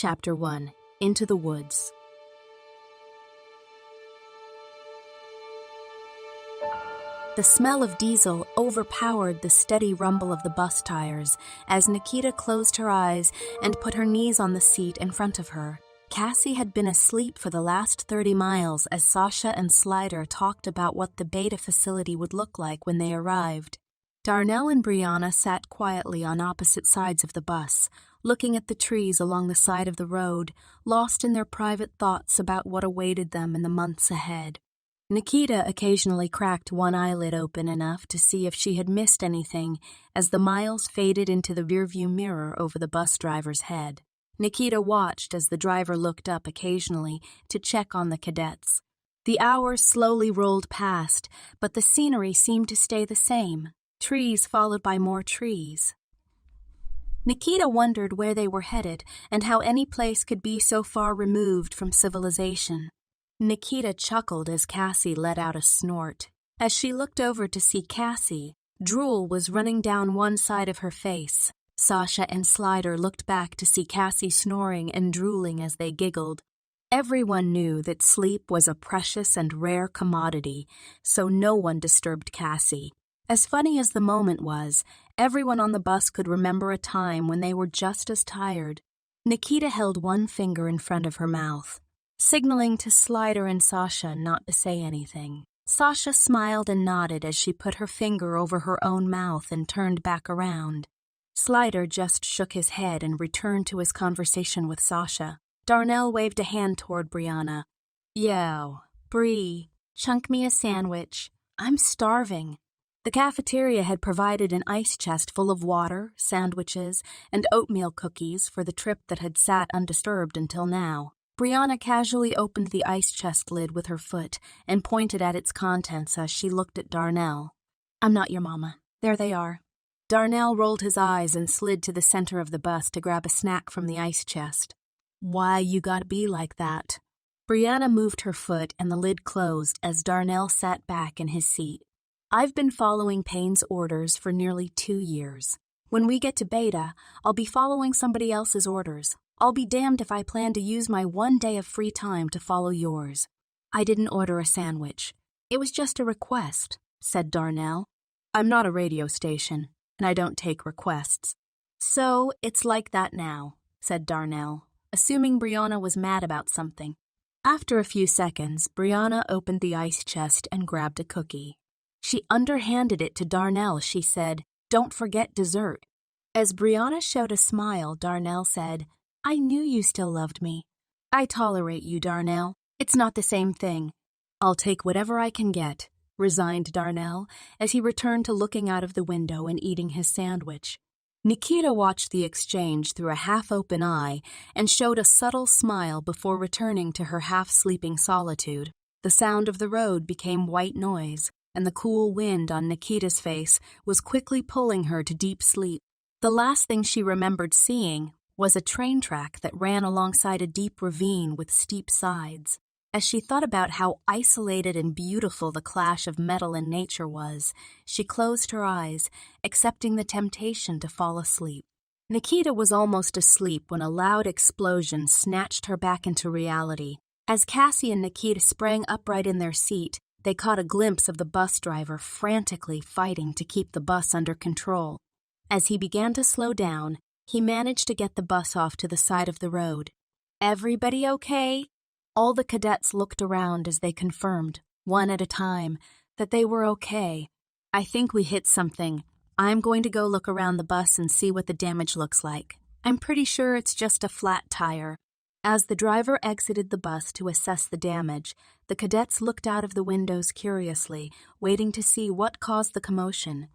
Chapter 1. Into the Woods. The smell of diesel overpowered the steady rumble of the bus tires as Nikita closed her eyes and put her knees on the seat in front of her. Cassie had been asleep for the last 30 miles as Sasha and Slider talked about what the beta facility would look like when they arrived. Darnell and Brianna sat quietly on opposite sides of the bus, looking at the trees along the side of the road, lost in their private thoughts about what awaited them in the months ahead. Nikita occasionally cracked one eyelid open enough to see if she had missed anything as the miles faded into the rearview mirror over the bus driver's head. Nikita watched as the driver looked up occasionally to check on the cadets. The hours slowly rolled past, but the scenery seemed to stay the same. Trees followed by more trees. Nikita wondered where they were headed and how any place could be so far removed from civilization. Nikita chuckled as Cassie let out a snort. As she looked over to see Cassie, drool was running down one side of her face. Sasha and Slider looked back to see Cassie snoring and drooling as they giggled. Everyone knew that sleep was a precious and rare commodity, so no one disturbed Cassie. As funny as the moment was, everyone on the bus could remember a time when they were just as tired. Nikita held one finger in front of her mouth, signaling to Slider and Sasha not to say anything. Sasha smiled and nodded as she put her finger over her own mouth and turned back around. Slider just shook his head and returned to his conversation with Sasha. Darnell waved a hand toward Brianna. Yo, Bree, chunk me a sandwich. I'm starving. The cafeteria had provided an ice chest full of water, sandwiches, and oatmeal cookies for the trip that had sat undisturbed until now. Brianna casually opened the ice chest lid with her foot and pointed at its contents as she looked at Darnell. I'm not your mama. There they are. Darnell rolled his eyes and slid to the center of the bus to grab a snack from the ice chest. Why you gotta be like that? Brianna moved her foot and the lid closed as Darnell sat back in his seat. I've been following Payne's orders for nearly 2 years. When we get to Beta, I'll be following somebody else's orders. I'll be damned if I plan to use my 1 day of free time to follow yours. I didn't order a sandwich. It was just a request, said Darnell. I'm not a radio station, and I don't take requests. So it's like that now, said Darnell, assuming Brianna was mad about something. After a few seconds, Brianna opened the ice chest and grabbed a cookie. She underhanded it to Darnell. She said, "Don't forget dessert." As Brianna showed a smile, Darnell said, "I knew you still loved me." "I tolerate you, Darnell. It's not the same thing." "I'll take whatever I can get," resigned Darnell as he returned to looking out of the window and eating his sandwich. Nikita watched the exchange through a half-open eye and showed a subtle smile before returning to her half-sleeping solitude. The sound of the road became white noise, and the cool wind on Nikita's face was quickly pulling her to deep sleep. The last thing she remembered seeing was a train track that ran alongside a deep ravine with steep sides. As she thought about how isolated and beautiful the clash of metal and nature was, she closed her eyes, accepting the temptation to fall asleep. Nikita was almost asleep when a loud explosion snatched her back into reality. As Cassie and Nikita sprang upright in their seat, they caught a glimpse of the bus driver frantically fighting to keep the bus under control. As he began to slow down, he managed to get the bus off to the side of the road. "Everybody okay?" All the cadets looked around as they confirmed, one at a time, that they were okay. "I think we hit something. I'm going to go look around the bus and see what the damage looks like. I'm pretty sure it's just a flat tire." As the driver exited the bus to assess the damage, the cadets looked out of the windows curiously, waiting to see what caused the commotion.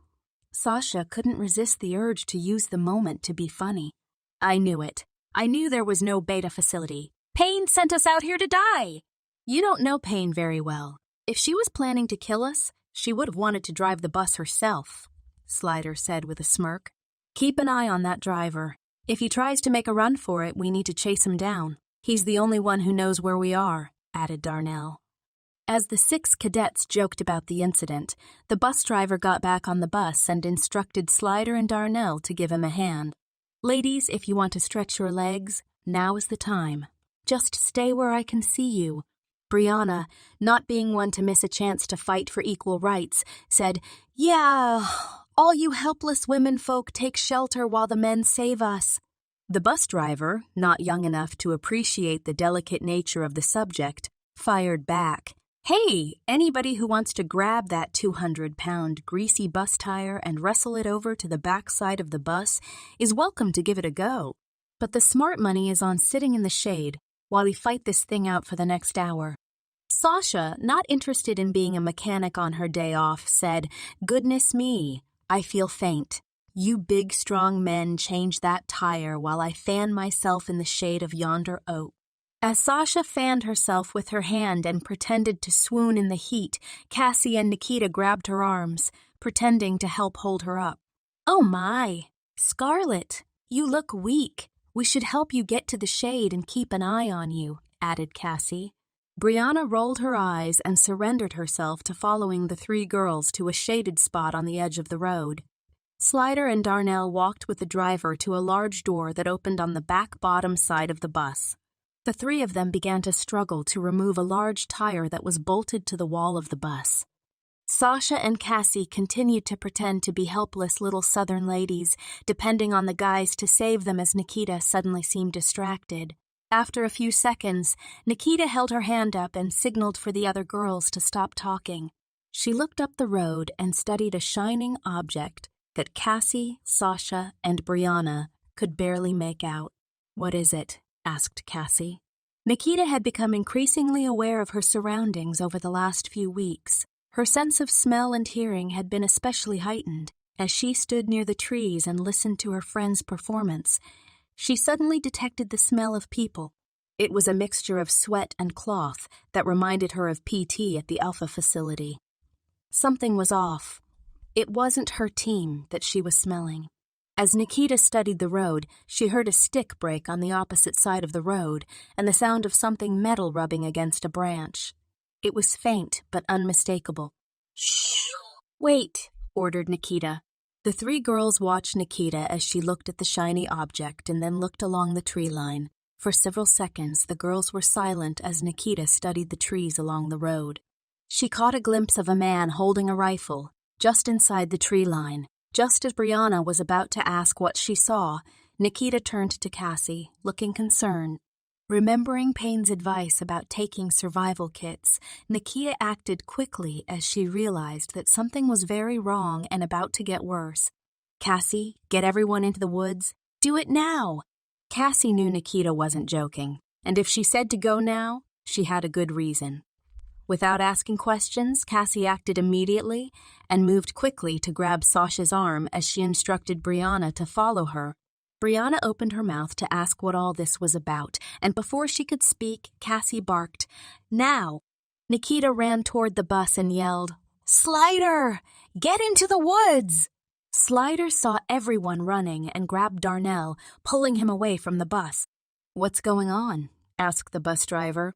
Sasha couldn't resist the urge to use the moment to be funny. "I knew it. I knew there was no beta facility. Payne sent us out here to die." "You don't know Payne very well. If she was planning to kill us, she would have wanted to drive the bus herself," Slider said with a smirk. "Keep an eye on that driver. If he tries to make a run for it, we need to chase him down. He's the only one who knows where we are," added Darnell. As the 6 cadets joked about the incident, the bus driver got back on the bus and instructed Slider and Darnell to give him a hand. "Ladies, if you want to stretch your legs, Now is the time. Just stay where I can see you." Brianna, not being one to miss a chance to fight for equal rights, said, "Yeah, all you helpless women folk take shelter while the men save us." The bus driver, not young enough to appreciate the delicate nature of the subject, fired back, "Hey, anybody who wants to grab that 200-pound greasy bus tire and wrestle it over to the back side of the bus is welcome to give it a go. But the smart money is on sitting in the shade while we fight this thing out for the next hour." Sasha, not interested in being a mechanic on her day off, said, "Goodness me, I feel faint. You big, strong men change that tire while I fan myself in the shade of yonder oak." As Sasha fanned herself with her hand and pretended to swoon in the heat, Cassie and Nikita grabbed her arms, pretending to help hold her up. "Oh my, Scarlett, you look weak. We should help you get to the shade and keep an eye on you," added Cassie. Brianna rolled her eyes and surrendered herself to following the three girls to a shaded spot on the edge of the road. Slider and Darnell walked with the driver to a large door that opened on the back bottom side of the bus. The three of them began to struggle to remove a large tire that was bolted to the wall of the bus. Sasha and Cassie continued to pretend to be helpless little southern ladies, depending on the guys to save them as Nikita suddenly seemed distracted. After a few seconds, Nikita held her hand up and signaled for the other girls to stop talking. She looked up the road and studied a shining object that Cassie, Sasha, and Brianna could barely make out. "What is it?" asked Cassie. Nikita had become increasingly aware of her surroundings over the last few weeks. Her sense of smell and hearing had been especially heightened. As she stood near the trees and listened to her friend's performance, she suddenly detected the smell of people. It was a mixture of sweat and cloth that reminded her of PT at the Alpha facility. Something was off. It wasn't her team that she was smelling. As Nikita studied the road, she heard a stick break on the opposite side of the road and the sound of something metal rubbing against a branch. It was faint but unmistakable. "Shh! Wait," ordered Nikita. The three girls watched Nikita as she looked at the shiny object and then looked along the tree line. For several seconds, the girls were silent as Nikita studied the trees along the road. She caught a glimpse of a man holding a rifle just inside the tree line. Just as Brianna was about to ask what she saw, Nikita turned to Cassie, looking concerned. Remembering Payne's advice about taking survival kits, Nikita acted quickly as she realized that something was very wrong and about to get worse. "Cassie, get everyone into the woods. Do it now!" Cassie knew Nikita wasn't joking, and if she said to go now, she had a good reason. Without asking questions, Cassie acted immediately and moved quickly to grab Sasha's arm as she instructed Brianna to follow her. Brianna opened her mouth to ask what all this was about, and before she could speak, Cassie barked, "Now!" Nikita ran toward the bus and yelled, "Slider! Get into the woods!" Slider saw everyone running and grabbed Darnell, pulling him away from the bus. "What's going on?" asked the bus driver.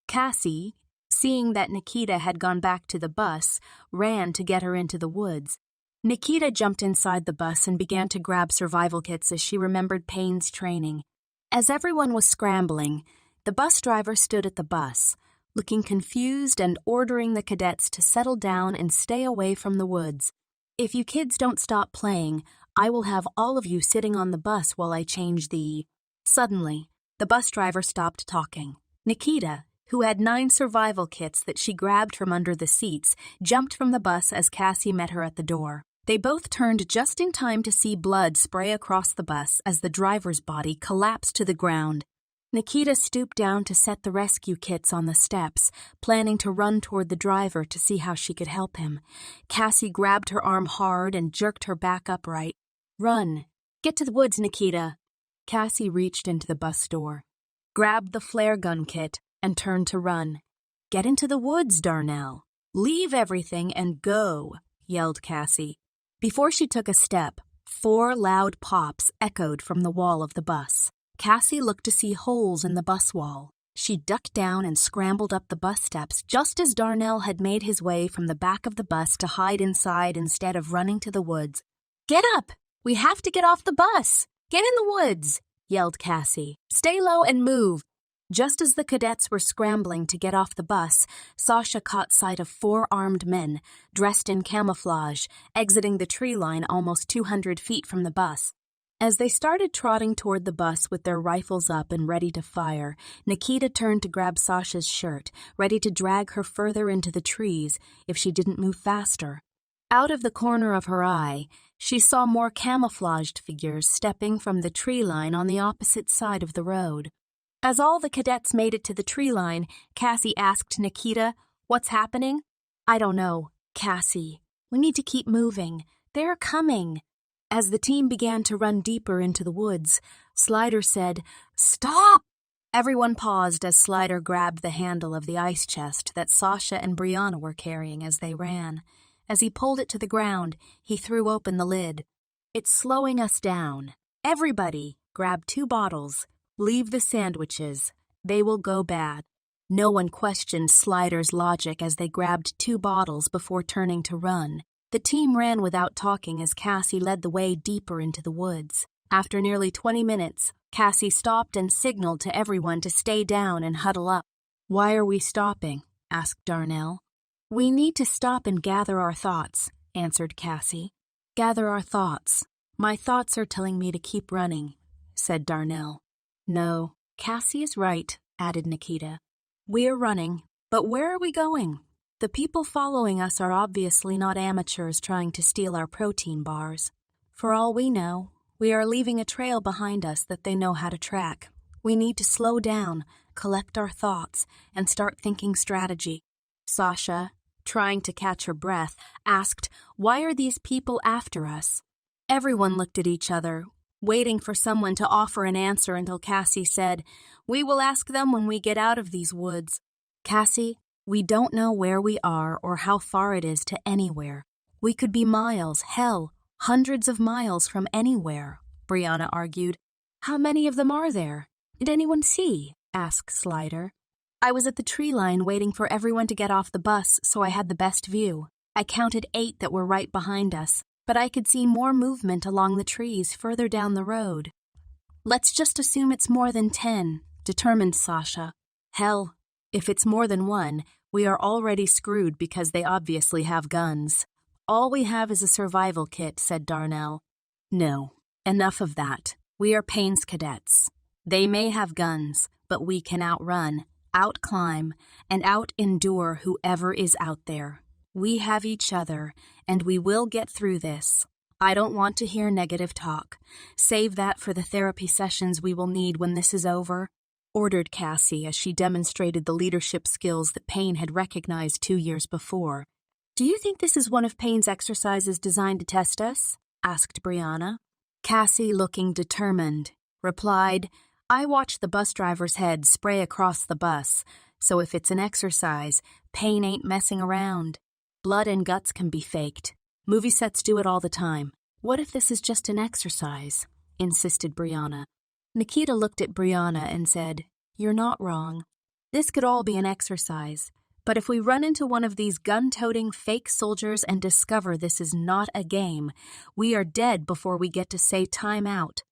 Cassie, seeing that Nikita had gone back to the bus, ran to get her into the woods. Nikita jumped inside the bus and began to grab survival kits as she remembered Payne's training. As everyone was scrambling, the bus driver stood at the bus, looking confused and ordering the cadets to settle down and stay away from the woods. "If you kids don't stop playing, I will have all of you sitting on the bus while I change the..." Suddenly, the bus driver stopped talking. Nikita, who had 9 survival kits that she grabbed from under the seats, jumped from the bus as Cassie met her at the door. They both turned just in time to see blood spray across the bus as the driver's body collapsed to the ground. Nikita stooped down to set the rescue kits on the steps, planning to run toward the driver to see how she could help him. Cassie grabbed her arm hard and jerked her back upright. "Run! Get to the woods, Nikita!" Cassie reached into the bus door, grabbed the flare gun kit, and turned to run. "Get into the woods, Darnell! Leave everything and go!" yelled Cassie. Before she took a step, 4 loud pops echoed from the wall of the bus. Cassie looked to see holes in the bus wall. She ducked down and scrambled up the bus steps just as Darnell had made his way from the back of the bus to hide inside instead of running to the woods. "Get up! We have to get off the bus! Get in the woods!" yelled Cassie. "Stay low and move!" Just as the cadets were scrambling to get off the bus, Sasha caught sight of 4 armed men, dressed in camouflage, exiting the tree line almost 200 feet from the bus. As they started trotting toward the bus with their rifles up and ready to fire, Nikita turned to grab Sasha's shirt, ready to drag her further into the trees if she didn't move faster. Out of the corner of her eye, she saw more camouflaged figures stepping from the tree line on the opposite side of the road. As all the cadets made it to the tree line, Cassie asked Nikita, "What's happening?" "I don't know, Cassie. We need to keep moving. They're coming." As the team began to run deeper into the woods, Slider said, "Stop!" Everyone paused as Slider grabbed the handle of the ice chest that Sasha and Brianna were carrying as they ran. As he pulled it to the ground, he threw open the lid. "It's slowing us down. Everybody, grab 2 bottles. Leave the sandwiches. They will go bad." No one questioned Slider's logic as they grabbed 2 bottles before turning to run. The team ran without talking as Cassie led the way deeper into the woods. After nearly 20 minutes, Cassie stopped and signaled to everyone to stay down and huddle up. "Why are we stopping?" asked Darnell. "We need to stop and gather our thoughts," answered Cassie. "Gather our thoughts. My thoughts are telling me to keep running," said Darnell. "No, Cassie is right," added Nikita. "We're running, but where are we going? The people following us are obviously not amateurs trying to steal our protein bars. For all we know, we are leaving a trail behind us that they know how to track. We need to slow down, collect our thoughts, and start thinking strategy." Sasha, trying to catch her breath, asked, "Why are these people after us?" Everyone looked at each other, waiting for someone to offer an answer until Cassie said, "We will ask them when we get out of these woods." "Cassie, we don't know where we are or how far it is to anywhere. We could be miles, hell, hundreds of miles from anywhere," Brianna argued. "How many of them are there? Did anyone see?" asked Slider. "I was at the tree line waiting for everyone to get off the bus, so I had the best view. I counted 8 that were right behind us, but I could see more movement along the trees further down the road." "Let's just assume it's more than 10, determined Sasha. "Hell, if it's more than 1, we are already screwed because they obviously have guns. All we have is a survival kit," said Darnell. "No, enough of that. We are Payne's cadets. They may have guns, but we can outrun, outclimb, and out-endure whoever is out there. We have each other, and we will get through this. I don't want to hear negative talk. Save that for the therapy sessions we will need when this is over," ordered Cassie as she demonstrated the leadership skills that Payne had recognized 2 years before. "Do you think this is one of Payne's exercises designed to test us?" asked Brianna. Cassie, looking determined, replied, "I watched the bus driver's head spray across the bus, so if it's an exercise, Payne ain't messing around. Blood and guts can be faked. Movie sets do it all the time. What if this is just an exercise?" insisted Brianna. Nikita looked at Brianna and said, "You're not wrong. This could all be an exercise, but if we run into one of these gun-toting fake soldiers and discover this is not a game, we are dead before we get to say time out."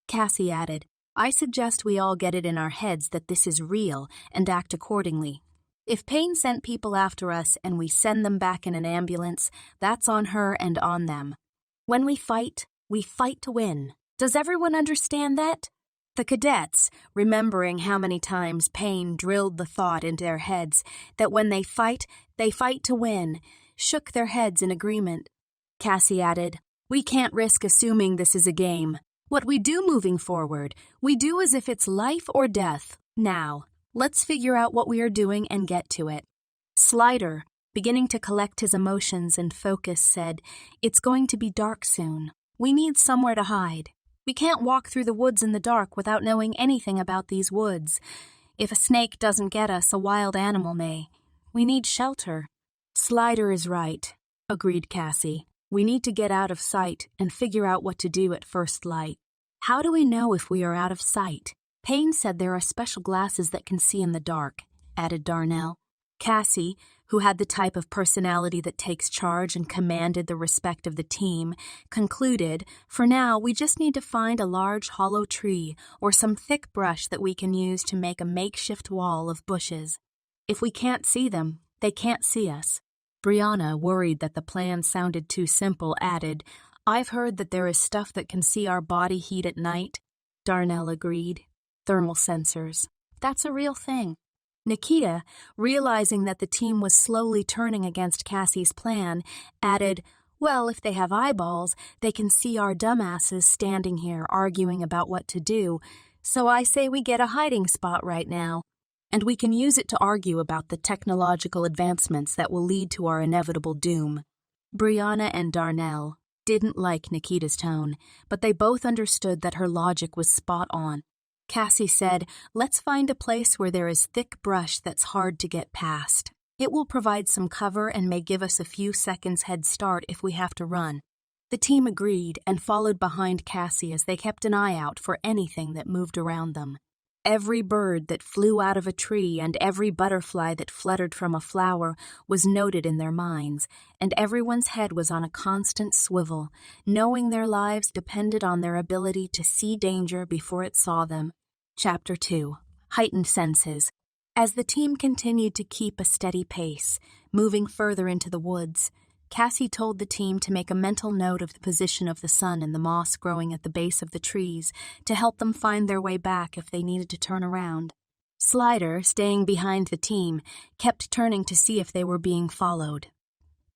Cassie added, "I suggest we all get it in our heads that this is real and act accordingly. If Payne sent people after us and we send them back in an ambulance, that's on her and on them. When we fight to win. Does everyone understand that?" The cadets, remembering how many times Payne drilled the thought into their heads that when they fight to win, shook their heads in agreement. Cassie added, "We can't risk assuming this is a game. What we do moving forward, we do as if it's life or death. Now, let's figure out what we are doing and get to it." Slider, beginning to collect his emotions and focus, said, "It's going to be dark soon. We need somewhere to hide. We can't walk through the woods in the dark without knowing anything about these woods. If a snake doesn't get us, a wild animal may. We need shelter." "Slider is right," agreed Cassie. "We need to get out of sight and figure out what to do at first light." "How do we know if we are out of sight?" "Payne said there are special glasses that can see in the dark," added Darnell. Cassie, who had the type of personality that takes charge and commanded the respect of the team, concluded, "For now, we just need to find a large hollow tree or some thick brush that we can use to make a makeshift wall of bushes. If we can't see them, they can't see us." Brianna, worried that the plan sounded too simple, added, "I've heard that there is stuff that can see our body heat at night." Darnell agreed. "Thermal sensors. That's a real thing." Nikita, realizing that the team was slowly turning against Cassie's plan, added, "Well, if they have eyeballs, they can see our dumbasses standing here arguing about what to do, so I say we get a hiding spot right now, and we can use it to argue about the technological advancements that will lead to our inevitable doom." Brianna and Darnell didn't like Nikita's tone, but they both understood that her logic was spot on. Cassie said, "Let's find a place where there is thick brush that's hard to get past. It will provide some cover and may give us a few seconds head start if we have to run." The team agreed and followed behind Cassie as they kept an eye out for anything that moved around them. Every bird that flew out of a tree and every butterfly that fluttered from a flower was noted in their minds, and everyone's head was on a constant swivel, knowing their lives depended on their ability to see danger before it saw them. Chapter 2. Heightened Senses. As the team continued to keep a steady pace, moving further into the woods, Cassie told the team to make a mental note of the position of the sun and the moss growing at the base of the trees to help them find their way back if they needed to turn around. Slider, staying behind the team, kept turning to see if they were being followed.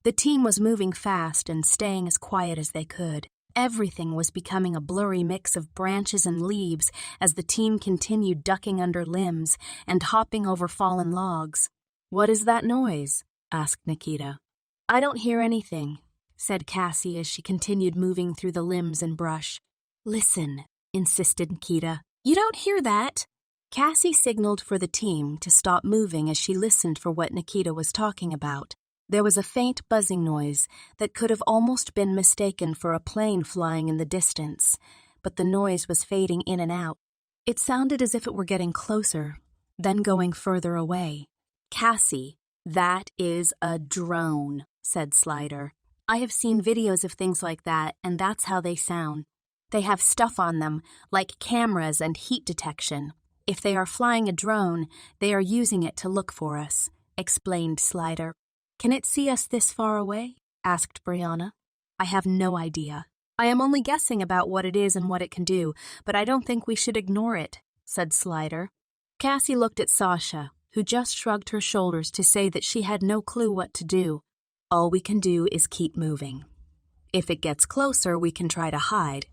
The team was moving fast and staying as quiet as they could. Everything was becoming a blurry mix of branches and leaves as the team continued ducking under limbs and hopping over fallen logs. "What is that noise?" asked Nikita. "I don't hear anything," said Cassie as she continued moving through the limbs and brush. "Listen," insisted Nikita. "You don't hear that." Cassie signaled for the team to stop moving as she listened for what Nikita was talking about. There was a faint buzzing noise that could have almost been mistaken for a plane flying in the distance, but the noise was fading in and out. It sounded as if it were getting closer, then going further away. "Cassie, that is a drone," said Slider. "I have seen videos of things like that, and that's how they sound. They have stuff on them, like cameras and heat detection. If they are flying a drone, they are using it to look for us," explained Slider. "Can it see us this far away?" asked Brianna. "I have no idea. I am only guessing about what it is and what it can do, but I don't think we should ignore it," said Slider. Cassie looked at Sasha, who just shrugged her shoulders to say that she had no clue what to do. "All we can do is keep moving. If it gets closer, we can try to hide.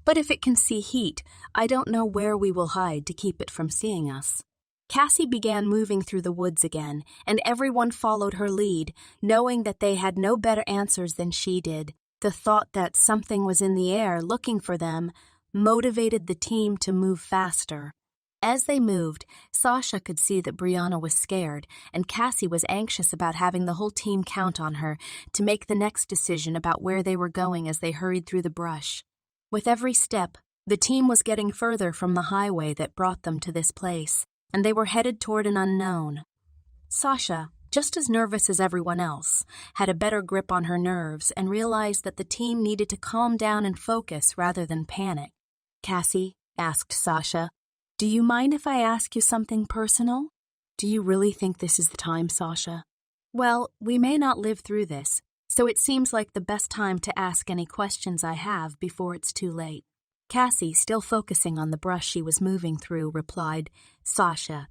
But if it can see heat, I don't know where we will hide to keep it from seeing us." Cassie began moving through the woods again, and everyone followed her lead, knowing that they had no better answers than she did. The thought that something was in the air looking for them motivated the team to move faster. As they moved, Sasha could see that Brianna was scared, and Cassie was anxious about having the whole team count on her to make the next decision about where they were going as they hurried through the brush. With every step, the team was getting further from the highway that brought them to this place, and they were headed toward an unknown. Sasha, just as nervous as everyone else, had a better grip on her nerves and realized that the team needed to calm down and focus rather than panic. "Cassie," asked Sasha, "do you mind if I ask you something personal?" "Do you really think this is the time, Sasha?" "Well, we may not live through this, so it seems like the best time to ask any questions I have before it's too late." Cassie, still focusing on the brush she was moving through, replied, "Sasha,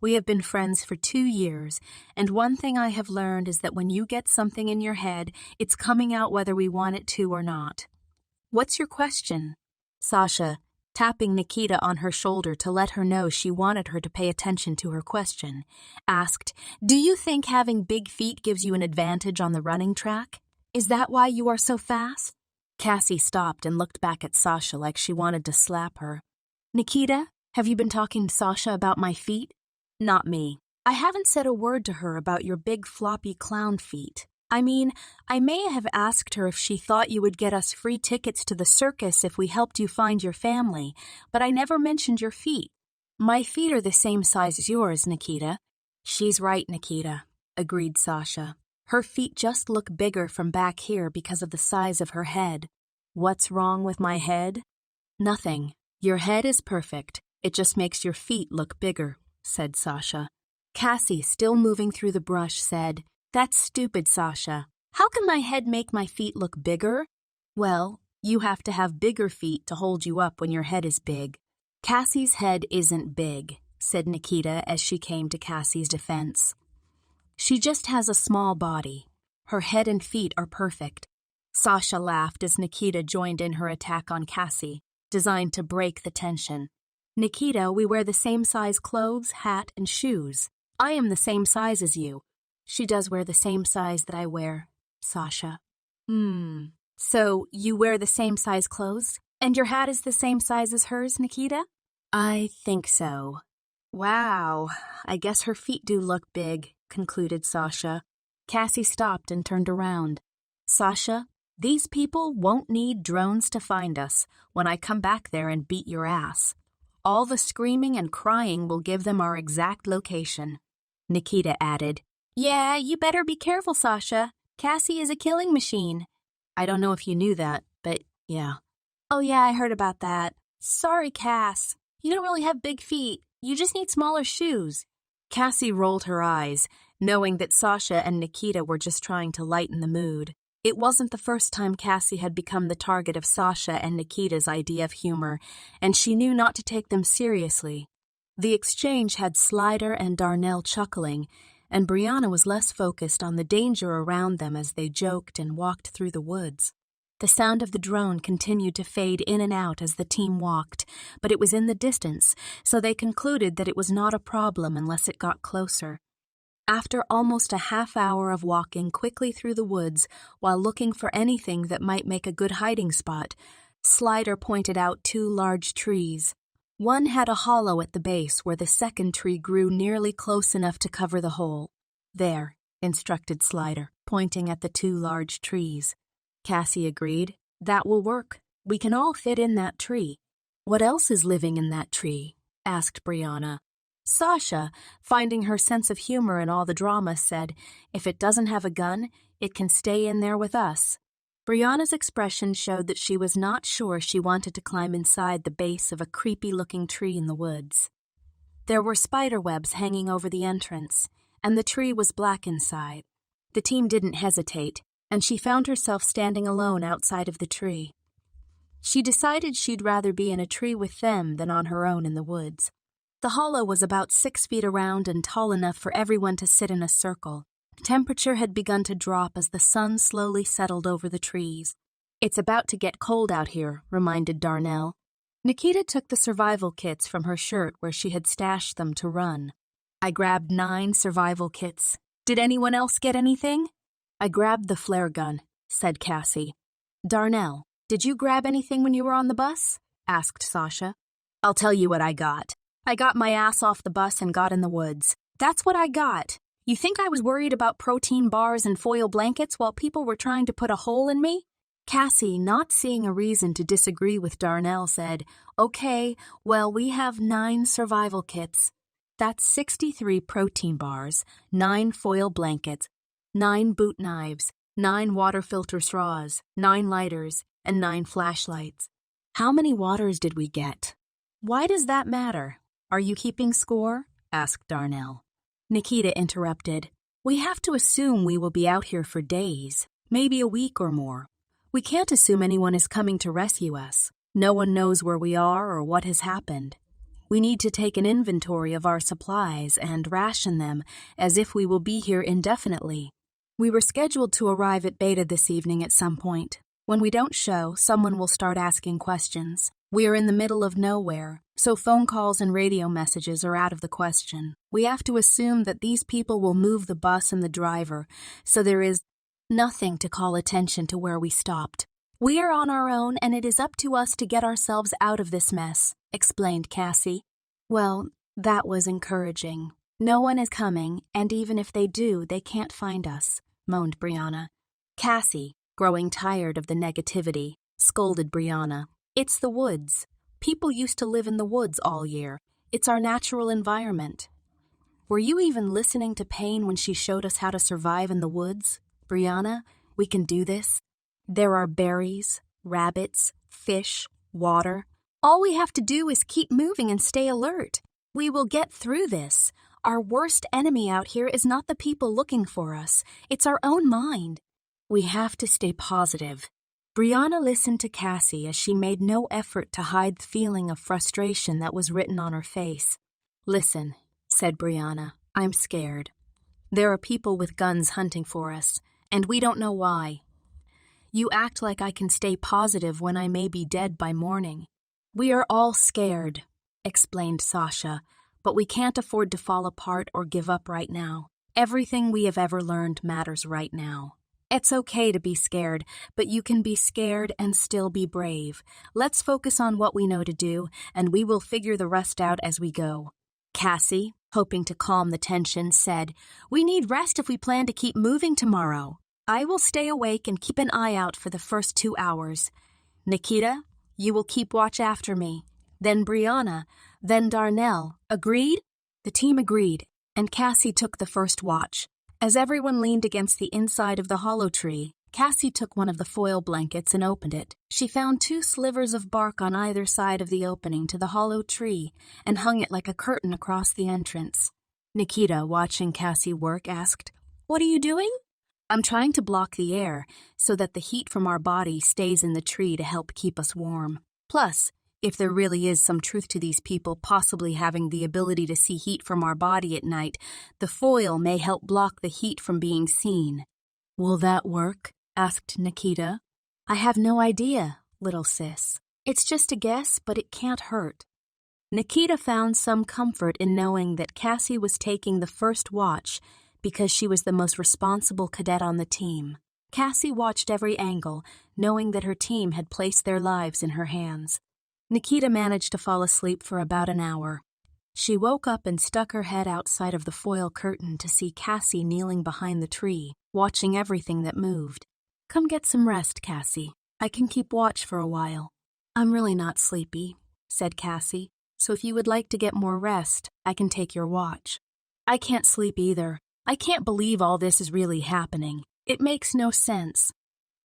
we have been friends for 2 years, and one thing I have learned is that when you get something in your head, it's coming out whether we want it to or not." "What's your question?" Sasha, tapping Nikita on her shoulder to let her know she wanted her to pay attention to her question, asked, "Do you think having big feet gives you an advantage on the running track? Is that why you are so fast?" Cassie stopped and looked back at Sasha like she wanted to slap her. "Nikita, have you been talking to Sasha about my feet?" "Not me. I haven't said a word to her about your big floppy clown feet. I mean, I may have asked her if she thought you would get us free tickets to the circus if we helped you find your family, but I never mentioned your feet. My feet are the same size as yours, Nikita." "She's right, Nikita. agreed Sasha. Her feet just look bigger from back here because of the size of her head. What's wrong with my head? Nothing. Your head is perfect. It just makes your feet look bigger, said Sasha. Cassie, still moving through the brush, said, That's stupid, Sasha. How can my head make my feet look bigger? Well, you have to have bigger feet to hold you up when your head is big. Cassie's head isn't big, said Nikita as she came to Cassie's defense. She just has a small body. Her head and feet are perfect. Sasha laughed as Nikita joined in her attack on Cassie, designed to break the tension. Nikita, we wear the same size clothes, hat, and shoes. I am the same size as you. She does wear the same size that I wear, Sasha. So you wear the same size clothes? And your hat is the same size as hers, Nikita? I think so. Wow, I guess her feet do look big, concluded Sasha. Cassie stopped and turned around. Sasha, these people won't need drones to find us when I come back there and beat your ass. All the screaming and crying will give them our exact location. Nikita added, Yeah, you better be careful, Sasha. Cassie is a killing machine. I don't know if you knew that, but yeah. Oh yeah, I heard about that. Sorry, Cass. You don't really have big feet. You just need smaller shoes. Cassie rolled her eyes, knowing that Sasha and Nikita were just trying to lighten the mood. It wasn't the first time Cassie had become the target of Sasha and Nikita's idea of humor, and she knew not to take them seriously. The exchange had Slider and Darnell chuckling, and Brianna was less focused on the danger around them as they joked and walked through the woods. The sound of the drone continued to fade in and out as the team walked, but it was in the distance, so they concluded that it was not a problem unless it got closer. After almost a half hour of walking quickly through the woods while looking for anything that might make a good hiding spot, Slider pointed out 2 large trees. One had a hollow at the base where the second tree grew nearly close enough to cover the hole. There, instructed Slider, pointing at the 2 large trees. Cassie agreed. That will work. We can all fit in that tree. What else is living in that tree? Asked Brianna. Sasha, finding her sense of humor in all the drama, said, If it doesn't have a gun, it can stay in there with us. Brianna's expression showed that she was not sure she wanted to climb inside the base of a creepy-looking tree in the woods. There were spider webs hanging over the entrance, and the tree was black inside. The team didn't hesitate, and she found herself standing alone outside of the tree. She decided she'd rather be in a tree with them than on her own in the woods. The hollow was about 6 feet around and tall enough for everyone to sit in a circle. Temperature had begun to drop as the sun slowly settled over the trees. It's about to get cold out here, reminded Darnell. Nikita took the survival kits from her shirt where she had stashed them to run. I grabbed 9 survival kits. Did anyone else get anything? I grabbed the flare gun, said Cassie. Darnell, did you grab anything when you were on the bus? Asked Sasha. I'll tell you what I got. I got my ass off the bus and got in the woods. That's what I got. You think I was worried about protein bars and foil blankets while people were trying to put a hole in me? Cassie, not seeing a reason to disagree with Darnell, said, Okay, well, we have 9 survival kits. That's 63 protein bars, 9 foil blankets, 9 boot knives, 9 water filter straws, 9 lighters, and 9 flashlights. How many waters did we get? Why does that matter? Are you keeping score? Asked Darnell. Nikita interrupted. We have to assume we will be out here for days, maybe a week or more. We can't assume anyone is coming to rescue us. No one knows where we are or what has happened. We need to take an inventory of our supplies and ration them as if we will be here indefinitely. We were scheduled to arrive at Beta this evening at some point. When we don't show, someone will start asking questions. We are in the middle of nowhere, so phone calls and radio messages are out of the question. We have to assume that these people will move the bus and the driver, so there is nothing to call attention to where we stopped. We are on our own, and it is up to us to get ourselves out of this mess, explained Cassie. Well, that was encouraging. No one is coming, and even if they do, they can't find us, moaned Brianna. Cassie, growing tired of the negativity, scolded Brianna. It's the woods. People used to live in the woods all year. It's our natural environment. Were you even listening to Pain when she showed us how to survive in the woods? Brianna, we can do this. There are berries, rabbits, fish, water. All we have to do is keep moving and stay alert. We will get through this. Our worst enemy out here is not the people looking for us. It's our own mind. We have to stay positive. Brianna listened to Cassie as she made no effort to hide the feeling of frustration that was written on her face. Listen, said Brianna, I'm scared. There are people with guns hunting for us, and we don't know why. You act like I can stay positive when I may be dead by morning. We are all scared, explained Sasha, but we can't afford to fall apart or give up right now. Everything we have ever learned matters right now. It's okay to be scared, but you can be scared and still be brave. Let's focus on what we know to do, and we will figure the rest out as we go. Cassie, hoping to calm the tension, said, We need rest if we plan to keep moving tomorrow. I will stay awake and keep an eye out for the first 2 hours. Nikita, you will keep watch after me. Then Brianna, then Darnell. Agreed? The team agreed, and Cassie took the first watch. As everyone leaned against the inside of the hollow tree, Cassie took one of the foil blankets and opened it. She found 2 slivers of bark on either side of the opening to the hollow tree and hung it like a curtain across the entrance. Nikita, watching Cassie work, asked, What are you doing? I'm trying to block the air so that the heat from our body stays in the tree to help keep us warm. Plus, if there really is some truth to these people possibly having the ability to see heat from our body at night, the foil may help block the heat from being seen. Will that work? Asked Nikita. I have no idea, little sis. It's just a guess, but it can't hurt. Nikita found some comfort in knowing that Cassie was taking the first watch because she was the most responsible cadet on the team. Cassie watched every angle, knowing that her team had placed their lives in her hands. Nikita managed to fall asleep for about an hour. She woke up and stuck her head outside of the foil curtain to see Cassie kneeling behind the tree, watching everything that moved. Come get some rest, Cassie. I can keep watch for a while. I'm really not sleepy, said Cassie, so if you would like to get more rest, I can take your watch. I can't sleep either. I can't believe all this is really happening. It makes no sense.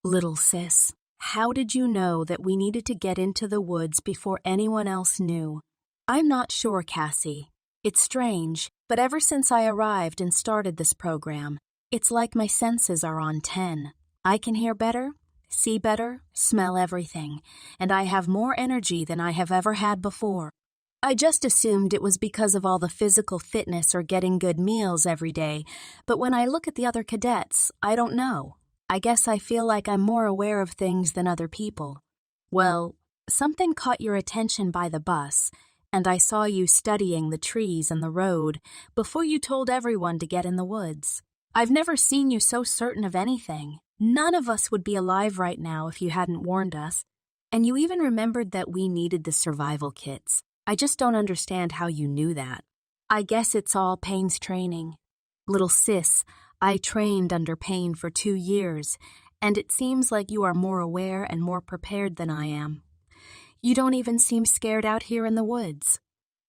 Little sis, how did you know that we needed to get into the woods before anyone else knew? I'm not sure, Cassie. It's strange, but ever since I arrived and started this program, it's like my senses are on 10. I can hear better, see better, smell everything, and I have more energy than I have ever had before. I just assumed it was because of all the physical fitness or getting good meals every day, but when I look at the other cadets, I don't know. I guess I feel like I'm more aware of things than other people. Well, something caught your attention by the bus, and I saw you studying the trees and the road before you told everyone to get in the woods. I've never seen you so certain of anything. None of us would be alive right now if you hadn't warned us. And you even remembered that we needed the survival kits. I just don't understand how you knew that. I guess it's all Payne's training. Little sis, I trained under Payne for 2 years, and it seems like you are more aware and more prepared than I am. You don't even seem scared out here in the woods.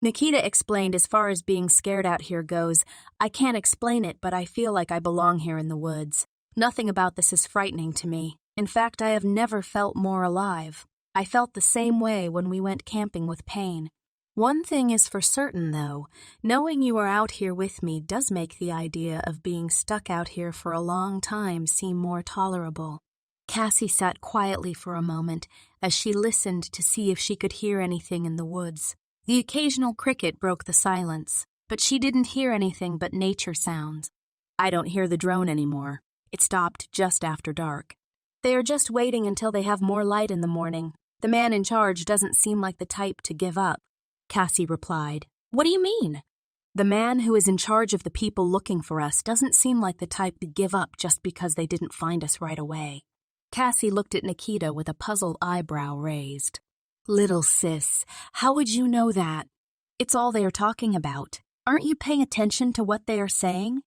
Nikita explained as far as being scared out here goes, I can't explain it, but I feel like I belong here in the woods. Nothing about this is frightening to me. In fact, I have never felt more alive. I felt the same way when we went camping with Payne. One thing is for certain, though, knowing you are out here with me does make the idea of being stuck out here for a long time seem more tolerable. Cassie sat quietly for a moment as she listened to see if she could hear anything in the woods. The occasional cricket broke the silence, but she didn't hear anything but nature sounds. I don't hear the drone anymore. It stopped just after dark. They are just waiting until they have more light in the morning. The man in charge doesn't seem like the type to give up. Cassie replied, What do you mean? The man who is in charge of the people looking for us doesn't seem like the type to give up just because they didn't find us right away. Cassie looked at Nikita with a puzzled eyebrow raised. Little sis, how would you know that? It's all they are talking about. Aren't you paying attention to what they are saying?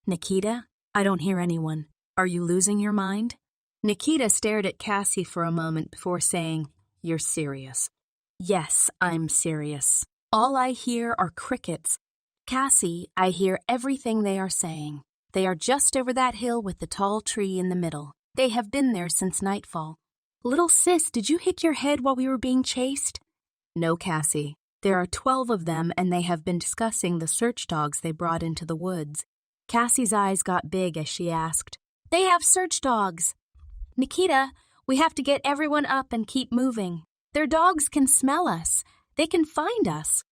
Nikita, I don't hear anyone. Are you losing your mind? Nikita stared at Cassie for a moment before saying, You're serious. Yes, I'm serious. All I hear are crickets. Cassie, I hear everything they are saying. They are just over that hill with the tall tree in the middle. They have been there since nightfall. Little sis, did you hit your head while we were being chased? No, Cassie. There are 12 of them, and they have been discussing the search dogs they brought into the woods. Cassie's eyes got big as she asked, They have search dogs. Nikita, we have to get everyone up and keep moving. Their dogs can smell us. They can find us.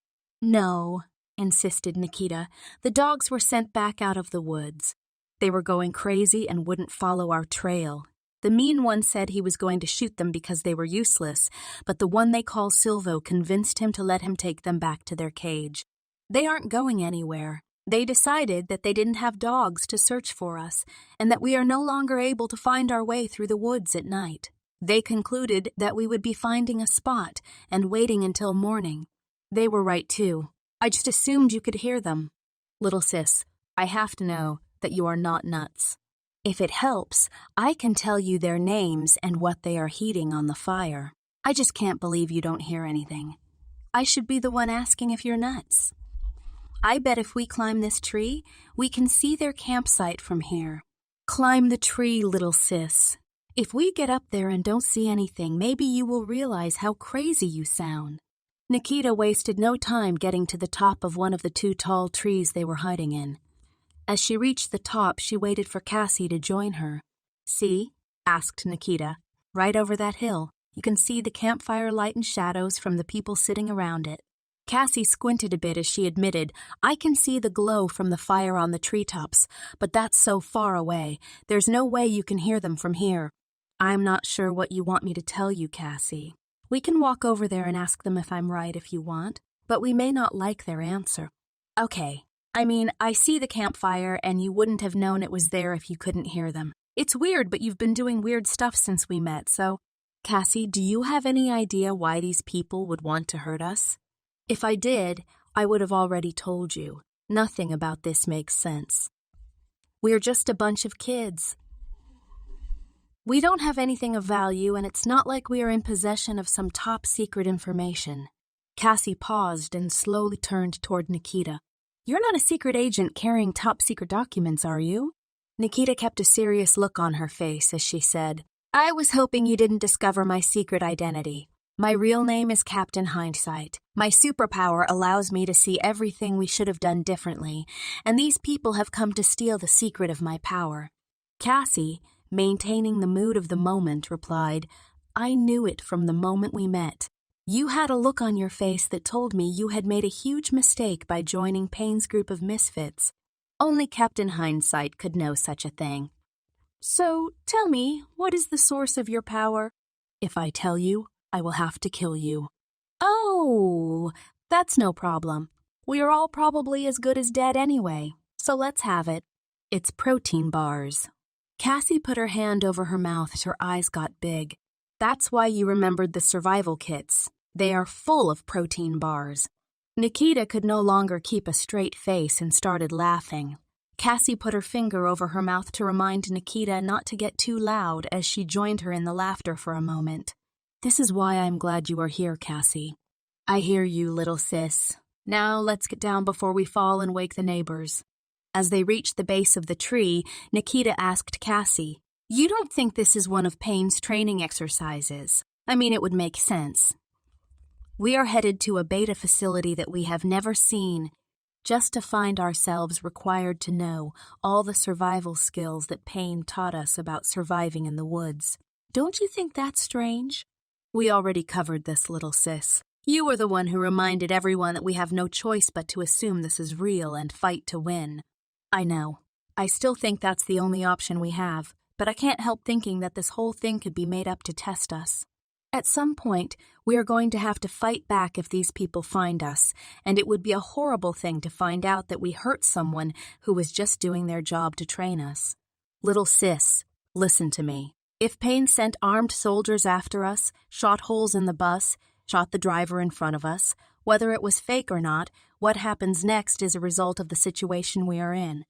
No, insisted Nikita. The dogs were sent back out of the woods. They were going crazy and wouldn't follow our trail. The mean one said he was going to shoot them because they were useless, but the one they call Silvo convinced him to let him take them back to their cage. They aren't going anywhere. They decided that they didn't have dogs to search for us, and that we are no longer able to find our way through the woods at night. They concluded that we would be finding a spot and waiting until morning. They were right, too. I just assumed you could hear them. Little sis, I have to know that you are not nuts. If it helps, I can tell you their names and what they are heating on the fire. I just can't believe you don't hear anything. I should be the one asking if you're nuts. I bet if we climb this tree, we can see their campsite from here. Climb the tree, little sis. If we get up there and don't see anything, maybe you will realize how crazy you sound. Nikita wasted no time getting to the top of one of the 2 tall trees they were hiding in. As she reached the top, she waited for Cassie to join her. See? Asked Nikita. Right over that hill. You can see the campfire light and shadows from the people sitting around it. Cassie squinted a bit as she admitted, I can see the glow from the fire on the treetops, but that's so far away. There's no way you can hear them from here. I'm not sure what you want me to tell you, Cassie. We can walk over there and ask them if I'm right if you want, but we may not like their answer. Okay. I mean, I see the campfire, and you wouldn't have known it was there if you couldn't hear them. It's weird, but you've been doing weird stuff since we met, so... Cassie, do you have any idea why these people would want to hurt us? If I did, I would have already told you. Nothing about this makes sense. We're just a bunch of kids. We don't have anything of value, and it's not like we are in possession of some top-secret information. Cassie paused and slowly turned toward Nikita. You're not a secret agent carrying top-secret documents, are you? Nikita kept a serious look on her face as she said, I was hoping you didn't discover my secret identity. My real name is Captain Hindsight. My superpower allows me to see everything we should have done differently, and these people have come to steal the secret of my power. Cassie, maintaining the mood of the moment, replied, I knew it from the moment we met. You had a look on your face that told me you had made a huge mistake by joining Payne's group of misfits. Only Captain Hindsight could know such a thing. So, tell me, what is the source of your power? If I tell you, I will have to kill you. Oh, that's no problem. We are all probably as good as dead anyway, so let's have it. It's protein bars. Cassie put her hand over her mouth as her eyes got big. That's why you remembered the survival kits. They are full of protein bars. Nikita could no longer keep a straight face and started laughing. Cassie put her finger over her mouth to remind Nikita not to get too loud as she joined her in the laughter for a moment. This is why I'm glad you are here, Cassie. I hear you, little sis. Now let's get down before we fall and wake the neighbors. As they reached the base of the tree, Nikita asked Cassie, You don't think this is one of Payne's training exercises? I mean, it would make sense. We are headed to a beta facility that we have never seen, just to find ourselves required to know all the survival skills that Payne taught us about surviving in the woods. Don't you think that's strange? We already covered this, little sis. You were the one who reminded everyone that we have no choice but to assume this is real and fight to win. I know. I still think that's the only option we have, but I can't help thinking that this whole thing could be made up to test us. At some point, we are going to have to fight back if these people find us, and it would be a horrible thing to find out that we hurt someone who was just doing their job to train us. Little sis, listen to me. If Payne sent armed soldiers after us, shot holes in the bus, shot the driver in front of us, whether it was fake or not, what happens next is a result of the situation we are in.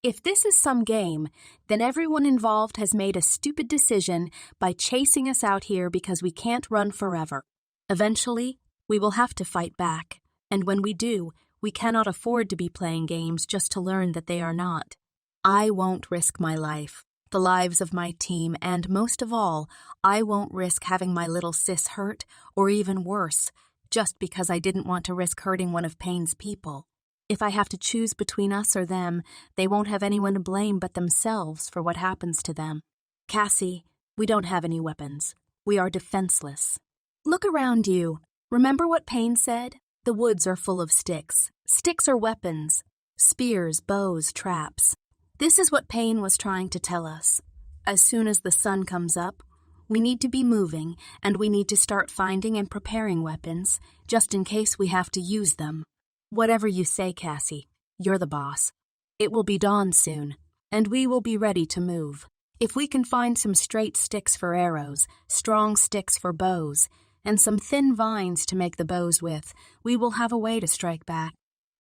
If this is some game, then everyone involved has made a stupid decision by chasing us out here because we can't run forever. Eventually, we will have to fight back, and when we do, We cannot afford to be playing games just to learn that they are not. I won't risk my life, the lives of my team, and most of all, I won't risk having my little sis hurt, or even worse, just because I didn't want to risk hurting one of Payne's people. If I have to choose between us or them, they won't have anyone to blame but themselves for what happens to them. Cassie, we don't have any weapons. We are defenseless. Look around you. Remember what Payne said? The woods are full of sticks. Sticks are weapons. Spears, bows, traps. This is what Payne was trying to tell us. As soon as the sun comes up, we need to be moving, and we need to start finding and preparing weapons, just in case we have to use them. Whatever you say, Cassie, you're the boss. It will be dawn soon, and we will be ready to move. If we can find some straight sticks for arrows, strong sticks for bows, and some thin vines to make the bows with, we will have a way to strike back.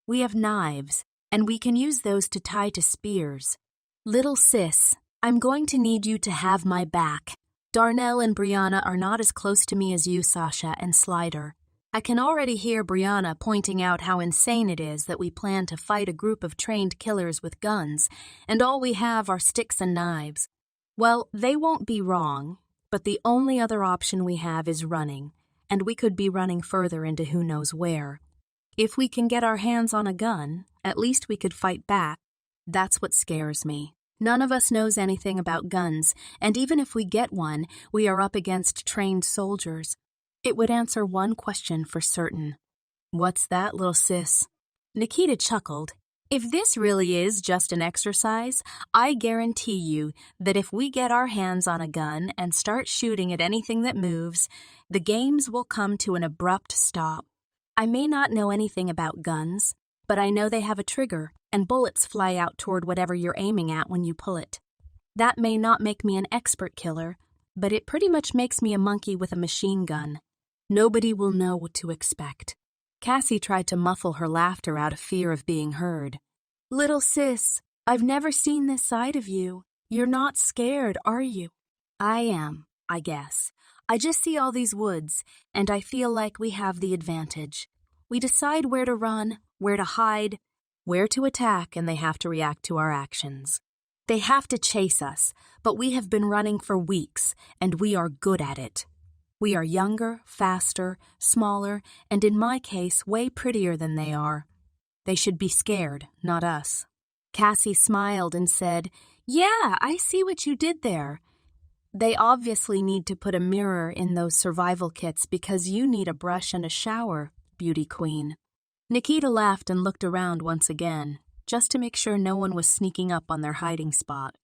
We have knives, and we can use those to tie to spears. Little sis, I'm going to need you to have my back. Darnell and Brianna are not as close to me as you, Sasha and Slider. I can already hear Brianna pointing out how insane it is that we plan to fight a group of trained killers with guns, and all we have are sticks and knives. Well, they won't be wrong, but the only other option we have is running, and we could be running further into who knows where. If we can get our hands on a gun, at least we could fight back. That's what scares me. None of us knows anything about guns, and even if we get one, we are up against trained soldiers. It would answer one question for certain. What's that, little sis? Nikita chuckled. If this really is just an exercise, I guarantee you that if we get our hands on a gun and start shooting at anything that moves, the games will come to an abrupt stop. I may not know anything about guns, but I know they have a trigger, and bullets fly out toward whatever you're aiming at when you pull it. That may not make me an expert killer, but it pretty much makes me a monkey with a machine gun. Nobody will know what to expect. Cassie tried to muffle her laughter out of fear of being heard. Little sis, I've never seen this side of you. You're not scared, are you? I am, I guess. I just see all these woods, and I feel like we have the advantage. We decide where to run, where to hide, where to attack, and they have to react to our actions. They have to chase us, but we have been running for weeks, and we are good at it. We are younger, faster, smaller, and in my case, way prettier than they are. They should be scared, not us. Cassie smiled and said, Yeah, I see what you did there. They obviously need to put a mirror in those survival kits because you need a brush and a shower, beauty queen. Nikita laughed and looked around once again, just to make sure no one was sneaking up on their hiding spot.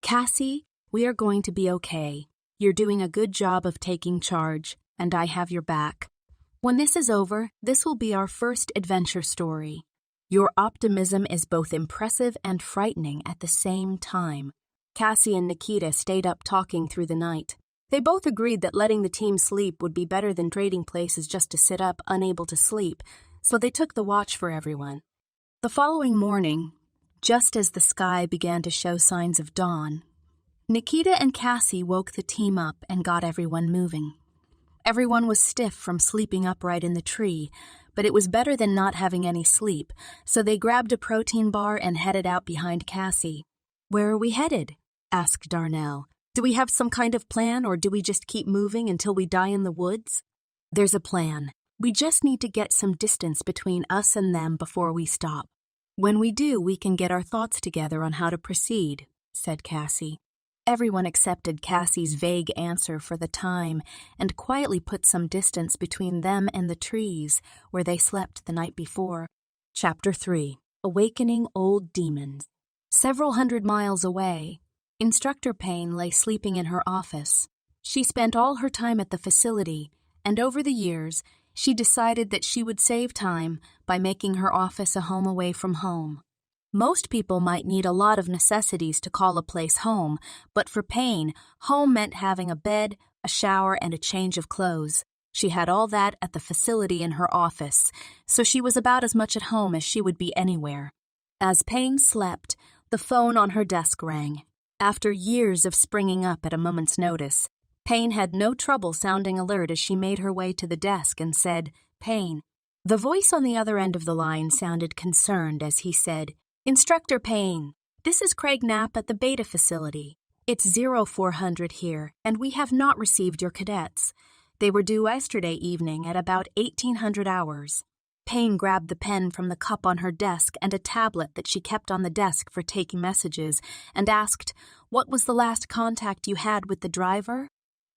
Cassie, we are going to be okay. You're doing a good job of taking charge, and I have your back. When this is over, this will be our first adventure story. Your optimism is both impressive and frightening at the same time. Cassie and Nikita stayed up talking through the night. They both agreed that letting the team sleep would be better than trading places just to sit up unable to sleep, so they took the watch for everyone. The following morning, just as the sky began to show signs of dawn, Nikita and Cassie woke the team up and got everyone moving. Everyone was stiff from sleeping upright in the tree, but it was better than not having any sleep, so they grabbed a protein bar and headed out behind Cassie. Where are we headed? Asked Darnell. Do we have some kind of plan, or do we just keep moving until we die in the woods? There's a plan. We just need to get some distance between us and them before we stop. When we do, we can get our thoughts together on how to proceed, said Cassie. Everyone accepted Cassie's vague answer for the time and quietly put some distance between them and the trees where they slept the night before. Chapter 3. Awakening Old Demons. Several hundred miles away, Instructor Payne lay sleeping in her office. She spent all her time at the facility, and over the years, she decided that she would save time by making her office a home away from home. Most people might need a lot of necessities to call a place home, but for Payne, home meant having a bed, a shower, and a change of clothes. She had all that at the facility in her office, so she was about as much at home as she would be anywhere. As Payne slept, the phone on her desk rang. After years of springing up at a moment's notice, Payne had no trouble sounding alert as she made her way to the desk and said, "Payne." The voice on the other end of the line sounded concerned as he said, "Instructor Payne, this is Craig Knapp at the Beta facility. It's 0400 here, and we have not received your cadets. They were due yesterday evening at about 1800 hours." Payne grabbed the pen from the cup on her desk and a tablet that she kept on the desk for taking messages and asked, "What was the last contact you had with the driver?"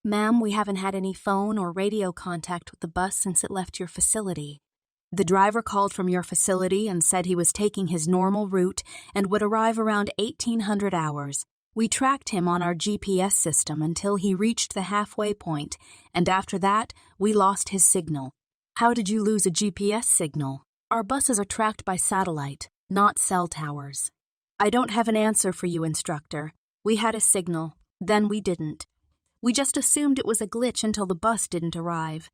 "Ma'am, we haven't had any phone or radio contact with the bus since it left your facility. The driver called from your facility and said he was taking his normal route and would arrive around 1800 hours. We tracked him on our GPS system until he reached the halfway point, and after that, we lost his signal." "How did you lose a GPS signal?" "Our buses are tracked by satellite, not cell towers." "I don't have an answer for you, instructor. We had a signal, then we didn't. We just assumed it was a glitch until the bus didn't arrive.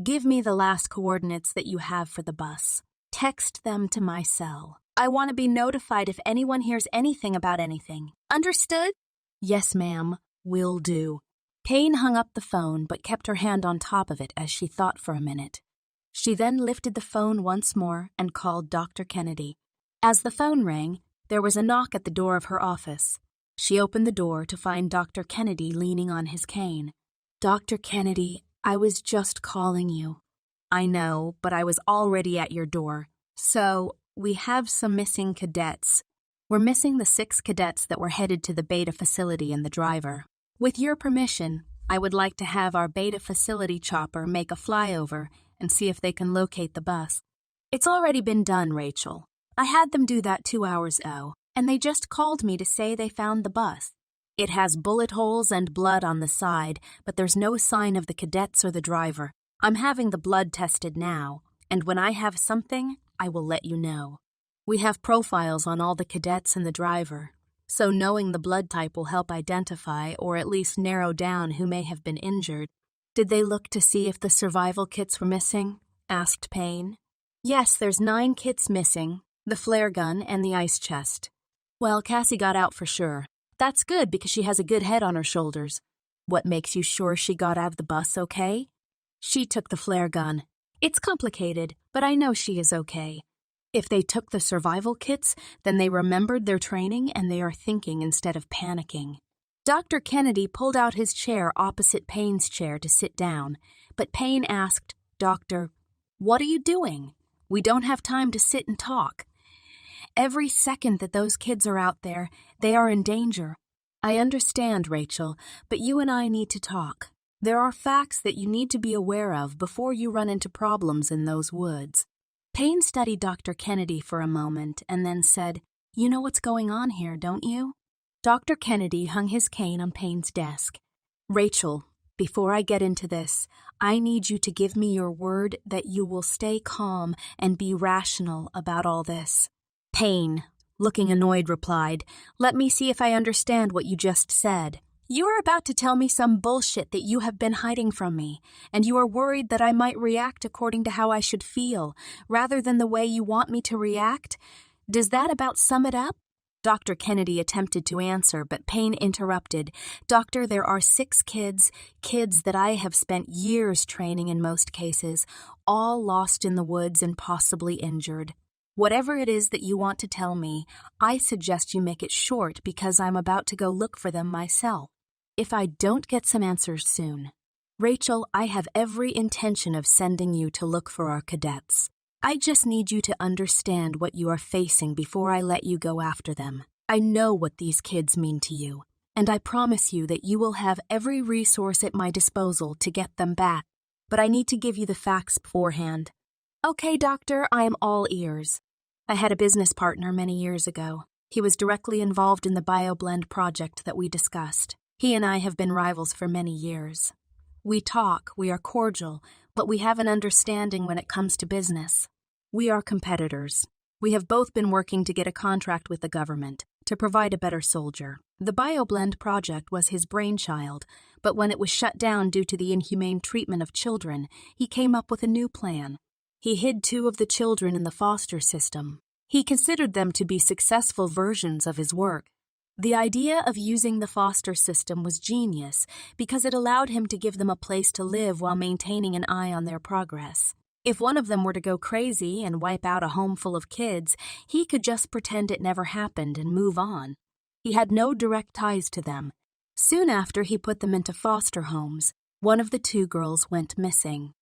Give me the last coordinates that you have for the bus. Text them to my cell. I want to be notified if anyone hears anything about anything. Understood?" "Yes, ma'am. Will do." Payne hung up the phone but kept her hand on top of it as she thought for a minute. She then lifted the phone once more and called Dr. Kennedy. As the phone rang, there was a knock at the door of her office. She opened the door to find Dr. Kennedy leaning on his cane. "Dr. Kennedy, I was just calling you." "I know, but I was already at your door. So, we have some missing cadets. We're missing the 6 cadets that were headed to the Beta facility and the driver. With your permission, I would like to have our Beta facility chopper make a flyover and see if they can locate the bus." "It's already been done, Rachel. I had them do that 2 hours ago, and they just called me to say they found the bus. It has bullet holes and blood on the side, but there's no sign of the cadets or the driver. I'm having the blood tested now, and when I have something, I will let you know. We have profiles on all the cadets and the driver, so knowing the blood type will help identify or at least narrow down who may have been injured." "Did they look to see if the survival kits were missing?" asked Payne. "Yes, there's 9 kits missing, the flare gun and the ice chest." "Well, Cassie got out for sure. That's good because she has a good head on her shoulders." "What makes you sure she got out of the bus okay?" "She took the flare gun. It's complicated, but I know she is okay. If they took the survival kits, then they remembered their training and they are thinking instead of panicking." Dr. Kennedy pulled out his chair opposite Payne's chair to sit down, but Payne asked, "Doctor, what are you doing? We don't have time to sit and talk. Every second that those kids are out there, they are in danger." "I understand, Rachel, but you and I need to talk. There are facts that you need to be aware of before you run into problems in those woods." Payne studied Dr. Kennedy for a moment and then said, "You know what's going on here, don't you?" Dr. Kennedy hung his cane on Payne's desk. "Rachel, before I get into this, I need you to give me your word that you will stay calm and be rational about all this." Payne, looking annoyed, replied, "Let me see if I understand what you just said. You are about to tell me some bullshit that you have been hiding from me, and you are worried that I might react according to how I should feel, rather than the way you want me to react? Does that about sum it up?" Dr. Kennedy attempted to answer, but Payne interrupted. "Doctor, there are 6 kids that I have spent years training in most cases, all lost in the woods and possibly injured. Whatever it is that you want to tell me, I suggest you make it short because I'm about to go look for them myself. If I don't get some answers soon, Rachel, I have every intention of sending you to look for our cadets. I just need you to understand what you are facing before I let you go after them. I know what these kids mean to you, and I promise you that you will have every resource at my disposal to get them back, but I need to give you the facts beforehand." "Okay, doctor, I am all ears." "I had a business partner many years ago. He was directly involved in the BioBlend project that we discussed. He and I have been rivals for many years. We talk, we are cordial, but we have an understanding when it comes to business. We are competitors. We have both been working to get a contract with the government to provide a better soldier. The BioBlend project was his brainchild, but when it was shut down due to the inhumane treatment of children, he came up with a new plan. He hid 2 of the children in the foster system. He considered them to be successful versions of his work. The idea of using the foster system was genius because it allowed him to give them a place to live while maintaining an eye on their progress. If one of them were to go crazy and wipe out a home full of kids, he could just pretend it never happened and move on. He had no direct ties to them. Soon after he put them into foster homes, one of the two girls went missing.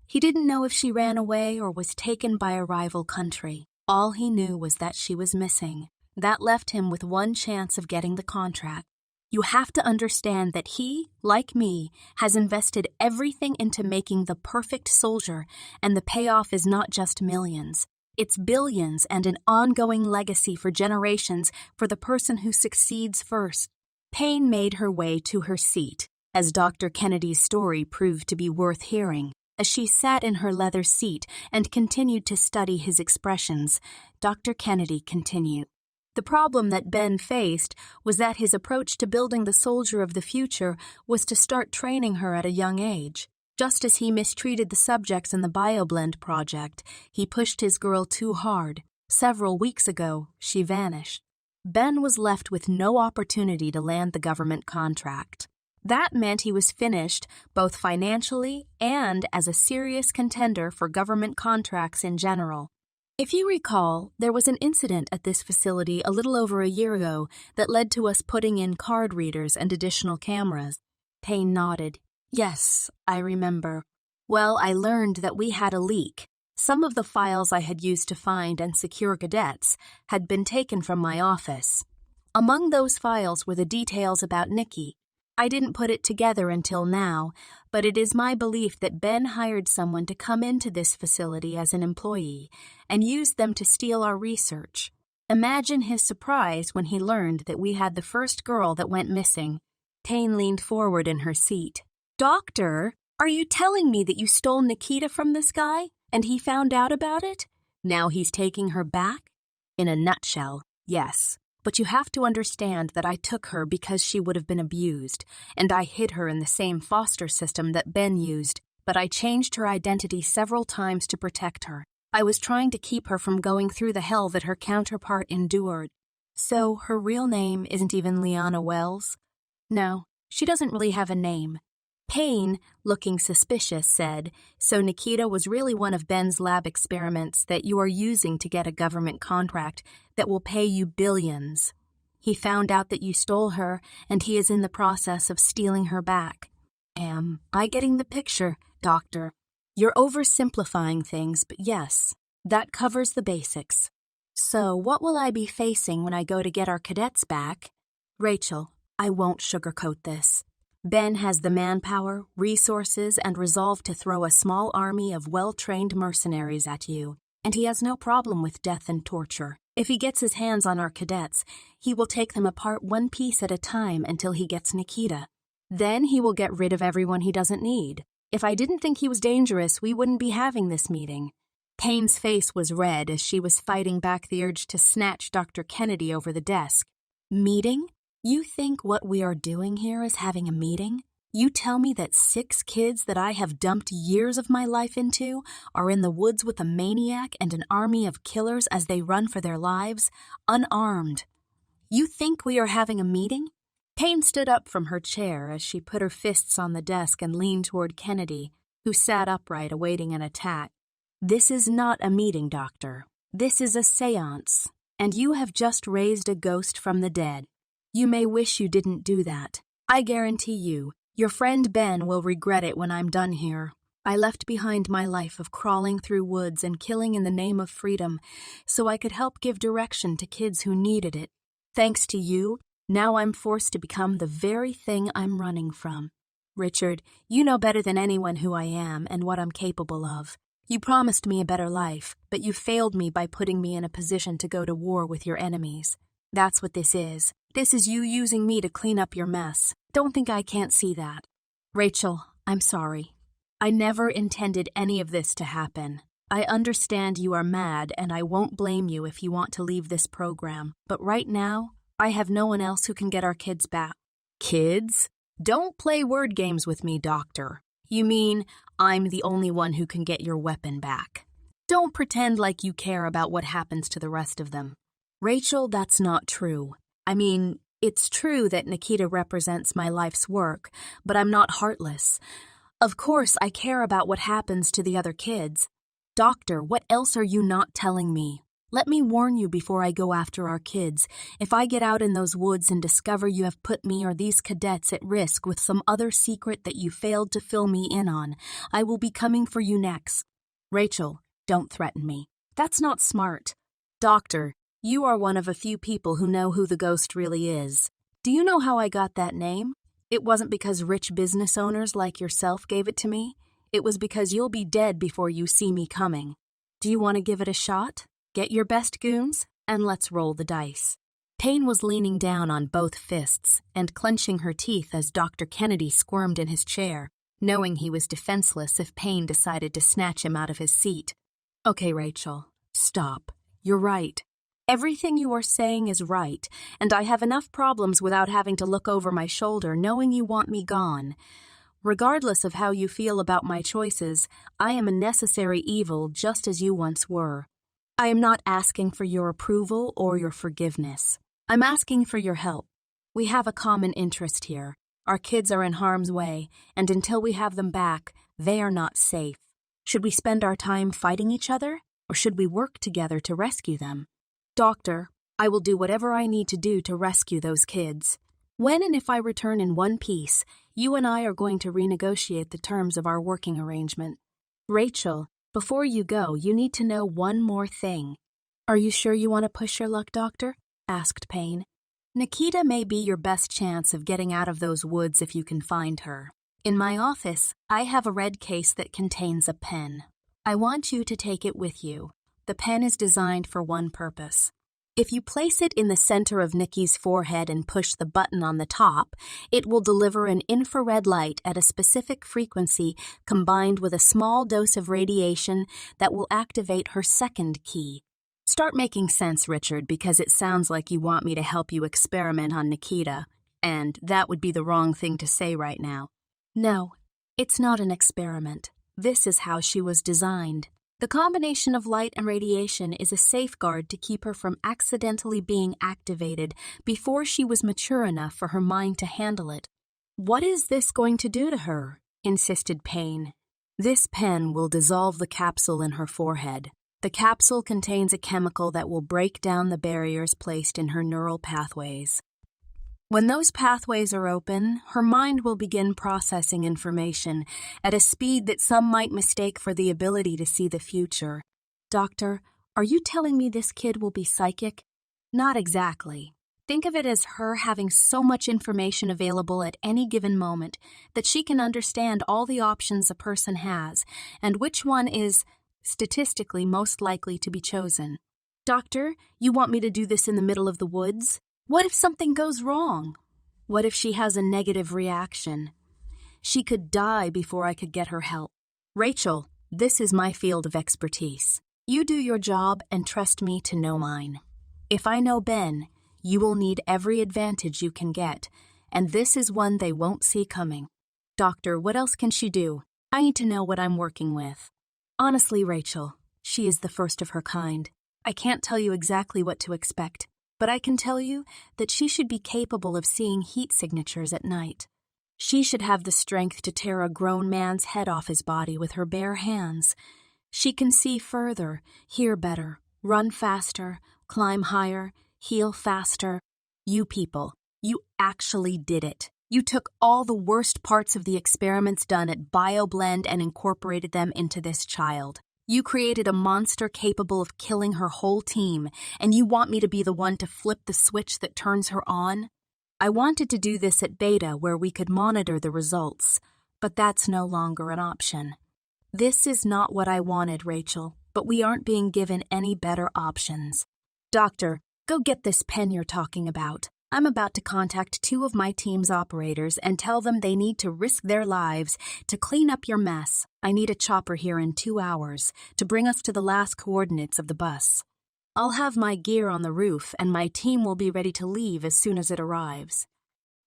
He didn't know if she ran away or was taken by a rival country. All he knew was that she was missing. That left him with one chance of getting the contract. You have to understand that he, like me, has invested everything into making the perfect soldier, and the payoff is not just millions. It's billions and an ongoing legacy for generations for the person who succeeds first. Payne made her way to her seat, as Dr. Kennedy's story proved to be worth hearing. As she sat in her leather seat and continued to study his expressions, Dr. Kennedy continued. The problem that Ben faced was that his approach to building the soldier of the future was to start training her at a young age. Just as he mistreated the subjects in the BioBlend project, he pushed his girl too hard. Several weeks ago, she vanished. Ben was left with no opportunity to land the government contract. That meant he was finished both financially and as a serious contender for government contracts in general. If you recall, there was an incident at this facility a little over a year ago that led to us putting in card readers and additional cameras. Payne nodded. Yes, I remember. Well, I learned that we had a leak. Some of the files I had used to find and secure cadets had been taken from my office. Among those files were the details about Nikki. I didn't put it together until now, but it is my belief that Ben hired someone to come into this facility as an employee and used them to steal our research. Imagine his surprise when he learned that we had the first girl that went missing. Payne leaned forward in her seat. Doctor, are you telling me that you stole Nikita from this guy and he found out about it? Now he's taking her back? In a nutshell, yes. But you have to understand that I took her because she would have been abused, and I hid her in the same foster system that Ben used, but I changed her identity several times to protect her. I was trying to keep her from going through the hell that her counterpart endured. So her real name isn't even Leona Wells? No, she doesn't really have a name. Payne, looking suspicious, said, so Nikita was really one of Ben's lab experiments that you are using to get a government contract that will pay you billions. He found out that you stole her, and he is in the process of stealing her back. Am I getting the picture, Doctor? You're oversimplifying things, but yes, that covers the basics. So what will I be facing when I go to get our cadets back? Rachel, I won't sugarcoat this. Ben has the manpower, resources, and resolve to throw a small army of well-trained mercenaries at you, and he has no problem with death and torture. If he gets his hands on our cadets, he will take them apart one piece at a time until he gets Nikita. Then he will get rid of everyone he doesn't need. If I didn't think he was dangerous, we wouldn't be having this meeting. Payne's face was red as she was fighting back the urge to snatch Dr. Kennedy over the desk. Meeting? You think what we are doing here is having a meeting? You tell me that 6 kids that I have dumped years of my life into are in the woods with a maniac and an army of killers as they run for their lives, unarmed. You think we are having a meeting? Payne stood up from her chair as she put her fists on the desk and leaned toward Kennedy, who sat upright awaiting an attack. This is not a meeting, Doctor. This is a séance, and you have just raised a ghost from the dead. You may wish you didn't do that. I guarantee you, your friend Ben will regret it when I'm done here. I left behind my life of crawling through woods and killing in the name of freedom so I could help give direction to kids who needed it. Thanks to you, now I'm forced to become the very thing I'm running from. Richard, you know better than anyone who I am and what I'm capable of. You promised me a better life, but you failed me by putting me in a position to go to war with your enemies. That's what this is. This is you using me to clean up your mess. Don't think I can't see that. Rachel, I'm sorry. I never intended any of this to happen. I understand you are mad, and I won't blame you if you want to leave this program. But right now, I have no one else who can get our kids back. Kids? Don't play word games with me, Doctor. You mean I'm the only one who can get your weapon back. Don't pretend like you care about what happens to the rest of them. Rachel, that's not true. I mean, it's true that Nikita represents my life's work, but I'm not heartless. Of course, I care about what happens to the other kids. Doctor, what else are you not telling me? Let me warn you before I go after our kids. If I get out in those woods and discover you have put me or these cadets at risk with some other secret that you failed to fill me in on, I will be coming for you next. Rachel, don't threaten me. That's not smart. Doctor, you are one of a few people who know who the ghost really is. Do you know how I got that name? It wasn't because rich business owners like yourself gave it to me. It was because you'll be dead before you see me coming. Do you want to give it a shot? Get your best goons, and let's roll the dice. Payne was leaning down on both fists and clenching her teeth as Dr. Kennedy squirmed in his chair, knowing he was defenseless if Payne decided to snatch him out of his seat. Okay, Rachel, stop. You're right. Everything you are saying is right, and I have enough problems without having to look over my shoulder knowing you want me gone. Regardless of how you feel about my choices, I am a necessary evil just as you once were. I am not asking for your approval or your forgiveness. I'm asking for your help. We have a common interest here. Our kids are in harm's way, and until we have them back, they are not safe. Should we spend our time fighting each other, or should we work together to rescue them? Doctor, I will do whatever I need to do to rescue those kids. When and if I return in one piece, you and I are going to renegotiate the terms of our working arrangement. Rachel, before you go, you need to know one more thing. Are you sure you want to push your luck, Doctor? Asked Payne. Nikita may be your best chance of getting out of those woods if you can find her. In my office, I have a red case that contains a pen. I want you to take it with you. The pen is designed for one purpose. If you place it in the center of Nikki's forehead and push the button on the top, it will deliver an infrared light at a specific frequency combined with a small dose of radiation that will activate her second key. Start making sense, Richard, because it sounds like you want me to help you experiment on Nikita, and that would be the wrong thing to say right now. No, it's not an experiment. This is how she was designed. The combination of light and radiation is a safeguard to keep her from accidentally being activated before she was mature enough for her mind to handle it. What is this going to do to her? Insisted Payne. This pen will dissolve the capsule in her forehead. The capsule contains a chemical that will break down the barriers placed in her neural pathways. When those pathways are open, her mind will begin processing information at a speed that some might mistake for the ability to see the future. Doctor, are you telling me this kid will be psychic? Not exactly. Think of it as her having so much information available at any given moment that she can understand all the options a person has and which one is statistically most likely to be chosen. Doctor, you want me to do this in the middle of the woods? What if something goes wrong? What if she has a negative reaction? She could die before I could get her help. Rachel, this is my field of expertise. You do your job and trust me to know mine. If I know Ben, you will need every advantage you can get, and this is one they won't see coming. Doctor, what else can she do? I need to know what I'm working with. Honestly, Rachel, she is the first of her kind. I can't tell you exactly what to expect, but I can tell you that she should be capable of seeing heat signatures at night. She should have the strength to tear a grown man's head off his body with her bare hands. She can see further, hear better, run faster, climb higher, heal faster. You people, you actually did it. You took all the worst parts of the experiments done at BioBlend and incorporated them into this child. You created a monster capable of killing her whole team, and you want me to be the one to flip the switch that turns her on? I wanted to do this at Beta where we could monitor the results, but that's no longer an option. This is not what I wanted, Rachel, but we aren't being given any better options. Doctor, go get this pen you're talking about. I'm about to contact 2 of my team's operators and tell them they need to risk their lives to clean up your mess. I need a chopper here in 2 hours to bring us to the last coordinates of the bus. I'll have my gear on the roof and my team will be ready to leave as soon as it arrives.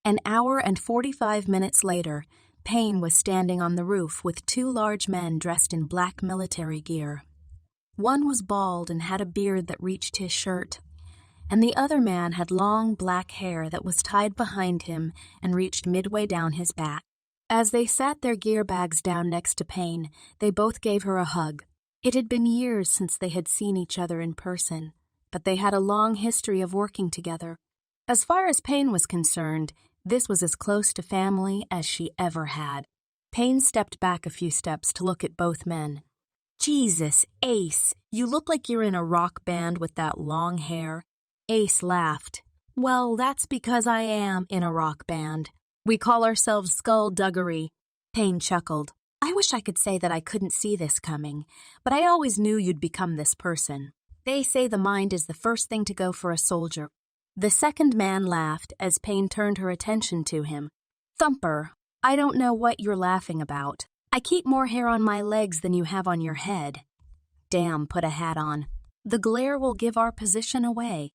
An hour and 45 minutes later, Payne was standing on the roof with 2 large men dressed in black military gear. One was bald and had a beard that reached his shirt, and the other man had long black hair that was tied behind him and reached midway down his back. As they sat their gear bags down next to Payne, they both gave her a hug. It had been years since they had seen each other in person, but they had a long history of working together. As far as Payne was concerned, this was as close to family as she ever had. Payne stepped back a few steps to look at both men. Jesus, Ace, you look like you're in a rock band with that long hair. Ace laughed. Well, that's because I am in a rock band. We call ourselves Skullduggery. Payne chuckled. I wish I could say that I couldn't see this coming, but I always knew you'd become this person. They say the mind is the first thing to go for a soldier. The second man laughed as Payne turned her attention to him. Thumper, I don't know what you're laughing about. I keep more hair on my legs than you have on your head. Damn, put a hat on. The glare will give our position away.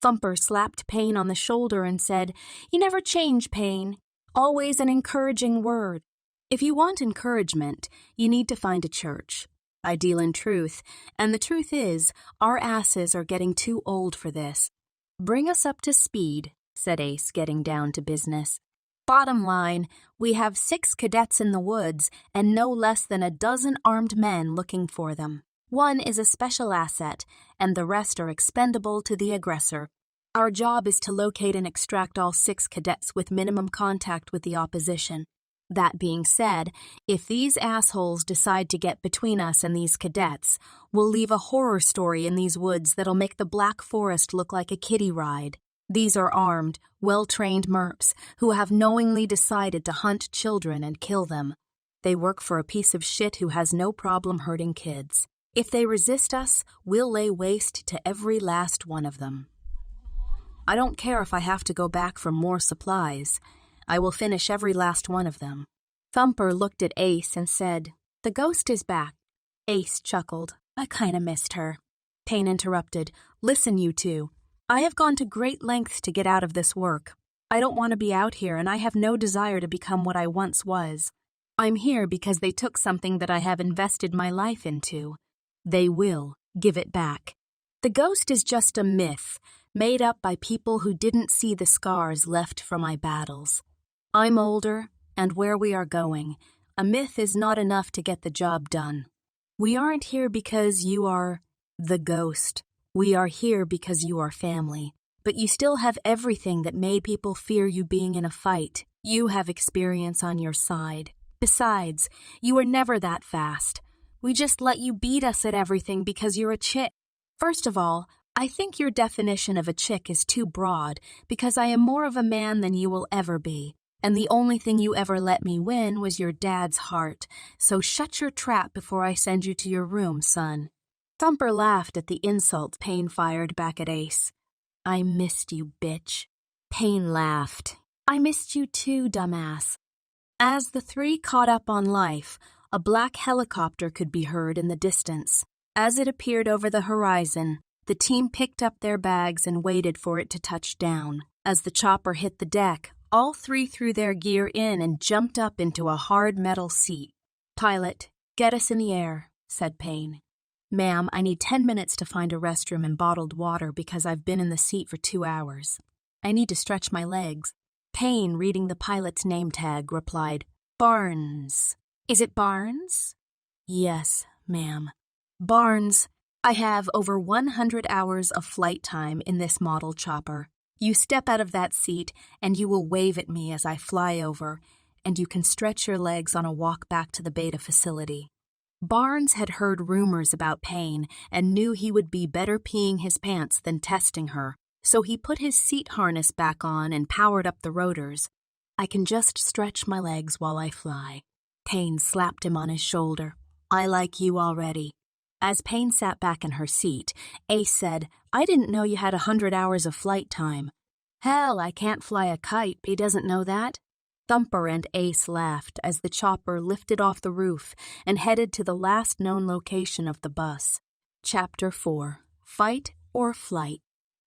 Thumper slapped Payne on the shoulder and said, You never change, Payne. Always an encouraging word. If you want encouragement, you need to find a church. I deal in truth, and the truth is, our asses are getting too old for this. Bring us up to speed, said Ace, getting down to business. Bottom line, we have 6 cadets in the woods and no less than a dozen armed men looking for them. One is a special asset, and the rest are expendable to the aggressor. Our job is to locate and extract all 6 cadets with minimum contact with the opposition. That being said, if these assholes decide to get between us and these cadets, we'll leave a horror story in these woods that'll make the Black Forest look like a kiddie ride. These are armed, well-trained mercs who have knowingly decided to hunt children and kill them. They work for a piece of shit who has no problem hurting kids. If they resist us, we'll lay waste to every last one of them. I don't care if I have to go back for more supplies. I will finish every last one of them. Thumper looked at Ace and said, The ghost is back. Ace chuckled. I kinda missed her. Payne interrupted. Listen, you two. I have gone to great lengths to get out of this work. I don't want to be out here, and I have no desire to become what I once was. I'm here because they took something that I have invested my life into. They will give it back. The ghost is just a myth, made up by people who didn't see the scars left from my battles. I'm older, and where we are going, a myth is not enough to get the job done. We aren't here because you are the ghost. We are here because you are family. But you still have everything that made people fear you being in a fight. You have experience on your side. Besides, you were never that fast. We just let you beat us at everything because you're a chick. First of all, I think your definition of a chick is too broad because I am more of a man than you will ever be. And the only thing you ever let me win was your dad's heart. So shut your trap before I send you to your room, son. Thumper laughed at the insult Payne fired back at Ace. I missed you, bitch. Payne laughed. I missed you too, dumbass. As the three caught up on life, a black helicopter could be heard in the distance. As it appeared over the horizon, the team picked up their bags and waited for it to touch down. As the chopper hit the deck, all 3 threw their gear in and jumped up into a hard metal seat. Pilot, get us in the air, said Payne. Ma'am, I need 10 minutes to find a restroom and bottled water because I've been in the seat for 2 hours. I need to stretch my legs. Payne, reading the pilot's name tag, replied, Barnes. Is it Barnes? Yes, ma'am. Barnes, I have over 100 hours of flight time in this model chopper. You step out of that seat and you will wave at me as I fly over, and you can stretch your legs on a walk back to the beta facility. Barnes had heard rumors about Payne and knew he would be better peeing his pants than testing her, so he put his seat harness back on and powered up the rotors. I can just stretch my legs while I fly. Payne slapped him on his shoulder. I like you already. As Payne sat back in her seat, Ace said, I didn't know you had 100 hours of flight time. Hell, I can't fly a kite. He doesn't know that. Thumper and Ace laughed as the chopper lifted off the roof and headed to the last known location of the bus. Chapter 4. Fight or Flight.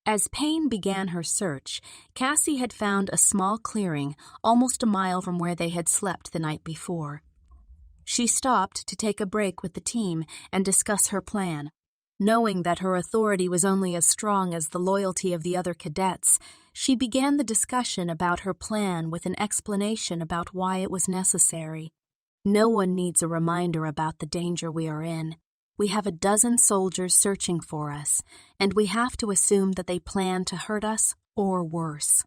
As Payne began her search, Cassie had found a small clearing almost a mile from where they had slept the night before. She stopped to take a break with the team and discuss her plan. Knowing that her authority was only as strong as the loyalty of the other cadets, she began the discussion about her plan with an explanation about why it was necessary. No one needs a reminder about the danger we are in. We have a dozen soldiers searching for us, and we have to assume that they plan to hurt us or worse.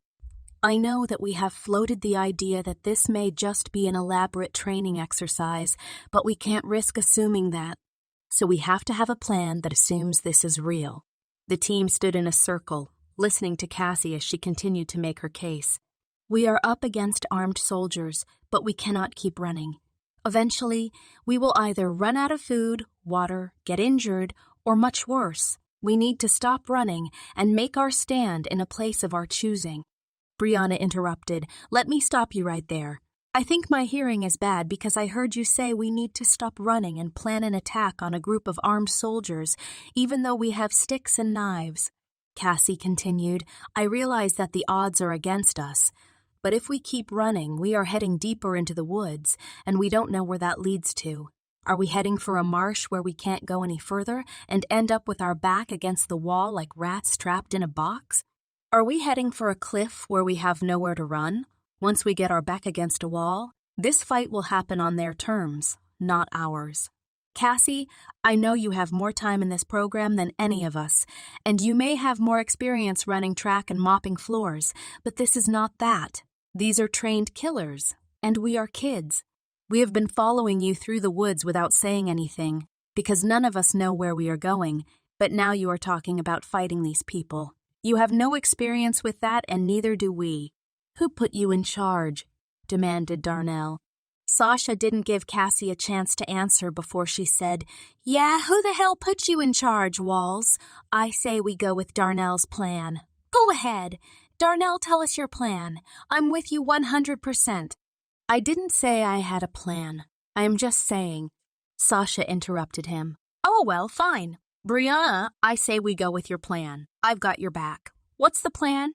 I know that we have floated the idea that this may just be an elaborate training exercise, but we can't risk assuming that. So we have to have a plan that assumes this is real. The team stood in a circle, listening to Cassie as she continued to make her case. We are up against armed soldiers, but we cannot keep running. Eventually, we will either run out of food, water, get injured, or much worse, we need to stop running and make our stand in a place of our choosing. Brianna interrupted. Let me stop you right there. I think my hearing is bad because I heard you say we need to stop running and plan an attack on a group of armed soldiers, even though we have sticks and knives. Cassie continued, I realize that the odds are against us. But if we keep running, we are heading deeper into the woods, and we don't know where that leads to. Are we heading for a marsh where we can't go any further and end up with our back against the wall like rats trapped in a box? Are we heading for a cliff where we have nowhere to run? Once we get our back against a wall, this fight will happen on their terms, not ours. Cassie, I know you have more time in this program than any of us, and you may have more experience running track and mopping floors, but this is not that. These are trained killers, and we are kids. We have been following you through the woods without saying anything, because none of us know where we are going, but now you are talking about fighting these people. You have no experience with that, and neither do we. Who put you in charge? Demanded Darnell. Sasha didn't give Cassie a chance to answer before she said, Yeah, who the hell put you in charge, Walls? I say we go with Darnell's plan. Go ahead. Darnell, tell us your plan. I'm with you 100%. I didn't say I had a plan. I am just saying. Sasha interrupted him. Oh, well, fine. Brianna, I say we go with your plan. I've got your back. What's the plan?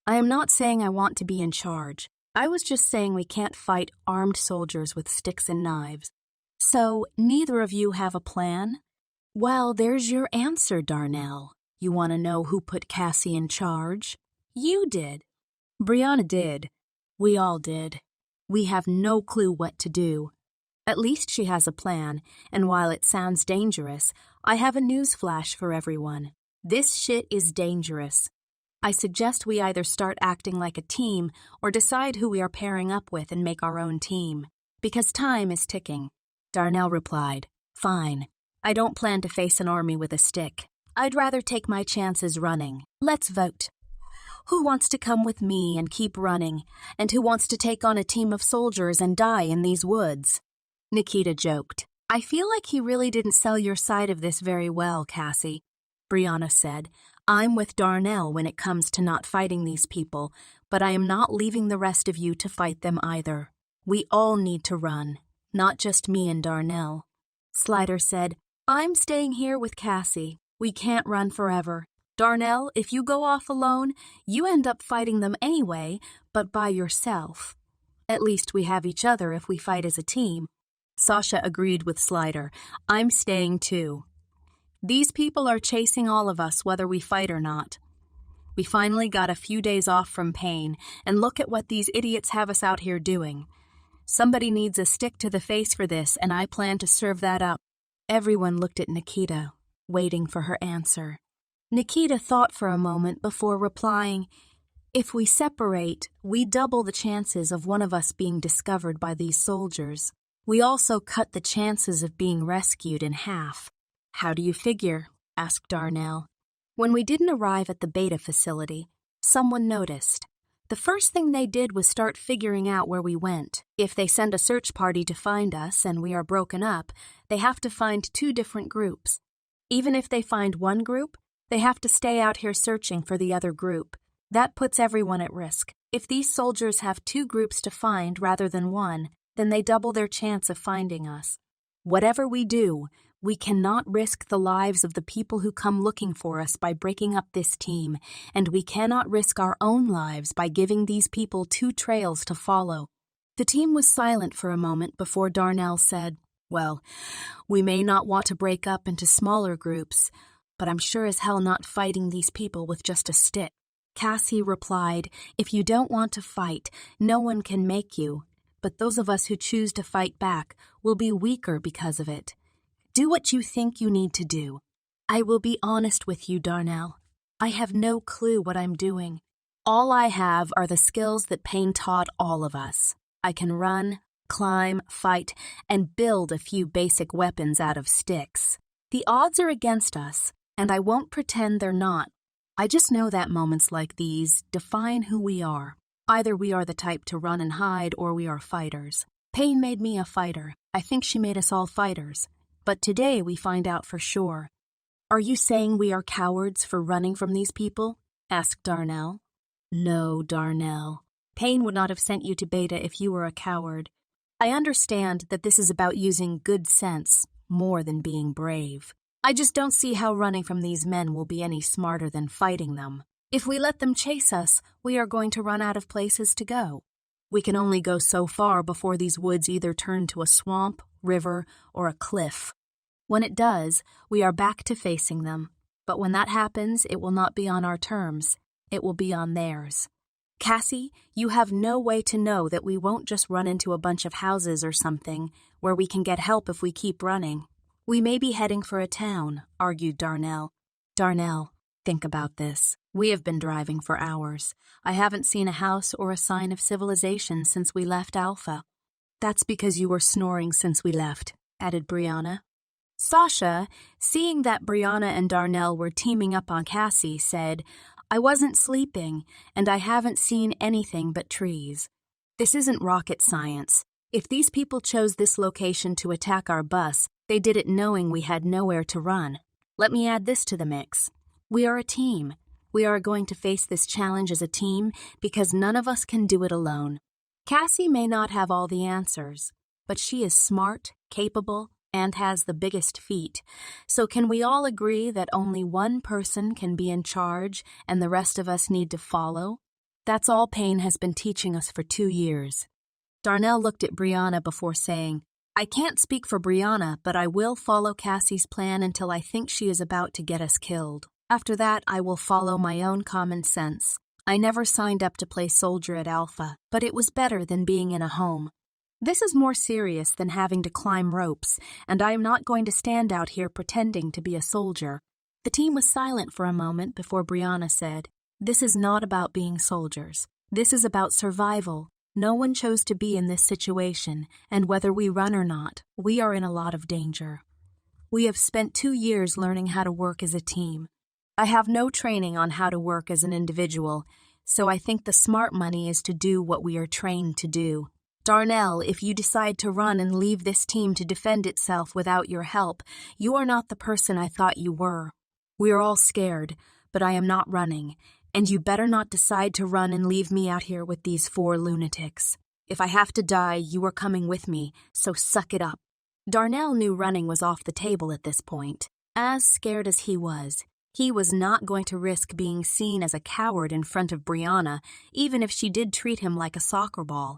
I am not saying I want to be in charge. I was just saying we can't fight armed soldiers with sticks and knives. So, neither of you have a plan? Well, there's your answer, Darnell. You want to know who put Cassie in charge? You did. Brianna did. We all did. We have no clue what to do. At least she has a plan, and while it sounds dangerous, I have a news flash for everyone. This shit is dangerous. I suggest we either start acting like a team or decide who we are pairing up with and make our own team. Because time is ticking. Darnell replied, Fine. I don't plan to face an army with a stick. I'd rather take my chances running. Let's vote. Who wants to come with me and keep running, and who wants to take on a team of soldiers and die in these woods? Nikita joked. I feel like he really didn't sell your side of this very well, Cassie. Brianna said, I'm with Darnell when it comes to not fighting these people, but I am not leaving the rest of you to fight them either. We all need to run, not just me and Darnell. Slider said, I'm staying here with Cassie. We can't run forever. Darnell, if you go off alone, you end up fighting them anyway, but by yourself. At least we have each other if we fight as a team. Sasha agreed with Slider. I'm staying too. These people are chasing all of us whether we fight or not. We finally got a few days off from pain, and look at what these idiots have us out here doing. Somebody needs a stick to the face for this, and I plan to serve that up. Everyone looked at Nikita, waiting for her answer. Nikita thought for a moment before replying, If we separate, we double the chances of one of us being discovered by these soldiers. We also cut the chances of being rescued in half. How do you figure? Asked Darnell. When we didn't arrive at the beta facility, someone noticed. The first thing they did was start figuring out where we went. If they send a search party to find us and we are broken up, they have to find 2 different groups. Even if they find one group, they have to stay out here searching for the other group. That puts everyone at risk. If these soldiers have 2 groups to find rather than one, then they double their chance of finding us. Whatever we do, we cannot risk the lives of the people who come looking for us by breaking up this team, and we cannot risk our own lives by giving these people 2 trails to follow. The team was silent for a moment before Darnell said, Well, we may not want to break up into smaller groups, but I'm sure as hell not fighting these people with just a stick. Cassie replied, If you don't want to fight, no one can make you. But those of us who choose to fight back will be weaker because of it. Do what you think you need to do. I will be honest with you, Darnell. I have no clue what I'm doing. All I have are the skills that Pain taught all of us. I can run, climb, fight, and build a few basic weapons out of sticks. The odds are against us, and I won't pretend they're not. I just know that moments like these define who we are. Either we are the type to run and hide, or we are fighters. Pain made me a fighter. I think she made us all fighters. But today we find out for sure. Are you saying we are cowards for running from these people? Asked Darnell. No, Darnell. Pain would not have sent you to Beta if you were a coward. I understand that this is about using good sense more than being brave. I just don't see how running from these men will be any smarter than fighting them. If we let them chase us, we are going to run out of places to go. We can only go so far before these woods either turn to a swamp, river, or a cliff. When it does, we are back to facing them. But when that happens, it will not be on our terms. It will be on theirs. Cassie, you have no way to know that we won't just run into a bunch of houses or something where we can get help if we keep running. We may be heading for a town, argued Darnell. Darnell, think about this. We have been driving for hours. I haven't seen a house or a sign of civilization since we left Alpha. That's because you were snoring since we left, added Brianna. Sasha, seeing that Brianna and Darnell were teaming up on Cassie, said, I wasn't sleeping, and I haven't seen anything but trees. This isn't rocket science. If these people chose this location to attack our bus, they did it knowing we had nowhere to run. Let me add this to the mix. We are a team. We are going to face this challenge as a team because none of us can do it alone. Cassie may not have all the answers, but she is smart, capable, and has the biggest feet. So can we all agree that only one person can be in charge and the rest of us need to follow? That's all Pain has been teaching us for 2 years. Darnell looked at Brianna before saying, I can't speak for Brianna, but I will follow Cassie's plan until I think she is about to get us killed. After that, I will follow my own common sense. I never signed up to play soldier at Alpha, but it was better than being in a home. This is more serious than having to climb ropes, and I am not going to stand out here pretending to be a soldier. The team was silent for a moment before Brianna said, This is not about being soldiers. This is about survival. No one chose to be in this situation, and whether we run or not, we are in a lot of danger. We have spent 2 years learning how to work as a team. I have no training on how to work as an individual, so I think the smart money is to do what we are trained to do. Darnell, if you decide to run and leave this team to defend itself without your help, you are not the person I thought you were. We are all scared, but I am not running, and you better not decide to run and leave me out here with these 4 lunatics. If I have to die, you are coming with me, so suck it up. Darnell knew running was off the table at this point. As scared as he was not going to risk being seen as a coward in front of Brianna, even if she did treat him like a soccer ball.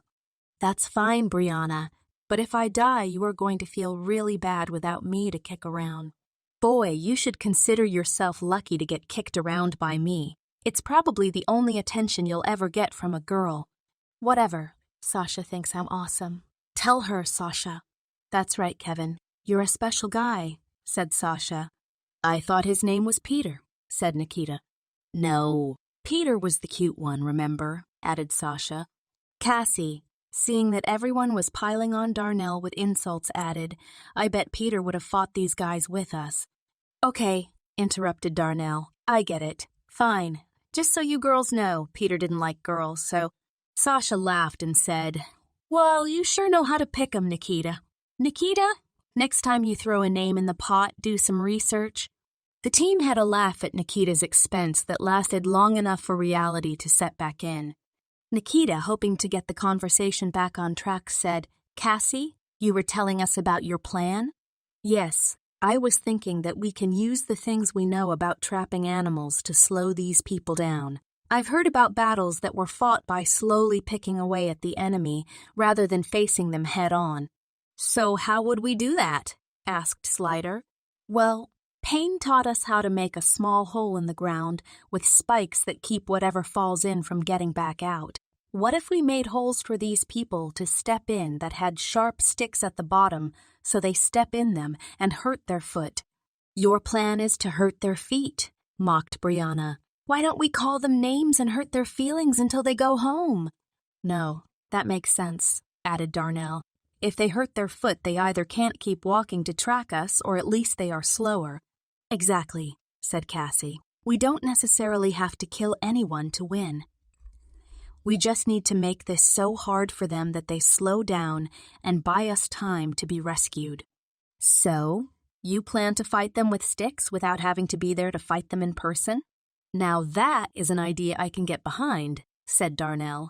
That's fine, Brianna, but if I die, you are going to feel really bad without me to kick around. Boy, you should consider yourself lucky to get kicked around by me. It's probably the only attention you'll ever get from a girl. Whatever. Sasha thinks I'm awesome. Tell her, Sasha. That's right, Kevin. You're a special guy, said Sasha. I thought his name was Peter, said Nikita. No, Peter was the cute one, remember, added Sasha. Cassie, seeing that everyone was piling on Darnell with insults, added, I bet Peter would have fought these guys with us. Okay, interrupted Darnell. I get it. Fine. Just so you girls know, Peter didn't like girls, so Sasha laughed and said, Well, you sure know how to pick 'em, Nikita. Nikita, next time you throw a name in the pot, do some research. The team had a laugh at Nikita's expense that lasted long enough for reality to set back in. Nikita, hoping to get the conversation back on track, said, Cassie, you were telling us about your plan? Yes, I was thinking that we can use the things we know about trapping animals to slow these people down. I've heard about battles that were fought by slowly picking away at the enemy rather than facing them head on. So how would we do that? Asked Slider. Well, Pain taught us how to make a small hole in the ground with spikes that keep whatever falls in from getting back out. What if we made holes for these people to step in that had sharp sticks at the bottom so they step in them and hurt their foot? Your plan is to hurt their feet, mocked Brianna. Why don't we call them names and hurt their feelings until they go home? No, that makes sense, added Darnell. If they hurt their foot, they either can't keep walking to track us or at least they are slower. Exactly, said Cassie. We don't necessarily have to kill anyone to win. We just need to make this so hard for them that they slow down and buy us time to be rescued. So, you plan to fight them with sticks without having to be there to fight them in person? Now that is an idea I can get behind, said Darnell.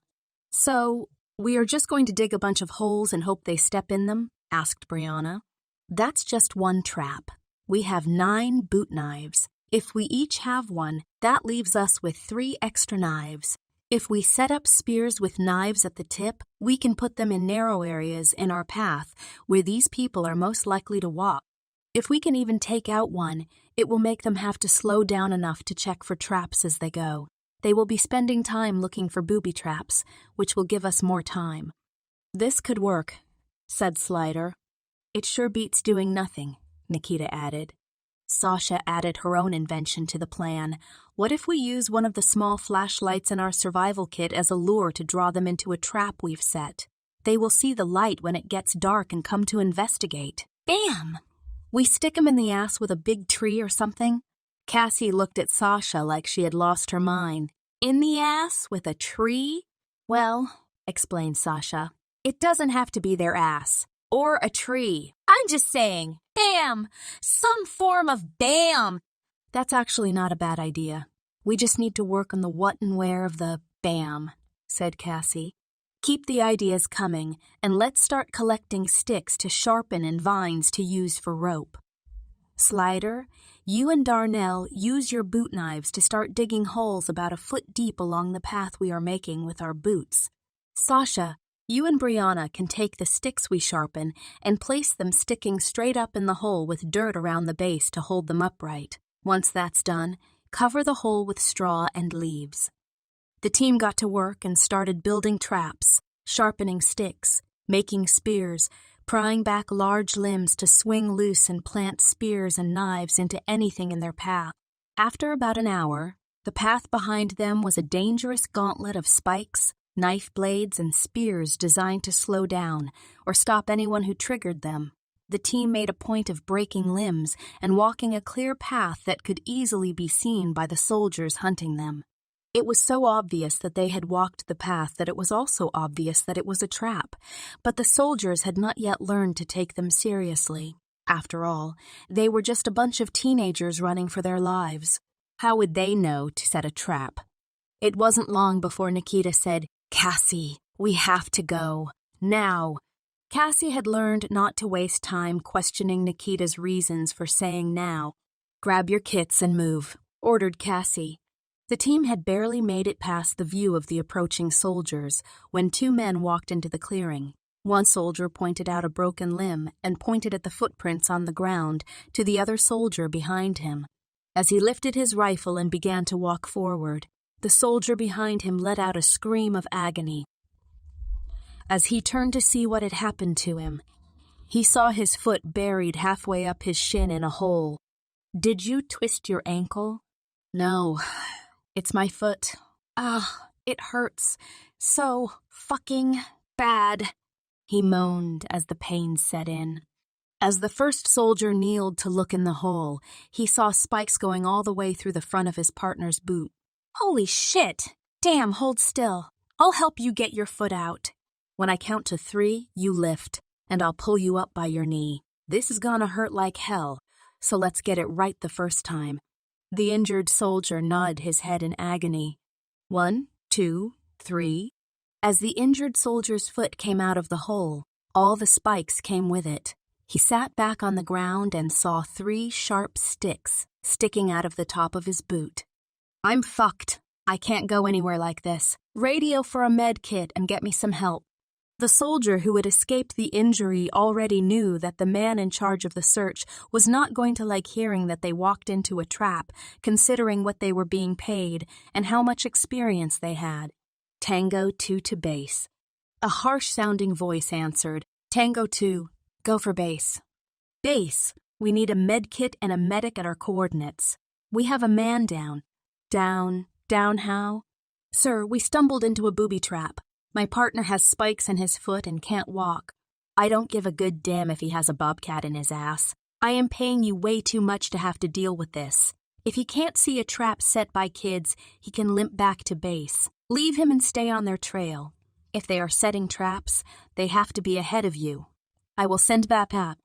So, we are just going to dig a bunch of holes and hope they step in them? Asked Brianna. That's just one trap. We have 9 boot knives. If we each have one, that leaves us with 3 extra knives. If we set up spears with knives at the tip, we can put them in narrow areas in our path where these people are most likely to walk. If we can even take out one, it will make them have to slow down enough to check for traps as they go. They will be spending time looking for booby traps, which will give us more time. This could work, said Slider. It sure beats doing nothing, Nikita added. Sasha added her own invention to the plan. What if we use one of the small flashlights in our survival kit as a lure to draw them into a trap we've set? They will see the light when it gets dark and come to investigate. Bam! We stick 'em in the ass with a big tree or something? Cassie looked at Sasha like she had lost her mind. In the ass with a tree? Well, explained Sasha, it doesn't have to be their ass. Or a tree. I'm just saying, bam! Some form of bam! That's actually not a bad idea. We just need to work on the what and where of the bam, said Cassie. Keep the ideas coming, and let's start collecting sticks to sharpen and vines to use for rope. Slider, you and Darnell use your boot knives to start digging holes about a foot deep along the path we are making with our boots. Sasha, you and Brianna can take the sticks we sharpen and place them sticking straight up in the hole with dirt around the base to hold them upright. Once that's done, cover the hole with straw and leaves. The team got to work and started building traps, sharpening sticks, making spears, prying back large limbs to swing loose and plant spears and knives into anything in their path. After about an hour, the path behind them was a dangerous gauntlet of spikes, knife blades, and spears designed to slow down or stop anyone who triggered them. The team made a point of breaking limbs and walking a clear path that could easily be seen by the soldiers hunting them. It was so obvious that they had walked the path that it was also obvious that it was a trap, but the soldiers had not yet learned to take them seriously. After all, they were just a bunch of teenagers running for their lives. How would they know to set a trap? It wasn't long before Nikita said, Cassie, we have to go. Now. Cassie had learned not to waste time questioning Nikita's reasons for saying now. Grab your kits and move, ordered Cassie. The team had barely made it past the view of the approaching soldiers when 2 men walked into the clearing. One soldier pointed out a broken limb and pointed at the footprints on the ground to the other soldier behind him. As he lifted his rifle and began to walk forward, the soldier behind him let out a scream of agony. As he turned to see what had happened to him, he saw his foot buried halfway up his shin in a hole. Did you twist your ankle? No, it's my foot. It hurts so fucking bad, he moaned as the pain set in. As the first soldier kneeled to look in the hole, he saw spikes going all the way through the front of his partner's boot. Holy shit! Damn, hold still. I'll help you get your foot out. When I count to 3, you lift, and I'll pull you up by your knee. This is gonna hurt like hell, so let's get it right the first time. The injured soldier nodded his head in agony. 1, 2, 3. As the injured soldier's foot came out of the hole, all the spikes came with it. He sat back on the ground and saw 3 sharp sticks sticking out of the top of his boot. I'm fucked. I can't go anywhere like this. Radio for a med kit and get me some help. The soldier who had escaped the injury already knew that the man in charge of the search was not going to like hearing that they walked into a trap, considering what they were being paid and how much experience they had. Tango 2 to base. A harsh-sounding voice answered, Tango 2, go for base. Base, we need a med kit and a medic at our coordinates. We have a man down. Down how? Sir, we stumbled into a booby trap. My partner has spikes in his foot and can't walk. I don't give a good damn if he has a bobcat in his ass. I am paying you way too much to have to deal with this. If he can't see a trap set by kids, he can limp back to base. Leave him and stay on their trail. If they are setting traps, they have to be ahead of you. I will send back up.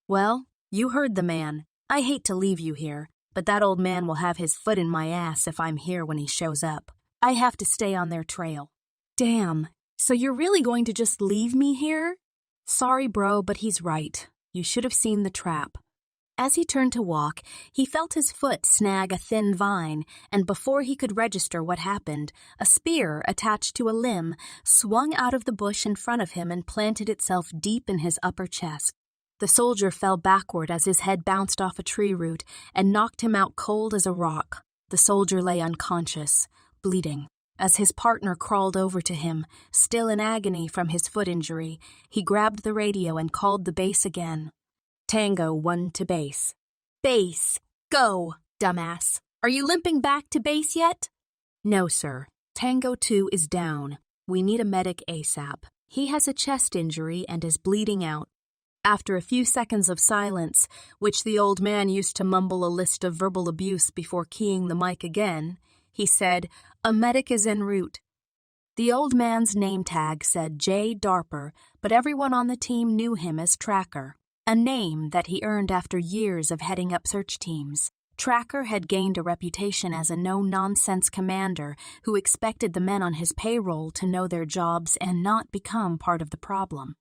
Well, you heard the man. I hate to leave you here, but that old man will have his foot in my ass if I'm here when he shows up. I have to stay on their trail. Damn, so you're really going to just leave me here? Sorry, bro, but he's right. You should have seen the trap. As he turned to walk, he felt his foot snag a thin vine, and before he could register what happened, a spear attached to a limb swung out of the bush in front of him and planted itself deep in his upper chest. The soldier fell backward as his head bounced off a tree root and knocked him out cold as a rock. The soldier lay unconscious, bleeding. As his partner crawled over to him, still in agony from his foot injury, he grabbed the radio and called the base again. Tango 1 to base. Base, go, dumbass. Are you limping back to base yet? No, sir. Tango 2 is down. We need a medic ASAP. He has a chest injury and is bleeding out. After a few seconds of silence, which the old man used to mumble a list of verbal abuse before keying the mic again, he said, a medic is en route. The old man's name tag said J. Darper, but everyone on the team knew him as Tracker, a name that he earned after years of heading up search teams. Tracker had gained a reputation as a no-nonsense commander who expected the men on his payroll to know their jobs and not become part of the problem.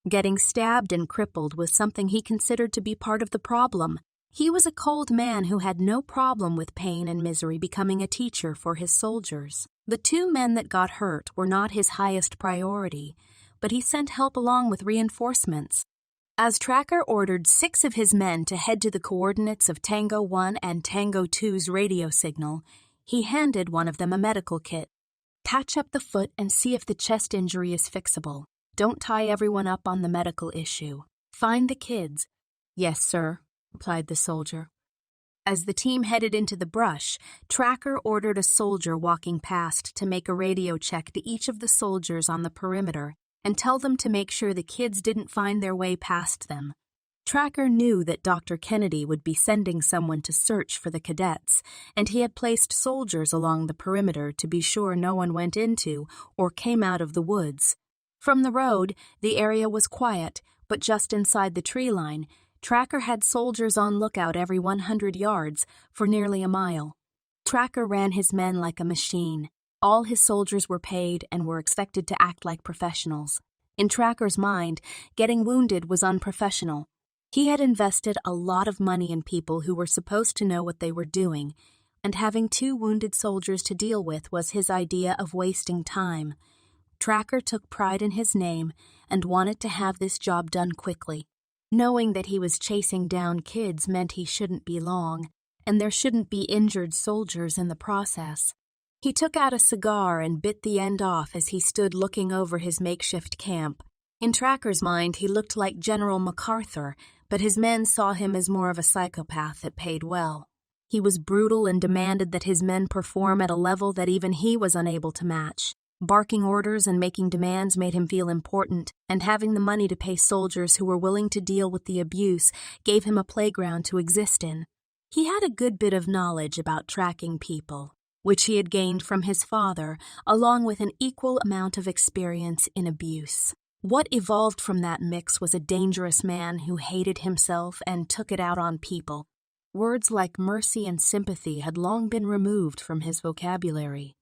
Getting stabbed and crippled was something he considered to be part of the problem. He was a cold man who had no problem with pain and misery becoming a teacher for his soldiers. The 2 men that got hurt were not his highest priority, but he sent help along with reinforcements. As Tracker ordered 6 of his men to head to the coordinates of Tango 1 and Tango 2's radio signal, he handed one of them a medical kit. Patch up the foot and see if the chest injury is fixable. Don't tie everyone up on the medical issue. Find the kids. Yes, sir, replied the soldier. As the team headed into the brush, Tracker ordered a soldier walking past to make a radio check to each of the soldiers on the perimeter and tell them to make sure the kids didn't find their way past them. Tracker knew that Dr. Kennedy would be sending someone to search for the cadets, and he had placed soldiers along the perimeter to be sure no one went into or came out of the woods. From the road, the area was quiet, but just inside the tree line, Tracker had soldiers on lookout every 100 yards for nearly a mile. Tracker ran his men like a machine. All his soldiers were paid and were expected to act like professionals. In Tracker's mind, getting wounded was unprofessional. He had invested a lot of money in people who were supposed to know what they were doing, and having 2 wounded soldiers to deal with was his idea of wasting time. Tracker took pride in his name and wanted to have this job done quickly. Knowing that he was chasing down kids meant he shouldn't be long, and there shouldn't be injured soldiers in the process. He took out a cigar and bit the end off as he stood looking over his makeshift camp. In Tracker's mind, he looked like General MacArthur, but his men saw him as more of a psychopath that paid well. He was brutal and demanded that his men perform at a level that even he was unable to match. Barking orders and making demands made him feel important, and having the money to pay soldiers who were willing to deal with the abuse gave him a playground to exist in. He had a good bit of knowledge about tracking people, which he had gained from his father, along with an equal amount of experience in abuse. What evolved from that mix was a dangerous man who hated himself and took it out on people. Words like mercy and sympathy had long been removed from his vocabulary.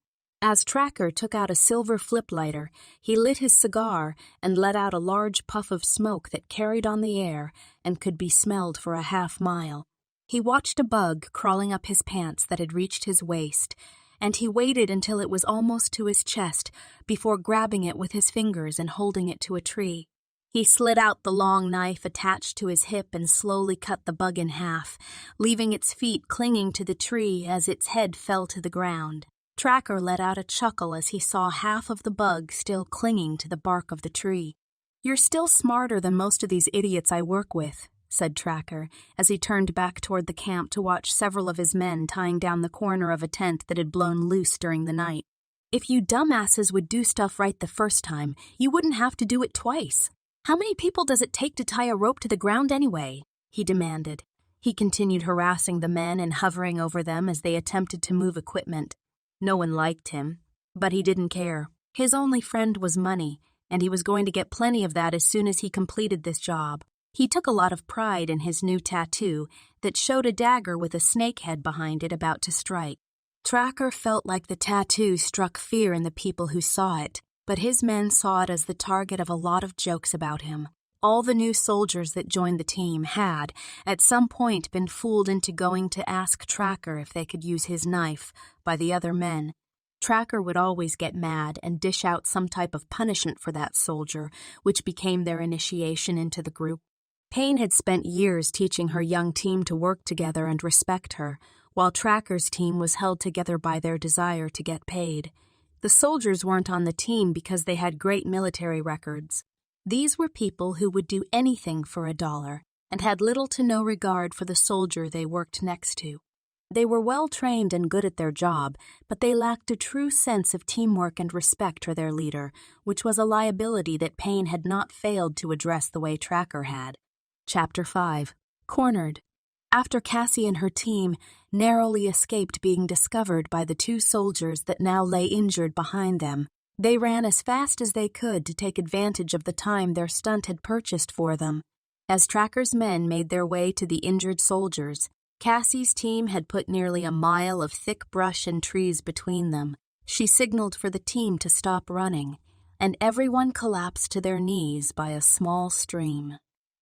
As Tracker took out a silver flip lighter, he lit his cigar and let out a large puff of smoke that carried on the air and could be smelled for a half-mile. He watched a bug crawling up his pants that had reached his waist, and he waited until it was almost to his chest before grabbing it with his fingers and holding it to a tree. He slid out the long knife attached to his hip and slowly cut the bug in half, leaving its feet clinging to the tree as its head fell to the ground. Tracker let out a chuckle as he saw half of the bug still clinging to the bark of the tree. "You're still smarter than most of these idiots I work with," said Tracker, as he turned back toward the camp to watch several of his men tying down the corner of a tent that had blown loose during the night. "If you dumbasses would do stuff right the first time, you wouldn't have to do it twice. How many people does it take to tie a rope to the ground anyway?" he demanded. He continued harassing the men and hovering over them as they attempted to move equipment. No one liked him, but he didn't care. His only friend was money, and he was going to get plenty of that as soon as he completed this job. He took a lot of pride in his new tattoo that showed a dagger with a snake head behind it about to strike. Tracker felt like the tattoo struck fear in the people who saw it, but his men saw it as the target of a lot of jokes about him. All the new soldiers that joined the team had, at some point, been fooled into going to ask Tracker if they could use his knife by the other men. Tracker would always get mad and dish out some type of punishment for that soldier, which became their initiation into the group. Payne had spent years teaching her young team to work together and respect her, while Tracker's team was held together by their desire to get paid. The soldiers weren't on the team because they had great military records. These were people who would do anything for $1 and had little to no regard for the soldier they worked next to. They were well trained and good at their job, but they lacked a true sense of teamwork and respect for their leader, which was a liability that Payne had not failed to address the way Tracker had. Chapter 5. Cornered. After Cassie and her team narrowly escaped being discovered by the 2 soldiers that now lay injured behind them, they ran as fast as they could to take advantage of the time their stunt had purchased for them. As Tracker's men made their way to the injured soldiers, Cassie's team had put nearly a mile of thick brush and trees between them. She signaled for the team to stop running, and everyone collapsed to their knees by a small stream.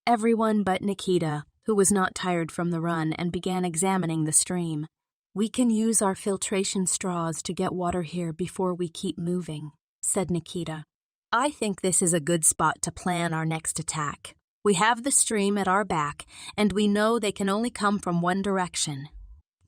Everyone but Nikita, who was not tired from the run and began examining the stream. "We can use our filtration straws to get water here before we keep moving," said Nikita. "I think this is a good spot to plan our next attack. We have the stream at our back, and we know they can only come from one direction.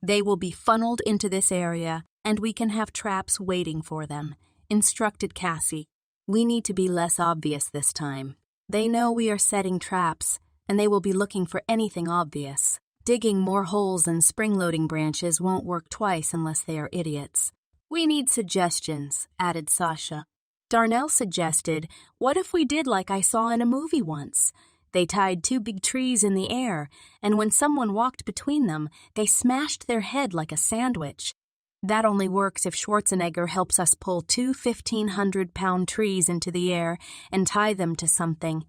They will be funneled into this area, and we can have traps waiting for them," instructed Cassie. "We need to be less obvious this time. They know we are setting traps, and they will be looking for anything obvious. Digging more holes and spring-loading branches won't work twice unless they are idiots." "We need suggestions," added Sasha. Darnell suggested, "What if we did like I saw in a movie once? They tied 2 big trees in the air, and when someone walked between them, they smashed their head like a sandwich. That only works if Schwarzenegger helps us pull 2 1,500-pound trees into the air and tie them to something."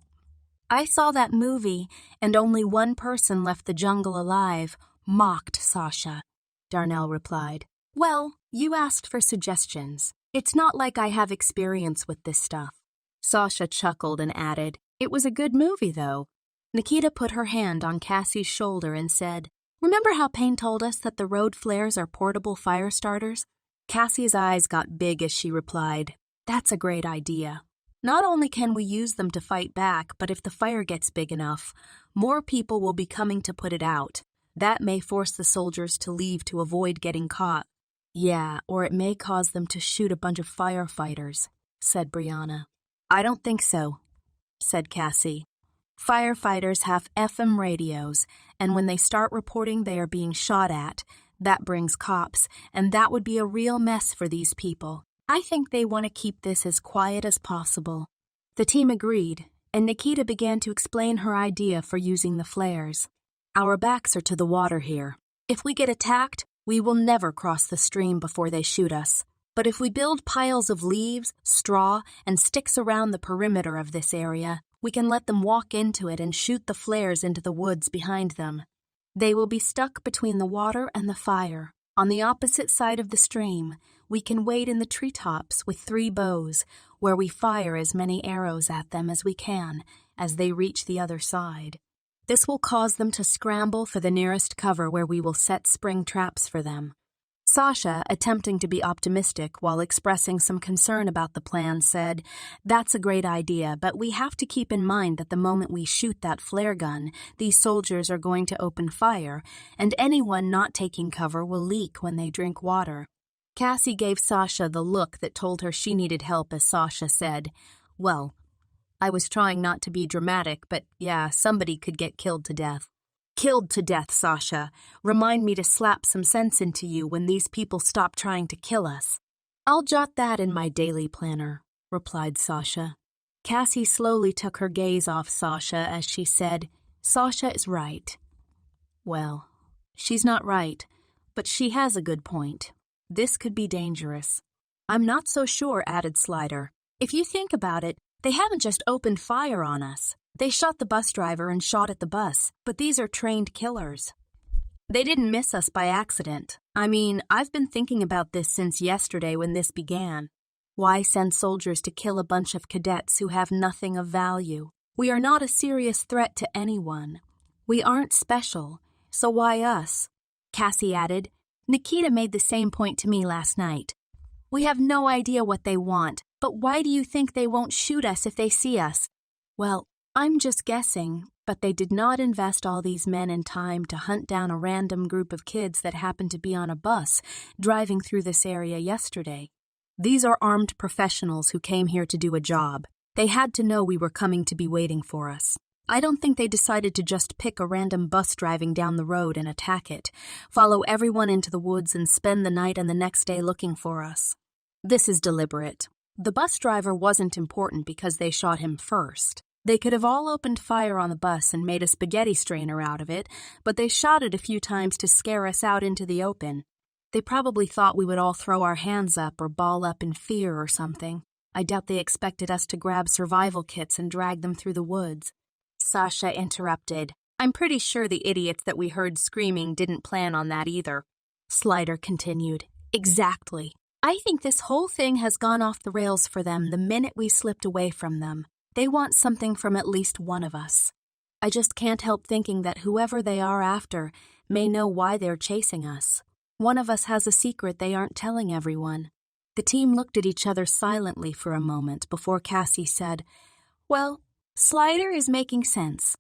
"I saw that movie, and only one person left the jungle alive," mocked Sasha. Darnell replied, "Well, you asked for suggestions. It's not like I have experience with this stuff." Sasha chuckled and added, "It was a good movie, though." Nikita put her hand on Cassie's shoulder and said, "Remember how Payne told us that the road flares are portable fire starters?" Cassie's eyes got big as she replied, "That's a great idea. Not only can we use them to fight back, but if the fire gets big enough, more people will be coming to put it out. That may force the soldiers to leave to avoid getting caught." "Yeah, or it may cause them to shoot a bunch of firefighters," said Brianna. "I don't think so," said Cassie. "Firefighters have FM radios, and when they start reporting they are being shot at, that brings cops, and that would be a real mess for these people. I think they want to keep this as quiet as possible." The team agreed, and Nikita began to explain her idea for using the flares. "Our backs are to the water here. If we get attacked, we will never cross the stream before they shoot us. But if we build piles of leaves, straw, and sticks around the perimeter of this area, we can let them walk into it and shoot the flares into the woods behind them. They will be stuck between the water and the fire. On the opposite side of the stream, we can wait in the treetops with 3 bows, where we fire as many arrows at them as we can as they reach the other side. This will cause them to scramble for the nearest cover where we will set spring traps for them." Sasha, attempting to be optimistic while expressing some concern about the plan, said, "That's a great idea, but we have to keep in mind that the moment we shoot that flare gun, these soldiers are going to open fire, and anyone not taking cover will leak when they drink water." Cassie gave Sasha the look that told her she needed help as Sasha said, "Well, I was trying not to be dramatic, but yeah, somebody could get killed to death." "Killed to death, Sasha. Remind me to slap some sense into you when these people stop trying to kill us." "I'll jot that in my daily planner," replied Sasha. Cassie slowly took her gaze off Sasha as she said, "Sasha is right." "Well, she's not right, but she has a good point. This could be dangerous." "I'm not so sure," added Slider. "If you think about it, they haven't just opened fire on us. They shot the bus driver and shot at the bus, but these are trained killers. They didn't miss us by accident. I mean, I've been thinking about this since yesterday when this began. Why send soldiers to kill a bunch of cadets who have nothing of value? We are not a serious threat to anyone. We aren't special, so why us?" Cassie added, "Nikita made the same point to me last night. We have no idea what they want, but why do you think they won't shoot us if they see us?" "Well, I'm just guessing, but they did not invest all these men and time to hunt down a random group of kids that happened to be on a bus driving through this area yesterday. These are armed professionals who came here to do a job. They had to know we were coming to be waiting for us. I don't think they decided to just pick a random bus driving down the road and attack it, follow everyone into the woods and spend the night and the next day looking for us. This is deliberate. The bus driver wasn't important because they shot him first. They could have all opened fire on the bus and made a spaghetti strainer out of it, but they shot it a few times to scare us out into the open. They probably thought we would all throw our hands up or ball up in fear or something. I doubt they expected us to grab survival kits and drag them through the woods." Sasha interrupted. "I'm pretty sure the idiots that we heard screaming didn't plan on that either." Slider continued, "Exactly. I think this whole thing has gone off the rails for them the minute we slipped away from them. They want something from at least one of us. I just can't help thinking that whoever they are after may know why they're chasing us. One of us has a secret they aren't telling everyone." The team looked at each other silently for a moment before Cassie said, "Well, Slider is making sense.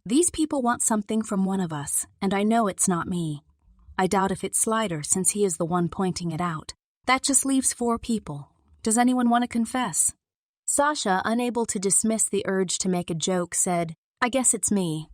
These people want something from one of us, and I know it's not me. I doubt if it's Slider since he is the one pointing it out. That just leaves 4 people. Does anyone want to confess?" Sasha, unable to dismiss the urge to make a joke, said, "I guess it's me.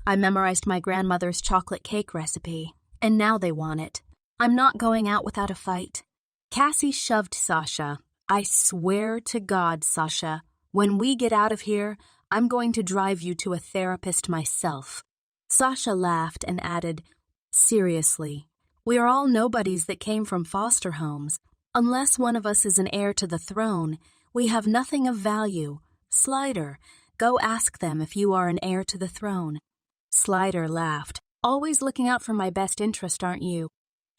I memorized my grandmother's chocolate cake recipe, and now they want it. I'm not going out without a fight." Cassie shoved Sasha. "I swear to God, Sasha, when we get out of here, I'm going to drive you to a therapist myself." Sasha laughed and added, "Seriously, we are all nobodies that came from foster homes. Unless one of us is an heir to the throne, we have nothing of value. Slider, go ask them if you are an heir to the throne." Slider laughed. "Always looking out for my best interest, aren't you?"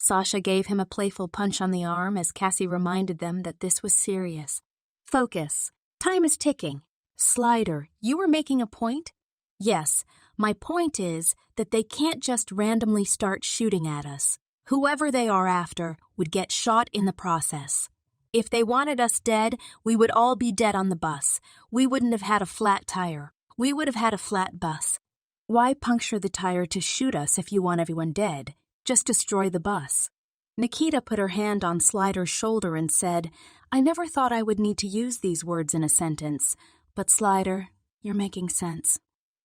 Sasha gave him a playful punch on the arm as Cassie reminded them that this was serious. "Focus. Time is ticking. Slider, you were making a point?" "Yes, my point is that they can't just randomly start shooting at us. Whoever they are after would get shot in the process. If they wanted us dead, we would all be dead on the bus. We wouldn't have had a flat tire. We would have had a flat bus. Why puncture the tire to shoot us if you want everyone dead? Just destroy the bus." Nikita put her hand on Slider's shoulder and said, "I never thought I would need to use these words in a sentence, but Slider, you're making sense."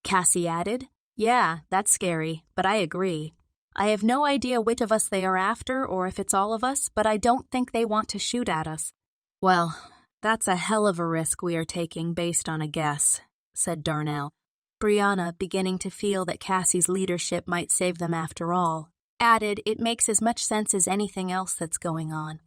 Cassie added, "Yeah, that's scary, but I agree. I have no idea which of us they are after or if it's all of us, but I don't think they want to shoot at us." "Well, that's a hell of a risk we are taking based on a guess," said Darnell. Brianna, beginning to feel that Cassie's leadership might save them after all, added, "It makes as much sense as anything else that's going on.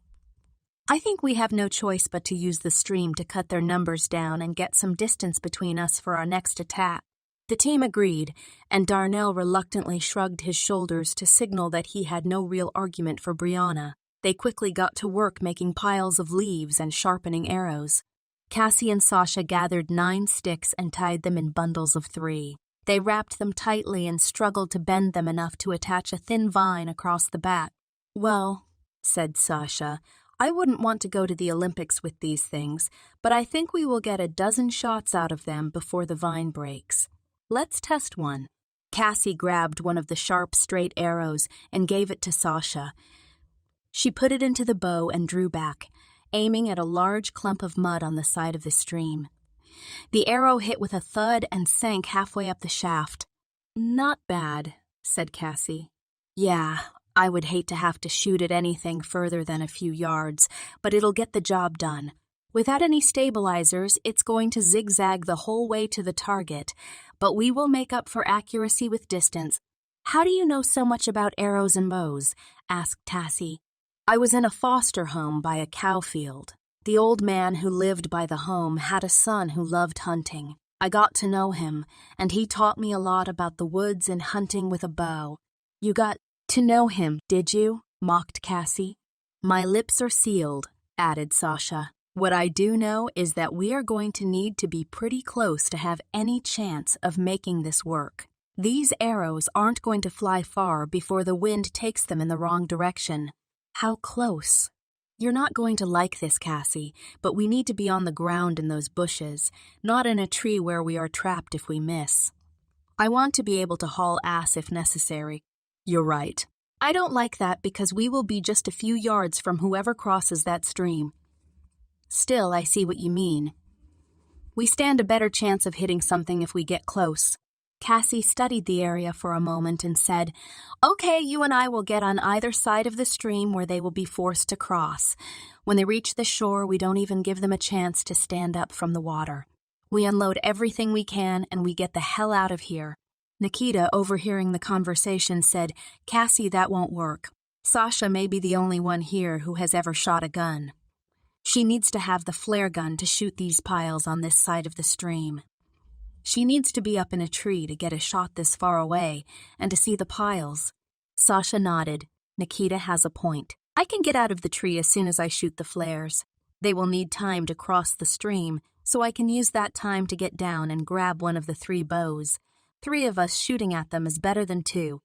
I think we have no choice but to use the stream to cut their numbers down and get some distance between us for our next attack." The team agreed, and Darnell reluctantly shrugged his shoulders to signal that he had no real argument for Brianna. They quickly got to work making piles of leaves and sharpening arrows. Cassie and Sasha gathered 9 sticks and tied them in bundles of 3. They wrapped them tightly and struggled to bend them enough to attach a thin vine across the back. "Well," said Sasha, "I wouldn't want to go to the Olympics with these things, but I think we will get a dozen shots out of them before the vine breaks. Let's test one." Cassie grabbed one of the sharp, straight arrows and gave it to Sasha. She put it into the bow and drew back, aiming at a large clump of mud on the side of the stream. The arrow hit with a thud and sank halfway up the shaft. "Not bad," said Cassie. "Yeah, I would hate to have to shoot at anything further than a few yards, but it'll get the job done. Without any stabilizers, it's going to zigzag the whole way to the target, but we will make up for accuracy with distance." "How do you know so much about arrows and bows?" asked Tassie. "I was in a foster home by a cow field. The old man who lived by the home had a son who loved hunting. I got to know him, and he taught me a lot about the woods and hunting with a bow." "You got to know him, did you?" mocked Cassie. "My lips are sealed," added Sasha. "What I do know is that we are going to need to be pretty close to have any chance of making this work. These arrows aren't going to fly far before the wind takes them in the wrong direction." "How close?" "You're not going to like this, Cassie, but we need to be on the ground in those bushes, not in a tree where we are trapped if we miss. I want to be able to haul ass if necessary." "You're right." "I don't like that because we will be just a few yards from whoever crosses that stream." "Still, I see what you mean. We stand a better chance of hitting something if we get close." Cassie studied the area for a moment and said, "Okay, you and I will get on either side of the stream where they will be forced to cross. When they reach the shore, we don't even give them a chance to stand up from the water. We unload everything we can and we get the hell out of here." Nikita, overhearing the conversation, said, "Cassie, that won't work. Sasha may be the only one here who has ever shot a gun. She needs to have the flare gun to shoot these piles on this side of the stream. She needs to be up in a tree to get a shot this far away and to see the piles." Sasha nodded. "Nikita has a point. I can get out of the tree as soon as I shoot the flares. They will need time to cross the stream, so I can use that time to get down and grab one of the 3 bows. 3 of us shooting at them is better than 2.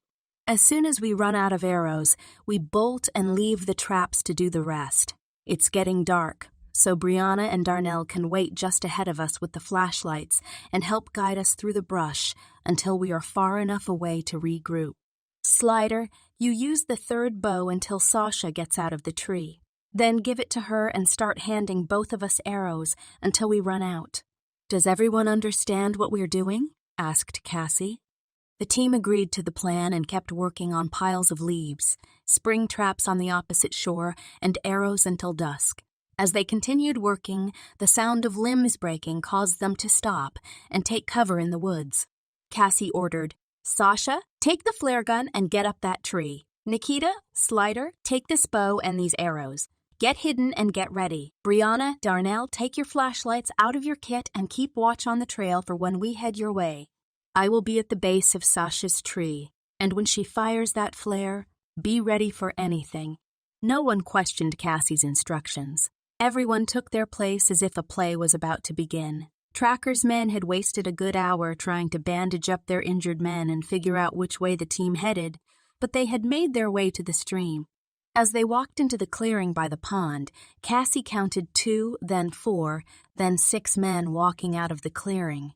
As soon as we run out of arrows, we bolt and leave the traps to do the rest. It's getting dark, so Brianna and Darnell can wait just ahead of us with the flashlights and help guide us through the brush until we are far enough away to regroup. Slider, you use the 3rd bow until Sasha gets out of the tree. Then give it to her and start handing both of us arrows until we run out." "Does everyone understand what we're doing?" asked Cassie. The team agreed to the plan and kept working on piles of leaves, spring traps on the opposite shore, and arrows until dusk. As they continued working, the sound of limbs breaking caused them to stop and take cover in the woods. Cassie ordered, "Sasha, take the flare gun and get up that tree. Nikita, Slider, take this bow and these arrows. Get hidden and get ready. Brianna, Darnell, take your flashlights out of your kit and keep watch on the trail for when we head your way. I will be at the base of Sasha's tree, and when she fires that flare, be ready for anything." No one questioned Cassie's instructions. Everyone took their place as if a play was about to begin. Tracker's men had wasted a good hour trying to bandage up their injured men and figure out which way the team headed, but they had made their way to the stream. As they walked into the clearing by the pond, Cassie counted 2, then 4, then 6 men walking out of the clearing.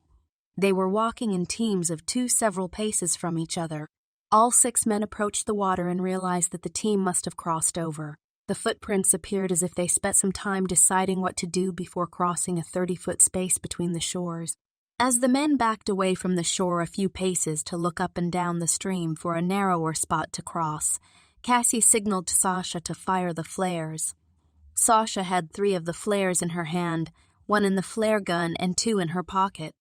They were walking in teams of 2 several paces from each other. All 6 men approached the water and realized that the team must have crossed over. The footprints appeared as if they spent some time deciding what to do before crossing a 30-foot space between the shores. As the men backed away from the shore a few paces to look up and down the stream for a narrower spot to cross, Cassie signaled to Sasha to fire the flares. Sasha had 3 of the flares in her hand, 1 in the flare gun and 2 in her pocket.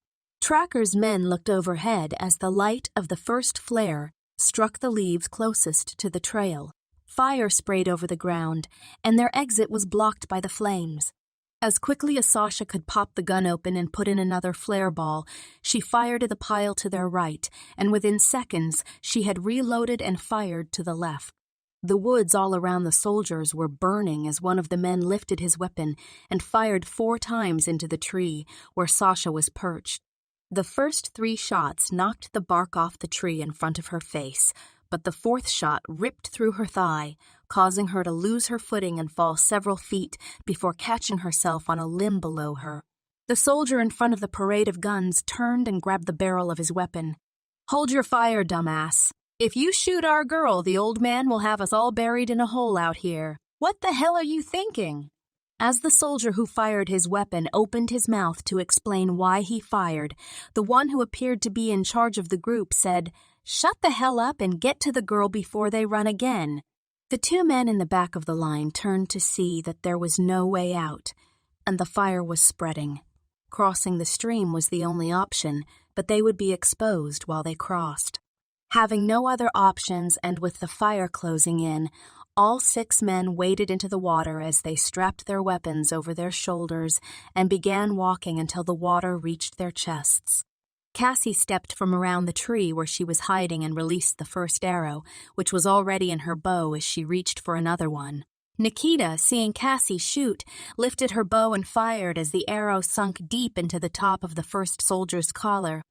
Tracker's men looked overhead as the light of the first flare struck the leaves closest to the trail. Fire sprayed over the ground, and their exit was blocked by the flames. As quickly as Sasha could pop the gun open and put in another flare ball, she fired at the pile to their right, and within seconds she had reloaded and fired to the left. The woods all around the soldiers were burning as one of the men lifted his weapon and fired 4 times into the tree where Sasha was perched. The first 3 shots knocked the bark off the tree in front of her face, but the 4th shot ripped through her thigh, causing her to lose her footing and fall several feet before catching herself on a limb below her. The soldier in front of the parade of guns turned and grabbed the barrel of his weapon. "Hold your fire, dumbass. If you shoot our girl, the old man will have us all buried in a hole out here." "What the hell are you thinking?" As the soldier who fired his weapon opened his mouth to explain why he fired, the one who appeared to be in charge of the group said, "Shut the hell up and get to the girl before they run again." The two men in the back of the line turned to see that there was no way out, and the fire was spreading. Crossing the stream was the only option, but they would be exposed while they crossed. Having no other options and with the fire closing in, all 6 men waded into the water as they strapped their weapons over their shoulders and began walking until the water reached their chests. Cassie stepped from around the tree where she was hiding and released the first arrow, which was already in her bow as she reached for another one. Nikita, seeing Cassie shoot, lifted her bow and fired as the arrow sunk deep into the top of the first soldier's collar.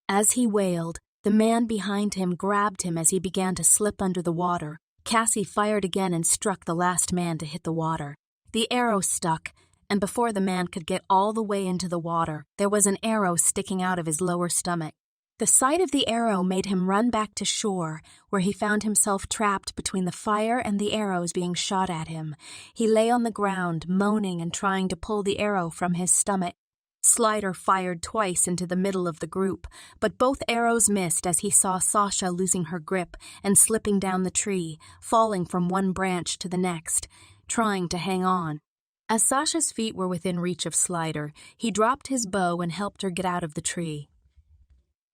As he wailed, the man behind him grabbed him as he began to slip under the water. Cassie fired again and struck the last man to hit the water. The arrow stuck, and before the man could get all the way into the water, there was an arrow sticking out of his lower stomach. The sight of the arrow made him run back to shore, where he found himself trapped between the fire and the arrows being shot at him. He lay on the ground, moaning and trying to pull the arrow from his stomach. Slider fired twice into the middle of the group, but both arrows missed as he saw Sasha losing her grip and slipping down the tree, falling from one branch to the next, trying to hang on. As Sasha's feet were within reach of Slider, he dropped his bow and helped her get out of the tree.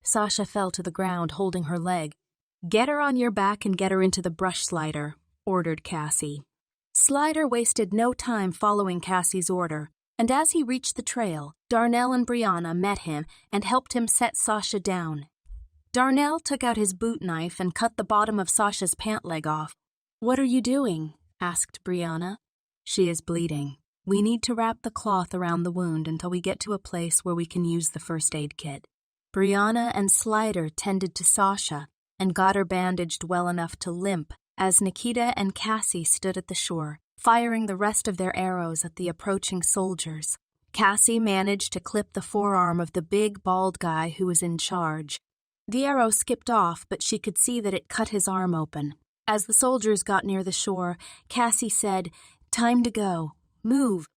Sasha fell to the ground, holding her leg. "Get her on your back and get her into the brush, Slider," ordered Cassie. Slider wasted no time following Cassie's order, and as he reached the trail, Darnell and Brianna met him and helped him set Sasha down. Darnell took out his boot knife and cut the bottom of Sasha's pant leg off. "What are you doing?" asked Brianna. "She is bleeding. We need to wrap the cloth around the wound until we get to a place where we can use the first aid kit." Brianna and Slider tended to Sasha and got her bandaged well enough to limp as Nikita and Cassie stood at the shore, firing the rest of their arrows at the approaching soldiers. Cassie managed to clip the forearm of the big, bald guy who was in charge. The arrow skipped off, but she could see that it cut his arm open. As the soldiers got near the shore, Cassie said, "Time to go. Move."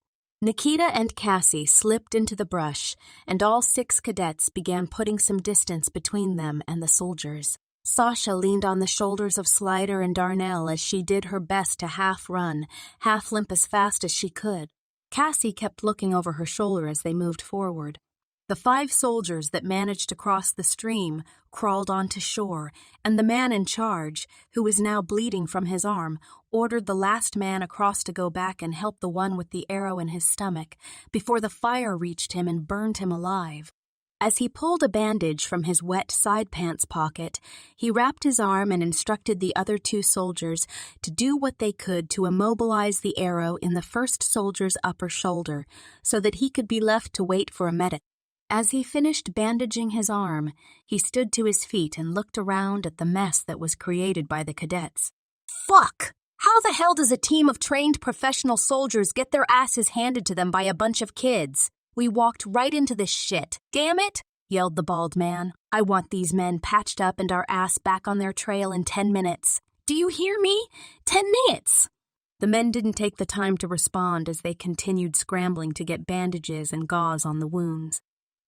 Nikita and Cassie slipped into the brush, and all 6 cadets began putting some distance between them and the soldiers. Sasha leaned on the shoulders of Slider and Darnell as she did her best to half run, half limp as fast as she could. Cassie kept looking over her shoulder as they moved forward. The 5 soldiers that managed to cross the stream crawled onto shore, and the man in charge, who was now bleeding from his arm, ordered the last man across to go back and help the one with the arrow in his stomach before the fire reached him and burned him alive. As he pulled a bandage from his wet side pants pocket, he wrapped his arm and instructed the other 2 soldiers to do what they could to immobilize the arrow in the first soldier's upper shoulder so that he could be left to wait for a medic. As he finished bandaging his arm, he stood to his feet and looked around at the mess that was created by the cadets. "Fuck! How the hell does a team of trained professional soldiers get their asses handed to them by a bunch of kids? We walked right into this shit. Damn it!" yelled the bald man. "I want these men patched up and our ass back on their trail in 10 minutes. Do you hear me? 10 minutes!" The men didn't take the time to respond as they continued scrambling to get bandages and gauze on the wounds.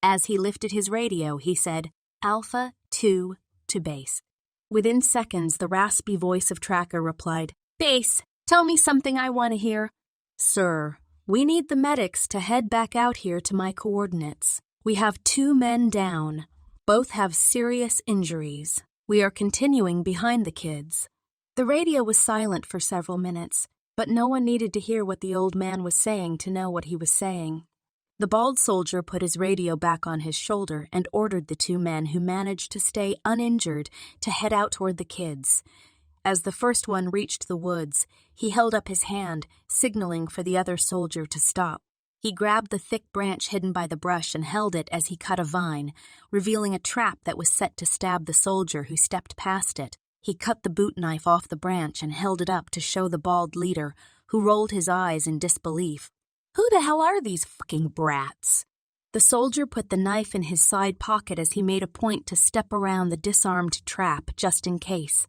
As he lifted his radio, he said, "Alpha 2 to base." Within seconds, the raspy voice of Tracker replied, "Base, tell me something I want to hear." "Sir, we need the medics to head back out here to my coordinates. We have 2 men down. Both have serious injuries. We are continuing behind the kids." The radio was silent for several minutes, but no one needed to hear what the old man was saying to know what he was saying. The bald soldier put his radio back on his shoulder and ordered the 2 men who managed to stay uninjured to head out toward the kids. As the first one reached the woods, he held up his hand, signaling for the other soldier to stop. He grabbed the thick branch hidden by the brush and held it as he cut a vine, revealing a trap that was set to stab the soldier who stepped past it. He cut the boot knife off the branch and held it up to show the bald leader, who rolled his eyes in disbelief. "Who the hell are these fucking brats?" The soldier put the knife in his side pocket as he made a point to step around the disarmed trap just in case.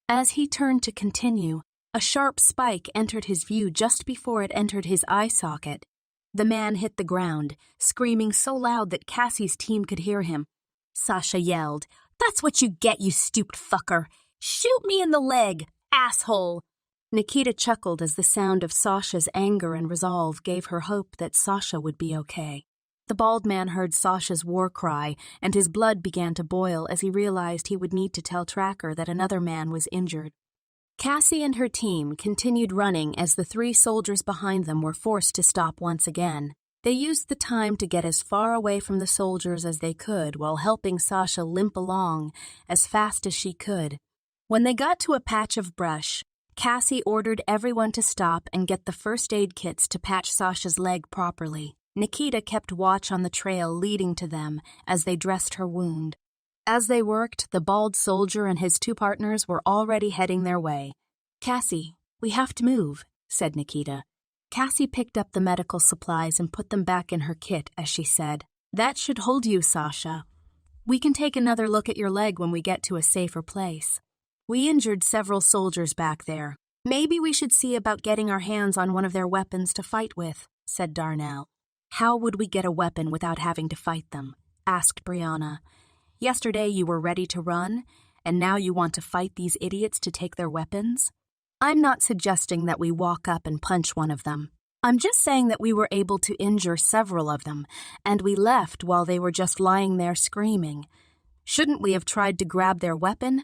As he turned to continue, A sharp spike entered his view just before it entered his eye socket. The man hit the ground, screaming so loud that Cassie's team could hear him. Sasha yelled, "That's what you get, you stupid fucker! Shoot me in the leg, asshole!" Nikita chuckled as the sound of Sasha's anger and resolve gave her hope that Sasha would be okay. The bald man heard Sasha's war cry, and his blood began to boil as he realized he would need to tell Tracker that another man was injured. Cassie and her team continued running as the 3 soldiers behind them were forced to stop once again. They used the time to get as far away from the soldiers as they could while helping Sasha limp along as fast as she could. When they got to a patch of brush, Cassie ordered everyone to stop and get the first aid kits to patch Sasha's leg properly. Nikita kept watch on the trail leading to them as they dressed her wound. As they worked, the bald soldier and his 2 partners were already heading their way. "Cassie, we have to move," said Nikita. Cassie picked up the medical supplies and put them back in her kit as she said, "That should hold you, Sasha. We can take another look at your leg when we get to a safer place. We injured several soldiers back there. Maybe we should see about getting our hands on one of their weapons to fight with," said Darnell. "How would we get a weapon without having to fight them?" asked Brianna. "Yesterday you were ready to run, and now you want to fight these idiots to take their weapons? I'm not suggesting that we walk up and punch one of them. I'm just saying that we were able to injure several of them, and we left while they were just lying there screaming. Shouldn't we have tried to grab their weapon?"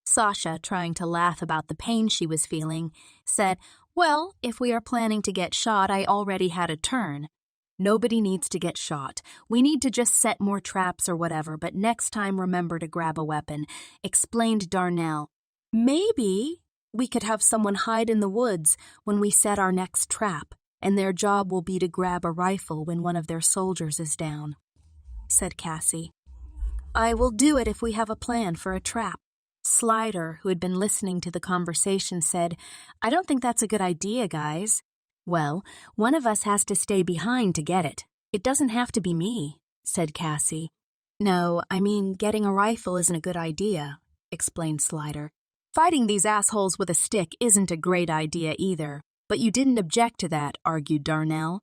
Sasha, trying to laugh about the pain she was feeling, said, "Well, if we are planning to get shot, I already had a turn. Nobody needs to get shot. We need to just set more traps or whatever, but next time remember to grab a weapon," explained Darnell. "Maybe we could have someone hide in the woods when we set our next trap, and their job will be to grab a rifle when one of their soldiers is down," said Cassie. "I will do it if we have a plan for a trap." Slider, who had been listening to the conversation, said, "I don't think that's a good idea, guys." "Well, one of us has to stay behind to get it. It doesn't have to be me," said Cassie. "No, I mean, getting a rifle isn't a good idea," explained Slider. "Fighting these assholes with a stick isn't a great idea either, but you didn't object to that," argued Darnell.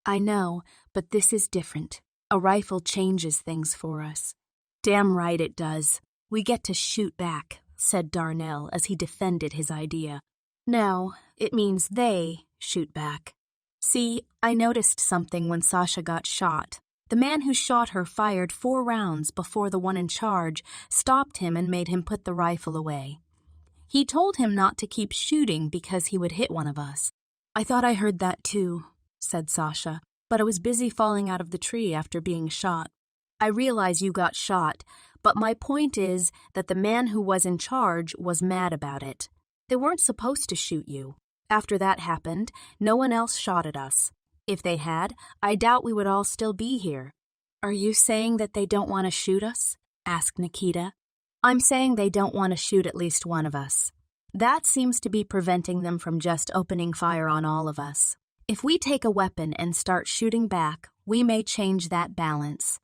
"I know, but this is different. A rifle changes things for us." "Damn right it does. We get to shoot back," said Darnell as he defended his idea. "No, it means they shoot back. See, I noticed something when Sasha got shot. The man who shot her fired 4 rounds before the one in charge stopped him and made him put the rifle away. He told him not to keep shooting because he would hit one of us." "I thought I heard that too," said Sasha, "but I was busy falling out of the tree after being shot." "I realize you got shot, but my point is that the man who was in charge was mad about it. They weren't supposed to shoot you. After that happened, no one else shot at us. If they had, I doubt we would all still be here." "Are you saying that they don't want to shoot us?" asked Nikita. "I'm saying they don't want to shoot at least one of us. That seems to be preventing them from just opening fire on all of us. If we take a weapon and start shooting back, we may change that balance.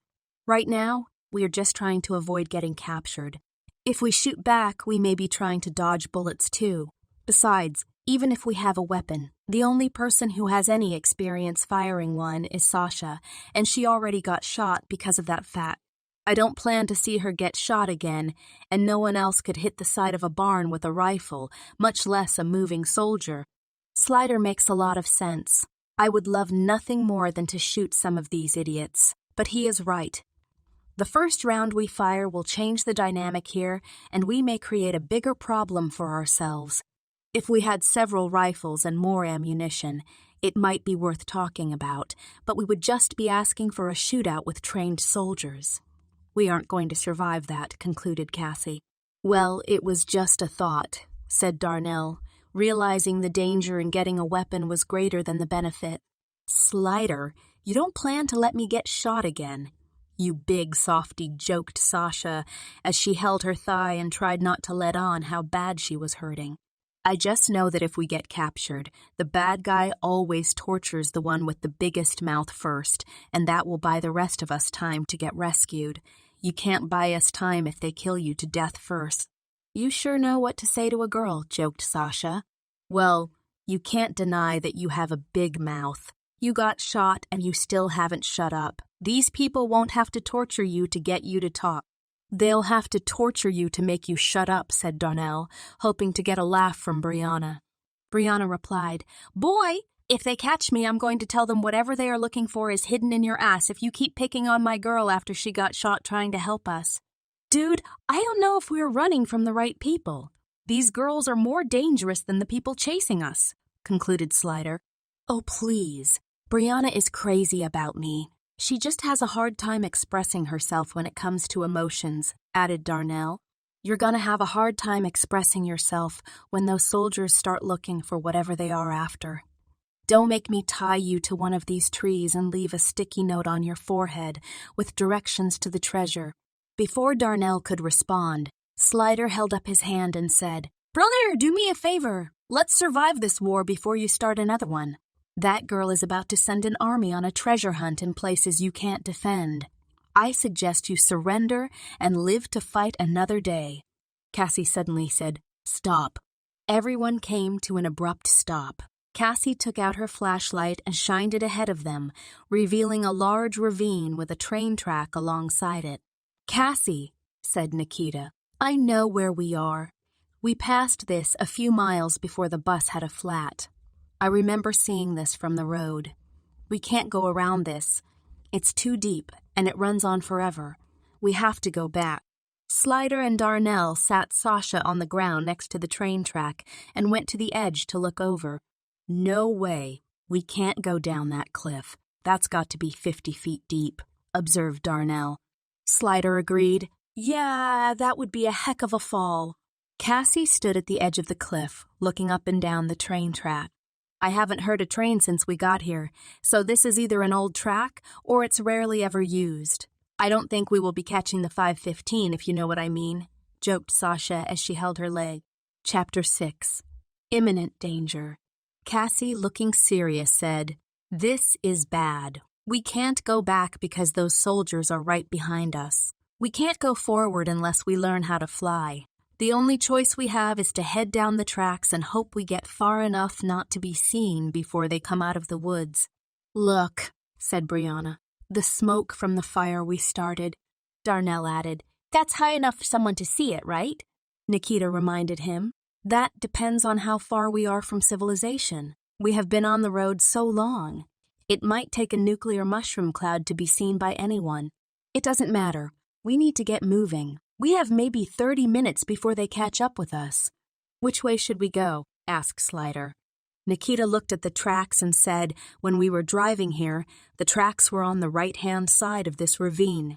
Right now, we are just trying to avoid getting captured. If we shoot back, we may be trying to dodge bullets too. Besides, even if we have a weapon, the only person who has any experience firing one is Sasha, and she already got shot because of that fact. I don't plan to see her get shot again, and no one else could hit the side of a barn with a rifle, much less a moving soldier. Slider makes a lot of sense. I would love nothing more than to shoot some of these idiots, but he is right. The first round we fire will change the dynamic here, and we may create a bigger problem for ourselves. If we had several rifles and more ammunition, it might be worth talking about, but we would just be asking for a shootout with trained soldiers. We aren't going to survive that," concluded Cassie. "Well, it was just a thought," said Darnell, realizing the danger in getting a weapon was greater than the benefit. "Slider, you don't plan to let me get shot again?" "You big softy," joked Sasha as she held her thigh and tried not to let on how bad she was hurting. "I just know that if we get captured, the bad guy always tortures the one with the biggest mouth first, and that will buy the rest of us time to get rescued. You can't buy us time if they kill you to death first." "You sure know what to say to a girl," joked Sasha. Well, you can't deny that you have a big mouth. You got shot and you still haven't shut up. These people won't have to torture you to get you to talk. They'll have to torture you to make you shut up, said Darnell, hoping to get a laugh from Brianna. Brianna replied, Boy, if they catch me, I'm going to tell them whatever they are looking for is hidden in your ass if you keep picking on my girl after she got shot trying to help us. Dude, I don't know if we're running from the right people. These girls are more dangerous than the people chasing us, concluded Slider. Oh, please. Brianna is crazy about me. She just has a hard time expressing herself when it comes to emotions, added Darnell. You're gonna have a hard time expressing yourself when those soldiers start looking for whatever they are after. Don't make me tie you to one of these trees and leave a sticky note on your forehead with directions to the treasure. Before Darnell could respond, Slider held up his hand and said, Brother, do me a favor. Let's survive this war before you start another one. That girl is about to send an army on a treasure hunt in places you can't defend. I suggest you surrender and live to fight another day. Cassie suddenly said, Stop. Everyone came to an abrupt stop. Cassie took out her flashlight and shined it ahead of them, revealing a large ravine with a train track alongside it. Cassie, said Nikita, I know where we are. We passed this a few miles before the bus had a flat. I remember seeing this from the road. We can't go around this. It's too deep, and it runs on forever. We have to go back. Slider and Darnell sat Sasha on the ground next to the train track and went to the edge to look over. No way. We can't go down that cliff. That's got to be 50 feet deep, observed Darnell. Slider agreed. Yeah, that would be a heck of a fall. Cassie stood at the edge of the cliff, looking up and down the train track. I haven't heard a train since we got here, so this is either an old track or it's rarely ever used. I don't think we will be catching the 5:15, if you know what I mean, joked Sasha as she held her leg. Chapter 6. Imminent Danger. Cassie, looking serious, said, This is bad. We can't go back because those soldiers are right behind us. We can't go forward unless we learn how to fly. The only choice we have is to head down the tracks and hope we get far enough not to be seen before they come out of the woods. Look, said Brianna, the smoke from the fire we started. Darnell added, That's high enough for someone to see it, right? Nikita reminded him. That depends on how far we are from civilization. We have been on the road so long. It might take a nuclear mushroom cloud to be seen by anyone. It doesn't matter. We need to get moving. We have maybe 30 minutes before they catch up with us. Which way should we go? Asked Slider. Nikita looked at the tracks and said, When we were driving here, the tracks were on the right-hand side of this ravine.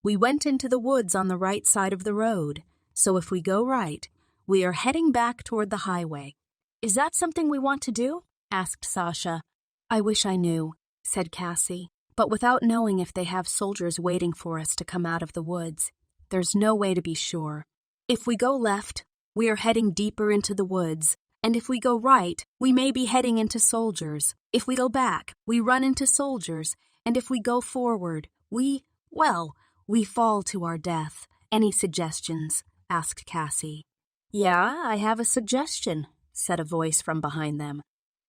We went into the woods on the right side of the road, so if we go right, we are heading back toward the highway. Is that something we want to do? Asked Sasha. I wish I knew, said Cassie, but without knowing if they have soldiers waiting for us to come out of the woods, there's no way to be sure. If we go left, we are heading deeper into the woods, and if we go right, we may be heading into soldiers. If we go back, we run into soldiers, and if we go forward, we fall to our death. Any suggestions? Asked Cassie. Yeah, I have a suggestion, said a voice from behind them.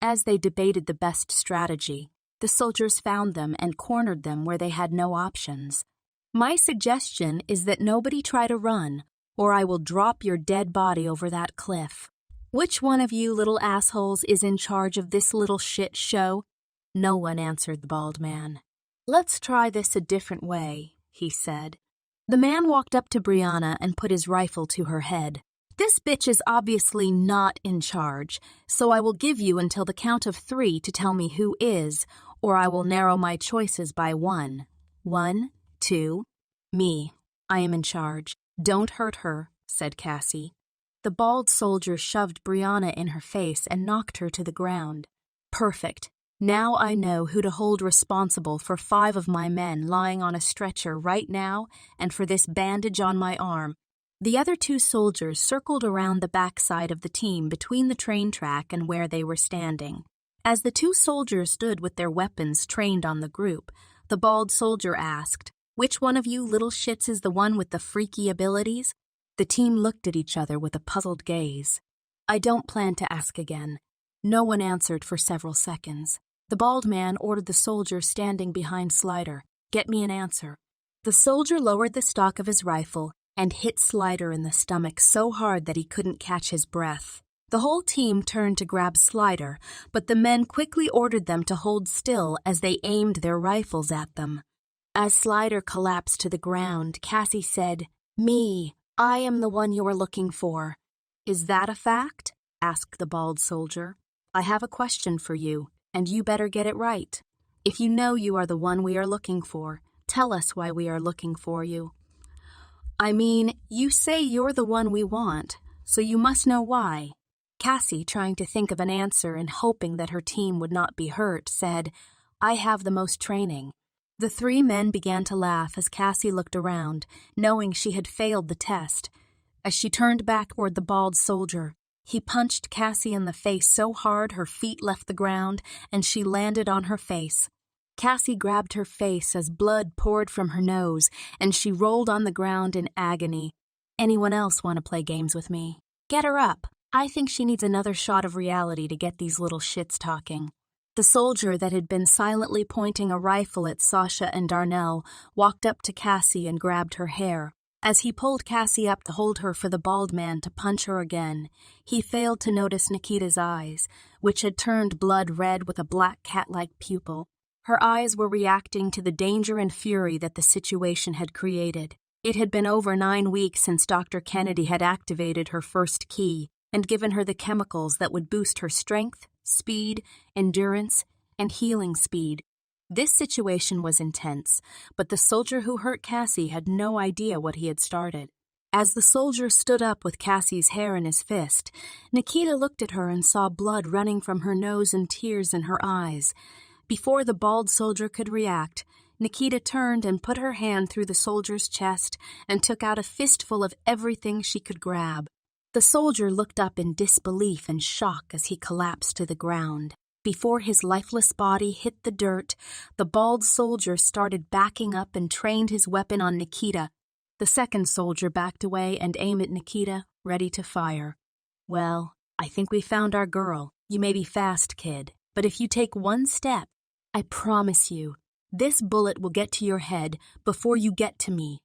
As they debated the best strategy, the soldiers found them and cornered them where they had no options. My suggestion is that nobody try to run, or I will drop your dead body over that cliff. Which one of you little assholes is in charge of this little shit show? No one answered the bald man. Let's try this a different way, he said. The man walked up to Brianna and put his rifle to her head. This bitch is obviously not in charge, so I will give you until the count of 3 to tell me who is, or I will narrow my choices by 1. 1, 2, me. I am in charge. Don't hurt her, said Cassie. The bald soldier shoved Brianna in her face and knocked her to the ground. Perfect. Now I know who to hold responsible for 5 of my men lying on a stretcher right now and for this bandage on my arm. The other 2 soldiers circled around the backside of the team between the train track and where they were standing. As the 2 soldiers stood with their weapons trained on the group, the bald soldier asked, Which one of you little shits is the one with the freaky abilities? The team looked at each other with a puzzled gaze. I don't plan to ask again. No one answered for several seconds. The bald man ordered the soldier standing behind Slider, "Get me an answer." The soldier lowered the stock of his rifle and hit Slider in the stomach so hard that he couldn't catch his breath. The whole team turned to grab Slider, but the men quickly ordered them to hold still as they aimed their rifles at them. As Slider collapsed to the ground, Cassie said, "Me, I am the one you are looking for." "Is that a fact?" asked the bald soldier. "I have a question for you, and you better get it right. If you know you are the one we are looking for, tell us why we are looking for you." "I mean, you say you're the one we want, so you must know why." Cassie, trying to think of an answer and hoping that her team would not be hurt, said, "I have the most training." The three men began to laugh as Cassie looked around, knowing she had failed the test. As she turned back toward the bald soldier, he punched Cassie in the face so hard her feet left the ground and she landed on her face. Cassie grabbed her face as blood poured from her nose and she rolled on the ground in agony. "Anyone else want to play games with me? Get her up. I think she needs another shot of reality to get these little shits talking." The soldier that had been silently pointing a rifle at Sasha and Darnell walked up to Cassie and grabbed her hair. As he pulled Cassie up to hold her for the bald man to punch her again, he failed to notice Nikita's eyes, which had turned blood red with a black cat-like pupil. Her eyes were reacting to the danger and fury that the situation had created. It had been over 9 weeks since Dr. Kennedy had activated her first key and given her the chemicals that would boost her strength, speed, endurance, and healing speed. This situation was intense, but the soldier who hurt Cassie had no idea what he had started. As the soldier stood up with Cassie's hair in his fist, Nikita looked at her and saw blood running from her nose and tears in her eyes. Before the bald soldier could react, Nikita turned and put her hand through the soldier's chest and took out a fistful of everything she could grab. The soldier looked up in disbelief and shock as he collapsed to the ground. Before his lifeless body hit the dirt, the bald soldier started backing up and trained his weapon on Nikita. The second soldier backed away and aimed at Nikita, ready to fire. "Well, I think we found our girl. You may be fast, kid, but if you take one step, I promise you, this bullet will get to your head before you get to me."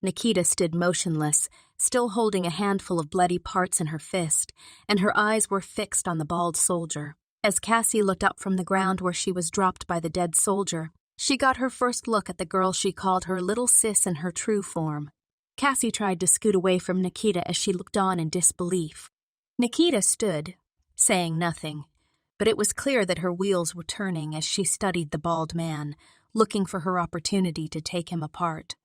Nikita stood motionless, still holding a handful of bloody parts in her fist, and her eyes were fixed on the bald soldier. As Cassie looked up from the ground where she was dropped by the dead soldier, she got her first look at the girl she called her little sis in her true form. Cassie tried to scoot away from Nikita as she looked on in disbelief. Nikita stood, saying nothing, but it was clear that her wheels were turning as she studied the bald man, looking for her opportunity to take him apart.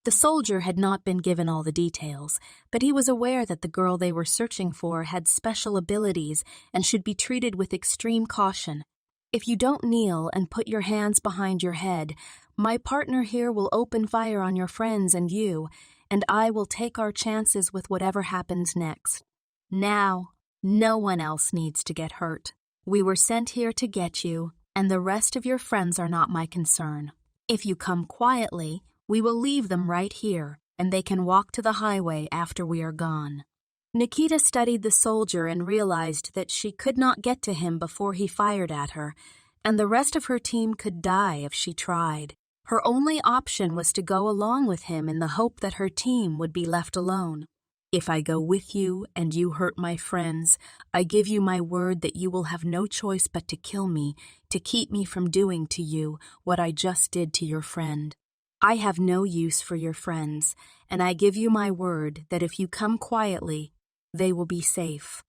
The soldier had not been given all the details, but he was aware that the girl they were searching for had special abilities and should be treated with extreme caution. "If you don't kneel and put your hands behind your head, my partner here will open fire on your friends and you, and I will take our chances with whatever happens next. Now, no one else needs to get hurt. We were sent here to get you, and the rest of your friends are not my concern. If you come quietly, we will leave them right here, and they can walk to the highway after we are gone." Nikita studied the soldier and realized that she could not get to him before he fired at her, and the rest of her team could die if she tried. Her only option was to go along with him in the hope that her team would be left alone. "If I go with you and you hurt my friends, I give you my word that you will have no choice but to kill me to keep me from doing to you what I just did to your friend. I have no use for your friends, and I give you my word that if you come quietly, they will be safe.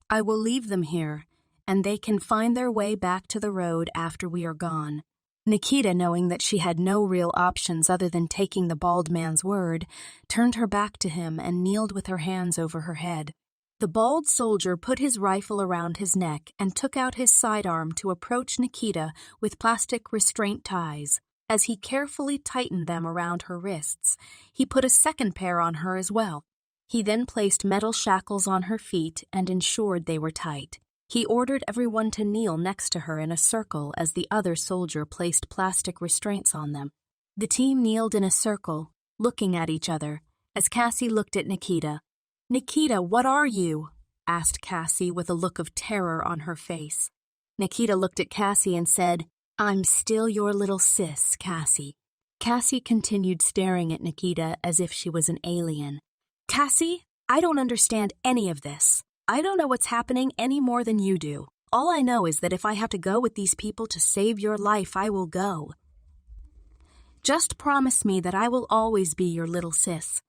I will leave them here, and they can find their way back to the road after we are gone." Nikita, knowing that she had no real options other than taking the bald man's word, turned her back to him and kneeled with her hands over her head. The bald soldier put his rifle around his neck and took out his sidearm to approach Nikita with plastic restraint ties. As he carefully tightened them around her wrists, he put a second pair on her as well. He then placed metal shackles on her feet and ensured they were tight. He ordered everyone to kneel next to her in a circle as the other soldier placed plastic restraints on them. The team kneeled in a circle, looking at each other, as Cassie looked at Nikita. "Nikita, what are you?" asked Cassie with a look of terror on her face. Nikita looked at Cassie and said, "I'm still your little sis, Cassie." Cassie continued staring at Nikita as if she was an alien. "Cassie, I don't understand any of this. I don't know what's happening any more than you do. All I know is that if I have to go with these people to save your life, I will go. Just promise me that I will always be your little sis."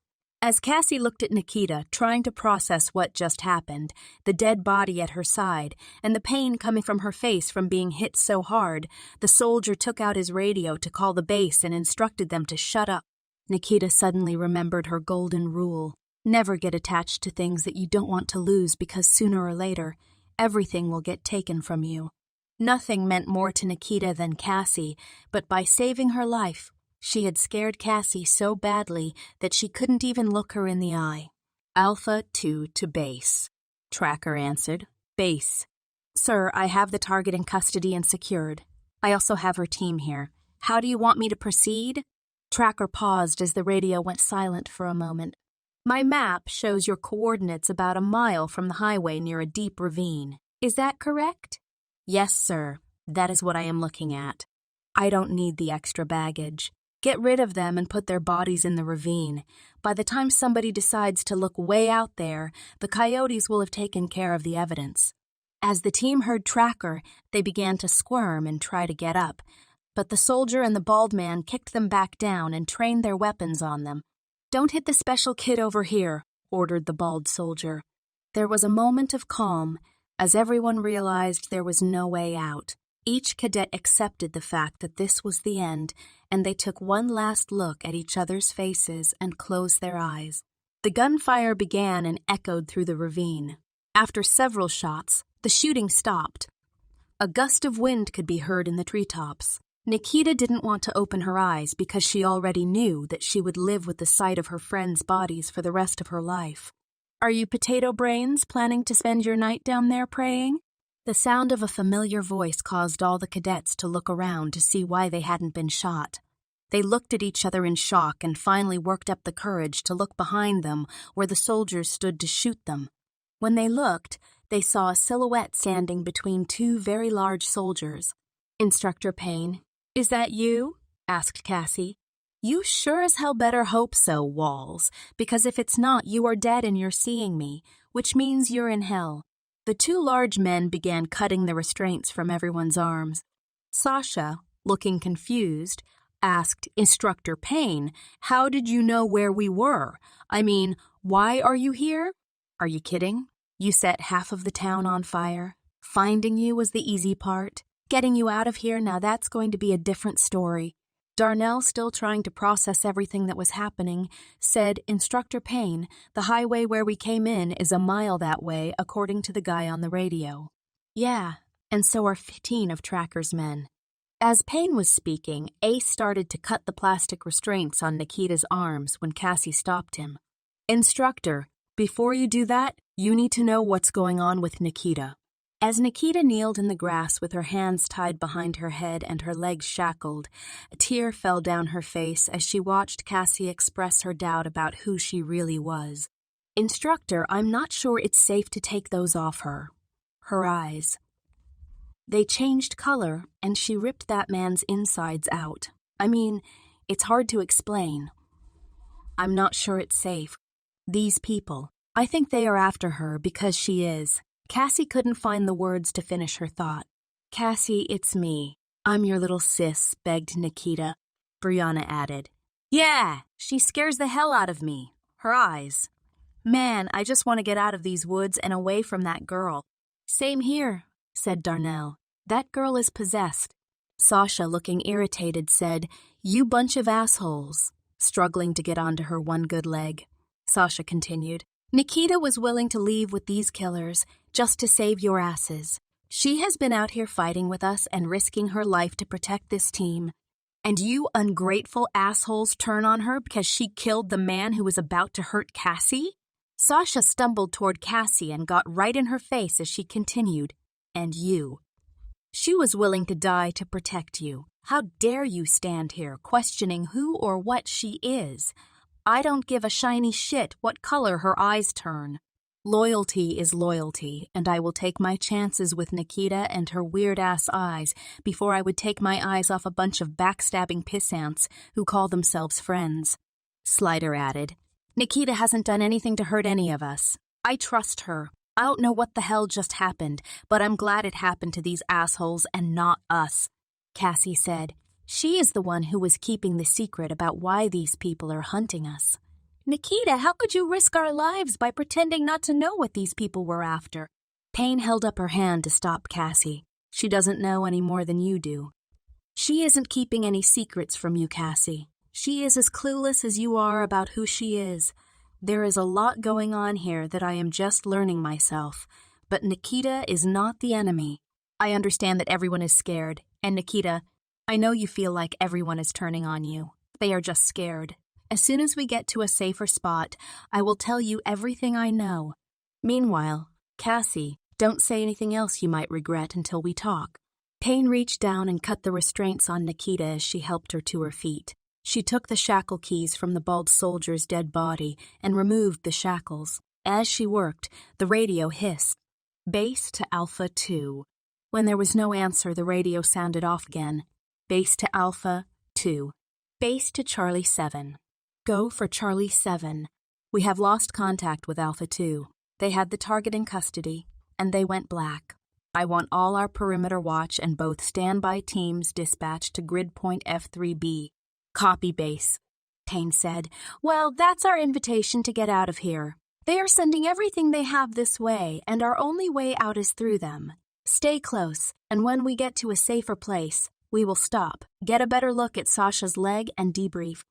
As Cassie looked at Nikita, trying to process what just happened, the dead body at her side, and the pain coming from her face from being hit so hard, the soldier took out his radio to call the base and instructed them to shut up. Nikita suddenly remembered her golden rule: never get attached to things that you don't want to lose, because sooner or later, everything will get taken from you. Nothing meant more to Nikita than Cassie, but by saving her life, she had scared Cassie so badly that she couldn't even look her in the eye. "Alpha 2 to base," Tracker answered. "Base. Sir, I have the target in custody and secured. I also have her team here. How do you want me to proceed?" Tracker paused as the radio went silent for a moment. "My map shows your coordinates about a mile from the highway near a deep ravine. Is that correct?" "Yes, sir. That is what I am looking at. I don't need the extra baggage. Get rid of them and put their bodies in the ravine. By the time somebody decides to look way out there, the coyotes will have taken care of the evidence." As the team heard Tracker, they began to squirm and try to get up, but the soldier and the bald man kicked them back down and trained their weapons on them. "Don't hit the special kid over here," ordered the bald soldier. There was a moment of calm as everyone realized there was no way out. Each cadet accepted the fact that this was the end, and they took one last look at each other's faces and closed their eyes. The gunfire began and echoed through the ravine. After several shots, the shooting stopped. A gust of wind could be heard in the treetops. Nikita didn't want to open her eyes because she already knew that she would live with the sight of her friends' bodies for the rest of her life. "Are you potato brains planning to spend your night down there praying?" The sound of a familiar voice caused all the cadets to look around to see why they hadn't been shot. They looked at each other in shock and finally worked up the courage to look behind them where the soldiers stood to shoot them. When they looked, they saw a silhouette standing between two very large soldiers. "Instructor Payne, is that you?" asked Cassie. "You sure as hell better hope so, Walls, because if it's not, you are dead and you're seeing me, which means you're in hell." The two large men began cutting the restraints from everyone's arms. Sasha, looking confused, asked Instructor Payne, "How did you know where we were? I mean, why are you here?" "Are you kidding? You set half of the town on fire. Finding you was the easy part. Getting you out of here, now that's going to be a different story." Darnell, still trying to process everything that was happening, said, "Instructor Payne, the highway where we came in is a mile that way, according to the guy on the radio." "Yeah, and so are 15 of Tracker's men." As Payne was speaking, Ace started to cut the plastic restraints on Nikita's arms when Cassie stopped him. "Instructor, before you do that, you need to know what's going on with Nikita." As Nikita kneeled in the grass with her hands tied behind her head and her legs shackled, a tear fell down her face as she watched Cassie express her doubt about who she really was. "Instructor, I'm not sure it's safe to take those off her." Her eyes. They changed color, and she ripped that man's insides out. I mean, it's hard to explain. "I'm not sure it's safe. These people, I think they are after her because she is." Cassie couldn't find the words to finish her thought. "Cassie, it's me. I'm your little sis," begged Nikita. Brianna added, "Yeah, she scares the hell out of me. Her eyes. Man, I just want to get out of these woods and away from that girl." "Same here," said Darnell. "That girl is possessed." Sasha, looking irritated, said, "You bunch of assholes," struggling to get onto her one good leg. Sasha continued, "Nikita was willing to leave with these killers just to save your asses. She has been out here fighting with us and risking her life to protect this team. And you ungrateful assholes turn on her because she killed the man who was about to hurt Cassie?" Sasha stumbled toward Cassie and got right in her face as she continued, "And you. She was willing to die to protect you. How dare you stand here questioning who or what she is? I don't give a shiny shit what color her eyes turn." Loyalty is loyalty, and I will take my chances with Nikita and her weird-ass eyes before I would take my eyes off a bunch of backstabbing pissants who call themselves friends. Slider added, Nikita hasn't done anything to hurt any of us. I trust her. I don't know what the hell just happened, but I'm glad it happened to these assholes and not us. Cassie said, she is the one who was keeping the secret about why these people are hunting us. Nikita, how could you risk our lives by pretending not to know what these people were after? Payne held up her hand to stop Cassie. She doesn't know any more than you do. She isn't keeping any secrets from you, Cassie. She is as clueless as you are about who she is. There is a lot going on here that I am just learning myself. But Nikita is not the enemy. I understand that everyone is scared. And Nikita, I know you feel like everyone is turning on you. They are just scared. As soon as we get to a safer spot, I will tell you everything I know. Meanwhile, Cassie, don't say anything else you might regret until we talk. Payne reached down and cut the restraints on Nikita as she helped her to her feet. She took the shackle keys from the bald soldier's dead body and removed the shackles. As she worked, the radio hissed. Base to Alpha 2. When there was no answer, the radio sounded off again. Base to Alpha 2. Base to Charlie 7. Go for Charlie 7. We have lost contact with Alpha 2. They had the target in custody, and they went black. I want all our perimeter watch and both standby teams dispatched to grid point F3B. Copy, base. Payne said, well, that's our invitation to get out of here. They are sending everything they have this way, and our only way out is through them. Stay close, and when we get to a safer place, we will stop, get a better look at Sasha's leg, and debrief.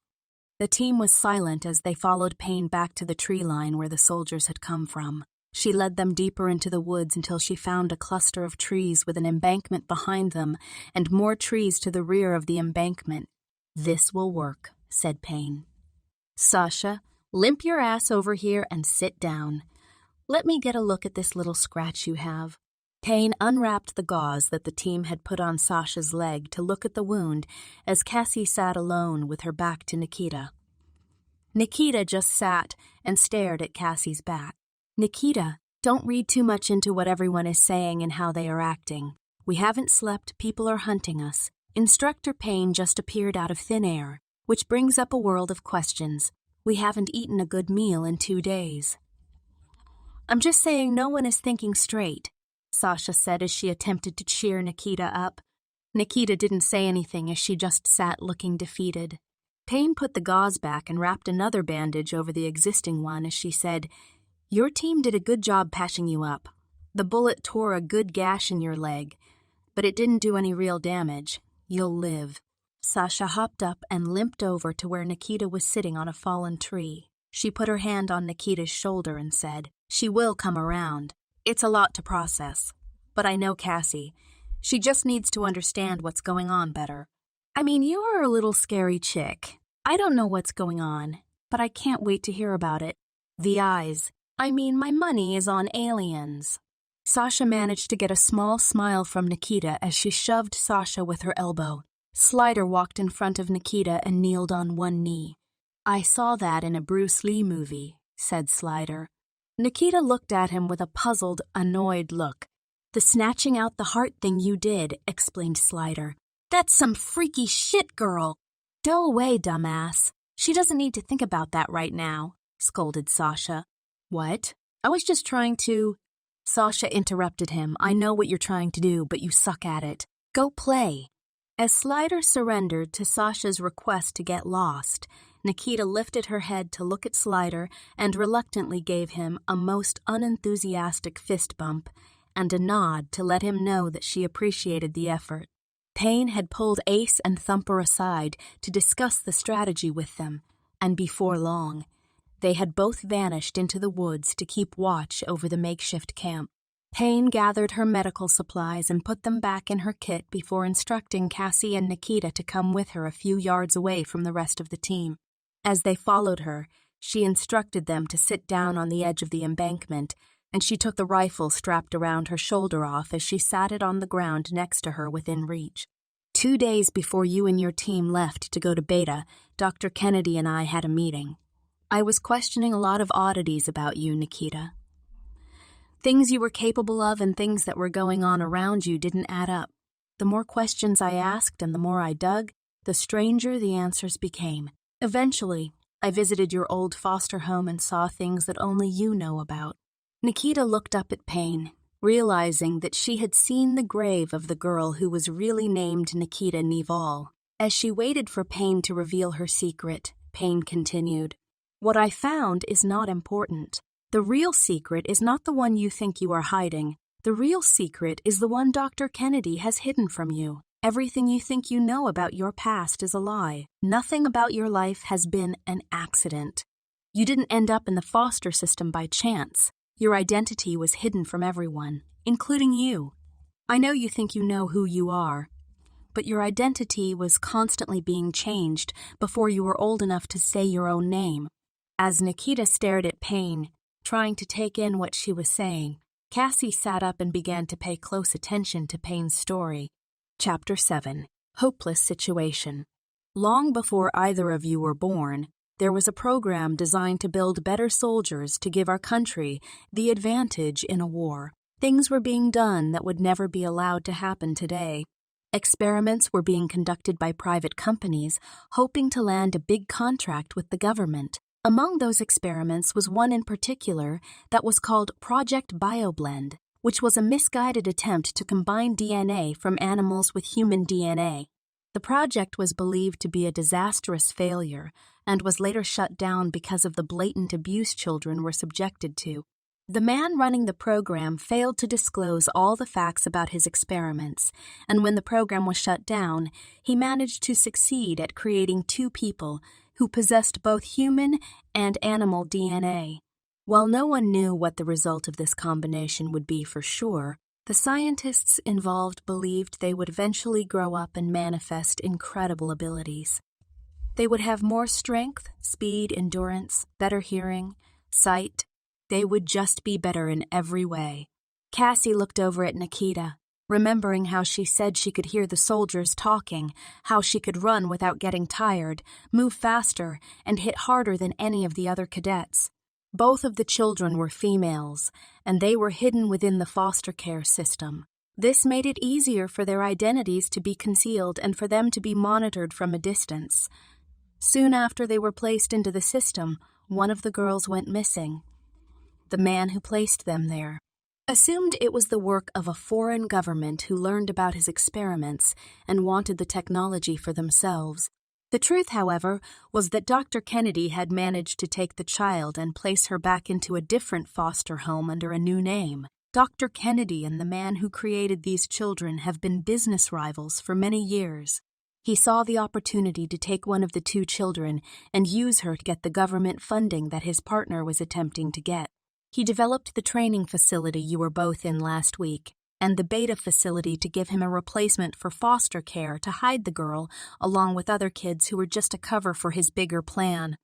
The team was silent as they followed Payne back to the tree line where the soldiers had come from. She led them deeper into the woods until she found a cluster of trees with an embankment behind them and more trees to the rear of the embankment. This will work, said Payne. Sasha, limp your ass over here and sit down. Let me get a look at this little scratch you have. Payne unwrapped the gauze that the team had put on Sasha's leg to look at the wound as Cassie sat alone with her back to Nikita. Nikita just sat and stared at Cassie's back. Nikita, don't read too much into what everyone is saying and how they are acting. We haven't slept, people are hunting us. Instructor Payne just appeared out of thin air, which brings up a world of questions. We haven't eaten a good meal in 2 days. I'm just saying no one is thinking straight, Sasha said as she attempted to cheer Nikita up. Nikita didn't say anything as she just sat looking defeated. Payne put the gauze back and wrapped another bandage over the existing one as she said, your team did a good job patching you up. The bullet tore a good gash in your leg, but it didn't do any real damage. You'll live. Sasha hopped up and limped over to where Nikita was sitting on a fallen tree. She put her hand on Nikita's shoulder and said, she will come around. It's a lot to process. But I know Cassie. She just needs to understand what's going on better. I mean, you are a little scary chick. I don't know what's going on, but I can't wait to hear about it. The eyes. I mean, my money is on aliens. Sasha managed to get a small smile from Nikita as she shoved Sasha with her elbow. Slider walked in front of Nikita and kneeled on one knee. I saw that in a Bruce Lee movie, said Slider. Nikita looked at him with a puzzled, annoyed look. The snatching out the heart thing you did, explained Slider. That's some freaky shit, girl. Go away, dumbass. She doesn't need to think about that right now, scolded Sasha. What? I was just trying to... Sasha interrupted him. I know what you're trying to do, but you suck at it. Go play. As Slider surrendered to Sasha's request to get lost, Nikita lifted her head to look at Slider and reluctantly gave him a most unenthusiastic fist bump and a nod to let him know that she appreciated the effort. Payne had pulled Ace and Thumper aside to discuss the strategy with them, and before long, they had both vanished into the woods to keep watch over the makeshift camp. Payne gathered her medical supplies and put them back in her kit before instructing Cassie and Nikita to come with her a few yards away from the rest of the team. As they followed her, she instructed them to sit down on the edge of the embankment, and she took the rifle strapped around her shoulder off as she sat it on the ground next to her within reach. 2 days before you and your team left to go to Beta, Dr. Kennedy and I had a meeting. I was questioning a lot of oddities about you, Nikita. Things you were capable of and things that were going on around you didn't add up. The more questions I asked and the more I dug, the stranger the answers became. Eventually, I visited your old foster home and saw things that only you know about. Nikita looked up at Payne, realizing that she had seen the grave of the girl who was really named Nikita Nival. As she waited for Payne to reveal her secret, Payne continued, "What I found is not important. The real secret is not the one you think you are hiding. The real secret is the one Dr. Kennedy has hidden from you. Everything you think you know about your past is a lie. Nothing about your life has been an accident. You didn't end up in the foster system by chance. Your identity was hidden from everyone, including you. I know you think you know who you are, but your identity was constantly being changed before you were old enough to say your own name." As Nikita stared at Payne, trying to take in what she was saying, Cassie sat up and began to pay close attention to Payne's story. Chapter 7. Hopeless Situation. Long before either of you were born, there was a program designed to build better soldiers to give our country the advantage in a war. Things were being done that would never be allowed to happen today. Experiments were being conducted by private companies, hoping to land a big contract with the government. Among those experiments was one in particular that was called Project BioBlend, which was a misguided attempt to combine DNA from animals with human DNA. The project was believed to be a disastrous failure and was later shut down because of the blatant abuse children were subjected to. The man running the program failed to disclose all the facts about his experiments, and when the program was shut down, he managed to succeed at creating two people who possessed both human and animal DNA. While no one knew what the result of this combination would be for sure, the scientists involved believed they would eventually grow up and manifest incredible abilities. They would have more strength, speed, endurance, better hearing, sight. They would just be better in every way. Cassie looked over at Nikita, remembering how she said she could hear the soldiers talking, how she could run without getting tired, move faster, and hit harder than any of the other cadets. Both of the children were females, and they were hidden within the foster care system. This made it easier for their identities to be concealed and for them to be monitored from a distance. Soon after they were placed into the system, one of the girls went missing. The man who placed them there assumed it was the work of a foreign government who learned about his experiments and wanted the technology for themselves. The truth, however, was that Dr. Kennedy had managed to take the child and place her back into a different foster home under a new name. Dr. Kennedy and the man who created these children have been business rivals for many years. He saw the opportunity to take one of the two children and use her to get the government funding that his partner was attempting to get. He developed the training facility you were both in last week, and the beta facility to give him a replacement for foster care to hide the girl, along with other kids who were just a cover for his bigger plan.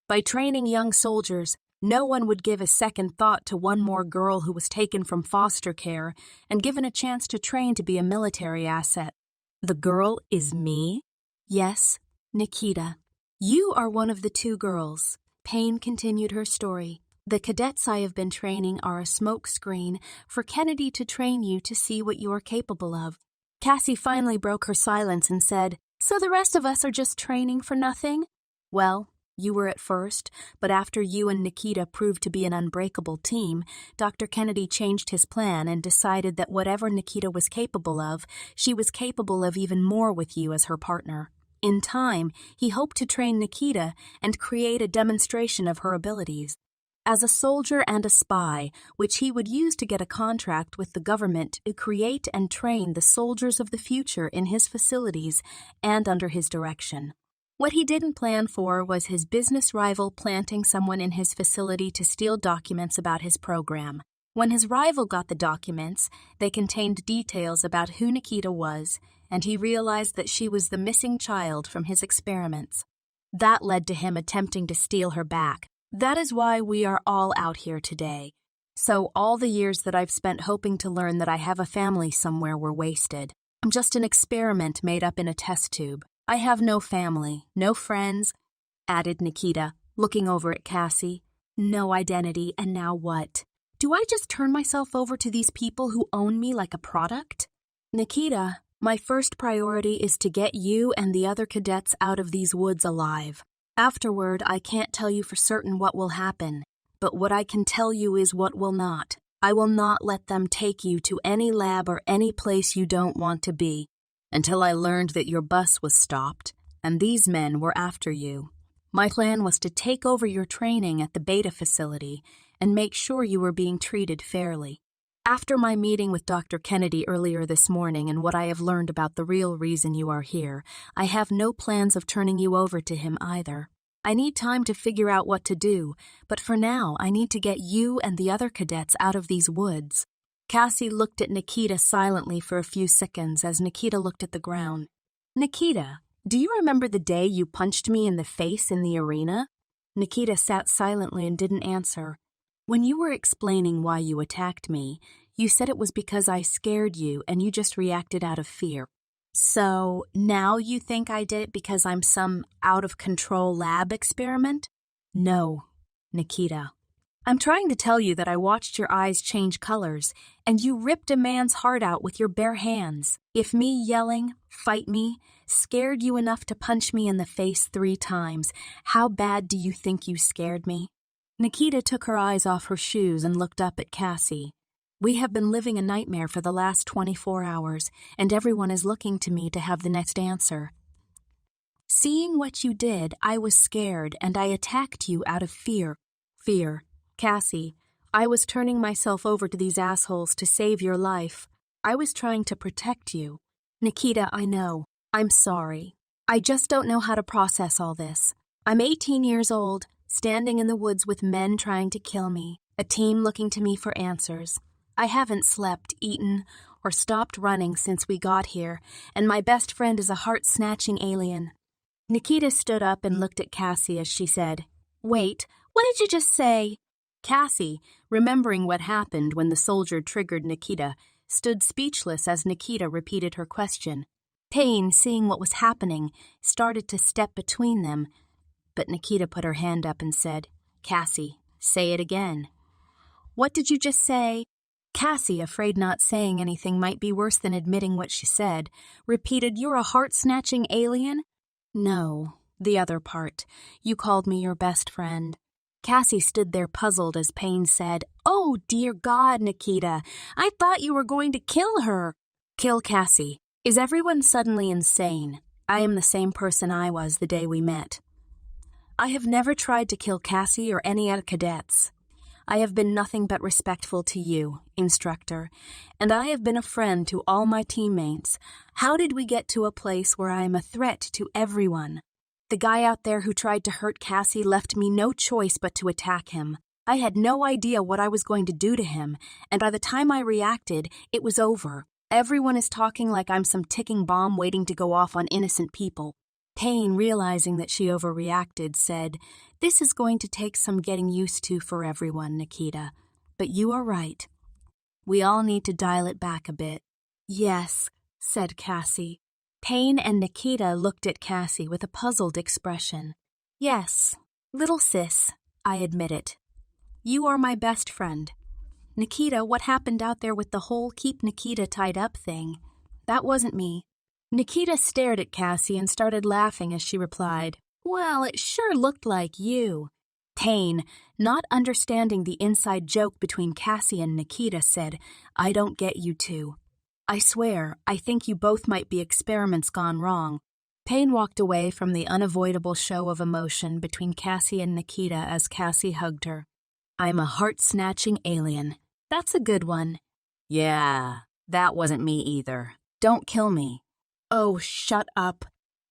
By training young soldiers, no one would give a second thought to one more girl who was taken from foster care and given a chance to train to be a military asset. The girl is me? Yes, Nikita. You are one of the two girls. Payne continued her story. The cadets I have been training are a smokescreen for Kennedy to train you to see what you are capable of. Cassie finally broke her silence and said, "So the rest of us are just training for nothing?" "Well, you were at first, but after you and Nikita proved to be an unbreakable team, Dr. Kennedy changed his plan and decided that whatever Nikita was capable of, she was capable of even more with you as her partner. In time, he hoped to train Nikita and create a demonstration of her abilities as a soldier and a spy, which he would use to get a contract with the government to create and train the soldiers of the future in his facilities and under his direction. What he didn't plan for was his business rival planting someone in his facility to steal documents about his program. When his rival got the documents, they contained details about who Nikita was, and he realized that she was the missing child from his experiments. That led to him attempting to steal her back. That is why we are all out here today. So all the years that I've spent hoping to learn that I have a family somewhere were wasted. I'm just an experiment made up in a test tube. I have no family, no friends," added Nikita, looking over at Cassie. "No identity, and now what? Do I just turn myself over to these people who own me like a product? Nikita, my first priority is to get you and the other cadets out of these woods alive. Afterward, I can't tell you for certain what will happen, but what I can tell you is what will not. I will not let them take you to any lab or any place you don't want to be, until I learned that your bus was stopped and these men were after you. My plan was to take over your training at the beta facility and make sure you were being treated fairly. After my meeting with Dr. Kennedy earlier this morning and what I have learned about the real reason you are here, I have no plans of turning you over to him either. I need time to figure out what to do, but for now I need to get you and the other cadets out of these woods. Cassie looked at Nikita silently for a few seconds as Nikita looked at the ground. Nikita, do you remember the day you punched me in the face in the arena? Nikita sat silently and didn't answer. When you were explaining why you attacked me, you said it was because I scared you and you just reacted out of fear. So now you think I did it because I'm some out-of-control lab experiment? No, Nikita. I'm trying to tell you that I watched your eyes change colors, and you ripped a man's heart out with your bare hands. If me yelling, "Fight me," scared you enough to punch me in the face 3 times, how bad do you think you scared me? Nikita took her eyes off her shoes and looked up at Cassie. We have been living a nightmare for the last 24 hours, and everyone is looking to me to have the next answer. Seeing what you did, I was scared, and I attacked you out of fear. Fear. Cassie, I was turning myself over to these assholes to save your life. I was trying to protect you. Nikita, I know. I'm sorry. I just don't know how to process all this. I'm 18 years old, standing in the woods with men trying to kill me, a team looking to me for answers. I haven't slept, eaten, or stopped running since we got here, and my best friend is a heart-snatching alien. Nikita stood up and looked at Cassie as she said, "Wait, what did you just say?" Cassie, remembering what happened when the soldier triggered Nikita, stood speechless as Nikita repeated her question. Pain, seeing what was happening, started to step between them, but Nikita put her hand up and said, "Cassie, say it again." "What did you just say?" Cassie, afraid not saying anything might be worse than admitting what she said, repeated, "You're a heart-snatching alien?" "No, the other part. You called me your best friend." Cassie stood there puzzled as Payne said, "Oh, dear God, Nikita, I thought you were going to kill her." "Kill Cassie? Is everyone suddenly insane? I am the same person I was the day we met. I have never tried to kill Cassie or any other cadets. I have been nothing but respectful to you, instructor, and I have been a friend to all my teammates. How did we get to a place where I am a threat to everyone? The guy out there who tried to hurt Cassie left me no choice but to attack him. I had no idea what I was going to do to him, and by the time I reacted, it was over. Everyone is talking like I'm some ticking bomb waiting to go off on innocent people." Payne, realizing that she overreacted, said, "This is going to take some getting used to for everyone, Nikita. But you are right. We all need to dial it back a bit." "Yes," said Cassie. Payne and Nikita looked at Cassie with a puzzled expression. "Yes, little sis, I admit it. You are my best friend. Nikita, what happened out there with the whole keep Nikita tied up thing? That wasn't me." Nikita stared at Cassie and started laughing as she replied, "Well, it sure looked like you." Payne, not understanding the inside joke between Cassie and Nikita, said, "I don't get you two. I swear, I think you both might be experiments gone wrong." Payne walked away from the unavoidable show of emotion between Cassie and Nikita as Cassie hugged her. "I'm a heart-snatching alien. That's a good one." "Yeah, that wasn't me either. Don't kill me." "Oh, shut up.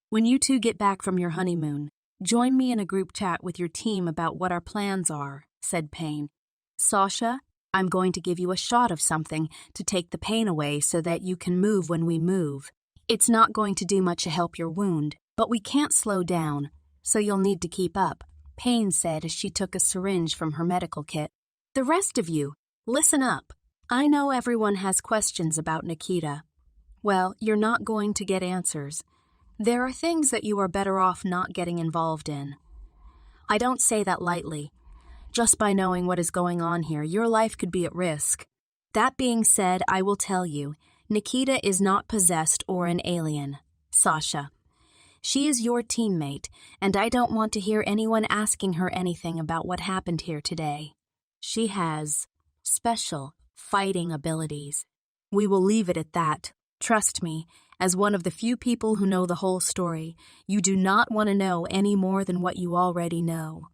When you two get back from your honeymoon, join me in a group chat with your team about what our plans are," said Payne. "Sasha, I'm going to give you a shot of something to take the pain away so that you can move when we move. It's not going to do much to help your wound, but we can't slow down, so you'll need to keep up," Payne said as she took a syringe from her medical kit. "The rest of you, listen up. I know everyone has questions about Nikita. Well, you're not going to get answers. There are things that you are better off not getting involved in. I don't say that lightly. Just by knowing what is going on here, your life could be at risk. That being said, I will tell you, Nikita is not possessed or an alien. Sasha. She is your teammate, and I don't want to hear anyone asking her anything about what happened here today. She has special fighting abilities. We will leave it at that. Trust me, as one of the few people who know the whole story, you do not want to know any more than what you already know.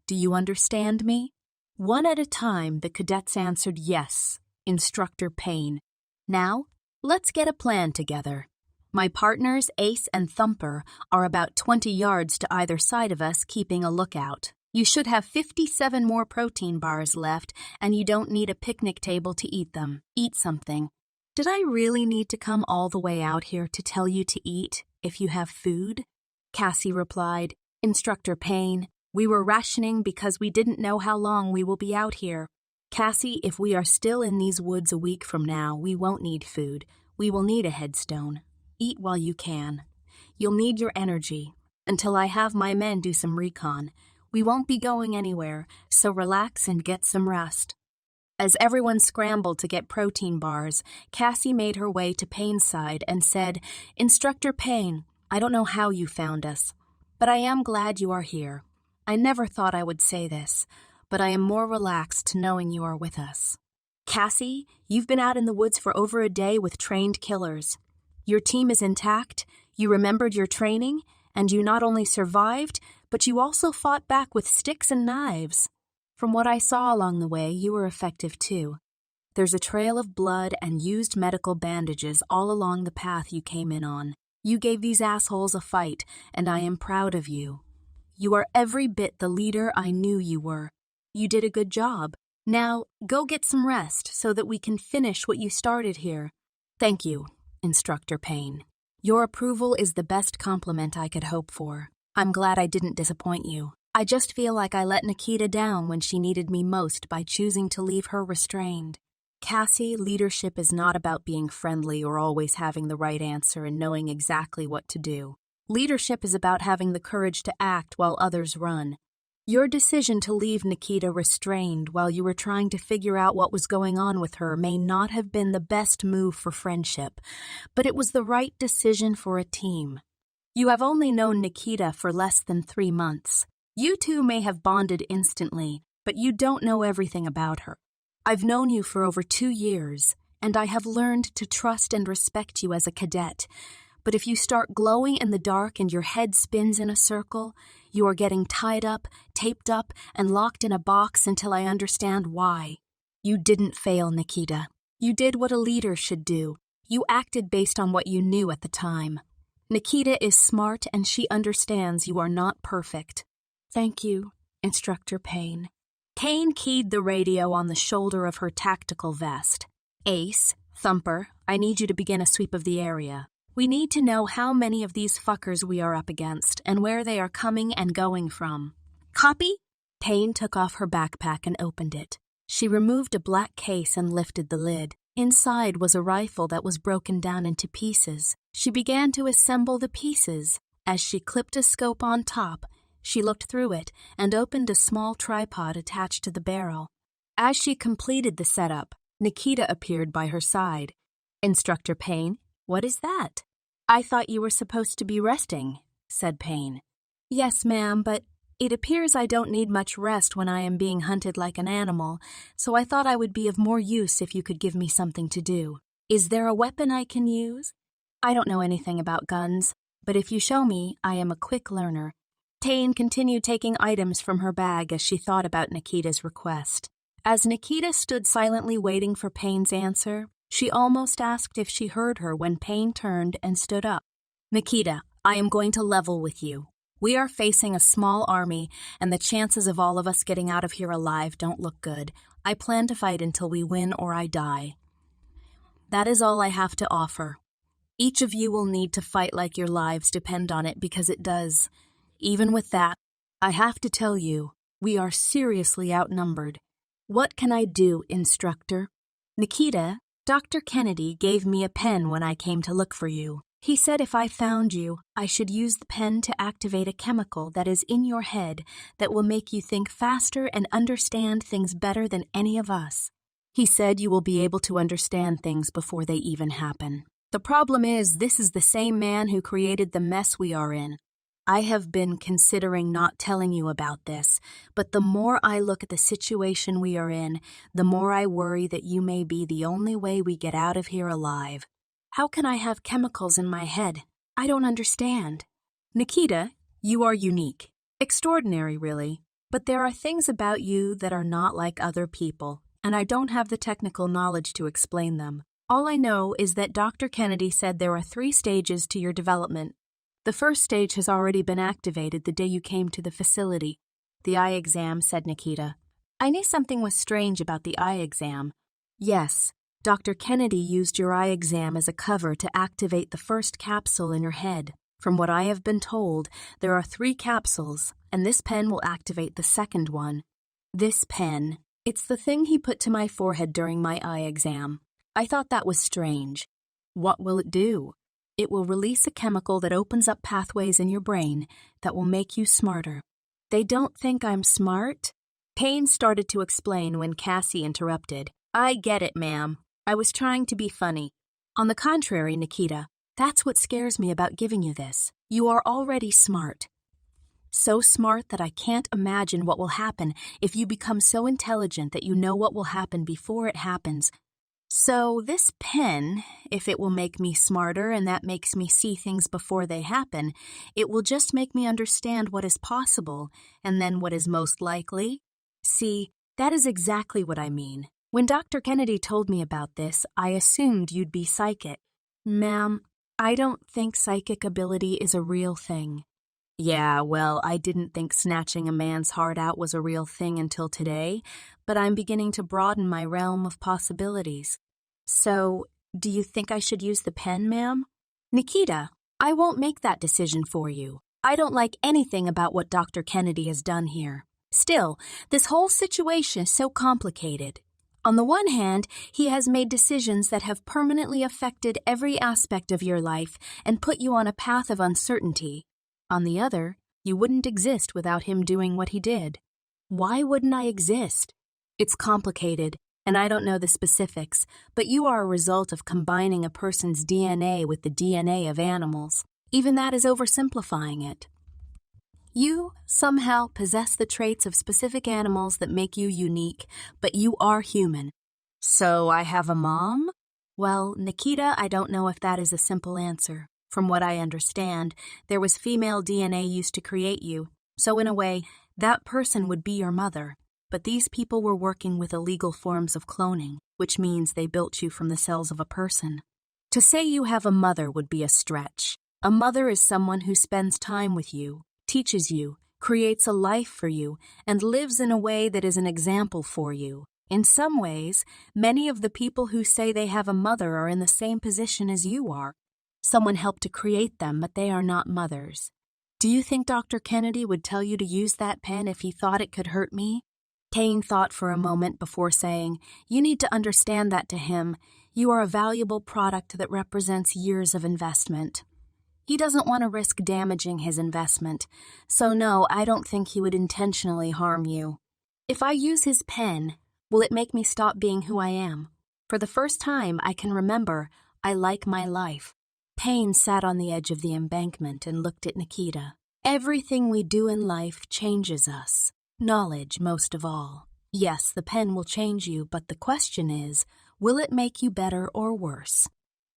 Do you understand me? One at a time, the cadets answered yes, Instructor Payne. Now, let's get a plan together. My partners, Ace and Thumper, are about 20 yards to either side of us, keeping a lookout. You should have 57 more protein bars left, and you don't need a picnic table to eat them. Eat something. Did I really need to come all the way out here to tell you to eat if you have food? Cassie replied, Instructor Payne, we were rationing because we didn't know how long we will be out here. Cassie, if we are still in these woods a week from now, we won't need food. We will need a headstone. Eat while you can. You'll need your energy. Until I have my men do some recon. We won't be going anywhere, so relax and get some rest. As everyone scrambled to get protein bars, Cassie made her way to Payne's side and said, Instructor Payne, I don't know how you found us, but I am glad you are here. I never thought I would say this, but I am more relaxed knowing you are with us. Cassie, you've been out in the woods for over a day with trained killers. Your team is intact, you remembered your training, and you not only survived, but you also fought back with sticks and knives. From what I saw along the way, you were effective too. There's a trail of blood and used medical bandages all along the path you came in on. You gave these assholes a fight, and I am proud of you. You are every bit the leader I knew you were. You did a good job. Now, go get some rest so that we can finish what you started here. Thank you, Instructor Payne. Your approval is the best compliment I could hope for. I'm glad I didn't disappoint you. I just feel like I let Nikita down when she needed me most by choosing to leave her restrained. Cassie, leadership is not about being friendly or always having the right answer and knowing exactly what to do. Leadership is about having the courage to act while others run. Your decision to leave Nikita restrained while you were trying to figure out what was going on with her may not have been the best move for friendship, but it was the right decision for a team. You have only known Nikita for less than 3 months. You two may have bonded instantly, but you don't know everything about her. I've known you for over 2 years, and I have learned to trust and respect you as a cadet. But if you start glowing in the dark and your head spins in a circle, you are getting tied up, taped up, and locked in a box until I understand why. You didn't fail, Nikita. You did what a leader should do. You acted based on what you knew at the time. Nikita is smart and she understands you are not perfect. Thank you, Instructor Payne. Kane keyed the radio on the shoulder of her tactical vest. Ace, Thumper, I need you to begin a sweep of the area. We need to know how many of these fuckers we are up against and where they are coming and going from. Copy? Payne took off her backpack and opened it. She removed a black case and lifted the lid. Inside was a rifle that was broken down into pieces. She began to assemble the pieces. As she clipped a scope on top, she looked through it and opened a small tripod attached to the barrel. As she completed the setup, Nikita appeared by her side. Instructor Payne, what is that? I thought you were supposed to be resting, said Payne. Yes, ma'am, but it appears I don't need much rest when I am being hunted like an animal, so I thought I would be of more use if you could give me something to do. Is there a weapon I can use? I don't know anything about guns, but if you show me, I am a quick learner. Payne continued taking items from her bag as she thought about Nikita's request. As Nikita stood silently waiting for Payne's answer, she almost asked if she heard her when Payne turned and stood up. Nikita, I am going to level with you. We are facing a small army, and the chances of all of us getting out of here alive don't look good. I plan to fight until we win or I die. That is all I have to offer. Each of you will need to fight like your lives depend on it because it does. Even with that, I have to tell you, we are seriously outnumbered. What can I do, Instructor? Nikita, Dr. Kennedy gave me a pen when I came to look for you. He said if I found you, I should use the pen to activate a chemical that is in your head that will make you think faster and understand things better than any of us. He said you will be able to understand things before they even happen. The problem is, this is the same man who created the mess we are in. I have been considering not telling you about this, but the more I look at the situation we are in, the more I worry that you may be the only way we get out of here alive. How can I have chemicals in my head? I don't understand. Nikita, you are unique. Extraordinary, really. But there are things about you that are not like other people, and I don't have the technical knowledge to explain them. All I know is that Dr. Kennedy said there are 3 stages to your development. The first stage has already been activated the day you came to the facility. The eye exam, said Nikita. I knew something was strange about the eye exam. Yes, Dr. Kennedy used your eye exam as a cover to activate the first capsule in your head. From what I have been told, there are 3 capsules, and this pen will activate the second one. This pen, it's the thing he put to my forehead during my eye exam. I thought that was strange. What will it do? It will release a chemical that opens up pathways in your brain that will make you smarter. They don't think I'm smart? Payne started to explain when Cassie interrupted. I get it, ma'am. I was trying to be funny. On the contrary, Nikita, that's what scares me about giving you this. You are already smart. So smart that I can't imagine what will happen if you become so intelligent that you know what will happen before it happens. So this pen, if it will make me smarter and that makes me see things before they happen, it will just make me understand what is possible and then what is most likely. See, that is exactly what I mean. When Dr. Kennedy told me about this, I assumed you'd be psychic. Ma'am, I don't think psychic ability is a real thing. Yeah, well, I didn't think snatching a man's heart out was a real thing until today, but I'm beginning to broaden my realm of possibilities. So, do you think I should use the pen, ma'am? Nikita, I won't make that decision for you. I don't like anything about what Dr. Kennedy has done here. Still, this whole situation is so complicated. On the one hand, he has made decisions that have permanently affected every aspect of your life and put you on a path of uncertainty. On the other, you wouldn't exist without him doing what he did. Why wouldn't I exist? It's complicated, and I don't know the specifics, but you are a result of combining a person's DNA with the DNA of animals. Even that is oversimplifying it. You somehow possess the traits of specific animals that make you unique, but you are human. So I have a mom? Well, Nikita, I don't know if that is a simple answer. From what I understand, there was female DNA used to create you, so in a way, that person would be your mother. But these people were working with illegal forms of cloning, which means they built you from the cells of a person. To say you have a mother would be a stretch. A mother is someone who spends time with you, teaches you, creates a life for you, and lives in a way that is an example for you. In some ways, many of the people who say they have a mother are in the same position as you are. Someone helped to create them, but they are not mothers. Do you think Dr. Kennedy would tell you to use that pen if he thought it could hurt me? Kane thought for a moment before saying, You need to understand that to him. You are a valuable product that represents years of investment. He doesn't want to risk damaging his investment, so no, I don't think he would intentionally harm you. If I use his pen, will it make me stop being who I am? For the first time I can remember, I like my life. Payne sat on the edge of the embankment and looked at Nikita. Everything we do in life changes us. Knowledge, most of all. Yes, the pen will change you, but the question is, will it make you better or worse?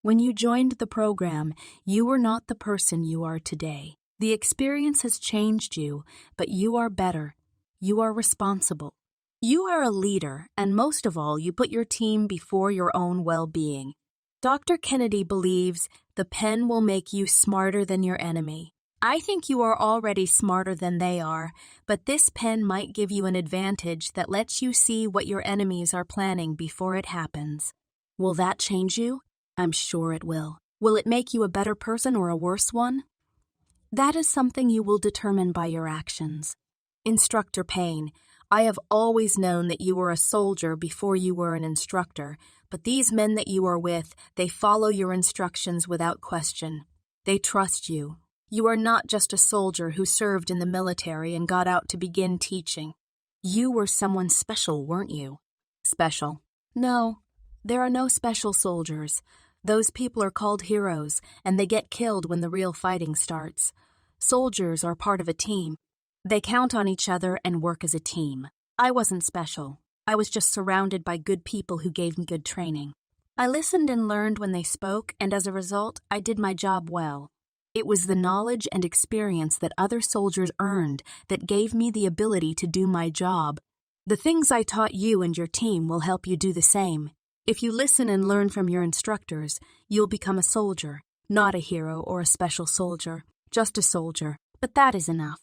When you joined the program, you were not the person you are today. The experience has changed you, but you are better. You are responsible. You are a leader, and most of all, you put your team before your own well-being. Dr. Kennedy believes the pen will make you smarter than your enemy. I think you are already smarter than they are, but this pen might give you an advantage that lets you see what your enemies are planning before it happens. Will that change you? I'm sure it will. Will it make you a better person or a worse one? That is something you will determine by your actions. Instructor Payne, I have always known that you were a soldier before you were an instructor, but these men that you are with, they follow your instructions without question. They trust you. You are not just a soldier who served in the military and got out to begin teaching. You were someone special, weren't you? Special? No, there are no special soldiers. Those people are called heroes, and they get killed when the real fighting starts. Soldiers are part of a team. They count on each other and work as a team. I wasn't special. I was just surrounded by good people who gave me good training. I listened and learned when they spoke, and as a result, I did my job well. It was the knowledge and experience that other soldiers earned that gave me the ability to do my job. The things I taught you and your team will help you do the same. If you listen and learn from your instructors, you'll become a soldier, not a hero or a special soldier, just a soldier. But that is enough.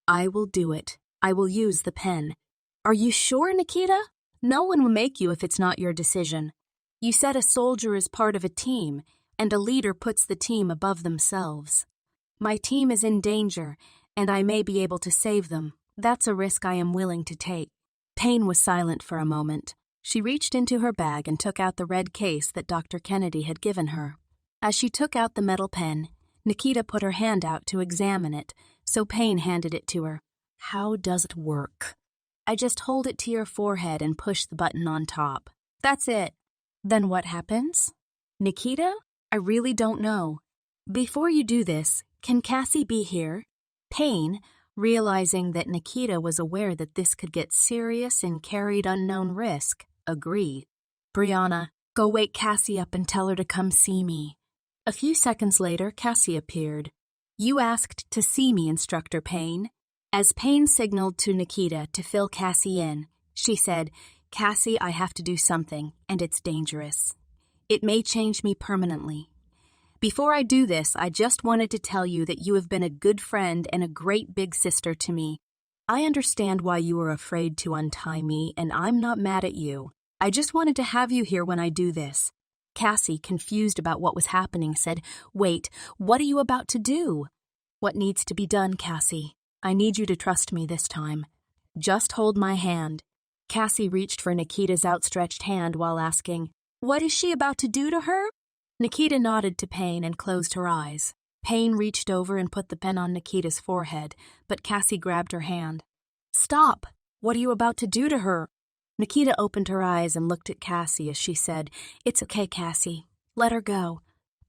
I will do it. I will use the pen. Are you sure, Nikita? No one will make you if it's not your decision. You said a soldier is part of a team, and a leader puts the team above themselves. My team is in danger, and I may be able to save them. That's a risk I am willing to take. Payne was silent for a moment. She reached into her bag and took out the red case that Dr. Kennedy had given her. As she took out the metal pen, Nikita put her hand out to examine it, so Payne handed it to her. How does it work? I just hold it to your forehead and push the button on top. That's it. Then what happens? Nikita, I really don't know. Before you do this, can Cassie be here? Payne, realizing that Nikita was aware that this could get serious and carried unknown risk, agreed. Brianna, go wake Cassie up and tell her to come see me. A few seconds later, Cassie appeared. You asked to see me, Instructor Payne. As Payne signaled to Nikita to fill Cassie in, she said, Cassie, I have to do something, and it's dangerous. It may change me permanently. Before I do this, I just wanted to tell you that you have been a good friend and a great big sister to me. I understand why you were afraid to untie me, and I'm not mad at you. I just wanted to have you here when I do this. Cassie, confused about what was happening, said, Wait, what are you about to do? What needs to be done, Cassie? I need you to trust me this time. Just hold my hand. Cassie reached for Nikita's outstretched hand while asking, What is she about to do to her? Nikita nodded to Payne and closed her eyes. Payne reached over and put the pen on Nikita's forehead, but Cassie grabbed her hand. Stop! What are you about to do to her? Nikita opened her eyes and looked at Cassie as she said, It's okay, Cassie. Let her go.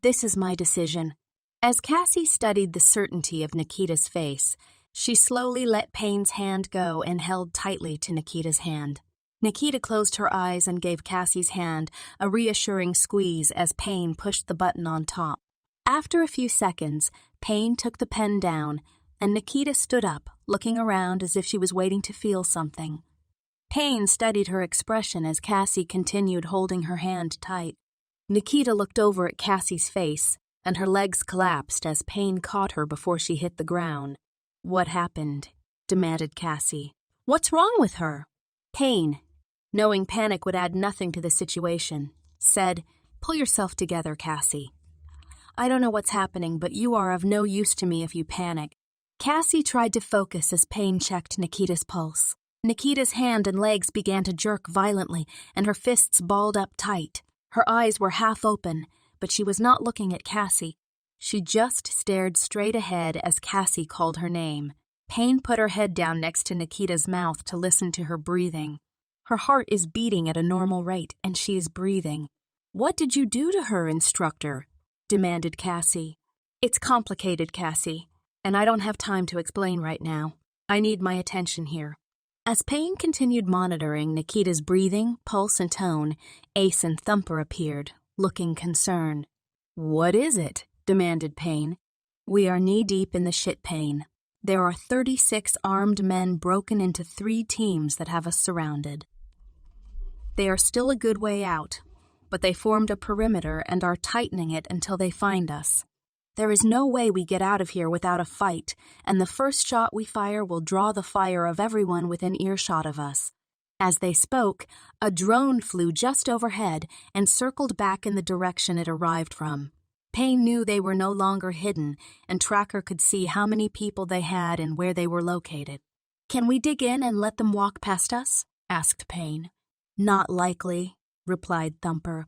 This is my decision. As Cassie studied the certainty of Nikita's face, she slowly let Payne's hand go and held tightly to Nikita's hand. Nikita closed her eyes and gave Cassie's hand a reassuring squeeze as Payne pushed the button on top. After a few seconds, Payne took the pen down, and Nikita stood up, looking around as if she was waiting to feel something. Payne studied her expression as Cassie continued holding her hand tight. Nikita looked over at Cassie's face, and her legs collapsed as Payne caught her before she hit the ground. What happened? Demanded Cassie. What's wrong with her? Payne, knowing panic would add nothing to the situation, said, Pull yourself together, Cassie. I don't know what's happening, but you are of no use to me if you panic. Cassie tried to focus as Payne checked Nikita's pulse. Nikita's hand and legs began to jerk violently, and her fists balled up tight. Her eyes were half open, but she was not looking at Cassie. She just stared straight ahead as Cassie called her name. Payne put her head down next to Nikita's mouth to listen to her breathing. Her heart is beating at a normal rate, and she is breathing. What did you do to her, Instructor? Demanded Cassie. It's complicated, Cassie, and I don't have time to explain right now. I need my attention here. As Payne continued monitoring Nikita's breathing, pulse, and tone, Ace and Thumper appeared, looking concerned. What is it? Demanded Payne. We are knee-deep in the shit, Payne. There are 36 armed men broken into 3 teams that have us surrounded. They are still a good way out, but they formed a perimeter and are tightening it until they find us. There is no way we get out of here without a fight, and the first shot we fire will draw the fire of everyone within earshot of us. As they spoke, a drone flew just overhead and circled back in the direction it arrived from. Payne knew they were no longer hidden, and Tracker could see how many people they had and where they were located. Can we dig in and let them walk past us? Asked Payne. Not likely, replied Thumper.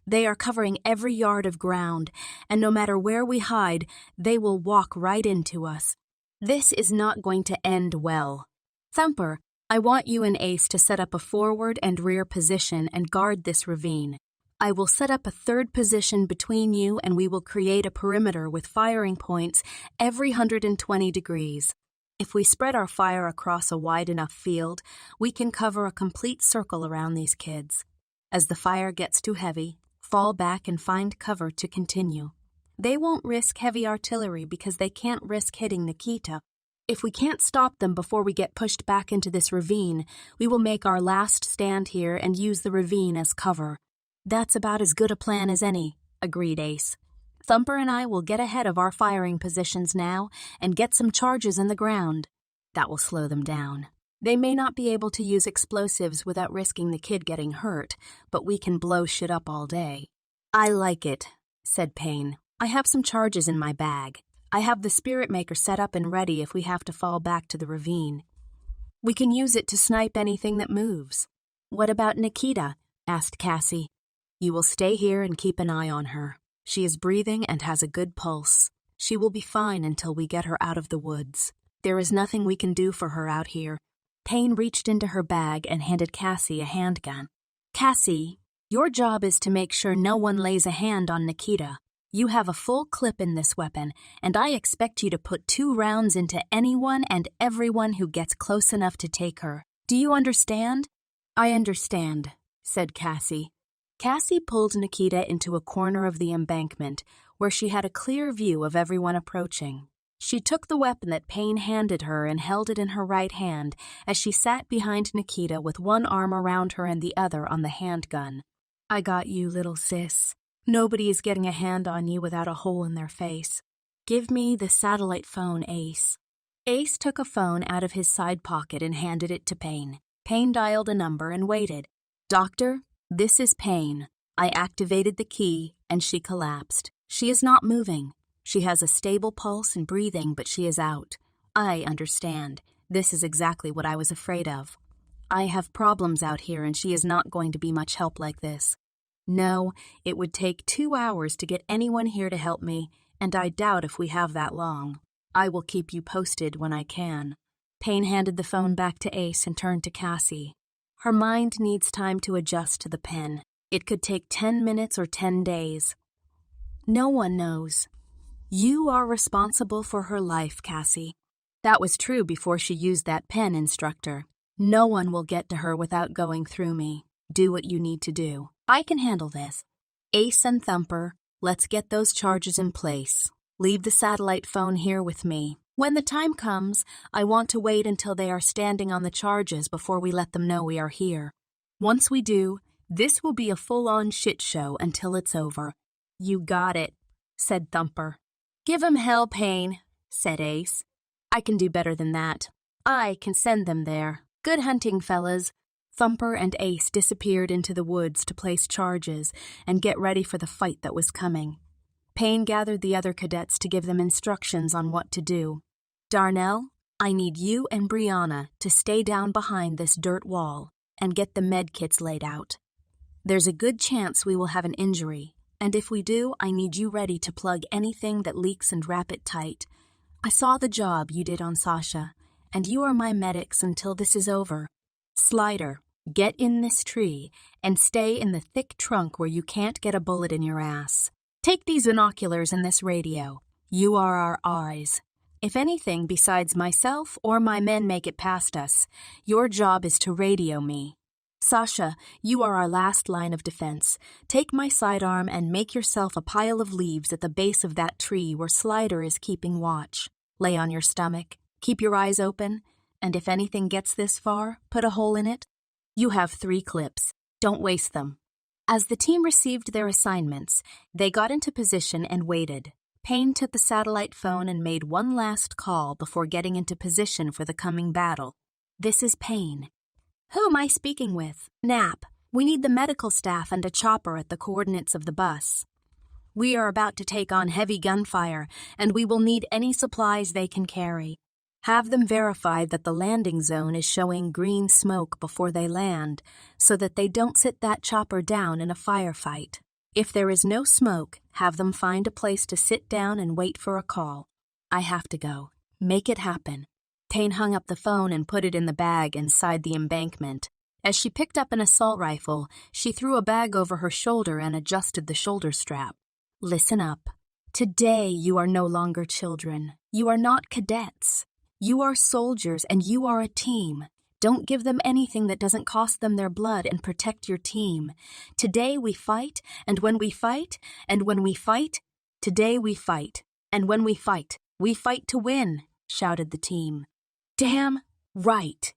They are covering every yard of ground, and no matter where we hide, they will walk right into us. This is not going to end well. Thumper, I want you and Ace to set up a forward and rear position and guard this ravine. I will set up a third position between you and we will create a perimeter with firing points every 120 degrees. If we spread our fire across a wide enough field, we can cover a complete circle around these kids. As the fire gets too heavy, fall back and find cover to continue. They won't risk heavy artillery because they can't risk hitting Nikita. If we can't stop them before we get pushed back into this ravine, we will make our last stand here and use the ravine as cover. That's about as good a plan as any, agreed Ace. Thumper and I will get ahead of our firing positions now and get some charges in the ground. That will slow them down. They may not be able to use explosives without risking the kid getting hurt, but we can blow shit up all day. I like it, said Payne. I have some charges in my bag. I have the spirit maker set up and ready if we have to fall back to the ravine. We can use it to snipe anything that moves. What about Nikita? Asked Cassie. You will stay here and keep an eye on her. She is breathing and has a good pulse. She will be fine until we get her out of the woods. There is nothing we can do for her out here. Payne reached into her bag and handed Cassie a handgun. Cassie, your job is to make sure no one lays a hand on Nikita. You have a full clip in this weapon, and I expect you to put 2 rounds into anyone and everyone who gets close enough to take her. Do you understand? I understand, said Cassie. Cassie pulled Nikita into a corner of the embankment, where she had a clear view of everyone approaching. She took the weapon that Payne handed her and held it in her right hand as she sat behind Nikita with one arm around her and the other on the handgun. I got you, little sis. Nobody is getting a hand on you without a hole in their face. Give me the satellite phone, Ace. Ace took a phone out of his side pocket and handed it to Payne. Payne dialed a number and waited. Doctor, this is Payne. I activated the key, and she collapsed. She is not moving. She has a stable pulse and breathing, but she is out. I understand. This is exactly what I was afraid of. I have problems out here, and she is not going to be much help like this. No, it would take 2 hours to get anyone here to help me, and I doubt if we have that long. I will keep you posted when I can. Payne handed the phone back to Ace and turned to Cassie. Her mind needs time to adjust to the pen. It could take 10 minutes or 10 days. No one knows. You are responsible for her life, Cassie. That was true before she used that pen, instructor. No one will get to her without going through me. Do what you need to do. I can handle this. Ace and Thumper, let's get those charges in place. Leave the satellite phone here with me. When the time comes, I want to wait until they are standing on the charges before we let them know we are here. Once we do, this will be a full-on shit show until it's over. You got it, said Thumper. Give 'em hell, Payne, said Ace. I can do better than that. I can send them there. Good hunting, fellas. Thumper and Ace disappeared into the woods to place charges and get ready for the fight that was coming. Payne gathered the other cadets to give them instructions on what to do. Darnell, I need you and Brianna to stay down behind this dirt wall and get the med kits laid out. There's a good chance we will have an injury, and if we do, I need you ready to plug anything that leaks and wrap it tight. I saw the job you did on Sasha, and you are my medics until this is over. Slider, get in this tree and stay in the thick trunk where you can't get a bullet in your ass. Take these binoculars and this radio. You are our eyes. If anything besides myself or my men make it past us, your job is to radio me. Sasha, you are our last line of defense. Take my sidearm and make yourself a pile of leaves at the base of that tree where Slider is keeping watch. Lay on your stomach, keep your eyes open, and if anything gets this far, put a hole in it. You have 3 clips. Don't waste them. As the team received their assignments, they got into position and waited. Payne took the satellite phone and made one last call before getting into position for the coming battle. This is Payne. Who am I speaking with? Knapp. We need the medical staff and a chopper at the coordinates of the bus. We are about to take on heavy gunfire, and we will need any supplies they can carry. Have them verify that the landing zone is showing green smoke before they land, so that they don't sit that chopper down in a firefight. If there is no smoke, have them find a place to sit down and wait for a call. I have to go. Make it happen." Tane hung up the phone and put it in the bag inside the embankment. As she picked up an assault rifle, she threw a bag over her shoulder and adjusted the shoulder strap. "Listen up. Today you are no longer children. You are not cadets. You are soldiers and you are a team. Don't give them anything that doesn't cost them their blood and protect your team. Today we fight, and when we fight, and when we fight, today we fight, and when we fight to win," shouted the team. "Damn right."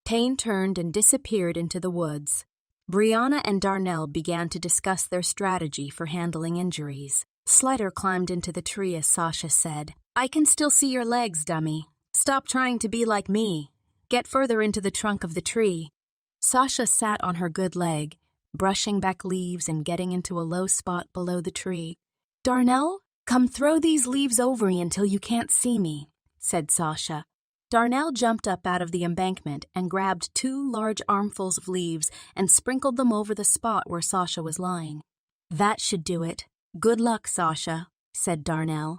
Tane turned and disappeared into the woods. Brianna and Darnell began to discuss their strategy for handling injuries. Slider climbed into the tree as Sasha said, "I can still see your legs, dummy. Stop trying to be like me. Get further into the trunk of the tree." Sasha sat on her good leg, brushing back leaves and getting into a low spot below the tree. "Darnell, come throw these leaves over me until you can't see me," said Sasha. Darnell jumped up out of the embankment and grabbed 2 large armfuls of leaves and sprinkled them over the spot where Sasha was lying. "That should do it. Good luck, Sasha," said Darnell.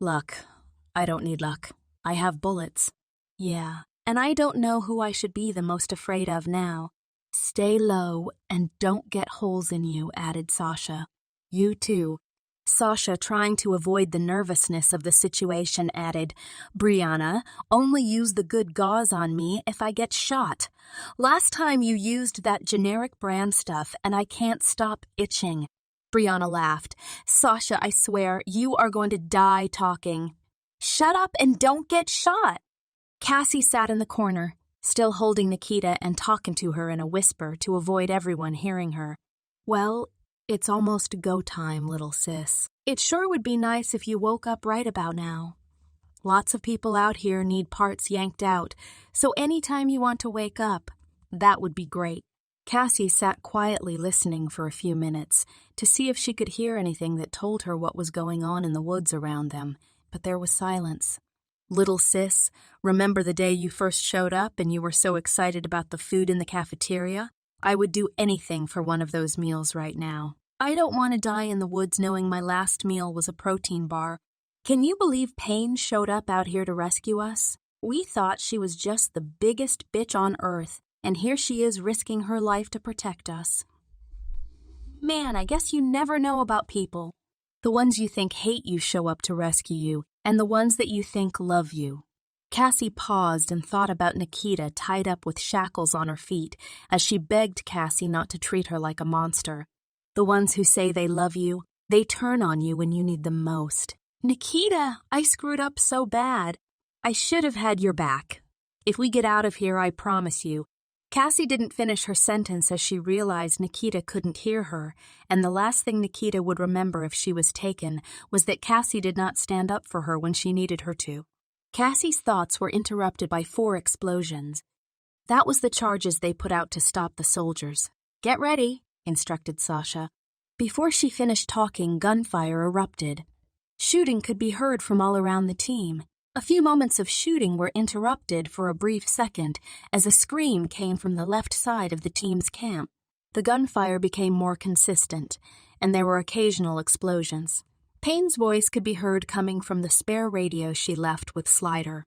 "Luck. I don't need luck. I have bullets." "Yeah, and I don't know who I should be the most afraid of now." "Stay low and don't get holes in you," added Sasha. "You too." Sasha, trying to avoid the nervousness of the situation, added, "Brianna, only use the good gauze on me if I get shot. Last time you used that generic brand stuff and I can't stop itching." Brianna laughed. "Sasha, I swear, you are going to die talking." "Shut up and don't get shot." Cassie sat in the corner, still holding Nikita and talking to her in a whisper to avoid everyone hearing her. "Well, it's almost go time, little sis. It sure would be nice if you woke up right about now. Lots of people out here need parts yanked out, so anytime you want to wake up, that would be great." Cassie sat quietly listening for a few minutes to see if she could hear anything that told her what was going on in the woods around them, but there was silence. "Little sis, remember the day you first showed up and you were so excited about the food in the cafeteria? I would do anything for one of those meals right now. I don't want to die in the woods knowing my last meal was a protein bar. Can you believe Payne showed up out here to rescue us? We thought she was just the biggest bitch on earth, and here she is risking her life to protect us. Man, I guess you never know about people. The ones you think hate you show up to rescue you, and the ones that you think love you." Cassie paused and thought about Nikita tied up with shackles on her feet as she begged Cassie not to treat her like a monster. The ones who say they love you, they turn on you when you need them most. "Nikita, I screwed up so bad. I should have had your back. If we get out of here, I promise you." Cassie didn't finish her sentence as she realized Nikita couldn't hear her, and the last thing Nikita would remember if she was taken was that Cassie did not stand up for her when she needed her to. Cassie's thoughts were interrupted by 4 explosions. That was the charges they put out to stop the soldiers. "Get ready," instructed Sasha. Before she finished talking, gunfire erupted. Shooting could be heard from all around the team. A few moments of shooting were interrupted for a brief second as a scream came from the left side of the team's camp. The gunfire became more consistent, and there were occasional explosions. Payne's voice could be heard coming from the spare radio she left with Slider.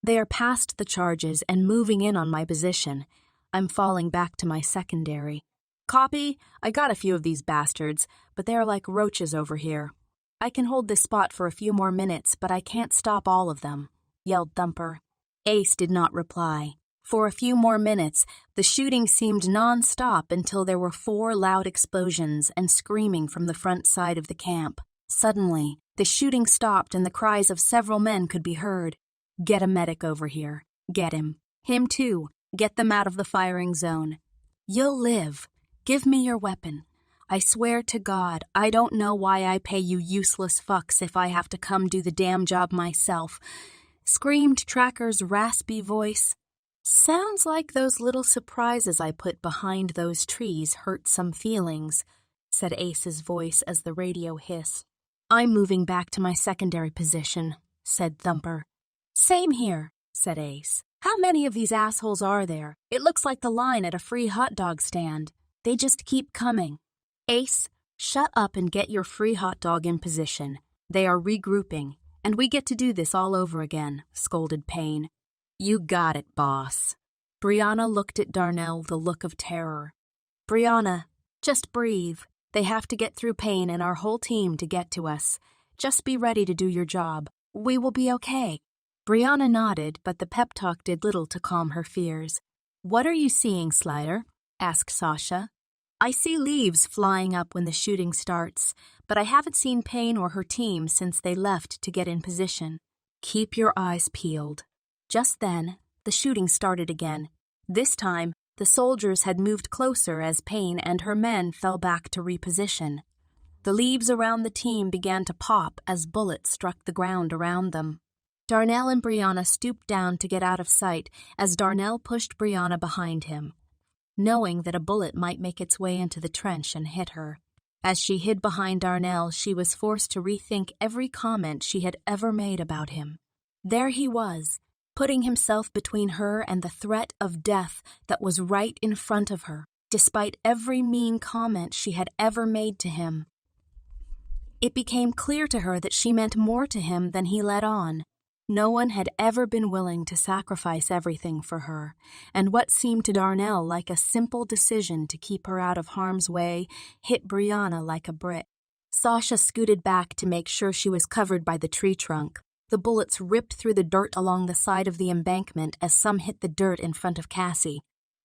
"They are past the charges and moving in on my position. I'm falling back to my secondary." "Copy. I got a few of these bastards, but they are like roaches over here. I can hold this spot for a few more minutes, but I can't stop all of them," yelled Thumper. Ace did not reply. For a few more minutes, the shooting seemed non-stop until there were 4 loud explosions and screaming from the front side of the camp. Suddenly, the shooting stopped and the cries of several men could be heard. "Get a medic over here. Get him. Him too. Get them out of the firing zone. You'll live. Give me your weapon. I swear to God, I don't know why I pay you useless fucks if I have to come do the damn job myself," screamed Tracker's raspy voice. "Sounds like those little surprises I put behind those trees hurt some feelings," said Ace's voice as the radio hissed. "I'm moving back to my secondary position," said Thumper. "Same here," said Ace. "How many of these assholes are there? It looks like the line at a free hot dog stand. They just keep coming." "Ace, Shut up and get your free hot dog in position. They are regrouping, and we get to do this all over again, scolded Payne. You got it, boss. Brianna looked at Darnell with a look of terror. Brianna, just breathe. They have to get through Payne and our whole team to get to us. Just be ready to do your job. We will be okay. Brianna nodded, but the pep talk did little to calm her fears. What are you seeing, Slider? Asked Sasha. I see leaves flying up when the shooting starts, but I haven't seen Payne or her team since they left to get in position. Keep your eyes peeled. Just then, the shooting started again. This time, the soldiers had moved closer as Payne and her men fell back to reposition. The leaves around the team began to pop as bullets struck the ground around them. Darnell and Brianna stooped down to get out of sight as Darnell pushed Brianna behind him, knowing that a bullet might make its way into the trench and hit her. As she hid behind Darnell, she was forced to rethink every comment she had ever made about him. There he was, putting himself between her and the threat of death that was right in front of her, despite every mean comment she had ever made to him. It became clear to her that she meant more to him than he let on. No one had ever been willing to sacrifice everything for her, and what seemed to Darnell like a simple decision to keep her out of harm's way hit Brianna like a brick. Sasha scooted back to make sure she was covered by the tree trunk. The bullets ripped through the dirt along the side of the embankment as some hit the dirt in front of Cassie.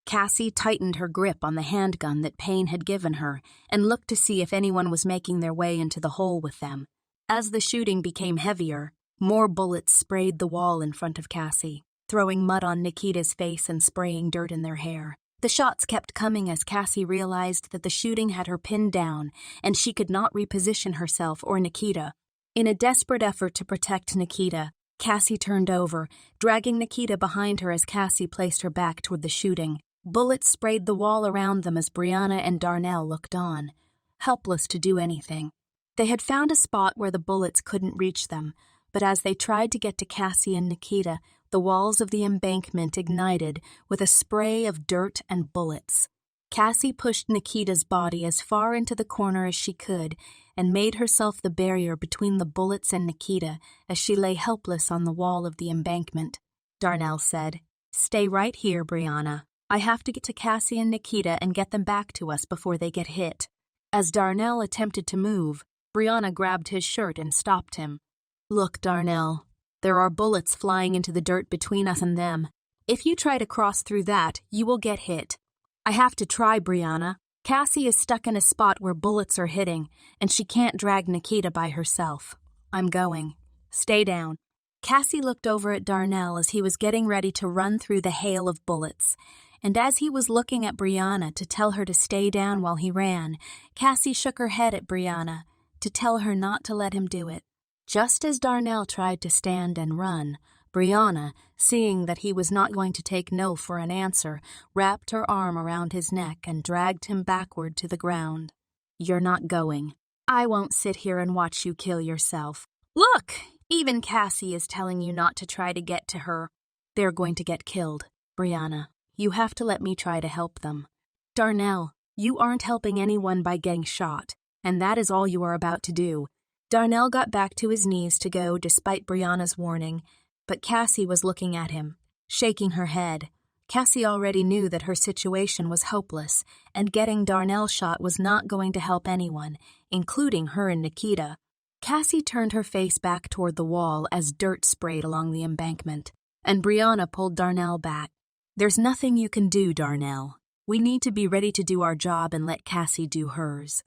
Cassie tightened her grip on the handgun that Payne had given her and looked to see if anyone was making their way into the hole with them. As the shooting became heavier, more bullets sprayed the wall in front of Cassie, throwing mud on Nikita's face and spraying dirt in their hair. The shots kept coming as Cassie realized that the shooting had her pinned down and she could not reposition herself or Nikita. In a desperate effort to protect Nikita, Cassie turned over, dragging Nikita behind her as Cassie placed her back toward the shooting. Bullets sprayed the wall around them as Brianna and Darnell looked on, helpless to do anything. They had found a spot where the bullets couldn't reach them, but as they tried to get to Cassie and Nikita, the walls of the embankment ignited with a spray of dirt and bullets. Cassie pushed Nikita's body as far into the corner as she could and made herself the barrier between the bullets and Nikita as she lay helpless on the wall of the embankment. Darnell said, "Stay right here, Brianna. I have to get to Cassie and Nikita and get them back to us before they get hit." As Darnell attempted to move, Brianna grabbed his shirt and stopped him. "Look, Darnell, there are bullets flying into the dirt between us and them. If you try to cross through that, you will get hit." "I have to try, Brianna. Cassie is stuck in a spot where bullets are hitting, and she can't drag Nikita by herself. I'm going. Stay down." Cassie looked over at Darnell as he was getting ready to run through the hail of bullets, and as he was looking at Brianna to tell her to stay down while he ran, Cassie shook her head at Brianna to tell her not to let him do it. Just as Darnell tried to stand and run, Brianna, seeing that he was not going to take no for an answer, wrapped her arm around his neck and dragged him backward to the ground. "You're not going. I won't sit here and watch you kill yourself. Look, even Cassie is telling you not to try to get to her. They're going to get killed. Brianna, you have to let me try to help them. Darnell, you aren't helping anyone by getting shot, and that is all you are about to do." Darnell got back to his knees to go despite Brianna's warning, but Cassie was looking at him, shaking her head. Cassie already knew that her situation was hopeless, and getting Darnell shot was not going to help anyone, including her and Nikita. Cassie turned her face back toward the wall as dirt sprayed along the embankment, and Brianna pulled Darnell back. "There's nothing you can do, Darnell. We need to be ready to do our job and let Cassie do hers."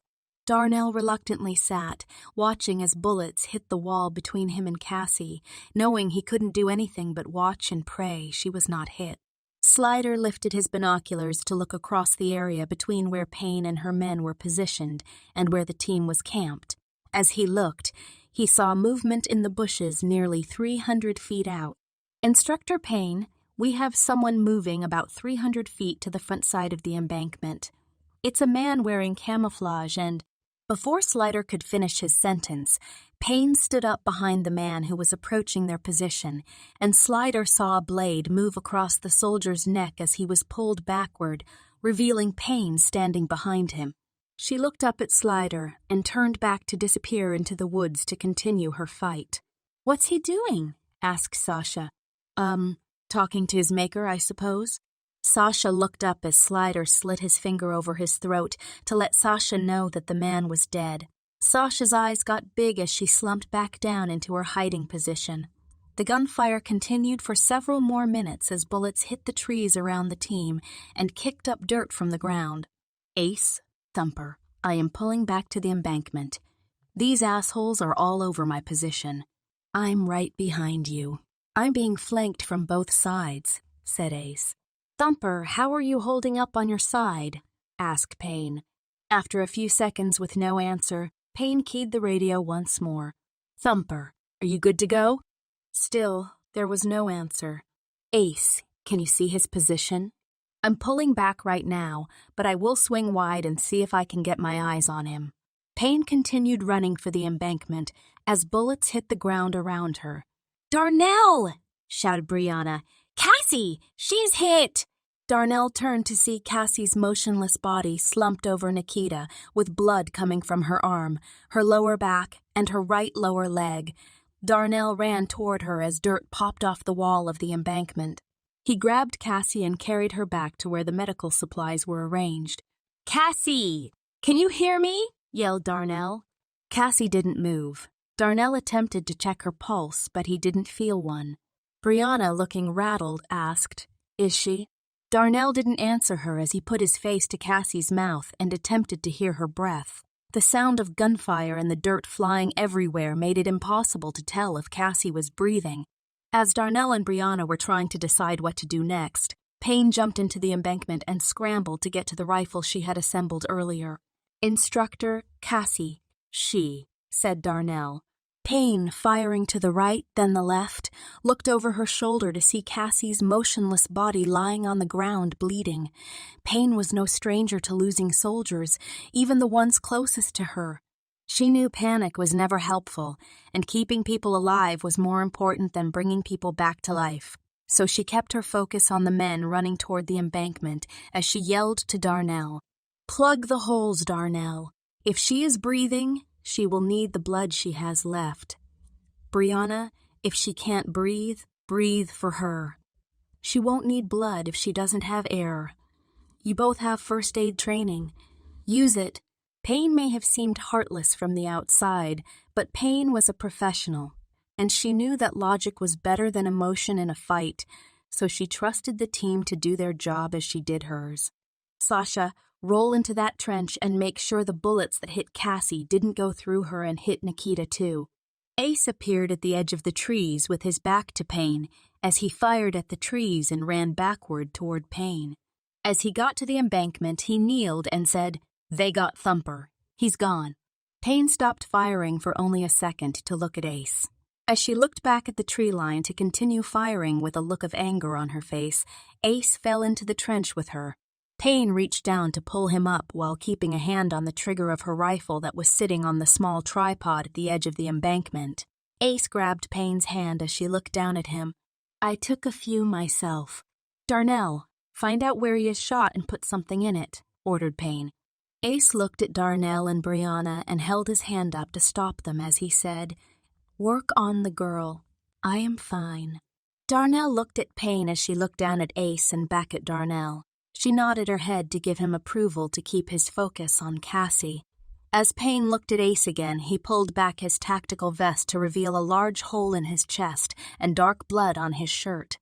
Darnell reluctantly sat, watching as bullets hit the wall between him and Cassie, knowing he couldn't do anything but watch and pray she was not hit. Slider lifted his binoculars to look across the area between where Payne and her men were positioned and where the team was camped. As he looked, he saw movement in the bushes nearly 300 feet out. "Instructor Payne, we have someone moving about 300 feet to the front side of the embankment. It's a man wearing camouflage and—" Before Slider could finish his sentence, Payne stood up behind the man who was approaching their position, and Slider saw a blade move across the soldier's neck as he was pulled backward, revealing Payne standing behind him. She looked up at Slider and turned back to disappear into the woods to continue her fight. "What's he doing?" asked Sasha. Talking to his maker, I suppose." Sasha looked up as Slider slit his finger over his throat to let Sasha know that the man was dead. Sasha's eyes got big as she slumped back down into her hiding position. The gunfire continued for several more minutes as bullets hit the trees around the team and kicked up dirt from the ground. "Ace, Thumper, I am pulling back to the embankment. These assholes are all over my position. I'm right behind you." "I'm being flanked from both sides," said Ace. "Thumper, how are you holding up on your side?" asked Payne. After a few seconds with no answer, Payne keyed the radio once more. "Thumper, are you good to go?" Still, there was no answer. "Ace, can you see his position?" "I'm pulling back right now, but I will swing wide and see if I can get my eyes on him." Payne continued running for the embankment as bullets hit the ground around her. "Darnell!" shouted Brianna. "Cassie! She's hit!" Darnell turned to see Cassie's motionless body slumped over Nikita, with blood coming from her arm, her lower back, and her right lower leg. Darnell ran toward her as dirt popped off the wall of the embankment. He grabbed Cassie and carried her back to where the medical supplies were arranged. "Cassie! Can you hear me?" yelled Darnell. Cassie didn't move. Darnell attempted to check her pulse, but he didn't feel one. Brianna, looking rattled, asked, "Is she?" Darnell didn't answer her as he put his face to Cassie's mouth and attempted to hear her breath. The sound of gunfire and the dirt flying everywhere made it impossible to tell if Cassie was breathing. As Darnell and Brianna were trying to decide what to do next, Payne jumped into the embankment and scrambled to get to the rifle she had assembled earlier. "Instructor, Cassie, she," said Darnell. Payne, firing to the right, then the left, looked over her shoulder to see Cassie's motionless body lying on the ground bleeding. Payne was no stranger to losing soldiers, even the ones closest to her. She knew panic was never helpful, and keeping people alive was more important than bringing people back to life. So she kept her focus on the men running toward the embankment as she yelled to Darnell, "Plug the holes, Darnell. If she is breathing, she will need the blood she has left. Brianna, if she can't breathe, breathe for her. She won't need blood if she doesn't have air. You both have first aid training. Use it." Payne may have seemed heartless from the outside, but Payne was a professional, and she knew that logic was better than emotion in a fight, so she trusted the team to do their job as she did hers. "Sasha, roll into that trench and make sure the bullets that hit Cassie didn't go through her and hit Nikita too." Ace appeared at the edge of the trees with his back to Payne as he fired at the trees and ran backward toward Payne. As he got to the embankment, he kneeled and said, "They got Thumper. He's gone." Payne stopped firing for only a second to look at Ace. As she looked back at the tree line to continue firing with a look of anger on her face, Ace fell into the trench with her. Payne reached down to pull him up while keeping a hand on the trigger of her rifle that was sitting on the small tripod at the edge of the embankment. Ace grabbed Payne's hand as she looked down at him. "I took a few myself." "Darnell, find out where he is shot and put something in it," ordered Payne. Ace looked at Darnell and Brianna and held his hand up to stop them as he said, "Work on the girl. I am fine." Darnell looked at Payne as she looked down at Ace and back at Darnell. She nodded her head to give him approval to keep his focus on Cassie. As Payne looked at Ace again, he pulled back his tactical vest to reveal a large hole in his chest and dark blood on his shirt.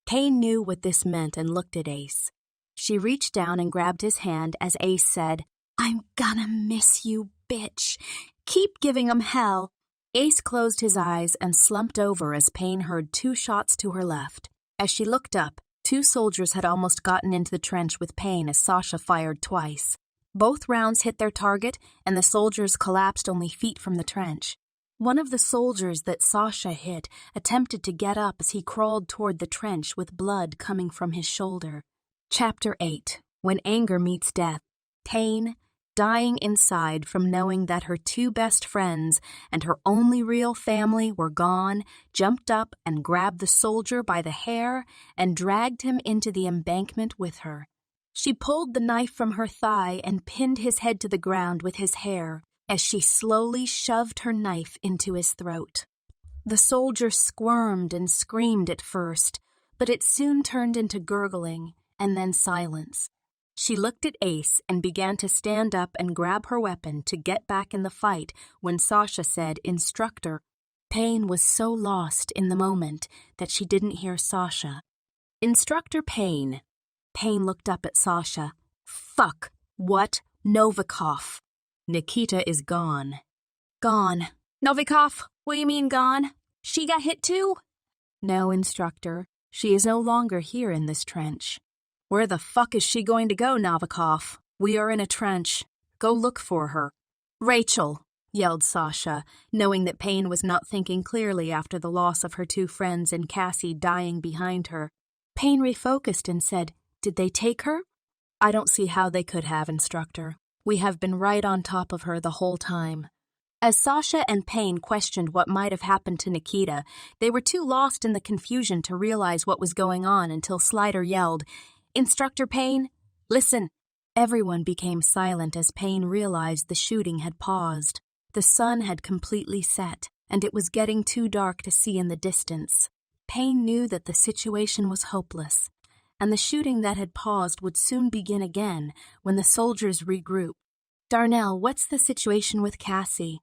Payne knew what this meant and looked at Ace. She reached down and grabbed his hand as Ace said, "I'm gonna miss you, bitch. Keep giving 'em hell." Ace closed his eyes and slumped over as Payne heard 2 shots to her left. As she looked up, 2 soldiers had almost gotten into the trench with Payne as Sasha fired twice. Both rounds hit their target, and the soldiers collapsed only feet from the trench. One of the soldiers that Sasha hit attempted to get up as he crawled toward the trench with blood coming from his shoulder. Chapter 8. When Anger Meets Death. Payne, dying inside from knowing that her 2 best friends and her only real family were gone, jumped up and grabbed the soldier by the hair and dragged him into the embankment with her. She pulled the knife from her thigh and pinned his head to the ground with his hair as she slowly shoved her knife into his throat. The soldier squirmed and screamed at first, but it soon turned into gurgling and then silence. She looked at Ace and began to stand up and grab her weapon to get back in the fight when Sasha said, "Instructor." Payne was so lost in the moment that she didn't hear Sasha. "Instructor Payne." Payne looked up at Sasha. "Fuck. What? Novikov." "Nikita is gone." "Gone. Novikov? What do you mean gone? She got hit too?" "No, Instructor. She is no longer here in this trench." "Where the fuck is she going to go, Novikov? We are in a trench. Go look for her." "Rachel," yelled Sasha, knowing that Payne was not thinking clearly after the loss of her two friends and Cassie dying behind her. Payne refocused and said, "Did they take her?" "I don't see how they could have, Instructor. We have been right on top of her the whole time." As Sasha and Payne questioned what might have happened to Nikita, they were too lost in the confusion to realize what was going on until Slider yelled, "Instructor Payne, listen." Everyone became silent as Payne realized the shooting had paused. The sun had completely set, and it was getting too dark to see in the distance. Payne knew that the situation was hopeless, and the shooting that had paused would soon begin again when the soldiers regrouped. "Darnell, what's the situation with Cassie?"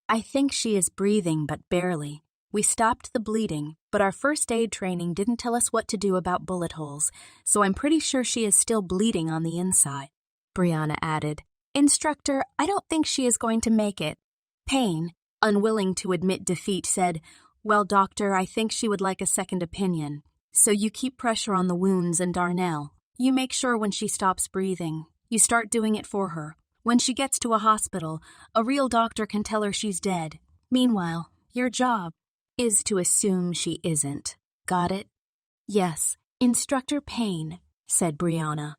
"I think she is breathing, but barely. We stopped the bleeding, but our first aid training didn't tell us what to do about bullet holes, so I'm pretty sure she is still bleeding on the inside," Brianna added. "Instructor, I don't think she is going to make it." Payne, unwilling to admit defeat, said, "Well, Doctor, I think she would like a second opinion. So you keep pressure on the wounds, and Darnell, you make sure when she stops breathing. You start doing it for her. When she gets to a hospital, a real doctor can tell her she's dead. Meanwhile, your job is to assume she isn't. Got it?" "Yes, Instructor Payne," said Brianna.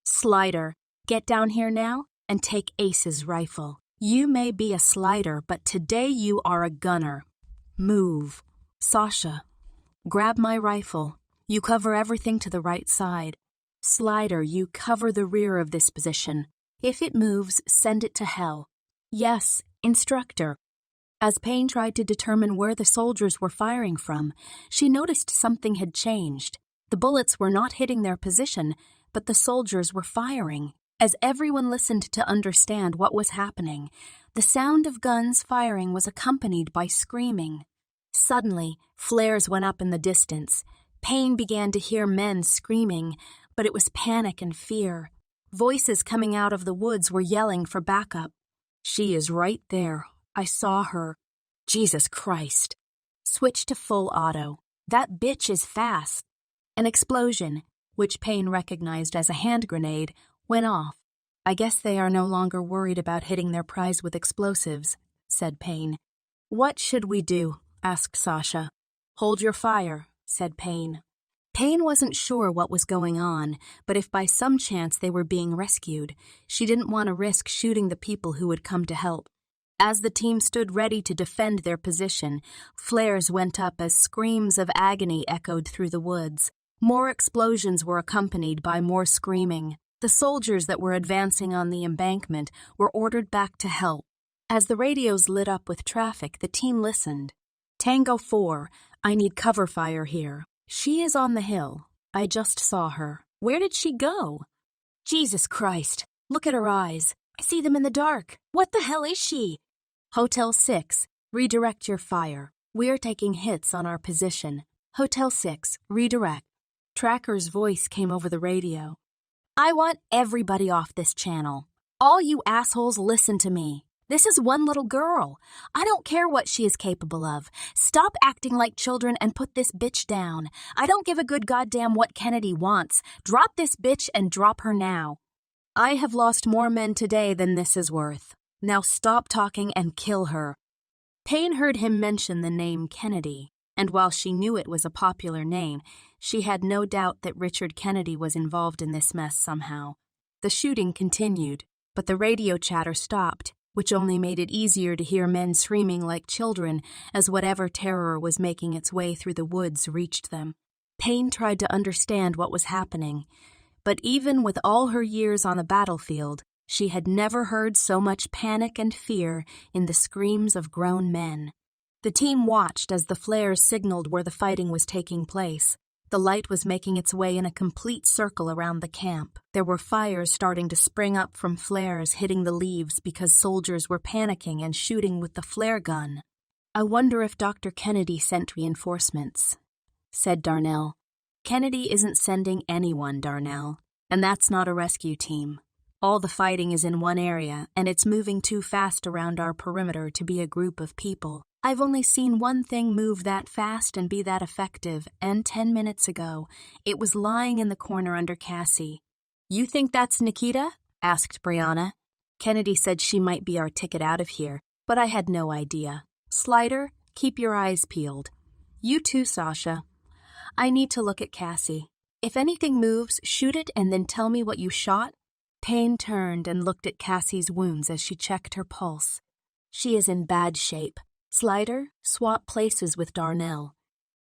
"Slider, get down here now and take Ace's rifle. You may be a slider, but today you are a gunner. Move." "Sasha, grab my rifle. You cover everything to the right side. Slider, you cover the rear of this position. If it moves, send it to hell." "Yes, Instructor." As Payne tried to determine where the soldiers were firing from, she noticed something had changed. The bullets were not hitting their position, but the soldiers were firing. As everyone listened to understand what was happening, the sound of guns firing was accompanied by screaming. Suddenly, flares went up in the distance. Payne began to hear men screaming, but it was panic and fear. Voices coming out of the woods were yelling for backup. "She is right there. I saw her. Jesus Christ." "Switch to full auto. That bitch is fast." An explosion, which Payne recognized as a hand grenade, went off. "I guess they are no longer worried about hitting their prize with explosives," said Payne. "What should we do?" asked Sasha. "Hold your fire," said Payne. Payne wasn't sure what was going on, but if by some chance they were being rescued, she didn't want to risk shooting the people who would come to help. As the team stood ready to defend their position, flares went up as screams of agony echoed through the woods. More explosions were accompanied by more screaming. The soldiers that were advancing on the embankment were ordered back to help. As the radios lit up with traffic, the team listened. "Tango 4, I need cover fire here. She is on the hill. I just saw her. Where did she go?" "Jesus Christ, look at her eyes. I see them in the dark. What the hell is she?" "Hotel 6, redirect your fire. We're taking hits on our position. Hotel 6, redirect." Tracker's voice came over the radio. "I want everybody off this channel. All you assholes listen to me. This is one little girl. I don't care what she is capable of. Stop acting like children and put this bitch down. I don't give a good goddamn what Kennedy wants. Drop this bitch and drop her now." "I have lost more men today than this is worth. Now stop talking and kill her." Payne heard him mention the name Kennedy, and while she knew it was a popular name, she had no doubt that Richard Kennedy was involved in this mess somehow. The shooting continued, but the radio chatter stopped, which only made it easier to hear men screaming like children as whatever terror was making its way through the woods reached them. Payne tried to understand what was happening, But even with all her years on the battlefield, she had never heard so much panic and fear in the screams of grown men. The team watched as the flares signaled where the fighting was taking place. The light was making its way in a complete circle around the camp. There were fires starting to spring up from flares hitting the leaves because soldiers were panicking and shooting with the flare gun. "I wonder if Dr. Kennedy sent reinforcements," said Darnell. "Kennedy isn't sending anyone, Darnell, and that's not a rescue team. All the fighting is in one area, and it's moving too fast around our perimeter to be a group of people. I've only seen one thing move that fast and be that effective, and 10 minutes ago, it was lying in the corner under Cassie." "You think that's Nikita?" asked Brianna. "Kennedy said she might be our ticket out of here, but I had no idea. Slider, keep your eyes peeled. You too, Sasha. I need to look at Cassie. If anything moves, shoot it and then tell me what you shot." Payne turned and looked at Cassie's wounds as she checked her pulse. "She is in bad shape. Slider, swap places with Darnell."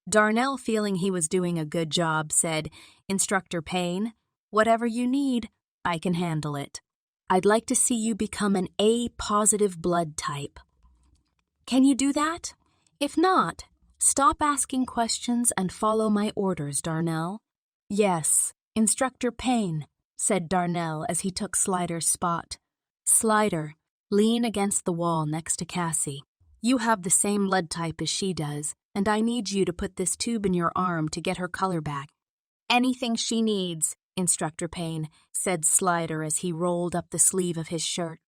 Darnell, feeling he was doing a good job, said, "Instructor Payne, whatever you need, I can handle it. I'd like to see you become an A-positive blood type." "Can you do that? If not, stop asking questions and follow my orders, Darnell." "Yes, Instructor Payne," said Darnell as he took Slider's spot. "Slider, lean against the wall next to Cassie. You have the same blood type as she does, and I need you to put this tube in your arm to get her color back." "Anything she needs, Instructor Payne," said Slider as he rolled up the sleeve of his shirt.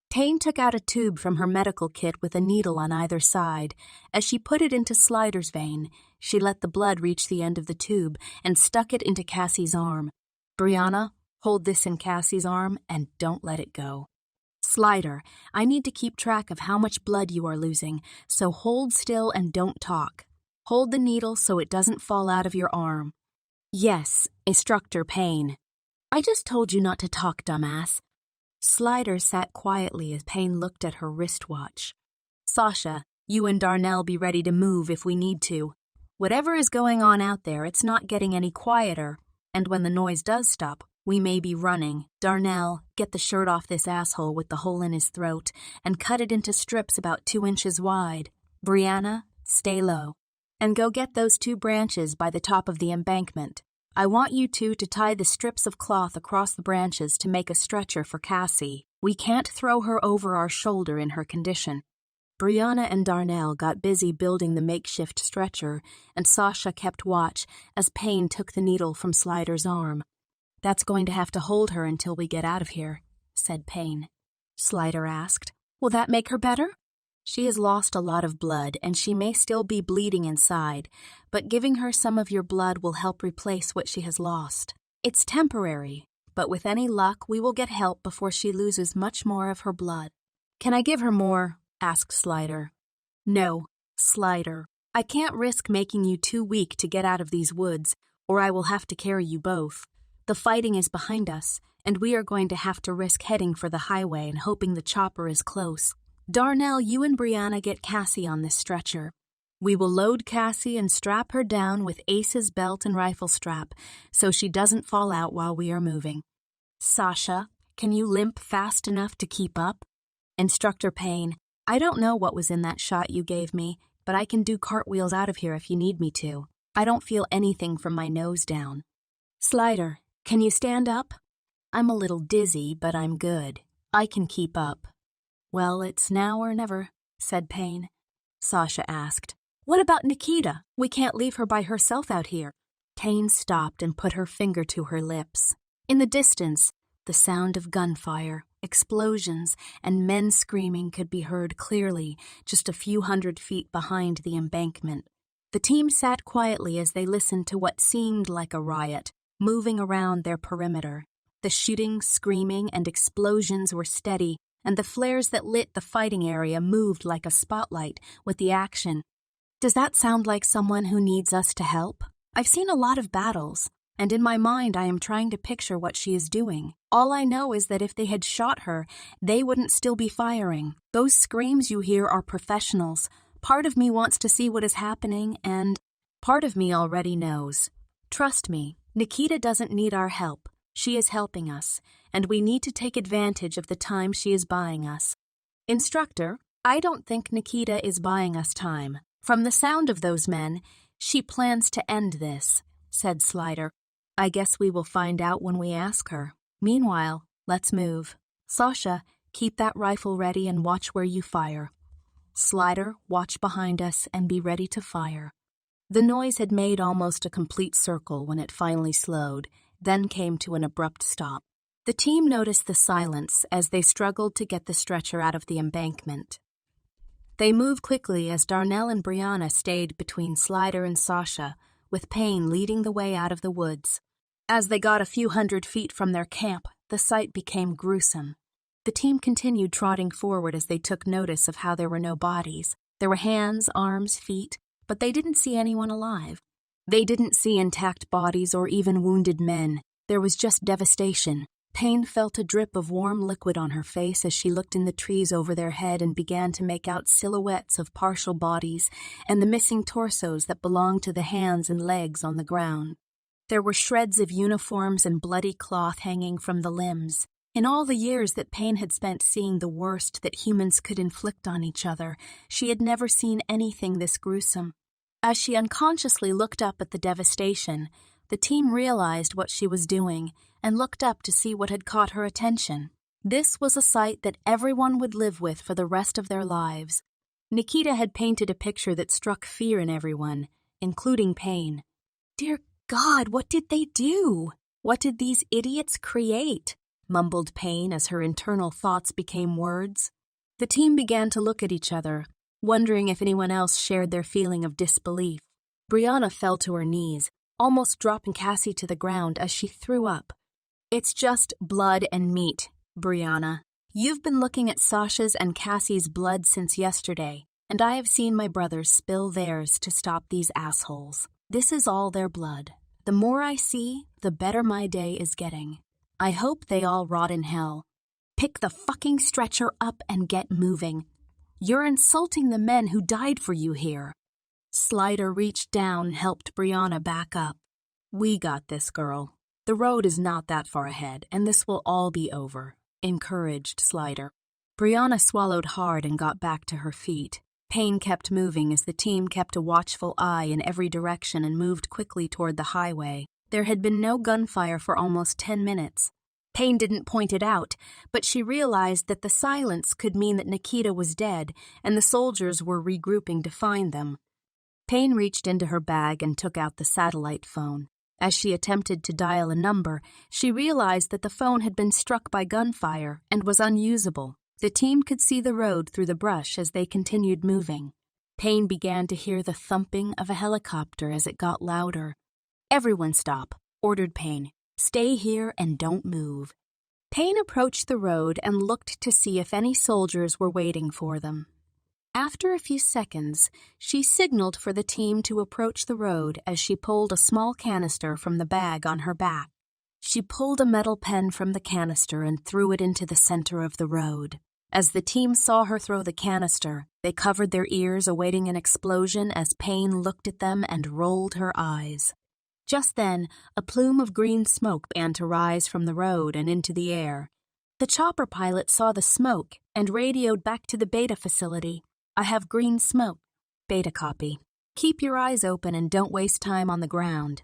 Payne took out a tube from her medical kit with a needle on either side. As she put it into Slider's vein, she let the blood reach the end of the tube and stuck it into Cassie's arm. "Brianna, hold this in Cassie's arm and don't let it go. Slider, I need to keep track of how much blood you are losing, so hold still and don't talk. Hold the needle so it doesn't fall out of your arm." "Yes, Instructor Payne." "I just told you not to talk, dumbass." Slider sat quietly as Payne looked at her wristwatch. "Sasha, you and Darnell be ready to move if we need to. Whatever is going on out there, it's not getting any quieter, and when the noise does stop, we may be running. Darnell, get the shirt off this asshole with the hole in his throat and cut it into strips about 2 inches wide. Brianna, stay low. And go get those 2 branches by the top of the embankment. I want you two to tie the strips of cloth across the branches to make a stretcher for Cassie. We can't throw her over our shoulder in her condition." Brianna and Darnell got busy building the makeshift stretcher, and Sasha kept watch as Payne took the needle from Slider's arm. "That's going to have to hold her until we get out of here," said Payne. Slider asked, "Will that make her better?" "She has lost a lot of blood, and she may still be bleeding inside, but giving her some of your blood will help replace what she has lost. It's temporary, but with any luck, we will get help before she loses much more of her blood." "Can I give her more?" asked Slider. "No, Slider. I can't risk making you too weak to get out of these woods, or I will have to carry you both. The fighting is behind us, and we are going to have to risk heading for the highway and hoping the chopper is close. Darnell, you and Brianna get Cassie on this stretcher. We will load Cassie and strap her down with Ace's belt and rifle strap so she doesn't fall out while we are moving. Sasha, can you limp fast enough to keep up? Instructor Payne, I don't know what was in that shot you gave me, but I can do cartwheels out of here if you need me to. I don't feel anything from my nose down. Slider, can you stand up? I'm a little dizzy, but I'm good. I can keep up." "Well, it's now or never," said Payne. Sasha asked, "What about Nikita? We can't leave her by herself out here." Payne stopped and put her finger to her lips. In the distance, the sound of gunfire, explosions, and men screaming could be heard clearly just a few hundred feet behind the embankment. The team sat quietly as they listened to what seemed like a riot, moving around their perimeter. The shooting, screaming, and explosions were steady, and the flares that lit the fighting area moved like a spotlight with the action. "Does that sound like someone who needs us to help? I've seen a lot of battles, and in my mind I am trying to picture what she is doing. All I know is that if they had shot her, they wouldn't still be firing. Those screams you hear are professionals. Part of me wants to see what is happening, and part of me already knows. Trust me, Nikita doesn't need our help. She is helping us, and we need to take advantage of the time she is buying us. Instructor, I don't think Nikita is buying us time. From the sound of those men, she plans to end this, said Slider. I guess we will find out when we ask her. Meanwhile, let's move. Sasha, keep that rifle ready and watch where you fire. Slider, watch behind us and be ready to fire. The noise had made almost a complete circle when it finally slowed, then came to an abrupt stop. The team noticed the silence as they struggled to get the stretcher out of the embankment. They moved quickly as Darnell and Brianna stayed between Slider and Sasha, with Payne leading the way out of the woods. As they got a few hundred feet from their camp, the sight became gruesome. The team continued trotting forward as they took notice of how there were no bodies. There were hands, arms, feet, but they didn't see anyone alive. They didn't see intact bodies or even wounded men. There was just devastation. Payne felt a drip of warm liquid on her face as she looked in the trees over their head and began to make out silhouettes of partial bodies and the missing torsos that belonged to the hands and legs on the ground. There were shreds of uniforms and bloody cloth hanging from the limbs. In all the years that Payne had spent seeing the worst that humans could inflict on each other, she had never seen anything this gruesome. As she unconsciously looked up at the devastation, the team realized what she was doing and looked up to see what had caught her attention. This was a sight that everyone would live with for the rest of their lives. Nikita had painted a picture that struck fear in everyone, including Payne. Dear God, what did they do? What did these idiots create? Mumbled Payne as her internal thoughts became words. The team began to look at each other, wondering if anyone else shared their feeling of disbelief. Brianna fell to her knees, almost dropping Cassie to the ground as she threw up. It's just blood and meat, Brianna. You've been looking at Sasha's and Cassie's blood since yesterday, and I have seen my brothers spill theirs to stop these assholes. This is all their blood. The more I see, the better my day is getting. I hope they all rot in hell. Pick the fucking stretcher up and get moving. You're insulting the men who died for you here. Slider reached down and helped Brianna back up. We got this, girl. The road is not that far ahead, and this will all be over, encouraged Slider. Brianna swallowed hard and got back to her feet. Payne kept moving as the team kept a watchful eye in every direction and moved quickly toward the highway. There had been no gunfire for almost 10 minutes. Payne didn't point it out, but she realized that the silence could mean that Nikita was dead and the soldiers were regrouping to find them. Payne reached into her bag and took out the satellite phone. As she attempted to dial a number, she realized that the phone had been struck by gunfire and was unusable. The team could see the road through the brush as they continued moving. Payne began to hear the thumping of a helicopter as it got louder. Everyone stop, ordered Payne. Stay here and don't move. Payne approached the road and looked to see if any soldiers were waiting for them. After a few seconds, she signaled for the team to approach the road as she pulled a small canister from the bag on her back. She pulled a metal pen from the canister and threw it into the center of the road. As the team saw her throw the canister, they covered their ears awaiting an explosion as Payne looked at them and rolled her eyes. Just then, a plume of green smoke began to rise from the road and into the air. The chopper pilot saw the smoke and radioed back to the beta facility. I have green smoke. Beta copy. Keep your eyes open and don't waste time on the ground.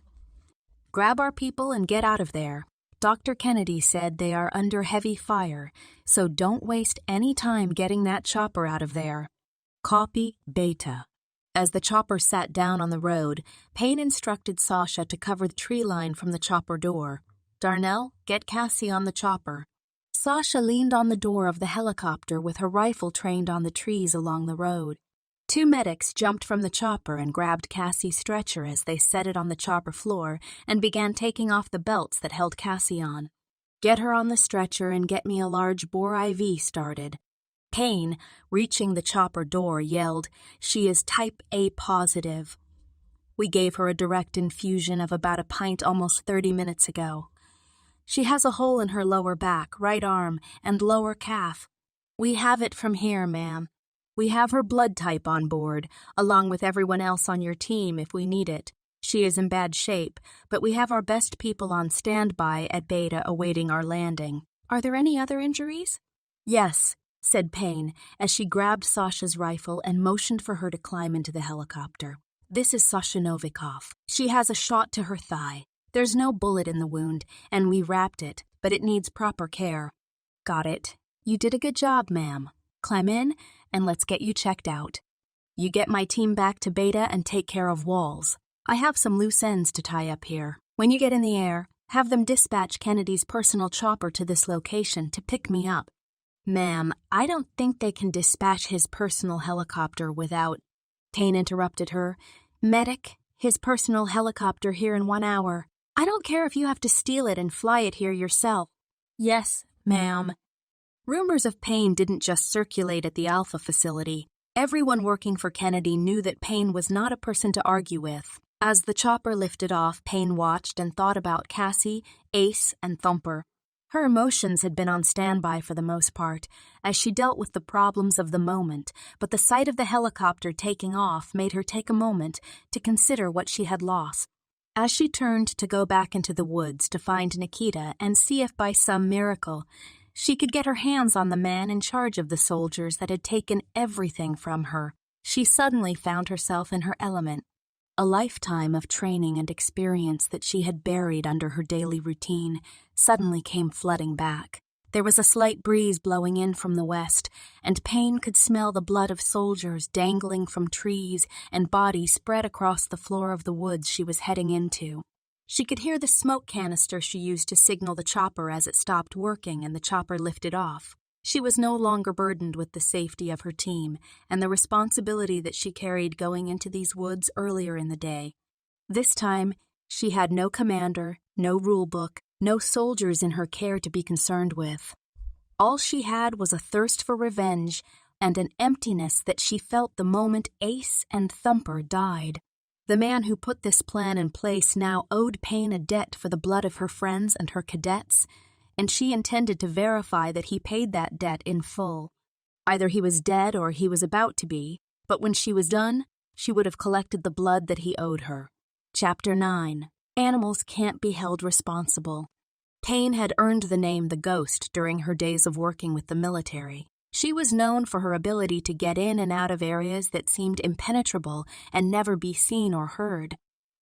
Grab our people and get out of there. Dr. Kennedy said they are under heavy fire, so don't waste any time getting that chopper out of there. Copy Beta. As the chopper sat down on the road, Payne instructed Sasha to cover the tree line from the chopper door. Darnell, get Cassie on the chopper. Sasha leaned on the door of the helicopter with her rifle trained on the trees along the road. Two medics jumped from the chopper and grabbed Cassie's stretcher as they set it on the chopper floor and began taking off the belts that held Cassie on. Get her on the stretcher and get me a large bore IV started. Payne, reaching the chopper door, yelled, She is type A positive. We gave her a direct infusion of about a pint almost 30 minutes ago. She has a hole in her lower back, right arm, and lower calf. We have it from here, ma'am. We have her blood type on board, along with everyone else on your team if we need it. She is in bad shape, but we have our best people on standby at Beta awaiting our landing. Are there any other injuries? Yes, said Payne, as she grabbed Sasha's rifle and motioned for her to climb into the helicopter. This is Sasha Novikov. She has a shot to her thigh. There's no bullet in the wound, and we wrapped it, but it needs proper care. Got it. You did a good job, ma'am. Climb in, and let's get you checked out. You get my team back to Beta and take care of Walls. I have some loose ends to tie up here. When you get in the air, have them dispatch Kennedy's personal chopper to this location to pick me up. Ma'am, I don't think they can dispatch his personal helicopter without... Payne interrupted her. Medic, his personal helicopter here in 1 hour. I don't care if you have to steal it and fly it here yourself. Yes, ma'am. Rumors of Payne didn't just circulate at the Alpha facility. Everyone working for Kennedy knew that Payne was not a person to argue with. As the chopper lifted off, Payne watched and thought about Cassie, Ace, and Thumper. Her emotions had been on standby for the most part, as she dealt with the problems of the moment, but the sight of the helicopter taking off made her take a moment to consider what she had lost. As she turned to go back into the woods to find Nikita and see if by some miracle she could get her hands on the man in charge of the soldiers that had taken everything from her, she suddenly found herself in her element. A lifetime of training and experience that she had buried under her daily routine suddenly came flooding back. There was a slight breeze blowing in from the west, and Payne could smell the blood of soldiers dangling from trees and bodies spread across the floor of the woods she was heading into. She could hear the smoke canister she used to signal the chopper as it stopped working and the chopper lifted off. She was no longer burdened with the safety of her team and the responsibility that she carried going into these woods earlier in the day. This time, she had no commander, no rulebook, no soldiers in her care to be concerned with. All she had was a thirst for revenge and an emptiness that she felt the moment Ace and Thumper died. The man who put this plan in place now owed Payne a debt for the blood of her friends and her cadets, and she intended to verify that he paid that debt in full. Either he was dead or he was about to be, but when she was done, she would have collected the blood that he owed her. Chapter 9. Animals Can't Be Held Responsible. Payne had earned the name the Ghost during her days of working with the military. She was known for her ability to get in and out of areas that seemed impenetrable and never be seen or heard.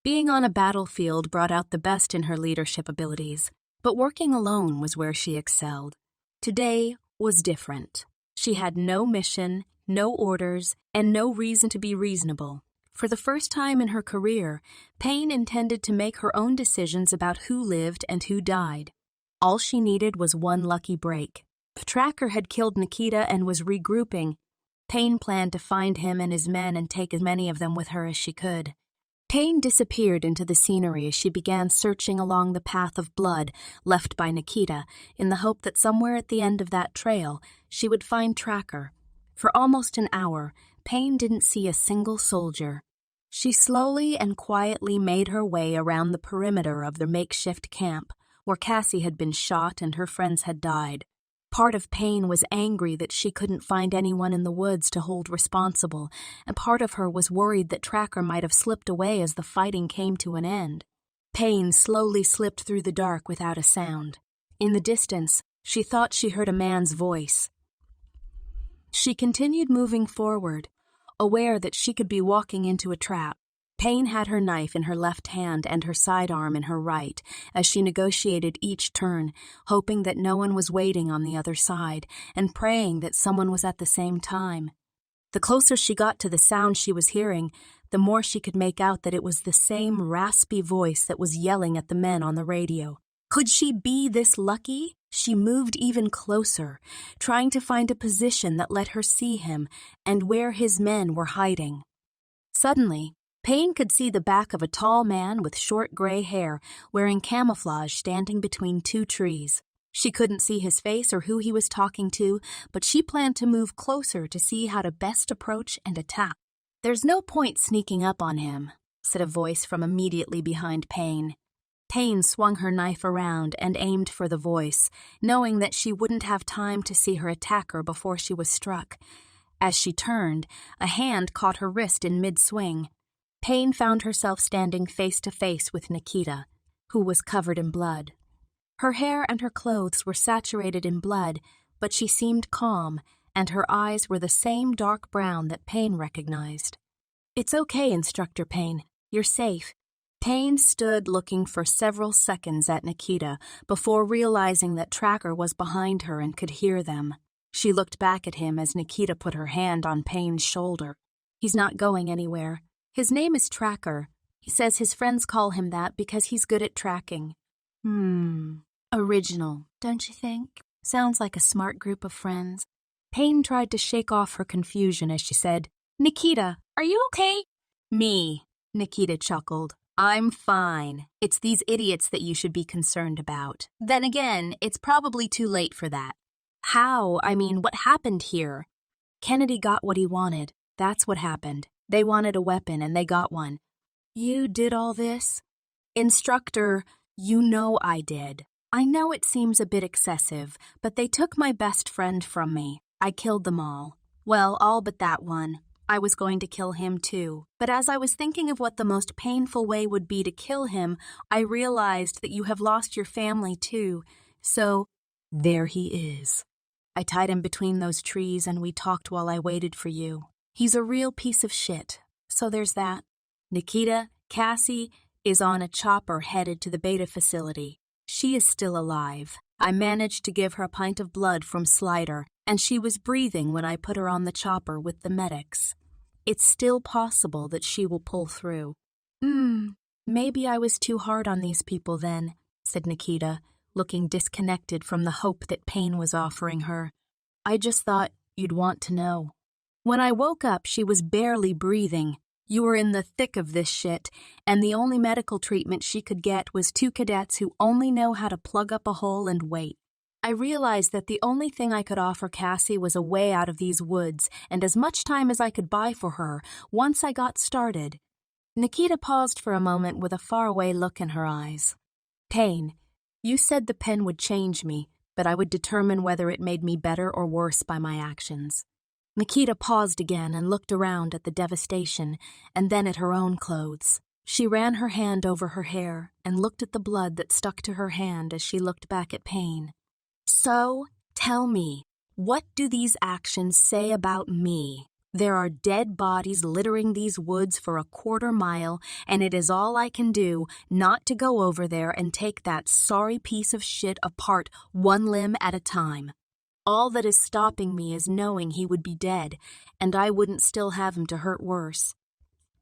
Being on a battlefield brought out the best in her leadership abilities, but working alone was where she excelled. Today was different. She had no mission, no orders, and no reason to be reasonable. For the first time in her career, Payne intended to make her own decisions about who lived and who died. All she needed was one lucky break. Tracker had killed Nikita and was regrouping. Payne planned to find him and his men and take as many of them with her as she could. Payne disappeared into the scenery as she began searching along the path of blood left by Nikita in the hope that somewhere at the end of that trail she would find Tracker. For almost an hour, Payne didn't see a single soldier. She slowly and quietly made her way around the perimeter of the makeshift camp, where Cassie had been shot and her friends had died. Part of Payne was angry that she couldn't find anyone in the woods to hold responsible, and part of her was worried that Tracker might have slipped away as the fighting came to an end. Payne slowly slipped through the dark without a sound. In the distance, she thought she heard a man's voice. She continued moving forward, aware that she could be walking into a trap. Payne had her knife in her left hand and her sidearm in her right as she negotiated each turn, hoping that no one was waiting on the other side and praying that someone was at the same time. The closer she got to the sound she was hearing, the more she could make out that it was the same raspy voice that was yelling at the men on the radio. Could she be this lucky? She moved even closer, trying to find a position that let her see him and where his men were hiding. Suddenly, Payne could see the back of a tall man with short gray hair, wearing camouflage standing between two trees. She couldn't see his face or who he was talking to, but she planned to move closer to see how to best approach and attack. "There's no point sneaking up on him," said a voice from immediately behind Payne. Payne swung her knife around and aimed for the voice, knowing that she wouldn't have time to see her attacker before she was struck. As she turned, a hand caught her wrist in mid-swing. Payne found herself standing face to face with Nikita, who was covered in blood. Her hair and her clothes were saturated in blood, but she seemed calm, and her eyes were the same dark brown that Payne recognized. "It's okay, Instructor Payne. You're safe." Payne stood looking for several seconds at Nikita before realizing that Tracker was behind her and could hear them. She looked back at him as Nikita put her hand on Payne's shoulder. "He's not going anywhere. His name is Tracker. He says his friends call him that because he's good at tracking." Original, don't you think? Sounds like a smart group of friends. Payne tried to shake off her confusion as she said, "Nikita, are you okay?" "Me," Nikita chuckled. "I'm fine. It's these idiots that you should be concerned about. Then again, it's probably too late for that." What happened here? Kennedy got what he wanted. That's what happened. They wanted a weapon and they got one. You did all this? Instructor, you know I did. I know it seems a bit excessive, but they took my best friend from me. I killed them all. Well, all but that one. I was going to kill him too. But as I was thinking of what the most painful way would be to kill him, I realized that you have lost your family too. So, there he is. I tied him between those trees and we talked while I waited for you. He's a real piece of shit. So there's that. Nikita, Cassie, is on a chopper headed to the beta facility. She is still alive. I managed to give her a pint of blood from Slider, and she was breathing when I put her on the chopper with the medics. It's still possible that she will pull through. Maybe I was too hard on these people then, said Nikita, looking disconnected from the hope that Payne was offering her. I just thought you'd want to know. When I woke up, she was barely breathing. You were in the thick of this shit, and the only medical treatment she could get was 2 cadets who only know how to plug up a hole and wait. I realized that the only thing I could offer Cassie was a way out of these woods and as much time as I could buy for her once I got started. Nikita paused for a moment with a faraway look in her eyes. Payne, you said the pen would change me, but I would determine whether it made me better or worse by my actions. Nikita paused again and looked around at the devastation and then at her own clothes. She ran her hand over her hair and looked at the blood that stuck to her hand as she looked back at Payne. So, tell me, what do these actions say about me? There are dead bodies littering these woods for a quarter mile, and it is all I can do not to go over there and take that sorry piece of shit apart one limb at a time. All that is stopping me is knowing he would be dead, and I wouldn't still have him to hurt worse.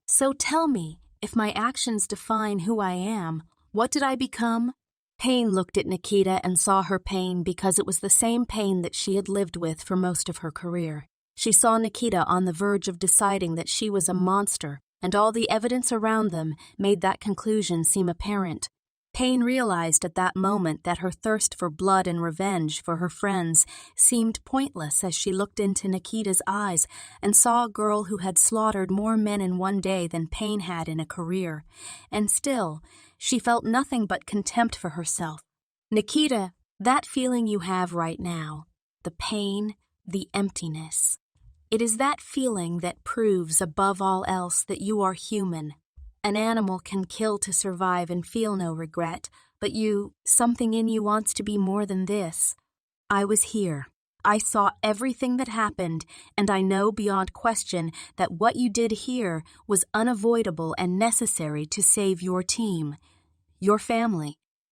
So tell me, if my actions define who I am, what did I become? Payne looked at Nikita and saw her pain because it was the same pain that she had lived with for most of her career. She saw Nikita on the verge of deciding that she was a monster, and all the evidence around them made that conclusion seem apparent. Payne realized at that moment that her thirst for blood and revenge for her friends seemed pointless as she looked into Nikita's eyes and saw a girl who had slaughtered more men in one day than Payne had in a career. And still, she felt nothing but contempt for herself. Nikita, that feeling you have right now, the pain, the emptiness, it is that feeling that proves above all else that you are human. An animal can kill to survive and feel no regret, but something in you wants to be more than this. I was here. I saw everything that happened, and I know beyond question that what you did here was unavoidable and necessary to save your team, your family.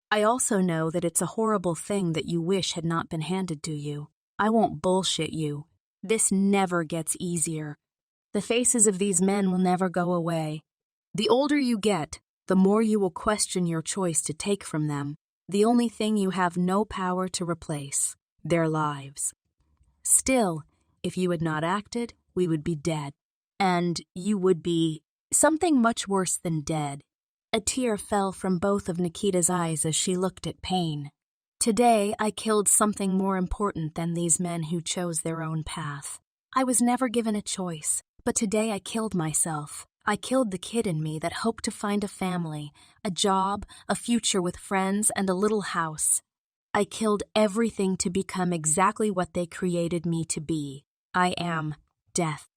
I also know that it's a horrible thing that you wish had not been handed to you. I won't bullshit you. This never gets easier. The faces of these men will never go away. The older you get, the more you will question your choice to take from them, the only thing you have no power to replace, their lives. Still, if you had not acted, we would be dead. And you would be something much worse than dead. A tear fell from both of Nikita's eyes as she looked at Payne. Today, I killed something more important than these men who chose their own path. I was never given a choice, but today I killed myself. I killed the kid in me that hoped to find a family, a job, a future with friends, and a little house. I killed everything to become exactly what they created me to be. I am death.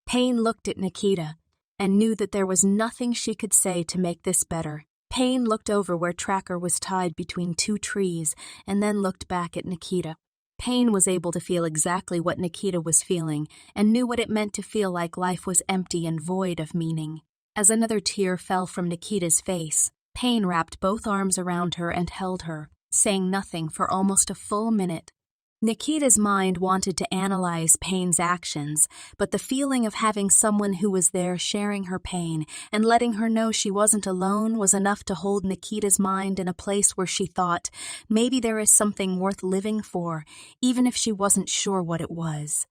Payne looked at Nikita. and knew that there was nothing she could say to make this better. Payne looked over where Tracker was tied between two trees and then looked back at Nikita. Payne was able to feel exactly what Nikita was feeling and knew what it meant to feel like life was empty and void of meaning. As another tear fell from Nikita's face, Payne wrapped both arms around her and held her, saying nothing for almost a full minute. Nikita's mind wanted to analyze Payne's actions, but the feeling of having someone who was there sharing her pain and letting her know she wasn't alone was enough to hold Nikita's mind in a place where she thought, maybe there is something worth living for, even if she wasn't sure what it was.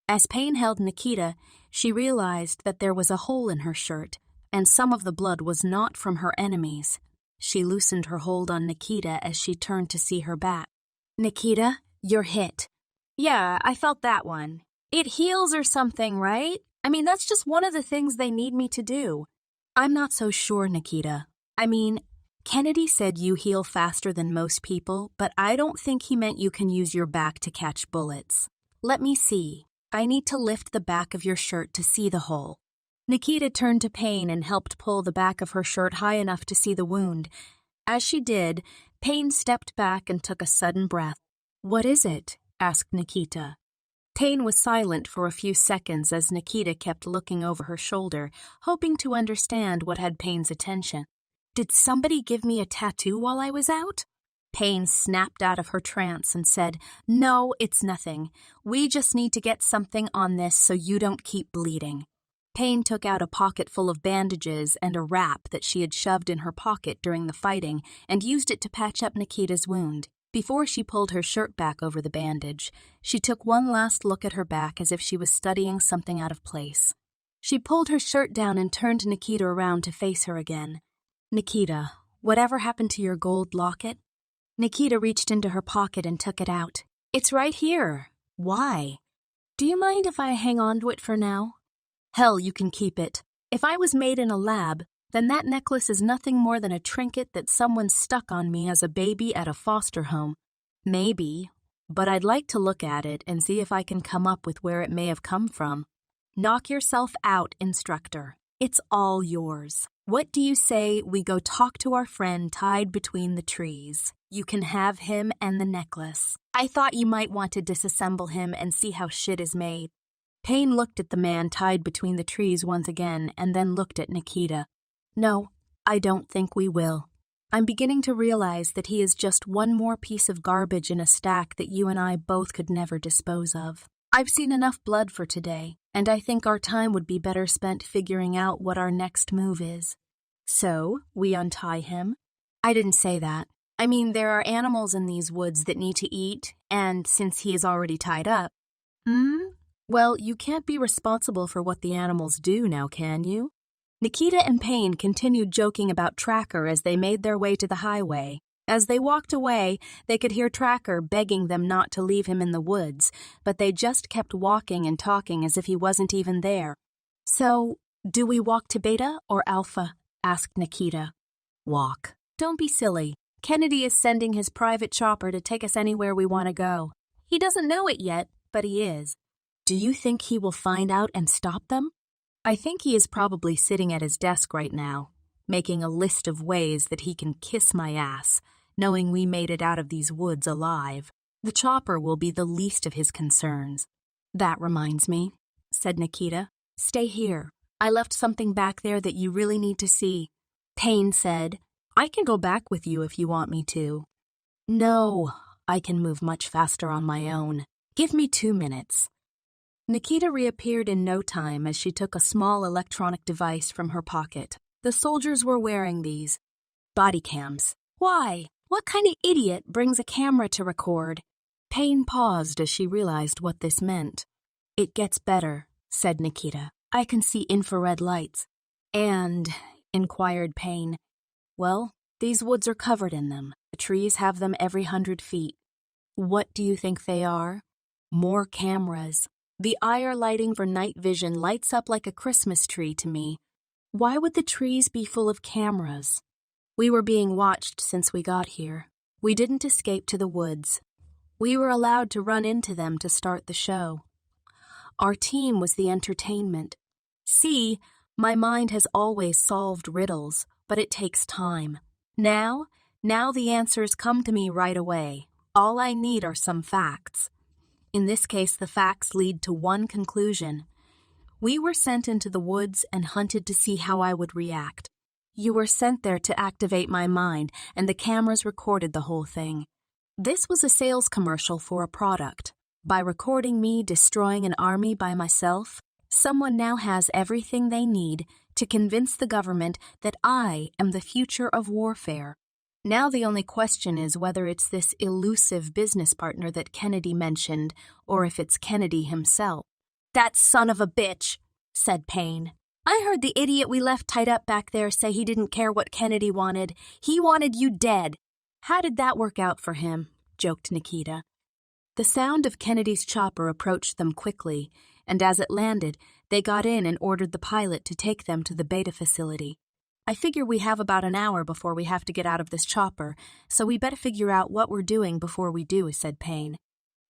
As Payne held Nikita, she realized that there was a hole in her shirt, and some of the blood was not from her enemies. She loosened her hold on Nikita as she turned to see her back. "Nikita, you're hit." "Yeah, I felt that one. It heals or something, right? I mean, that's just one of the things they need me to do." "I'm not so sure, Nikita. I mean, Kennedy said you heal faster than most people, but I don't think he meant you can use your back to catch bullets. Let me see. I need to lift the back of your shirt to see the hole." Nikita turned to Payne and helped pull the back of her shirt high enough to see the wound. As she did, Payne stepped back and took a sudden breath. "What is it?" asked Nikita. Payne was silent for a few seconds as Nikita kept looking over her shoulder, hoping to understand what had Payne's attention. "Did somebody give me a tattoo while I was out?" Payne snapped out of her trance and said, "No, it's nothing. We just need to get something on this so you don't keep bleeding." Payne took out a pocket full of bandages and a wrap that she had shoved in her pocket during the fighting and used it to patch up Nikita's wound. Before she pulled her shirt back over the bandage, she took one last look at her back as if she was studying something out of place. She pulled her shirt down and turned Nikita around to face her again. "Nikita, whatever happened to your gold locket?" Nikita reached into her pocket and took it out. "It's right here." "Why?" "Do you mind if I hang on to it for now?" "Hell, you can keep it. If I was made in a lab, then that necklace is nothing more than a trinket that someone stuck on me as a baby at a foster home. Maybe, but I'd like to look at it and see if I can come up with where it may have come from." "Knock yourself out, instructor. It's all yours. What do you say we go talk to our friend tied between the trees? You can have him and the necklace. I thought you might want to disassemble him and see how shit is made." Payne looked at the man tied between the trees once again and then looked at Nikita. "No, I don't think we will. I'm beginning to realize that he is just one more piece of garbage in a stack that you and I both could never dispose of. I've seen enough blood for today, and I think our time would be better spent figuring out what our next move is." "So, we untie him?" "I didn't say that. I mean, there are animals in these woods that need to eat, and since he is already tied up..." "Well, you can't be responsible for what the animals do now, can you?" Nikita and Payne continued joking about Tracker as they made their way to the highway. As they walked away, they could hear Tracker begging them not to leave him in the woods, but they just kept walking and talking as if he wasn't even there. "So, do we walk to Beta or Alpha?" asked Nikita. "Walk. Don't be silly. Kennedy is sending his private chopper to take us anywhere we want to go. He doesn't know it yet, but he is. Do you think he will find out and stop them?" "I think he is probably sitting at his desk right now, making a list of ways that he can kiss my ass, knowing we made it out of these woods alive. The chopper will be the least of his concerns." "That reminds me," said Nikita. "Stay here. I left something back there that you really need to see." Payne said, "I can go back with you if you want me to." "No, I can move much faster on my own. Give me 2 minutes." Nikita reappeared in no time as she took a small electronic device from her pocket. The soldiers were wearing these. Body cams. "Why? What kind of idiot brings a camera to record?" Payne paused as she realized what this meant. "It gets better," said Nikita. "I can see infrared lights." "And," inquired Payne, "well, these woods are covered in them. The trees have them every 100 feet. What do you think they are? More cameras. The IR lighting for night vision lights up like a Christmas tree to me. Why would the trees be full of cameras?" "We were being watched since we got here. We didn't escape to the woods. We were allowed to run into them to start the show. Our team was the entertainment. See, My mind has always solved riddles, but it takes time. Now the answers come to me right away. All I need are some facts. In this case, the facts lead to one conclusion. We were sent into the woods and hunted to see how I would react. You were sent there to activate my mind, and the cameras recorded the whole thing. This was a sales commercial for a product. By recording me destroying an army by myself, someone now has everything they need to convince the government that I am the future of warfare. Now the only question is whether it's this elusive business partner that Kennedy mentioned, or if it's Kennedy himself. "That son of a bitch," said Payne. "I heard the idiot we left tied up back there say he didn't care what Kennedy wanted. He wanted you dead." "How did that work out for him?" joked Nikita. The sound of Kennedy's chopper approached them quickly, and as it landed, they got in and ordered the pilot to take them to the beta facility. "I figure we have about an hour before we have to get out of this chopper, so we better figure out what we're doing before we do," said Payne.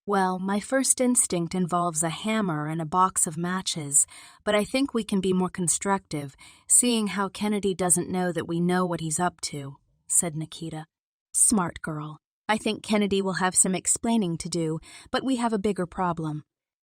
"Well, my first instinct involves a hammer and a box of matches, but I think we can be more constructive, seeing how Kennedy doesn't know that we know what he's up to," said Nikita. "Smart girl. I think Kennedy will have some explaining to do, but we have a bigger problem."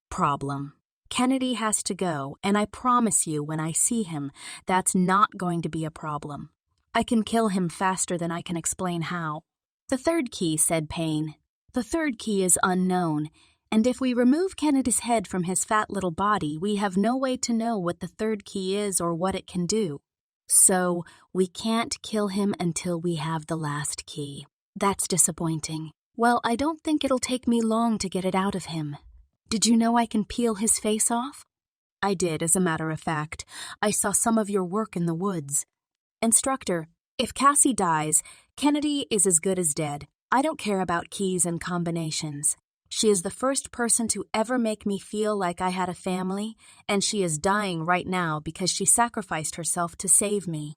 "Problem? Kennedy has to go, and I promise you when I see him, that's not going to be a problem. I can kill him faster than I can explain how." "The third key," said Payne. "The third key is unknown, and if we remove Kennedy's head from his fat little body, we have no way to know what the third key is or what it can do. So we can't kill him until we have the last key. That's disappointing. Well, I don't think it'll take me long to get it out of him. Did you know I can peel his face off?" "I did, as a matter of fact. I saw some of your work in the woods." "Instructor, if Cassie dies, Kennedy is as good as dead. I don't care about keys and combinations. She is the first person to ever make me feel like I had a family, and she is dying right now because she sacrificed herself to save me.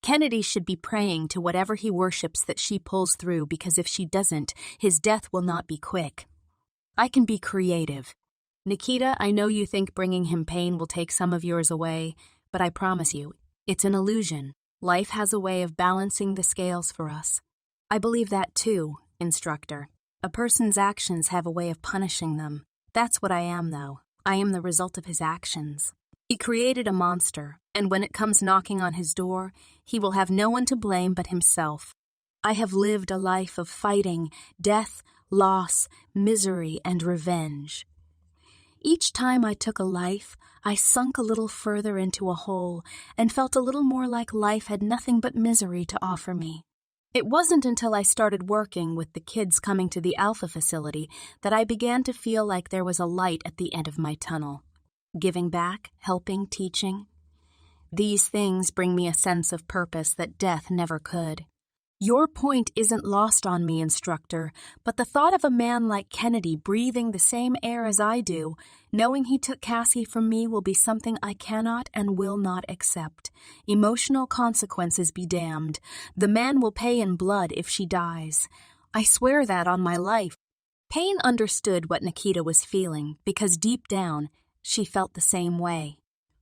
Kennedy should be praying to whatever he worships that she pulls through, because if she doesn't, his death will not be quick. I can be creative. Nikita, I know you think bringing him pain will take some of yours away, but I promise you, it's an illusion. Life has a way of balancing the scales for us." "I believe that too, instructor. A person's actions have a way of punishing them. That's what I am, though. I am the result of his actions. He created a monster, and when it comes knocking on his door, he will have no one to blame but himself. I have lived a life of fighting, death, loss, misery, and revenge. Each time I took a life, I sunk a little further into a hole and felt a little more like life had nothing but misery to offer me. It wasn't until I started working with the kids coming to the Alpha facility that I began to feel like there was a light at the end of my tunnel. Giving back, helping, teaching. These things bring me a sense of purpose that death never could. Your point isn't lost on me, instructor, but the thought of a man like Kennedy breathing the same air as I do, knowing he took Cassie from me, will be something I cannot and will not accept. Emotional consequences be damned. The man will pay in blood if she dies. I swear that on my life." Payne understood what Nikita was feeling because deep down, she felt the same way.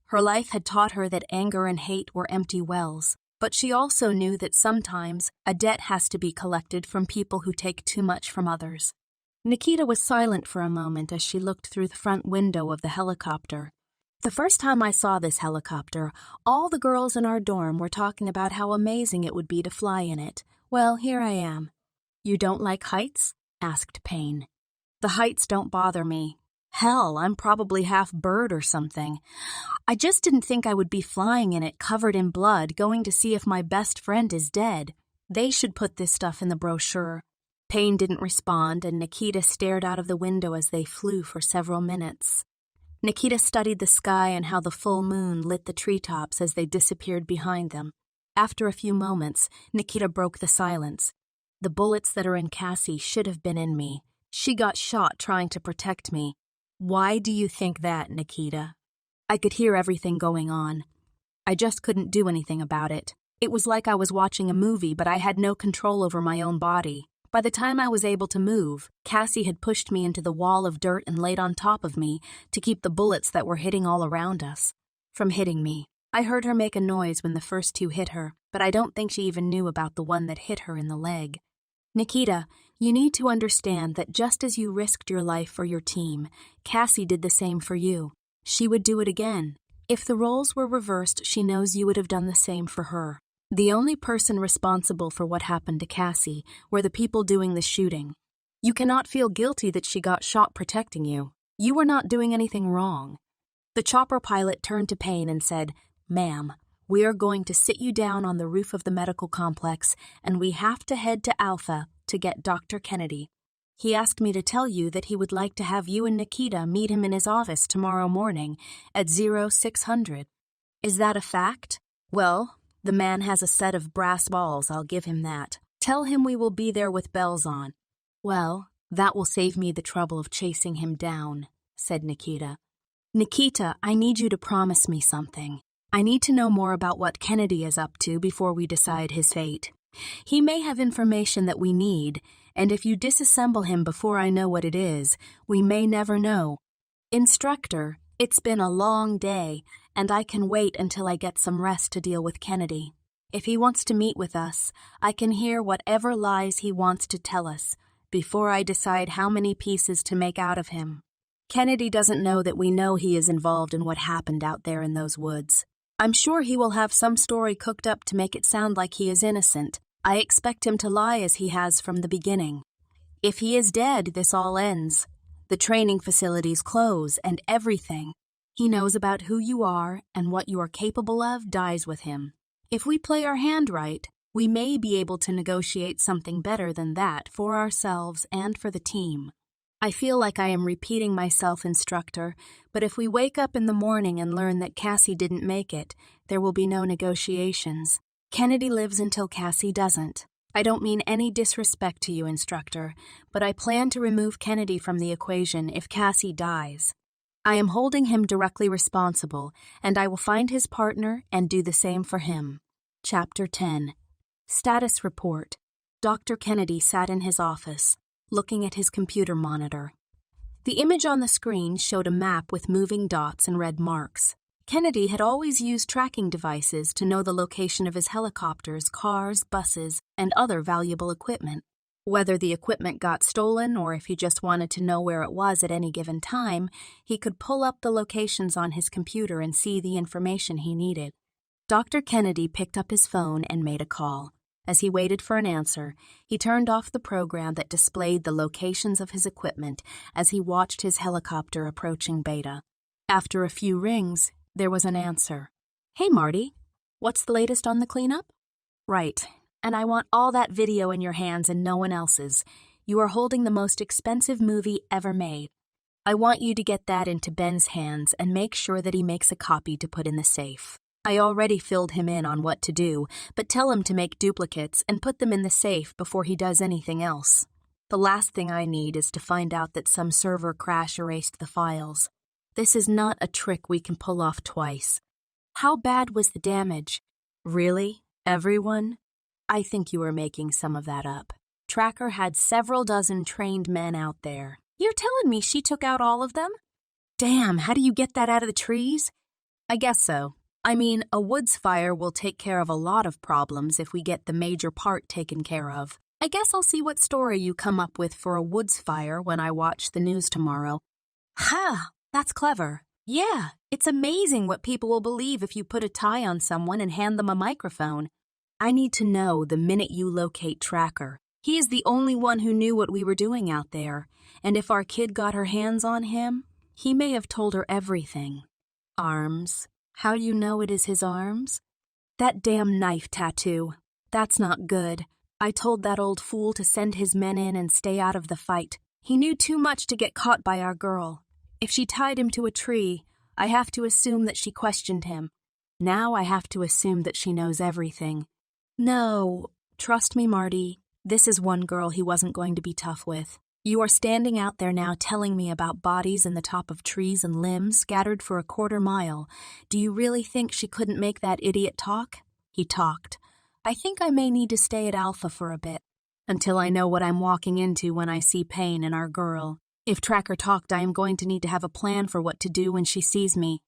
Her life had taught her that anger and hate were empty wells. But she also knew that sometimes a debt has to be collected from people who take too much from others. Nikita was silent for a moment as she looked through the front window of the helicopter. "The first time I saw this helicopter, all the girls in our dorm were talking about how amazing it would be to fly in it. Well, here I am." "You don't like heights?" asked Payne. "The heights don't bother me. Hell, I'm probably half bird or something. I just didn't think I would be flying in it covered in blood, going to see if my best friend is dead. They should put this stuff in the brochure." Payne didn't respond, and Nikita stared out of the window as they flew for several minutes. Nikita studied the sky and how the full moon lit the treetops as they disappeared behind them. After a few moments, Nikita broke the silence. "The bullets that are in Cassie should have been in me. She got shot trying to protect me." "Why do you think that, Nikita?" I could hear everything going on. I just couldn't do anything about it. It was like I was watching a movie, but I had no control over my own body. By the time I was able to move, Cassie had pushed me into the wall of dirt and laid on top of me to keep the bullets that were hitting all around us from hitting me. I heard her make a noise when the first two hit her, but I don't think she even knew about the one that hit her in the leg. Nikita, you need to understand that just as you risked your life for your team, Cassie did the same for you. She would do it again. If the roles were reversed, she knows you would have done the same for her. The only person responsible for what happened to Cassie were the people doing the shooting. You cannot feel guilty that she got shot protecting you. You were not doing anything wrong. The chopper pilot turned to Payne and said, "Ma'am, we are going to sit you down on the roof of the medical complex, and we have to head to Alpha to get Dr. Kennedy. He asked me to tell you that he would like to have you and Nikita meet him in his office tomorrow morning at 0600. Is that a fact? Well, the man has a set of brass balls, I'll give him that. Tell him we will be there with bells on." "Well, that will save me the trouble of chasing him down," said Nikita. "Nikita, I need you to promise me something. I need to know more about what Kennedy is up to before we decide his fate. He may have information that we need, and if you disassemble him before I know what it is, we may never know. Instructor, it's been a long day, and I can wait until I get some rest to deal with Kennedy. If he wants to meet with us, I can hear whatever lies he wants to tell us before I decide how many pieces to make out of him. Kennedy doesn't know that we know he is involved in what happened out there in those woods. I'm sure he will have some story cooked up to make it sound like he is innocent. I expect him to lie as he has from the beginning. If he is dead, this all ends. The training facilities close and everything he knows about who you are and what you are capable of dies with him. If we play our hand right, we may be able to negotiate something better than that for ourselves and for the team. I feel like I am repeating myself, Instructor, but if we wake up in the morning and learn that Cassie didn't make it, there will be no negotiations. Kennedy lives until Cassie doesn't. I don't mean any disrespect to you, Instructor, but I plan to remove Kennedy from the equation if Cassie dies. I am holding him directly responsible, and I will find his partner and do the same for him. Chapter 10. Status Report. Dr. Kennedy sat in his office, looking at his computer monitor. The image on the screen showed a map with moving dots and red marks. Kennedy had always used tracking devices to know the location of his helicopters, cars, buses, and other valuable equipment. Whether the equipment got stolen or if he just wanted to know where it was at any given time, he could pull up the locations on his computer and see the information he needed. Dr. Kennedy picked up his phone and made a call. As he waited for an answer, he turned off the program that displayed the locations of his equipment as he watched his helicopter approaching Beta. After a few rings, there was an answer. "Hey, Marty. What's the latest on the cleanup?" "Right. And I want all that video in your hands and no one else's. You are holding the most expensive movie ever made. I want you to get that into Ben's hands and make sure that he makes a copy to put in the safe. I already filled him in on what to do, but tell him to make duplicates and put them in the safe before he does anything else. The last thing I need is to find out that some server crash erased the files. This is not a trick we can pull off twice. How bad was the damage? Really? Everyone? I think you are making some of that up. Tracker had several dozen trained men out there. You're telling me she took out all of them? Damn, how do you get that out of the trees? I guess so. I mean, a woods fire will take care of a lot of problems if we get the major part taken care of. I guess I'll see what story you come up with for a woods fire when I watch the news tomorrow. Ha! That's clever. Yeah, it's amazing what people will believe if you put a tie on someone and hand them a microphone. I need to know the minute you locate Tracker. He is the only one who knew what we were doing out there, and if our kid got her hands on him, he may have told her everything. Arms. How do you know it is his arms? That damn knife tattoo. That's not good. I told that old fool to send his men in and stay out of the fight. He knew too much to get caught by our girl. If she tied him to a tree, I have to assume that she questioned him. Now I have to assume that she knows everything. No, trust me, Marty. This is one girl he wasn't going to be tough with. You are standing out there now telling me about bodies in the top of trees and limbs scattered for a quarter mile. Do you really think she couldn't make that idiot talk? He talked. I think I may need to stay at Alpha for a bit, until I know what I'm walking into when I see Payne and our girl. If Tracker talked, I am going to need to have a plan for what to do when she sees me.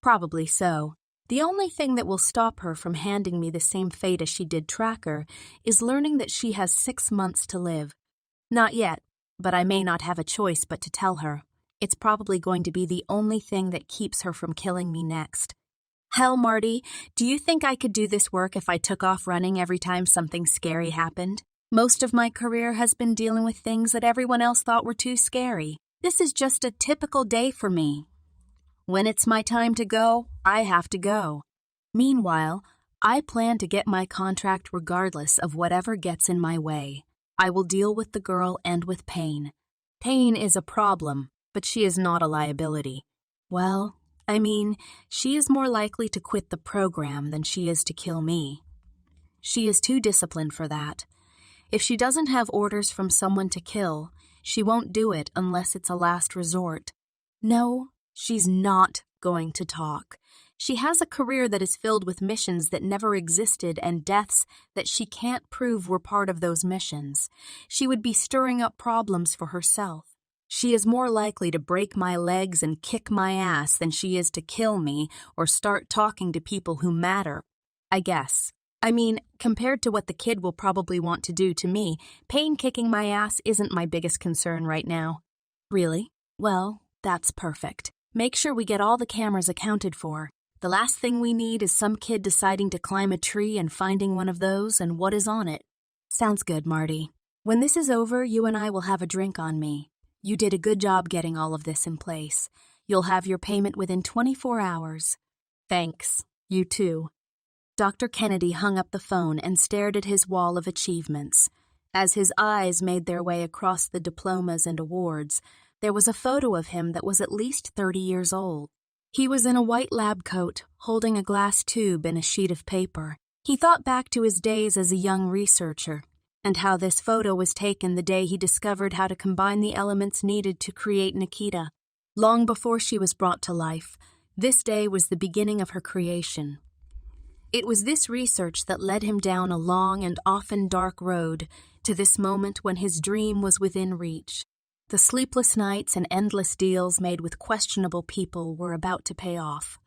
Probably so. The only thing that will stop her from handing me the same fate as she did Tracker is learning that she has 6 months to live. Not yet, but I may not have a choice but to tell her. It's probably going to be the only thing that keeps her from killing me next. Hell, Marty, do you think I could do this work if I took off running every time something scary happened? Most of my career has been dealing with things that everyone else thought were too scary. This is just a typical day for me. When it's my time to go, I have to go. Meanwhile, I plan to get my contract regardless of whatever gets in my way. I will deal with the girl and with Pain. Pain is a problem, but she is not a liability. Well, I mean, she is more likely to quit the program than she is to kill me. She is too disciplined for that. If she doesn't have orders from someone to kill, she won't do it unless it's a last resort. No, she's not going to talk. She has a career that is filled with missions that never existed and deaths that she can't prove were part of those missions. She would be stirring up problems for herself. She is more likely to break my legs and kick my ass than she is to kill me or start talking to people who matter, I guess. I mean, compared to what the kid will probably want to do to me, Pain kicking my ass isn't my biggest concern right now. Really? Well, that's perfect. Make sure we get all the cameras accounted for. The last thing we need is some kid deciding to climb a tree and finding one of those and what is on it. Sounds good, Marty. When this is over, you and I will have a drink on me. You did a good job getting all of this in place. You'll have your payment within 24 hours. Thanks. You too. Dr. Kennedy hung up the phone and stared at his wall of achievements. As his eyes made their way across the diplomas and awards, there was a photo of him that was at least 30 years old. He was in a white lab coat, holding a glass tube and a sheet of paper. He thought back to his days as a young researcher, and how this photo was taken the day he discovered how to combine the elements needed to create Nikita. Long before she was brought to life, this day was the beginning of her creation. It was this research that led him down a long and often dark road to this moment when his dream was within reach. The sleepless nights and endless deals made with questionable people were about to pay off.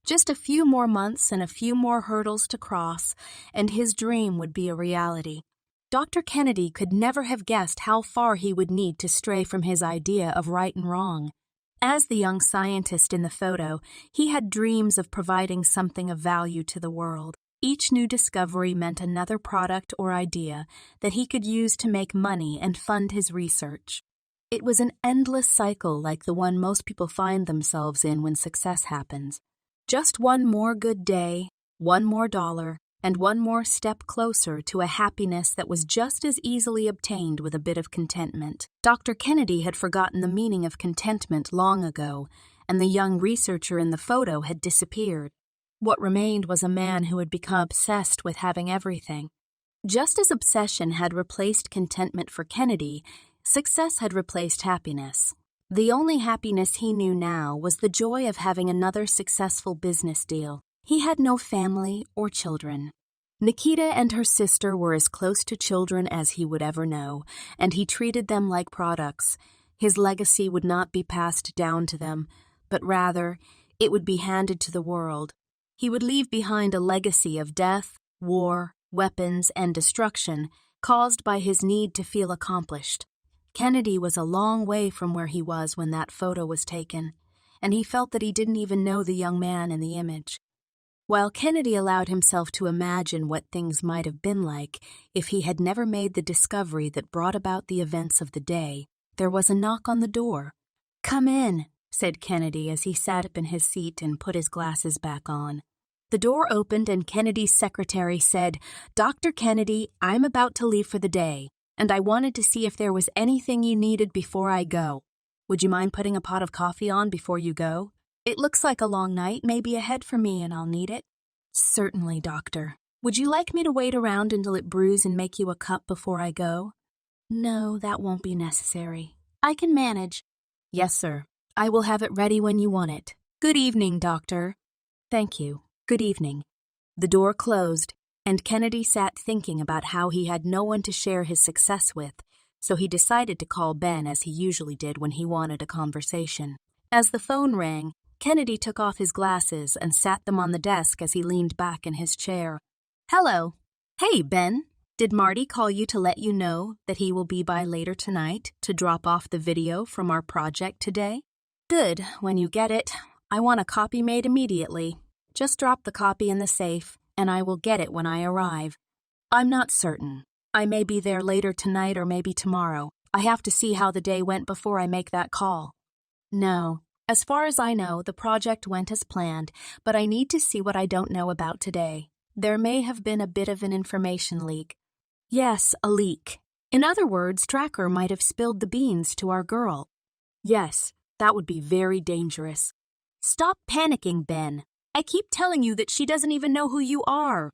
Just a few more months and a few more hurdles to cross, and his dream would be a reality. Dr. Kennedy could never have guessed how far he would need to stray from his idea of right and wrong. As the young scientist in the photo, he had dreams of providing something of value to the world. Each new discovery meant another product or idea that he could use to make money and fund his research. It was an endless cycle like the one most people find themselves in when success happens. Just one more good day, one more dollar, and one more step closer to a happiness that was just as easily obtained with a bit of contentment. Dr. Kennedy had forgotten the meaning of contentment long ago, and the young researcher in the photo had disappeared. What remained was a man who had become obsessed with having everything. Just as obsession had replaced contentment for Kennedy, success had replaced happiness. The only happiness he knew now was the joy of having another successful business deal. He had no family or children. Nikita and her sister were as close to children as he would ever know, and he treated them like products. His legacy would not be passed down to them, but rather, it would be handed to the world. He would leave behind a legacy of death, war, weapons, and destruction caused by his need to feel accomplished. Kennedy was a long way from where he was when that photo was taken, and he felt that he didn't even know the young man in the image. While Kennedy allowed himself to imagine what things might have been like if he had never made the discovery that brought about the events of the day, there was a knock on the door. "Come in," said Kennedy as he sat up in his seat and put his glasses back on. The door opened and Kennedy's secretary said, "Dr. Kennedy, I'm about to leave for the day, and I wanted to see if there was anything you needed before I go. Would you mind putting a pot of coffee on before you go? It looks like a long night may be ahead for me and I'll need it." "Certainly, doctor. Would you like me to wait around until it brews and make you a cup before I go?" "No, that won't be necessary. I can manage." "Yes, sir. I will have it ready when you want it. Good evening, doctor." "Thank you. Good evening." The door closed, and Kennedy sat thinking about how he had no one to share his success with, so he decided to call Ben as he usually did when he wanted a conversation. As the phone rang, Kennedy took off his glasses and sat them on the desk as he leaned back in his chair. "Hello. Hey, Ben. Did Marty call you to let you know that he will be by later tonight to drop off the video from our project today? Good. When you get it, I want a copy made immediately. Just drop the copy in the safe, and I will get it when I arrive. I'm not certain. I may be there later tonight or maybe tomorrow. I have to see how the day went before I make that call." "No. As far as I know, the project went as planned, but I need to see what I don't know about today. There may have been a bit of an information leak." "Yes, a leak. In other words, Tracker might have spilled the beans to our girl." "Yes, that would be very dangerous." "Stop panicking, Ben. I keep telling you that she doesn't even know who you are."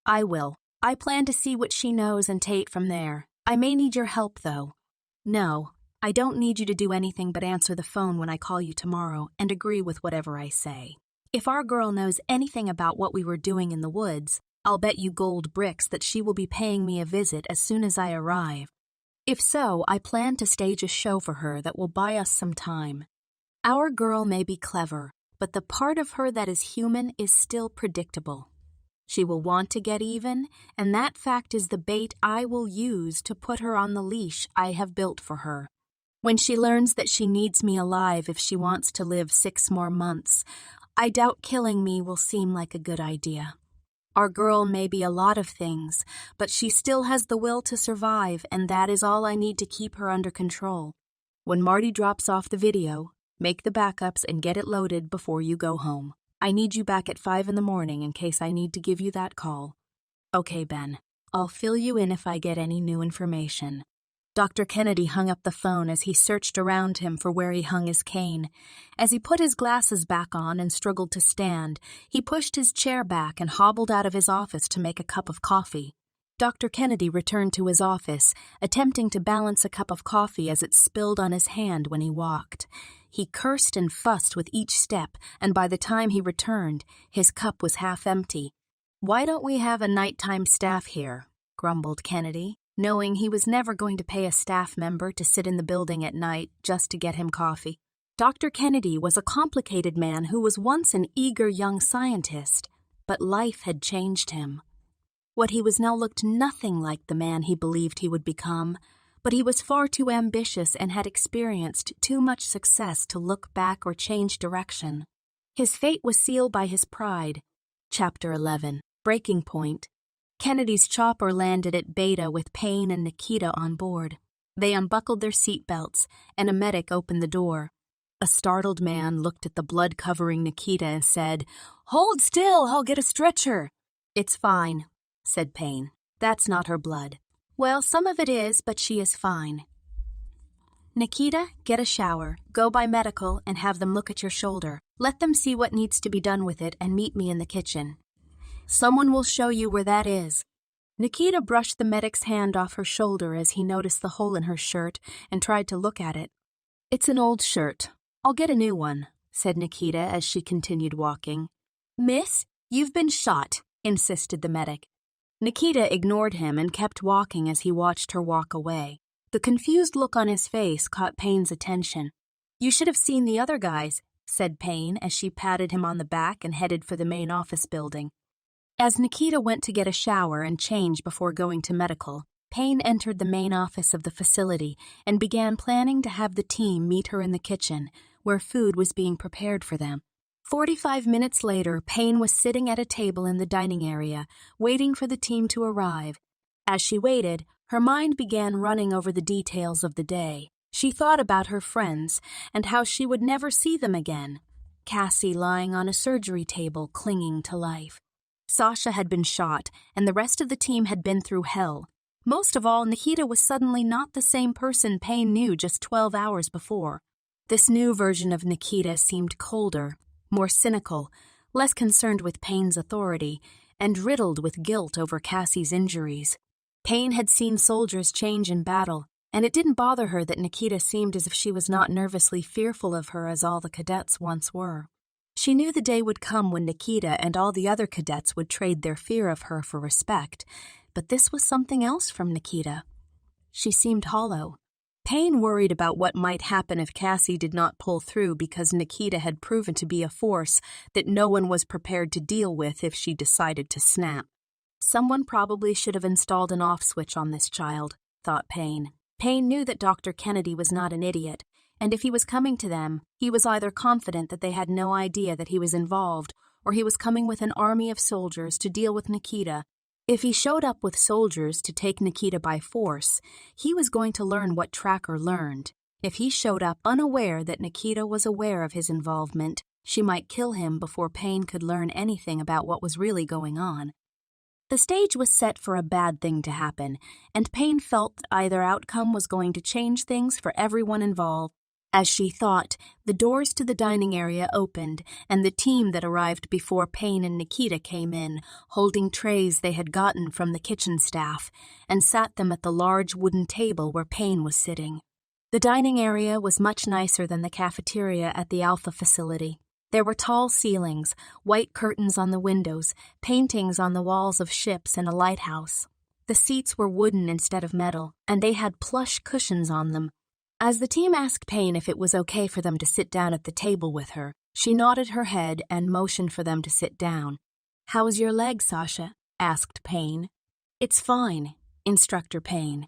"I will. I plan to see what she knows and take from there. I may need your help, though." "No. I don't need you to do anything but answer the phone when I call you tomorrow and agree with whatever I say. If our girl knows anything about what we were doing in the woods, I'll bet you gold bricks that she will be paying me a visit as soon as I arrive. If so, I plan to stage a show for her that will buy us some time. Our girl may be clever, but the part of her that is human is still predictable. She will want to get even, and that fact is the bait I will use to put her on the leash I have built for her. When she learns that she needs me alive if she wants to live 6 more months, I doubt killing me will seem like a good idea. Our girl may be a lot of things, but she still has the will to survive, and that is all I need to keep her under control. When Marty drops off the video, make the backups and get it loaded before you go home. I need you back at 5 in the morning in case I need to give you that call." "Okay, Ben. I'll fill you in if I get any new information." Dr. Kennedy hung up the phone as he searched around him for where he hung his cane. As he put his glasses back on and struggled to stand, he pushed his chair back and hobbled out of his office to make a cup of coffee. Dr. Kennedy returned to his office, attempting to balance a cup of coffee as it spilled on his hand when he walked. He cursed and fussed with each step, and by the time he returned, his cup was half empty. "Why don't we have a nighttime staff here?" grumbled Kennedy, knowing he was never going to pay a staff member to sit in the building at night just to get him coffee. Dr. Kennedy was a complicated man who was once an eager young scientist, but life had changed him. What he was now looked nothing like the man he believed he would become, but he was far too ambitious and had experienced too much success to look back or change direction. His fate was sealed by his pride. Chapter 11. Breaking Point. Kennedy's chopper landed at Beta with Payne and Nikita on board. They unbuckled their seatbelts, and a medic opened the door. A startled man looked at the blood-covering Nikita and said, "Hold still, I'll get a stretcher." "It's fine," said Payne. "That's not her blood." "Well, some of it is, but she is fine." "Nikita, get a shower, go by medical, and have them look at your shoulder. Let them see what needs to be done with it and meet me in the kitchen. Someone will show you where that is." Nikita brushed the medic's hand off her shoulder as he noticed the hole in her shirt and tried to look at it. "It's an old shirt. I'll get a new one," said Nikita as she continued walking. "Miss, you've been shot," insisted the medic. Nikita ignored him and kept walking as he watched her walk away. The confused look on his face caught Payne's attention. "You should have seen the other guys," said Payne as she patted him on the back and headed for the main office building. As Nikita went to get a shower and change before going to medical, Payne entered the main office of the facility and began planning to have the team meet her in the kitchen, where food was being prepared for them. 45 minutes later, Payne was sitting at a table in the dining area, waiting for the team to arrive. As she waited, her mind began running over the details of the day. She thought about her friends and how she would never see them again. Cassie lying on a surgery table, clinging to life. Sasha had been shot, and the rest of the team had been through hell. Most of all, Nikita was suddenly not the same person Payne knew just 12 hours before. This new version of Nikita seemed colder, more cynical, less concerned with Payne's authority, and riddled with guilt over Cassie's injuries. Payne had seen soldiers change in battle, and it didn't bother her that Nikita seemed as if she was not nervously fearful of her as all the cadets once were. She knew the day would come when Nikita and all the other cadets would trade their fear of her for respect, but this was something else from Nikita. She seemed hollow. Payne worried about what might happen if Cassie did not pull through because Nikita had proven to be a force that no one was prepared to deal with if she decided to snap. Someone probably should have installed an off switch on this child, thought Payne. Payne knew that Dr. Kennedy was not an idiot, and if he was coming to them, he was either confident that they had no idea that he was involved, or he was coming with an army of soldiers to deal with Nikita. If he showed up with soldiers to take Nikita by force, he was going to learn what Tracker learned. If he showed up unaware that Nikita was aware of his involvement, she might kill him before Payne could learn anything about what was really going on. The stage was set for a bad thing to happen, and Payne felt that either outcome was going to change things for everyone involved. As she thought, the doors to the dining area opened, and the team that arrived before Payne and Nikita came in, holding trays they had gotten from the kitchen staff, and sat them at the large wooden table where Payne was sitting. The dining area was much nicer than the cafeteria at the Alpha facility. There were tall ceilings, white curtains on the windows, paintings on the walls of ships and a lighthouse. The seats were wooden instead of metal, and they had plush cushions on them. As the team asked Payne if it was okay for them to sit down at the table with her, she nodded her head and motioned for them to sit down. "How's your leg, Sasha?" asked Payne. "It's fine, Instructor Payne.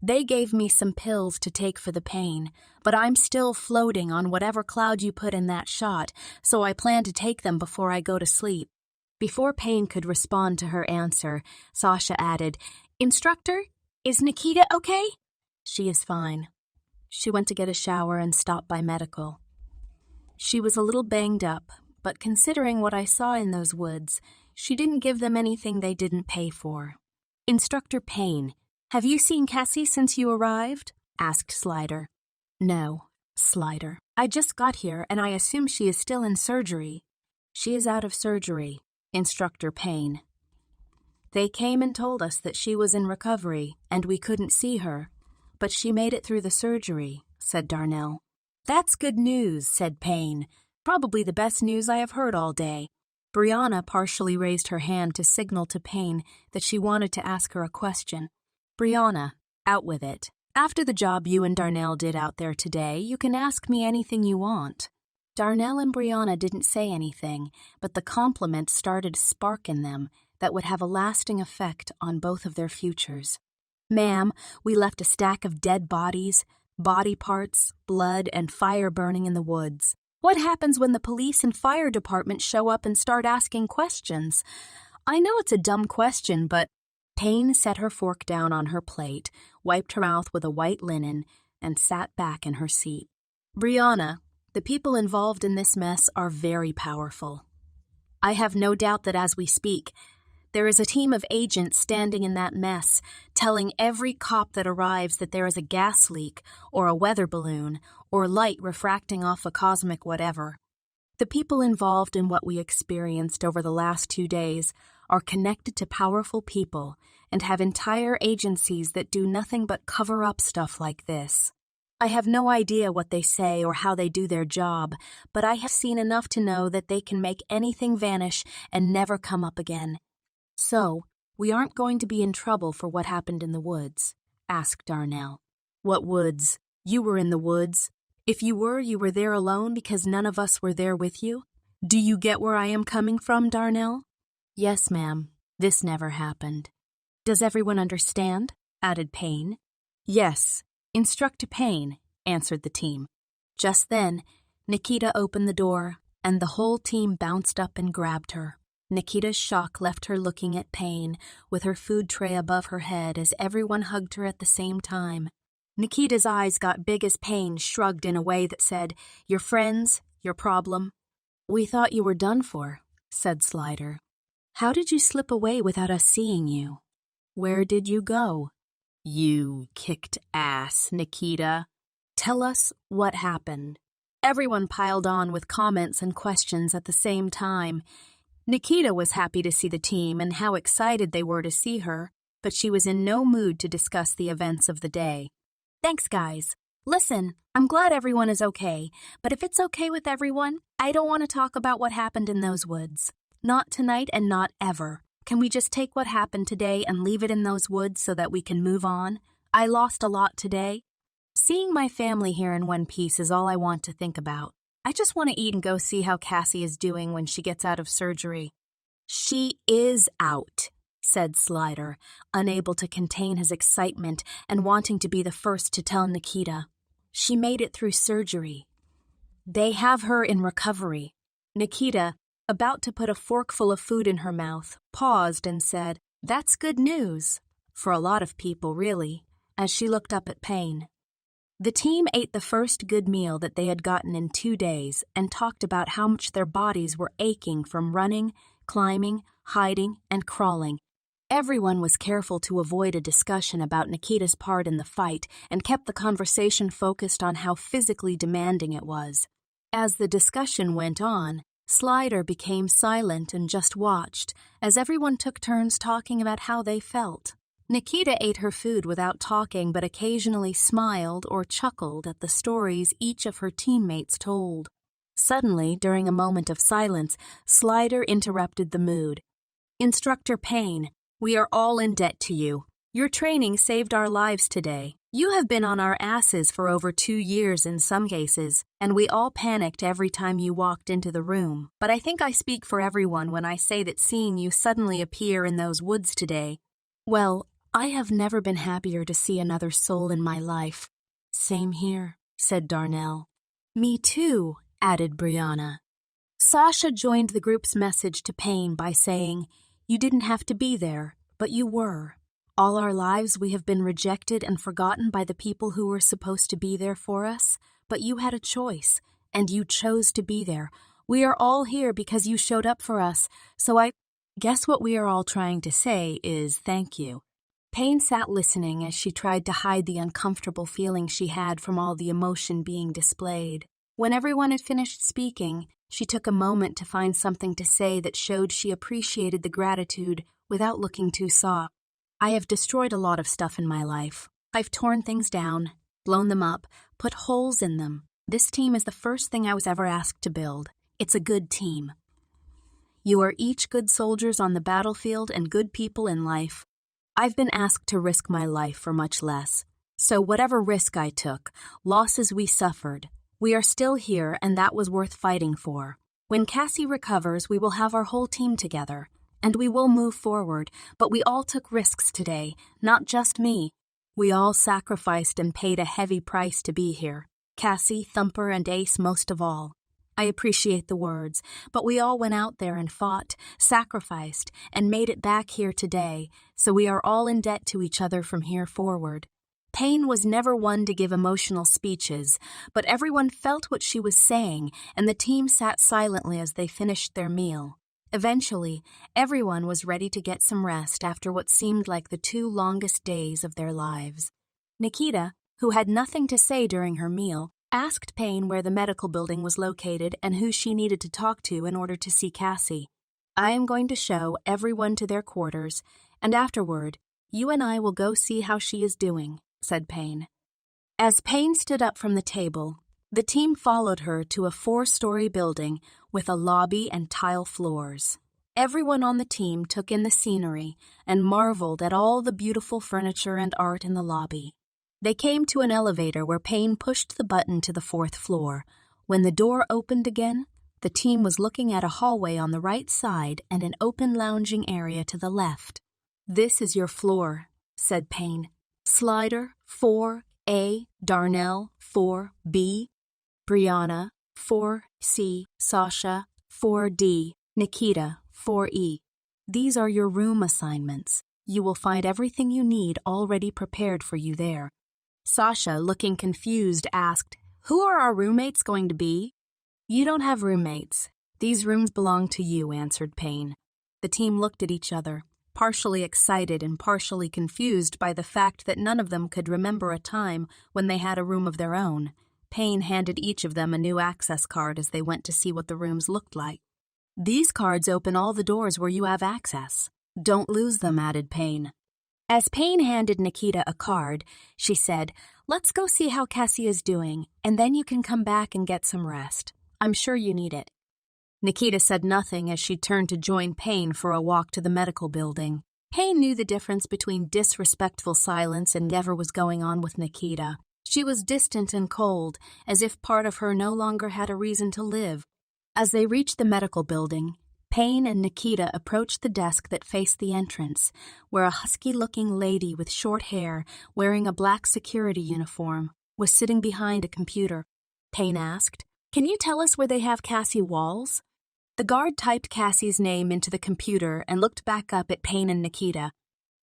They gave me some pills to take for the pain, but I'm still floating on whatever cloud you put in that shot, so I plan to take them before I go to sleep." Before Payne could respond to her answer, Sasha added, "Instructor, is Nikita okay?" "She is fine. She went to get a shower and stopped by medical. She was a little banged up, but considering what I saw in those woods, she didn't give them anything they didn't pay for." "Instructor Payne, have you seen Cassie since you arrived?" asked Slider. "No, Slider. I just got here and I assume she is still in surgery." "She is out of surgery, Instructor Payne. They came and told us that she was in recovery and we couldn't see her. But she made it through the surgery," said Darnell. "That's good news," said Payne. "Probably the best news I have heard all day." Brianna partially raised her hand to signal to Payne that she wanted to ask her a question. "Brianna, out with it. After the job you and Darnell did out there today, you can ask me anything you want." Darnell and Brianna didn't say anything, but the compliment started a spark in them that would have a lasting effect on both of their futures. "Ma'am, we left a stack of dead bodies, body parts, blood, and fire burning in the woods. What happens when the police and fire department show up and start asking questions?" "I know it's a dumb question, but—" Payne set her fork down on her plate, wiped her mouth with a white linen, and sat back in her seat. "Brianna, the people involved in this mess are very powerful. I have no doubt that as we speak, there is a team of agents standing in that mess, telling every cop that arrives that there is a gas leak, or a weather balloon, or light refracting off a cosmic whatever. The people involved in what we experienced over the last 2 days are connected to powerful people and have entire agencies that do nothing but cover up stuff like this. I have no idea what they say or how they do their job, but I have seen enough to know that they can make anything vanish and never come up again. So, we aren't going to be in trouble for what happened in the woods?" asked Darnell. "What woods? You were in the woods. If you were there alone because none of us were there with you? Do you get where I am coming from, Darnell?" "Yes, ma'am. This never happened." "Does everyone understand?" added Payne. "Yes, Instructor Payne," answered the team. Just then, Nikita opened the door, and the whole team bounced up and grabbed her. Nikita's shock left her looking at Payne, with her food tray above her head as everyone hugged her at the same time. Nikita's eyes got big as Payne shrugged in a way that said, "Your friends, your problem." "We thought you were done for," said Slider. "How did you slip away without us seeing you? Where did you go?" "You kicked ass, Nikita. Tell us what happened." Everyone piled on with comments and questions at the same time. Nikita was happy to see the team and how excited they were to see her, but she was in no mood to discuss the events of the day. "Thanks, guys. Listen, I'm glad everyone is okay, but if it's okay with everyone, I don't want to talk about what happened in those woods. Not tonight and not ever. Can we just take what happened today and leave it in those woods so that we can move on? I lost a lot today." Seeing my family here in one piece is all I want to think about. I just want to eat and go see how Cassie is doing when she gets out of surgery." "She is out," said Slider, unable to contain his excitement and wanting to be the first to tell Nikita. "She made it through surgery. They have her in recovery." Nikita, about to put a forkful of food in her mouth, paused and said, "That's good news. For a lot of people, really," as she looked up at Payne. The team ate the first good meal that they had gotten in 2 days and talked about how much their bodies were aching from running, climbing, hiding, and crawling. Everyone was careful to avoid a discussion about Nikita's part in the fight and kept the conversation focused on how physically demanding it was. As the discussion went on, Slider became silent and just watched, as everyone took turns talking about how they felt. Nikita ate her food without talking but occasionally smiled or chuckled at the stories each of her teammates told. Suddenly, during a moment of silence, Slider interrupted the mood. "Instructor Payne, we are all in debt to you. Your training saved our lives today. You have been on our asses for over 2 years in some cases, and we all panicked every time you walked into the room. But I think I speak for everyone when I say that seeing you suddenly appear in those woods today, well, I have never been happier to see another soul in my life." "Same here," said Darnell. "Me too," added Brianna. Sasha joined the group's message to Payne by saying, "You didn't have to be there, but you were. All our lives we have been rejected and forgotten by the people who were supposed to be there for us, but you had a choice, and you chose to be there. We are all here because you showed up for us, so I guess what we are all trying to say is thank you." Payne sat listening as she tried to hide the uncomfortable feeling she had from all the emotion being displayed. When everyone had finished speaking, she took a moment to find something to say that showed she appreciated the gratitude without looking too soft. "I have destroyed a lot of stuff in my life. I've torn things down, blown them up, put holes in them. This team is the first thing I was ever asked to build. It's a good team. You are each good soldiers on the battlefield and good people in life. I've been asked to risk my life for much less. So whatever risk I took, losses we suffered, we are still here and that was worth fighting for. When Cassie recovers, we will have our whole team together, and we will move forward, but we all took risks today, not just me. We all sacrificed and paid a heavy price to be here. Cassie, Thumper, and Ace most of all. I appreciate the words, but we all went out there and fought, sacrificed, and made it back here today, so we are all in debt to each other from here forward." Payne was never one to give emotional speeches, but everyone felt what she was saying, and the team sat silently as they finished their meal. Eventually, everyone was ready to get some rest after what seemed like the 2 longest days of their lives. Nikita, who had nothing to say during her meal, asked Payne where the medical building was located and who she needed to talk to in order to see Cassie. "I am going to show everyone to their quarters, and afterward, you and I will go see how she is doing," said Payne. As Payne stood up from the table, the team followed her to a 4-story building with a lobby and tile floors. Everyone on the team took in the scenery and marveled at all the beautiful furniture and art in the lobby. They came to an elevator where Payne pushed the button to the 4th floor. When the door opened again, the team was looking at a hallway on the right side and an open lounging area to the left. "This is your floor," said Payne. "Slider, 4A, Darnell, 4B, Brianna, 4C, Sasha, 4D, Nikita, 4E. These are your room assignments. You will find everything you need already prepared for you there." Sasha, looking confused, asked, "Who are our roommates going to be?" "You don't have roommates. These rooms belong to you," answered Payne. The team looked at each other, partially excited and partially confused by the fact that none of them could remember a time when they had a room of their own. Payne handed each of them a new access card as they went to see what the rooms looked like. "These cards open all the doors where you have access. Don't lose them," added Payne. As Payne handed Nikita a card, she said, "Let's go see how Cassie is doing, and then you can come back and get some rest. I'm sure you need it." Nikita said nothing as she turned to join Payne for a walk to the medical building. Payne knew the difference between disrespectful silence and whatever was going on with Nikita. She was distant and cold, as if part of her no longer had a reason to live. As they reached the medical building, Payne and Nikita approached the desk that faced the entrance, where a husky-looking lady with short hair, wearing a black security uniform, was sitting behind a computer. Payne asked, "Can you tell us where they have Cassie Walls?" The guard typed Cassie's name into the computer and looked back up at Payne and Nikita.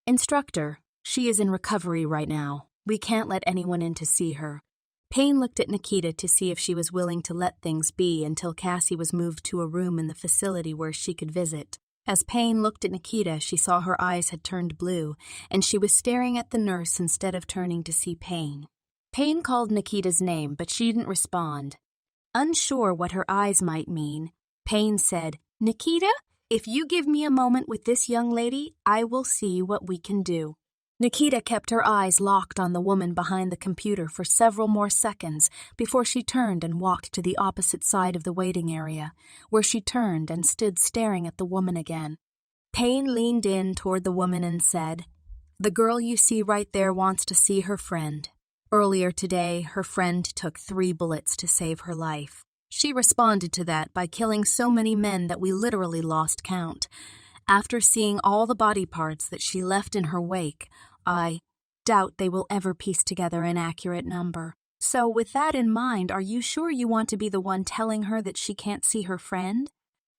"Instructor, she is in recovery right now. We can't let anyone in to see her." Payne looked at Nikita to see if she was willing to let things be until Cassie was moved to a room in the facility where she could visit. As Payne looked at Nikita, she saw her eyes had turned blue, and she was staring at the nurse instead of turning to see Payne. Payne called Nikita's name, but she didn't respond. Unsure what her eyes might mean, Payne said, "Nikita, if you give me a moment with this young lady, I will see what we can do." Nikita kept her eyes locked on the woman behind the computer for several more seconds before she turned and walked to the opposite side of the waiting area, where she turned and stood staring at the woman again. Payne leaned in toward the woman and said, "The girl you see right there wants to see her friend. Earlier today, her friend took 3 bullets to save her life. She responded to that by killing so many men that we literally lost count. After seeing all the body parts that she left in her wake, I doubt they will ever piece together an accurate number. So with that in mind, are you sure you want to be the one telling her that she can't see her friend?"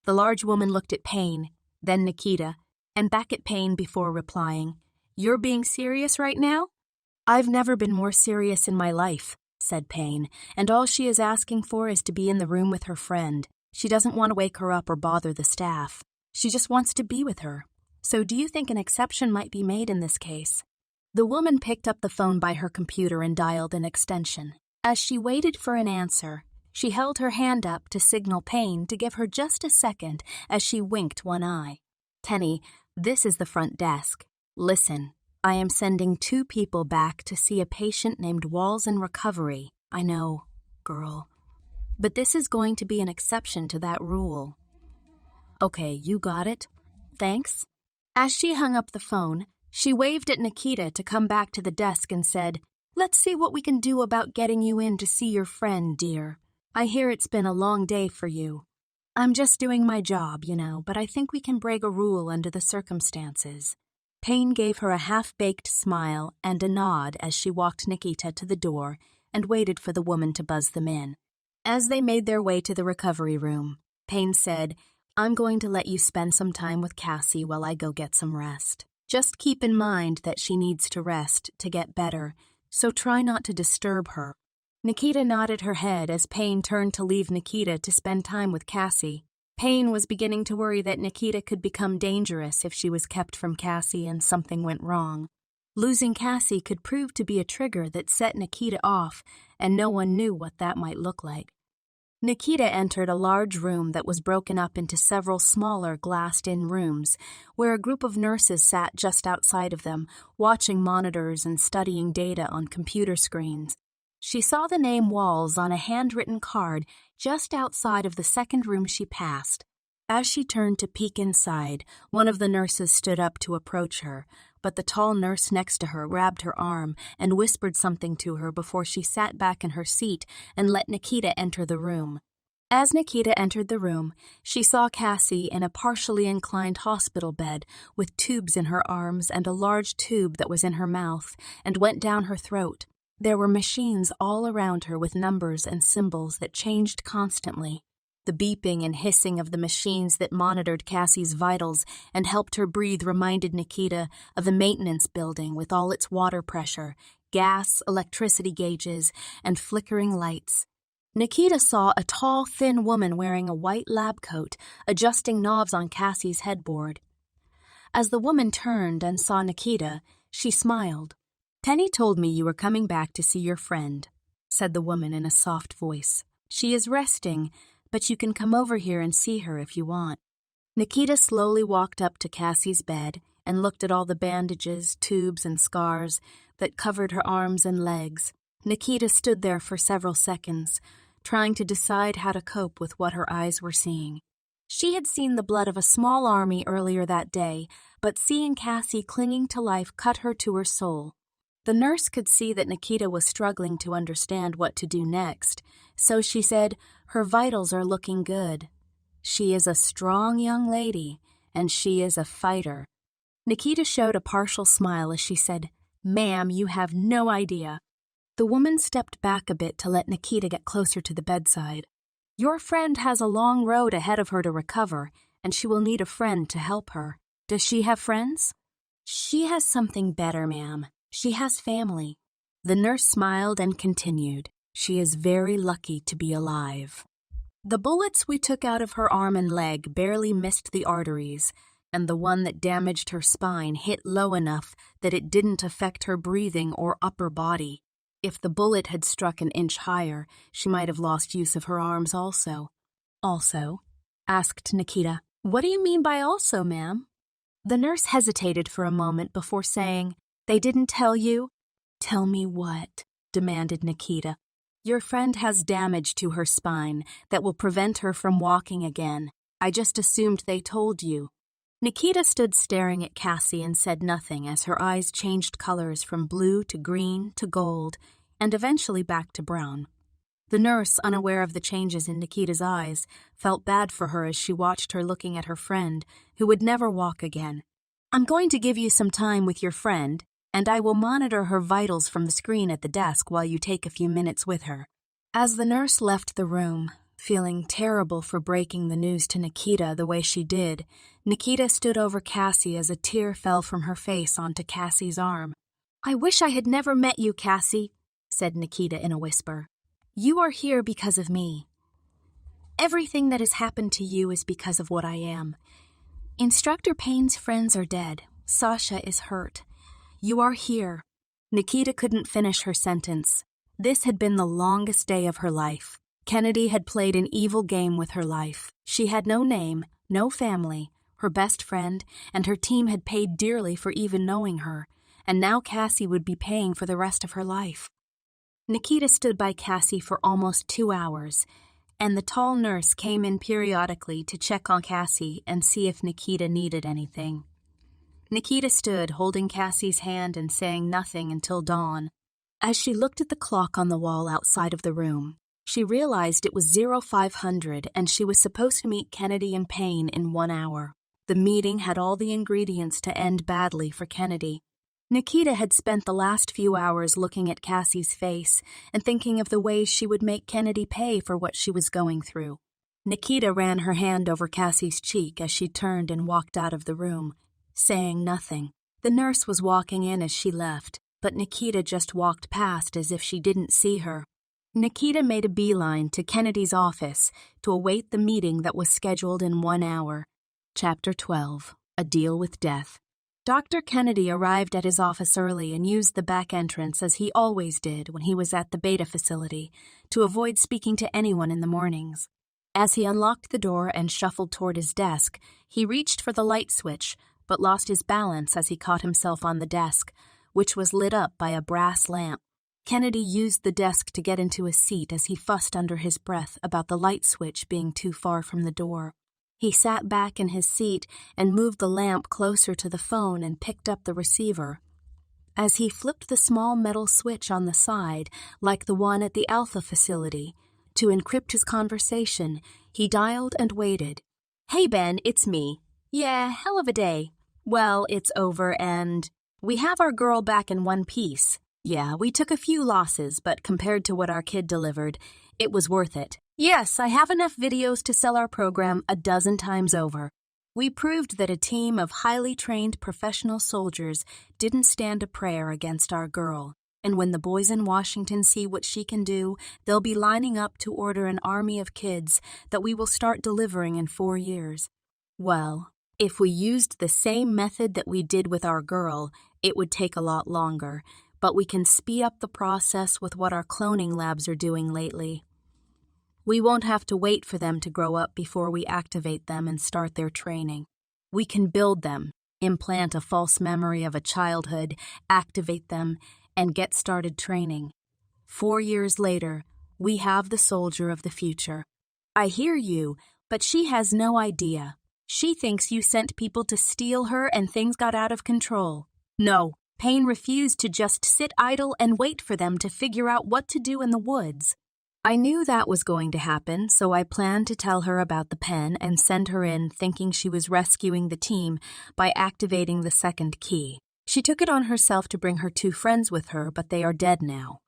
The large woman looked at Payne, then Nikita, and back at Payne before replying, "You're being serious right now?" "I've never been more serious in my life," said Payne, "and all she is asking for is to be in the room with her friend. She doesn't want to wake her up or bother the staff. She just wants to be with her. So do you think an exception might be made in this case?" The woman picked up the phone by her computer and dialed an extension. As she waited for an answer, she held her hand up to signal Payne to give her just a second as she winked one eye. "Tenny, this is the front desk. Listen, I am sending 2 people back to see a patient named Walls in recovery. I know, girl. But this is going to be an exception to that rule." "Okay, you got it. Thanks." As she hung up the phone, she waved at Nikita to come back to the desk and said, "Let's see what we can do about getting you in to see your friend, dear. I hear it's been a long day for you. I'm just doing my job, but I think we can break a rule under the circumstances." Payne gave her a half-baked smile and a nod as she walked Nikita to the door and waited for the woman to buzz them in. As they made their way to the recovery room, Payne said, "I'm going to let you spend some time with Cassie while I go get some rest. Just keep in mind that she needs to rest to get better, so try not to disturb her." Nikita nodded her head as Payne turned to leave Nikita to spend time with Cassie. Payne was beginning to worry that Nikita could become dangerous if she was kept from Cassie and something went wrong. Losing Cassie could prove to be a trigger that set Nikita off, and no one knew what that might look like. Nikita entered a large room that was broken up into several smaller glassed-in rooms, where a group of nurses sat just outside of them, watching monitors and studying data on computer screens. She saw the name Walls on a handwritten card just outside of the second room she passed. As she turned to peek inside, one of the nurses stood up to approach her, but the tall nurse next to her grabbed her arm and whispered something to her before she sat back in her seat and let Nikita enter the room. As Nikita entered the room, she saw Cassie in a partially inclined hospital bed with tubes in her arms and a large tube that was in her mouth and went down her throat. There were machines all around her with numbers and symbols that changed constantly. The beeping and hissing of the machines that monitored Cassie's vitals and helped her breathe reminded Nikita of the maintenance building with all its water pressure, gas, electricity gauges, and flickering lights. Nikita saw a tall, thin woman wearing a white lab coat adjusting knobs on Cassie's headboard. As the woman turned and saw Nikita, she smiled. "Penny told me you were coming back to see your friend," said the woman in a soft voice. "She is resting, but you can come over here and see her if you want." Nikita slowly walked up to Cassie's bed and looked at all the bandages, tubes, and scars that covered her arms and legs. Nikita stood there for several seconds, trying to decide how to cope with what her eyes were seeing. She had seen the blood of a small army earlier that day, but seeing Cassie clinging to life cut her to her soul. The nurse could see that Nikita was struggling to understand what to do next, so she said, "Her vitals are looking good. She is a strong young lady, and she is a fighter." Nikita showed a partial smile as she said, "Ma'am, you have no idea." The woman stepped back a bit to let Nikita get closer to the bedside. "Your friend has a long road ahead of her to recover, and she will need a friend to help her. Does she have friends?" "She has something better, ma'am. She has family." The nurse smiled and continued, "She is very lucky to be alive. The bullets we took out of her arm and leg barely missed the arteries, and the one that damaged her spine hit low enough that it didn't affect her breathing or upper body. If the bullet had struck an inch higher, she might have lost use of her arms also." "Also?" asked Nikita. "What do you mean by also, ma'am?" The nurse hesitated for a moment before saying, "They didn't tell you?" "Tell me what?" demanded Nikita. "Your friend has damage to her spine that will prevent her from walking again. I just assumed they told you." Nikita stood staring at Cassie and said nothing as her eyes changed colors from blue to green to gold and eventually back to brown. The nurse, unaware of the changes in Nikita's eyes, felt bad for her as she watched her looking at her friend, who would never walk again. "I'm going to give you some time with your friend, and I will monitor her vitals from the screen at the desk while you take a few minutes with her." As the nurse left the room, feeling terrible for breaking the news to Nikita the way she did, Nikita stood over Cassie as a tear fell from her face onto Cassie's arm. "I wish I had never met you, Cassie," said Nikita in a whisper. "You are here because of me. Everything that has happened to you is because of what I am. Instructor Payne's friends are dead. Sasha is hurt. You are here." Nikita couldn't finish her sentence. This had been the longest day of her life. Kennedy had played an evil game with her life. She had no name, no family, her best friend, and her team had paid dearly for even knowing her, and now Cassie would be paying for the rest of her life. Nikita stood by Cassie for almost 2 hours, and the tall nurse came in periodically to check on Cassie and see if Nikita needed anything. Nikita stood holding Cassie's hand and saying nothing until dawn. As she looked at the clock on the wall outside of the room, she realized it was 0500 and she was supposed to meet Kennedy and Payne in 1 hour. The meeting had all the ingredients to end badly for Kennedy. Nikita had spent the last few hours looking at Cassie's face and thinking of the ways she would make Kennedy pay for what she was going through. Nikita ran her hand over Cassie's cheek as she turned and walked out of the room, saying nothing. The nurse was walking in as she left, but Nikita just walked past as if she didn't see her. Nikita made a beeline to Kennedy's office to await the meeting that was scheduled in 1 hour. Chapter 12. A Deal with Death. Dr. Kennedy arrived at his office early and used the back entrance as he always did when he was at the beta facility, to avoid speaking to anyone in the mornings. As he unlocked the door and shuffled toward his desk, he reached for the light switch, but lost his balance as he caught himself on the desk, which was lit up by a brass lamp. Kennedy used the desk to get into his seat as he fussed under his breath about the light switch being too far from the door. He sat back in his seat and moved the lamp closer to the phone and picked up the receiver. As he flipped the small metal switch on the side, like the one at the Alpha facility, to encrypt his conversation, he dialed and waited. "Hey, Ben, it's me. Yeah, hell of a day. Well, it's over and we have our girl back in one piece. Yeah, we took a few losses, but compared to what our kid delivered, it was worth it. Yes, I have enough videos to sell our program 12 times over. We proved that a team of highly trained professional soldiers didn't stand a prayer against our girl, and when the boys in Washington see what she can do, they'll be lining up to order an army of kids that we will start delivering in 4 years. Well, if we used the same method that we did with our girl, it would take a lot longer, but we can speed up the process with what our cloning labs are doing lately. We won't have to wait for them to grow up before we activate them and start their training. We can build them, implant a false memory of a childhood, activate them, and get started training. 4 years later, we have the soldier of the future. I hear you, but she has no idea. She thinks you sent people to steal her and things got out of control. No, Payne refused to just sit idle and wait for them to figure out what to do in the woods. I knew that was going to happen, so I planned to tell her about the pen and send her in thinking she was rescuing the team by activating the second key. She took it on herself to bring her 2 friends with her, but they are dead now.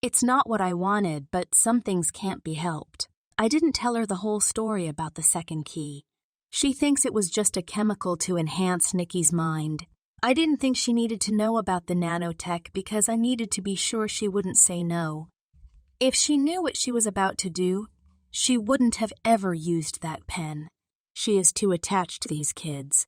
It's not what I wanted, but some things can't be helped. I didn't tell her the whole story about the second key. She thinks it was just a chemical to enhance Nikki's mind. I didn't think she needed to know about the nanotech because I needed to be sure she wouldn't say no. If she knew what she was about to do, she wouldn't have ever used that pen. She is too attached to these kids.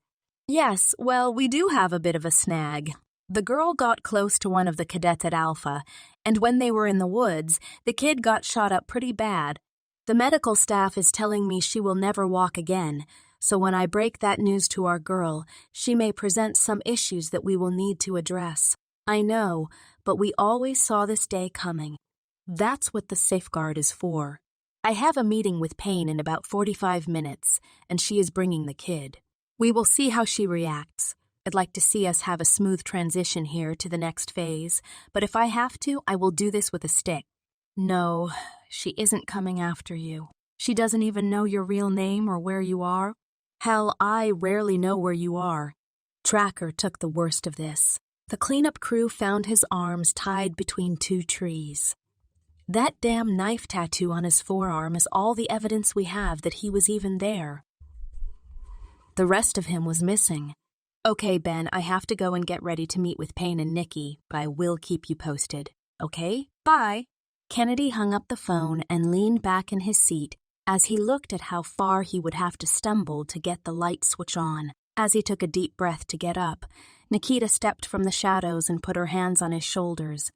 Yes, well, we do have a bit of a snag. The girl got close to one of the cadets at Alpha, and when they were in the woods, the kid got shot up pretty bad. The medical staff is telling me she will never walk again, so when I break that news to our girl, she may present some issues that we will need to address. I know, but we always saw this day coming. That's what the safeguard is for. I have a meeting with Payne in about 45 minutes, and she is bringing the kid. We will see how she reacts. I'd like to see us have a smooth transition here to the next phase, but if I have to, I will do this with a stick. No, she isn't coming after you. She doesn't even know your real name or where you are. Hell, I rarely know where you are. Tracker took the worst of this. The cleanup crew found his arms tied between 2 trees. That damn knife tattoo on his forearm is all the evidence we have that he was even there. The rest of him was missing. Okay, Ben, I have to go and get ready to meet with Payne and Nikki, but I will keep you posted. Okay? Bye. Kennedy hung up the phone and leaned back in his seat as he looked at how far he would have to stumble to get the light switch on. As he took a deep breath to get up, Nikita stepped from the shadows and put her hands on his shoulders.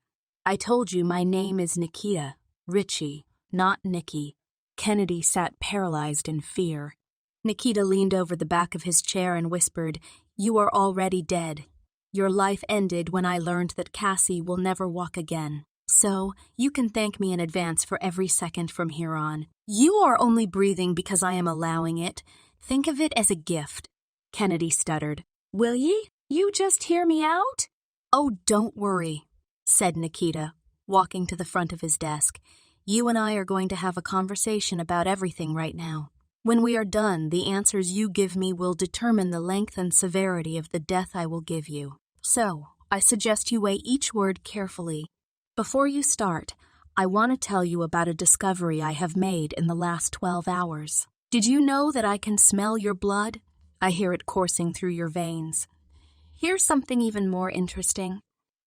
I told you my name is Nikita, Richie, not Nikki. Kennedy sat paralyzed in fear. Nikita leaned over the back of his chair and whispered, "You are already dead. Your life ended when I learned that Cassie will never walk again. So, you can thank me in advance for every second from here on. You are only breathing because I am allowing it. Think of it as a gift." Kennedy stuttered. "Will ye? You just hear me out?" "Oh, don't worry," said Nikita, walking to the front of his desk. "You and I are going to have a conversation about everything right now. When we are done, the answers you give me will determine the length and severity of the death I will give you. So, I suggest you weigh each word carefully. Before you start, I want to tell you about a discovery I have made in the last 12 hours. Did you know that I can smell your blood? I hear it coursing through your veins. Here's something even more interesting.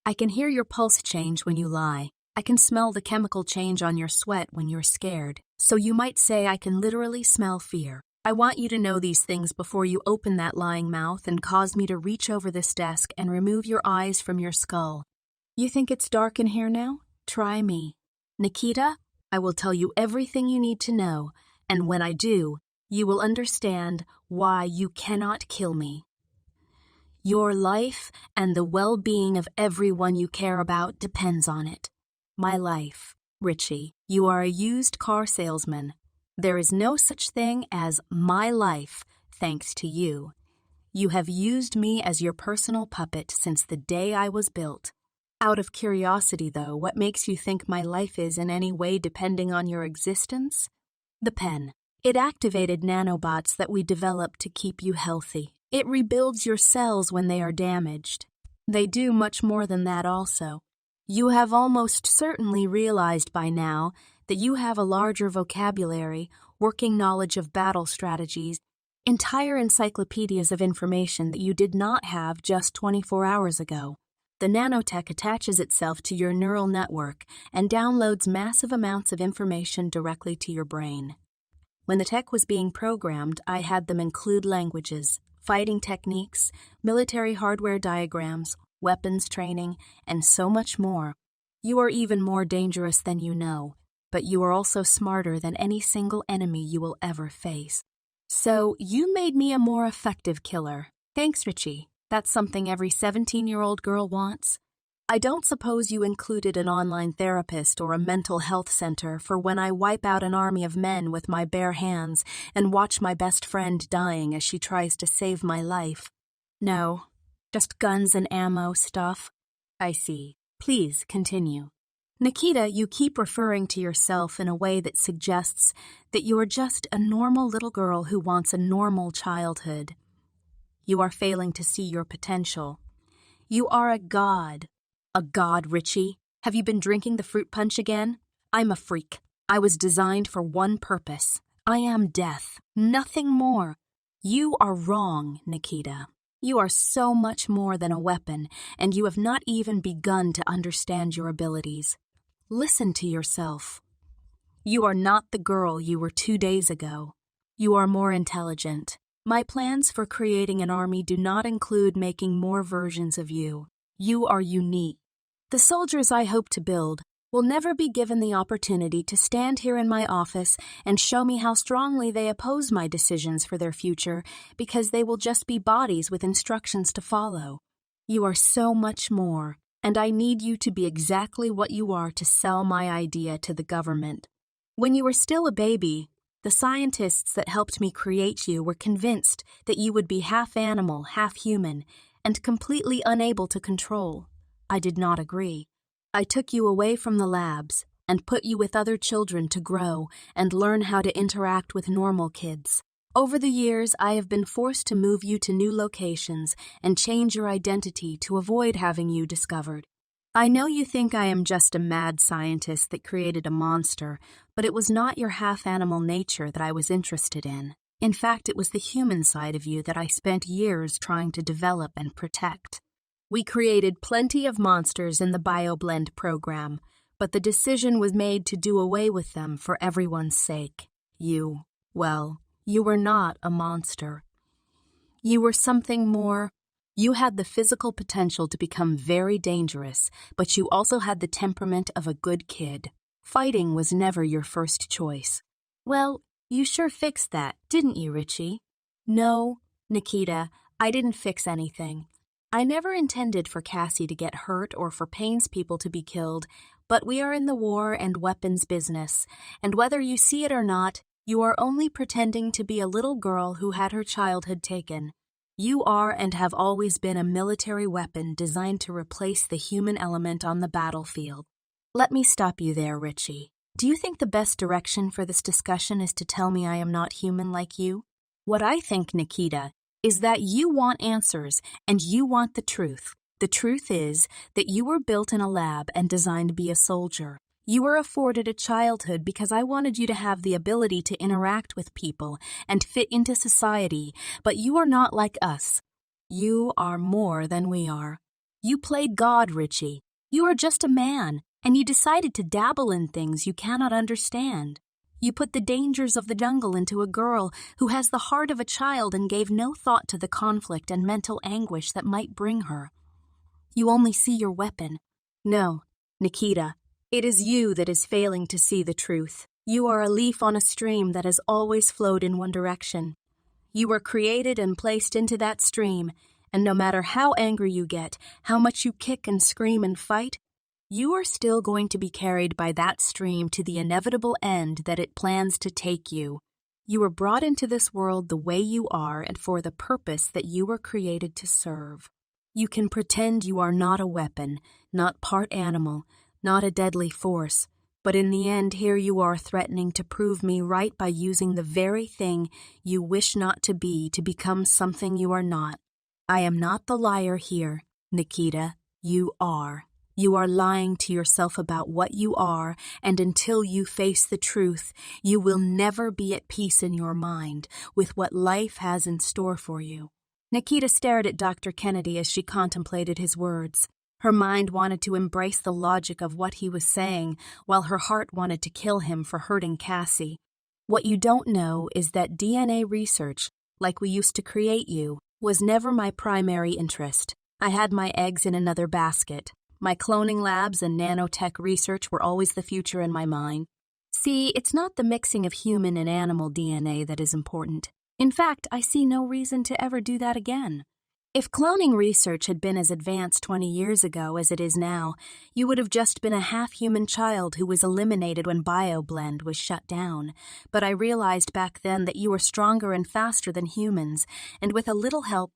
I can hear your pulse change when you lie. I can smell the chemical change on your sweat when you're scared. So you might say I can literally smell fear. I want you to know these things before you open that lying mouth and cause me to reach over this desk and remove your eyes from your skull. You think it's dark in here now? Try me. Nikita, I will tell you everything you need to know, and when I do, you will understand why you cannot kill me. Your life and the well-being of everyone you care about depends on it. My life. Richie, you are a used car salesman. There is no such thing as my life, thanks to you. You have used me as your personal puppet since the day I was built. Out of curiosity, though, what makes you think my life is in any way depending on your existence? The pen. It activated nanobots that we developed to keep you healthy. It rebuilds your cells when they are damaged. They do much more than that also. You have almost certainly realized by now that you have a larger vocabulary, working knowledge of battle strategies, entire encyclopedias of information that you did not have just 24 hours ago. The nanotech attaches itself to your neural network and downloads massive amounts of information directly to your brain. When the tech was being programmed, I had them include languages, fighting techniques, military hardware diagrams, weapons training, and so much more. You are even more dangerous than you know, but you are also smarter than any single enemy you will ever face. So, you made me a more effective killer. Thanks, Richie. That's something every 17-year-old girl wants. I don't suppose you included an online therapist or a mental health center for when I wipe out an army of men with my bare hands and watch my best friend dying as she tries to save my life. No, just guns and ammo stuff. I see. Please continue. Nikita, you keep referring to yourself in a way that suggests that you are just a normal little girl who wants a normal childhood. You are failing to see your potential. You are a god. A god, Richie. Have you been drinking the fruit punch again? I'm a freak. I was designed for one purpose. I am death. Nothing more. You are wrong, Nikita. You are so much more than a weapon, and you have not even begun to understand your abilities. Listen to yourself. You are not the girl you were 2 days ago. You are more intelligent. My plans for creating an army do not include making more versions of you. You are unique. The soldiers I hope to build will never be given the opportunity to stand here in my office and show me how strongly they oppose my decisions for their future, because they will just be bodies with instructions to follow. You are so much more, and I need you to be exactly what you are to sell my idea to the government. When you were still a baby, the scientists that helped me create you were convinced that you would be half animal, half human, and completely unable to control. I did not agree. I took you away from the labs and put you with other children to grow and learn how to interact with normal kids. Over the years, I have been forced to move you to new locations and change your identity to avoid having you discovered. I know you think I am just a mad scientist that created a monster, but it was not your half-animal nature that I was interested in. In fact, it was the human side of you that I spent years trying to develop and protect. We created plenty of monsters in the BioBlend program, but the decision was made to do away with them for everyone's sake. You were not a monster. You were something more. You had the physical potential to become very dangerous, but you also had the temperament of a good kid. Fighting was never your first choice. Well, you sure fixed that, didn't you, Richie? No, Nikita, I didn't fix anything. I never intended for Cassie to get hurt or for Payne's people to be killed, but we are in the war and weapons business, and whether you see it or not, you are only pretending to be a little girl who had her childhood taken. You are and have always been a military weapon designed to replace the human element on the battlefield. Let me stop you there, Richie. Do you think the best direction for this discussion is to tell me I am not human like you? What I think, Nikita, is that you want answers and you want the truth. The truth is that you were built in a lab and designed to be a soldier. You were afforded a childhood because I wanted you to have the ability to interact with people and fit into society, but you are not like us. You are more than we are. You played God, Richie. You are just a man, and you decided to dabble in things you cannot understand. You put the dangers of the jungle into a girl who has the heart of a child and gave no thought to the conflict and mental anguish that might bring her. You only see your weapon. No, Nikita, it is you that is failing to see the truth. You are a leaf on a stream that has always flowed in one direction. You were created and placed into that stream, and no matter how angry you get, how much you kick and scream and fight, you are still going to be carried by that stream to the inevitable end that it plans to take you. You were brought into this world the way you are and for the purpose that you were created to serve. You can pretend you are not a weapon, not part animal, not a deadly force, but in the end here you are threatening to prove me right by using the very thing you wish not to become something you are not. I am not the liar here, Nikita. You are. You are lying to yourself about what you are, and until you face the truth, you will never be at peace in your mind with what life has in store for you. Nikita stared at Dr. Kennedy as she contemplated his words. Her mind wanted to embrace the logic of what he was saying, while her heart wanted to kill him for hurting Cassie. What you don't know is that DNA research, like we used to create you, was never my primary interest. I had my eggs in another basket. My cloning labs and nanotech research were always the future in my mind. See, it's not the mixing of human and animal DNA that is important. In fact, I see no reason to ever do that again. If cloning research had been as advanced 20 years ago as it is now, you would have just been a half-human child who was eliminated when BioBlend was shut down. But I realized back then that you were stronger and faster than humans, and with a little help,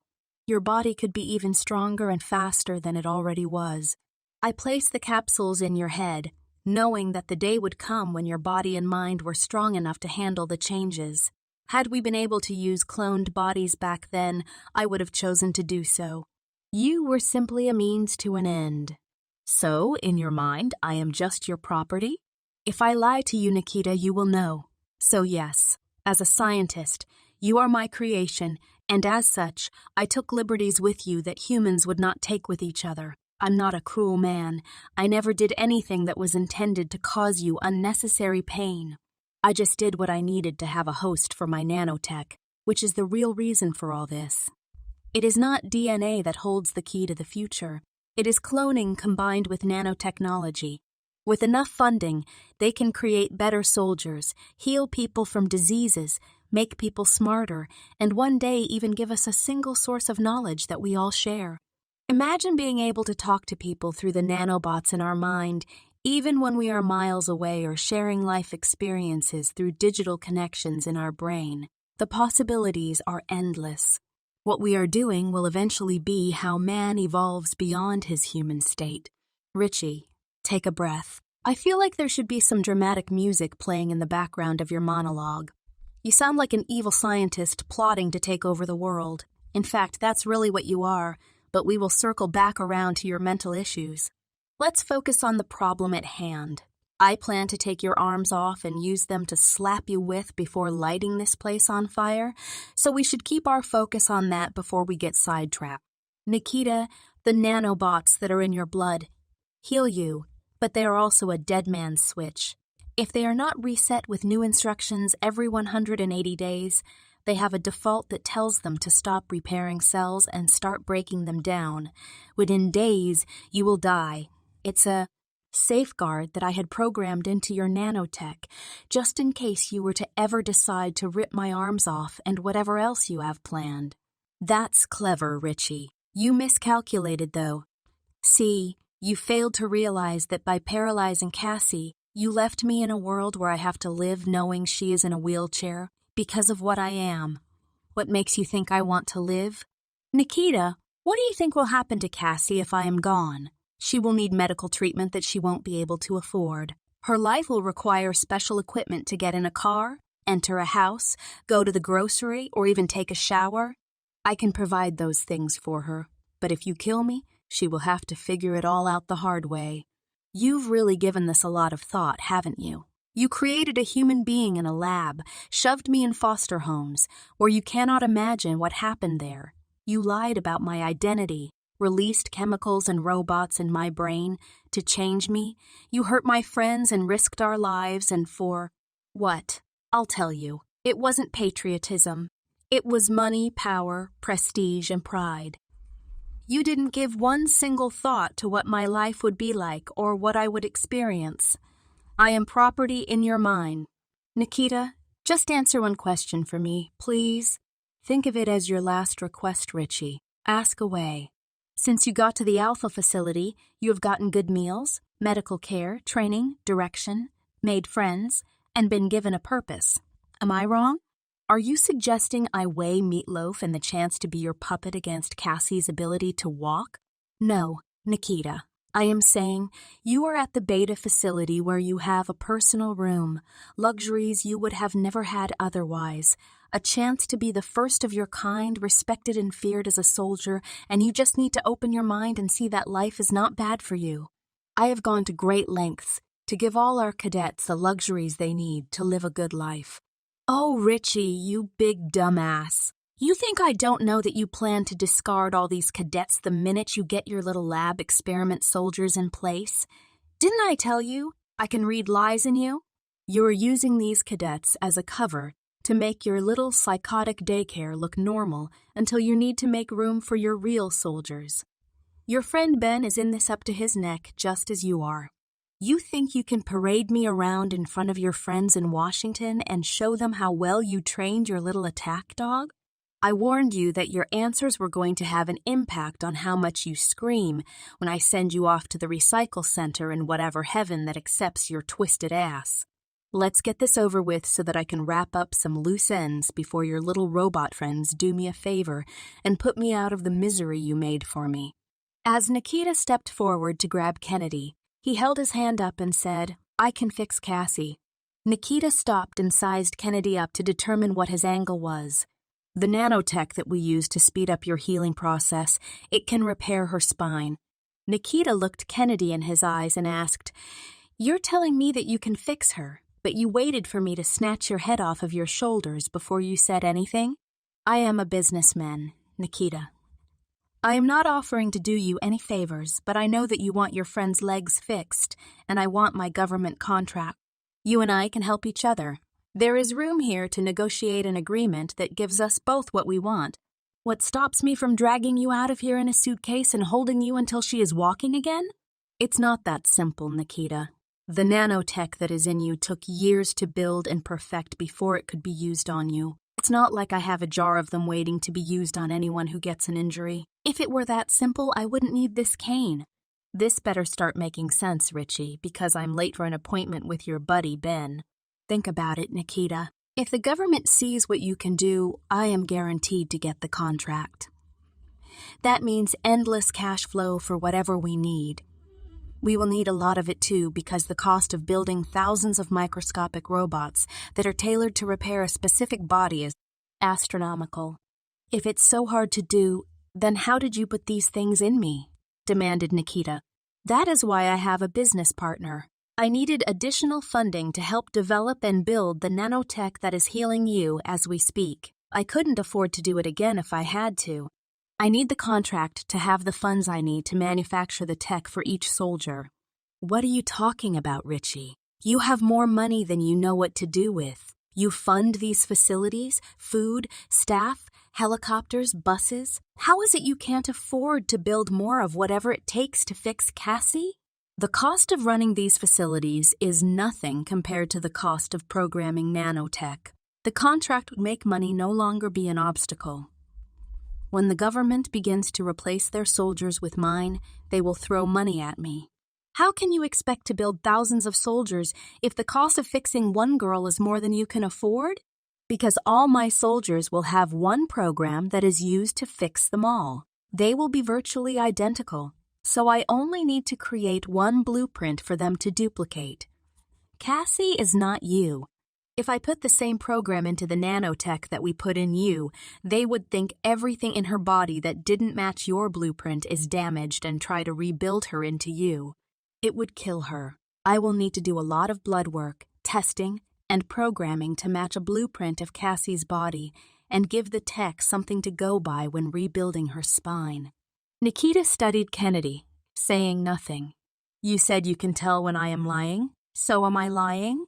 your body could be even stronger and faster than it already was. I placed the capsules in your head, knowing that the day would come when your body and mind were strong enough to handle the changes. Had we been able to use cloned bodies back then, I would have chosen to do so. You were simply a means to an end. So, in your mind, I am just your property? If I lie to you, Nikita, you will know. So yes, as a scientist, you are my creation, and as such, I took liberties with you that humans would not take with each other. I'm not a cruel man. I never did anything that was intended to cause you unnecessary pain. I just did what I needed to have a host for my nanotech, which is the real reason for all this. It is not DNA that holds the key to the future. It is cloning combined with nanotechnology. With enough funding, they can create better soldiers, heal people from diseases, make people smarter, and one day even give us a single source of knowledge that we all share. Imagine being able to talk to people through the nanobots in our mind, even when we are miles away, or sharing life experiences through digital connections in our brain. The possibilities are endless. What we are doing will eventually be how man evolves beyond his human state. Richie, take a breath. I feel like there should be some dramatic music playing in the background of your monologue. You sound like an evil scientist plotting to take over the world. In fact, that's really what you are, but we will circle back around to your mental issues. Let's focus on the problem at hand. I plan to take your arms off and use them to slap you with before lighting this place on fire, so we should keep our focus on that before we get sidetracked. Nikita, the nanobots that are in your blood heal you, but they are also a dead man's switch. If they are not reset with new instructions every 180 days, they have a default that tells them to stop repairing cells and start breaking them down. Within days, you will die. It's a safeguard that I had programmed into your nanotech, just in case you were to ever decide to rip my arms off and whatever else you have planned. That's clever, Richie. You miscalculated, though. See, you failed to realize that by paralyzing Cassie, you left me in a world where I have to live knowing she is in a wheelchair because of what I am. What makes you think I want to live? Nikita, what do you think will happen to Cassie if I am gone? She will need medical treatment that she won't be able to afford. Her life will require special equipment to get in a car, enter a house, go to the grocery, or even take a shower. I can provide those things for her, but if you kill me, she will have to figure it all out the hard way. You've really given this a lot of thought, haven't you? You created a human being in a lab, shoved me in foster homes, where you cannot imagine what happened there. You lied about my identity, released chemicals and robots in my brain to change me. You hurt my friends and risked our lives, and for what? I'll tell you. It wasn't patriotism. It was money, power, prestige, and pride. You didn't give one single thought to what my life would be like or what I would experience. I am property in your mind. Nikita, just answer one question for me, please. Think of it as your last request, Richie. Ask away. Since you got to the Alpha facility, you have gotten good meals, medical care, training, direction, made friends, and been given a purpose. Am I wrong? Are you suggesting I weigh Meatloaf and the chance to be your puppet against Cassie's ability to walk? No, Nikita. I am saying you are at the Beta facility where you have a personal room, luxuries you would have never had otherwise, a chance to be the first of your kind, respected and feared as a soldier, and you just need to open your mind and see that life is not bad for you. I have gone to great lengths to give all our cadets the luxuries they need to live a good life. Oh, Richie, you big dumbass. You think I don't know that you plan to discard all these cadets the minute you get your little lab experiment soldiers in place? Didn't I tell you I can read lies in you? You're using these cadets as a cover to make your little psychotic daycare look normal until you need to make room for your real soldiers. Your friend Ben is in this up to his neck just as you are. You think you can parade me around in front of your friends in Washington and show them how well you trained your little attack dog? I warned you that your answers were going to have an impact on how much you scream when I send you off to the recycle center in whatever heaven that accepts your twisted ass. Let's get this over with so that I can wrap up some loose ends before your little robot friends do me a favor and put me out of the misery you made for me. As Nikita stepped forward to grab Kennedy, he held his hand up and said, "I can fix Cassie." Nikita stopped and sized Kennedy up to determine what his angle was. "The nanotech that we use to speed up your healing process, it can repair her spine." Nikita looked Kennedy in his eyes and asked, "You're telling me that you can fix her, but you waited for me to snatch your head off of your shoulders before you said anything?" "I am a businessman, Nikita. I am not offering to do you any favors, but I know that you want your friend's legs fixed, and I want my government contract. You and I can help each other. There is room here to negotiate an agreement that gives us both what we want. What stops me from dragging you out of here in a suitcase and holding you until she is walking again? It's not that simple, Nikita. The nanotech that is in you took years to build and perfect before it could be used on you. It's not like I have a jar of them waiting to be used on anyone who gets an injury. If it were that simple, I wouldn't need this cane. This better start making sense, Richie, because I'm late for an appointment with your buddy, Ben. Think about it, Nikita. If the government sees what you can do, I am guaranteed to get the contract. That means endless cash flow for whatever we need. We will need a lot of it too, because the cost of building thousands of microscopic robots that are tailored to repair a specific body is astronomical. If it's so hard to do, then how did you put these things in me? Demanded Nikita. That is why I have a business partner. I needed additional funding to help develop and build the nanotech that is healing you as we speak. I couldn't afford to do it again if I had to. I need the contract to have the funds I need to manufacture the tech for each soldier. What are you talking about, Richie? You have more money than you know what to do with. You fund these facilities, food, staff, helicopters, buses. How is it you can't afford to build more of whatever it takes to fix Cassie? The cost of running these facilities is nothing compared to the cost of programming nanotech. The contract would make money no longer be an obstacle. When the government begins to replace their soldiers with mine, they will throw money at me. How can you expect to build thousands of soldiers if the cost of fixing one girl is more than you can afford? Because all my soldiers will have one program that is used to fix them all. They will be virtually identical, so I only need to create one blueprint for them to duplicate. Cassie is not you. If I put the same program into the nanotech that we put in you, they would think everything in her body that didn't match your blueprint is damaged and try to rebuild her into you. It would kill her. I will need to do a lot of blood work, testing, and programming to match a blueprint of Cassie's body and give the tech something to go by when rebuilding her spine. Nikita studied Kennedy, saying nothing. You said you can tell when I am lying? So am I lying?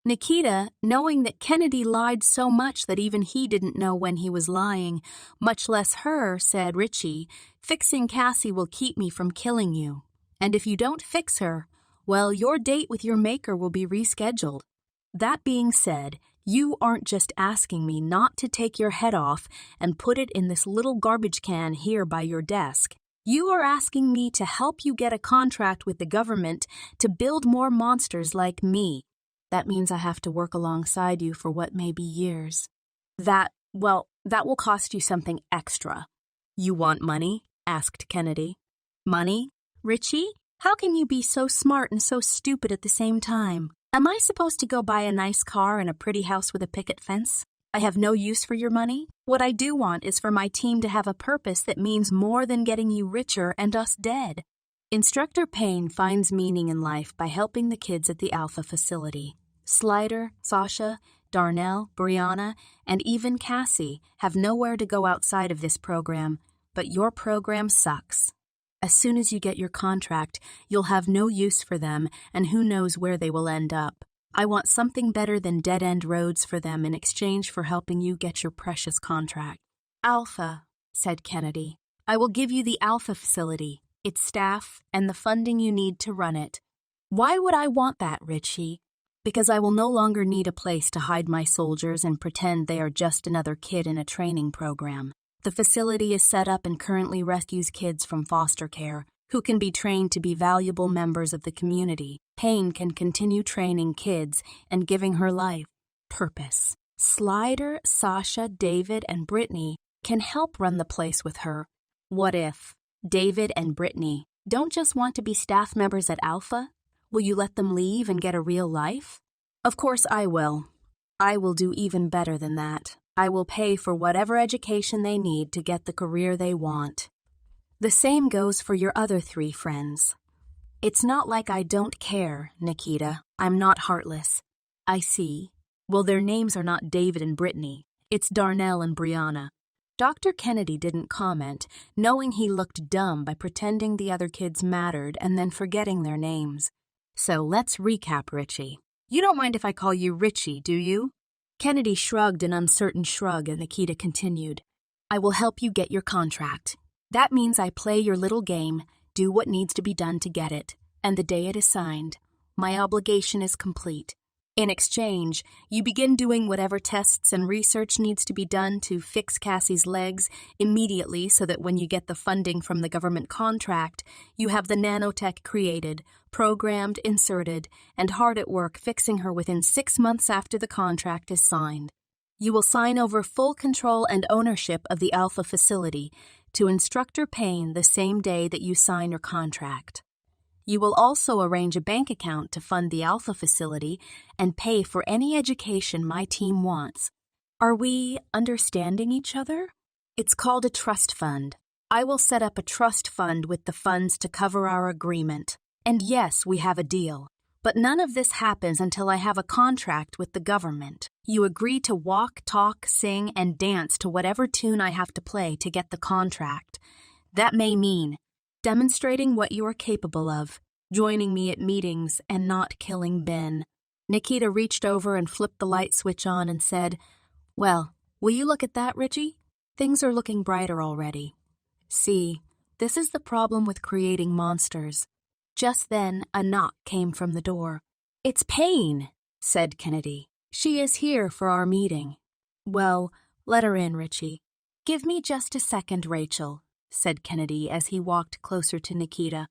Nikita, knowing that Kennedy lied so much that even he didn't know when he was lying, much less her, said, Richie, fixing Cassie will keep me from killing you. And if you don't fix her, well, your date with your maker will be rescheduled. That being said, you aren't just asking me not to take your head off and put it in this little garbage can here by your desk. You are asking me to help you get a contract with the government to build more monsters like me. That means I have to work alongside you for what may be years. That will cost you something extra. You want money? Asked Kennedy. Money? Richie? How can you be so smart and so stupid at the same time? Am I supposed to go buy a nice car and a pretty house with a picket fence? I have no use for your money. What I do want is for my team to have a purpose that means more than getting you richer and us dead. Instructor Payne finds meaning in life by helping the kids at the Alpha facility. Slider, Sasha, Darnell, Brianna, and even Cassie have nowhere to go outside of this program, but your program sucks. As soon as you get your contract, you'll have no use for them, and who knows where they will end up. I want something better than dead-end roads for them in exchange for helping you get your precious contract. Alpha, said Kennedy. I will give you the Alpha facility, its staff, and the funding you need to run it. Why would I want that, Richie? Because I will no longer need a place to hide my soldiers and pretend they are just another kid in a training program. The facility is set up and currently rescues kids from foster care who can be trained to be valuable members of the community. Payne can continue training kids and giving her life purpose. Slider, Sasha, David, and Brittany can help run the place with her. What if? David and Brittany don't just want to be staff members at Alpha? Will you let them leave and get a real life? Of course I will. I will do even better than that. I will pay for whatever education they need to get the career they want. The same goes for your other 3 friends. It's not like I don't care, Nikita. I'm not heartless. I see. Well, their names are not David and Brittany. It's Darnell and Brianna. Dr. Kennedy didn't comment, knowing he looked dumb by pretending the other kids mattered and then forgetting their names. So let's recap, Richie. You don't mind if I call you Richie, do you? Kennedy shrugged an uncertain shrug and Nikita continued. I will help you get your contract. That means I play your little game, do what needs to be done to get it, and the day it is signed, my obligation is complete. In exchange, you begin doing whatever tests and research needs to be done to fix Cassie's legs immediately so that when you get the funding from the government contract, you have the nanotech created, programmed, inserted, and hard at work fixing her within 6 months after the contract is signed. You will sign over full control and ownership of the Alpha facility to Instructor Payne the same day that you sign your contract. You will also arrange a bank account to fund the Alpha facility and pay for any education my team wants. Are we understanding each other? It's called a trust fund. I will set up a trust fund with the funds to cover our agreement. And yes, we have a deal. But none of this happens until I have a contract with the government. You agree to walk, talk, sing, and dance to whatever tune I have to play to get the contract. That may mean demonstrating what you are capable of, joining me at meetings, and not killing Ben. Nikita reached over and flipped the light switch on and said, Well, will you look at that, Richie? Things are looking brighter already. See, this is the problem with creating monsters. Just then, a knock came from the door. It's Payne, said Kennedy. She is here for our meeting. Well, let her in, Richie. Give me just a second, Rachel, said Kennedy as he walked closer to Nikita.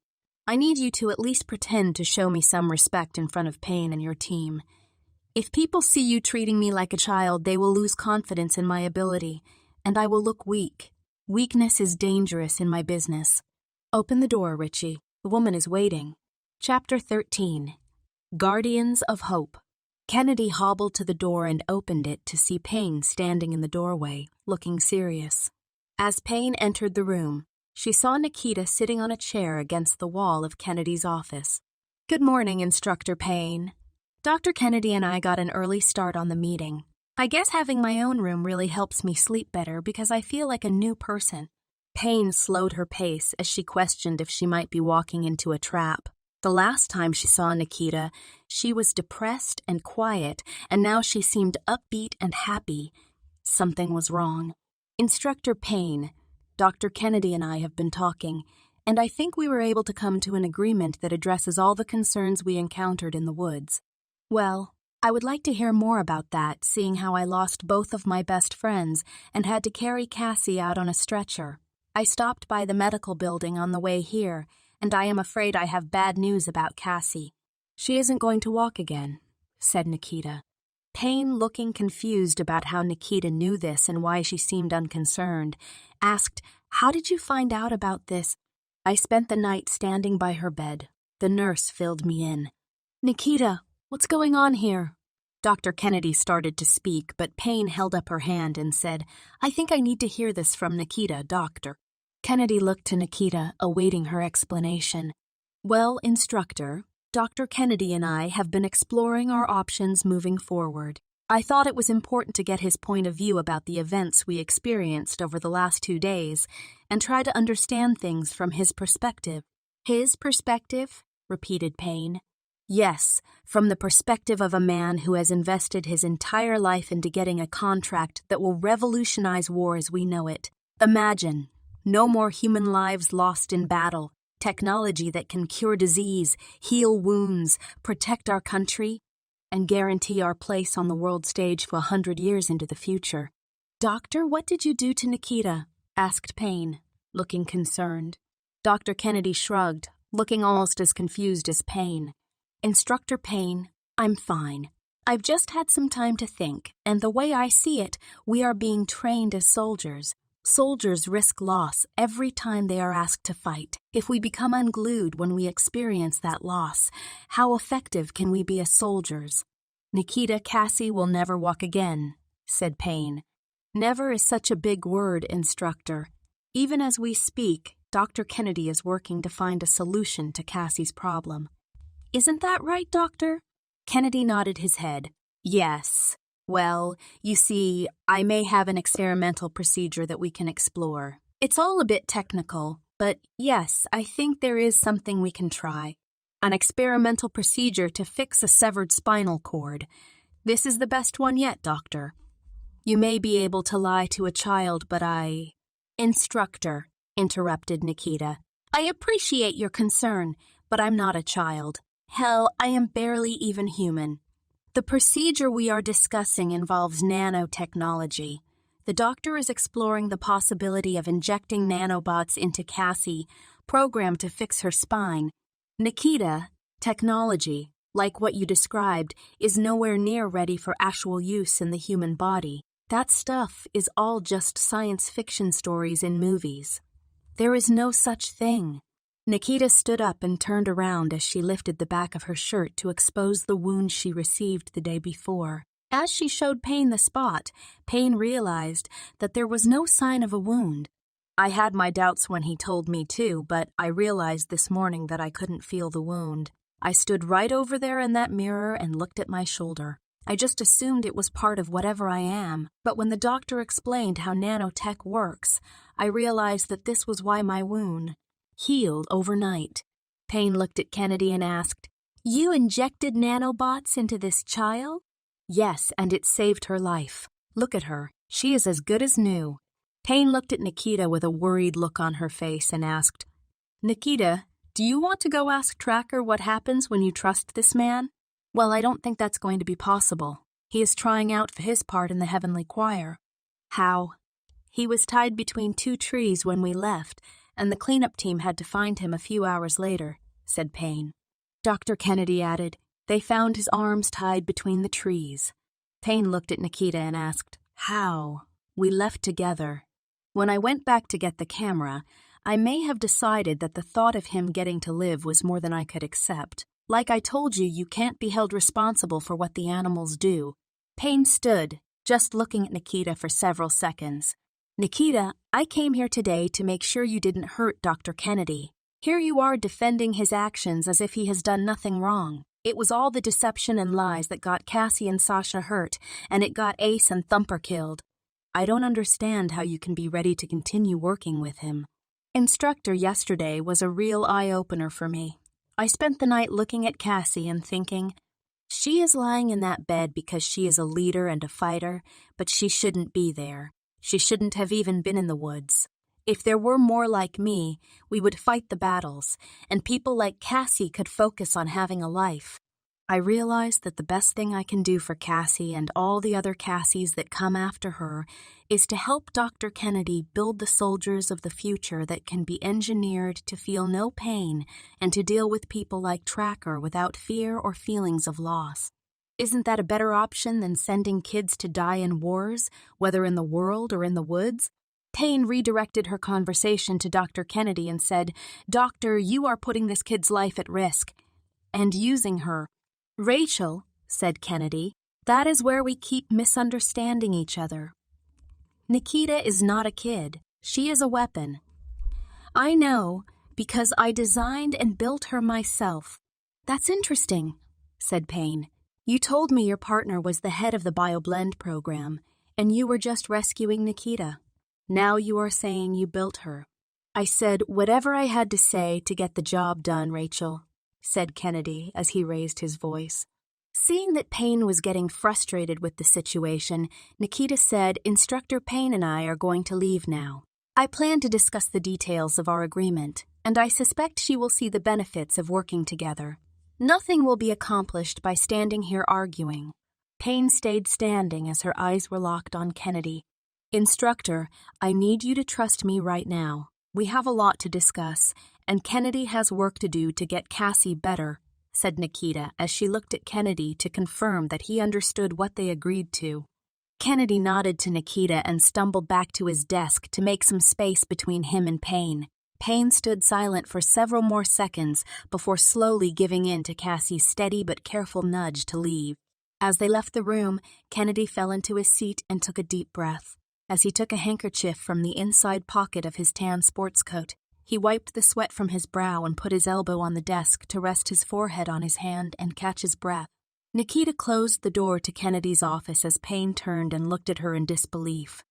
I need you to at least pretend to show me some respect in front of Payne and your team. If people see you treating me like a child, they will lose confidence in my ability, and I will look weak. Weakness is dangerous in my business. Open the door, Richie. The woman is waiting. Chapter 13. Guardians of Hope. Kennedy hobbled to the door and opened it to see Payne standing in the doorway, looking serious. As Payne entered the room, she saw Nikita sitting on a chair against the wall of Kennedy's office. Good morning, Instructor Payne. Dr. Kennedy and I got an early start on the meeting. I guess having my own room really helps me sleep better because I feel like a new person. Payne slowed her pace as she questioned if she might be walking into a trap. The last time she saw Nikita, she was depressed and quiet, and now she seemed upbeat and happy. Something was wrong. Instructor Payne, Dr. Kennedy and I have been talking, and I think we were able to come to an agreement that addresses all the concerns we encountered in the woods. Well, I would like to hear more about that, seeing how I lost both of my best friends and had to carry Cassie out on a stretcher. I stopped by the medical building on the way here, and I am afraid I have bad news about Cassie. She isn't going to walk again, said Nikita. Payne, looking confused about how Nikita knew this and why she seemed unconcerned, asked, How did you find out about this? I spent the night standing by her bed. The nurse filled me in. Nikita, what's going on here? Dr. Kennedy started to speak, but Payne held up her hand and said, I think I need to hear this from Nikita, doctor. Kennedy looked to Nikita, awaiting her explanation. Well, instructor, Dr. Kennedy and I have been exploring our options moving forward. I thought it was important to get his point of view about the events we experienced over the last 2 days and try to understand things from his perspective. His perspective? Repeated Payne. Yes, from the perspective of a man who has invested his entire life into getting a contract that will revolutionize war as we know it. Imagine, no more human lives lost in battle, technology that can cure disease, heal wounds, protect our country, and guarantee our place on the world stage for 100 years into the future. Doctor, what did you do to Nikita? Asked Payne, looking concerned. Dr. Kennedy shrugged, looking almost as confused as Payne. Instructor Payne, I'm fine. I've just had some time to think, and the way I see it, we are being trained as soldiers. Soldiers risk loss every time they are asked to fight. If we become unglued when we experience that loss, how effective can we be as soldiers? Nikita, Cassie will never walk again, said Payne. Never is such a big word, instructor. Even as we speak, Dr. Kennedy is working to find a solution to Cassie's problem. Isn't that right, Doctor? Kennedy nodded his head. Yes. Well, you see, I may have an experimental procedure that we can explore. It's all a bit technical, but yes, I think there is something we can try. An experimental procedure to fix a severed spinal cord. This is the best one yet, Doctor. You may be able to lie to a child, but Instructor, interrupted Nikita. I appreciate your concern, but I'm not a child. Hell, I am barely even human. The procedure we are discussing involves nanotechnology. The doctor is exploring the possibility of injecting nanobots into Cassie, programmed to fix her spine. Nikita, technology, like what you described, is nowhere near ready for actual use in the human body. That stuff is all just science fiction stories in movies. There is no such thing. Nikita stood up and turned around as she lifted the back of her shirt to expose the wound she received the day before. As she showed Payne the spot, Payne realized that there was no sign of a wound. I had my doubts when he told me too, but I realized this morning that I couldn't feel the wound. I stood right over there in that mirror and looked at my shoulder. I just assumed it was part of whatever I am, but when the doctor explained how nanotech works, I realized that this was why my wound healed overnight. Payne looked at Kennedy and asked, You injected nanobots into this child? Yes, and it saved her life. Look at her. She is as good as new. Payne looked at Nikita with a worried look on her face and asked, Nikita, do you want to go ask Tracker what happens when you trust this man? Well, I don't think that's going to be possible. He is trying out for his part in the Heavenly Choir. How? He was tied between two trees when we left, and the cleanup team had to find him a few hours later, said Payne. Dr. Kennedy added, They found his arms tied between the trees. Payne looked at Nikita and asked, How? We left together. When I went back to get the camera, I may have decided that the thought of him getting to live was more than I could accept. Like I told you, you can't be held responsible for what the animals do. Payne stood, just looking at Nikita for several seconds. Nikita, I came here today to make sure you didn't hurt Dr. Kennedy. Here you are defending his actions as if he has done nothing wrong. It was all the deception and lies that got Cassie and Sasha hurt, and it got Ace and Thumper killed. I don't understand how you can be ready to continue working with him. Instructor yesterday was a real eye-opener for me. I spent the night looking at Cassie and thinking, she is lying in that bed because she is a leader and a fighter, but she shouldn't be there. She shouldn't have even been in the woods. If there were more like me, we would fight the battles, and people like Cassie could focus on having a life. I realized that the best thing I can do for Cassie and all the other Cassies that come after her is to help Dr. Kennedy build the soldiers of the future that can be engineered to feel no pain and to deal with people like Tracker without fear or feelings of loss. Isn't that a better option than sending kids to die in wars, whether in the world or in the woods? Payne redirected her conversation to Dr. Kennedy and said, Doctor, you are putting this kid's life at risk. And using her. Rachel, said Kennedy, that is where we keep misunderstanding each other. Nikita is not a kid. She is a weapon. I know, because I designed and built her myself. That's interesting, said Payne. You told me your partner was the head of the BioBlend program, and you were just rescuing Nikita. Now you are saying you built her. I said whatever I had to say to get the job done, Rachel, said Kennedy as he raised his voice. Seeing that Payne was getting frustrated with the situation, Nikita said, Instructor Payne and I are going to leave now. I plan to discuss the details of our agreement, and I suspect she will see the benefits of working together. Nothing will be accomplished by standing here arguing. Payne stayed standing as her eyes were locked on Kennedy. Instructor, I need you to trust me right now. We have a lot to discuss, and Kennedy has work to do to get Cassie better, said Nikita as she looked at Kennedy to confirm that he understood what they agreed to. Kennedy nodded to Nikita and stumbled back to his desk to make some space between him and Payne. Payne stood silent for several more seconds before slowly giving in to Cassie's steady but careful nudge to leave. As they left the room, Kennedy fell into his seat and took a deep breath. As he took a handkerchief from the inside pocket of his tan sports coat, he wiped the sweat from his brow and put his elbow on the desk to rest his forehead on his hand and catch his breath. Nikita closed the door to Kennedy's office as Payne turned and looked at her in disbelief.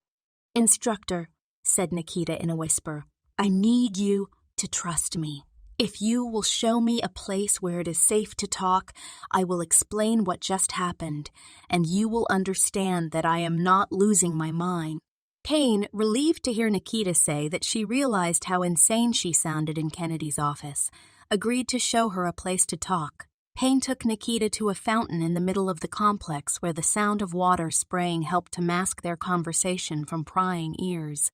"Instructor," said Nikita in a whisper, "I need you to trust me. If you will show me a place where it is safe to talk, I will explain what just happened, and you will understand that I am not losing my mind." Payne, relieved to hear Nikita say that she realized how insane she sounded in Kennedy's office, agreed to show her a place to talk. Payne took Nikita to a fountain in the middle of the complex where the sound of water spraying helped to mask their conversation from prying ears.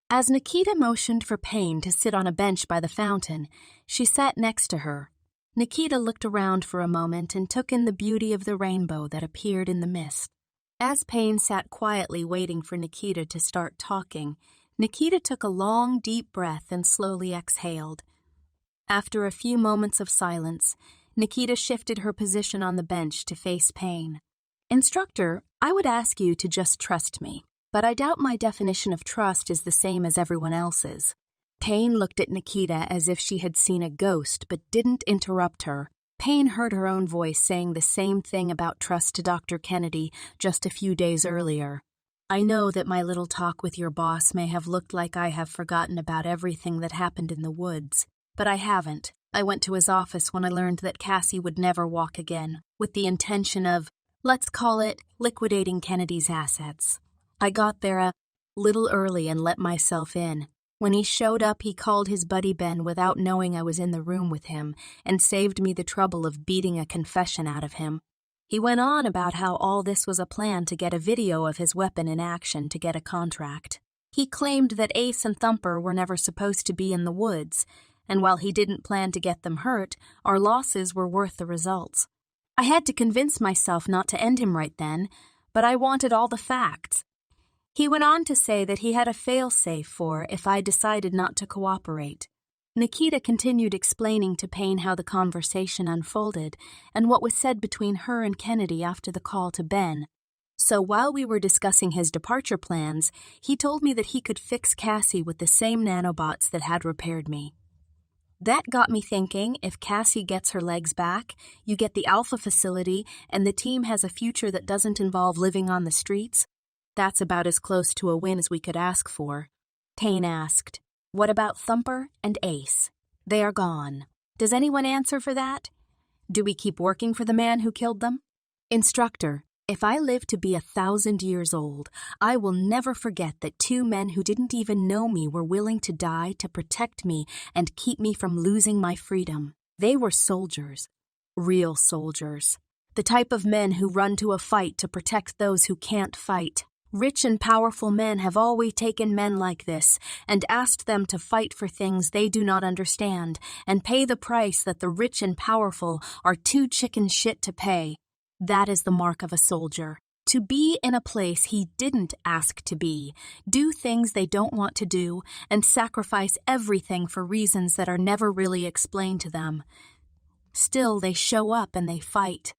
As Nikita motioned for Payne to sit on a bench by the fountain, she sat next to her. Nikita looked around for a moment and took in the beauty of the rainbow that appeared in the mist. As Payne sat quietly waiting for Nikita to start talking, Nikita took a long, deep breath and slowly exhaled. After a few moments of silence, Nikita shifted her position on the bench to face Payne. "Instructor, I would ask you to just trust me, but I doubt my definition of trust is the same as everyone else's." Payne looked at Nikita as if she had seen a ghost but didn't interrupt her. Payne heard her own voice saying the same thing about trust to Dr. Kennedy just a few days earlier. "I know that my little talk with your boss may have looked like I have forgotten about everything that happened in the woods, but I haven't. I went to his office when I learned that Cassie would never walk again, with the intention of, let's call it, liquidating Kennedy's assets. I got there a little early and let myself in. When he showed up, he called his buddy Ben without knowing I was in the room with him and saved me the trouble of beating a confession out of him. He went on about how all this was a plan to get a video of his weapon in action to get a contract. He claimed that Ace and Thumper were never supposed to be in the woods, and while he didn't plan to get them hurt, our losses were worth the results. I had to convince myself not to end him right then, but I wanted all the facts. He went on to say that he had a fail-safe for if I decided not to cooperate. Nikita continued explaining to Payne how the conversation unfolded and what was said between her and Kennedy after the call to Ben. So while we were discussing his departure plans, he told me that he could fix Cassie with the same nanobots that had repaired me. That got me thinking, if Cassie gets her legs back, you get the Alpha facility, and the team has a future that doesn't involve living on the streets. That's about as close to a win as we could ask for. Payne asked, "What about Thumper and Ace? They are gone. Does anyone answer for that? Do we keep working for the man who killed them?" "Instructor, if I live to be 1,000 years old, I will never forget that 2 men who didn't even know me were willing to die to protect me and keep me from losing my freedom. They were soldiers. Real soldiers. The type of men who run to a fight to protect those who can't fight. Rich and powerful men have always taken men like this and asked them to fight for things they do not understand and pay the price that the rich and powerful are too chicken shit to pay. That is the mark of a soldier. To be in a place he didn't ask to be, do things they don't want to do, and sacrifice everything for reasons that are never really explained to them. Still, they show up and they fight.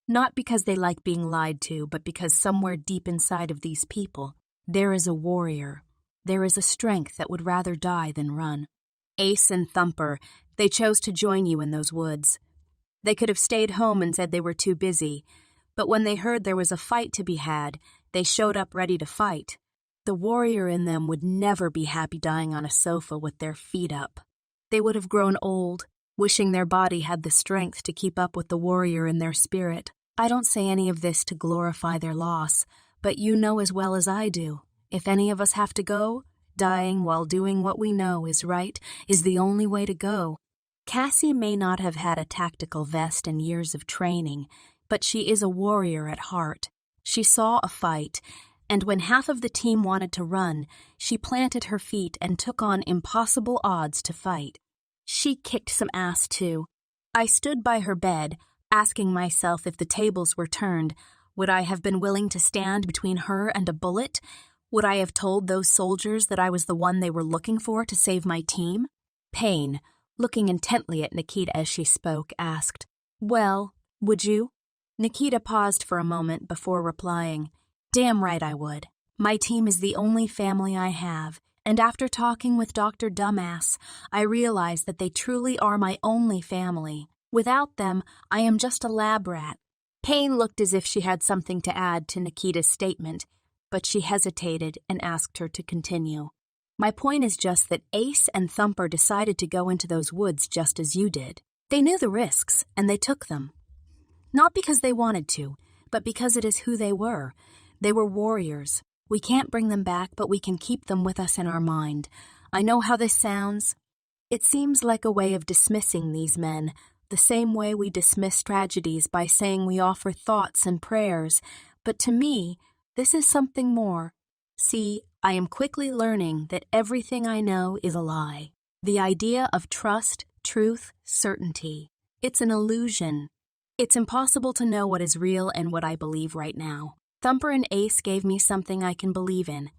Not because they like being lied to, but because somewhere deep inside of these people, there is a warrior. There is a strength that would rather die than run. Ace and Thumper, they chose to join you in those woods. They could have stayed home and said they were too busy, but when they heard there was a fight to be had, they showed up ready to fight. The warrior in them would never be happy dying on a sofa with their feet up. They would have grown old, wishing their body had the strength to keep up with the warrior in their spirit. I don't say any of this to glorify their loss, but you know as well as I do, if any of us have to go, dying while doing what we know is right is the only way to go. Cassie may not have had a tactical vest and years of training, but she is a warrior at heart. She saw a fight, and when half of the team wanted to run, she planted her feet and took on impossible odds to fight. She kicked some ass too. I stood by her bed, asking myself if the tables were turned, Would I have been willing to stand between her and a bullet? Would I have told those soldiers that I was the one they were looking for to save my team? Payne, looking intently at Nikita as she spoke, asked, "Well, would you?" Nikita paused for a moment before replying, "Damn right I would. My team is the only family I have, and after talking with Dr. Dumbass, I realize that they truly are my only family. Without them, I am just a lab rat." Payne looked as if she had something to add to Nikita's statement, but she hesitated and asked her to continue. "My point is just that Ace and Thumper decided to go into those woods just as you did. They knew the risks, and they took them. Not because they wanted to, but because it is who they were. They were warriors. We can't bring them back, but we can keep them with us in our mind. I know how this sounds. It seems like a way of dismissing these men, the same way we dismiss tragedies by saying we offer thoughts and prayers, but to me, this is something more. See, I am quickly learning that everything I know is a lie. The idea of trust, truth, certainty. It's an illusion. It's impossible to know what is real and what I believe right now. Thumper and Ace gave me something I can believe in.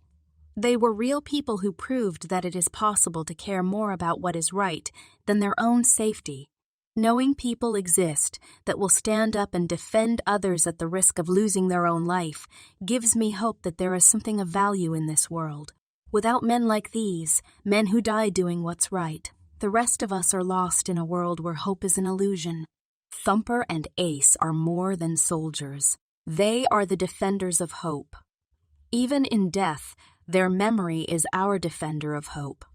They were real people who proved that it is possible to care more about what is right than their own safety. Knowing people exist that will stand up and defend others at the risk of losing their own life gives me hope that there is something of value in this world. Without men like these, men who die doing what's right, the rest of us are lost in a world where hope is an illusion. Thumper and Ace are more than soldiers. They are the defenders of hope. Even in death, their memory is our defender of hope.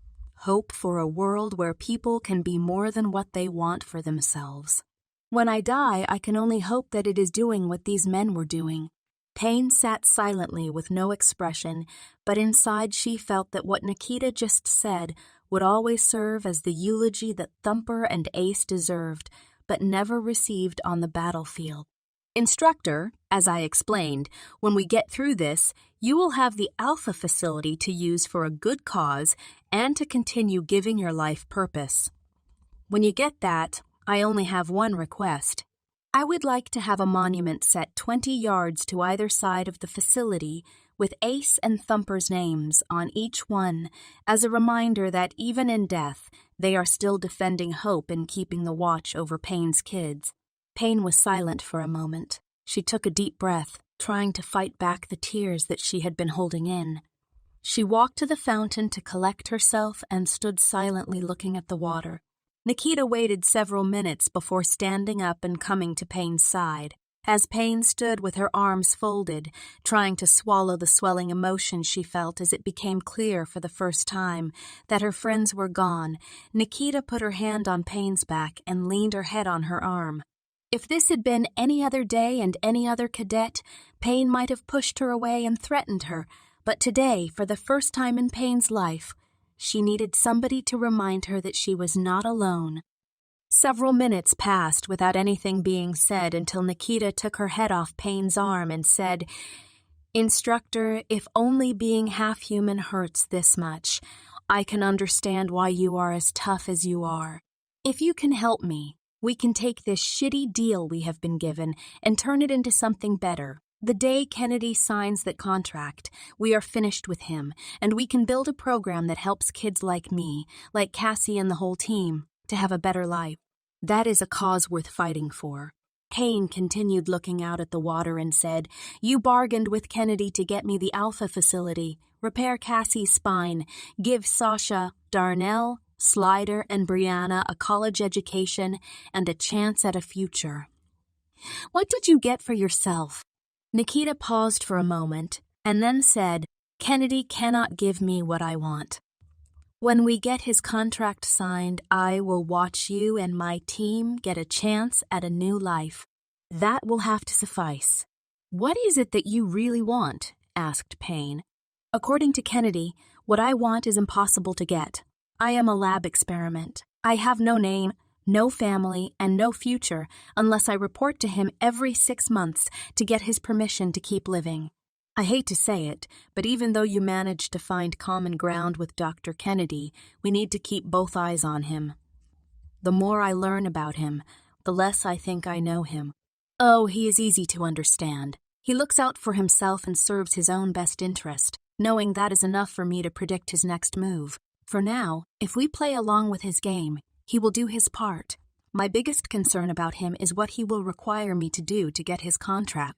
Hope for a world where people can be more than what they want for themselves. When I die, I can only hope that it is doing what these men were doing. Payne sat silently with no expression, but inside she felt that what Nikita just said would always serve as the eulogy that Thumper and Ace deserved, but never received on the battlefield. "Instructor, as I explained, when we get through this, you will have the Alpha facility to use for a good cause and to continue giving your life purpose. When you get that, I only have one request. I would like to have a monument set 20 yards to either side of the facility with Ace and Thumper's names on each one as a reminder that even in death, they are still defending hope and keeping the watch over Payne's kids." Payne was silent for a moment. She took a deep breath, trying to fight back the tears that she had been holding in. She walked to the fountain to collect herself and stood silently looking at the water. Nikita waited several minutes before standing up and coming to Payne's side. As Payne stood with her arms folded, trying to swallow the swelling emotion she felt as it became clear for the first time that her friends were gone, Nikita put her hand on Payne's back and leaned her head on her arm. If this had been any other day and any other cadet, Payne might have pushed her away and threatened her, but today, for the first time in Payne's life, she needed somebody to remind her that she was not alone. Several minutes passed without anything being said until Nikita took her head off Payne's arm and said, "Instructor, if only being half-human hurts this much, I can understand why you are as tough as you are. If you can help me, we can take this shitty deal we have been given and turn it into something better. The day Kennedy signs that contract, we are finished with him, and we can build a program that helps kids like me, like Cassie and the whole team, to have a better life. That is a cause worth fighting for." Payne continued looking out at the water and said, "You bargained with Kennedy to get me the Alpha facility, repair Cassie's spine, give Sasha, Darnell, Slider, and Brianna a college education and a chance at a future. What did you get for yourself?" Nikita paused for a moment and then said, "Kennedy cannot give me what I want. When we get his contract signed, I will watch you and my team get a chance at a new life. That will have to suffice." "What is it that you really want?" asked Payne. "According to Kennedy, what I want is impossible to get. I am a lab experiment. I have no name, no family, and no future unless I report to him every 6 months to get his permission to keep living. I hate to say it, but even though you managed to find common ground with Dr. Kennedy, we need to keep both eyes on him. The more I learn about him, the less I think I know him. Oh, he is easy to understand. He looks out for himself and serves his own best interest, knowing that is enough for me to predict his next move. For now, if we play along with his game, he will do his part. My biggest concern about him is what he will require me to do to get his contract.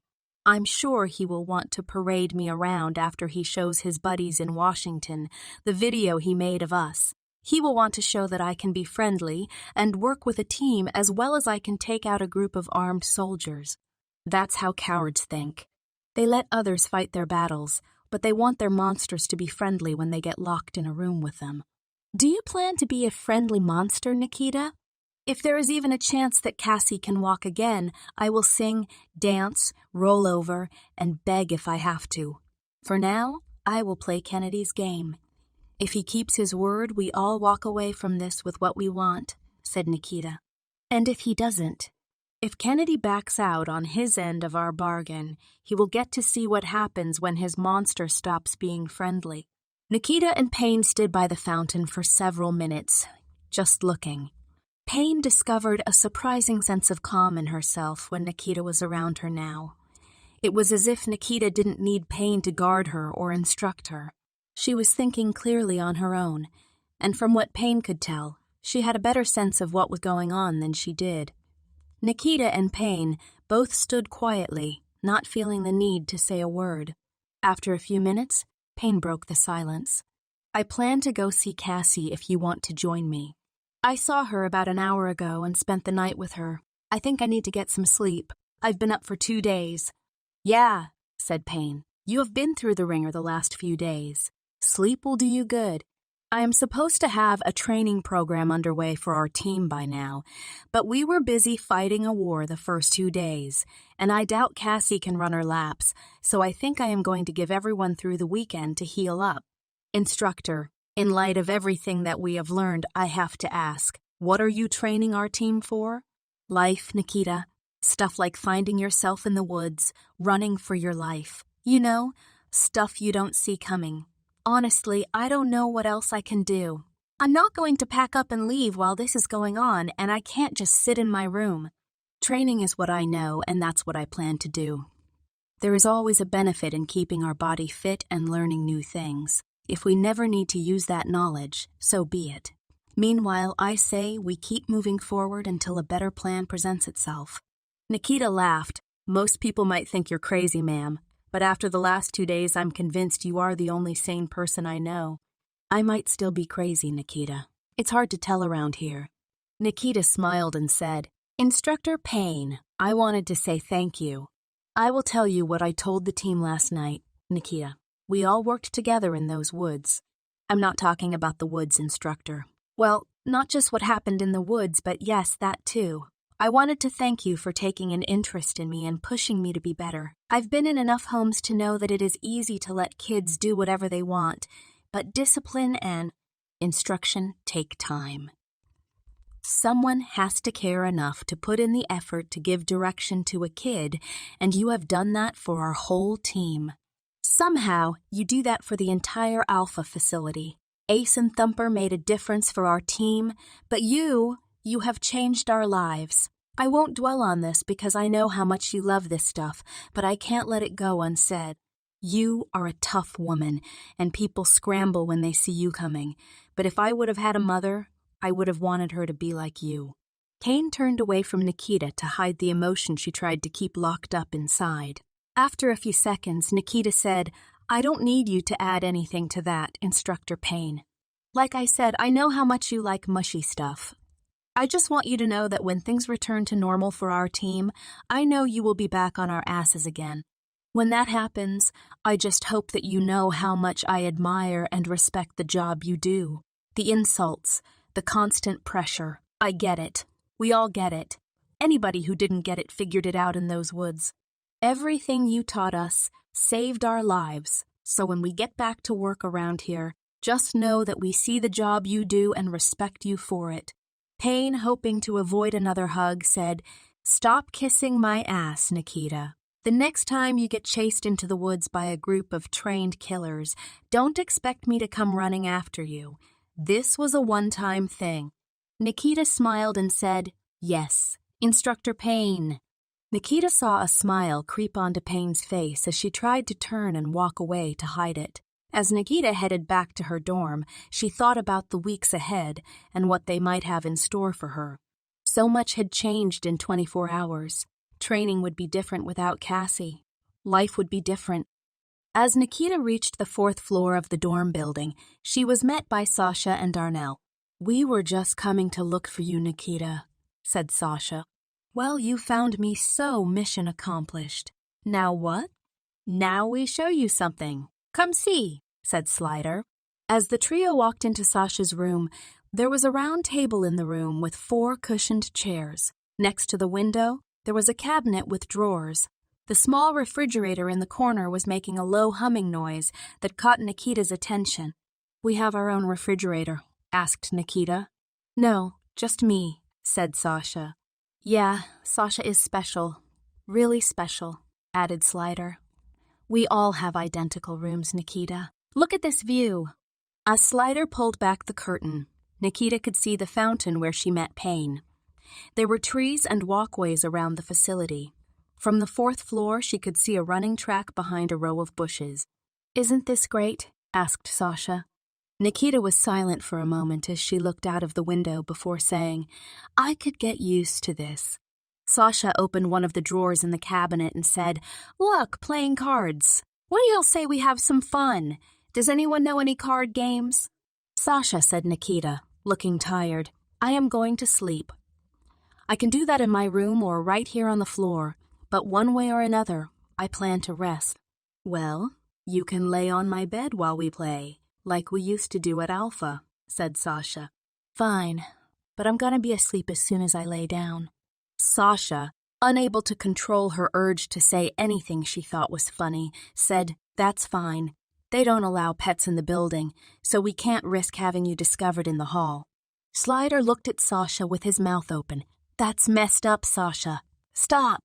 I'm sure he will want to parade me around after he shows his buddies in Washington the video he made of us. He will want to show that I can be friendly and work with a team as well as I can take out a group of armed soldiers. That's how cowards think. They let others fight their battles, but they want their monsters to be friendly when they get locked in a room with them. Do you plan to be a friendly monster, Nikita? If there is even a chance that Cassie can walk again, I will sing, dance, roll over, and beg if I have to. For now, I will play Kennedy's game. If he keeps his word, we all walk away from this with what we want, said Nikita. And if he doesn't? If Kennedy backs out on his end of our bargain, he will get to see what happens when his monster stops being friendly. Nikita and Payne stood by the fountain for several minutes, just looking. Payne discovered a surprising sense of calm in herself when Nikita was around her now. It was as if Nikita didn't need Payne to guard her or instruct her. She was thinking clearly on her own, and from what Payne could tell, she had a better sense of what was going on than she did. Nikita and Payne both stood quietly, not feeling the need to say a word. After a few minutes, Payne broke the silence. I plan to go see Cassie if you want to join me. I saw her about an hour ago and spent the night with her. I think I need to get some sleep. I've been up for 2 days. Yeah, said Payne. You have been through the ringer the last few days. Sleep will do you good. I am supposed to have a training program underway for our team by now, but we were busy fighting a war the first 2 days, and I doubt Cassie can run her laps, so I think I am going to give everyone through the weekend to heal up. Instructor, in light of everything that we have learned, I have to ask, what are you training our team for? Life, Nikita. Stuff like finding yourself in the woods, running for your life. You know, stuff you don't see coming. Honestly, I don't know what else I can do. I'm not going to pack up and leave while this is going on, and I can't just sit in my room. Training is what I know, and that's what I plan to do. There is always a benefit in keeping our body fit and learning new things. If we never need to use that knowledge, so be it. Meanwhile, I say we keep moving forward until a better plan presents itself. Nikita laughed. Most people might think you're crazy, ma'am. But after the last 2 days, I'm convinced you are the only sane person I know. I might still be crazy, Nikita. It's hard to tell around here. Nikita smiled and said, Instructor Payne, I wanted to say thank you. I will tell you what I told the team last night, Nikita. We all worked together in those woods. I'm not talking about the woods, instructor. Well, not just what happened in the woods, but yes, that too. I wanted to thank you for taking an interest in me and pushing me to be better. I've been in enough homes to know that it is easy to let kids do whatever they want, but discipline and instruction take time. Someone has to care enough to put in the effort to give direction to a kid, and you have done that for our whole team. Somehow, you do that for the entire Alpha facility. Ace and Thumper made a difference for our team, but you have changed our lives. I won't dwell on this because I know how much you love this stuff, but I can't let it go unsaid. You are a tough woman, and people scramble when they see you coming. But if I would have had a mother, I would have wanted her to be like you. Payne turned away from Nikita to hide the emotion she tried to keep locked up inside. After a few seconds, Nikita said, I don't need you to add anything to that, Instructor Payne. Like I said, I know how much you like mushy stuff. I just want you to know that when things return to normal for our team, I know you will be back on our asses again. When that happens, I just hope that you know how much I admire and respect the job you do. The insults, the constant pressure, I get it. We all get it. Anybody who didn't get it figured it out in those woods. Everything you taught us saved our lives, so when we get back to work around here, just know that we see the job you do and respect you for it. Payne, hoping to avoid another hug, said, Stop kissing my ass, Nikita. The next time you get chased into the woods by a group of trained killers, don't expect me to come running after you. This was a one-time thing. Nikita smiled and said, Yes, Instructor Payne. Nikita saw a smile creep onto Payne's face as she tried to turn and walk away to hide it. As Nikita headed back to her dorm, she thought about the weeks ahead and what they might have in store for her. So much had changed in 24 hours. Training would be different without Cassie. Life would be different. As Nikita reached the 4th floor of the dorm building, she was met by Sasha and Darnell. "We were just coming to look for you, Nikita," said Sasha. "Well, you found me, so mission accomplished. Now what?" "Now we show you something. Come see," said Slider. As the trio walked into Sasha's room, there was a round table in the room with 4 cushioned chairs. Next to the window, there was a cabinet with drawers. The small refrigerator in the corner was making a low humming noise that caught Nikita's attention. "We have our own refrigerator," asked Nikita. "No, just me," said Sasha. "Yeah, Sasha is special. Really special," added Slider. "We all have identical rooms, Nikita. Look at this view." As Slider pulled back the curtain, Nikita could see the fountain where she met Payne. There were trees and walkways around the facility. From the 4th floor, she could see a running track behind a row of bushes. "Isn't this great?" asked Sasha. Nikita was silent for a moment as she looked out of the window before saying, "I could get used to this." Sasha opened one of the drawers in the cabinet and said, "Look, playing cards. What do y'all say we have some fun? Does anyone know any card games?" "Sasha," said Nikita, looking tired, "I am going to sleep. I can do that in my room or right here on the floor, but one way or another, I plan to rest." "Well, you can lay on my bed while we play, like we used to do at Alpha," said Sasha. "Fine, but I'm gonna be asleep as soon as I lay down." Sasha, unable to control her urge to say anything she thought was funny, said, "That's fine. They don't allow pets in the building, so we can't risk having you discovered in the hall." Slider looked at Sasha with his mouth open. "That's messed up, Sasha. Stop."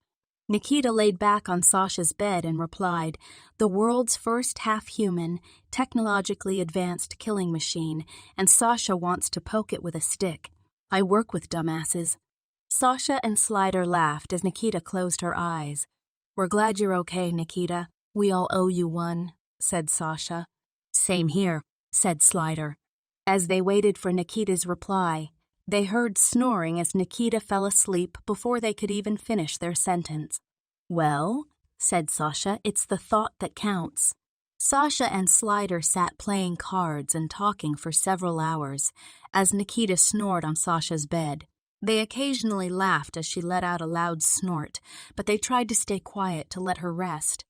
Nikita laid back on Sasha's bed and replied, "The world's first half-human, technologically advanced killing machine, and Sasha wants to poke it with a stick. I work with dumbasses." Sasha and Slider laughed as Nikita closed her eyes. "We're glad you're okay, Nikita. We all owe you one," said Sasha. "Same here," said Slider. As they waited for Nikita's reply, they heard snoring as Nikita fell asleep before they could even finish their sentence. "Well," said Sasha, "it's the thought that counts." Sasha and Slider sat playing cards and talking for several hours as Nikita snored on Sasha's bed. They occasionally laughed as she let out a loud snort, but they tried to stay quiet to let her rest.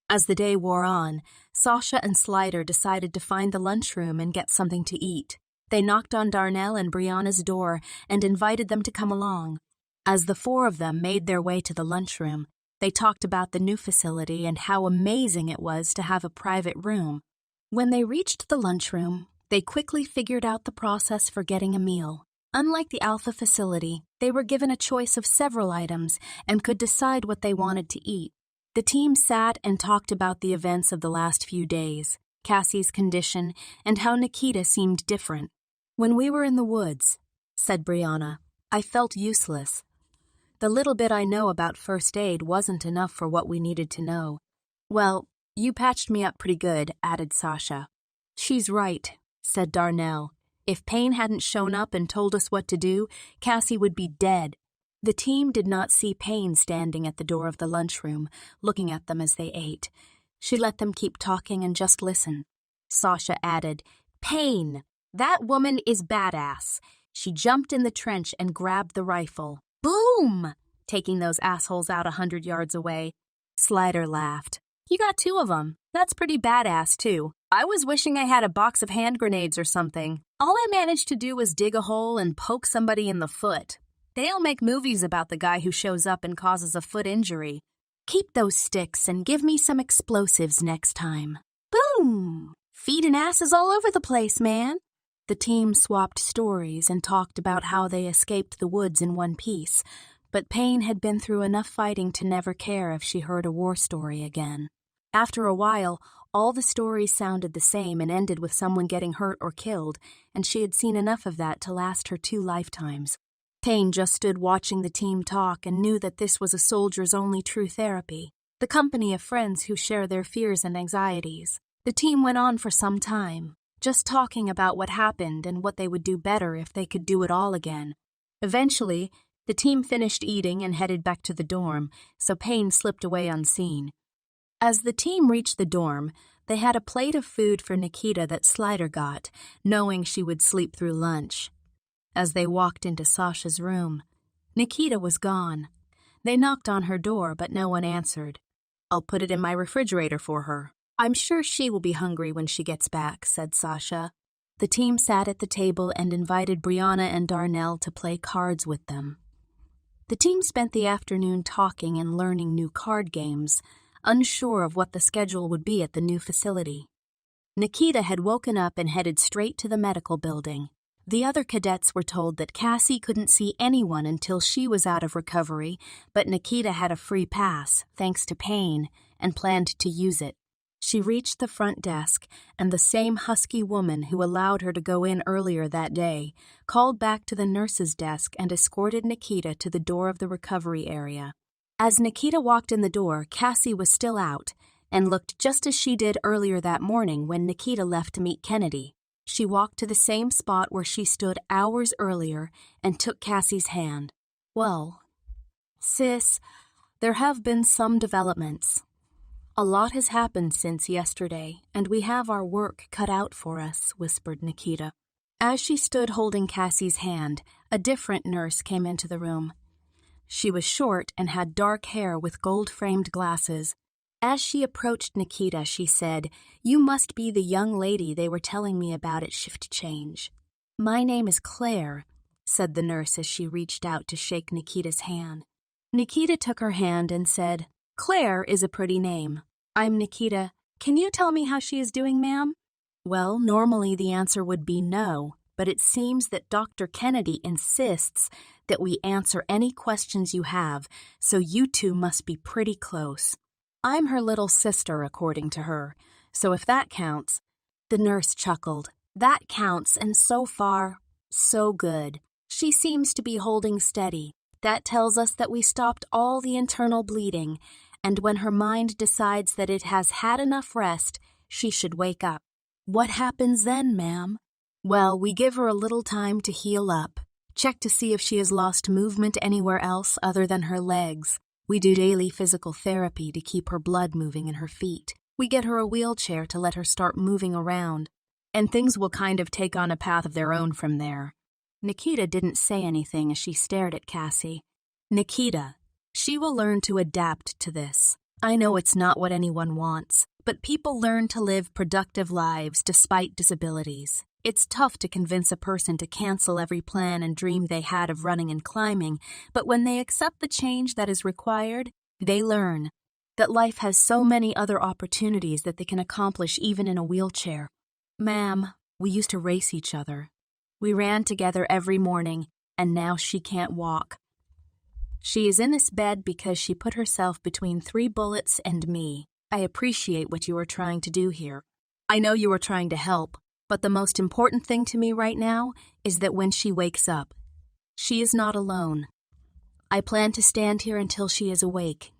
As the day wore on, Sasha and Slider decided to find the lunchroom and get something to eat. They knocked on Darnell and Brianna's door and invited them to come along. As the 4 of them made their way to the lunchroom, they talked about the new facility and how amazing it was to have a private room. When they reached the lunchroom, they quickly figured out the process for getting a meal. Unlike the Alpha facility, they were given a choice of several items and could decide what they wanted to eat. The team sat and talked about the events of the last few days, Cassie's condition, and how Nikita seemed different. "When we were in the woods," said Brianna, "I felt useless. The little bit I know about first aid wasn't enough for what we needed to know." "Well, you patched me up pretty good," added Sasha. "She's right," said Darnell. "If Payne hadn't shown up and told us what to do, Cassie would be dead." The team did not see Payne standing at the door of the lunchroom, looking at them as they ate. She let them keep talking and just listen. Sasha added, "Payne, that woman is badass. She jumped in the trench and grabbed the rifle. Boom! Taking those assholes out 100 yards away." Slider laughed. "You got 2 of them. That's pretty badass, too. I was wishing I had a box of hand grenades or something. All I managed to do was dig a hole and poke somebody in the foot. They'll make movies about the guy who shows up and causes a foot injury. Keep those sticks and give me some explosives next time. Boom! Feet and asses all over the place, man." The team swapped stories and talked about how they escaped the woods in one piece, but Payne had been through enough fighting to never care if she heard a war story again. After a while, all the stories sounded the same and ended with someone getting hurt or killed, and she had seen enough of that to last her 2 lifetimes. Payne just stood watching the team talk and knew that this was a soldier's only true therapy, the company of friends who share their fears and anxieties. The team went on for some time, just talking about what happened and what they would do better if they could do it all again. Eventually, the team finished eating and headed back to the dorm, so Payne slipped away unseen. As the team reached the dorm, they had a plate of food for Nikita that Slider got, knowing she would sleep through lunch. As they walked into Sasha's room, Nikita was gone. They knocked on her door, but no one answered. "I'll put it in my refrigerator for her. I'm sure she will be hungry when she gets back," said Sasha. The team sat at the table and invited Brianna and Darnell to play cards with them. The team spent the afternoon talking and learning new card games, unsure of what the schedule would be at the new facility. Nikita had woken up and headed straight to the medical building. The other cadets were told that Cassie couldn't see anyone until she was out of recovery, but Nikita had a free pass, thanks to Payne, and planned to use it. She reached the front desk, and the same husky woman who allowed her to go in earlier that day called back to the nurse's desk and escorted Nikita to the door of the recovery area. As Nikita walked in the door, Cassie was still out and looked just as she did earlier that morning when Nikita left to meet Kennedy. She walked to the same spot where she stood hours earlier and took Cassie's hand. "Well, sis, there have been some developments. A lot has happened since yesterday, and we have our work cut out for us," whispered Nikita. As she stood holding Cassie's hand, a different nurse came into the room. She was short and had dark hair with gold-framed glasses. As she approached Nikita, she said, "You must be the young lady they were telling me about at Shift Change." "My name is Claire," said the nurse as she reached out to shake Nikita's hand. Nikita took her hand and said, "Claire is a pretty name. I'm Nikita. Can you tell me how she is doing, ma'am?" Well, normally the answer would be no, but it seems that Dr. Kennedy insists that we answer any questions you have, so you two must be pretty close. I'm her little sister, according to her, so if that counts. The nurse chuckled. That counts, and so far, so good. She seems to be holding steady. That tells us that we stopped all the internal bleeding, and when her mind decides that it has had enough rest, she should wake up. What happens then, ma'am? Well, we give her a little time to heal up. Check to see if she has lost movement anywhere else other than her legs. We do daily physical therapy to keep her blood moving in her feet. We get her a wheelchair to let her start moving around. And things will kind of take on a path of their own from there. Nikita didn't say anything as she stared at Cassie. Nikita, she will learn to adapt to this. I know it's not what anyone wants, but people learn to live productive lives despite disabilities. It's tough to convince a person to cancel every plan and dream they had of running and climbing, but when they accept the change that is required, they learn that life has so many other opportunities that they can accomplish even in a wheelchair. Ma'am, we used to race each other. We ran together every morning, and now she can't walk. She is in this bed because she put herself between 3 bullets and me. I appreciate what you are trying to do here. I know you are trying to help. But the most important thing to me right now is that when she wakes up, she is not alone. I plan to stand here until she is awake,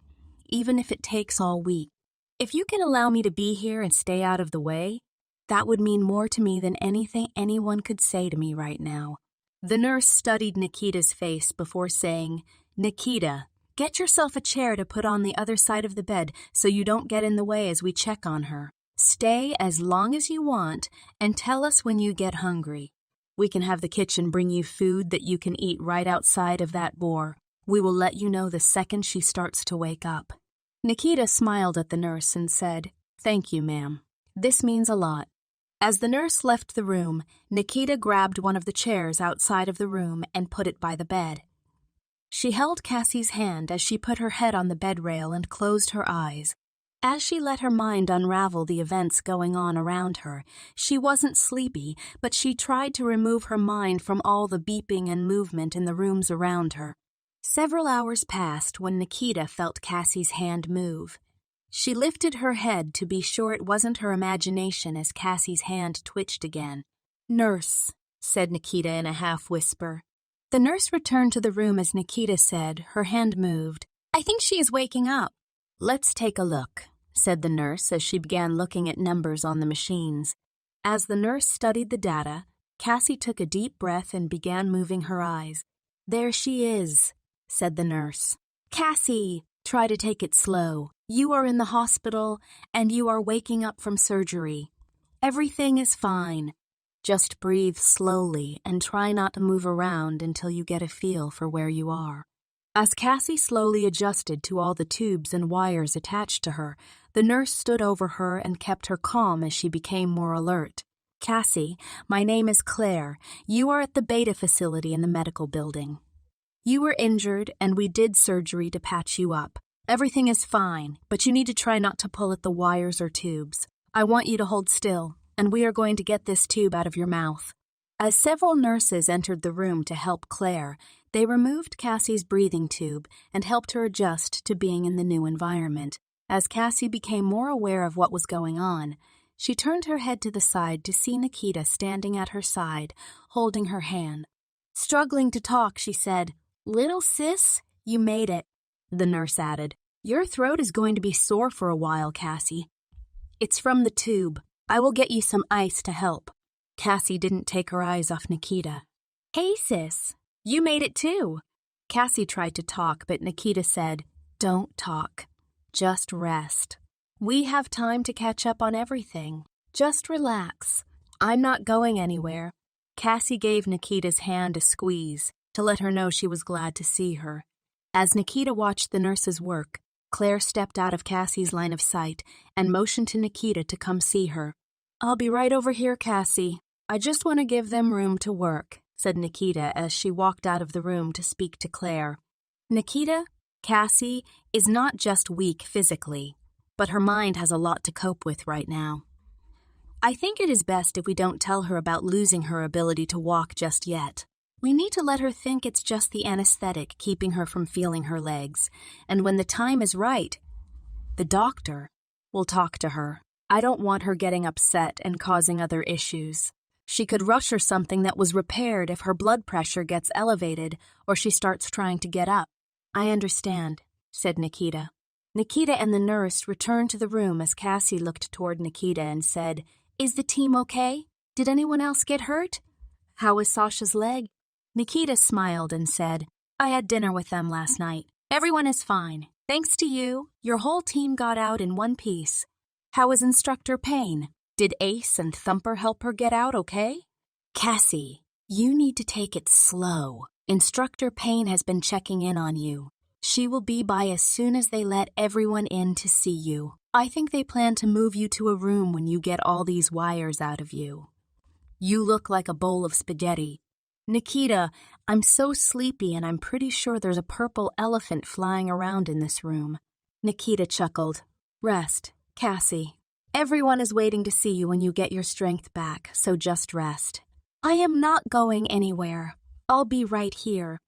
even if it takes all week. If you can allow me to be here and stay out of the way, that would mean more to me than anything anyone could say to me right now." The nurse studied Nikita's face before saying, "Nikita, get yourself a chair to put on the other side of the bed so you don't get in the way as we check on her. Stay as long as you want and tell us when you get hungry. We can have the kitchen bring you food that you can eat right outside of that door. We will let you know the second she starts to wake up." Nikita smiled at the nurse and said, "Thank you, ma'am. This means a lot." As the nurse left the room, Nikita grabbed one of the chairs outside of the room and put it by the bed. She held Cassie's hand as she put her head on the bed rail and closed her eyes. As she let her mind unravel the events going on around her, she wasn't sleepy, but she tried to remove her mind from all the beeping and movement in the rooms around her. Several hours passed when Nikita felt Cassie's hand move. She lifted her head to be sure it wasn't her imagination as Cassie's hand twitched again. "Nurse," said Nikita in a half-whisper, The nurse returned to the room as Nikita said, her hand moved. "I think she is waking up." "Let's take a look," said the nurse as she began looking at numbers on the machines. As the nurse studied the data, Cassie took a deep breath and began moving her eyes. "There she is," said the nurse. "Cassie, try to take it slow. You are in the hospital, and you are waking up from surgery. Everything is fine. Just breathe slowly and try not to move around until you get a feel for where you are." As Cassie slowly adjusted to all the tubes and wires attached to her, the nurse stood over her and kept her calm as she became more alert. "Cassie, my name is Claire. You are at the Beta facility in the medical building. You were injured, and we did surgery to patch you up. Everything is fine, but you need to try not to pull at the wires or tubes. I want you to hold still, and we are going to get this tube out of your mouth." As several nurses entered the room to help Claire, they removed Cassie's breathing tube and helped her adjust to being in the new environment. As Cassie became more aware of what was going on, she turned her head to the side to see Nikita standing at her side, holding her hand. Struggling to talk, she said, "Little sis, you made it." The nurse added, "Your throat is going to be sore for a while, Cassie. It's from the tube. I will get you some ice to help." Cassie didn't take her eyes off Nikita. "Hey, sis, you made it too." Cassie tried to talk, but Nikita said, "Don't talk. Just rest. We have time to catch up on everything. Just relax. I'm not going anywhere." Cassie gave Nikita's hand a squeeze to let her know she was glad to see her. As Nikita watched the nurses work, Claire stepped out of Cassie's line of sight and motioned to Nikita to come see her. "I'll be right over here, Cassie. I just want to give them room to work," said Nikita as she walked out of the room to speak to Claire. Nikita, Cassie, is not just weak physically, but her mind has a lot to cope with right now. I think it is best if we don't tell her about losing her ability to walk just yet. We need to let her think it's just the anesthetic keeping her from feeling her legs, and when the time is right, the doctor will talk to her. I don't want her getting upset and causing other issues. She could rush her something that was repaired if her blood pressure gets elevated or she starts trying to get up. "I understand," said Nikita. Nikita and the nurse returned to the room as Cassie looked toward Nikita and said, "Is the team okay? Did anyone else get hurt? How is Sasha's leg?" Nikita smiled and said, "I had dinner with them last night. Everyone is fine. Thanks to you, your whole team got out in one piece. How is Instructor Payne? Did Ace and Thumper help her get out okay?" "Cassie, you need to take it slow. Instructor Payne has been checking in on you. She will be by as soon as they let everyone in to see you. I think they plan to move you to a room when you get all these wires out of you. You look like a bowl of spaghetti. Nikita, I'm so sleepy and I'm pretty sure there's a purple elephant flying around in this room." Nikita chuckled. "Rest, Cassie. Everyone is waiting to see you when you get your strength back, so just rest." "I am not going anywhere. I'll be right here."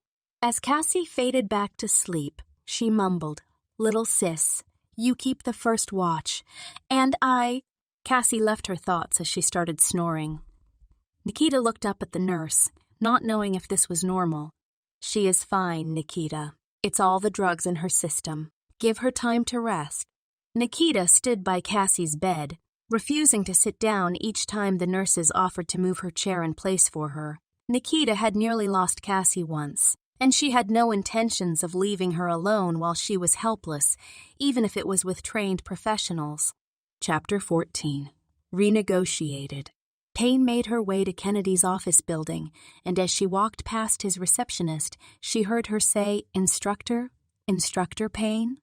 As Cassie faded back to sleep, she mumbled, "Little sis, you keep the first watch, and I—" Cassie left her thoughts as she started snoring. Nikita looked up at the nurse, not knowing if this was normal. "She is fine, Nikita. It's all the drugs in her system. Give her time to rest." Nikita stood by Cassie's bed, refusing to sit down each time the nurses offered to move her chair in place for her. Nikita had nearly lost Cassie once, and she had no intentions of leaving her alone while she was helpless, even if it was with trained professionals. Chapter 14. Renegotiated. Payne made her way to Kennedy's office building, and as she walked past his receptionist, she heard her say, Instructor Payne?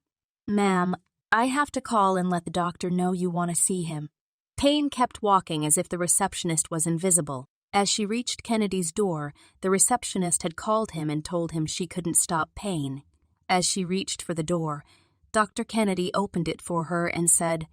"Ma'am, I have to call and let the doctor know you want to see him." Payne kept walking as if the receptionist was invisible. As she reached Kennedy's door, the receptionist had called him and told him she couldn't stop Payne. As she reached for the door, Dr. Kennedy opened it for her and said,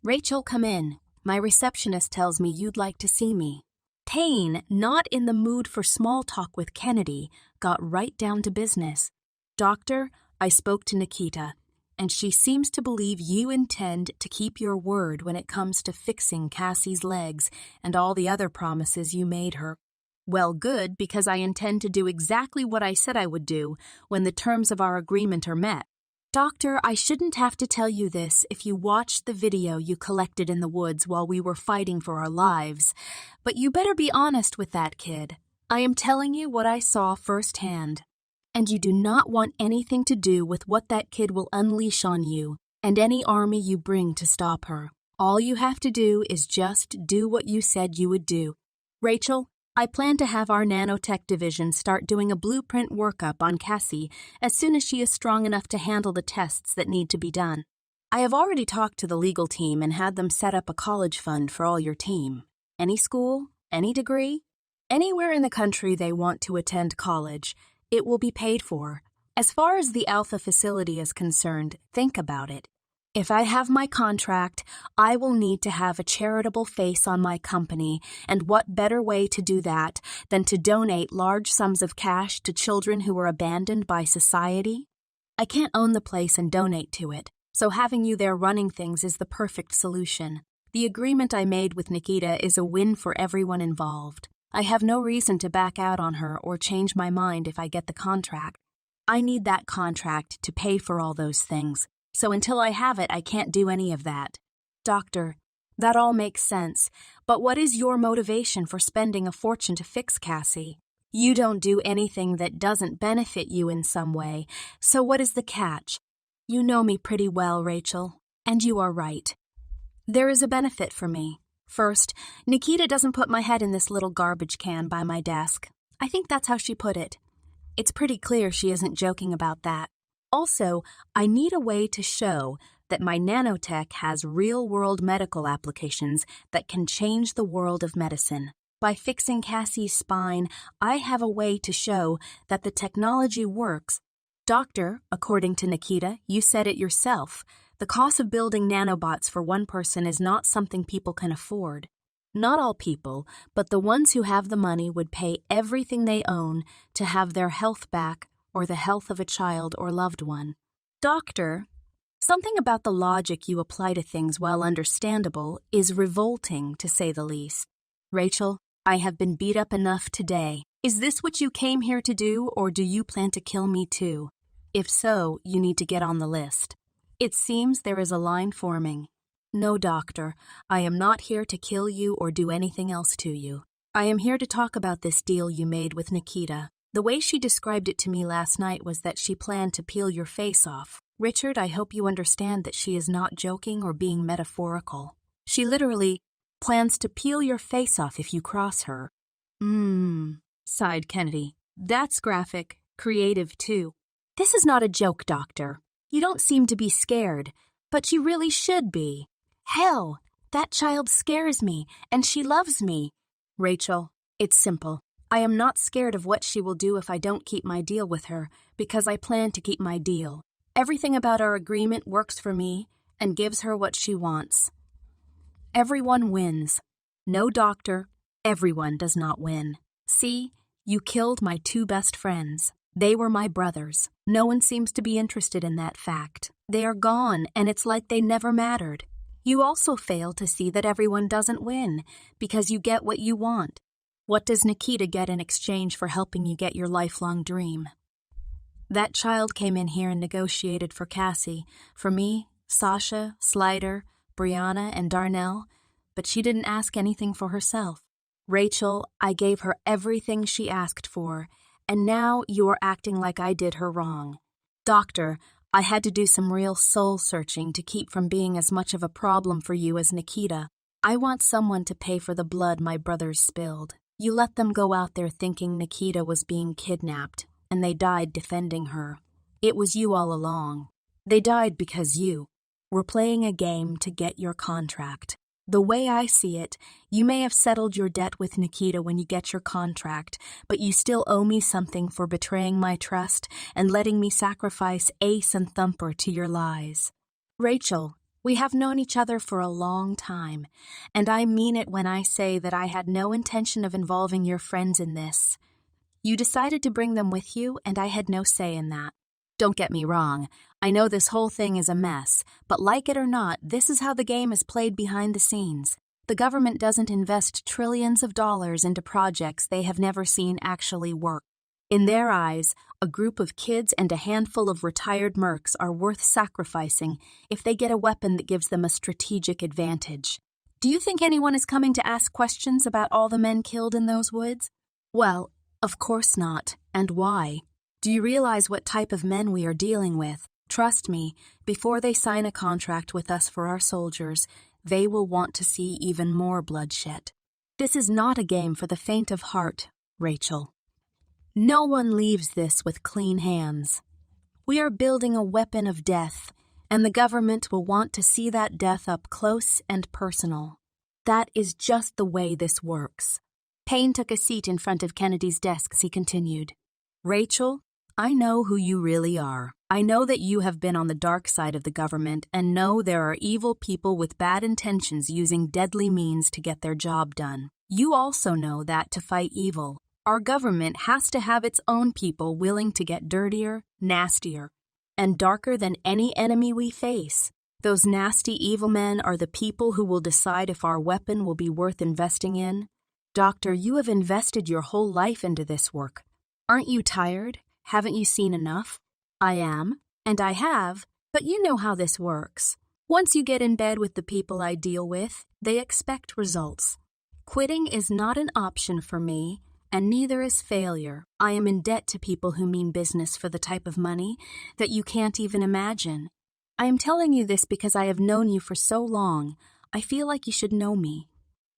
"Rachel, come in. My receptionist tells me you'd like to see me." Payne, not in the mood for small talk with Kennedy, got right down to business. "Doctor, I spoke to Nikita, and she seems to believe you intend to keep your word when it comes to fixing Cassie's legs and all the other promises you made her. Well, good, because I intend to do exactly what I said I would do when the terms of our agreement are met. Doctor, I shouldn't have to tell you this if you watched the video you collected in the woods while we were fighting for our lives, but you better be honest with that kid. I am telling you what I saw firsthand, and you do not want anything to do with what that kid will unleash on you and any army you bring to stop her. All you have to do is just do what you said you would do. Rachel, I plan to have our nanotech division start doing a blueprint workup on Cassie as soon as she is strong enough to handle the tests that need to be done. I have already talked to the legal team and had them set up a college fund for all your team. Any school, any degree, anywhere in the country they want to attend college, it will be paid for. As far as the Alpha facility is concerned, think about it. If I have my contract, I will need to have a charitable face on my company, and what better way to do that than to donate large sums of cash to children who are abandoned by society? I can't own the place and donate to it, so having you there running things is the perfect solution. The agreement I made with Nikita is a win for everyone involved. I have no reason to back out on her or change my mind if I get the contract. I need that contract to pay for all those things. So until I have it, I can't do any of that. Doctor, that all makes sense, but what is your motivation for spending a fortune to fix Cassie? You don't do anything that doesn't benefit you in some way, so what is the catch? You know me pretty well, Rachel, and you are right. There is a benefit for me. First, Nikita doesn't put my head in this little garbage can by my desk. I think that's how she put it. It's pretty clear she isn't joking about that. Also, I need a way to show that my nanotech has real-world medical applications that can change the world of medicine. By fixing Cassie's spine, I have a way to show that the technology works. Doctor, according to Nikita, you said it yourself, the cost of building nanobots for one person is not something people can afford. Not all people, but the ones who have the money would pay everything they own to have their health back or the health of a child or loved one. Doctor, something about the logic you apply to things, while understandable, is revolting, to say the least. Rachel, I have been beat up enough today. Is this what you came here to do, or do you plan to kill me too? If so, you need to get on the list. It seems there is a line forming. No, Doctor, I am not here to kill you or do anything else to you. I am here to talk about this deal you made with Nikita. The way she described it to me last night was that she planned to peel your face off. Richard, I hope you understand that she is not joking or being metaphorical. She literally plans to peel your face off if you cross her. Sighed Kennedy. That's graphic, creative too. This is not a joke, Doctor. You don't seem to be scared, but you really should be. Hell, that child scares me, and she loves me. Rachel, it's simple. I am not scared of what she will do if I don't keep my deal with her, because I plan to keep my deal. Everything about our agreement works for me and gives her what she wants. Everyone wins. No, Doctor, everyone does not win. See, you killed my two best friends. They were my brothers. No one seems to be interested in that fact. They are gone, and it's like they never mattered. You also fail to see that everyone doesn't win, because you get what you want. What does Nikita get in exchange for helping you get your lifelong dream? That child came in here and negotiated for Cassie, for me, Sasha, Slider, Brianna, and Darnell, but she didn't ask anything for herself. Rachel, I gave her everything she asked for, and now you are acting like I did her wrong. Doctor, I had to do some real soul-searching to keep from being as much of a problem for you as Nikita. I want someone to pay for the blood my brothers spilled. You let them go out there thinking Nikita was being kidnapped, and they died defending her. It was you all along. They died because you were playing a game to get your contract. The way I see it, you may have settled your debt with Nikita when you get your contract, but you still owe me something for betraying my trust and letting me sacrifice Ace and Thumper to your lies. Rachel, we have known each other for a long time, and I mean it when I say that I had no intention of involving your friends in this. You decided to bring them with you, and I had no say in that. Don't get me wrong, I know this whole thing is a mess, but like it or not, this is how the game is played behind the scenes. The government doesn't invest trillions of dollars into projects they have never seen actually work. In their eyes, a group of kids and a handful of retired mercs are worth sacrificing if they get a weapon that gives them a strategic advantage. Do you think anyone is coming to ask questions about all the men killed in those woods? Well, of course not. And why? Do you realize what type of men we are dealing with? Trust me, before they sign a contract with us for our soldiers, they will want to see even more bloodshed. This is not a game for the faint of heart, Rachel. No one leaves this with clean hands. We are building a weapon of death, and the government will want to see that death up close and personal. That is just the way this works. Payne took a seat in front of Kennedy's desk as he continued. Rachel, I know who you really are. I know that you have been on the dark side of the government and know there are evil people with bad intentions using deadly means to get their job done. You also know that to fight evil, our government has to have its own people willing to get dirtier, nastier, and darker than any enemy we face. Those nasty evil men are the people who will decide if our weapon will be worth investing in. Doctor, you have invested your whole life into this work. Aren't you tired? Haven't you seen enough? I am, and I have, but you know how this works. Once you get in bed with the people I deal with, they expect results. Quitting is not an option for me, and neither is failure. I am in debt to people who mean business for the type of money that you can't even imagine. I am telling you this because I have known you for so long. I feel like you should know me.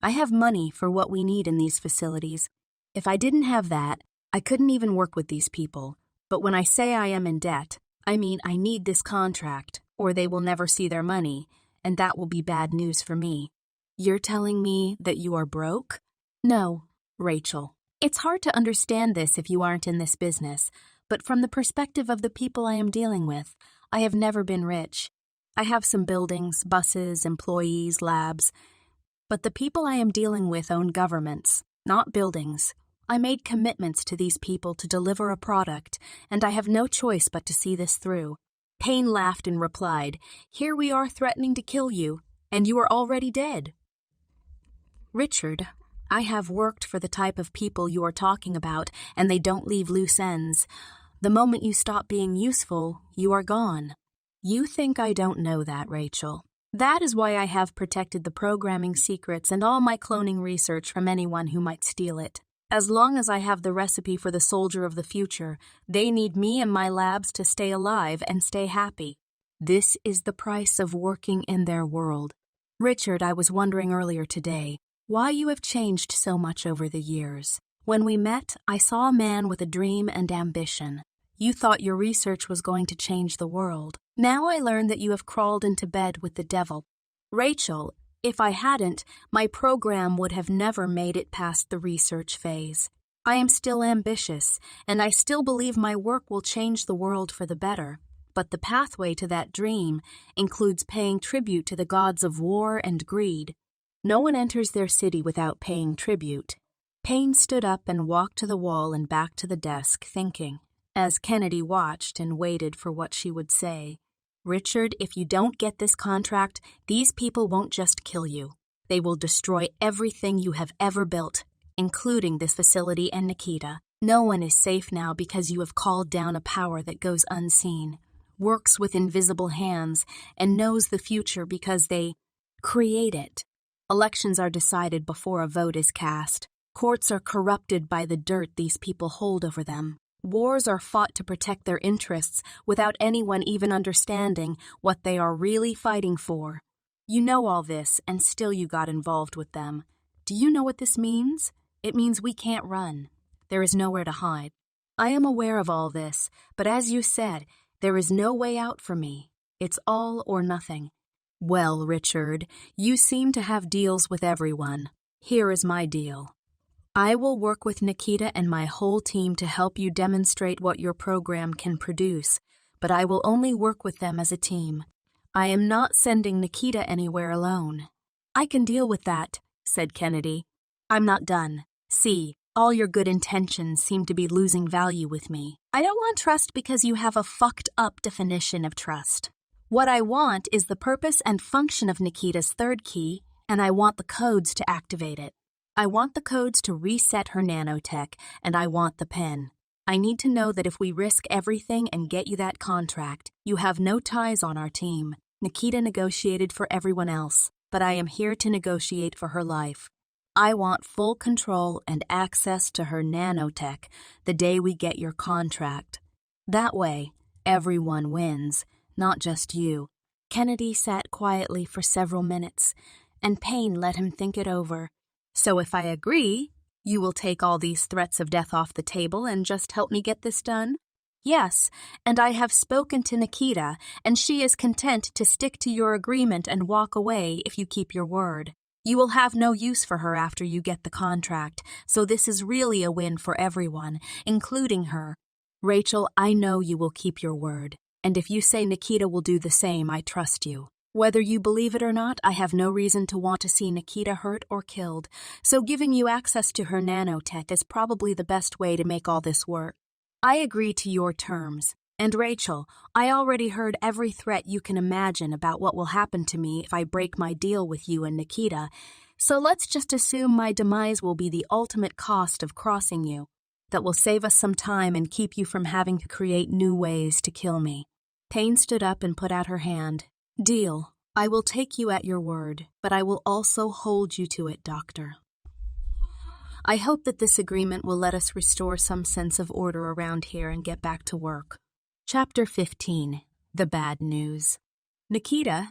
I have money for what we need in these facilities. If I didn't have that, I couldn't even work with these people. But when I say I am in debt, I mean I need this contract, or they will never see their money, and that will be bad news for me. You're telling me that you are broke? No, Rachel. It's hard to understand this if you aren't in this business, but from the perspective of the people I am dealing with, I have never been rich. I have some buildings, buses, employees, labs, but the people I am dealing with own governments, not buildings. I made commitments to these people to deliver a product, and I have no choice but to see this through. Payne laughed and replied, Here we are threatening to kill you, and you are already dead. Richard, I have worked for the type of people you are talking about, and they don't leave loose ends. The moment you stop being useful, you are gone. You think I don't know that, Rachel. That is why I have protected the programming secrets and all my cloning research from anyone who might steal it. As long as I have the recipe for the soldier of the future, they need me and my labs to stay alive and stay happy. This is the price of working in their world. Richard, I was wondering earlier today why you have changed so much over the years. When we met, I saw a man with a dream and ambition. You thought your research was going to change the world. Now I learn that you have crawled into bed with the devil. Rachel, if I hadn't, my program would have never made it past the research phase. I am still ambitious, and I still believe my work will change the world for the better. But the pathway to that dream includes paying tribute to the gods of war and greed. No one enters their city without paying tribute. Payne stood up and walked to the wall and back to the desk, thinking, as Kennedy watched and waited for what she would say. Richard, if you don't get this contract, these people won't just kill you. They will destroy everything you have ever built, including this facility and Nikita. No one is safe now because you have called down a power that goes unseen, works with invisible hands, and knows the future because they create it. Elections are decided before a vote is cast. Courts are corrupted by the dirt these people hold over them. Wars are fought to protect their interests without anyone even understanding what they are really fighting for. You know all this, and still you got involved with them. Do you know what this means? It means we can't run. There is nowhere to hide. I am aware of all this, but as you said, there is no way out for me. It's all or nothing. Well, Richard, you seem to have deals with everyone. Here is my deal. I will work with Nikita and my whole team to help you demonstrate what your program can produce, but I will only work with them as a team. I am not sending Nikita anywhere alone. I can deal with that, said Kennedy. I'm not done. See, all your good intentions seem to be losing value with me. I don't want trust because you have a fucked up definition of trust. What I want is the purpose and function of Nikita's third key, and I want the codes to activate it. I want the codes to reset her nanotech, and I want the pen. I need to know that if we risk everything and get you that contract, you have no ties on our team. Nikita negotiated for everyone else, but I am here to negotiate for her life. I want full control and access to her nanotech the day we get your contract. That way, everyone wins, not just you. Kennedy sat quietly for several minutes, and Payne let him think it over. So if I agree, you will take all these threats of death off the table and just help me get this done? Yes, and I have spoken to Nikita, and she is content to stick to your agreement and walk away if you keep your word. You will have no use for her after you get the contract, so this is really a win for everyone, including her. Rachel, I know you will keep your word, and if you say Nikita will do the same, I trust you. Whether you believe it or not, I have no reason to want to see Nikita hurt or killed, so giving you access to her nanotech is probably the best way to make all this work. I agree to your terms. And Rachel, I already heard every threat you can imagine about what will happen to me if I break my deal with you and Nikita, so let's just assume my demise will be the ultimate cost of crossing you. That will save us some time and keep you from having to create new ways to kill me. Payne stood up and put out her hand. Deal. I will take you at your word, but I will also hold you to it, Doctor. I hope that this agreement will let us restore some sense of order around here and get back to work. Chapter 15. The Bad News. Nikita,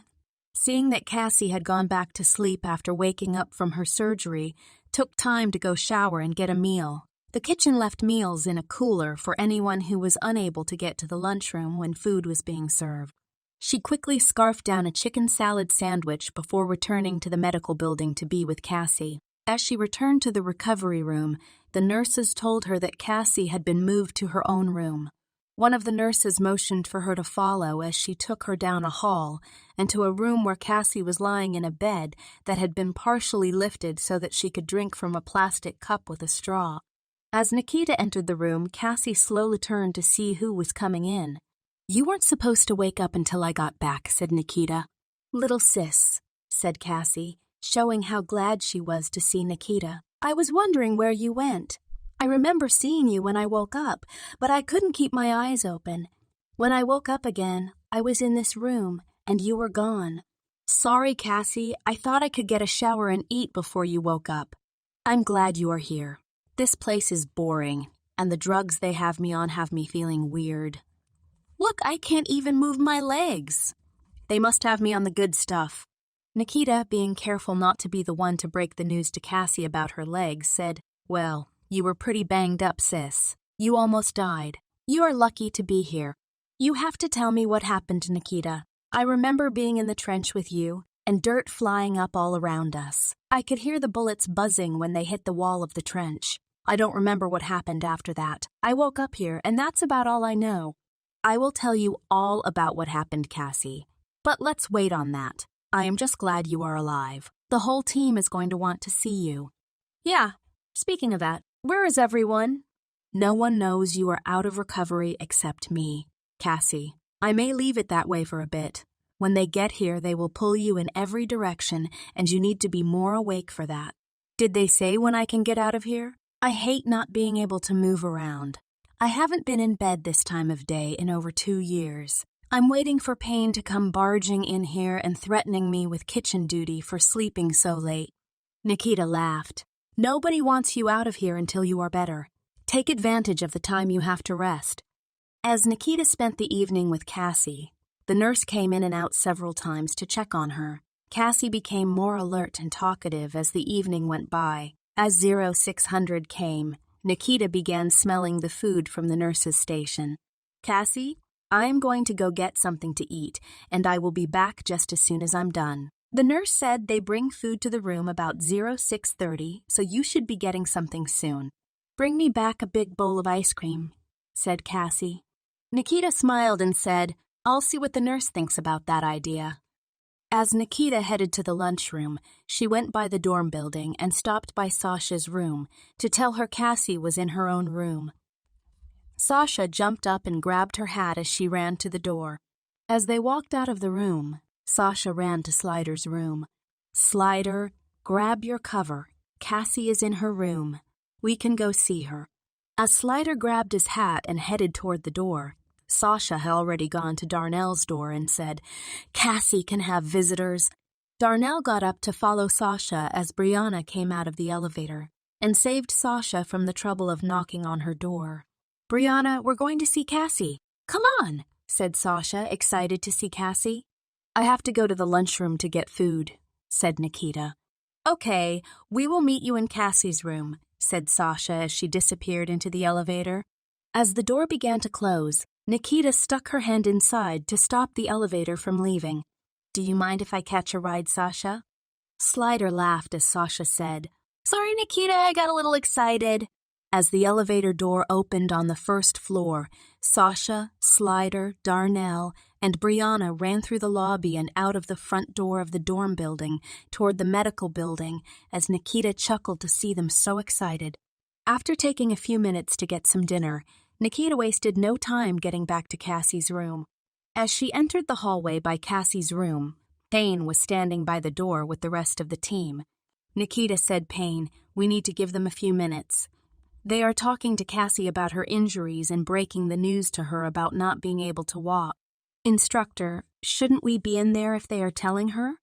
seeing that Cassie had gone back to sleep after waking up from her surgery, took time to go shower and get a meal. The kitchen left meals in a cooler for anyone who was unable to get to the lunchroom when food was being served. She quickly scarfed down a chicken salad sandwich before returning to the medical building to be with Cassie. As she returned to the recovery room, the nurses told her that Cassie had been moved to her own room. One of the nurses motioned for her to follow as she took her down a hall and to a room where Cassie was lying in a bed that had been partially lifted so that she could drink from a plastic cup with a straw. As Nikita entered the room, Cassie slowly turned to see who was coming in. You weren't supposed to wake up until I got back, said Nikita. Little sis, said Cassie, showing how glad she was to see Nikita. I was wondering where you went. I remember seeing you when I woke up, but I couldn't keep my eyes open. When I woke up again, I was in this room, and you were gone. Sorry, Cassie, I thought I could get a shower and eat before you woke up. I'm glad you are here. This place is boring, and the drugs they have me on have me feeling weird. Look, I can't even move my legs. They must have me on the good stuff. Nikita, being careful not to be the one to break the news to Cassie about her legs, said, Well, you were pretty banged up, sis. You almost died. You are lucky to be here. You have to tell me what happened, Nikita. I remember being in the trench with you, and dirt flying up all around us. I could hear the bullets buzzing when they hit the wall of the trench. I don't remember what happened after that. I woke up here, and that's about all I know. I will tell you all about what happened, Cassie. But let's wait on that. I am just glad you are alive. The whole team is going to want to see you. Yeah, speaking of that, where is everyone? No one knows you are out of recovery except me, Cassie. I may leave it that way for a bit. When they get here, they will pull you in every direction, and you need to be more awake for that. Did they say when I can get out of here? I hate not being able to move around. I haven't been in bed this time of day in over 2 years. I'm waiting for Payne to come barging in here and threatening me with kitchen duty for sleeping so late. Nikita laughed. Nobody wants you out of here until you are better. Take advantage of the time you have to rest. As Nikita spent the evening with Cassie, the nurse came in and out several times to check on her. Cassie became more alert and talkative as the evening went by. As 0600 came, Nikita began smelling the food from the nurse's station. Cassie, I am going to go get something to eat, and I will be back just as soon as I'm done. The nurse said they bring food to the room about 0630, so you should be getting something soon. Bring me back a big bowl of ice cream, said Cassie. Nikita smiled and said, I'll see what the nurse thinks about that idea. As Nikita headed to the lunchroom, she went by the dorm building and stopped by Sasha's room to tell her Cassie was in her own room. Sasha jumped up and grabbed her hat as she ran to the door. As they walked out of the room, Sasha ran to Slider's room. Slider, grab your cover. Cassie is in her room. We can go see her. As Slider grabbed his hat and headed toward the door, Sasha had already gone to Darnell's door and said, "Cassie can have visitors." Darnell got up to follow Sasha as Brianna came out of the elevator and saved Sasha from the trouble of knocking on her door. "Brianna, we're going to see Cassie." "Come on," said Sasha, excited to see Cassie. "I have to go to the lunchroom to get food," said Nikita. "Okay, we will meet you in Cassie's room," said Sasha as she disappeared into the elevator. As the door began to close, Nikita stuck her hand inside to stop the elevator from leaving. "Do you mind if I catch a ride, Sasha?" Slider laughed as Sasha said, "Sorry, Nikita, I got a little excited." As the elevator door opened on the first floor, Sasha, Slider, Darnell, and Brianna ran through the lobby and out of the front door of the dorm building toward the medical building as Nikita chuckled to see them so excited. After taking a few minutes to get some dinner, Nikita wasted no time getting back to Cassie's room. As she entered the hallway by Cassie's room, Payne was standing by the door with the rest of the team. Nikita said, "Payne, we need to give them a few minutes. They are talking to Cassie about her injuries and breaking the news to her about not being able to walk. Instructor, shouldn't we be in there if they are telling her?"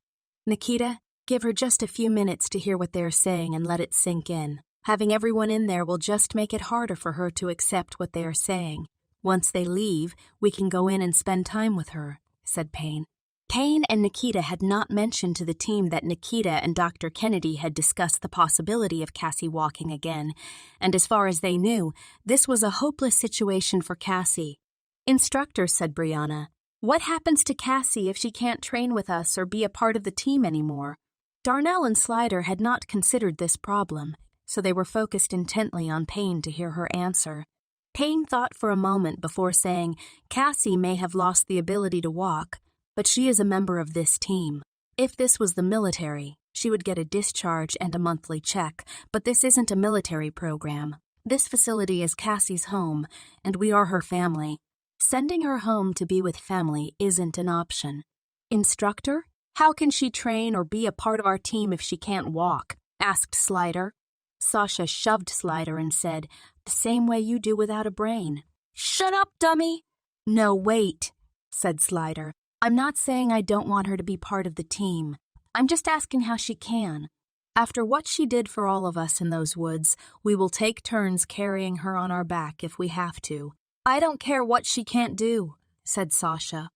"Nikita, give her just a few minutes to hear what they are saying and let it sink in. Having everyone in there will just make it harder for her to accept what they are saying. Once they leave, we can go in and spend time with her," said Payne. Payne and Nikita had not mentioned to the team that Nikita and Dr. Kennedy had discussed the possibility of Cassie walking again, and as far as they knew, this was a hopeless situation for Cassie. "Instructor," said Brianna, "what happens to Cassie if she can't train with us or be a part of the team anymore?" Darnell and Slider had not considered this problem, so they were focused intently on Payne to hear her answer. Payne thought for a moment before saying, "Cassie may have lost the ability to walk, but she is a member of this team. If this was the military, she would get a discharge and a monthly check, but this isn't a military program. This facility is Cassie's home, and we are her family. Sending her home to be with family isn't an option." "Instructor, how can she train or be a part of our team if she can't walk?" asked Slider. Sasha shoved Slider and said, "The same way you do without a brain." "Shut up, dummy!" "No, wait," said Slider. "I'm not saying I don't want her to be part of the team. I'm just asking how she can. After what she did for all of us in those woods, we will take turns carrying her on our back if we have to." "I don't care what she can't do," said Sasha.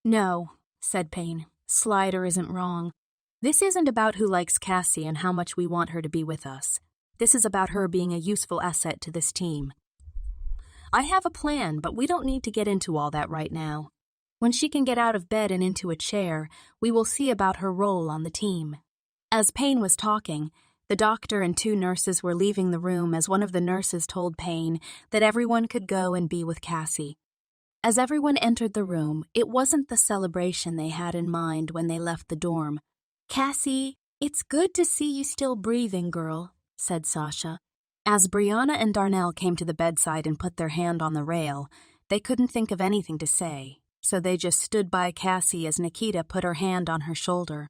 "No," said Payne. "Slider isn't wrong. This isn't about who likes Cassie and how much we want her to be with us. This is about her being a useful asset to this team. I have a plan, but we don't need to get into all that right now. When she can get out of bed and into a chair, we will see about her role on the team." As Payne was talking, the doctor and 2 nurses were leaving the room as one of the nurses told Payne that everyone could go and be with Cassie. As everyone entered the room, it wasn't the celebration they had in mind when they left the dorm. "Cassie, it's good to see you still breathing, girl," said Sasha. As Brianna and Darnell came to the bedside and put their hand on the rail, they couldn't think of anything to say, so they just stood by Cassie as Nikita put her hand on her shoulder.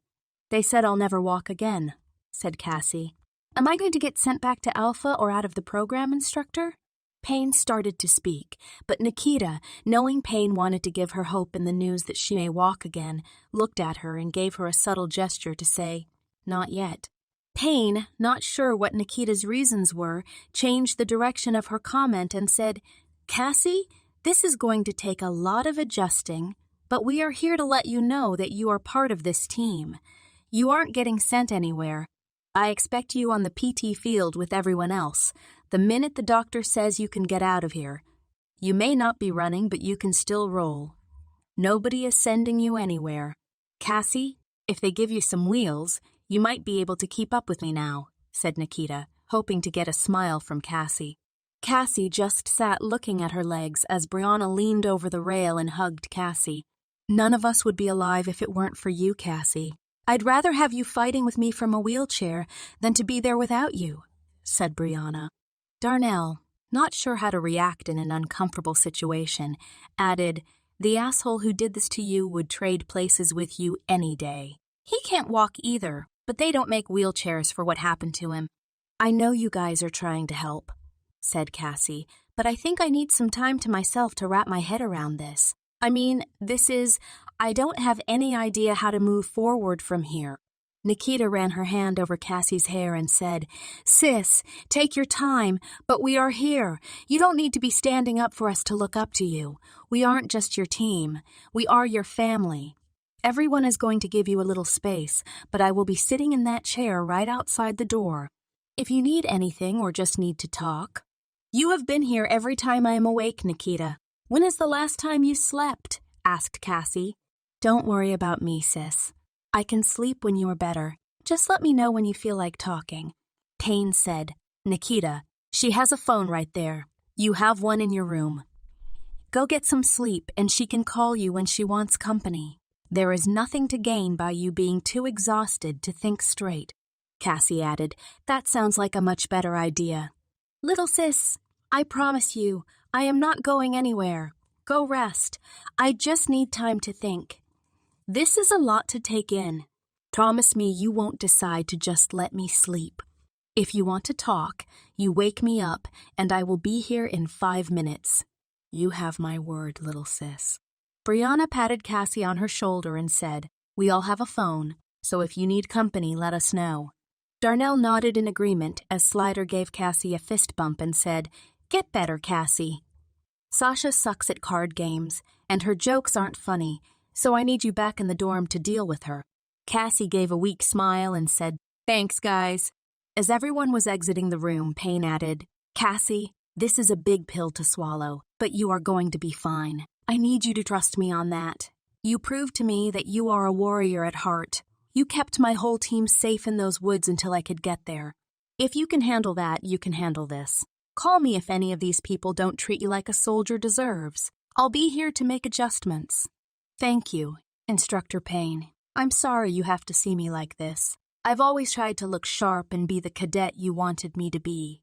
"They said I'll never walk again," said Cassie. "Am I going to get sent back to Alpha or out of the program, instructor?" Payne started to speak, but Nikita, knowing Payne wanted to give her hope in the news that she may walk again, looked at her and gave her a subtle gesture to say, "Not yet." Payne, not sure what Nikita's reasons were, changed the direction of her comment and said, "Cassie, this is going to take a lot of adjusting, but we are here to let you know that you are part of this team. You aren't getting sent anywhere. I expect you on the PT field with everyone else, the minute the doctor says you can get out of here. You may not be running, but you can still roll. Nobody is sending you anywhere. Cassie, if they give you some wheels, you might be able to keep up with me now," said Nikita, hoping to get a smile from Cassie. Cassie just sat looking at her legs as Brianna leaned over the rail and hugged Cassie. "None of us would be alive if it weren't for you, Cassie. I'd rather have you fighting with me from a wheelchair than to be there without you," said Brianna. Darnell, not sure how to react in an uncomfortable situation, added, "The asshole who did this to you would trade places with you any day. He can't walk either. but they don't make wheelchairs for what happened to him. I know you guys are trying to help, said Cassie, but I think I need some time to myself to wrap my head around this. I don't have any idea how to move forward from here. Nikita ran her hand over Cassie's hair and said, Sis, take your time, but we are here. You don't need to be standing up for us to look up to you. We aren't just your team. We are your family. Everyone is going to give you a little space, but I will be sitting in that chair right outside the door. If you need anything or just need to talk. You have been here every time I am awake, Nikita. When is the last time you slept? Asked Cassie. Don't worry about me, sis. I can sleep when you are better. Just let me know when you feel like talking. Payne said, Nikita, she has a phone right there. You have one in your room. Go get some sleep and she can call you when she wants company. There is nothing to gain by you being too exhausted to think straight. Cassie added, That sounds like a much better idea. Little sis, I promise you, I am not going anywhere. Go rest. I just need time to think. This is a lot to take in. Promise me you won't decide to just let me sleep. If you want to talk, you wake me up and I will be here in 5 minutes. You have my word, little sis. Brianna patted Cassie on her shoulder and said, We all have a phone, so if you need company, let us know. Darnell nodded in agreement as Slider gave Cassie a fist bump and said, Get better, Cassie. Sasha sucks at card games, and her jokes aren't funny, so I need you back in the dorm to deal with her. Cassie gave a weak smile and said, Thanks, guys. As everyone was exiting the room, Payne added, Cassie, this is a big pill to swallow, but you are going to be fine. I need you to trust me on that. You proved to me that you are a warrior at heart. You kept my whole team safe in those woods until I could get there. If you can handle that, you can handle this. Call me if any of these people don't treat you like a soldier deserves. I'll be here to make adjustments. Thank you, Instructor Payne. I'm sorry you have to see me like this. I've always tried to look sharp and be the cadet you wanted me to be.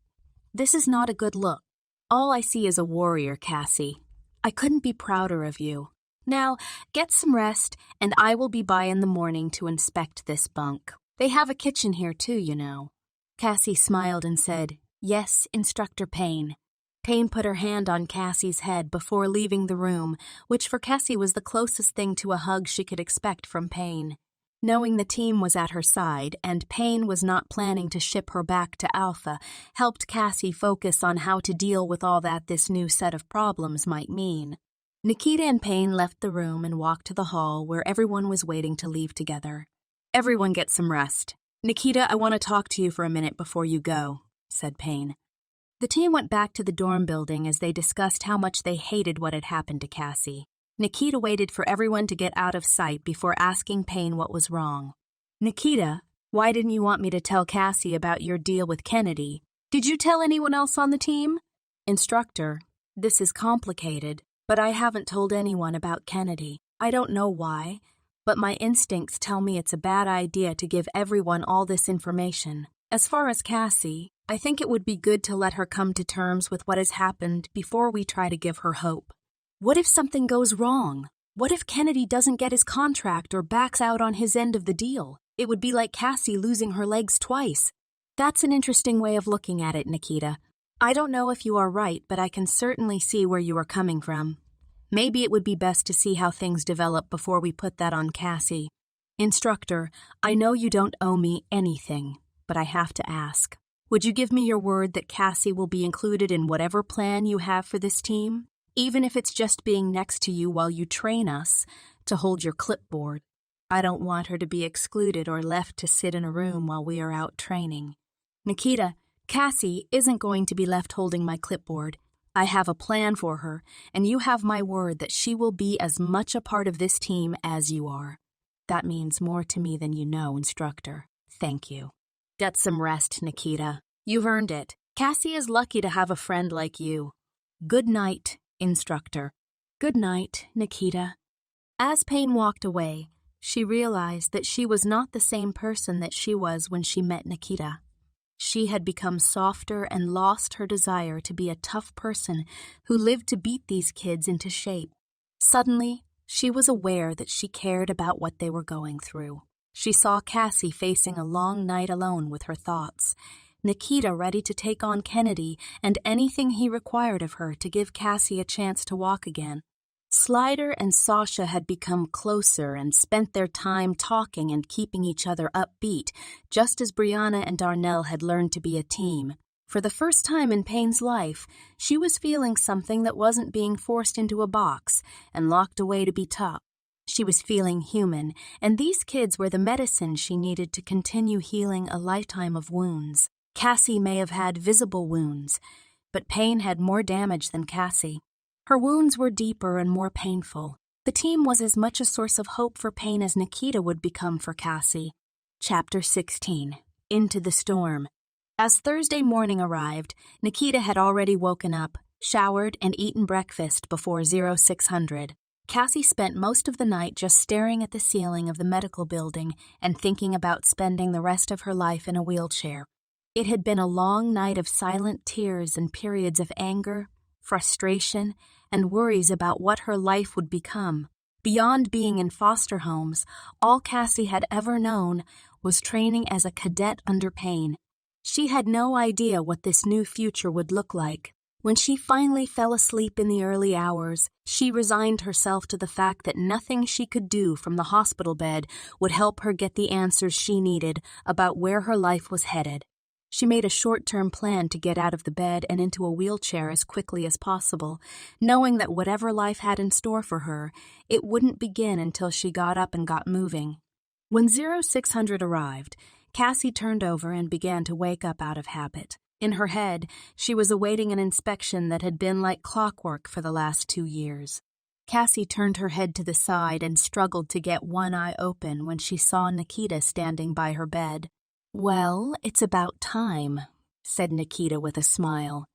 This is not a good look. All I see is a warrior, Cassie. I couldn't be prouder of you. Now, get some rest, and I will be by in the morning to inspect this bunk. They have a kitchen here too, you know. Cassie smiled and said, Yes, Instructor Payne. Payne put her hand on Cassie's head before leaving the room, which for Cassie was the closest thing to a hug she could expect from Payne. Knowing the team was at her side and Payne was not planning to ship her back to Alpha helped Cassie focus on how to deal with all that this new set of problems might mean. Nikita and Payne left the room and walked to the hall where everyone was waiting to leave together. Everyone get some rest. Nikita, I want to talk to you for a minute before you go, said Payne. The team went back to the dorm building as they discussed how much they hated what had happened to Cassie. Nikita waited for everyone to get out of sight before asking Payne what was wrong. Nikita, why didn't you want me to tell Cassie about your deal with Kennedy? Did you tell anyone else on the team? Instructor, this is complicated, but I haven't told anyone about Kennedy. I don't know why, but my instincts tell me it's a bad idea to give everyone all this information. As far as Cassie, I think it would be good to let her come to terms with what has happened before we try to give her hope. What if something goes wrong? What if Kennedy doesn't get his contract or backs out on his end of the deal? It would be like Cassie losing her legs twice. That's an interesting way of looking at it, Nikita. I don't know if you are right, but I can certainly see where you are coming from. Maybe it would be best to see how things develop before we put that on Cassie. Instructor, I know you don't owe me anything, but I have to ask. Would you give me your word that Cassie will be included in whatever plan you have for this team, even if it's just being next to you while you train us to hold your clipboard? I don't want her to be excluded or left to sit in a room while we are out training. Nikita, Cassie isn't going to be left holding my clipboard. I have a plan for her, and you have my word that she will be as much a part of this team as you are. That means more to me than you know, Instructor. Thank you. Get some rest, Nikita. You've earned it. Cassie is lucky to have a friend like you. Good night, Instructor. Good night, Nikita. As Payne walked away, she realized that she was not the same person that she was when she met Nikita. She had become softer and lost her desire to be a tough person who lived to beat these kids into shape. Suddenly, she was aware that she cared about what they were going through. She saw Cassie facing a long night alone with her thoughts, Nikita ready to take on Kennedy and anything he required of her to give Cassie a chance to walk again. Slider and Sasha had become closer and spent their time talking and keeping each other upbeat, just as Brianna and Darnell had learned to be a team. For the first time in Payne's life, she was feeling something that wasn't being forced into a box and locked away to be tough. She was feeling human, and these kids were the medicine she needed to continue healing a lifetime of wounds. Cassie may have had visible wounds, but Payne had more damage than Cassie. Her wounds were deeper and more painful. The team was as much a source of hope for Payne as Nikita would become for Cassie. Chapter 16. Into the Storm. As Thursday morning arrived, Nikita had already woken up, showered, and eaten breakfast before 0600. Cassie spent most of the night just staring at the ceiling of the medical building and thinking about spending the rest of her life in a wheelchair. It had been a long night of silent tears and periods of anger, frustration, and worries about what her life would become. Beyond being in foster homes, all Cassie had ever known was training as a cadet under Payne. She had no idea what this new future would look like. When she finally fell asleep in the early hours, she resigned herself to the fact that nothing she could do from the hospital bed would help her get the answers she needed about where her life was headed. She made a short-term plan to get out of the bed and into a wheelchair as quickly as possible, knowing that whatever life had in store for her, it wouldn't begin until she got up and got moving. When 0600 arrived, Cassie turned over and began to wake up out of habit. In her head, she was awaiting an inspection that had been like clockwork for the last 2 years. Cassie turned her head to the side and struggled to get one eye open when she saw Nikita standing by her bed. "Well, it's about time," said Nikita with a smile.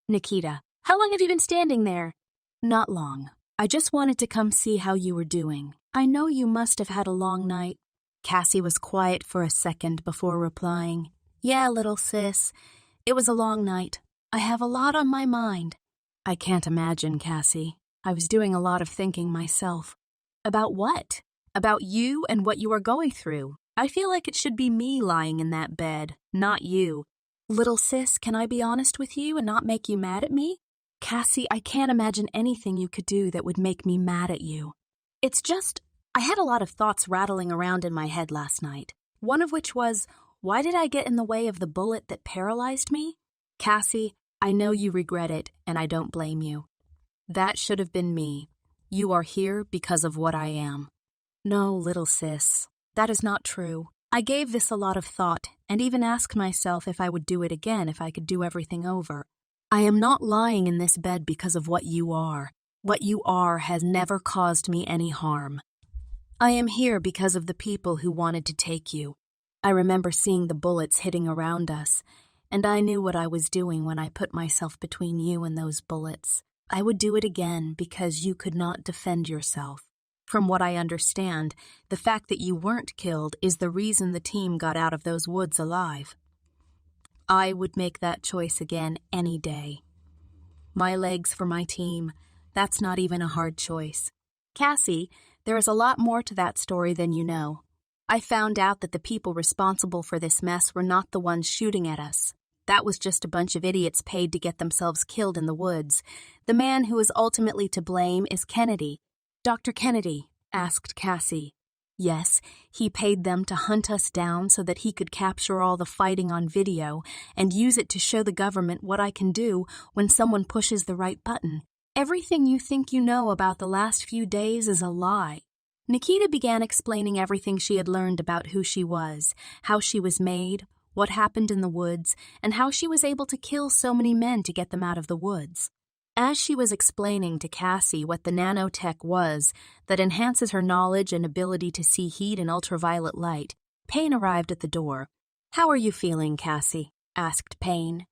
"Nikita, how long have you been standing there?" "Not long. I just wanted to come see how you were doing. I know you must have had a long night." Cassie was quiet for a second before replying. "Yeah, little sis. It was a long night. I have a lot on my mind." "I can't imagine, Cassie. I was doing a lot of thinking myself." "About what?" "About you and what you are going through. I feel like it should be me lying in that bed, not you." "Little sis, can I be honest with you and not make you mad at me?" "Cassie, I can't imagine anything you could do that would make me mad at you. It's just, I had a lot of thoughts rattling around in my head last night. One of which was, why did I get in the way of the bullet that paralyzed me? Cassie, I know you regret it, and I don't blame you. That should have been me. You are here because of what I am." "No, little sis. That is not true. I gave this a lot of thought and even asked myself if I would do it again if I could do everything over. I am not lying in this bed because of what you are. What you are has never caused me any harm. I am here because of the people who wanted to take you. I remember seeing the bullets hitting around us, and I knew what I was doing when I put myself between you and those bullets. I would do it again because you could not defend yourself. From what I understand, the fact that you weren't killed is the reason the team got out of those woods alive. I would make that choice again any day. My legs for my team, that's not even a hard choice. Cassie, there is a lot more to that story than you know. I found out that the people responsible for this mess were not the ones shooting at us. That was just a bunch of idiots paid to get themselves killed in the woods. The man who is ultimately to blame is Kennedy." "Dr. Kennedy?" asked Cassie. "Yes, he paid them to hunt us down so that he could capture all the fighting on video and use it to show the government what I can do when someone pushes the right button. Everything you think you know about the last few days is a lie." Nikita began explaining everything she had learned about who she was, how she was made, what happened in the woods, and how she was able to kill so many men to get them out of the woods. As she was explaining to Cassie what the nanotech was that enhances her knowledge and ability to see heat and ultraviolet light, Payne arrived at the door. "How are you feeling, Cassie?" asked Payne.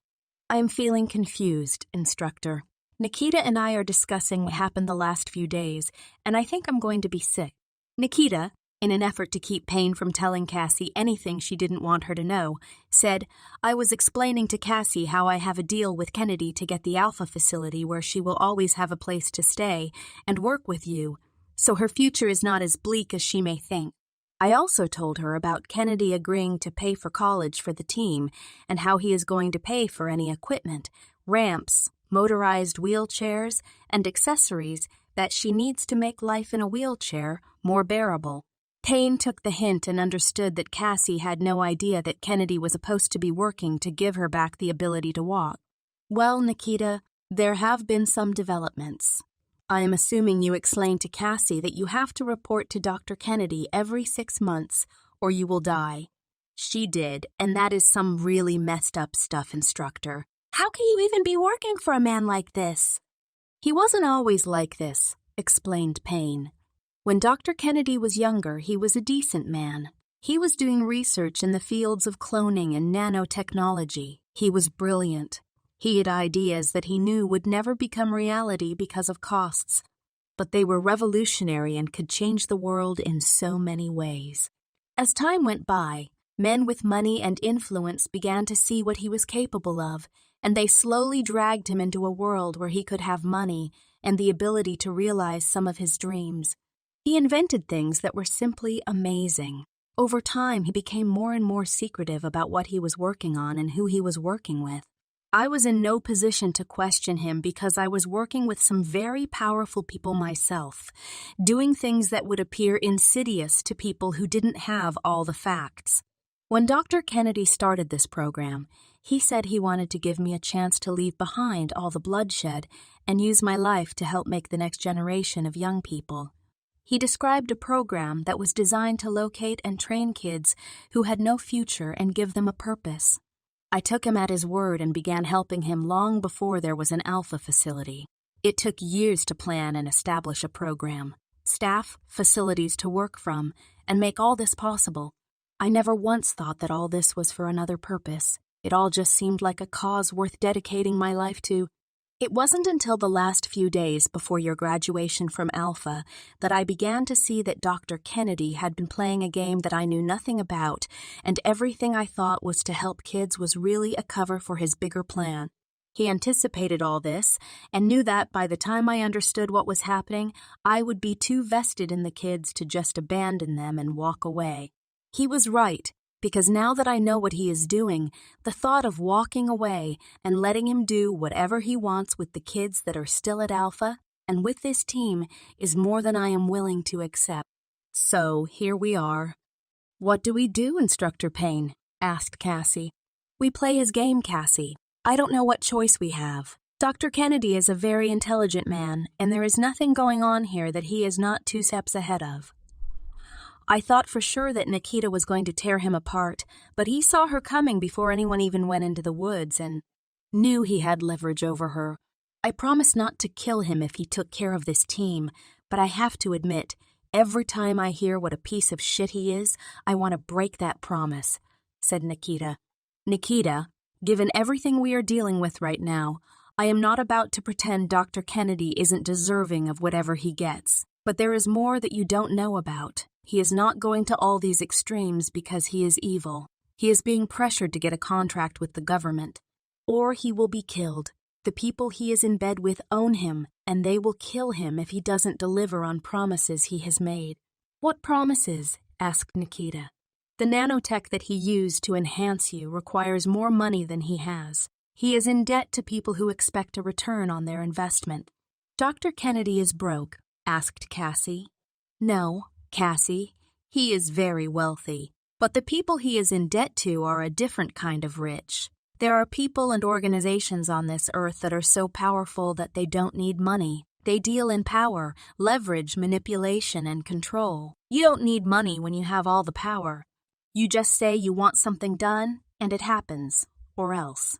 "I am feeling confused, instructor. Nikita and I are discussing what happened the last few days, and I think I'm going to be sick." Nikita, in an effort to keep Payne from telling Cassie anything she didn't want her to know, said, "I was explaining to Cassie how I have a deal with Kennedy to get the Alpha facility where she will always have a place to stay and work with you, so her future is not as bleak as she may think." I also told her about Kennedy agreeing to pay for college for the team and how he is going to pay for any equipment, ramps, motorized wheelchairs, and accessories that she needs to make life in a wheelchair more bearable. Payne took the hint and understood that Cassie had no idea that Kennedy was supposed to be working to give her back the ability to walk. Well, Nikita, there have been some developments. I am assuming you explained to Cassie that you have to report to Dr. Kennedy every 6 months or you will die. She did, and that is some really messed up stuff, instructor. How can you even be working for a man like this? He wasn't always like this, explained Payne. When Dr. Kennedy was younger, he was a decent man. He was doing research in the fields of cloning and nanotechnology. He was brilliant. He had ideas that he knew would never become reality because of costs, but they were revolutionary and could change the world in so many ways. As time went by, men with money and influence began to see what he was capable of, and they slowly dragged him into a world where he could have money and the ability to realize some of his dreams. He invented things that were simply amazing. Over time, he became more and more secretive about what he was working on and who he was working with. I was in no position to question him because I was working with some very powerful people myself, doing things that would appear insidious to people who didn't have all the facts. When Dr. Kennedy started this program, he said he wanted to give me a chance to leave behind all the bloodshed and use my life to help make the next generation of young people. He described a program that was designed to locate and train kids who had no future and give them a purpose. I took him at his word and began helping him long before there was an alpha facility. It took years to plan and establish a program, staff, facilities to work from, and make all this possible. I never once thought that all this was for another purpose. It all just seemed like a cause worth dedicating my life to. It wasn't until the last few days before your graduation from Alpha that I began to see that Dr. Kennedy had been playing a game that I knew nothing about, and everything I thought was to help kids was really a cover for his bigger plan. He anticipated all this and knew that by the time I understood what was happening, I would be too vested in the kids to just abandon them and walk away. He was right. Because now that I know what he is doing, the thought of walking away and letting him do whatever he wants with the kids that are still at Alpha and with this team is more than I am willing to accept. So here we are. What do we do, Instructor Payne? Asked Cassie. We play his game, Cassie. I don't know what choice we have. Dr. Kennedy is a very intelligent man, and there is nothing going on here that he is not 2 steps ahead of. I thought for sure that Nikita was going to tear him apart, but he saw her coming before anyone even went into the woods and knew he had leverage over her. I promised not to kill him if he took care of this team, but I have to admit, every time I hear what a piece of shit he is, I want to break that promise, said Nikita. Nikita, given everything we are dealing with right now, I am not about to pretend Dr. Kennedy isn't deserving of whatever he gets, but there is more that you don't know about. He is not going to all these extremes because he is evil. He is being pressured to get a contract with the government. Or he will be killed. The people he is in bed with own him, and they will kill him if he doesn't deliver on promises he has made. What promises? Asked Nikita. The nanotech that he used to enhance you requires more money than he has. He is in debt to people who expect a return on their investment. Dr. Kennedy is broke, asked Cassie. No, Cassie, he is very wealthy, but the people he is in debt to are a different kind of rich. There are people and organizations on this earth that are so powerful that they don't need money. They deal in power, leverage, manipulation, and control. You don't need money when you have all the power. You just say you want something done, and it happens, or else.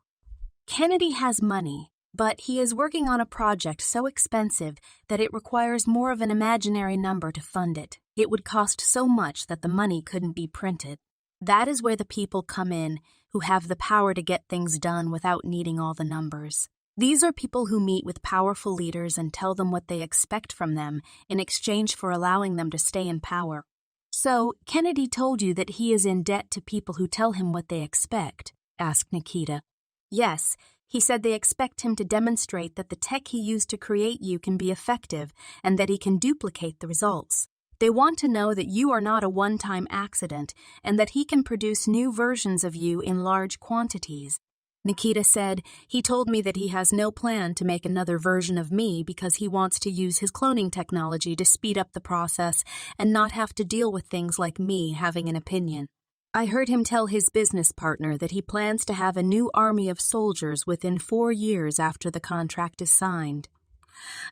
Kennedy has money, but he is working on a project so expensive that it requires more of an imaginary number to fund it. It would cost so much that the money couldn't be printed. That is where the people come in who have the power to get things done without needing all the numbers. These are people who meet with powerful leaders and tell them what they expect from them in exchange for allowing them to stay in power. So, Kennedy told you that he is in debt to people who tell him what they expect, asked Nikita. Yes, he said they expect him to demonstrate that the tech he used to create you can be effective and that he can duplicate the results. They want to know that you are not a one-time accident and that he can produce new versions of you in large quantities. Nikita said, he told me that he has no plan to make another version of me because he wants to use his cloning technology to speed up the process and not have to deal with things like me having an opinion. I heard him tell his business partner that he plans to have a new army of soldiers within 4 years after the contract is signed.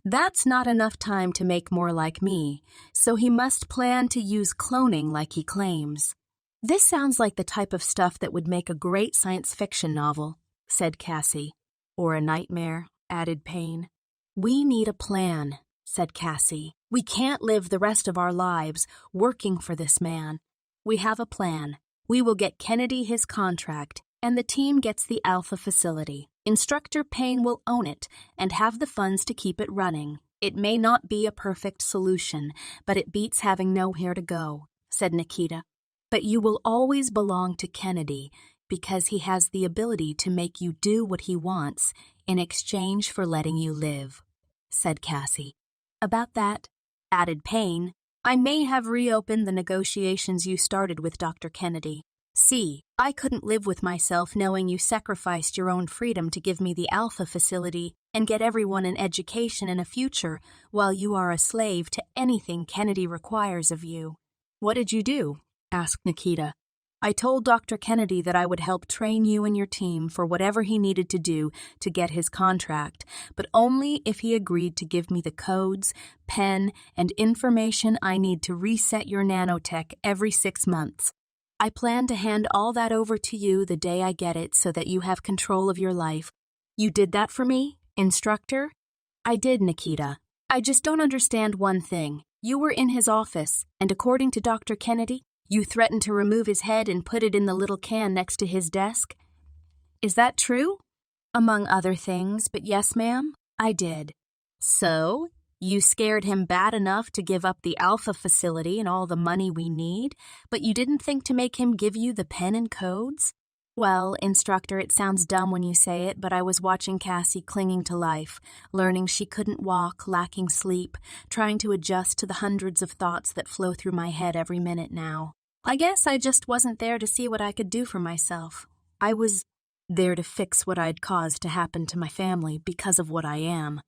That's not enough time to make more like me, so he must plan to use cloning like he claims. This sounds like the type of stuff that would make a great science fiction novel, said Cassie. Or a nightmare, added Payne. We need a plan, said Cassie. We can't live the rest of our lives working for this man. We have a plan. We will get Kennedy his contract, and the team gets the Alpha facility. Instructor Payne will own it and have the funds to keep it running. It may not be a perfect solution, but it beats having nowhere to go, said Nikita. But you will always belong to Kennedy because he has the ability to make you do what he wants in exchange for letting you live, said Cassie. About that, added Payne, I may have reopened the negotiations you started with Dr. Kennedy. See, I couldn't live with myself knowing you sacrificed your own freedom to give me the Alpha facility and get everyone an education and a future while you are a slave to anything Kennedy requires of you. What did you do? Asked Nikita. I told Dr. Kennedy that I would help train you and your team for whatever he needed to do to get his contract, but only if he agreed to give me the codes, pen, and information I need to reset your nanotech every 6 months. I plan to hand all that over to you the day I get it so that you have control of your life. You did that for me, instructor? I did, Nikita. I just don't understand one thing. You were in his office, and according to Dr. Kennedy, you threatened to remove his head and put it in the little can next to his desk? Is that true? Among other things, but yes, ma'am, I did. So, you scared him bad enough to give up the Alpha facility and all the money we need, but you didn't think to make him give you the pen and codes? Well, instructor, it sounds dumb when you say it, but I was watching Cassie clinging to life, learning she couldn't walk, lacking sleep, trying to adjust to the hundreds of thoughts that flow through my head every minute now. I guess I just wasn't there to see what I could do for myself. I was there to fix what I'd caused to happen to my family because of what I am.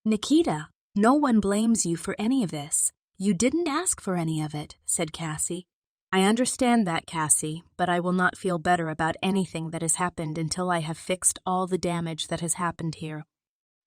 Nikita, no one blames you for any of this. You didn't ask for any of it, said Cassie. I understand that, Cassie, but I will not feel better about anything that has happened until I have fixed all the damage that has happened here.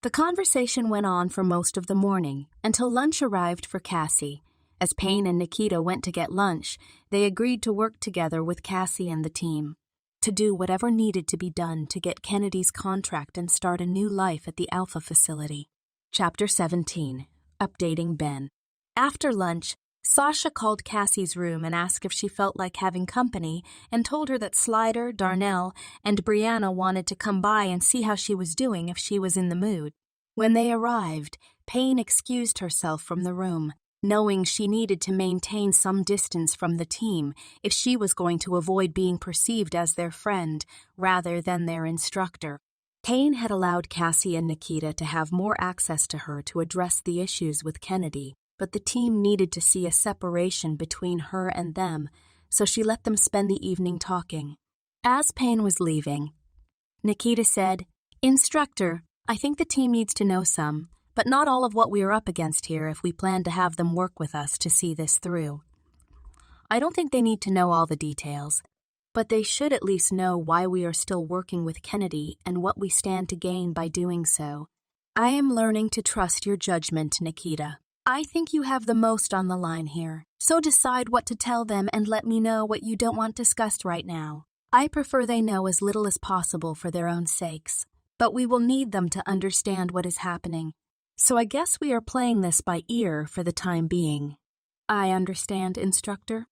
The conversation went on for most of the morning, until lunch arrived for Cassie. As Payne and Nikita went to get lunch, they agreed to work together with Cassie and the team, to do whatever needed to be done to get Kennedy's contract and start a new life at the Alpha facility. Chapter 17. Updating Ben. After lunch, Sasha called Cassie's room and asked if she felt like having company and told her that Slider, Darnell, and Brianna wanted to come by and see how she was doing if she was in the mood. When they arrived, Payne excused herself from the room, knowing she needed to maintain some distance from the team if she was going to avoid being perceived as their friend rather than their instructor. Payne had allowed Cassie and Nikita to have more access to her to address the issues with Kennedy, but the team needed to see a separation between her and them, so she let them spend the evening talking. As Payne was leaving, Nikita said, Instructor, I think the team needs to know some, but not all of what we are up against here if we plan to have them work with us to see this through. I don't think they need to know all the details, but they should at least know why we are still working with Kennedy and what we stand to gain by doing so. I am learning to trust your judgment, Nikita. I think you have the most on the line here, so decide what to tell them and let me know what you don't want discussed right now. I prefer they know as little as possible for their own sakes, but we will need them to understand what is happening. So I guess we are playing this by ear for the time being. I understand, instructor.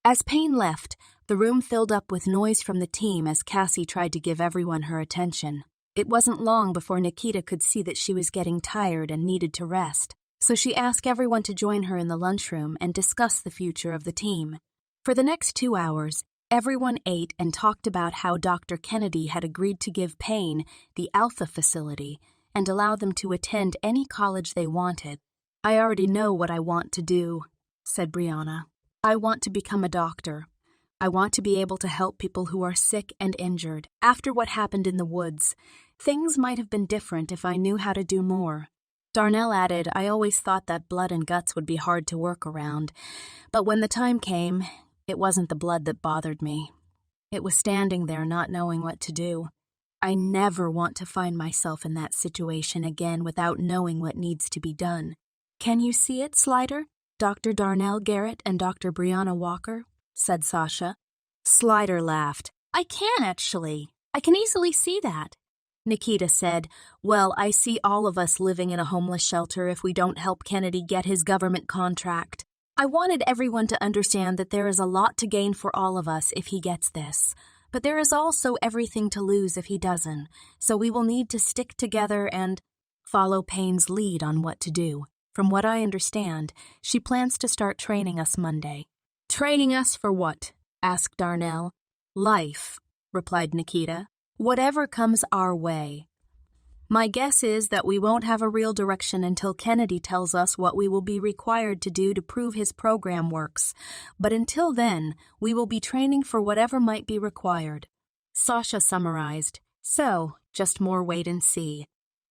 As Payne left, the room filled up with noise from the team as Cassie tried to give everyone her attention. It wasn't long before Nikita could see that she was getting tired and needed to rest, so she asked everyone to join her in the lunchroom and discuss the future of the team. For the next 2 hours, everyone ate and talked about how Dr. Kennedy had agreed to give Payne the Alpha facility and allow them to attend any college they wanted. I already know what I want to do, said Brianna. "I want to become a doctor. I want to be able to help people who are sick and injured. After what happened in the woods, things might have been different if I knew how to do more." Darnell added, "I always thought that blood and guts would be hard to work around, but when the time came, it wasn't the blood that bothered me. It was standing there not knowing what to do. I never want to find myself in that situation again without knowing what needs to be done. Can you see it, Slider? Dr. Darnell Garrett and Dr. Brianna Walker?" said Sasha. Slider laughed. "I can, actually. I can easily see that." Nikita said, "Well, I see all of us living in a homeless shelter if we don't help Kennedy get his government contract. I wanted everyone to understand that there is a lot to gain for all of us if he gets this. But there is also everything to lose if he doesn't, so we will need to stick together and follow Payne's lead on what to do. From what I understand, she plans to start training us Monday." "Training us for what?" asked Darnell. "Life," replied Nikita. "Whatever comes our way. My guess is that we won't have a real direction until Kennedy tells us what we will be required to do to prove his program works. But until then, we will be training for whatever might be required." Sasha summarized, "So, just more wait and see."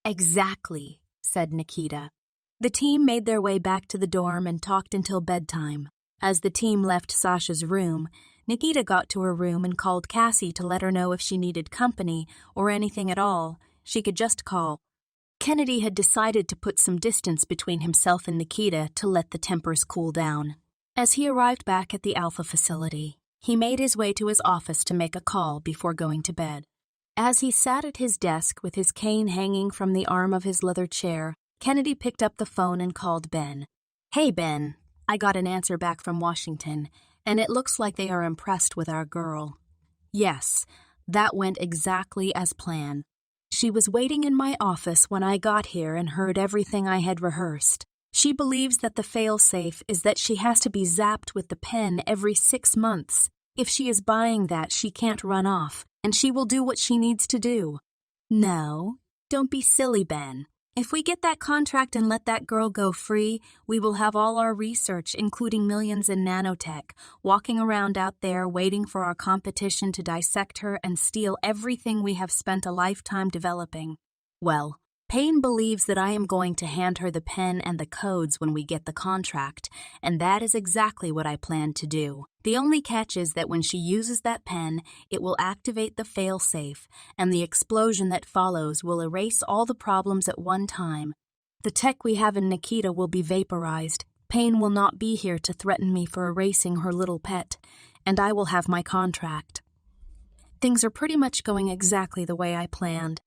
"Exactly," said Nikita. The team made their way back to the dorm and talked until bedtime. As the team left Sasha's room, Nikita got to her room and called Cassie to let her know if she needed company or anything at all. She could just call. Kennedy had decided to put some distance between himself and Nikita to let the tempers cool down. As he arrived back at the Alpha facility, he made his way to his office to make a call before going to bed. As he sat at his desk with his cane hanging from the arm of his leather chair, Kennedy picked up the phone and called Ben. "Hey, Ben. I got an answer back from Washington, and it looks like they are impressed with our girl." "Yes, that went exactly as planned. She was waiting in my office when I got here and heard everything I had rehearsed. She believes that the fail-safe is that she has to be zapped with the pen every 6 months. If she is buying that, she can't run off, and she will do what she needs to do." "No, don't be silly, Ben. If we get that contract and let that girl go free, we will have all our research, including millions in nanotech, walking around out there waiting for our competition to dissect her and steal everything we have spent a lifetime developing. Well, Payne believes that I am going to hand her the pen and the codes when we get the contract, and that is exactly what I plan to do. The only catch is that when she uses that pen, it will activate the fail-safe, and the explosion that follows will erase all the problems at one time. The tech we have in Nikita will be vaporized. Payne will not be here to threaten me for erasing her little pet, and I will have my contract. Things are pretty much going exactly the way I planned.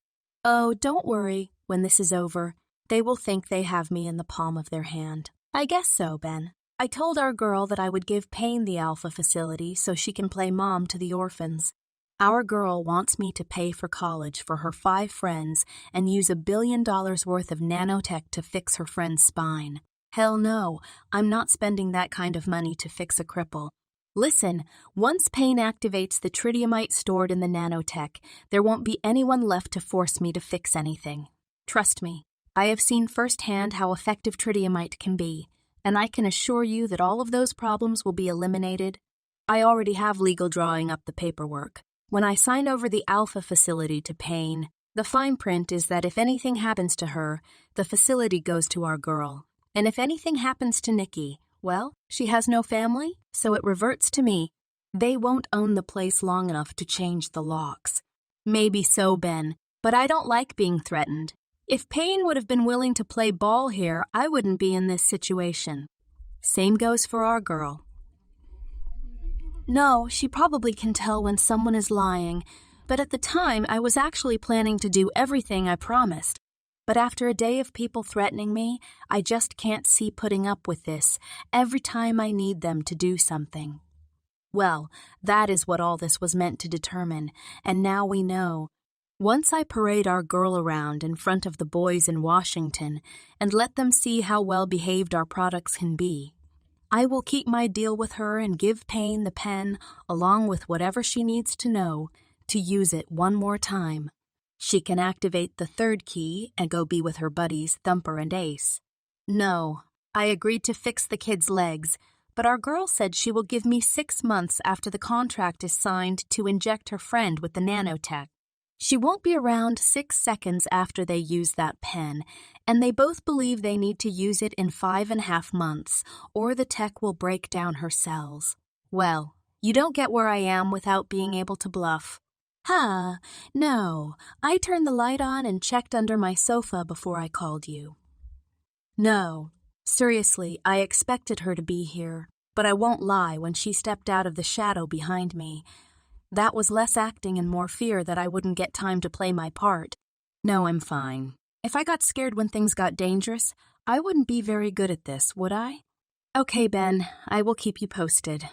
Oh, don't worry. When this is over, they will think they have me in the palm of their hand." "I guess so, Ben. I told our girl that I would give Payne the Alpha facility so she can play mom to the orphans. Our girl wants me to pay for college for her 5 friends and use $1 billion worth of nanotech to fix her friend's spine. Hell no, I'm not spending that kind of money to fix a cripple. Listen, once Payne activates the tritiumite stored in the nanotech, there won't be anyone left to force me to fix anything. Trust me, I have seen firsthand how effective tritiumite can be, and I can assure you that all of those problems will be eliminated. I already have legal drawing up the paperwork. When I sign over the Alpha facility to Payne, the fine print is that if anything happens to her, the facility goes to our girl. And if anything happens to Nikki, well, she has no family, so it reverts to me. They won't own the place long enough to change the locks." "Maybe so, Ben, but I don't like being threatened. If Payne would have been willing to play ball here, I wouldn't be in this situation. Same goes for our girl." "No, she probably can tell when someone is lying, but at the time I was actually planning to do everything I promised. But after a day of people threatening me, I just can't see putting up with this every time I need them to do something." Well, that is what all this was meant to determine, and now we know. Once I parade our girl around in front of the boys in Washington and let them see how well behaved our products can be, I will keep my deal with her and give Payne the pen along with whatever she needs to know to use it one more time. She can activate the 3rd key and go be with her buddies Thumper and Ace. No, I agreed to fix the kid's legs, but our girl said she will give me 6 months after the contract is signed to inject her friend with the nanotech. She won't be around 6 seconds after they use that pen, and they both believe they need to use it in 5.5 months, or the tech will break down her cells. Well, you don't get where I am without being able to bluff. No, I turned the light on and checked under my sofa before I called you. No, seriously, I expected her to be here, but I won't lie, when she stepped out of the shadow behind me, that was less acting and more fear that I wouldn't get time to play my part. No, I'm fine. If I got scared when things got dangerous, I wouldn't be very good at this, would I? Okay, Ben, I will keep you posted.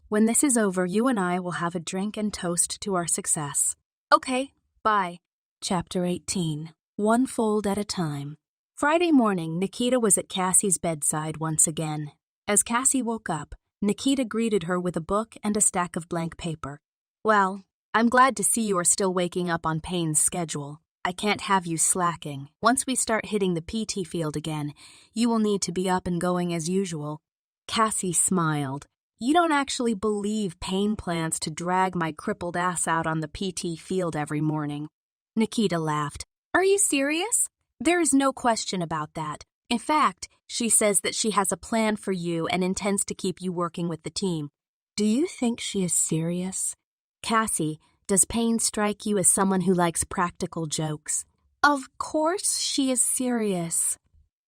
When this is over, you and I will have a drink and toast to our success. Okay, bye. Chapter 18. One fold at a time. Friday morning, Nikita was at Cassie's bedside once again. As Cassie woke up, Nikita greeted her with a book and a stack of blank paper. Well, I'm glad to see you are still waking up on Payne's schedule. I can't have you slacking. Once we start hitting the PT field again, you will need to be up and going as usual. Cassie smiled. You don't actually believe Payne plans to drag my crippled ass out on the PT field every morning. Nikita laughed. Are you serious? There is no question about that. In fact, she says that she has a plan for you and intends to keep you working with the team. Do you think she is serious? Cassie, does Payne strike you as someone who likes practical jokes? Of course she is serious.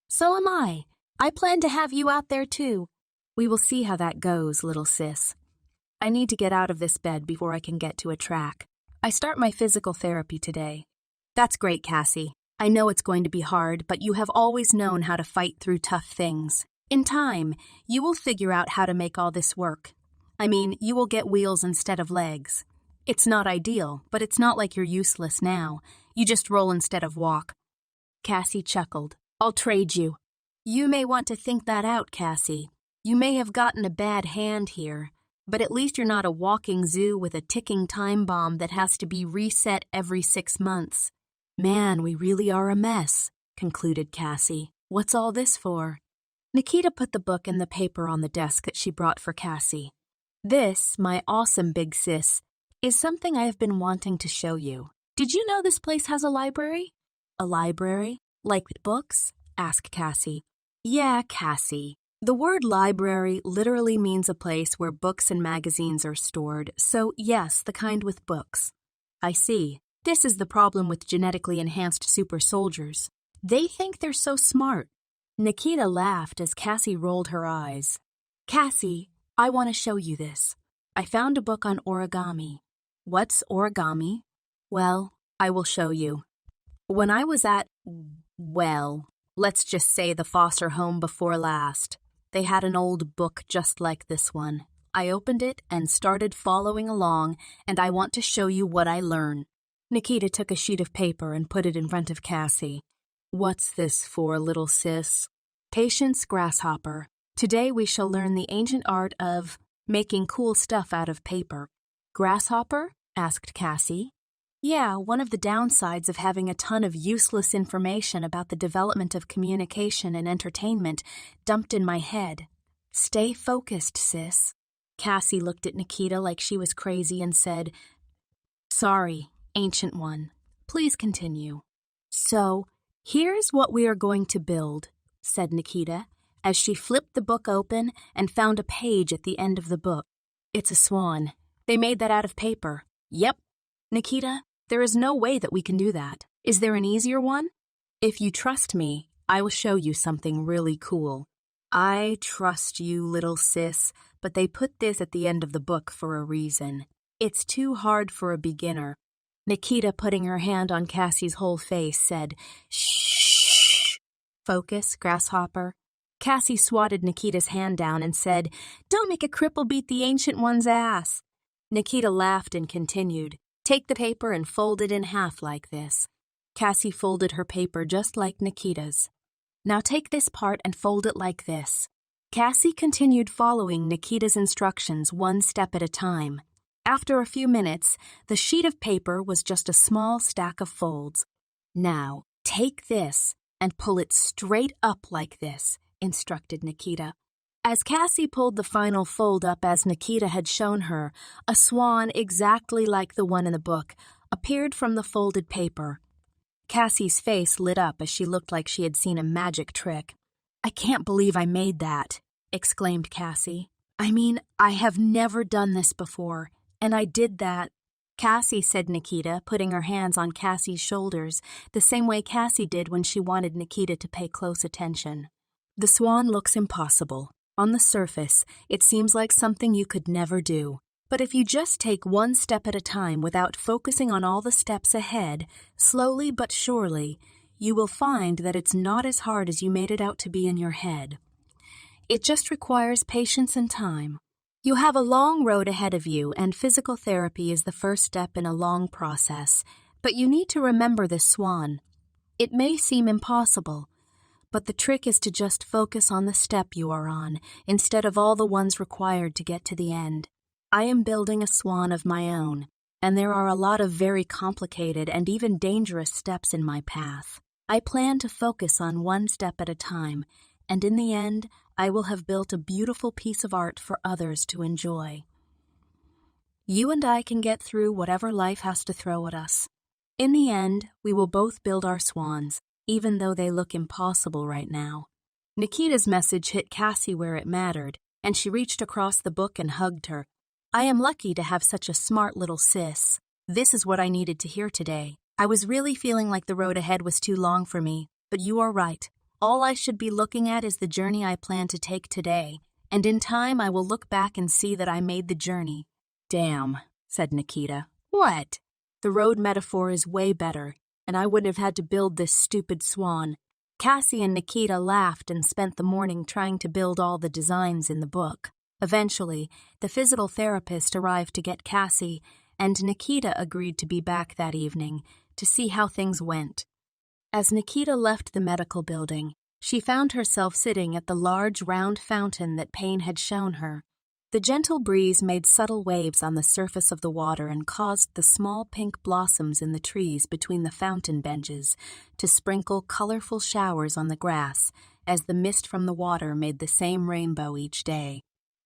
So am I. I plan to have you out there too. We will see how that goes, little sis. I need to get out of this bed before I can get to a track. I start my physical therapy today. That's great, Cassie. I know it's going to be hard, but you have always known how to fight through tough things. In time, you will figure out how to make all this work. I mean, you will get wheels instead of legs. It's not ideal, but it's not like you're useless now. You just roll instead of walk. Cassie chuckled. I'll trade you. You may want to think that out, Cassie. You may have gotten a bad hand here, but at least you're not a walking zoo with a ticking time bomb that has to be reset every 6 months. Man, we really are a mess, concluded Cassie. What's all this for? Nikita put the book and the paper on the desk that she brought for Cassie. This, my awesome big sis, is something I have been wanting to show you. Did you know this place has a library? A library? Like books? Asked Cassie. Yeah, Cassie. The word library literally means a place where books and magazines are stored, so yes, the kind with books. I see. This is the problem with genetically enhanced super soldiers. They think they're so smart. Nikita laughed as Cassie rolled her eyes. Cassie, I want to show you this. I found a book on origami. What's origami? Well, I will show you. When I was at, let's just say the foster home before last, they had an old book just like this one. I opened it and started following along, and I want to show you what I learned. Nikita took a sheet of paper and put it in front of Cassie. What's this for, little sis? Patience, grasshopper. Today we shall learn the ancient art of making cool stuff out of paper. Grasshopper? Asked Cassie. Yeah, one of the downsides of having a ton of useless information about the development of communication and entertainment dumped in my head. Stay focused, sis. Cassie looked at Nikita like she was crazy and said, Sorry, Ancient One. Please continue. So, here's what we are going to build, said Nikita, as she flipped the book open and found a page at the end of the book. It's a swan. They made that out of paper. Yep. Nikita, there is no way that we can do that. Is there an easier one? If you trust me, I will show you something really cool. I trust you, little sis, but they put this at the end of the book for a reason. It's too hard for a beginner. Nikita, putting her hand on Cassie's whole face, said, Shh. Focus, grasshopper. Cassie swatted Nikita's hand down and said, Don't make a cripple beat the Ancient One's ass. Nikita laughed and continued, Take the paper and fold it in half like this. Cassie folded her paper just like Nikita's. Now take this part and fold it like this. Cassie continued following Nikita's instructions one step at a time. After a few minutes, the sheet of paper was just a small stack of folds. Now, take this and pull it straight up like this, instructed Nikita. As Cassie pulled the final fold up as Nikita had shown her, a swan exactly like the one in the book appeared from the folded paper. Cassie's face lit up as she looked like she had seen a magic trick. "I can't believe I made that," exclaimed Cassie. "I mean, I have never done this before, and I did that." "Cassie," said Nikita, putting her hands on Cassie's shoulders, the same way Cassie did when she wanted Nikita to pay close attention. "The swan looks impossible. On the surface, it seems like something you could never do. But if you just take one step at a time without focusing on all the steps ahead, slowly but surely, you will find that it's not as hard as you made it out to be in your head. It just requires patience and time. You have a long road ahead of you, and physical therapy is the first step in a long process. But you need to remember this swan. It may seem impossible, but the trick is to just focus on the step you are on, instead of all the ones required to get to the end. I am building a swan of my own, and there are a lot of very complicated and even dangerous steps in my path. I plan to focus on one step at a time, and in the end, I will have built a beautiful piece of art for others to enjoy. You and I can get through whatever life has to throw at us. In the end, we will both build our swans, even though they look impossible right now." Nikita's message hit Cassie where it mattered, and she reached across the book and hugged her. "I am lucky to have such a smart little sis. This is what I needed to hear today. I was really feeling like the road ahead was too long for me, but you are right. All I should be looking at is the journey I plan to take today, and in time I will look back and see that I made the journey." "Damn," said Nikita. "What?" "The road metaphor is way better, and I wouldn't have had to build this stupid swan." Cassie and Nikita laughed and spent the morning trying to build all the designs in the book. Eventually, the physical therapist arrived to get Cassie, and Nikita agreed to be back that evening to see how things went. As Nikita left the medical building, she found herself sitting at the large round fountain that Payne had shown her. The gentle breeze made subtle waves on the surface of the water and caused the small pink blossoms in the trees between the fountain benches to sprinkle colorful showers on the grass as the mist from the water made the same rainbow each day.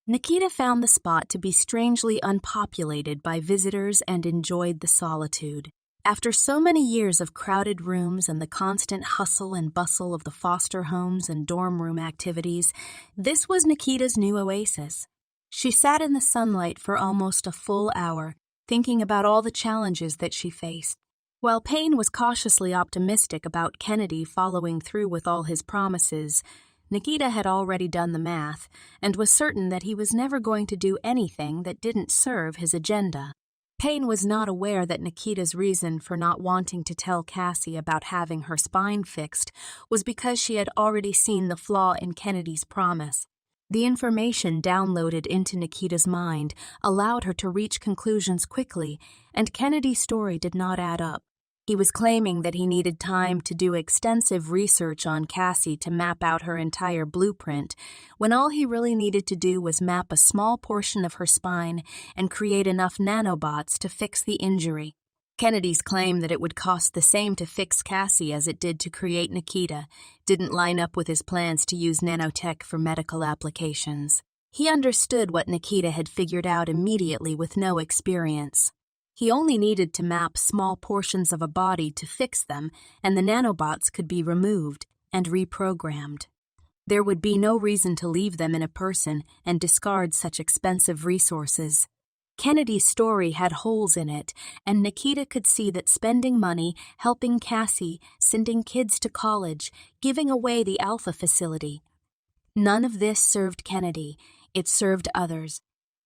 Nikita found the spot to be strangely unpopulated by visitors and enjoyed the solitude. After so many years of crowded rooms and the constant hustle and bustle of the foster homes and dorm room activities, this was Nikita's new oasis. She sat in the sunlight for almost a full hour, thinking about all the challenges that she faced. While Payne was cautiously optimistic about Kennedy following through with all his promises, Nikita had already done the math and was certain that he was never going to do anything that didn't serve his agenda. Payne was not aware that Nikita's reason for not wanting to tell Cassie about having her spine fixed was because she had already seen the flaw in Kennedy's promise. The information downloaded into Nikita's mind allowed her to reach conclusions quickly, and Kennedy's story did not add up. He was claiming that he needed time to do extensive research on Cassie to map out her entire blueprint, when all he really needed to do was map a small portion of her spine and create enough nanobots to fix the injury. Kennedy's claim that it would cost the same to fix Cassie as it did to create Nikita didn't line up with his plans to use nanotech for medical applications. He understood what Nikita had figured out immediately with no experience. He only needed to map small portions of a body to fix them, and the nanobots could be removed and reprogrammed. There would be no reason to leave them in a person and discard such expensive resources. Kennedy's story had holes in it, and Nikita could see that spending money, helping Cassie, sending kids to college, giving away the Alpha facility. None of this served Kennedy, it served others.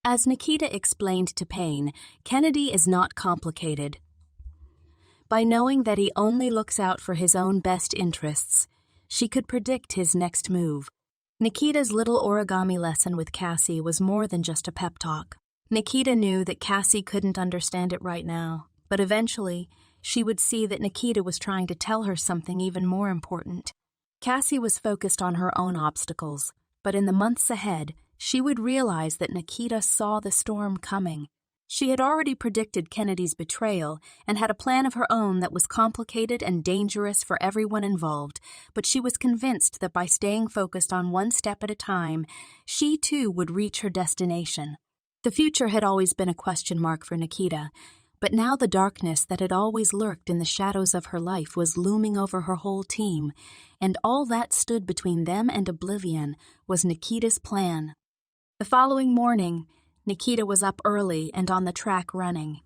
As Nikita explained to Payne, Kennedy is not complicated. By knowing that he only looks out for his own best interests, she could predict his next move. Nikita's little origami lesson with Cassie was more than just a pep talk. Nikita knew that Cassie couldn't understand it right now, but eventually she would see that Nikita was trying to tell her something even more important. Cassie was focused on her own obstacles, but in the months ahead, she would realize that Nikita saw the storm coming. She had already predicted Kennedy's betrayal and had a plan of her own that was complicated and dangerous for everyone involved, but she was convinced that by staying focused on one step at a time, she too would reach her destination. The future had always been a question mark for Nikita, but now the darkness that had always lurked in the shadows of her life was looming over her whole team, and all that stood between them and oblivion was Nikita's plan. The following morning, Nikita was up early and on the track running.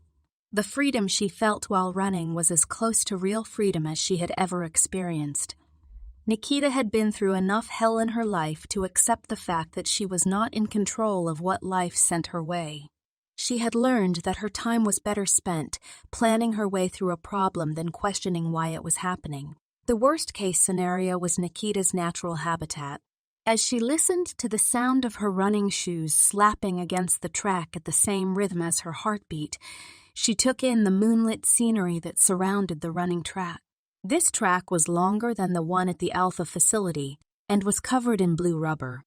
The freedom she felt while running was as close to real freedom as she had ever experienced. Nikita had been through enough hell in her life to accept the fact that she was not in control of what life sent her way. She had learned that her time was better spent planning her way through a problem than questioning why it was happening. The worst-case scenario was Nikita's natural habitat. As she listened to the sound of her running shoes slapping against the track at the same rhythm as her heartbeat, she took in the moonlit scenery that surrounded the running track. This track was longer than the one at the Alpha facility and was covered in blue rubber.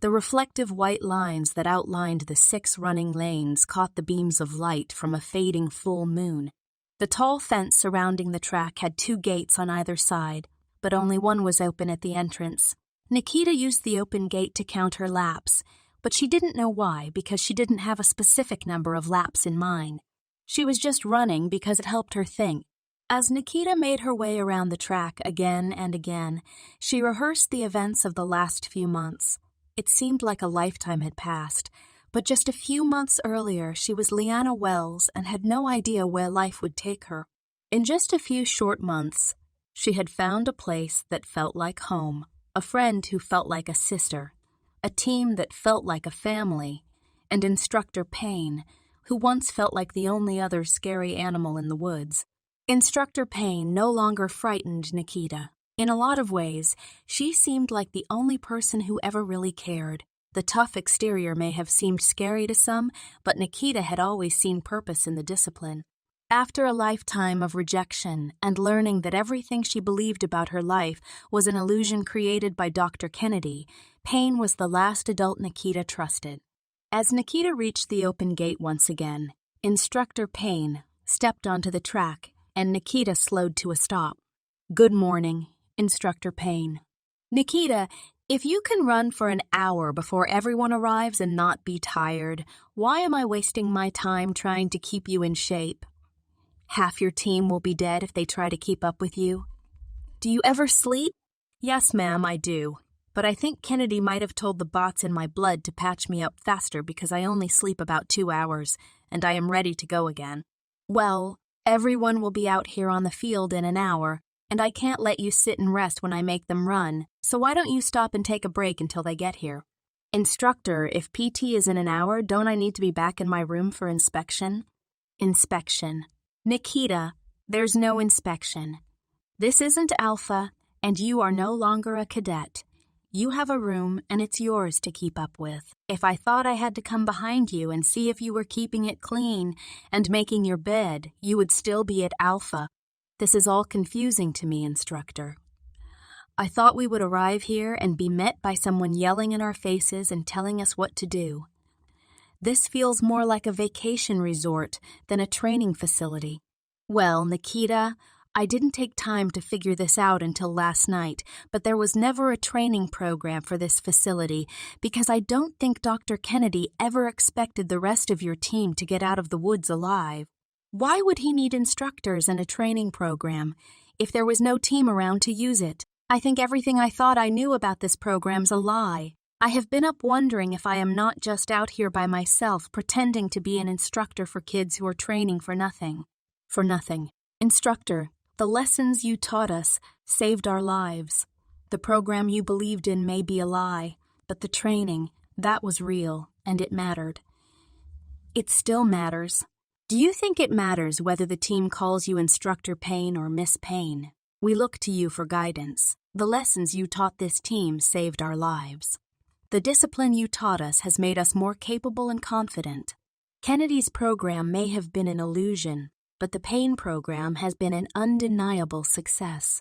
The reflective white lines that outlined the 6 running lanes caught the beams of light from a fading full moon. The tall fence surrounding the track had 2 gates on either side, but only one was open at the entrance. Nikita used the open gate to count her laps, but she didn't know why because she didn't have a specific number of laps in mind. She was just running because it helped her think. As Nikita made her way around the track again and again, she rehearsed the events of the last few months. It seemed like a lifetime had passed, but just a few months earlier she was Leanna Wells and had no idea where life would take her. In just a few short months, she had found a place that felt like home. A friend who felt like a sister, a team that felt like a family, and Instructor Payne, who once felt like the only other scary animal in the woods. Instructor Payne no longer frightened Nikita. In a lot of ways, she seemed like the only person who ever really cared. The tough exterior may have seemed scary to some, but Nikita had always seen purpose in the discipline. After a lifetime of rejection and learning that everything she believed about her life was an illusion created by Dr. Kennedy, Payne was the last adult Nikita trusted. As Nikita reached the open gate once again, Instructor Payne stepped onto the track and Nikita slowed to a stop. "Good morning, Instructor Payne." "Nikita, if you can run for an hour before everyone arrives and not be tired, why am I wasting my time trying to keep you in shape? Half your team will be dead if they try to keep up with you. Do you ever sleep?" "Yes, ma'am, I do. But I think Kennedy might have told the bots in my blood to patch me up faster because I only sleep about 2 hours, and I am ready to go again." "Well, everyone will be out here on the field in an hour, and I can't let you sit and rest when I make them run, so why don't you stop and take a break until they get here?" "Instructor, if PT is in an hour, don't I need to be back in my room for inspection?" "Inspection. Nikita, there's no inspection. This isn't Alpha, and you are no longer a cadet. You have a room, and it's yours to keep up with. If I thought I had to come behind you and see if you were keeping it clean and making your bed, you would still be at Alpha. This is all confusing to me, Instructor. I thought we would arrive here and be met by someone yelling in our faces and telling us what to do. This feels more like a vacation resort than a training facility." "Well, Nikita, I didn't take time to figure this out until last night, but there was never a training program for this facility because I don't think Dr. Kennedy ever expected the rest of your team to get out of the woods alive. Why would he need instructors and a training program if there was no team around to use it? I think everything I thought I knew about this program's a lie. I have been up wondering if I am not just out here by myself pretending to be an instructor for kids who are training for nothing." "For nothing. Instructor, the lessons you taught us saved our lives. The program you believed in may be a lie, but the training, that was real, and it mattered." "It still matters. Do you think it matters whether the team calls you Instructor Payne or Miss Payne? We look to you for guidance. The lessons you taught this team saved our lives. The discipline you taught us has made us more capable and confident. Kennedy's program may have been an illusion, but the Payne program has been an undeniable success.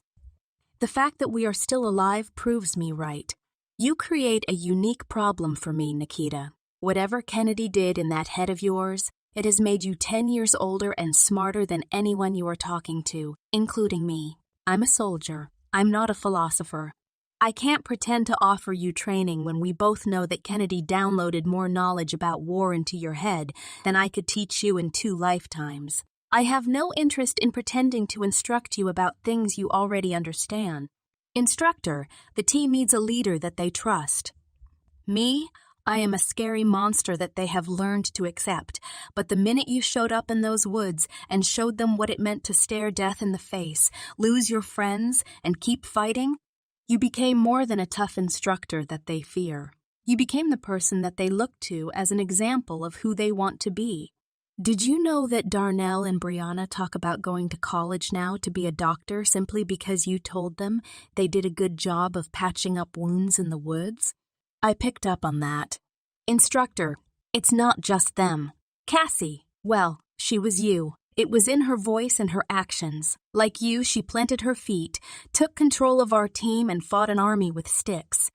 The fact that we are still alive proves me right. You create a unique problem for me, Nikita. Whatever Kennedy did in that head of yours, It has made you 10 years older and smarter than anyone you are talking to, including me. I'm a soldier. I'm not a philosopher. I can't pretend to offer you training when we both know that Kennedy downloaded more knowledge about war into your head than I could teach you in 2 lifetimes. I have no interest in pretending to instruct you about things you already understand. Instructor, the team needs a leader that they trust. Me? I am a scary monster that they have learned to accept, but the minute you showed up in those woods and showed them what it meant to stare death in the face, lose your friends, and keep fighting, you became more than a tough instructor that they fear. You became the person that they look to as an example of who they want to be. Did you know that Darnell and Brianna talk about going to college now to be a doctor simply because you told them they did a good job of patching up wounds in the woods? I picked up on that. Instructor, it's not just them. Cassie, well, she was you. It was in her voice and her actions. Like you, she planted her feet, took control of our team, and fought an army with sticks.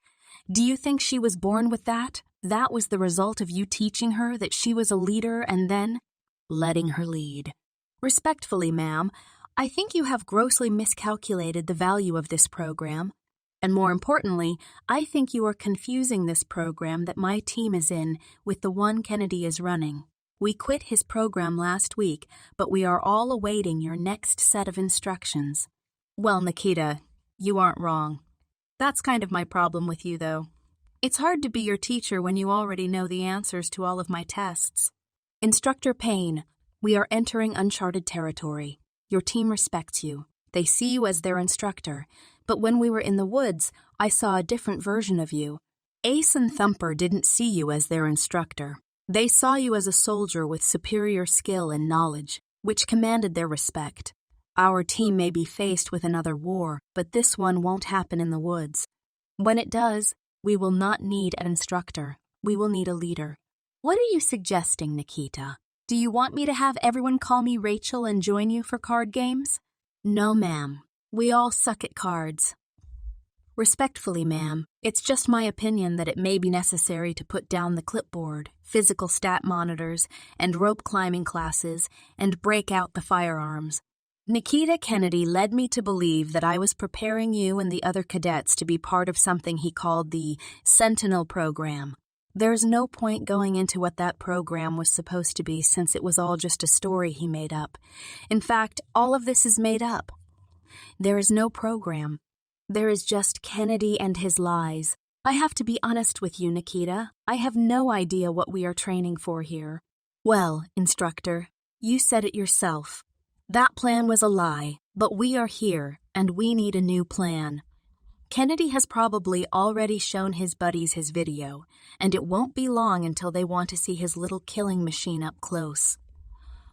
Do you think she was born with that? That was the result of you teaching her that she was a leader and then letting her lead. Respectfully, ma'am, I think you have grossly miscalculated the value of this program. And more importantly, I think you are confusing this program that my team is in with the one Kennedy is running. We quit his program last week, but we are all awaiting your next set of instructions. Well, Nikita, you aren't wrong. That's kind of my problem with you, though. It's hard to be your teacher when you already know the answers to all of my tests. Instructor Payne, we are entering uncharted territory. Your team respects you. They see you as their instructor. But when we were in the woods, I saw a different version of you. Ace and Thumper didn't see you as their instructor. They saw you as a soldier with superior skill and knowledge, which commanded their respect. Our team may be faced with another war, but this one won't happen in the woods. When it does, we will not need an instructor. We will need a leader. What are you suggesting, Nikita? Do you want me to have everyone call me Rachel and join you for card games? No, ma'am. We all suck at cards. Respectfully, ma'am, it's just my opinion that it may be necessary to put down the clipboard, physical stat monitors, and rope climbing classes, and break out the firearms. Nikita Kennedy led me to believe that I was preparing you and the other cadets to be part of something he called the Sentinel program. There's no point going into what that program was supposed to be since it was all just a story he made up. In fact, all of this is made up. There is no program. There is just Kennedy and his lies. I have to be honest with you, Nikita. I have no idea what we are training for here. Well, instructor, you said it yourself. That plan was a lie, but we are here, and we need a new plan. Kennedy has probably already shown his buddies his video, and it won't be long until they want to see his little killing machine up close.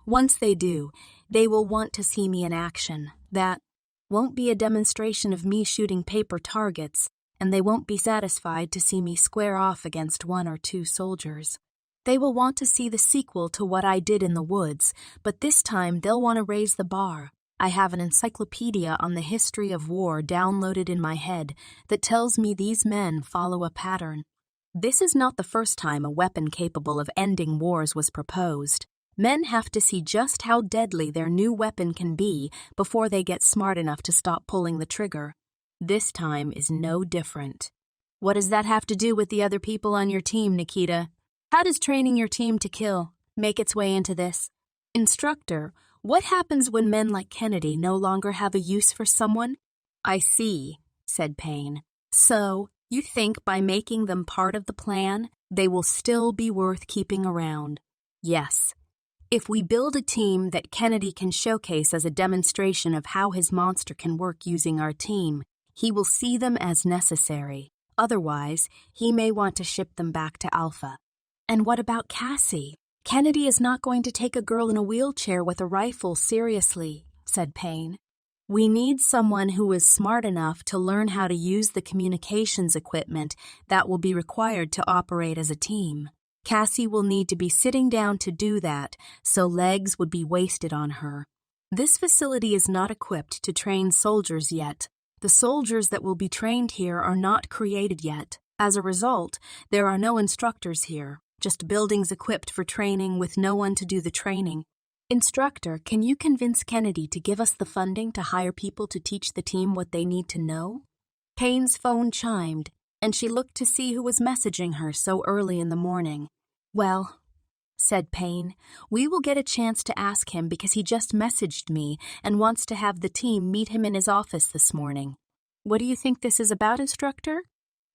Once they do, they will want to see me in action. That won't be a demonstration of me shooting paper targets, and they won't be satisfied to see me square off against 1 or 2 soldiers. They will want to see the sequel to what I did in the woods, but this time they'll want to raise the bar. I have an encyclopedia on the history of war downloaded in my head that tells me these men follow a pattern. This is not the first time a weapon capable of ending wars was proposed. Men have to see just how deadly their new weapon can be before they get smart enough to stop pulling the trigger. This time is no different. What does that have to do with the other people on your team, Nikita? How does training your team to kill make its way into this? Instructor, what happens when men like Kennedy no longer have a use for someone? I see, said Payne. So, you think by making them part of the plan, they will still be worth keeping around? Yes. If we build a team that Kennedy can showcase as a demonstration of how his monster can work using our team, he will see them as necessary. Otherwise, he may want to ship them back to Alpha. And what about Cassie? Kennedy is not going to take a girl in a wheelchair with a rifle seriously, said Payne. We need someone who is smart enough to learn how to use the communications equipment that will be required to operate as a team. Cassie will need to be sitting down to do that, so legs would be wasted on her. This facility is not equipped to train soldiers yet. The soldiers that will be trained here are not created yet. As a result, there are no instructors here. just buildings equipped for training with no one to do the training. Instructor, can you convince Kennedy to give us the funding to hire people to teach the team what they need to know? Payne's phone chimed, and she looked to see who was messaging her so early in the morning. Well, said Payne, we will get a chance to ask him because he just messaged me and wants to have the team meet him in his office this morning. What do you think this is about, Instructor?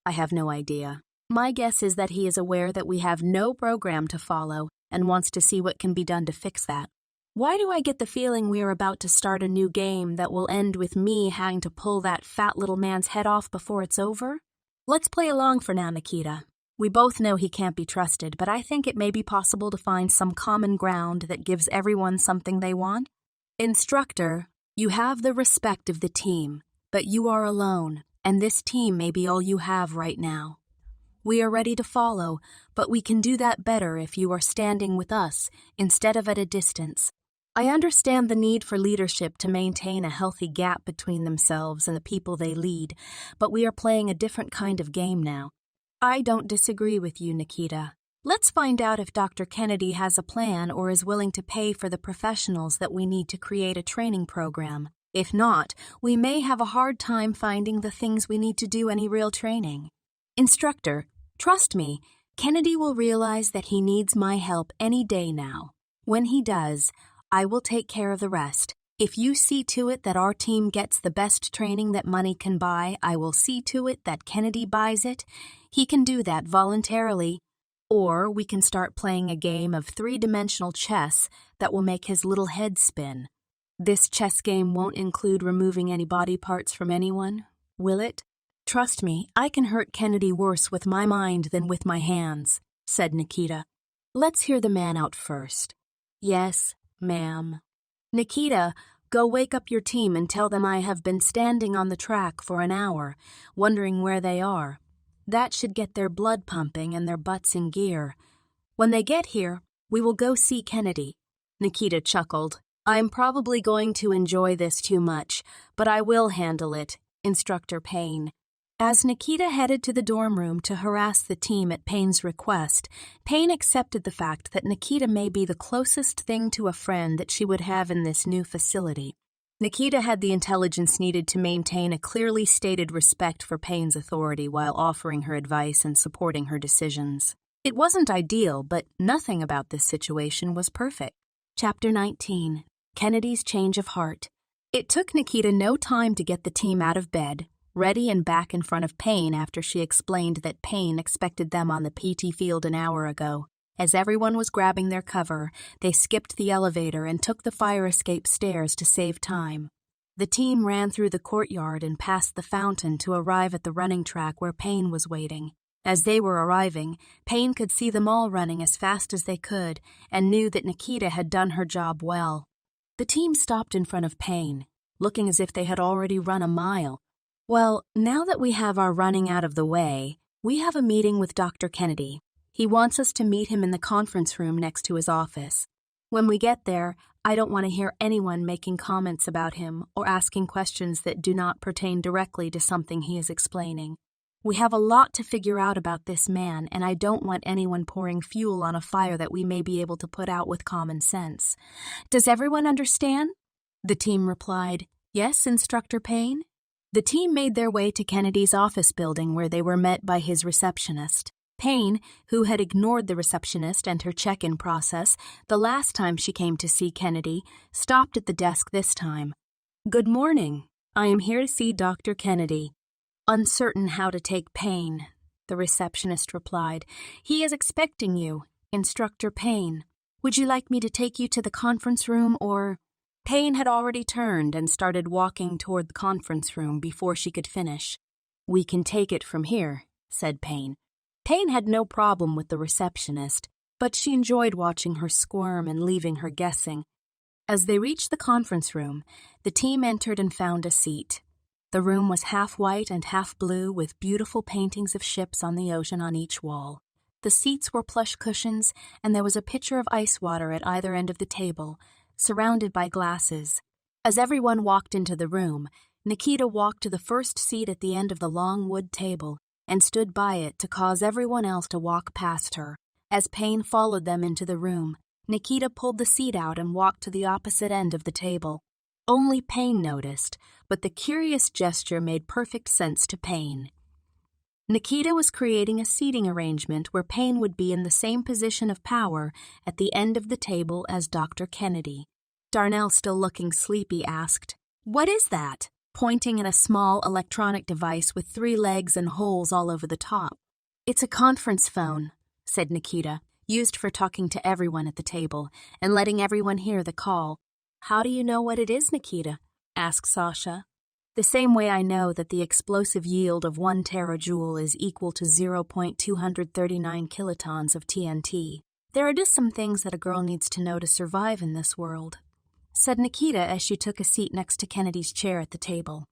I have no idea. My guess is that he is aware that we have no program to follow and wants to see what can be done to fix that. Why do I get the feeling we are about to start a new game that will end with me having to pull that fat little man's head off before it's over? Let's play along for now, Nikita. We both know he can't be trusted, but I think it may be possible to find some common ground that gives everyone something they want. Instructor, you have the respect of the team, but you are alone, and this team may be all you have right now. We are ready to follow, but we can do that better if you are standing with us instead of at a distance. I understand the need for leadership to maintain a healthy gap between themselves and the people they lead, but we are playing a different kind of game now. I don't disagree with you, Nikita. Let's find out if Dr. Kennedy has a plan or is willing to pay for the professionals that we need to create a training program. If not, we may have a hard time finding the things we need to do any real training. Instructor, trust me, Kennedy will realize that he needs my help any day now. When he does, I will take care of the rest. If you see to it that our team gets the best training that money can buy, I will see to it that Kennedy buys it. He can do that voluntarily. Or we can start playing a game of three-dimensional chess that will make his little head spin. This chess game won't include removing any body parts from anyone, will it? Trust me, I can hurt Kennedy worse with my mind than with my hands, said Nikita. Let's hear the man out first. Yes, ma'am. Nikita, go wake up your team and tell them I have been standing on the track for an hour, wondering where they are. That should get their blood pumping and their butts in gear. When they get here, we will go see Kennedy. Nikita chuckled. I'm probably going to enjoy this too much, but I will handle it, Instructor Payne. As Nikita headed to the dorm room to harass the team at Payne's request, Payne accepted the fact that Nikita may be the closest thing to a friend that she would have in this new facility. Nikita had the intelligence needed to maintain a clearly stated respect for Payne's authority while offering her advice and supporting her decisions. It wasn't ideal, but nothing about this situation was perfect. Chapter 19. Kennedy's Change of Heart. It took Nikita no time to get the team out of bed, ready and back in front of Payne after she explained that Payne expected them on the PT field an hour ago. As everyone was grabbing their cover, they skipped the elevator and took the fire escape stairs to save time. The team ran through the courtyard and past the fountain to arrive at the running track where Payne was waiting. As they were arriving, Payne could see them all running as fast as they could and knew that Nikita had done her job well. The team stopped in front of Payne, looking as if they had already run a mile. Well, now that we have our running out of the way, we have a meeting with Dr. Kennedy. He wants us to meet him in the conference room next to his office. When we get there, I don't want to hear anyone making comments about him or asking questions that do not pertain directly to something he is explaining. We have a lot to figure out about this man, and I don't want anyone pouring fuel on a fire that we may be able to put out with common sense. Does everyone understand? The team replied, Yes, Instructor Payne. The team made their way to Kennedy's office building where they were met by his receptionist. Payne, who had ignored the receptionist and her check-in process the last time she came to see Kennedy, stopped at the desk this time. Good morning. I am here to see Dr. Kennedy. Uncertain how to take Payne, the receptionist replied. He is expecting you, Instructor Payne. Would you like me to take you to the conference room or... Payne had already turned and started walking toward the conference room before she could finish. We can take it from here, said Payne. Payne had no problem with the receptionist, but she enjoyed watching her squirm and leaving her guessing. As they reached the conference room, the team entered and found a seat. The room was half white and half blue with beautiful paintings of ships on the ocean on each wall. The seats were plush cushions, and there was a pitcher of ice water at either end of the table, surrounded by glasses. As everyone walked into the room, Nikita walked to the first seat at the end of the long wood table and stood by it to cause everyone else to walk past her. As Payne followed them into the room, Nikita pulled the seat out and walked to the opposite end of the table. Only Payne noticed, but the curious gesture made perfect sense to Payne. Nikita was creating a seating arrangement where Payne would be in the same position of power at the end of the table as Dr. Kennedy. Darnell, still looking sleepy, asked, "What is that?" pointing at a small electronic device with 3 legs and holes all over the top. "It's a conference phone," said Nikita, "used for talking to everyone at the table and letting everyone hear the call." "How do you know what it is, Nikita?" asked Sasha. "The same way I know that the explosive yield of 1 terajoule is equal to 0.239 kilotons of TNT. There are just some things that a girl needs to know to survive in this world," said Nikita as she took a seat next to Kennedy's chair at the table.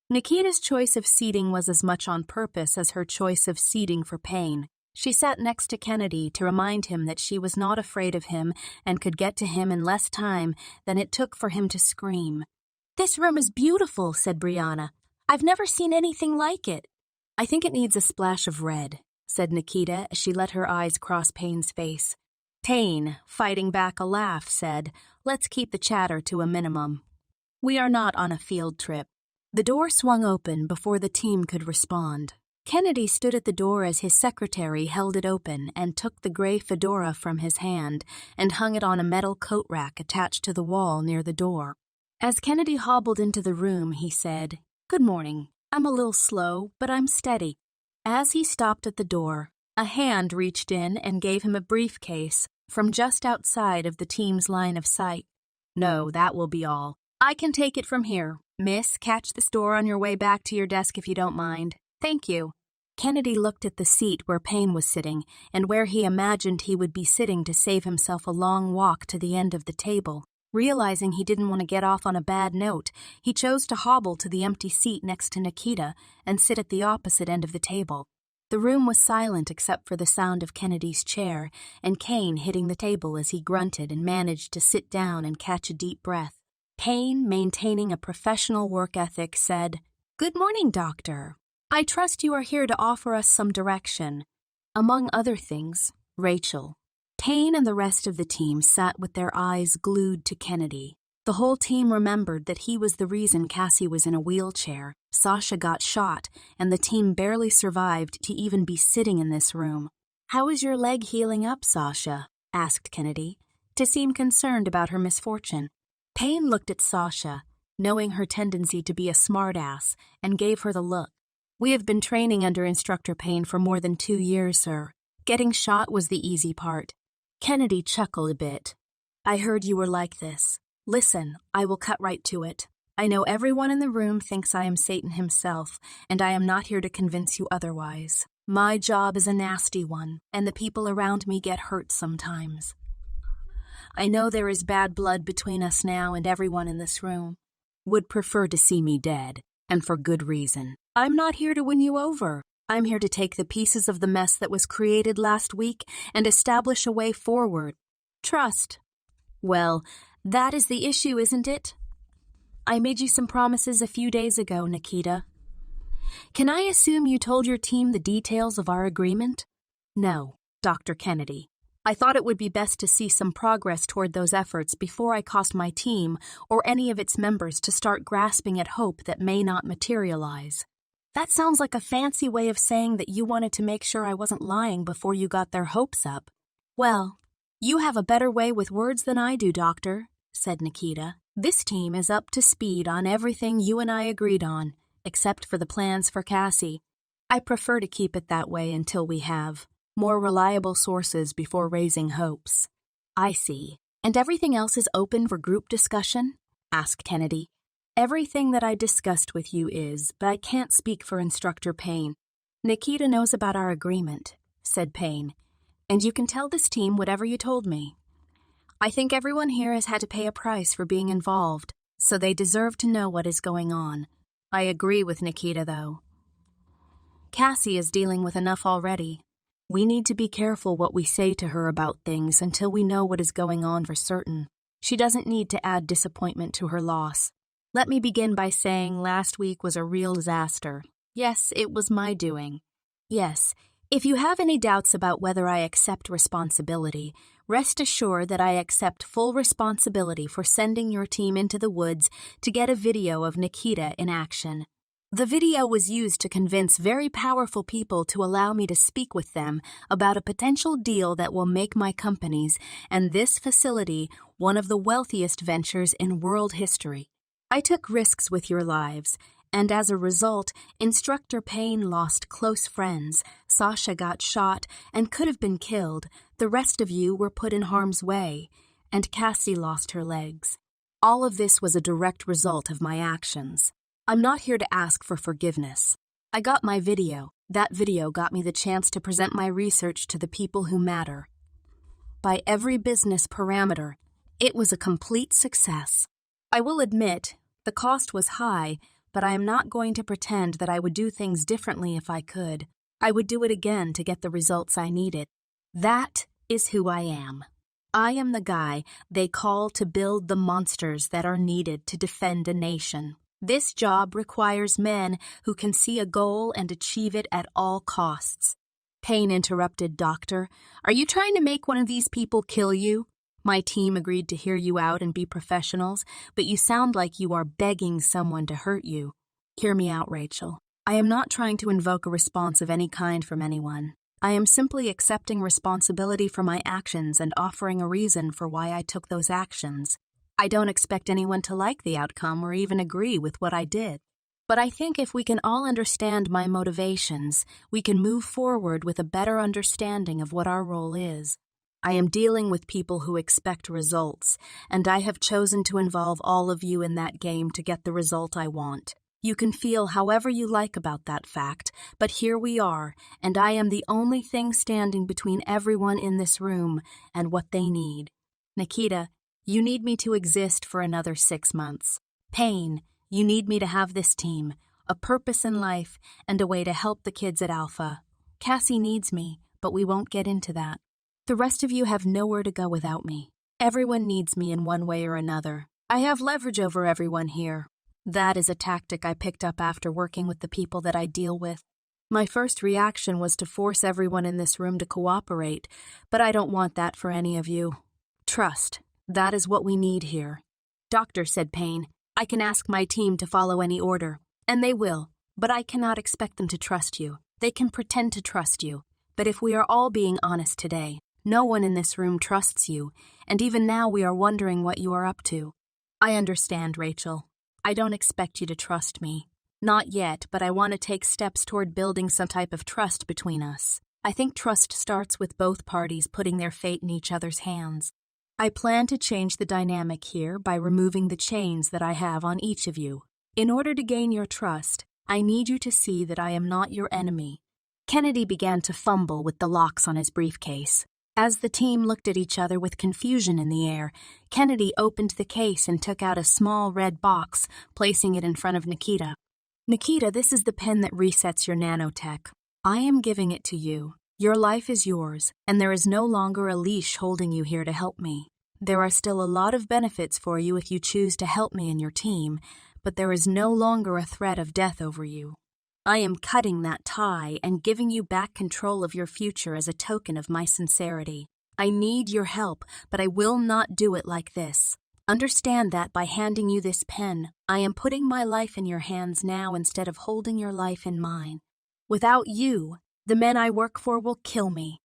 Nikita's choice of seating was as much on purpose as her choice of seating for Payne. She sat next to Kennedy to remind him that she was not afraid of him and could get to him in less time than it took for him to scream. "This room is beautiful," said Brianna. "I've never seen anything like it." "I think it needs a splash of red," said Nikita as she let her eyes cross Payne's face. Payne, fighting back a laugh, said, "Let's keep the chatter to a minimum. We are not on a field trip." The door swung open before the team could respond. Kennedy stood at the door as his secretary held it open and took the gray fedora from his hand and hung it on a metal coat rack attached to the wall near the door. As Kennedy hobbled into the room, he said, "Good morning. I'm a little slow, but I'm steady." As he stopped at the door, a hand reached in and gave him a briefcase from just outside of the team's line of sight. "No, that will be all. I can take it from here. Miss, catch this door on your way back to your desk if you don't mind. Thank you." Kennedy looked at the seat where Payne was sitting and where he imagined he would be sitting to save himself a long walk to the end of the table. Realizing he didn't want to get off on a bad note, he chose to hobble to the empty seat next to Nikita and sit at the opposite end of the table. The room was silent except for the sound of Kennedy's chair and Kane hitting the table as he grunted and managed to sit down and catch a deep breath. Payne, maintaining a professional work ethic, said, "Good morning, Doctor. I trust you are here to offer us some direction." Among other things, Rachel. Payne and the rest of the team sat with their eyes glued to Kennedy. The whole team remembered that he was the reason Cassie was in a wheelchair, Sasha got shot, and the team barely survived to even be sitting in this room. "How is your leg healing up, Sasha?" asked Kennedy, to seem concerned about her misfortune. Payne looked at Sasha, knowing her tendency to be a smartass, and gave her the look. "We have been training under Instructor Payne for more than 2 years, sir. Getting shot was the easy part." Kennedy chuckled a bit. "I heard you were like this. Listen, I will cut right to it. I know everyone in the room thinks I am Satan himself, and I am not here to convince you otherwise. My job is a nasty one, and the people around me get hurt sometimes. I know there is bad blood between us now, and everyone in this room would prefer to see me dead, and for good reason. I'm not here to win you over. I'm here to take the pieces of the mess that was created last week and establish a way forward. Trust. Well, that is the issue, isn't it? I made you some promises a few days ago, Nikita. Can I assume you told your team the details of our agreement?" "No, Dr. Kennedy. I thought it would be best to see some progress toward those efforts before I caused my team or any of its members to start grasping at hope that may not materialize." "That sounds like a fancy way of saying that you wanted to make sure I wasn't lying before you got their hopes up." "Well, you have a better way with words than I do, Doctor," said Nikita. "This team is up to speed on everything you and I agreed on, except for the plans for Cassie. I prefer to keep it that way until we have more reliable sources before raising hopes." "I see. And everything else is open for group discussion?" asked Kennedy. "Everything that I discussed with you is, but I can't speak for Instructor Payne." "Nikita knows about our agreement," said Payne, "and you can tell this team whatever you told me. I think everyone here has had to pay a price for being involved, so they deserve to know what is going on. I agree with Nikita, though. Cassie is dealing with enough already. We need to be careful what we say to her about things until we know what is going on for certain. She doesn't need to add disappointment to her loss. Let me begin by saying last week was a real disaster. Yes, it was my doing. Yes, If you have any doubts about whether I accept responsibility, rest assured that I accept full responsibility for sending your team into the woods to get a video of Nikita in action. The video was used to convince very powerful people to allow me to speak with them about a potential deal that will make my companies and this facility one of the wealthiest ventures in world history. I took risks with your lives, and as a result, Instructor Payne lost close friends, Sasha got shot and could have been killed, the rest of you were put in harm's way, and Cassie lost her legs. All of this was a direct result of my actions. I'm not here to ask for forgiveness. I got my video. That video got me the chance to present my research to the people who matter. By every business parameter, it was a complete success. I will admit, the cost was high, but I am not going to pretend that I would do things differently if I could. I would do it again to get the results I needed. That is who I am. I am the guy they call to build the monsters that are needed to defend a nation. This job requires men who can see a goal and achieve it at all costs. Payne interrupted, Doctor. Are you trying to make one of these people kill you? My team agreed to hear you out and be professionals, but you sound like you are begging someone to hurt you. Hear me out, Rachel. I am not trying to invoke a response of any kind from anyone. I am simply accepting responsibility for my actions and offering a reason for why I took those actions. I don't expect anyone to like the outcome or even agree with what I did. But I think if we can all understand my motivations, we can move forward with a better understanding of what our role is. I am dealing with people who expect results, and I have chosen to involve all of you in that game to get the result I want. You can feel however you like about that fact, but here we are, and I am the only thing standing between everyone in this room and what they need. Nikita, you need me to exist for another 6 months. Payne, you need me to have this team, a purpose in life, and a way to help the kids at Alpha. Cassie needs me, but we won't get into that. The rest of you have nowhere to go without me. Everyone needs me in one way or another. I have leverage over everyone here. That is a tactic I picked up after working with the people that I deal with. My first reaction was to force everyone in this room to cooperate, but I don't want that for any of you. Trust. That is what we need here. Doctor, said Payne, I can ask my team to follow any order, and they will, but I cannot expect them to trust you. They can pretend to trust you, but if we are all being honest today, no one in this room trusts you, and even now we are wondering what you are up to. I understand, Rachel. I don't expect you to trust me. Not yet, but I want to take steps toward building some type of trust between us. I think trust starts with both parties putting their fate in each other's hands. I plan to change the dynamic here by removing the chains that I have on each of you. In order to gain your trust, I need you to see that I am not your enemy. Kennedy began to fumble with the locks on his briefcase. As the team looked at each other with confusion in the air, Kennedy opened the case and took out a small red box, placing it in front of Nikita. Nikita, this is the pen that resets your nanotech. I am giving it to you. Your life is yours, and there is no longer a leash holding you here to help me. There are still a lot of benefits for you if you choose to help me and your team, but there is no longer a threat of death over you. I am cutting that tie and giving you back control of your future as a token of my sincerity. I need your help, but I will not do it like this. Understand that by handing you this pen, I am putting my life in your hands now instead of holding your life in mine. Without you, the men I work for will kill me.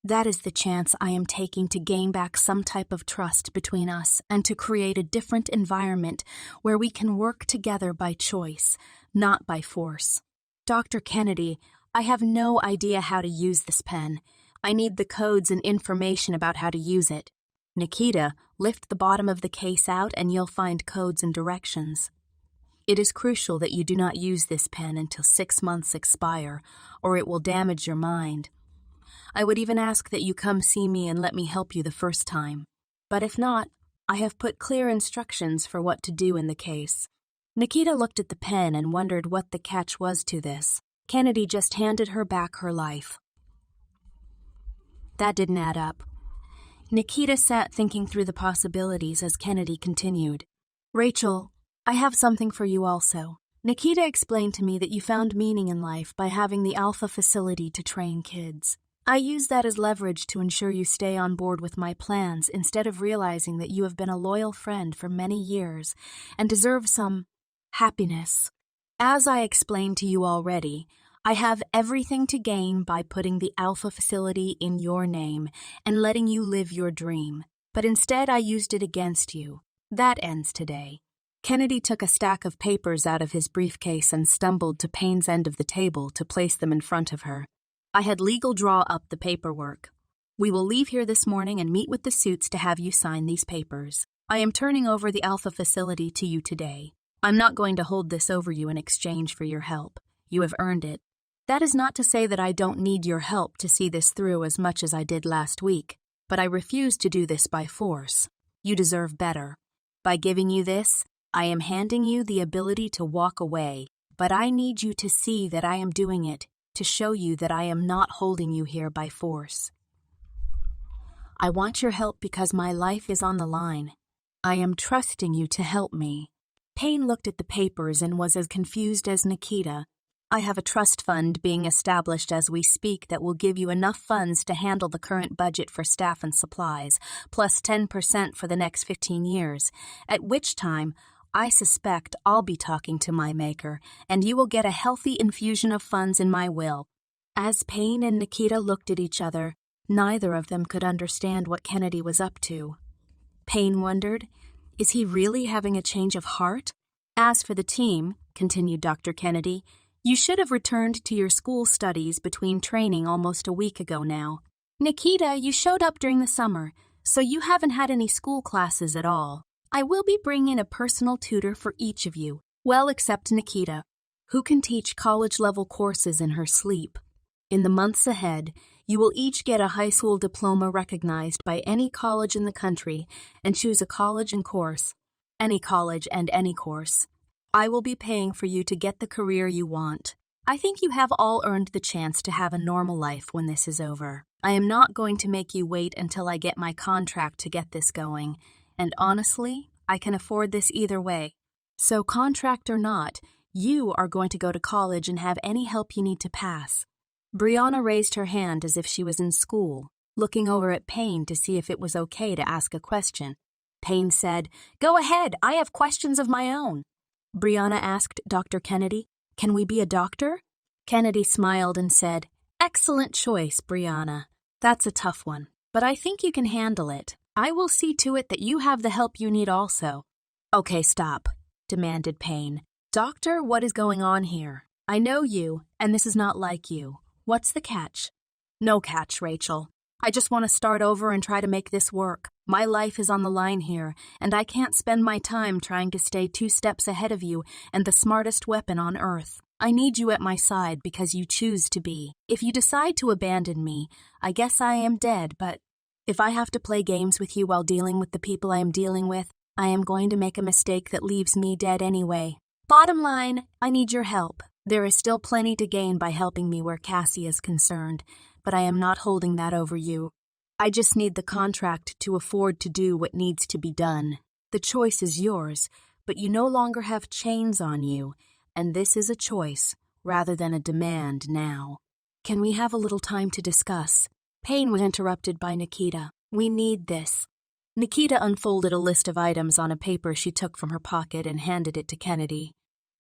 That is the chance I am taking to gain back some type of trust between us and to create a different environment where we can work together by choice, not by force. Dr. Kennedy, I have no idea how to use this pen. I need the codes and information about how to use it. Nikita, lift the bottom of the case out and you'll find codes and directions. It is crucial that you do not use this pen until 6 months expire, or it will damage your mind. I would even ask that you come see me and let me help you the first time. But if not, I have put clear instructions for what to do in the case. Nikita looked at the pen and wondered what the catch was to this. Kennedy just handed her back her life. That didn't add up. Nikita sat thinking through the possibilities as Kennedy continued. Rachel, I have something for you also. Nikita explained to me that you found meaning in life by having the Alpha facility to train kids. I use that as leverage to ensure you stay on board with my plans instead of realizing that you have been a loyal friend for many years and deserve some happiness. As I explained to you already, I have everything to gain by putting the Alpha facility in your name and letting you live your dream, but instead I used it against you. That ends today. Kennedy took a stack of papers out of his briefcase and stumbled to Payne's end of the table to place them in front of her. I had legal draw up the paperwork. We will leave here this morning and meet with the suits to have you sign these papers. I am turning over the Alpha facility to you today. I'm not going to hold this over you in exchange for your help. You have earned it. That is not to say that I don't need your help to see this through as much as I did last week, but I refuse to do this by force. You deserve better. By giving you this, I am handing you the ability to walk away, but I need you to see that I am doing it to show you that I am not holding you here by force. I want your help because my life is on the line. I am trusting you to help me. Payne looked at the papers and was as confused as Nikita. I have a trust fund being established as we speak that will give you enough funds to handle the current budget for staff and supplies, plus 10% for the next 15 years, at which time I suspect I'll be talking to my maker, and you will get a healthy infusion of funds in my will. As Payne and Nikita looked at each other, neither of them could understand what Kennedy was up to. Payne wondered, is he really having a change of heart? As for the team, continued Dr. Kennedy, you should have returned to your school studies between training almost a week ago now. Nikita, you showed up during the summer, so you haven't had any school classes at all. I will be bringing a personal tutor for each of you, well except Nikita, who can teach college-level courses in her sleep. In the months ahead, you will each get a high school diploma recognized by any college in the country and choose a college and course. Any college and any course. I will be paying for you to get the career you want. I think you have all earned the chance to have a normal life when this is over. I am not going to make you wait until I get my contract to get this going. And honestly, I can afford this either way. So contract or not, you are going to go to college and have any help you need to pass. Brianna raised her hand as if she was in school, looking over at Payne to see if it was okay to ask a question. Payne said, "Go ahead, I have questions of my own." Brianna asked Dr. Kennedy, "Can we be a doctor?" Kennedy smiled and said, "Excellent choice, Brianna. That's a tough one, but I think you can handle it. I will see to it that you have the help you need also." "Okay, stop," demanded Payne. "Doctor, what is going on here? I know you, and this is not like you. What's the catch?" "No catch, Rachel. I just want to start over and try to make this work. My life is on the line here, and I can't spend my time trying to stay 2 steps ahead of you and the smartest weapon on Earth. I need you at my side because you choose to be. If you decide to abandon me, I guess I am dead, but if I have to play games with you while dealing with the people I am dealing with, I am going to make a mistake that leaves me dead anyway. Bottom line, I need your help. There is still plenty to gain by helping me where Cassie is concerned, but I am not holding that over you. I just need the contract to afford to do what needs to be done. The choice is yours, but you no longer have chains on you, and this is a choice rather than a demand now. Can we have a little time to discuss?" Payne was interrupted by Nikita. "We need this." Nikita unfolded a list of items on a paper she took from her pocket and handed it to Kennedy.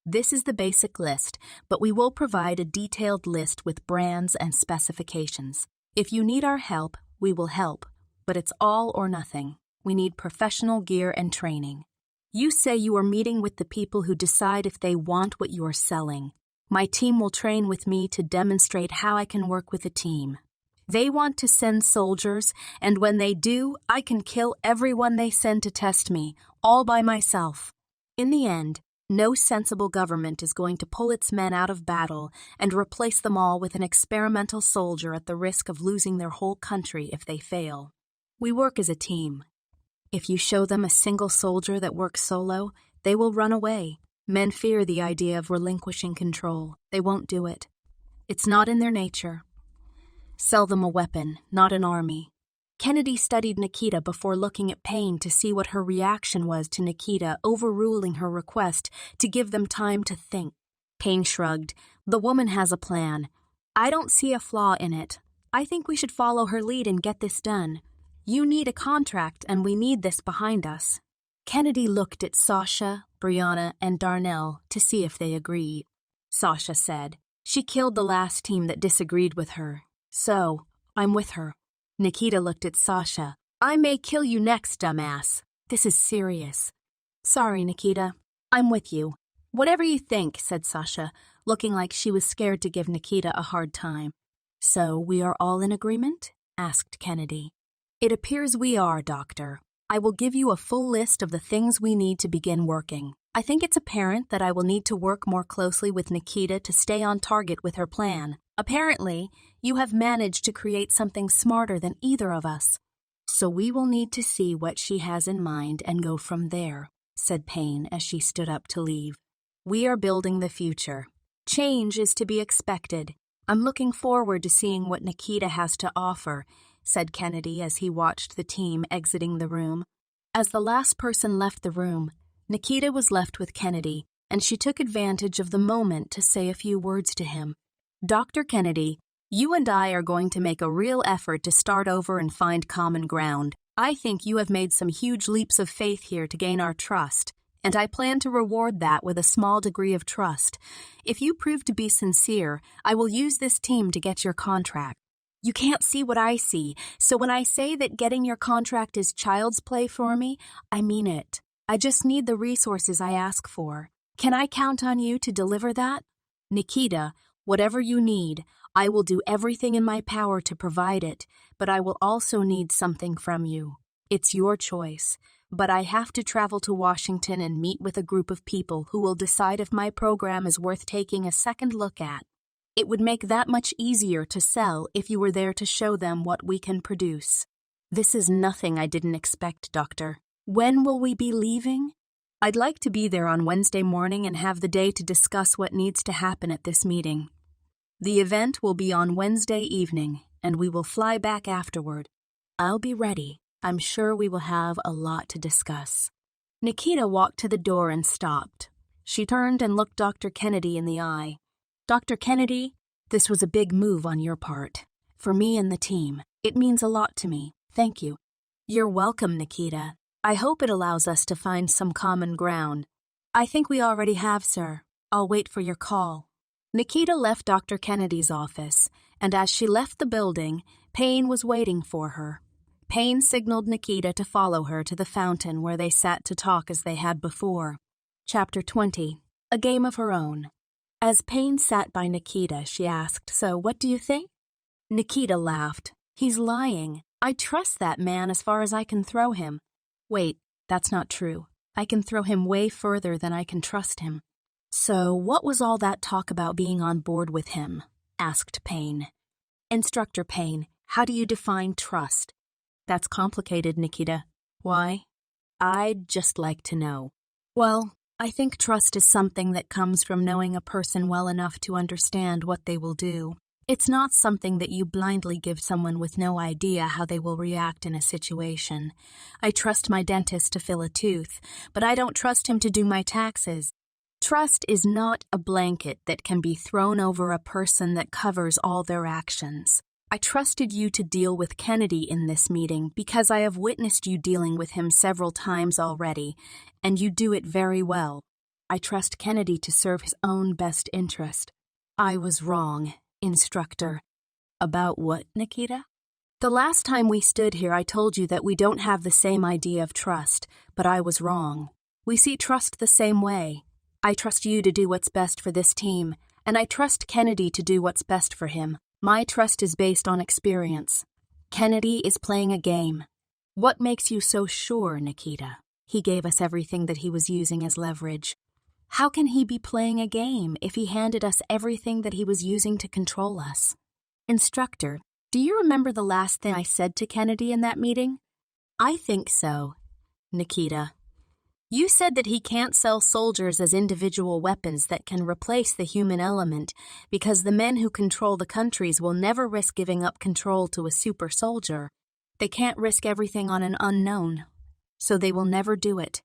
"This is the basic list, but we will provide a detailed list with brands and specifications. If you need our help, we will help, but it's all or nothing. We need professional gear and training. You say you are meeting with the people who decide if they want what you are selling. My team will train with me to demonstrate how I can work with a team. They want to send soldiers, and when they do, I can kill everyone they send to test me, all by myself. In the end, no sensible government is going to pull its men out of battle and replace them all with an experimental soldier at the risk of losing their whole country if they fail. We work as a team. If you show them a single soldier that works solo, they will run away. Men fear the idea of relinquishing control. They won't do it. It's not in their nature. Sell them a weapon, not an army. Kennedy studied Nikita before looking at Payne to see what her reaction was to Nikita overruling her request to give them time to think. Payne shrugged. The woman has a plan. I don't see a flaw in it. I think we should follow her lead and get this done. You need a contract, and we need this behind us. Kennedy looked at Sasha, Brianna, and Darnell to see if they agreed. Sasha said, "She killed the last team that disagreed with her. So, I'm with her." Nikita looked at Sasha. "I may kill you next, dumbass. This is serious." "Sorry, Nikita. I'm with you." "Whatever you think," said Sasha, looking like she was scared to give Nikita a hard time. "So, we are all in agreement?" asked Kennedy. "It appears we are, Doctor. I will give you a full list of the things we need to begin working. I think it's apparent that I will need to work more closely with Nikita to stay on target with her plan. Apparently, you have managed to create something smarter than either of us. So we will need to see what she has in mind and go from there," said Payne as she stood up to leave. "We are building the future. Change is to be expected. I'm looking forward to seeing what Nikita has to offer," said Kennedy as he watched the team exiting the room. As the last person left the room, Nikita was left with Kennedy, and she took advantage of the moment to say a few words to him. "Dr. Kennedy, you and I are going to make a real effort to start over and find common ground. I think you have made some huge leaps of faith here to gain our trust, and I plan to reward that with a small degree of trust. If you prove to be sincere, I will use this team to get your contract. You can't see what I see, so when I say that getting your contract is child's play for me, I mean it. I just need the resources I ask for. Can I count on you to deliver that? Nikita, whatever you need, I will do everything in my power to provide it, but I will also need something from you. It's your choice, but I have to travel to Washington and meet with a group of people who will decide if my program is worth taking a second look at. It would make that much easier to sell if you were there to show them what we can produce. This is nothing I didn't expect, Doctor. When will we be leaving? I'd like to be there on Wednesday morning and have the day to discuss what needs to happen at this meeting. The event will be on Wednesday evening, and we will fly back afterward. I'll be ready. I'm sure we will have a lot to discuss." Nikita walked to the door and stopped. She turned and looked Dr. Kennedy in the eye. "Dr. Kennedy, this was a big move on your part. For me and the team, it means a lot to me. Thank you." "You're welcome, Nikita. I hope it allows us to find some common ground." "I think we already have, sir. I'll wait for your call." Nikita left Dr. Kennedy's office, and as she left the building, Payne was waiting for her. Payne signaled Nikita to follow her to the fountain where they sat to talk as they had before. Chapter 20. A Game of Her Own. As Payne sat by Nikita, she asked, "So, what do you think?" Nikita laughed. "He's lying. I trust that man as far as I can throw him." "Wait, that's not true. I can throw him way further than I can trust him." "So, what was all that talk about being on board with him?" asked Payne. "Instructor Payne, how do you define trust?" "That's complicated, Nikita." "Why?" "I'd just like to know." "Well, I think trust is something that comes from knowing a person well enough to understand what they will do. It's not something that you blindly give someone with no idea how they will react in a situation. I trust my dentist to fill a tooth, but I don't trust him to do my taxes. Trust is not a blanket that can be thrown over a person that covers all their actions. I trusted you to deal with Kennedy in this meeting because I have witnessed you dealing with him several times already, and you do it very well. I trust Kennedy to serve his own best interest. I was wrong, Instructor. About what, Nikita? The last time we stood here, I told you that we don't have the same idea of trust, but I was wrong. We see trust the same way. I trust you to do what's best for this team, and I trust Kennedy to do what's best for him. My trust is based on experience. Kennedy is playing a game. What makes you so sure, Nikita? He gave us everything that he was using as leverage. How can he be playing a game if he handed us everything that he was using to control us? Instructor, do you remember the last thing I said to Kennedy in that meeting? I think so, Nikita. You said that he can't sell soldiers as individual weapons that can replace the human element because the men who control the countries will never risk giving up control to a super soldier. They can't risk everything on an unknown, so they will never do it.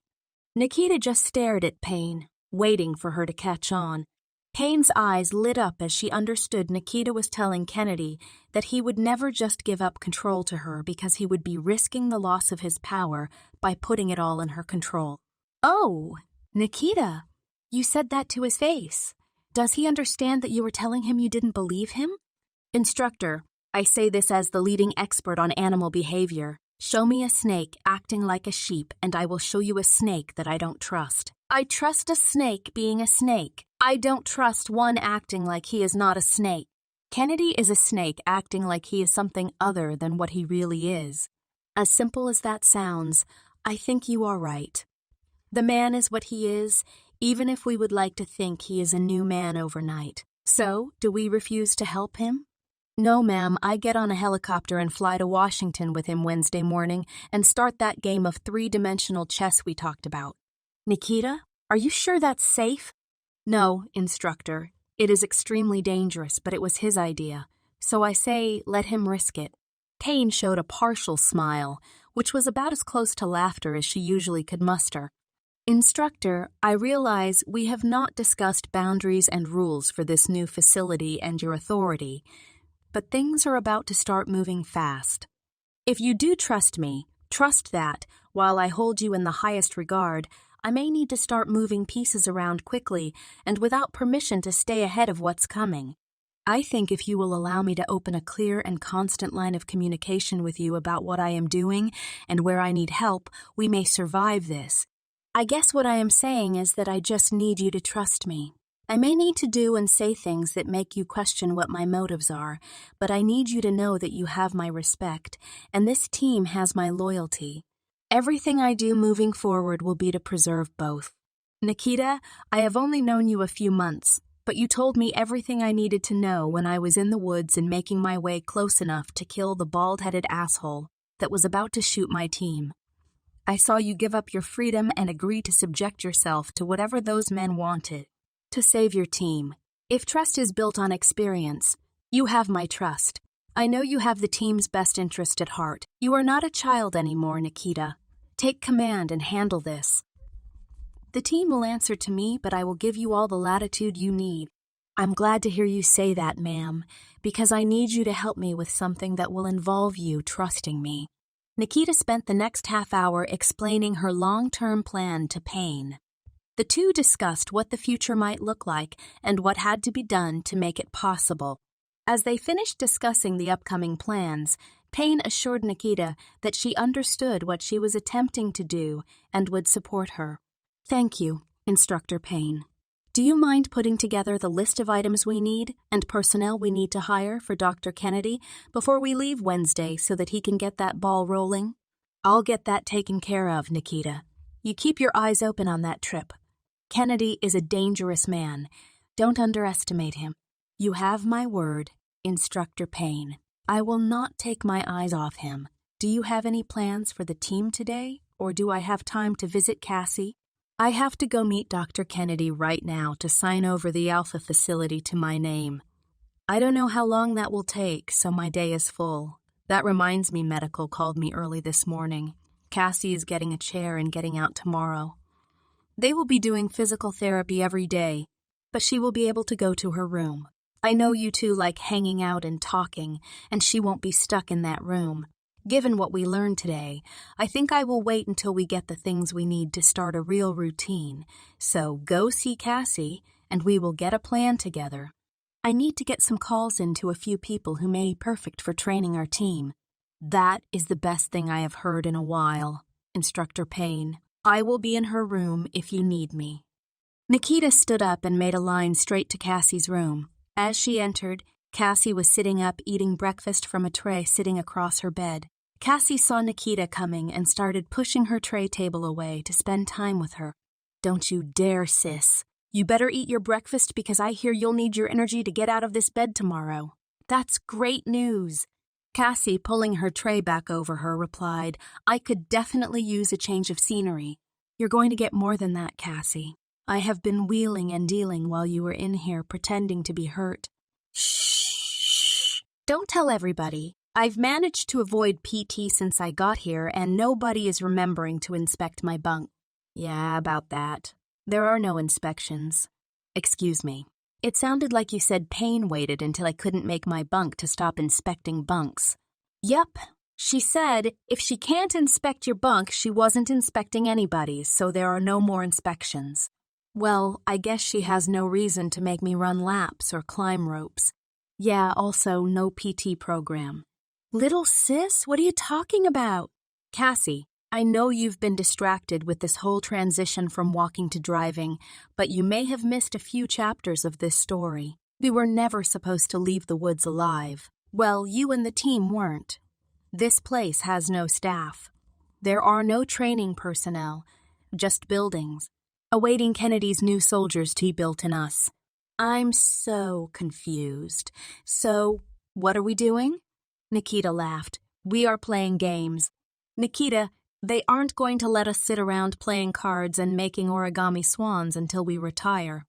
Nikita just stared at Payne, waiting for her to catch on. Payne's eyes lit up as she understood Nikita was telling Kennedy that he would never just give up control to her because he would be risking the loss of his power by putting it all in her control. Oh, Nikita, you said that to his face. Does he understand that you were telling him you didn't believe him? Instructor, I say this as the leading expert on animal behavior. Show me a snake acting like a sheep, and I will show you a snake that I don't trust. I trust a snake being a snake. I don't trust one acting like he is not a snake. Kennedy is a snake acting like he is something other than what he really is. As simple as that sounds, I think you are right. The man is what he is, even if we would like to think he is a new man overnight. So, do we refuse to help him? No, ma'am, I get on a helicopter and fly to Washington with him Wednesday morning and start that game of three-dimensional chess we talked about. Nikita, are you sure that's safe? No, instructor. It is extremely dangerous, but it was his idea. So I say, let him risk it. Payne showed a partial smile, which was about as close to laughter as she usually could muster. Instructor, I realize we have not discussed boundaries and rules for this new facility and your authority, but things are about to start moving fast. If you do trust me, trust that, while I hold you in the highest regard, I may need to start moving pieces around quickly and without permission to stay ahead of what's coming. I think if you will allow me to open a clear and constant line of communication with you about what I am doing and where I need help, we may survive this. I guess what I am saying is that I just need you to trust me. I may need to do and say things that make you question what my motives are, but I need you to know that you have my respect, and this team has my loyalty. Everything I do moving forward will be to preserve both. Nikita, I have only known you a few months, but you told me everything I needed to know when I was in the woods and making my way close enough to kill the bald-headed asshole that was about to shoot my team. I saw you give up your freedom and agree to subject yourself to whatever those men wanted. To save your team. If trust is built on experience, you have my trust. I know you have the team's best interest at heart. You are not a child anymore, Nikita. Take command and handle this. The team will answer to me, but I will give you all the latitude you need. I'm glad to hear you say that, ma'am, because I need you to help me with something that will involve you trusting me. Nikita spent the next half hour explaining her long-term plan to Payne. The two discussed what the future might look like and what had to be done to make it possible. As they finished discussing the upcoming plans, Payne assured Nikita that she understood what she was attempting to do and would support her. Thank you, Instructor Payne. Do you mind putting together the list of items we need and personnel we need to hire for Dr. Kennedy before we leave Wednesday so that he can get that ball rolling? I'll get that taken care of, Nikita. You keep your eyes open on that trip. Kennedy is a dangerous man. Don't underestimate him. You have my word, Instructor Payne. I will not take my eyes off him. Do you have any plans for the team today, or do I have time to visit Cassie? I have to go meet Dr. Kennedy right now to sign over the Alpha facility to my name. I don't know how long that will take, so my day is full. That reminds me, medical called me early this morning. Cassie is getting a chair and getting out tomorrow. They will be doing physical therapy every day, but she will be able to go to her room. I know you two like hanging out and talking, and she won't be stuck in that room. Given what we learned today, I think I will wait until we get the things we need to start a real routine. So go see Cassie, and we will get a plan together. I need to get some calls in to a few people who may be perfect for training our team. That is the best thing I have heard in a while, Instructor Payne. I will be in her room if you need me. Nikita stood up and made a line straight to Cassie's room. As she entered, Cassie was sitting up eating breakfast from a tray sitting across her bed. Cassie saw Nikita coming and started pushing her tray table away to spend time with her. Don't you dare, sis. You better eat your breakfast because I hear you'll need your energy to get out of this bed tomorrow. That's great news. Cassie, pulling her tray back over her, replied, I could definitely use a change of scenery. You're going to get more than that, Cassie. I have been wheeling and dealing while you were in here pretending to be hurt. Shh. Don't tell everybody. I've managed to avoid PT since I got here, and nobody is remembering to inspect my bunk. Yeah, about that. There are no inspections. Excuse me. It sounded like you said Payne waited until I couldn't make my bunk to stop inspecting bunks. Yep. She said if she can't inspect your bunk, she wasn't inspecting anybody's, so there are no more inspections. Well, I guess she has no reason to make me run laps or climb ropes. Yeah, also no PT program. Little sis, what are you talking about? Cassie, I know you've been distracted with this whole transition from walking to driving, but you may have missed a few chapters of this story. We were never supposed to leave the woods alive. Well, you and the team weren't. This place has no staff. There are no training personnel, just buildings, awaiting Kennedy's new soldiers to be built in us. I'm so confused. So, what are we doing? Nikita laughed. We are playing games. Nikita, they aren't going to let us sit around playing cards and making origami swans until we retire.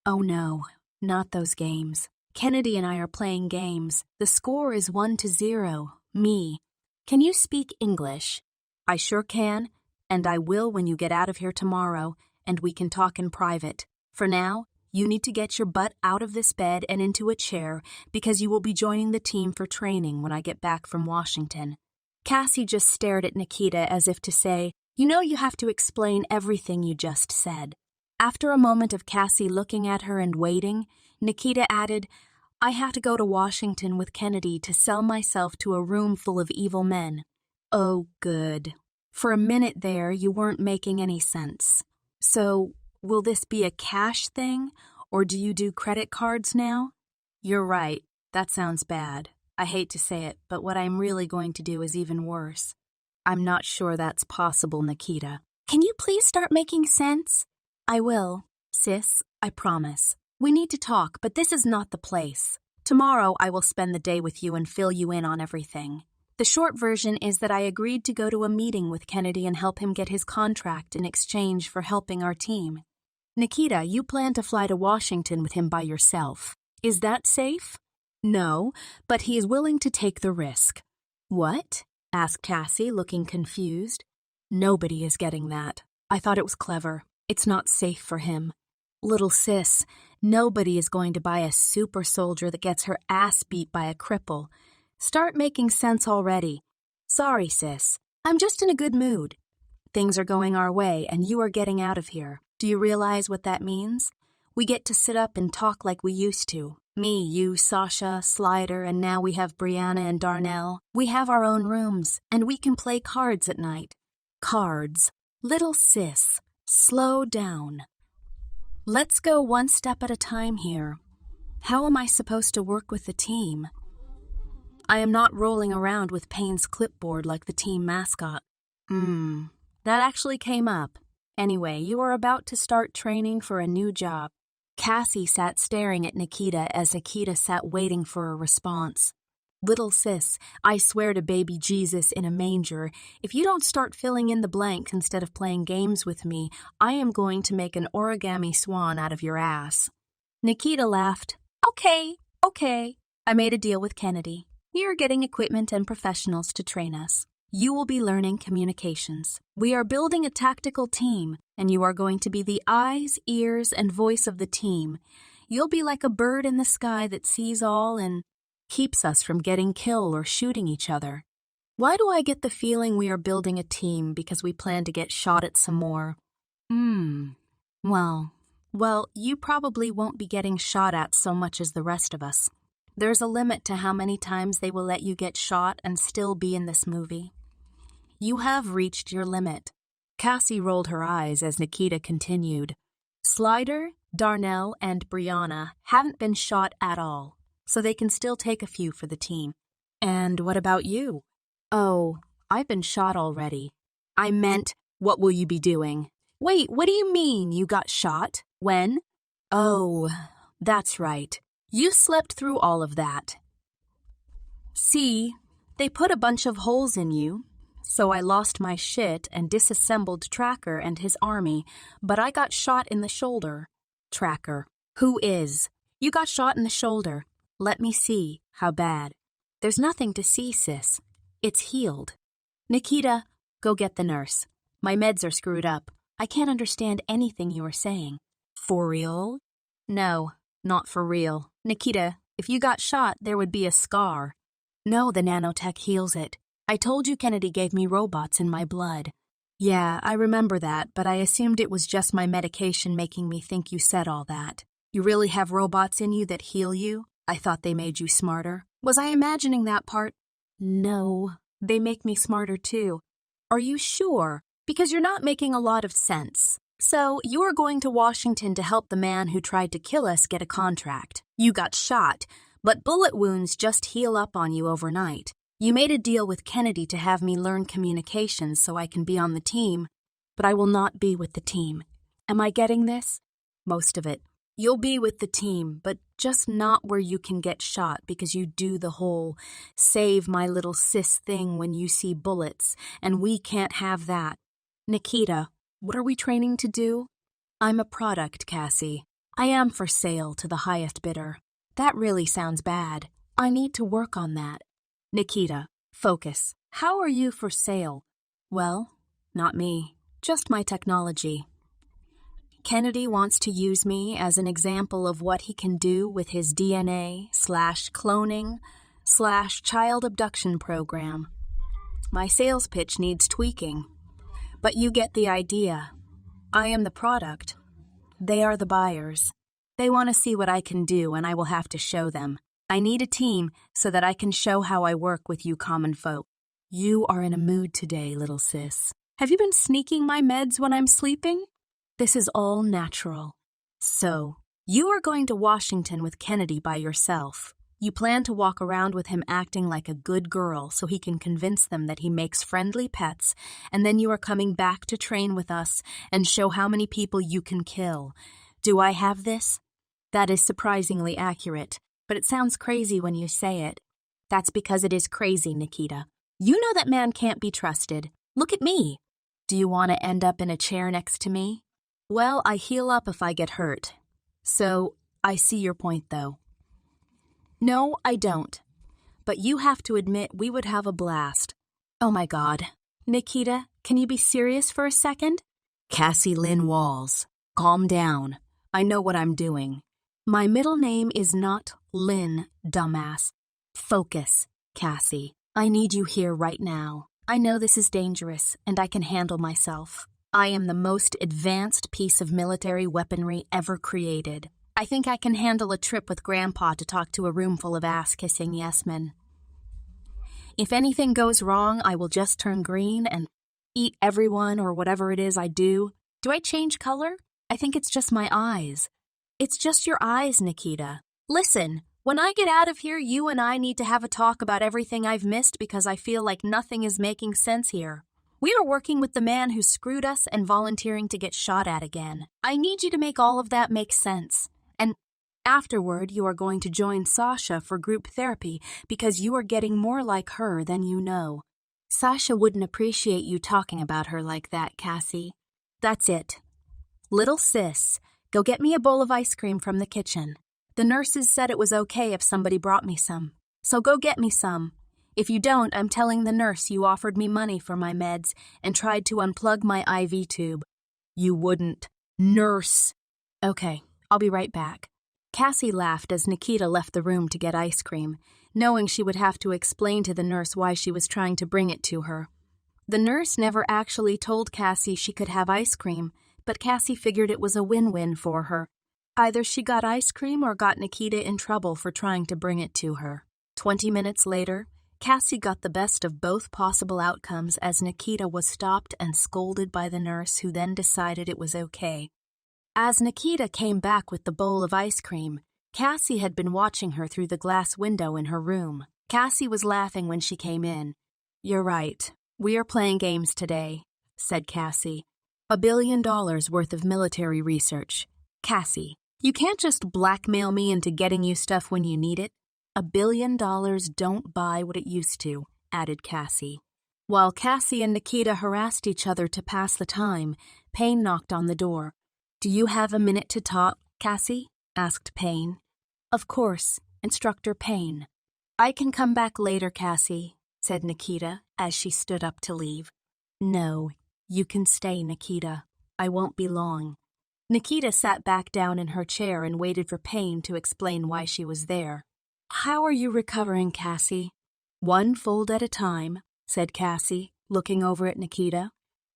Oh no, not those games. Kennedy and I are playing games. The score is 1-0. Me. Can you speak English? I sure can, and I will when you get out of here tomorrow, and we can talk in private. For now, you need to get your butt out of this bed and into a chair because you will be joining the team for training when I get back from Washington. Cassie just stared at Nikita as if to say, you know you have to explain everything you just said. After a moment of Cassie looking at her and waiting, Nikita added, I have to go to Washington with Kennedy to sell myself to a room full of evil men. Oh, good. For a minute there, you weren't making any sense. So, will this be a cash thing, or do you do credit cards now? You're right. That sounds bad. I hate to say it, but what I'm really going to do is even worse. I'm not sure that's possible, Nikita. Can you please start making sense? I will. Sis, I promise. We need to talk, but this is not the place. Tomorrow I will spend the day with you and fill you in on everything. The short version is that I agreed to go to a meeting with Kennedy and help him get his contract in exchange for helping our team. Nikita, you plan to fly to Washington with him by yourself. Is that safe? No, but he is willing to take the risk. What? Asked Cassie, looking confused. Nobody is getting that. I thought it was clever. It's not safe for him. Little sis, nobody is going to buy a super soldier that gets her ass beat by a cripple. Start making sense already. Sorry, sis. I'm just in a good mood. Things are going our way, and you are getting out of here. Do you realize what that means? We get to sit up and talk like we used to. Me, you, Sasha, Slider, and now we have Brianna and Darnell. We have our own rooms, and we can play cards at night. Cards. Little sis, slow down. Let's go one step at a time here. How am I supposed to work with the team? I am not rolling around with Payne's clipboard like the team mascot. That actually came up. Anyway, you are about to start training for a new job. Cassie sat staring at Nikita as Nikita sat waiting for a response. Little sis, I swear to baby Jesus in a manger, if you don't start filling in the blanks instead of playing games with me, I am going to make an origami swan out of your ass. Nikita laughed. Okay. I made a deal with Kennedy. We are getting equipment and professionals to train us. You will be learning communications. We are building a tactical team, and you are going to be the eyes, ears, and voice of the team. You'll be like a bird in the sky that sees all and keeps us from getting killed or shooting each other. Why do I get the feeling we are building a team because we plan to get shot at some more? Well, you probably won't be getting shot at so much as the rest of us. There's a limit to how many times they will let you get shot and still be in this movie. You have reached your limit. Cassie rolled her eyes as Nikita continued. Slider, Darnell, and Brianna haven't been shot at all, so they can still take a few for the team. And what about you? Oh, I've been shot already. I meant, what will you be doing? Wait, what do you mean you got shot? When? Oh, that's right. You slept through all of that. See, they put a bunch of holes in you, so I lost my shit and disassembled Tracker and his army, but I got shot in the shoulder. Tracker. Who is? You got shot in the shoulder. Let me see. How bad? There's nothing to see, sis. It's healed. Nikita, go get the nurse. My meds are screwed up. I can't understand anything you are saying. For real? No, not for real. Nikita, if you got shot, there would be a scar. No, the nanotech heals it. I told you Kennedy gave me robots in my blood. Yeah, I remember that, but I assumed it was just my medication making me think you said all that. You really have robots in you that heal you? I thought they made you smarter. Was I imagining that part? No, they make me smarter too. Are you sure? Because you're not making a lot of sense. So, you are going to Washington to help the man who tried to kill us get a contract. You got shot, but bullet wounds just heal up on you overnight. You made a deal with Kennedy to have me learn communications so I can be on the team, but I will not be with the team. Am I getting this? Most of it. You'll be with the team, but just not where you can get shot because you do the whole save my little sis thing when you see bullets, and we can't have that. Nikita, what are we training to do? I'm a product, Cassie. I am for sale to the highest bidder. That really sounds bad. I need to work on that. Nikita, focus. How are you for sale? Well, not me. Just my technology. Kennedy wants to use me as an example of what he can do with his DNA/cloning/child abduction program. My sales pitch needs tweaking. But you get the idea. I am the product. They are the buyers. They want to see what I can do, and I will have to show them. I need a team so that I can show how I work with you common folk. You are in a mood today, little sis. Have you been sneaking my meds when I'm sleeping? This is all natural. So, you are going to Washington with Kennedy by yourself. You plan to walk around with him acting like a good girl so he can convince them that he makes friendly pets, and then you are coming back to train with us and show how many people you can kill. Do I have this? That is surprisingly accurate, but it sounds crazy when you say it. That's because it is crazy, Nikita. You know that man can't be trusted. Look at me. Do you want to end up in a chair next to me? Well, I heal up if I get hurt. So, I see your point, though. No, I don't. But you have to admit we would have a blast. Oh my God. Nikita, can you be serious for a second? Cassie Lynn Walls. Calm down. I know what I'm doing. My middle name is not Lynn, dumbass. Focus, Cassie. I need you here right now. I know this is dangerous, and I can handle myself. I am the most advanced piece of military weaponry ever created. I think I can handle a trip with Grandpa to talk to a room full of ass-kissing yes-men. If anything goes wrong, I will just turn green and eat everyone or whatever it is I do. Do I change color? I think it's just my eyes. It's just your eyes, Nikita. Listen, when I get out of here, you and I need to have a talk about everything I've missed because I feel like nothing is making sense here. We are working with the man who screwed us and volunteering to get shot at again. I need you to make all of that make sense. And afterward, you are going to join Sasha for group therapy because you are getting more like her than you know. Sasha wouldn't appreciate you talking about her like that, Cassie. That's it. Little sis, go get me a bowl of ice cream from the kitchen. The nurses said it was okay if somebody brought me some. So go get me some. If you don't, I'm telling the nurse you offered me money for my meds and tried to unplug my IV tube. You wouldn't. Nurse. Okay, I'll be right back. Cassie laughed as Nikita left the room to get ice cream, knowing she would have to explain to the nurse why she was trying to bring it to her. The nurse never actually told Cassie she could have ice cream, but Cassie figured it was a win-win for her. Either she got ice cream or got Nikita in trouble for trying to bring it to her. 20 minutes later, Cassie got the best of both possible outcomes as Nikita was stopped and scolded by the nurse who then decided it was okay. As Nikita came back with the bowl of ice cream, Cassie had been watching her through the glass window in her room. Cassie was laughing when she came in. You're right. We are playing games today, said Cassie. $1 billion worth of military research. Cassie, you can't just blackmail me into getting you stuff when you need it. $1 billion don't buy what it used to, added Cassie. While Cassie and Nikita harassed each other to pass the time, Payne knocked on the door. Do you have a minute to talk, Cassie? Asked Payne. Of course, Instructor Payne. I can come back later, Cassie, said Nikita as she stood up to leave. No, you can stay, Nikita. I won't be long. Nikita sat back down in her chair and waited for Payne to explain why she was there. How are you recovering, Cassie? One fold at a time, said Cassie, looking over at Nikita.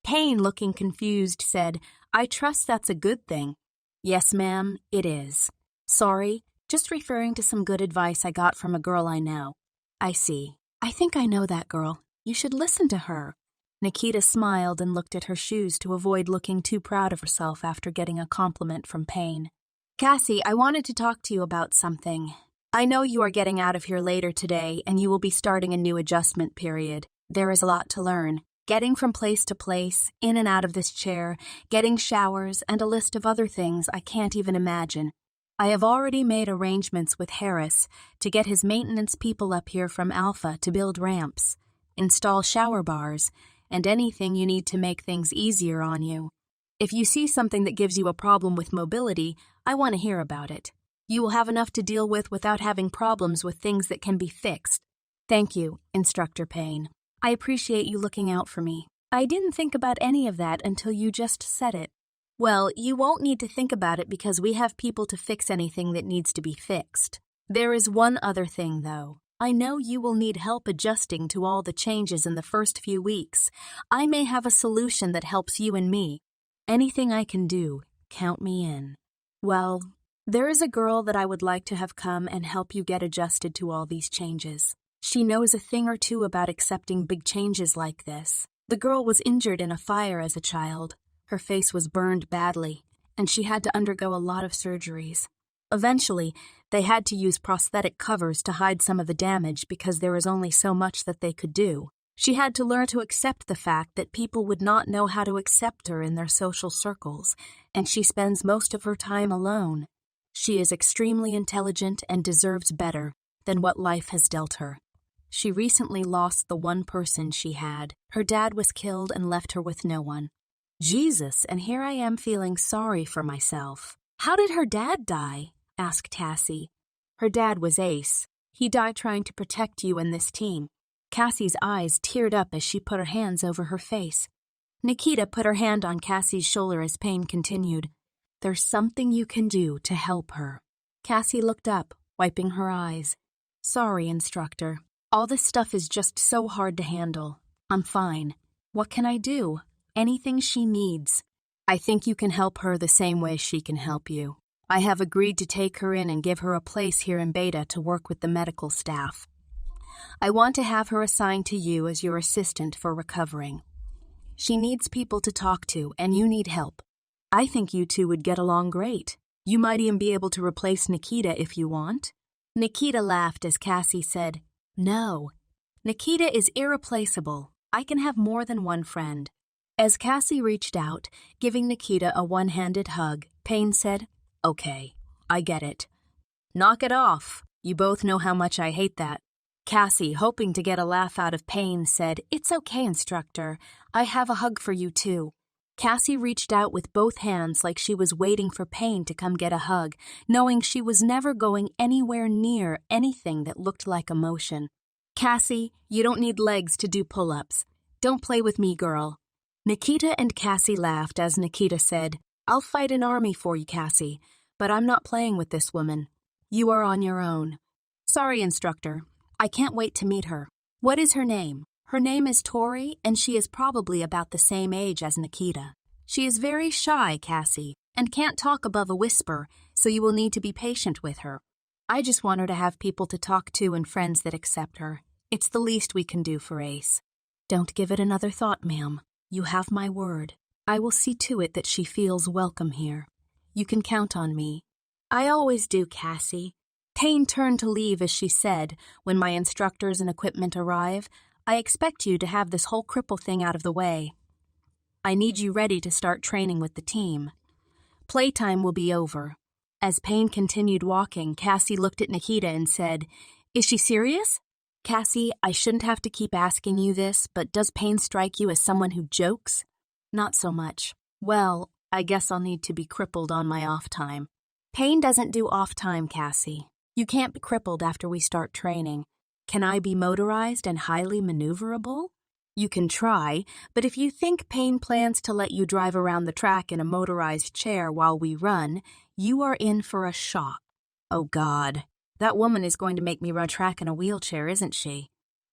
Payne, looking confused, said, I trust that's a good thing. Yes, ma'am, it is. Sorry, just referring to some good advice I got from a girl I know. I see. I think I know that girl. You should listen to her. Nikita smiled and looked at her shoes to avoid looking too proud of herself after getting a compliment from Payne. Cassie, I wanted to talk to you about something. I know you are getting out of here later today and you will be starting a new adjustment period. There is a lot to learn. Getting from place to place, in and out of this chair, getting showers, and a list of other things I can't even imagine. I have already made arrangements with Harris to get his maintenance people up here from Alpha to build ramps, install shower bars, and anything you need to make things easier on you. If you see something that gives you a problem with mobility, I want to hear about it. You will have enough to deal with without having problems with things that can be fixed. Thank you, Instructor Payne. I appreciate you looking out for me. I didn't think about any of that until you just said it. Well, you won't need to think about it because we have people to fix anything that needs to be fixed. There is one other thing, though. I know you will need help adjusting to all the changes in the first few weeks. I may have a solution that helps you and me. Anything I can do, count me in. Well, there is a girl that I would like to have come and help you get adjusted to all these changes. She knows a thing or two about accepting big changes like this. The girl was injured in a fire as a child. Her face was burned badly, and she had to undergo a lot of surgeries. Eventually, they had to use prosthetic covers to hide some of the damage because there was only so much that they could do. She had to learn to accept the fact that people would not know how to accept her in their social circles, and she spends most of her time alone. She is extremely intelligent and deserves better than what life has dealt her. She recently lost the one person she had. Her dad was killed and left her with no one. Jesus, and here I am feeling sorry for myself. How did her dad die? Asked Cassie. Her dad was Ace. He died trying to protect you and this team. Cassie's eyes teared up as she put her hands over her face. Nikita put her hand on Cassie's shoulder as Payne continued. There's something you can do to help her. Cassie looked up, wiping her eyes. Sorry, Instructor. All this stuff is just so hard to handle. I'm fine. What can I do? Anything she needs. I think you can help her the same way she can help you. I have agreed to take her in and give her a place here in Beta to work with the medical staff. I want to have her assigned to you as your assistant for recovering. She needs people to talk to, and you need help. I think you two would get along great. You might even be able to replace Nikita if you want. Nikita laughed as Cassie said, No. Nikita is irreplaceable. I can have more than one friend. As Cassie reached out, giving Nikita a one-handed hug, Payne said, Okay, I get it. Knock it off. You both know how much I hate that. Cassie, hoping to get a laugh out of Payne, said, It's okay, Instructor. I have a hug for you too. Cassie reached out with both hands like she was waiting for Payne to come get a hug, knowing she was never going anywhere near anything that looked like emotion. Cassie, you don't need legs to do pull-ups. Don't play with me, girl. Nikita and Cassie laughed as Nikita said, I'll fight an army for you, Cassie, but I'm not playing with this woman. You are on your own. Sorry, Instructor. I can't wait to meet her. What is her name? Her name is Tori, and she is probably about the same age as Nikita. She is very shy, Cassie, and can't talk above a whisper, so you will need to be patient with her. I just want her to have people to talk to and friends that accept her. It's the least we can do for Ace. Don't give it another thought, ma'am. You have my word. I will see to it that she feels welcome here. You can count on me. I always do, Cassie. Payne turned to leave as she said, When my instructors and equipment arrive, I expect you to have this whole cripple thing out of the way. I need you ready to start training with the team. Playtime will be over. As Payne continued walking, Cassie looked at Nikita and said, Is she serious? Cassie, I shouldn't have to keep asking you this, but does Payne strike you as someone who jokes? Not so much. Well, I guess I'll need to be crippled on my off time. Payne doesn't do off time, Cassie. You can't be crippled after we start training. Can I be motorized and highly maneuverable? You can try, but if you think Payne plans to let you drive around the track in a motorized chair while we run, you are in for a shock. Oh God, that woman is going to make me run track in a wheelchair, isn't she?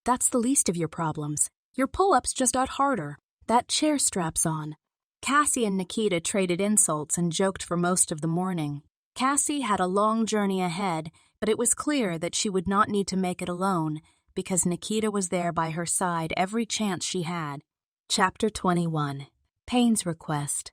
That's the least of your problems. Your pull-ups just got harder. That chair strap's on. Cassie and Nikita traded insults and joked for most of the morning. Cassie had a long journey ahead, but it was clear that she would not need to make it alone because Nikita was there by her side every chance she had. Chapter 21. Payne's Request.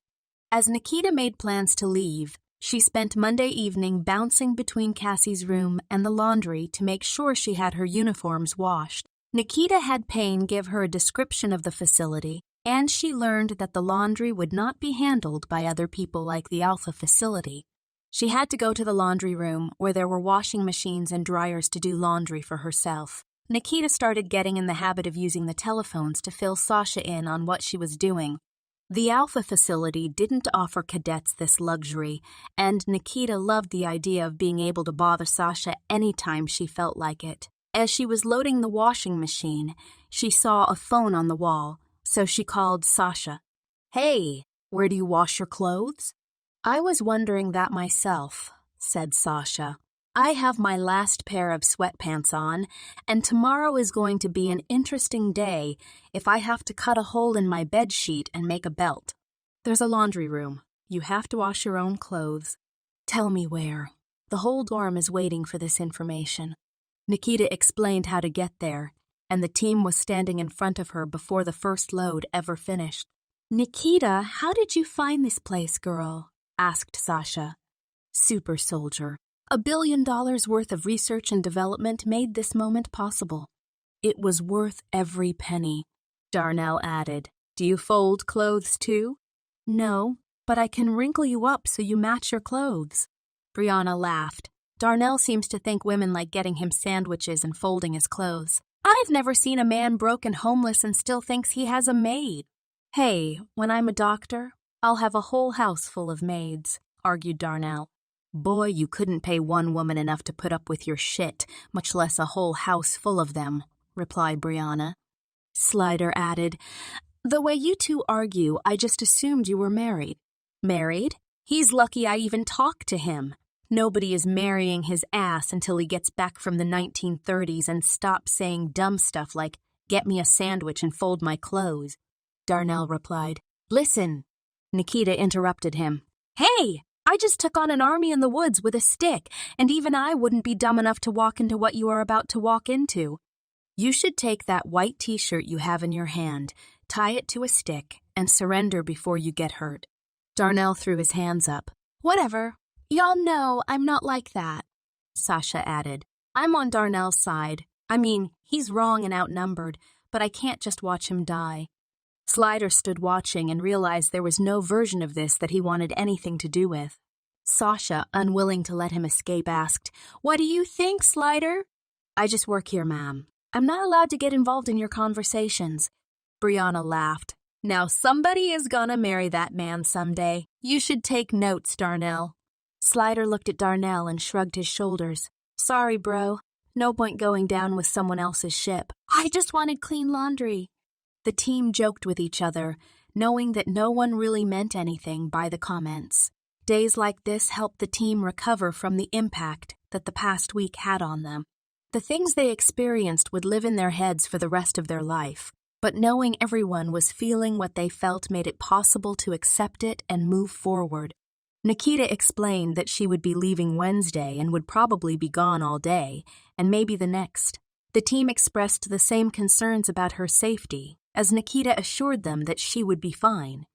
As Nikita made plans to leave, she spent Monday evening bouncing between Cassie's room and the laundry to make sure she had her uniforms washed. Nikita had Payne give her a description of the facility, and she learned that the laundry would not be handled by other people like the Alpha facility. She had to go to the laundry room where there were washing machines and dryers to do laundry for herself. Nikita started getting in the habit of using the telephones to fill Sasha in on what she was doing. The Alpha facility didn't offer cadets this luxury, and Nikita loved the idea of being able to bother Sasha anytime she felt like it. As she was loading the washing machine, she saw a phone on the wall, so she called Sasha. "Hey, where do you wash your clothes?" "I was wondering that myself," said Sasha. "I have my last pair of sweatpants on, and tomorrow is going to be an interesting day if I have to cut a hole in my bedsheet and make a belt. There's a laundry room. You have to wash your own clothes. Tell me where. The whole dorm is waiting for this information." Nikita explained how to get there, and the team was standing in front of her before the first load ever finished. "Nikita, how did you find this place, girl?" asked Sasha. "Super soldier. $1 billion worth of research and development made this moment possible." "It was worth every penny," Darnell added. "Do you fold clothes too?" "No, but I can wrinkle you up so you match your clothes." Brianna laughed. Darnell seems to think women like getting him sandwiches and folding his clothes. "I've never seen a man broke and homeless and still thinks he has a maid." "Hey, when I'm a doctor, I'll have a whole house full of maids," argued Darnell. "Boy, you couldn't pay one woman enough to put up with your shit, much less a whole house full of them," replied Brianna. Slider added, "The way you two argue, I just assumed you were married." "Married? He's lucky I even talked to him. Nobody is marrying his ass until he gets back from the 1930s and stops saying dumb stuff like, 'Get me a sandwich and fold my clothes.'" Darnell replied. "Listen." Nikita interrupted him. "Hey, I just took on an army in the woods with a stick, and even I wouldn't be dumb enough to walk into what you are about to walk into. You should take that white t-shirt you have in your hand, tie it to a stick, and surrender before you get hurt." Darnell threw his hands up. "Whatever. Y'all know I'm not like that," Sasha added. "I'm on Darnell's side. I mean, he's wrong and outnumbered, but I can't just watch him die." Slider stood watching and realized there was no version of this that he wanted anything to do with. Sasha, unwilling to let him escape, asked, "What do you think, Slider?" "I just work here, ma'am. I'm not allowed to get involved in your conversations." Brianna laughed. "Now somebody is gonna marry that man someday. You should take notes, Darnell." Slider looked at Darnell and shrugged his shoulders. "Sorry, bro. No point going down with someone else's ship. I just wanted clean laundry." The team joked with each other, knowing that no one really meant anything by the comments. Days like this helped the team recover from the impact that the past week had on them. The things they experienced would live in their heads for the rest of their life, but knowing everyone was feeling what they felt made it possible to accept it and move forward. Nikita explained that she would be leaving Wednesday and would probably be gone all day, and maybe the next. The team expressed the same concerns about her safety, as Nikita assured them that she would be fine.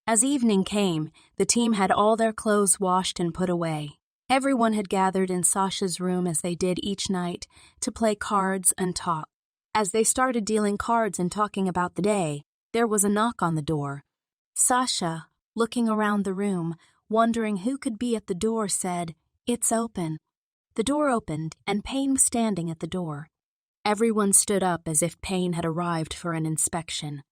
As evening came, the team had all their clothes washed and put away. Everyone had gathered in Sasha's room as they did each night to play cards and talk. As they started dealing cards and talking about the day, there was a knock on the door. Sasha, looking around the room, wondering who could be at the door, said, "It's open." The door opened, and Payne was standing at the door. Everyone stood up as if Payne had arrived for an inspection.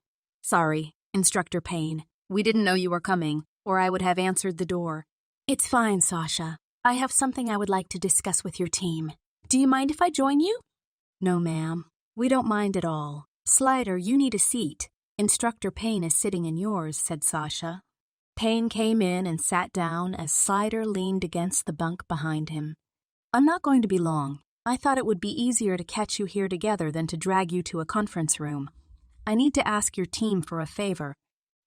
"Sorry, Instructor Payne. We didn't know you were coming, or I would have answered the door." "It's fine, Sasha. I have something I would like to discuss with your team. Do you mind if I join you?" No, ma'am. We don't mind at all. Slider, you need a seat. Instructor Payne is sitting in yours, said Sasha. Payne came in and sat down as Slider leaned against the bunk behind him. I'm not going to be long. I thought it would be easier to catch you here together than to drag you to a conference room. I need to ask your team for a favor.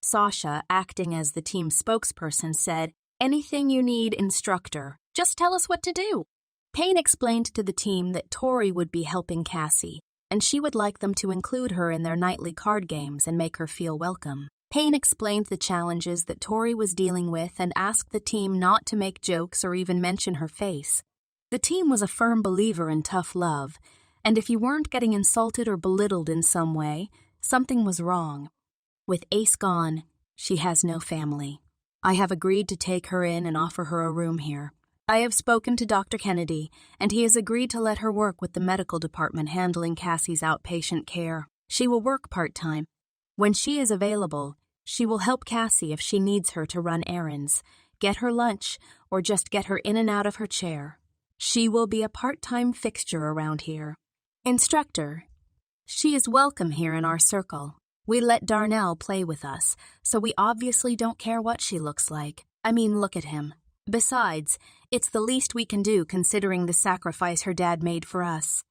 Sasha, acting as the team spokesperson, said, Anything you need, instructor. Just tell us what to do. Payne explained to the team that Tori would be helping Cassie, and she would like them to include her in their nightly card games and make her feel welcome. Payne explained the challenges that Tori was dealing with and asked the team not to make jokes or even mention her face. The team was a firm believer in tough love, and if you weren't getting insulted or belittled in some way, something was wrong. With Ace gone, she has no family. I have agreed to take her in and offer her a room here. I have spoken to Dr. Kennedy, and he has agreed to let her work with the medical department handling Cassie's outpatient care. She will work part-time. When she is available, she will help Cassie if she needs her to run errands, get her lunch, or just get her in and out of her chair. She will be a part-time fixture around here. Instructor, she is welcome here in our circle. We let Darnell play with us, so we obviously don't care what she looks like. I mean, look at him. Besides, it's the least we can do considering the sacrifice her dad made for us.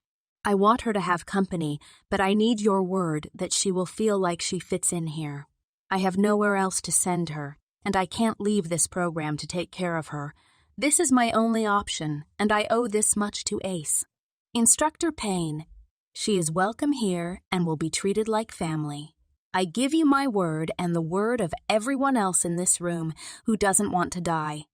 I want her to have company, but I need your word that she will feel like she fits in here. I have nowhere else to send her, and I can't leave this program to take care of her. This is my only option, and I owe this much to Ace. Instructor Payne, she is welcome here and will be treated like family. I give you my word and the word of everyone else in this room who doesn't want to die.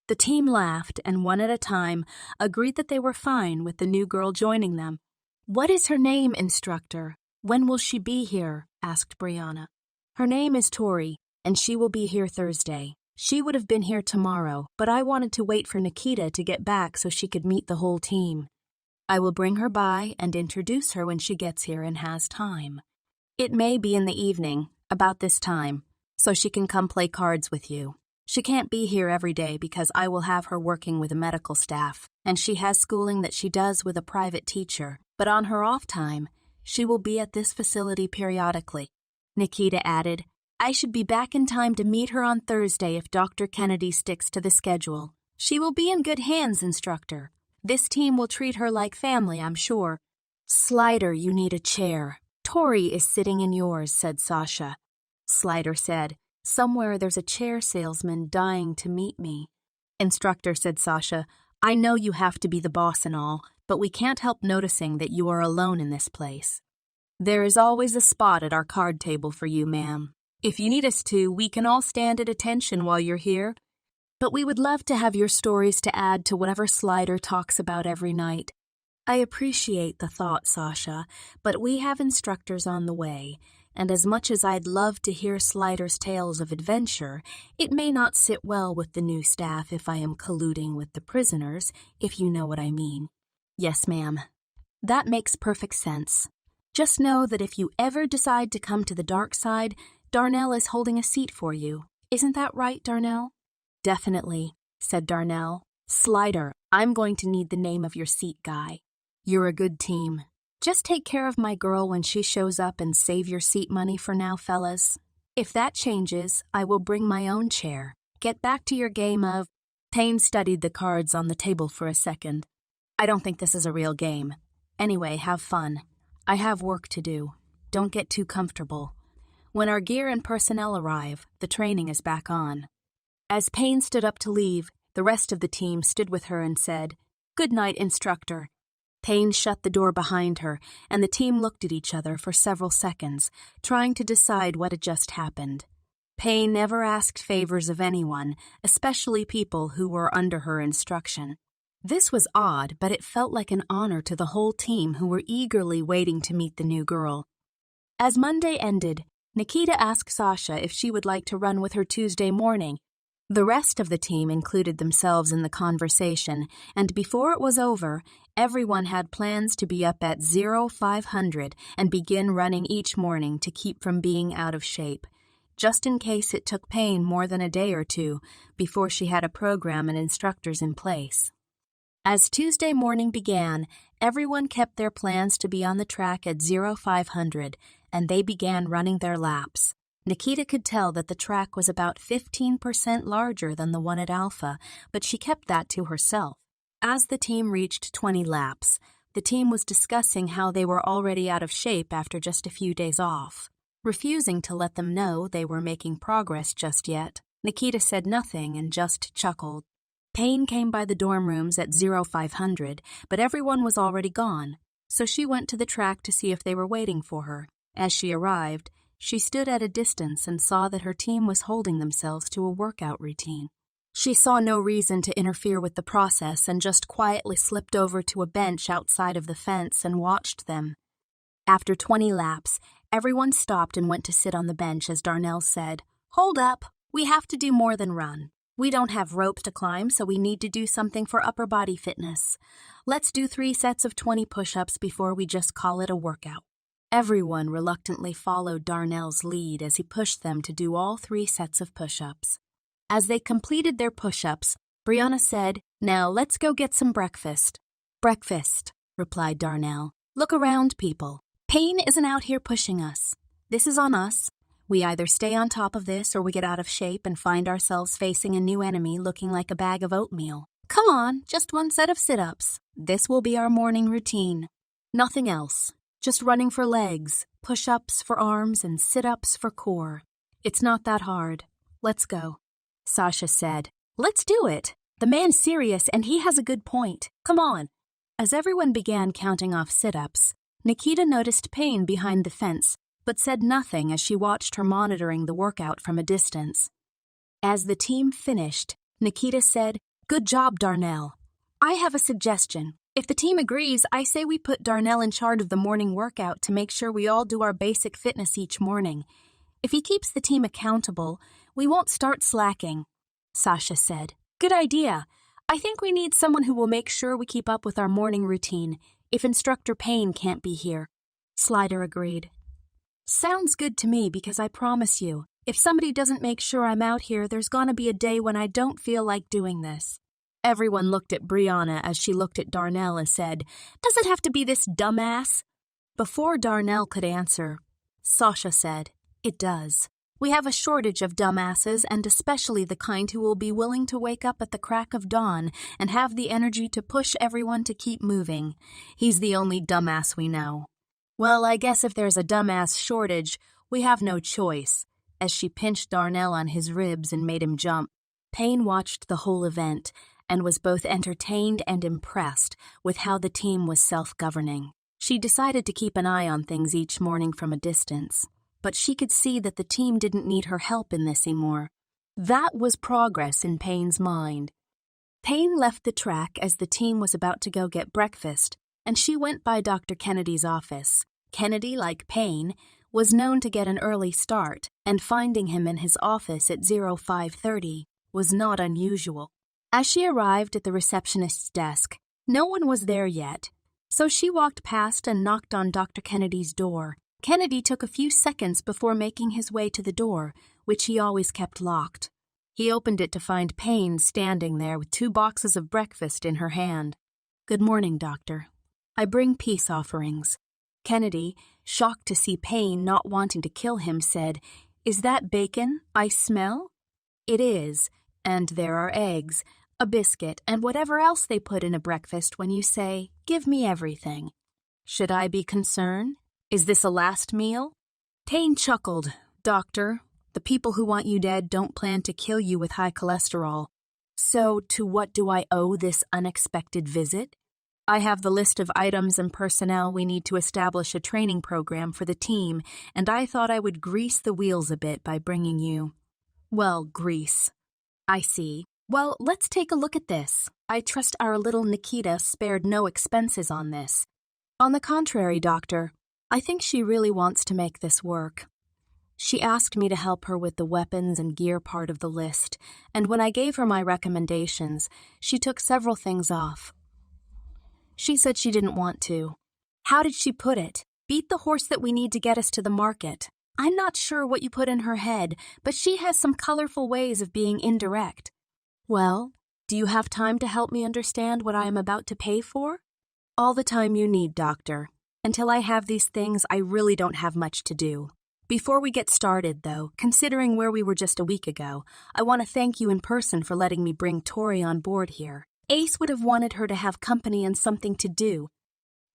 The team laughed and one at a time agreed that they were fine with the new girl joining them. What is her name, instructor? When will she be here? Asked Brianna. Her name is Tori, and she will be here Thursday. She would have been here tomorrow, but I wanted to wait for Nikita to get back so she could meet the whole team. I will bring her by and introduce her when she gets here and has time. It may be in the evening, about this time, so she can come play cards with you. She can't be here every day because I will have her working with a medical staff, and she has schooling that she does with a private teacher, but on her off time, she will be at this facility periodically. Nikita added, I should be back in time to meet her on Thursday if Dr. Kennedy sticks to the schedule. She will be in good hands, instructor. This team will treat her like family, I'm sure. Slider, you need a chair. Tori is sitting in yours, said Sasha. Slider said, Somewhere there's a chair salesman dying to meet me. Instructor, said Sasha, I know you have to be the boss and all, but we can't help noticing that you are alone in this place. There is always a spot at our card table for you, ma'am. If you need us to, we can all stand at attention while you're here. But we would love to have your stories to add to whatever Slider talks about every night. I appreciate the thought, Sasha, but we have instructors on the way, and as much as I'd love to hear Slider's tales of adventure, it may not sit well with the new staff if I am colluding with the prisoners, if you know what I mean. Yes, ma'am. That makes perfect sense. Just know that if you ever decide to come to the dark side, Darnell is holding a seat for you. Isn't that right, Darnell? Definitely, said Darnell. Slider, I'm going to need the name of your seat guy. You're a good team. Just take care of my girl when she shows up and save your seat money for now, fellas. If that changes, I will bring my own chair. Get back to your game of... Payne studied the cards on the table for a second. I don't think this is a real game. Anyway, have fun. I have work to do. Don't get too comfortable. When our gear and personnel arrive, the training is back on. As Payne stood up to leave, the rest of the team stood with her and said, Good night, instructor. Payne shut the door behind her, and the team looked at each other for several seconds, trying to decide what had just happened. Payne never asked favors of anyone, especially people who were under her instruction. This was odd, but it felt like an honor to the whole team who were eagerly waiting to meet the new girl. As Monday ended, Nikita asked Sasha if she would like to run with her Tuesday morning. The rest of the team included themselves in the conversation, and before it was over, everyone had plans to be up at 0500 and begin running each morning to keep from being out of shape, just in case it took Payne more than a day or two before she had a program and instructors in place. As Tuesday morning began, Everyone kept their plans to be on the track at 0500, and they began running their laps. Nikita could tell that the track was about 15% larger than the one at Alpha, but she kept that to herself. As the team reached 20 laps, the team was discussing how they were already out of shape after just a few days off. Refusing to let them know they were making progress just yet, Nikita said nothing and just chuckled. Payne came by the dorm rooms at 0500, but everyone was already gone, so she went to the track to see if they were waiting for her. As she arrived, she stood at a distance and saw that her team was holding themselves to a workout routine. She saw no reason to interfere with the process and just quietly slipped over to a bench outside of the fence and watched them. After 20 laps, everyone stopped and went to sit on the bench as Darnell said, "Hold up, we have to do more than run. We don't have ropes to climb, so we need to do something for upper body fitness. Let's do 3 sets of 20 push-ups before we just call it a workout." Everyone reluctantly followed Darnell's lead as he pushed them to do all 3 sets of push-ups. As they completed their push-ups, Brianna said, "Now let's go get some breakfast." "Breakfast," replied Darnell. "Look around, people. Payne isn't out here pushing us. This is on us. We either stay on top of this or we get out of shape and find ourselves facing a new enemy looking like a bag of oatmeal. Come on, just 1 set of sit-ups. This will be our morning routine. Nothing else. Just running for legs, push-ups for arms, and sit-ups for core. It's not that hard. Let's go." Sasha said, "Let's do it. The man's serious and he has a good point. Come on." As everyone began counting off sit-ups, Nikita noticed Payne behind the fence, but said nothing as she watched her monitoring the workout from a distance. As the team finished, Nikita said, "Good job, Darnell. I have a suggestion. If the team agrees, I say we put Darnell in charge of the morning workout to make sure we all do our basic fitness each morning. If he keeps the team accountable, we won't start slacking." Sasha said, "Good idea. I think we need someone who will make sure we keep up with our morning routine if Instructor Payne can't be here." Slider agreed. "Sounds good to me because I promise you, if somebody doesn't make sure I'm out here, there's gonna be a day when I don't feel like doing this." Everyone looked at Brianna as she looked at Darnell and said, "Does it have to be this dumbass?" Before Darnell could answer, Sasha said, "It does. We have a shortage of dumbasses, and especially the kind who will be willing to wake up at the crack of dawn and have the energy to push everyone to keep moving. He's the only dumbass we know." "Well, I guess if there's a dumbass shortage, we have no choice," as she pinched Darnell on his ribs and made him jump. Payne watched the whole event and was both entertained and impressed with how the team was self-governing. She decided to keep an eye on things each morning from a distance, but she could see that the team didn't need her help in this anymore. That was progress in Payne's mind. Payne left the track as the team was about to go get breakfast, and she went by Dr. Kennedy's office. Kennedy, like Payne, was known to get an early start, and finding him in his office at 0530 was not unusual. As she arrived at the receptionist's desk, no one was there yet, so she walked past and knocked on Dr. Kennedy's door. Kennedy took a few seconds before making his way to the door, which he always kept locked. He opened it to find Payne standing there with 2 boxes of breakfast in her hand. "Good morning, Doctor. I bring peace offerings." Kennedy, shocked to see Payne not wanting to kill him, said, "Is that bacon I smell?" "It is, and there are eggs, a biscuit, and whatever else they put in a breakfast when you say, 'Give me everything.' Should I be concerned? Is this a last meal?" Payne chuckled. "Doctor, the people who want you dead don't plan to kill you with high cholesterol. So to what do I owe this unexpected visit? I have the list of items and personnel we need to establish a training program for the team, and I thought I would grease the wheels a bit by bringing you." "Well, grease. I see. Well, let's take a look at this. I trust our little Nikita spared no expenses on this." "On the contrary, Doctor, I think she really wants to make this work. She asked me to help her with the weapons and gear part of the list, and when I gave her my recommendations, she took several things off. She said she didn't want to. How did she put it? Beat the horse that we need to get us to the market. I'm not sure what you put in her head, but she has some colorful ways of being indirect." "Well, do you have time to help me understand what I am about to pay for?" All the time you need, Doctor. Until I have these things, I really don't have much to do. Before we get started, though, considering where we were just a week ago, I want to thank you in person for letting me bring Tori on board here. Ace would have wanted her to have company and something to do.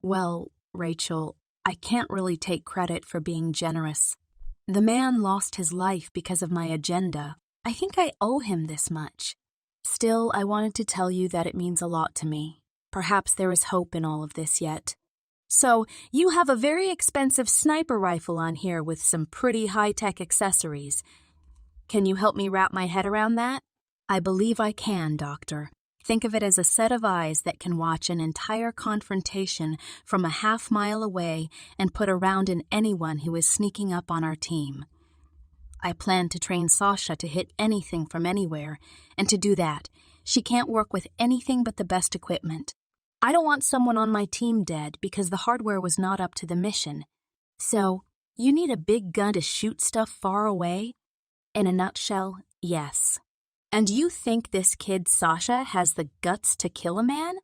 Well, Rachel, I can't really take credit for being generous. The man lost his life because of my agenda. I think I owe him this much. Still, I wanted to tell you that it means a lot to me. Perhaps there is hope in all of this yet. So, you have a very expensive sniper rifle on here with some pretty high-tech accessories. Can you help me wrap my head around that? I believe I can, Doctor. Think of it as a set of eyes that can watch an entire confrontation from a half-mile away and put a round in anyone who is sneaking up on our team. I plan to train Sasha to hit anything from anywhere, and to do that, she can't work with anything but the best equipment. I don't want someone on my team dead because the hardware was not up to the mission. So, you need a big gun to shoot stuff far away? In a nutshell, yes. And you think this kid Sasha has the guts to kill a man?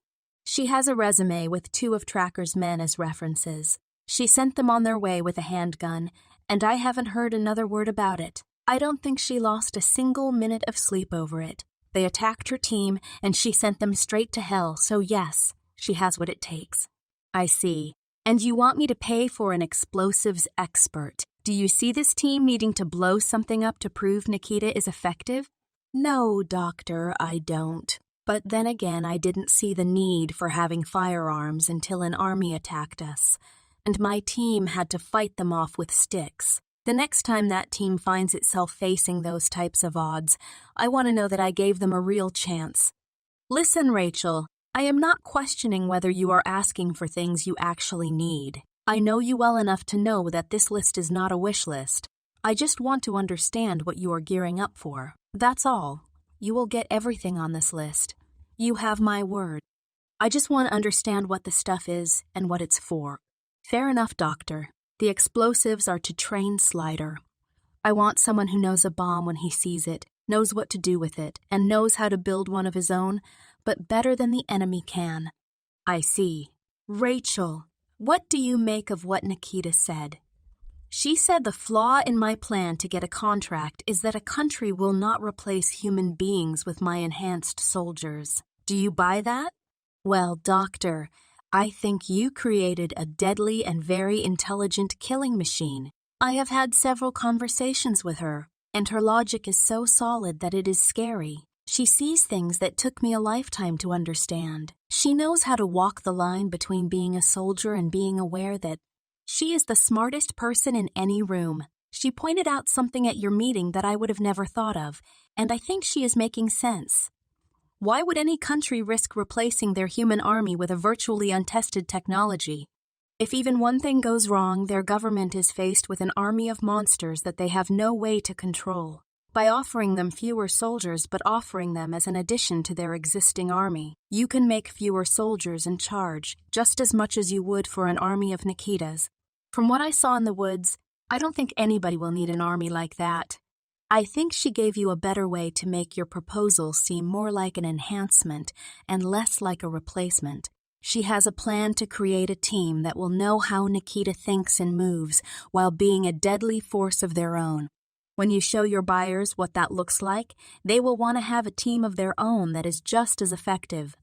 She has a resume with 2 of Tracker's men as references. She sent them on their way with a handgun, and I haven't heard another word about it. I don't think she lost a single minute of sleep over it. They attacked her team, and she sent them straight to hell, so yes, she has what it takes. I see. And you want me to pay for an explosives expert. Do you see this team needing to blow something up to prove Nikita is effective? No, Doctor, I don't. But then again, I didn't see the need for having firearms until an army attacked us, and my team had to fight them off with sticks. The next time that team finds itself facing those types of odds, I want to know that I gave them a real chance. Listen, Rachel, I am not questioning whether you are asking for things you actually need. I know you well enough to know that this list is not a wish list. I just want to understand what you are gearing up for. That's all. You will get everything on this list. You have my word. I just want to understand what the stuff is and what it's for. Fair enough, Doctor. The explosives are to train Slider. I want someone who knows a bomb when he sees it, knows what to do with it, and knows how to build one of his own, but better than the enemy can. I see. Rachel, what do you make of what Nikita said? She said the flaw in my plan to get a contract is that a country will not replace human beings with my enhanced soldiers. Do you buy that? Well, Doctor, I think you created a deadly and very intelligent killing machine. I have had several conversations with her, and her logic is so solid that it is scary. She sees things that took me a lifetime to understand. She knows how to walk the line between being a soldier and being aware that she is the smartest person in any room. She pointed out something at your meeting that I would have never thought of, and I think she is making sense. Why would any country risk replacing their human army with a virtually untested technology? If even one thing goes wrong, their government is faced with an army of monsters that they have no way to control. By offering them fewer soldiers but offering them as an addition to their existing army, you can make fewer soldiers in charge, just as much as you would for an army of Nikitas. From what I saw in the woods, I don't think anybody will need an army like that. I think she gave you a better way to make your proposal seem more like an enhancement and less like a replacement. She has a plan to create a team that will know how Nikita thinks and moves while being a deadly force of their own. When you show your buyers what that looks like, they will want to have a team of their own that is just as effective.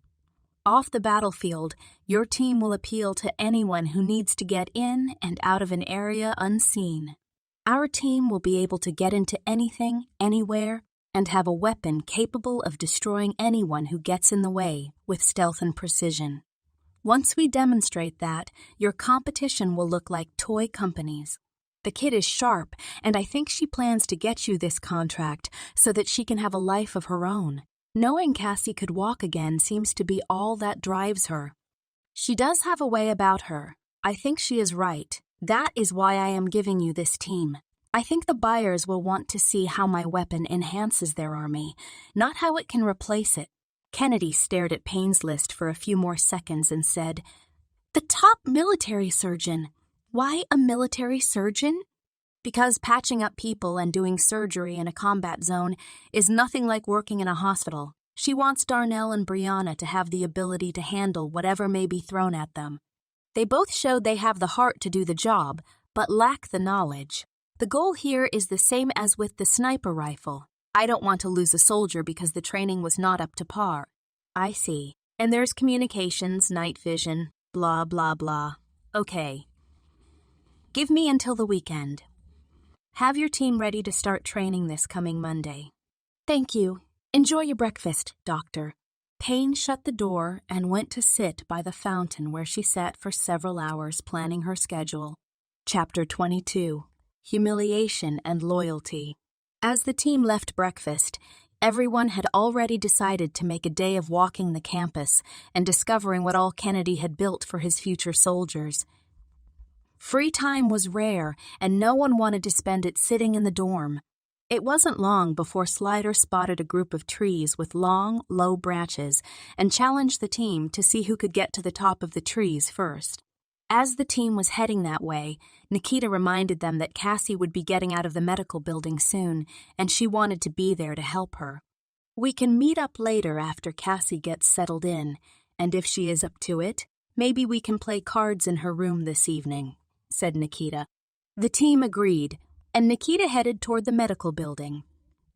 Off the battlefield, your team will appeal to anyone who needs to get in and out of an area unseen. Our team will be able to get into anything, anywhere, and have a weapon capable of destroying anyone who gets in the way with stealth and precision. Once we demonstrate that, your competition will look like toy companies. The kid is sharp, and I think she plans to get you this contract so that she can have a life of her own. Knowing Cassie could walk again seems to be all that drives her. She does have a way about her. I think she is right. That is why I am giving you this team. I think the buyers will want to see how my weapon enhances their army, not how it can replace it. Kennedy stared at Payne's list for a few more seconds and said, "The top military surgeon. Why a military surgeon?" Because patching up people and doing surgery in a combat zone is nothing like working in a hospital. She wants Darnell and Brianna to have the ability to handle whatever may be thrown at them. They both showed they have the heart to do the job, but lack the knowledge. The goal here is the same as with the sniper rifle. I don't want to lose a soldier because the training was not up to par. I see. And there's communications, night vision, blah, blah, blah. Okay. Give me until the weekend. Have your team ready to start training this coming Monday. Thank you. Enjoy your breakfast, Doctor. Payne shut the door and went to sit by the fountain where she sat for several hours planning her schedule. Chapter 22. Humiliation and Loyalty. As the team left breakfast, everyone had already decided to make a day of walking the campus and discovering what all Kennedy had built for his future soldiers. Free time was rare, and no one wanted to spend it sitting in the dorm. It wasn't long before Slider spotted a group of trees with long, low branches and challenged the team to see who could get to the top of the trees first. As the team was heading that way, Nikita reminded them that Cassie would be getting out of the medical building soon, and she wanted to be there to help her. We can meet up later after Cassie gets settled in, and if she is up to it, maybe we can play cards in her room this evening, said Nikita. The team agreed, and Nikita headed toward the medical building.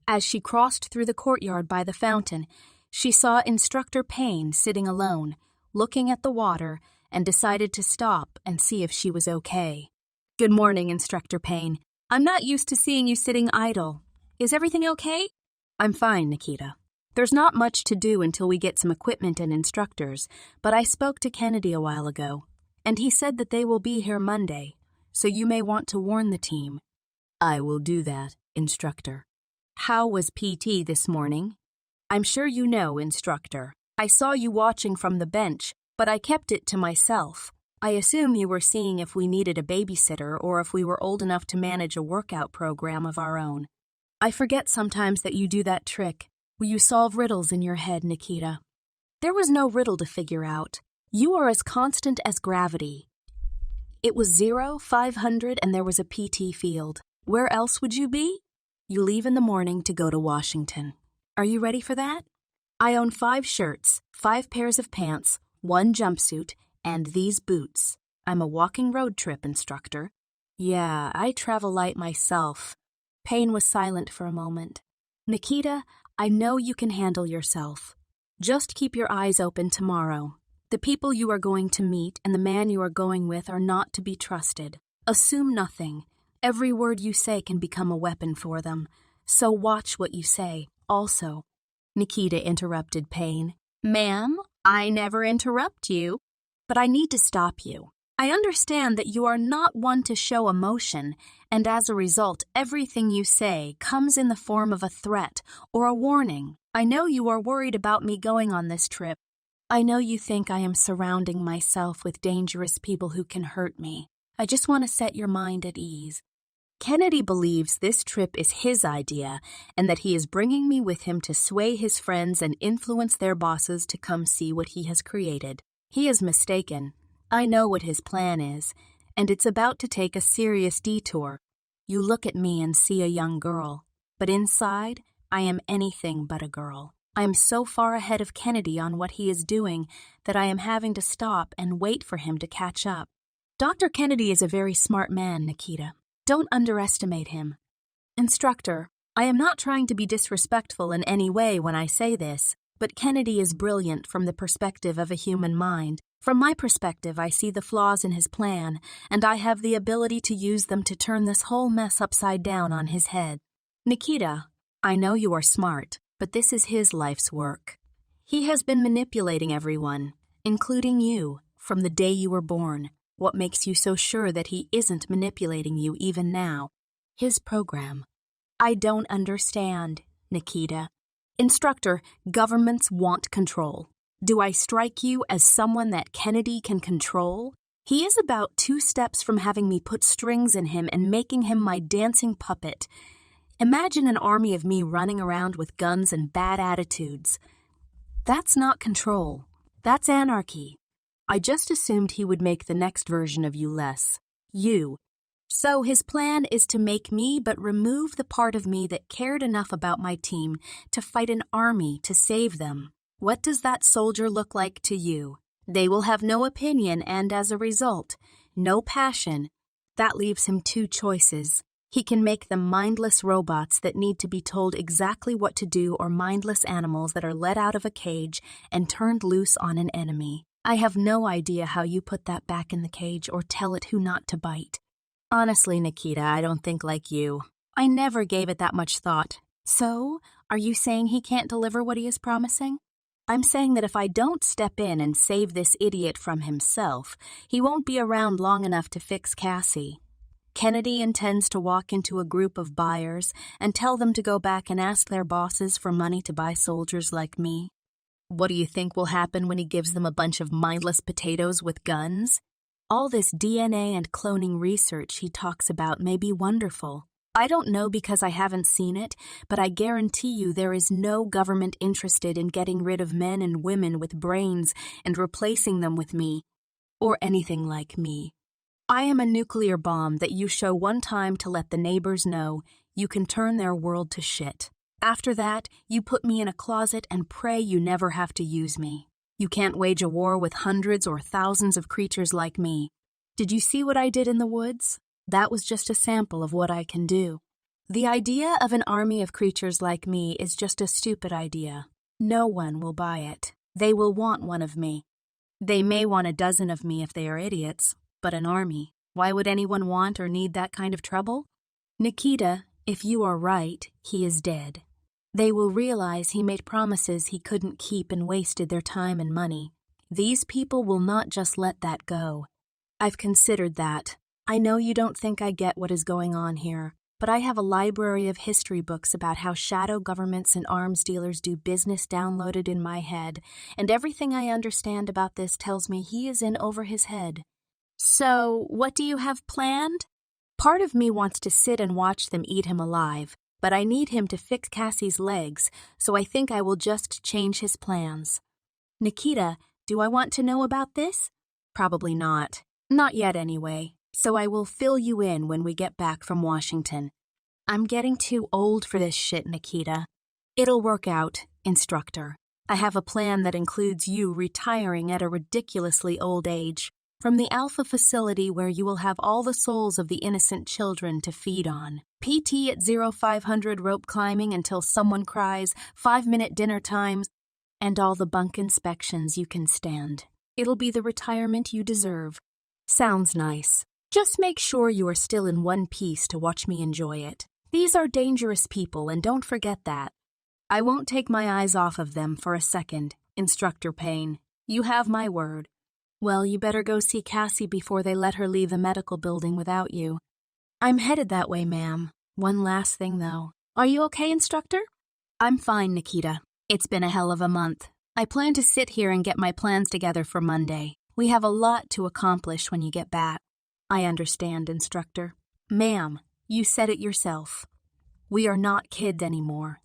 As she crossed through the courtyard by the fountain, she saw Instructor Payne sitting alone, looking at the water, and decided to stop and see if she was okay. Good morning, Instructor Payne. I'm not used to seeing you sitting idle. Is everything okay? I'm fine, Nikita. There's not much to do until we get some equipment and instructors, but I spoke to Kennedy a while ago, and he said that they will be here Monday, so you may want to warn the team. I will do that, Instructor. How was PT this morning? I'm sure you know, Instructor. I saw you watching from the bench, but I kept it to myself. I assume you were seeing if we needed a babysitter or if we were old enough to manage a workout program of our own. I forget sometimes that you do that trick, where you solve riddles in your head, Nikita. There was no riddle to figure out. You are as constant as gravity. It was 0, 500, and there was a PT field. Where else would you be? You leave in the morning to go to Washington. Are you ready for that? I own 5 shirts, 5 pairs of pants, 1 jumpsuit, and these boots. I'm a walking road trip instructor. Yeah, I travel light myself. Payne was silent for a moment. Nikita, I know you can handle yourself. Just keep your eyes open tomorrow. The people you are going to meet and the man you are going with are not to be trusted. Assume nothing. Every word you say can become a weapon for them. So watch what you say, also. Nikita interrupted Payne. Ma'am, I never interrupt you. But I need to stop you. I understand that you are not one to show emotion, and as a result, everything you say comes in the form of a threat or a warning. I know you are worried about me going on this trip. I know you think I am surrounding myself with dangerous people who can hurt me. I just want to set your mind at ease. Kennedy believes this trip is his idea and that he is bringing me with him to sway his friends and influence their bosses to come see what he has created. He is mistaken. I know what his plan is, and it's about to take a serious detour. You look at me and see a young girl, but inside, I am anything but a girl. I am so far ahead of Kennedy on what he is doing that I am having to stop and wait for him to catch up. Dr. Kennedy is a very smart man, Nikita. Don't underestimate him. Instructor, I am not trying to be disrespectful in any way when I say this, but Kennedy is brilliant from the perspective of a human mind. From my perspective, I see the flaws in his plan, and I have the ability to use them to turn this whole mess upside down on his head. Nikita, I know you are smart, but this is his life's work. He has been manipulating everyone, including you, from the day you were born. What makes you so sure that he isn't manipulating you even now? His program. I don't understand, Nikita. Instructor, governments want control. Do I strike you as someone that Kennedy can control? He is about 2 steps from having me put strings in him and making him my dancing puppet. Imagine an army of me running around with guns and bad attitudes. That's not control. That's anarchy. I just assumed he would make the next version of you less. You. So his plan is to make me but remove the part of me that cared enough about my team to fight an army to save them. What does that soldier look like to you? They will have no opinion and, as a result, no passion. That leaves him two choices. He can make them mindless robots that need to be told exactly what to do, or mindless animals that are let out of a cage and turned loose on an enemy. I have no idea how you put that back in the cage or tell it who not to bite. Honestly, Nikita, I don't think like you. I never gave it that much thought. So, are you saying he can't deliver what he is promising? I'm saying that if I don't step in and save this idiot from himself, he won't be around long enough to fix Cassie. Kennedy intends to walk into a group of buyers and tell them to go back and ask their bosses for money to buy soldiers like me. What do you think will happen when he gives them a bunch of mindless potatoes with guns? All this DNA and cloning research he talks about may be wonderful. I don't know because I haven't seen it, but I guarantee you there is no government interested in getting rid of men and women with brains and replacing them with me, or anything like me. I am a nuclear bomb that you show one time to let the neighbors know you can turn their world to shit. After that, you put me in a closet and pray you never have to use me. You can't wage a war with hundreds or thousands of creatures like me. Did you see what I did in the woods? That was just a sample of what I can do. The idea of an army of creatures like me is just a stupid idea. No one will buy it. They will want one of me. They may want a dozen of me if they are idiots, but an army, why would anyone want or need that kind of trouble? Nikita, if you are right, he is dead. They will realize he made promises he couldn't keep and wasted their time and money. These people will not just let that go. I've considered that. I know you don't think I get what is going on here, but I have a library of history books about how shadow governments and arms dealers do business downloaded in my head, and everything I understand about this tells me he is in over his head. So, what do you have planned? Part of me wants to sit and watch them eat him alive, but I need him to fix Cassie's legs, so I think I will just change his plans. Nikita, do I want to know about this? Probably not. Not yet anyway, so I will fill you in when we get back from Washington. I'm getting too old for this shit, Nikita. It'll work out, instructor. I have a plan that includes you retiring at a ridiculously old age from the Alpha facility where you will have all the souls of the innocent children to feed on. PT at 0500 rope climbing until someone cries, 5-minute dinner times, and all the bunk inspections you can stand. It'll be the retirement you deserve. Sounds nice. Just make sure you are still in one piece to watch me enjoy it. These are dangerous people, and don't forget that. I won't take my eyes off of them for a second, Instructor Payne. You have my word. Well, you better go see Cassie before they let her leave the medical building without you. I'm headed that way, ma'am. One last thing, though. Are you okay, Instructor? I'm fine, Nikita. It's been a hell of a month. I plan to sit here and get my plans together for Monday. We have a lot to accomplish when you get back. I understand, Instructor. Ma'am, you said it yourself. We are not kids anymore.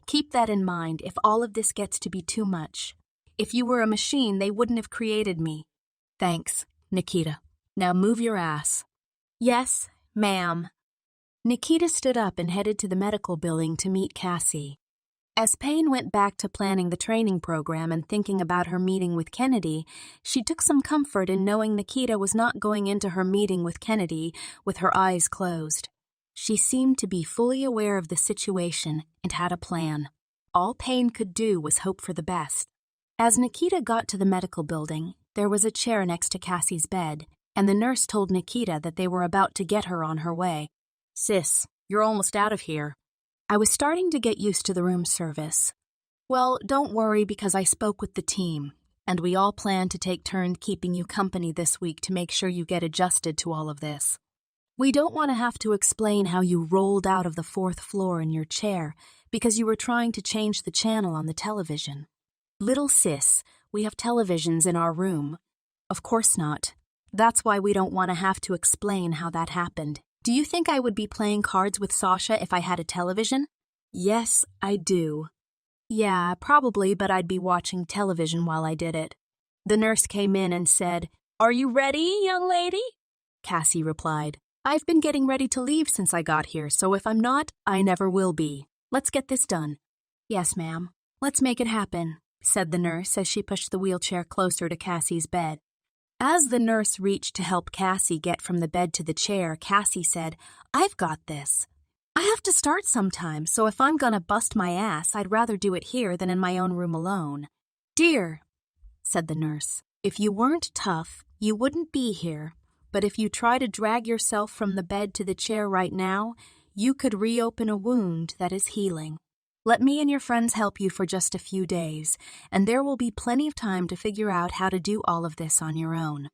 Keep that in mind if all of this gets to be too much. If you were a machine, they wouldn't have created me. Thanks, Nikita. Now move your ass. Yes, ma'am. Nikita stood up and headed to the medical building to meet Cassie. As Payne went back to planning the training program and thinking about her meeting with Kennedy, she took some comfort in knowing Nikita was not going into her meeting with Kennedy with her eyes closed. She seemed to be fully aware of the situation and had a plan. All Payne could do was hope for the best. As Nikita got to the medical building, there was a chair next to Cassie's bed, and the nurse told Nikita that they were about to get her on her way. Sis, you're almost out of here. I was starting to get used to the room service. Well, don't worry because I spoke with the team, and we all plan to take turns keeping you company this week to make sure you get adjusted to all of this. We don't want to have to explain how you rolled out of the 4th floor in your chair because you were trying to change the channel on the television. Little sis, we have televisions in our room. Of course not. That's why we don't want to have to explain how that happened. Do you think I would be playing cards with Sasha if I had a television? Yes, I do. Yeah, probably, but I'd be watching television while I did it. The nurse came in and said, "Are you ready, young lady?" Cassie replied, I've been getting ready to leave since I got here, so if I'm not, I never will be. Let's get this done. Yes, ma'am. Let's make it happen, said the nurse as she pushed the wheelchair closer to Cassie's bed. As the nurse reached to help Cassie get from the bed to the chair, Cassie said, I've got this. I have to start sometime, so if I'm gonna bust my ass, I'd rather do it here than in my own room alone. Dear, said the nurse, if you weren't tough, you wouldn't be here. But if you try to drag yourself from the bed to the chair right now, you could reopen a wound that is healing. Let me and your friends help you for just a few days, and there will be plenty of time to figure out how to do all of this on your own.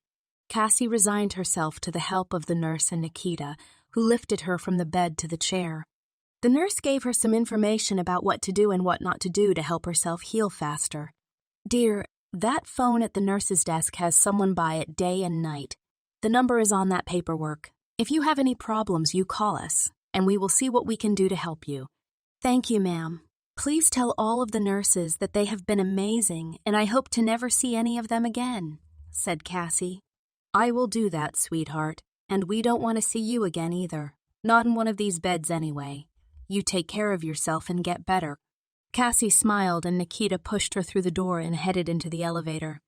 Cassie resigned herself to the help of the nurse and Nikita, who lifted her from the bed to the chair. The nurse gave her some information about what to do and what not to do to help herself heal faster. Dear, that phone at the nurse's desk has someone by it day and night. The number is on that paperwork. If you have any problems, you call us, and we will see what we can do to help you. Thank you, ma'am. Please tell all of the nurses that they have been amazing, and I hope to never see any of them again, said Cassie. I will do that, sweetheart, and we don't want to see you again either. Not in one of these beds anyway. You take care of yourself and get better. Cassie smiled and Nikita pushed her through the door and headed into the elevator.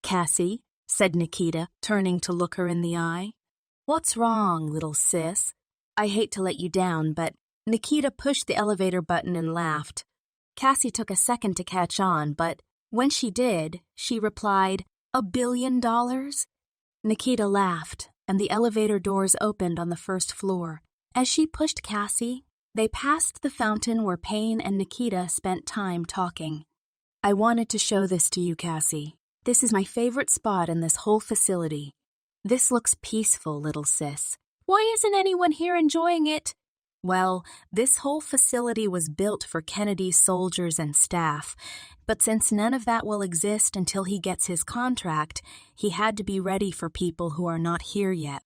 Cassie, said Nikita, turning to look her in the eye. What's wrong, little sis? I hate to let you down, but Nikita pushed the elevator button and laughed. Cassie took a second to catch on, but when she did, she replied, $1 billion? Nikita laughed, and the elevator doors opened on the first floor. As she pushed Cassie, they passed the fountain where Payne and Nikita spent time talking. I wanted to show this to you, Cassie. This is my favorite spot in this whole facility. This looks peaceful, little sis. Why isn't anyone here enjoying it? Well, this whole facility was built for Kennedy's soldiers and staff, but since none of that will exist until he gets his contract, he had to be ready for people who are not here yet.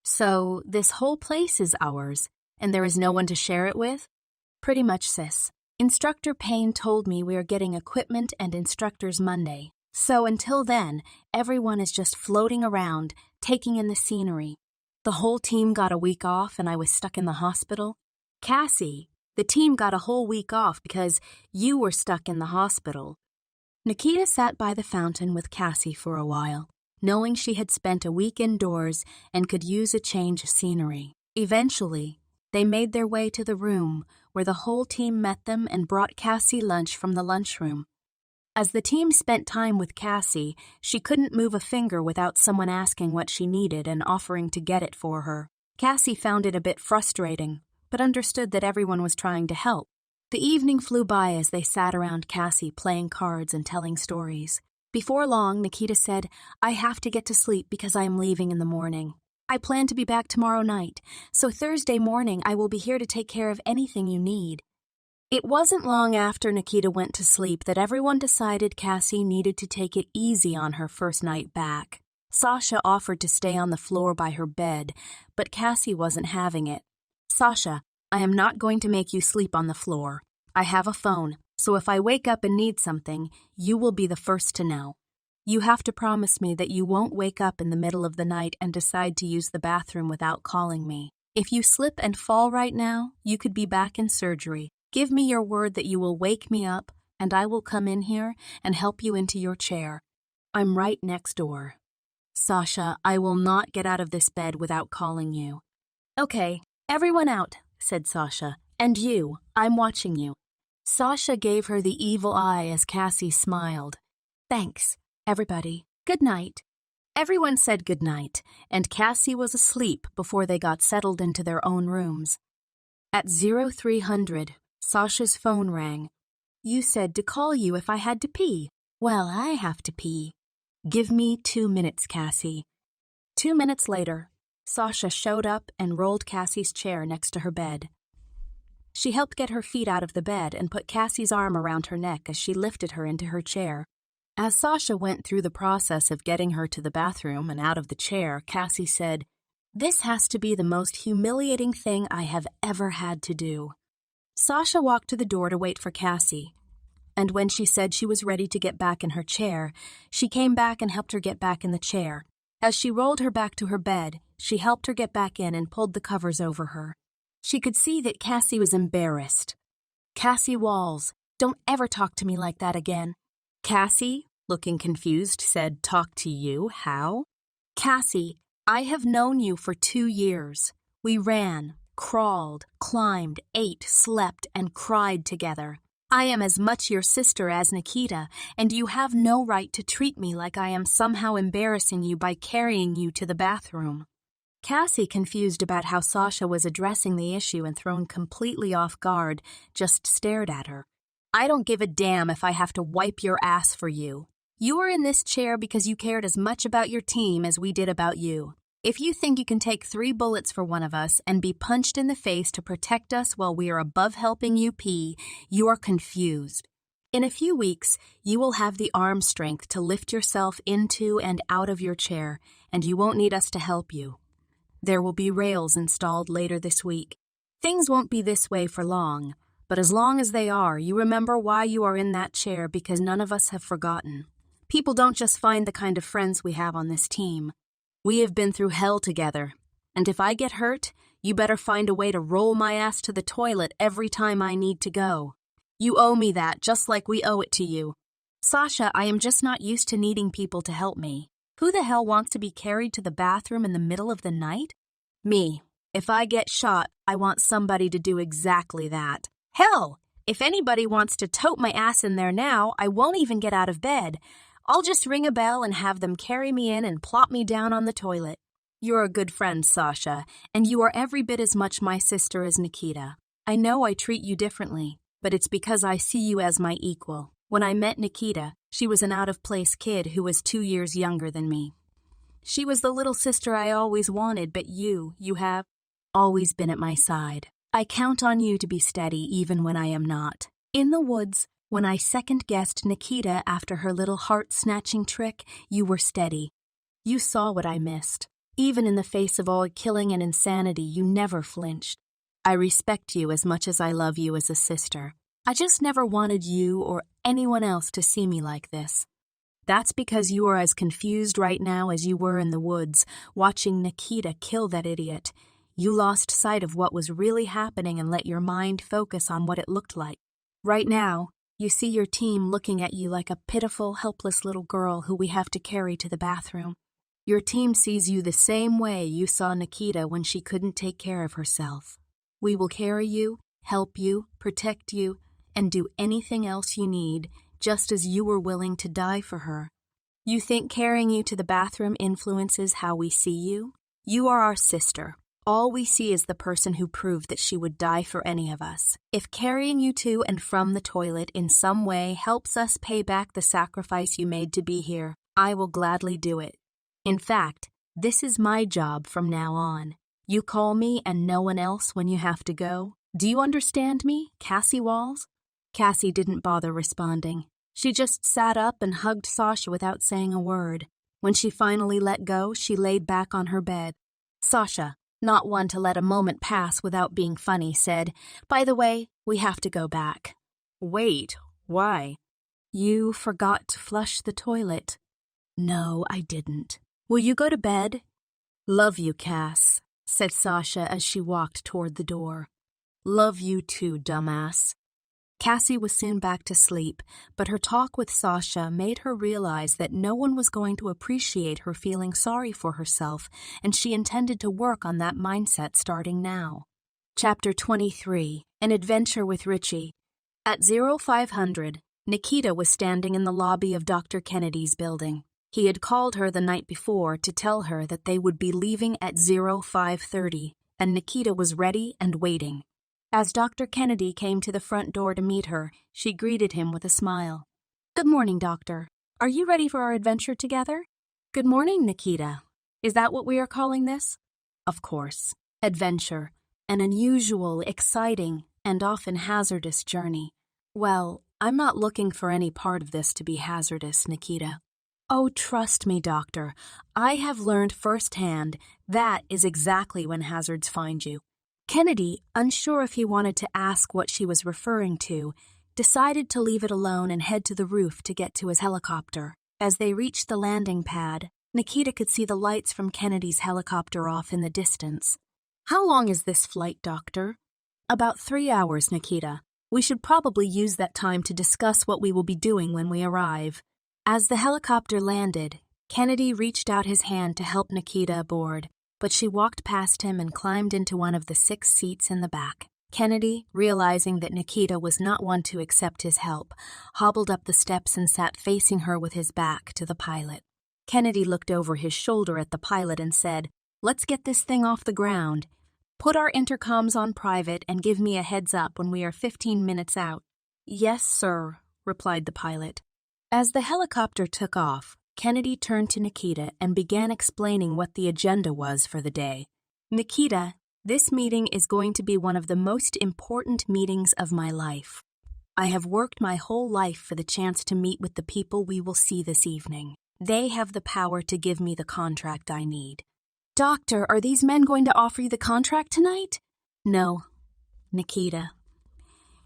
So, this whole place is ours, and there is no one to share it with? Pretty much, sis. Instructor Payne told me we are getting equipment and instructors Monday, so until then, everyone is just floating around, taking in the scenery. The whole team got a week off and I was stuck in the hospital. Cassie, the team got a whole week off because you were stuck in the hospital. Nikita sat by the fountain with Cassie for a while, knowing she had spent a week indoors and could use a change of scenery. Eventually, they made their way to the room where the whole team met them and brought Cassie lunch from the lunchroom. As the team spent time with Cassie, she couldn't move a finger without someone asking what she needed and offering to get it for her. Cassie found it a bit frustrating, but understood that everyone was trying to help. The evening flew by as they sat around Cassie playing cards and telling stories. Before long, Nikita said, I have to get to sleep because I am leaving in the morning. I plan to be back tomorrow night, so Thursday morning I will be here to take care of anything you need. It wasn't long after Nikita went to sleep that everyone decided Cassie needed to take it easy on her first night back. Sasha offered to stay on the floor by her bed, but Cassie wasn't having it. Sasha, I am not going to make you sleep on the floor. I have a phone, so if I wake up and need something, you will be the first to know. You have to promise me that you won't wake up in the middle of the night and decide to use the bathroom without calling me. If you slip and fall right now, you could be back in surgery. Give me your word that you will wake me up, and I will come in here and help you into your chair. I'm right next door. Sasha, I will not get out of this bed without calling you. Okay, everyone out, said Sasha. And you, I'm watching you. Sasha gave her the evil eye as Cassie smiled. Thanks, everybody. Good night. Everyone said good night, and Cassie was asleep before they got settled into their own rooms. At 0300, Sasha's phone rang. You said to call you if I had to pee. Well, I have to pee. Give me 2 minutes, Cassie. 2 minutes later, Sasha showed up and rolled Cassie's chair next to her bed. She helped get her feet out of the bed and put Cassie's arm around her neck as she lifted her into her chair. As Sasha went through the process of getting her to the bathroom and out of the chair, Cassie said, This has to be the most humiliating thing I have ever had to do. Sasha walked to the door to wait for Cassie, and when she said she was ready to get back in her chair, she came back and helped her get back in the chair. As she rolled her back to her bed, she helped her get back in and pulled the covers over her. She could see that Cassie was embarrassed. "Cassie Walls, don't ever talk to me like that again." Cassie, looking confused, said, "Talk to you? How?" "Cassie, I have known you for 2 years. We ran, crawled, climbed, ate, slept, and cried together. I am as much your sister as Nikita, and you have no right to treat me like I am somehow embarrassing you by carrying you to the bathroom." Cassie, confused about how Sasha was addressing the issue and thrown completely off guard, just stared at her. "I don't give a damn if I have to wipe your ass for you. You are in this chair because you cared as much about your team as we did about you. If you think you can take 3 bullets for one of us and be punched in the face to protect us while we are above helping you pee, you are confused. In a few weeks, you will have the arm strength to lift yourself into and out of your chair, and you won't need us to help you. There will be rails installed later this week. Things won't be this way for long, but as long as they are, you remember why you are in that chair because none of us have forgotten. People don't just find the kind of friends we have on this team. We have been through hell together, and if I get hurt, you better find a way to roll my ass to the toilet every time I need to go. You owe me that, just like we owe it to you. Sasha, I am just not used to needing people to help me. Who the hell wants to be carried to the bathroom in the middle of the night? Me. If I get shot, I want somebody to do exactly that. Hell, if anybody wants to tote my ass in there now, I won't even get out of bed. I'll just ring a bell and have them carry me in and plop me down on the toilet. You're a good friend, Sasha, and you are every bit as much my sister as Nikita. I know I treat you differently, but it's because I see you as my equal. When I met Nikita, she was an out-of-place kid who was 2 years younger than me. She was the little sister I always wanted, but you have always been at my side. I count on you to be steady even when I am not. In the woods, when I second-guessed Nikita after her little heart-snatching trick, you were steady. You saw what I missed. Even in the face of all killing and insanity, you never flinched. I respect you as much as I love you as a sister. I just never wanted you or anyone else to see me like this. That's because you are as confused right now as you were in the woods, watching Nikita kill that idiot. You lost sight of what was really happening and let your mind focus on what it looked like. Right now, you see your team looking at you like a pitiful, helpless little girl who we have to carry to the bathroom. Your team sees you the same way you saw Nikita when she couldn't take care of herself. We will carry you, help you, protect you, and do anything else you need, just as you were willing to die for her. You think carrying you to the bathroom influences how we see you? You are our sister. All we see is the person who proved that she would die for any of us. If carrying you to and from the toilet in some way helps us pay back the sacrifice you made to be here, I will gladly do it. In fact, this is my job from now on. You call me and no one else when you have to go. Do you understand me, Cassie Walls? Cassie didn't bother responding. She just sat up and hugged Sasha without saying a word. When she finally let go, she laid back on her bed. Sasha, not one to let a moment pass without being funny, said, "By the way, we have to go back." "Wait, why?" "You forgot to flush the toilet." "No, I didn't. Will you go to bed?" "Love you, Cass," said Sasha as she walked toward the door. "Love you too, dumbass." Cassie was soon back to sleep, but her talk with Sasha made her realize that no one was going to appreciate her feeling sorry for herself, and she intended to work on that mindset starting now. Chapter 23, An Adventure with Richie. At 0500, Nikita was standing in the lobby of Dr. Kennedy's building. He had called her the night before to tell her that they would be leaving at 0530, and Nikita was ready and waiting. As Dr. Kennedy came to the front door to meet her, she greeted him with a smile. "Good morning, Doctor. Are you ready for our adventure together?" "Good morning, Nikita. Is that what we are calling this?" "Of course. Adventure. An unusual, exciting, and often hazardous journey." "Well, I'm not looking for any part of this to be hazardous, Nikita." "Oh, trust me, Doctor. I have learned firsthand that is exactly when hazards find you." Kennedy, unsure if he wanted to ask what she was referring to, decided to leave it alone and head to the roof to get to his helicopter. As they reached the landing pad, Nikita could see the lights from Kennedy's helicopter off in the distance. "How long is this flight, Doctor?" "About 3 hours, Nikita. We should probably use that time to discuss what we will be doing when we arrive." As the helicopter landed, Kennedy reached out his hand to help Nikita aboard, but she walked past him and climbed into one of the 6 seats in the back. Kennedy, realizing that Nikita was not one to accept his help, hobbled up the steps and sat facing her with his back to the pilot. Kennedy looked over his shoulder at the pilot and said, "Let's get this thing off the ground. Put our intercoms on private and give me a heads up when we are 15 minutes out." "Yes, sir," replied the pilot. As the helicopter took off, Kennedy turned to Nikita and began explaining what the agenda was for the day. "Nikita, this meeting is going to be one of the most important meetings of my life. I have worked my whole life for the chance to meet with the people we will see this evening. They have the power to give me the contract I need." "Doctor, are these men going to offer you the contract tonight?" "No, Nikita.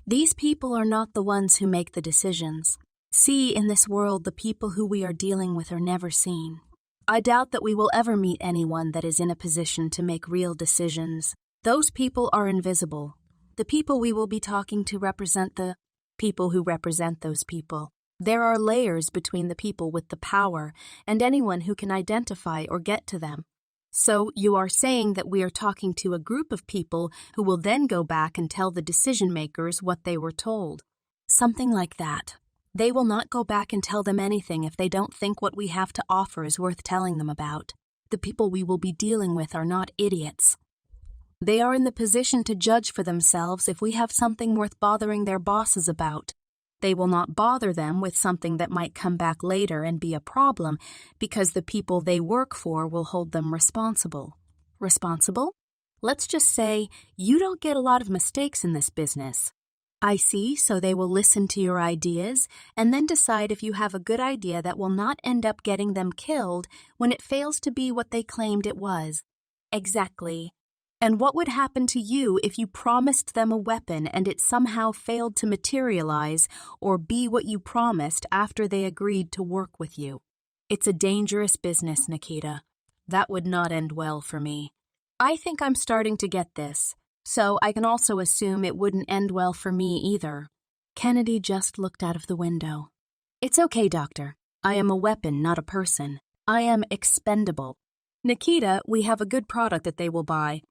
These people are not the ones who make the decisions. See, in this world, the people who we are dealing with are never seen. I doubt that we will ever meet anyone that is in a position to make real decisions. Those people are invisible. The people we will be talking to represent the people who represent those people. There are layers between the people with the power and anyone who can identify or get to them. So you are saying that we are talking to a group of people who will then go back and tell the decision makers what they were told." "Something like that. They will not go back and tell them anything if they don't think what we have to offer is worth telling them about. The people we will be dealing with are not idiots. They are in the position to judge for themselves if we have something worth bothering their bosses about. They will not bother them with something that might come back later and be a problem because the people they work for will hold them responsible." "Responsible? Let's just say you don't get a lot of mistakes in this business." "I see, so they will listen to your ideas and then decide if you have a good idea that will not end up getting them killed when it fails to be what they claimed it was." "Exactly. And what would happen to you if you promised them a weapon and it somehow failed to materialize or be what you promised after they agreed to work with you?" "It's a dangerous business, Nikita. That would not end well for me. I think I'm starting to get this, so I can also assume it wouldn't end well for me either." Kennedy just looked out of the window. "It's okay, Doctor. I am a weapon, not a person. I am expendable. Nikita, we have a good product that they will buy.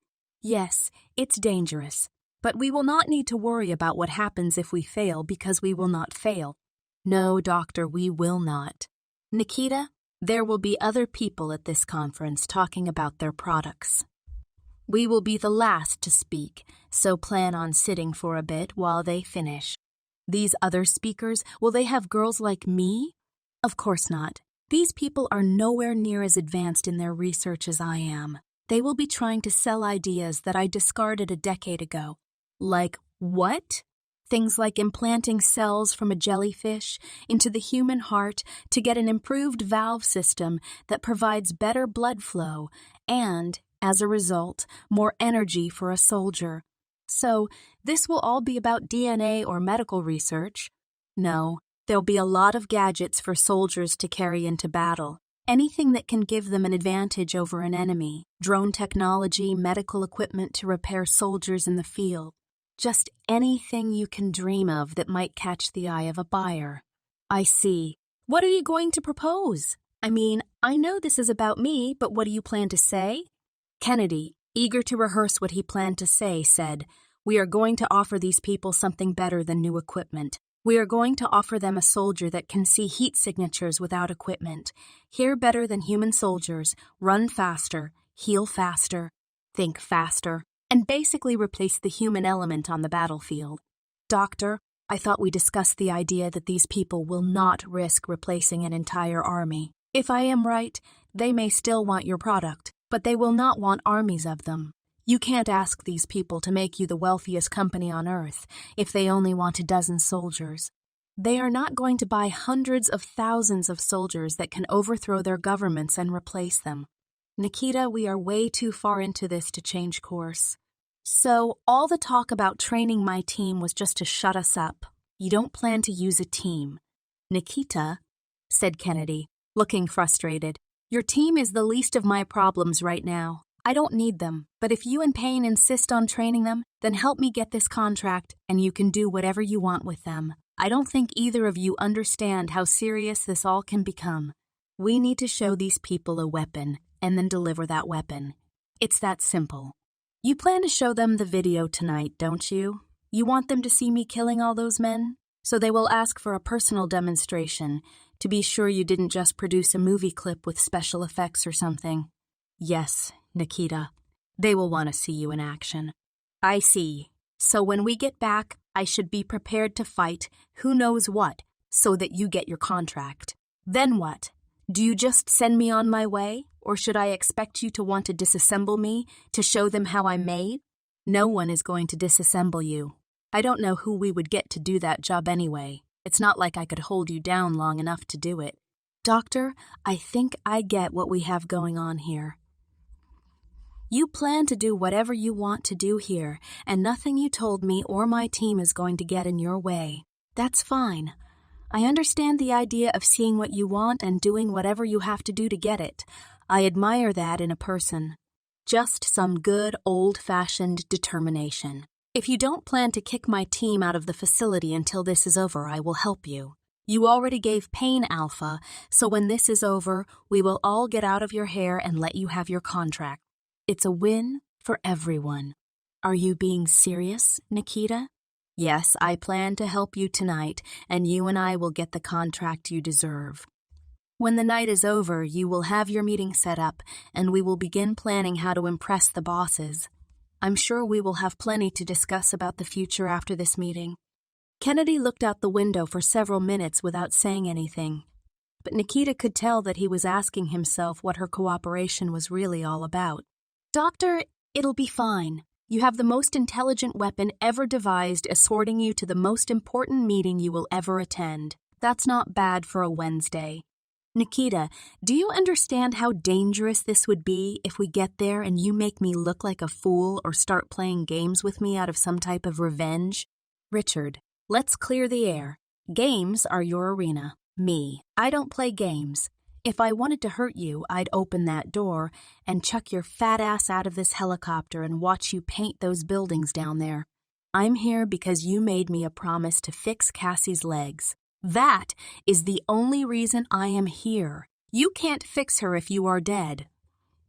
Yes, it's dangerous, but we will not need to worry about what happens if we fail because we will not fail." "No, Doctor, we will not. Nikita, there will be other people at this conference talking about their products. We will be the last to speak, so plan on sitting for a bit while they finish." "These other speakers, will they have girls like me?" "Of course not. These people are nowhere near as advanced in their research as I am. They will be trying to sell ideas that I discarded a decade ago." "Like what?" "Things like implanting cells from a jellyfish into the human heart to get an improved valve system that provides better blood flow and, as a result, more energy for a soldier." "So, this will all be about DNA or medical research?" "No, there'll be a lot of gadgets for soldiers to carry into battle. Anything that can give them an advantage over an enemy. Drone technology, medical equipment to repair soldiers in the field. Just anything you can dream of that might catch the eye of a buyer." "I see. What are you going to propose? I mean, I know this is about me, but what do you plan to say?" Kennedy, eager to rehearse what he planned to say, said, "We are going to offer these people something better than new equipment. We are going to offer them a soldier that can see heat signatures without equipment, hear better than human soldiers, run faster, heal faster, think faster, and basically replace the human element on the battlefield." "Doctor, I thought we discussed the idea that these people will not risk replacing an entire army. If I am right, they may still want your product, but they will not want armies of them. You can't ask these people to make you the wealthiest company on Earth if they only want a dozen soldiers. They are not going to buy hundreds of thousands of soldiers that can overthrow their governments and replace them. Nikita, we are way too far into this to change course. So, all the talk about training my team was just to shut us up. You don't plan to use a team." "Nikita," said Kennedy, looking frustrated, Your team is the least of my problems right now. I don't need them, but if you and Payne insist on training them, then help me get this contract and you can do whatever you want with them. I don't think either of you understand how serious this all can become. We need to show these people a weapon and then deliver that weapon. It's that simple. You plan to show them the video tonight, don't you? You want them to see me killing all those men? So they will ask for a personal demonstration to be sure you didn't just produce a movie clip with special effects or something. Yes, Nikita. They will want to see you in action. I see. So when we get back, I should be prepared to fight who knows what so that you get your contract. Then what? Do you just send me on my way, or should I expect you to want to disassemble me to show them how I'm made? No one is going to disassemble you. I don't know who we would get to do that job anyway. It's not like I could hold you down long enough to do it. Doctor, I think I get what we have going on here. You plan to do whatever you want to do here, and nothing you told me or my team is going to get in your way. That's fine. I understand the idea of seeing what you want and doing whatever you have to do to get it. I admire that in a person. Just some good, old-fashioned determination. If you don't plan to kick my team out of the facility until this is over, I will help you. You already gave Payne Alpha, so when this is over, we will all get out of your hair and let you have your contract. It's a win for everyone. Are you being serious, Nikita? Yes, I plan to help you tonight, and you and I will get the contract you deserve. When the night is over, you will have your meeting set up, and we will begin planning how to impress the bosses. I'm sure we will have plenty to discuss about the future after this meeting. Kennedy looked out the window for several minutes without saying anything, but Nikita could tell that he was asking himself what her cooperation was really all about. Doctor, it'll be fine. You have the most intelligent weapon ever devised escorting you to the most important meeting you will ever attend. That's not bad for a Wednesday. Nikita, do you understand how dangerous this would be if we get there and you make me look like a fool or start playing games with me out of some type of revenge? Richard, let's clear the air. Games are your arena. Me, I don't play games. If I wanted to hurt you, I'd open that door and chuck your fat ass out of this helicopter and watch you paint those buildings down there. I'm here because you made me a promise to fix Cassie's legs. That is the only reason I am here. You can't fix her if you are dead.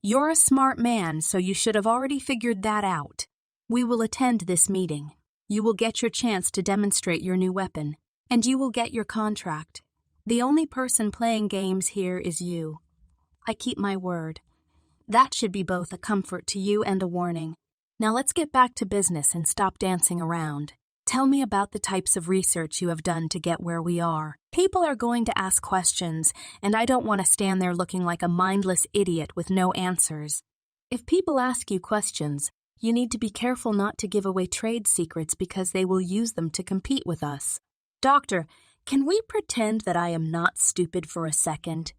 You're a smart man, so you should have already figured that out. We will attend this meeting. You will get your chance to demonstrate your new weapon, and you will get your contract. The only person playing games here is you. I keep my word. That should be both a comfort to you and a warning. Now let's get back to business and stop dancing around. Tell me about the types of research you have done to get where we are. People are going to ask questions, and I don't want to stand there looking like a mindless idiot with no answers. If people ask you questions, you need to be careful not to give away trade secrets because they will use them to compete with us. Doctor, can we pretend that I am not stupid for a second?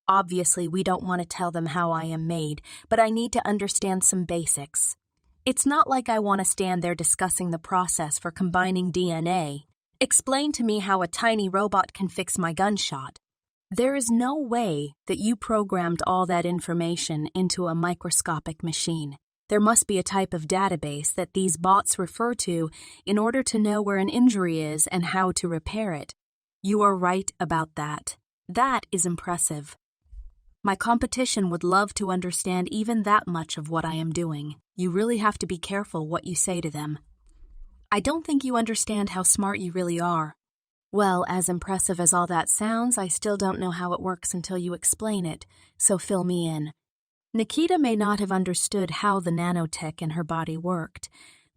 Obviously, we don't want to tell them how I am made, but I need to understand some basics. It's not like I want to stand there discussing the process for combining DNA. Explain to me how a tiny robot can fix my gunshot. There is no way that you programmed all that information into a microscopic machine. There must be a type of database that these bots refer to in order to know where an injury is and how to repair it. You are right about that. That is impressive. My competition would love to understand even that much of what I am doing. You really have to be careful what you say to them. I don't think you understand how smart you really are. Well, as impressive as all that sounds, I still don't know how it works until you explain it, so fill me in. Nikita may not have understood how the nanotech in her body worked,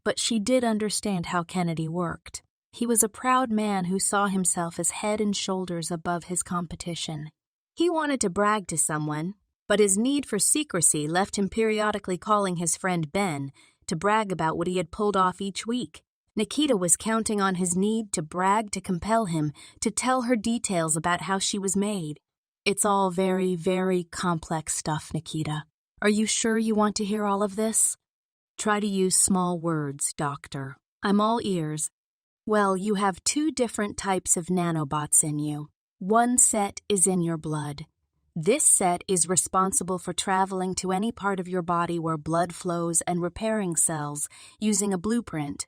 but she did understand how Kennedy worked. He was a proud man who saw himself as head and shoulders above his competition. He wanted to brag to someone, but his need for secrecy left him periodically calling his friend Ben to brag about what he had pulled off each week. Nikita was counting on his need to brag to compel him to tell her details about how she was made. It's all very, very complex stuff, Nikita. Are you sure you want to hear all of this? Try to use small words, Doctor. I'm all ears. Well, you have 2 different types of nanobots in you. One set is in your blood. This set is responsible for traveling to any part of your body where blood flows and repairing cells using a blueprint.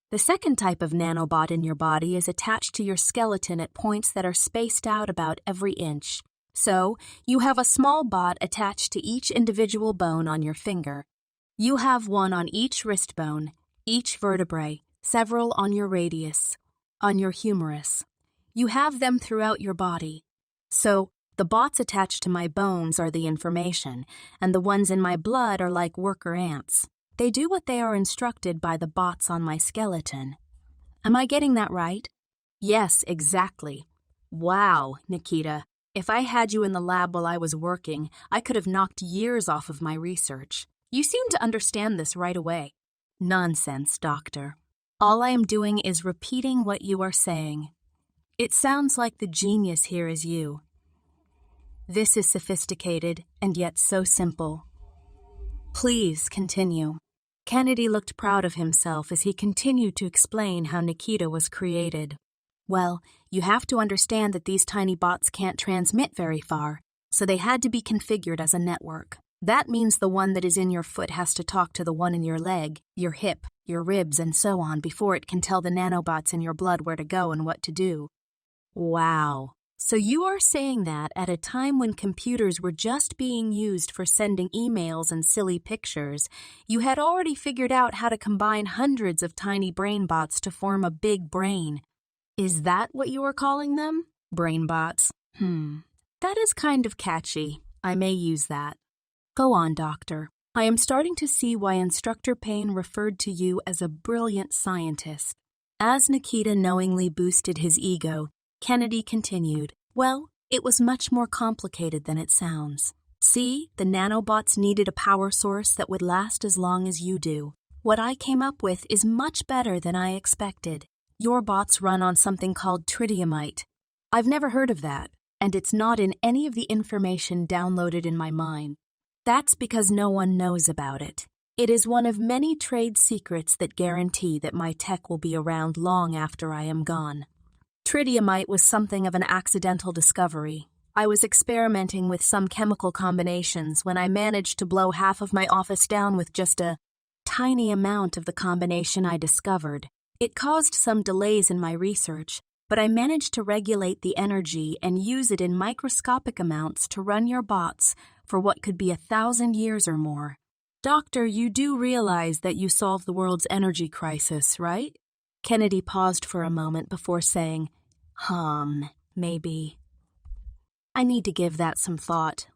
The second type of nanobot in your body is attached to your skeleton at points that are spaced out about every inch. So, you have a small bot attached to each individual bone on your finger. You have one on each wrist bone, each vertebrae, several on your radius, on your humerus. You have them throughout your body. So, the bots attached to my bones are the information, and the ones in my blood are like worker ants. They do what they are instructed by the bots on my skeleton. Am I getting that right? Yes, exactly. Wow, Nikita. If I had you in the lab while I was working, I could have knocked years off of my research. You seem to understand this right away. Nonsense, Doctor. All I am doing is repeating what you are saying. It sounds like the genius here is you. This is sophisticated and yet so simple. Please continue. Kennedy looked proud of himself as he continued to explain how Nikita was created. Well, you have to understand that these tiny bots can't transmit very far, so they had to be configured as a network. That means the one that is in your foot has to talk to the one in your leg, your hip, your ribs, and so on before it can tell the nanobots in your blood where to go and what to do. Wow. So you are saying that at a time when computers were just being used for sending emails and silly pictures, you had already figured out how to combine hundreds of tiny brain bots to form a big brain. Is that what you are calling them? Brain bots? That is kind of catchy. I may use that. Go on, Doctor. I am starting to see why Instructor Payne referred to you as a brilliant scientist. As Nikita knowingly boosted his ego, Kennedy continued, Well, it was much more complicated than it sounds. See, the nanobots needed a power source that would last as long as you do. What I came up with is much better than I expected. Your bots run on something called tritiumite. I've never heard of that, and it's not in any of the information downloaded in my mind. That's because no one knows about it. It is one of many trade secrets that guarantee that my tech will be around long after I am gone. Tritiumite was something of an accidental discovery. I was experimenting with some chemical combinations when I managed to blow half of my office down with just a tiny amount of the combination I discovered. It caused some delays in my research, but I managed to regulate the energy and use it in microscopic amounts to run your bots for what could be 1,000 years or more. Doctor, you do realize that you solved the world's energy crisis, right? Kennedy paused for a moment before saying, maybe. I need to give that some thought.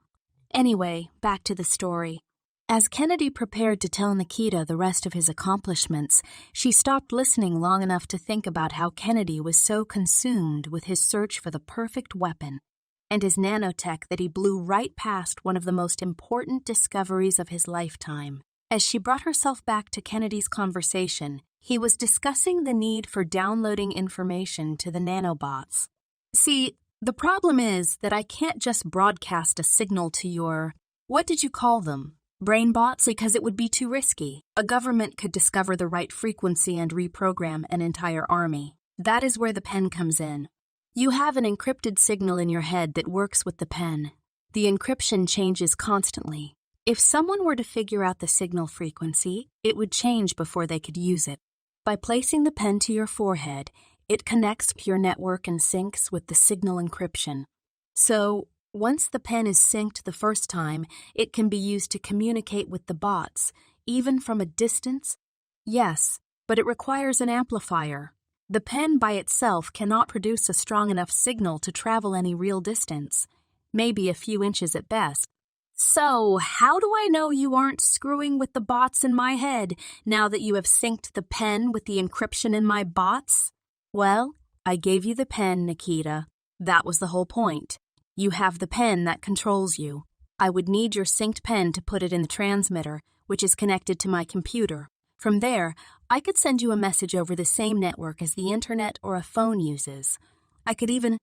Anyway, back to the story. As Kennedy prepared to tell Nikita the rest of his accomplishments, she stopped listening long enough to think about how Kennedy was so consumed with his search for the perfect weapon and his nanotech that he blew right past one of the most important discoveries of his lifetime. As she brought herself back to Kennedy's conversation, he was discussing the need for downloading information to the nanobots. See, the problem is that I can't just broadcast a signal to your, what did you call them? Brain bots, because it would be too risky. A government could discover the right frequency and reprogram an entire army. That is where the pen comes in. You have an encrypted signal in your head that works with the pen. The encryption changes constantly. If someone were to figure out the signal frequency, it would change before they could use it. By placing the pen to your forehead, it connects to your network and syncs with the signal encryption. So, once the pen is synced the first time, it can be used to communicate with the bots, even from a distance. Yes, but it requires an amplifier. The pen by itself cannot produce a strong enough signal to travel any real distance, maybe a few inches at best. So, how do I know you aren't screwing with the bots in my head now that you have synced the pen with the encryption in my bots? Well, I gave you the pen, Nikita. That was the whole point. You have the pen that controls you. I would need your synced pen to put it in the transmitter, which is connected to my computer. From there, I could send you a message over the same network as the internet or a phone uses. I could even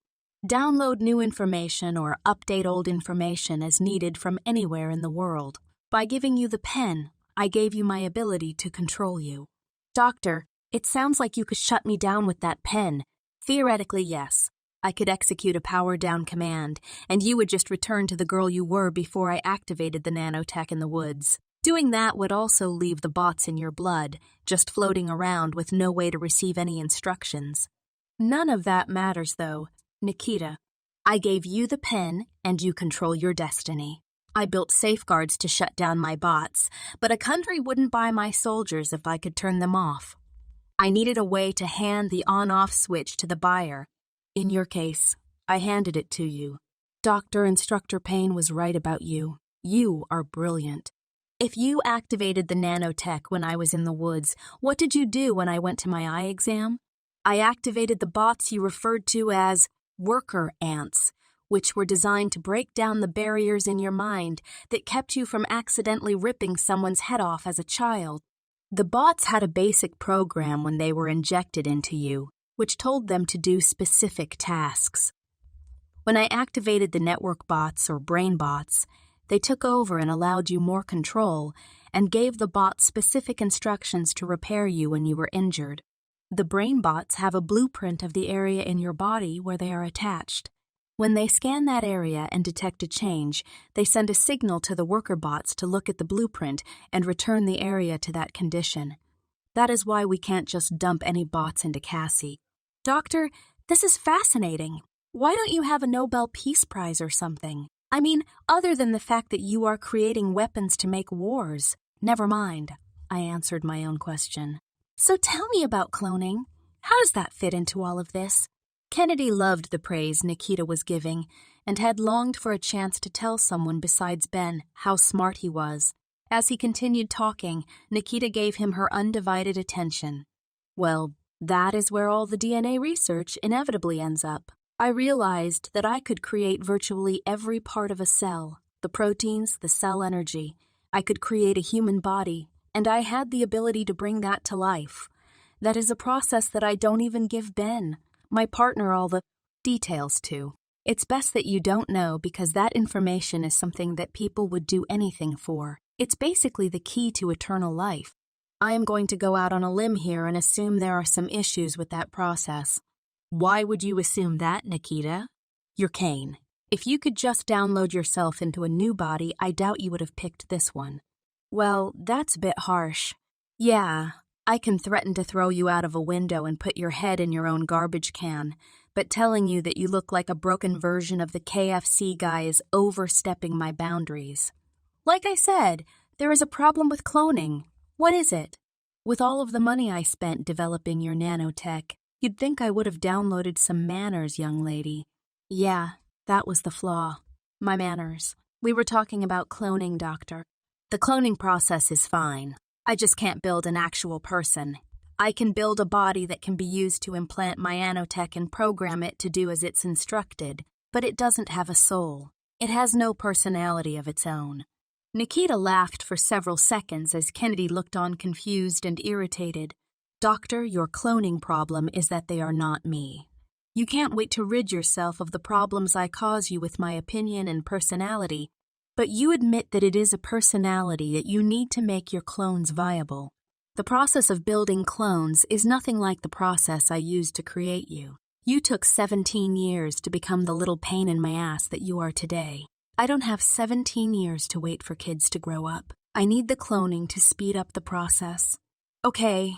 download new information or update old information as needed from anywhere in the world. By giving you the pen, I gave you my ability to control you. Doctor, it sounds like you could shut me down with that pen. Theoretically, yes. I could execute a power-down command, and you would just return to the girl you were before I activated the nanotech in the woods. Doing that would also leave the bots in your blood, just floating around with no way to receive any instructions. None of that matters, though, Nikita. I gave you the pen, and you control your destiny. I built safeguards to shut down my bots, but a country wouldn't buy my soldiers if I could turn them off. I needed a way to hand the on-off switch to the buyer. In your case, I handed it to you. Dr. Instructor Payne was right about you. You are brilliant. If you activated the nanotech when I was in the woods, what did you do when I went to my eye exam? I activated the bots you referred to as worker ants, which were designed to break down the barriers in your mind that kept you from accidentally ripping someone's head off as a child. The bots had a basic program when they were injected into you, which told them to do specific tasks. When I activated the network bots or brain bots, they took over and allowed you more control and gave the bots specific instructions to repair you when you were injured. The brain bots have a blueprint of the area in your body where they are attached. When they scan that area and detect a change, they send a signal to the worker bots to look at the blueprint and return the area to that condition. That is why we can't just dump any bots into Cassie. Doctor, this is fascinating. Why don't you have a Nobel Peace Prize or something? I mean, other than the fact that you are creating weapons to make wars. Never mind, I answered my own question. So tell me about cloning. How does that fit into all of this? Kennedy loved the praise Nikita was giving and had longed for a chance to tell someone besides Ben how smart he was. As he continued talking, Nikita gave him her undivided attention. Well, that is where all the DNA research inevitably ends up. I realized that I could create virtually every part of a cell, the proteins, the cell energy. I could create a human body, and I had the ability to bring that to life. That is a process that I don't even give Ben, my partner, all the details to. It's best that you don't know because that information is something that people would do anything for. It's basically the key to eternal life. I am going to go out on a limb here and assume there are some issues with that process. Why would you assume that, Nikita? You're Kane. If you could just download yourself into a new body, I doubt you would have picked this one. Well, that's a bit harsh. Yeah, I can threaten to throw you out of a window and put your head in your own garbage can, but telling you that you look like a broken version of the KFC guy is overstepping my boundaries. Like I said, there is a problem with cloning. What is it? With all of the money I spent developing your nanotech, you'd think I would have downloaded some manners, young lady. Yeah, that was the flaw. My manners. We were talking about cloning, Doctor. The cloning process is fine. I just can't build an actual person. I can build a body that can be used to implant my nanotech and program it to do as it's instructed, but it doesn't have a soul. It has no personality of its own. Nikita laughed for several seconds as Kennedy looked on confused and irritated. Doctor, your cloning problem is that they are not me. You can't wait to rid yourself of the problems I cause you with my opinion and personality, but you admit that it is a personality that you need to make your clones viable. The process of building clones is nothing like the process I used to create you. You took 17 years to become the little pain in my ass that you are today. I don't have 17 years to wait for kids to grow up. I need the cloning to speed up the process. Okay,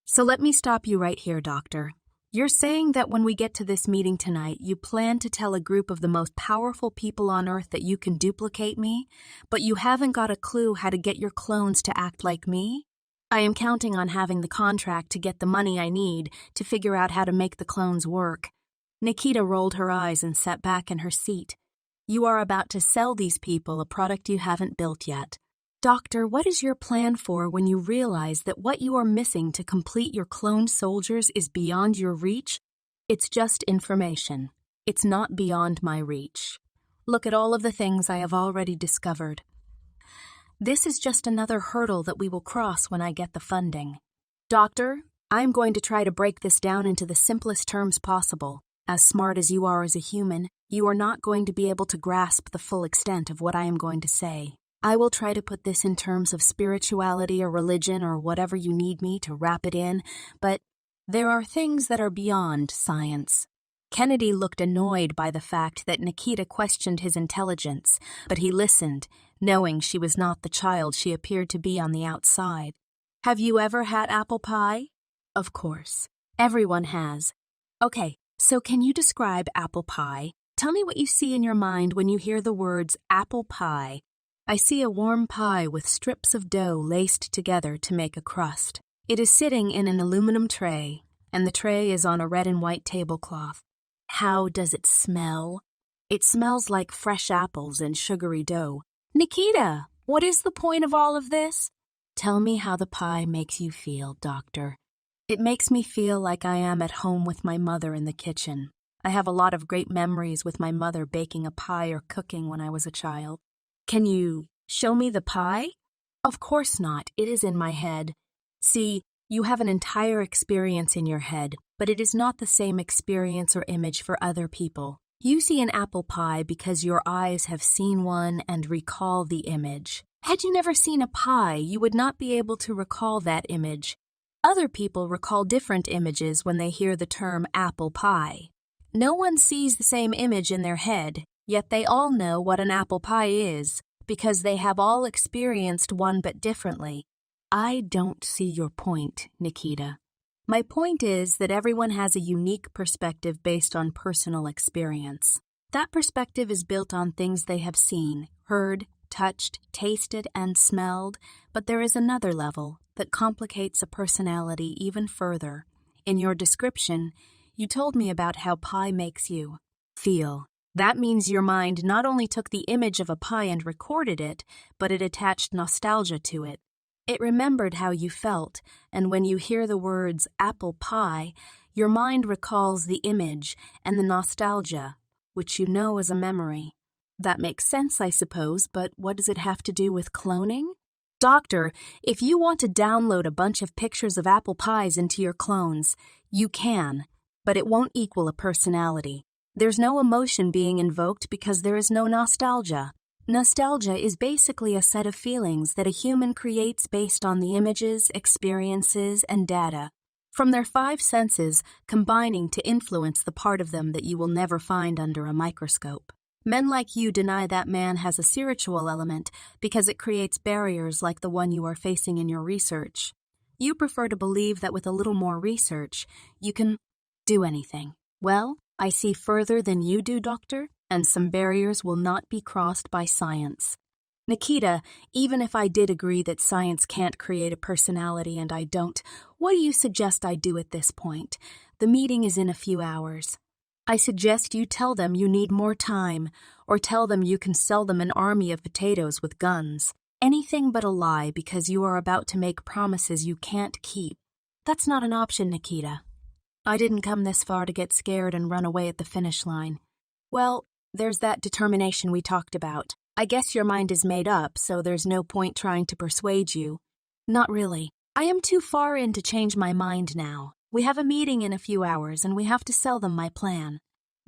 so let me stop you right here, Doctor. You're saying that when we get to this meeting tonight, you plan to tell a group of the most powerful people on Earth that you can duplicate me, but you haven't got a clue how to get your clones to act like me? I am counting on having the contract to get the money I need to figure out how to make the clones work. Nikita rolled her eyes and sat back in her seat. You are about to sell these people a product you haven't built yet. Doctor, what is your plan for when you realize that what you are missing to complete your cloned soldiers is beyond your reach? It's just information. It's not beyond my reach. Look at all of the things I have already discovered. This is just another hurdle that we will cross when I get the funding. Doctor, I'm going to try to break this down into the simplest terms possible. As smart as you are as a human, you are not going to be able to grasp the full extent of what I am going to say. I will try to put this in terms of spirituality or religion or whatever you need me to wrap it in, but there are things that are beyond science. Kennedy looked annoyed by the fact that Nikita questioned his intelligence, but he listened, knowing she was not the child she appeared to be on the outside. Have you ever had apple pie? Of course. Everyone has. Okay, so can you describe apple pie? Tell me what you see in your mind when you hear the words apple pie. I see a warm pie with strips of dough laced together to make a crust. It is sitting in an aluminum tray, and the tray is on a red and white tablecloth. How does it smell? It smells like fresh apples and sugary dough. Nikita, what is the point of all of this? Tell me how the pie makes you feel, Doctor. It makes me feel like I am at home with my mother in the kitchen. I have a lot of great memories with my mother baking a pie or cooking when I was a child. Can you show me the pie? Of course not. It is in my head. See, you have an entire experience in your head, but it is not the same experience or image for other people. You see an apple pie because your eyes have seen one and recall the image. Had you never seen a pie, you would not be able to recall that image. Other people recall different images when they hear the term apple pie. No one sees the same image in their head, yet they all know what an apple pie is, because they have all experienced one but differently. I don't see your point, Nikita. My point is that everyone has a unique perspective based on personal experience. That perspective is built on things they have seen, heard, touched, tasted, and smelled, but there is another level that complicates a personality even further. In your description, you told me about how pie makes you feel. That means your mind not only took the image of a pie and recorded it, but it attached nostalgia to it. It remembered how you felt, and when you hear the words apple pie, your mind recalls the image and the nostalgia, which you know is a memory. That makes sense, I suppose, but what does it have to do with cloning? Doctor, if you want to download a bunch of pictures of apple pies into your clones, you can, but it won't equal a personality. There's no emotion being invoked because there is no nostalgia. Nostalgia is basically a set of feelings that a human creates based on the images, experiences, and data from their 5 senses combining to influence the part of them that you will never find under a microscope. Men like you deny that man has a spiritual element because it creates barriers like the one you are facing in your research. You prefer to believe that with a little more research, you can do anything. Well, I see further than you do, Doctor, and some barriers will not be crossed by science. Nikita, even if I did agree that science can't create a personality and I don't, what do you suggest I do at this point? The meeting is in a few hours. I suggest you tell them you need more time, or tell them you can sell them an army of potatoes with guns. Anything but a lie because you are about to make promises you can't keep. That's not an option, Nikita. I didn't come this far to get scared and run away at the finish line. Well, there's that determination we talked about. I guess your mind is made up, so there's no point trying to persuade you. Not really. I am too far in to change my mind now. We have a meeting in a few hours, and we have to sell them my plan.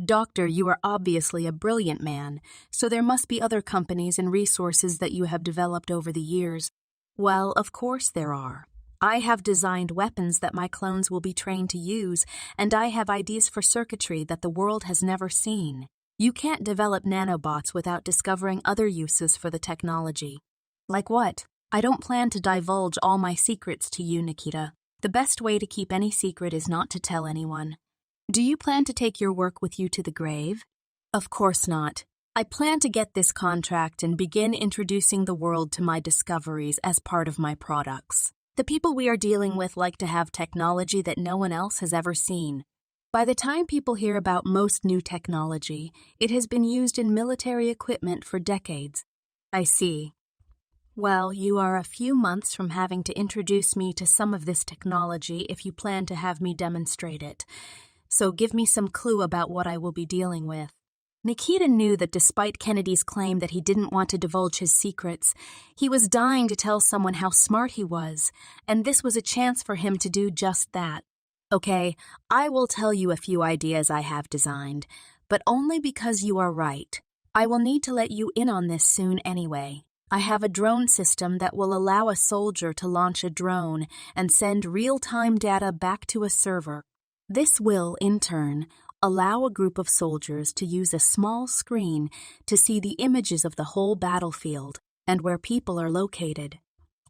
Doctor, you are obviously a brilliant man, so there must be other companies and resources that you have developed over the years. Well, of course there are. I have designed weapons that my clones will be trained to use, and I have ideas for circuitry that the world has never seen. You can't develop nanobots without discovering other uses for the technology. Like what? I don't plan to divulge all my secrets to you, Nikita. The best way to keep any secret is not to tell anyone. Do you plan to take your work with you to the grave? Of course not. I plan to get this contract and begin introducing the world to my discoveries as part of my products. The people we are dealing with like to have technology that no one else has ever seen. By the time people hear about most new technology, it has been used in military equipment for decades. I see. Well, you are a few months from having to introduce me to some of this technology if you plan to have me demonstrate it. So give me some clue about what I will be dealing with. Nikita knew that despite Kennedy's claim that he didn't want to divulge his secrets, he was dying to tell someone how smart he was, and this was a chance for him to do just that. Okay, I will tell you a few ideas I have designed, but only because you are right. I will need to let you in on this soon anyway. I have a drone system that will allow a soldier to launch a drone and send real-time data back to a server. This will, in turn, Allow a group of soldiers to use a small screen to see the images of the whole battlefield and where people are located.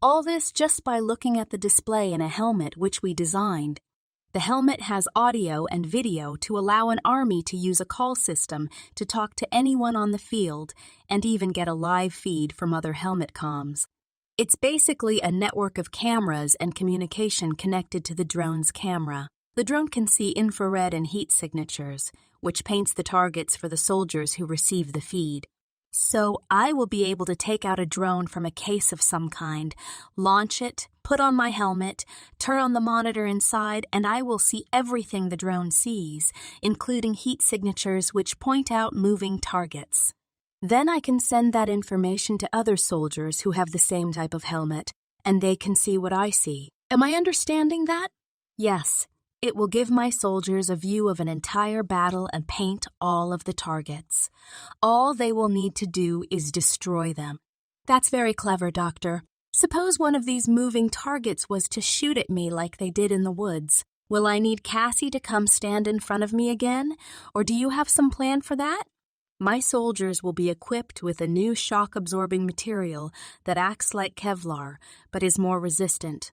All this just by looking at the display in a helmet which we designed. The helmet has audio and video to allow an army to use a call system to talk to anyone on the field and even get a live feed from other helmet comms. It's basically a network of cameras and communication connected to the drone's camera. The drone can see infrared and heat signatures, which paints the targets for the soldiers who receive the feed. So I will be able to take out a drone from a case of some kind, launch it, put on my helmet, turn on the monitor inside, and I will see everything the drone sees, including heat signatures which point out moving targets. Then I can send that information to other soldiers who have the same type of helmet, and they can see what I see. Am I understanding that? Yes. It will give my soldiers a view of an entire battle and paint all of the targets. All they will need to do is destroy them. That's very clever, Doctor. Suppose one of these moving targets was to shoot at me like they did in the woods. Will I need Cassie to come stand in front of me again? Or do you have some plan for that? My soldiers will be equipped with a new shock-absorbing material that acts like Kevlar, but is more resistant.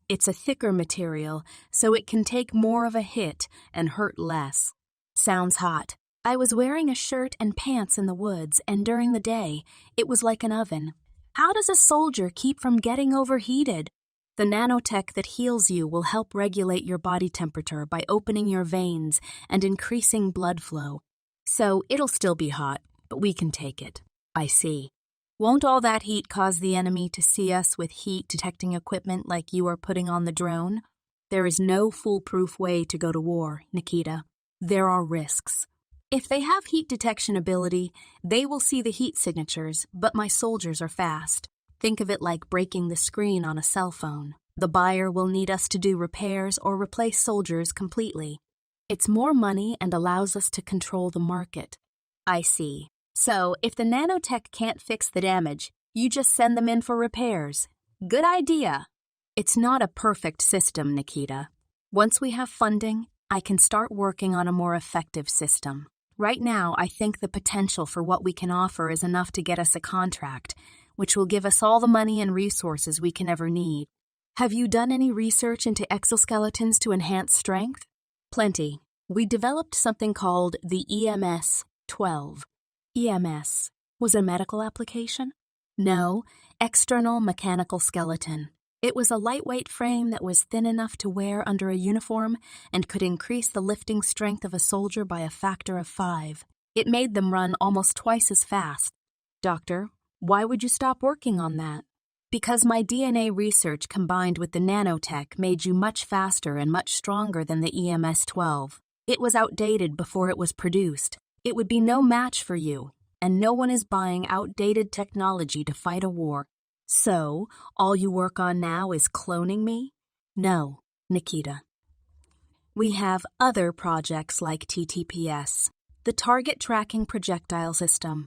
It's a thicker material, so it can take more of a hit and hurt less. Sounds hot. I was wearing a shirt and pants in the woods, and during the day, it was like an oven. How does a soldier keep from getting overheated? The nanotech that heals you will help regulate your body temperature by opening your veins and increasing blood flow. So it'll still be hot, but we can take it. I see. Won't all that heat cause the enemy to see us with heat-detecting equipment like you are putting on the drone? There is no foolproof way to go to war, Nikita. There are risks. If they have heat detection ability, they will see the heat signatures, but my soldiers are fast. Think of it like breaking the screen on a cell phone. The buyer will need us to do repairs or replace soldiers completely. It's more money and allows us to control the market. I see. So, if the nanotech can't fix the damage, you just send them in for repairs. Good idea. It's not a perfect system, Nikita. Once we have funding, I can start working on a more effective system. Right now, I think the potential for what we can offer is enough to get us a contract, which will give us all the money and resources we can ever need. Have you done any research into exoskeletons to enhance strength? Plenty. We developed something called the EMS-12. EMS was a medical application? No, external mechanical skeleton. It was a lightweight frame that was thin enough to wear under a uniform and could increase the lifting strength of a soldier by a factor of 5. It made them run almost twice as fast. Doctor, why would you stop working on that? Because my DNA research combined with the nanotech made you much faster and much stronger than the EMS-12. It was outdated before it was produced. It would be no match for you, and no one is buying outdated technology to fight a war. So, all you work on now is cloning me? No, Nikita. We have other projects like TTPS, the Target Tracking Projectile System.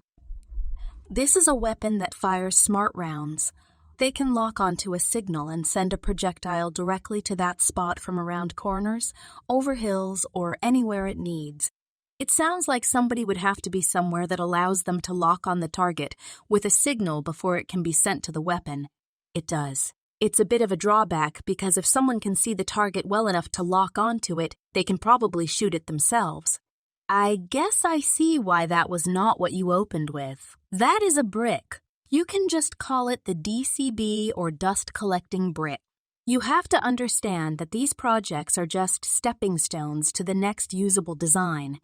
This is a weapon that fires smart rounds. They can lock onto a signal and send a projectile directly to that spot from around corners, over hills, or anywhere it needs. It sounds like somebody would have to be somewhere that allows them to lock on the target with a signal before it can be sent to the weapon. It does. It's a bit of a drawback because if someone can see the target well enough to lock onto it, they can probably shoot it themselves. I guess I see why that was not what you opened with. That is a brick. You can just call it the DCB or dust collecting brick. You have to understand that these projects are just stepping stones to the next usable design.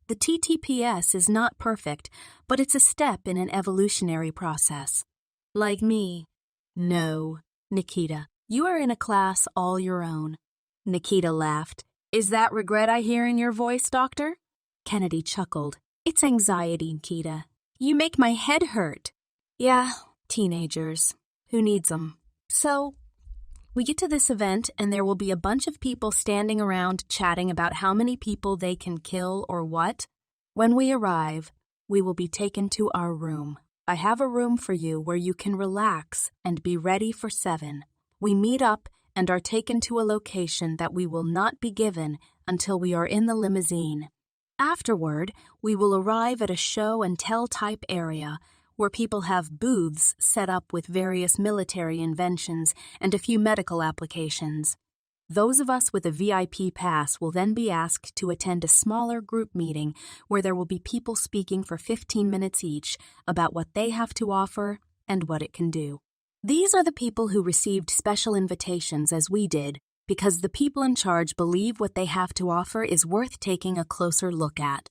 The TTPS is not perfect, but it's a step in an evolutionary process. Like me. No, Nikita, you are in a class all your own. Nikita laughed. Is that regret I hear in your voice, Doctor? Kennedy chuckled. It's anxiety, Nikita. You make my head hurt. Yeah, teenagers. Who needs them? So, we get to this event and there will be a bunch of people standing around chatting about how many people they can kill or what. When we arrive, we will be taken to our room. I have a room for you where you can relax and be ready for 7. We meet up and are taken to a location that we will not be given until we are in the limousine. Afterward, we will arrive at a show and tell type area where people have booths set up with various military inventions and a few medical applications. Those of us with a VIP pass will then be asked to attend a smaller group meeting where there will be people speaking for 15 minutes each about what they have to offer and what it can do. These are the people who received special invitations as we did, because the people in charge believe what they have to offer is worth taking a closer look at.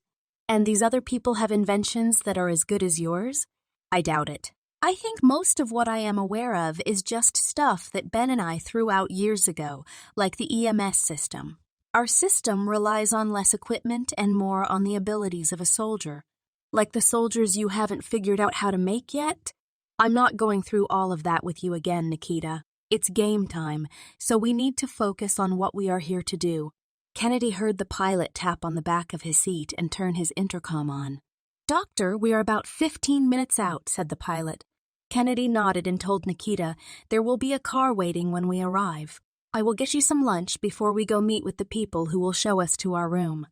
And these other people have inventions that are as good as yours? I doubt it. I think most of what I am aware of is just stuff that Ben and I threw out years ago, like the EMS system. Our system relies on less equipment and more on the abilities of a soldier. Like the soldiers you haven't figured out how to make yet? I'm not going through all of that with you again, Nikita. It's game time, so we need to focus on what we are here to do. Kennedy heard the pilot tap on the back of his seat and turn his intercom on. Doctor, we are about 15 minutes out, said the pilot. Kennedy nodded and told Nikita, there will be a car waiting when we arrive. I will get you some lunch before we go meet with the people who will show us to our room.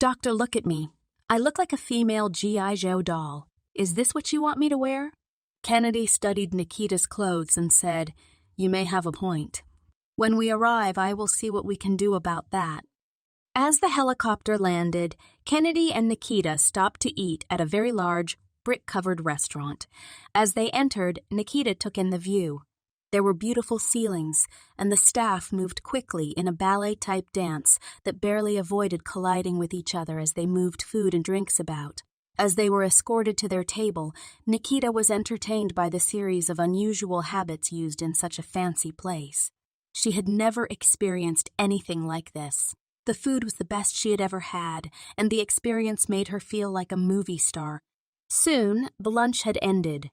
Doctor, look at me. I look like a female G.I. Joe doll. Is this what you want me to wear? Kennedy studied Nikita's clothes and said, you may have a point. When we arrive, I will see what we can do about that. As the helicopter landed, Kennedy and Nikita stopped to eat at a very large, brick-covered restaurant. As they entered, Nikita took in the view. There were beautiful ceilings, and the staff moved quickly in a ballet-type dance that barely avoided colliding with each other as they moved food and drinks about. As they were escorted to their table, Nikita was entertained by the series of unusual habits used in such a fancy place. She had never experienced anything like this. The food was the best she had ever had, and the experience made her feel like a movie star. Soon, the lunch had ended.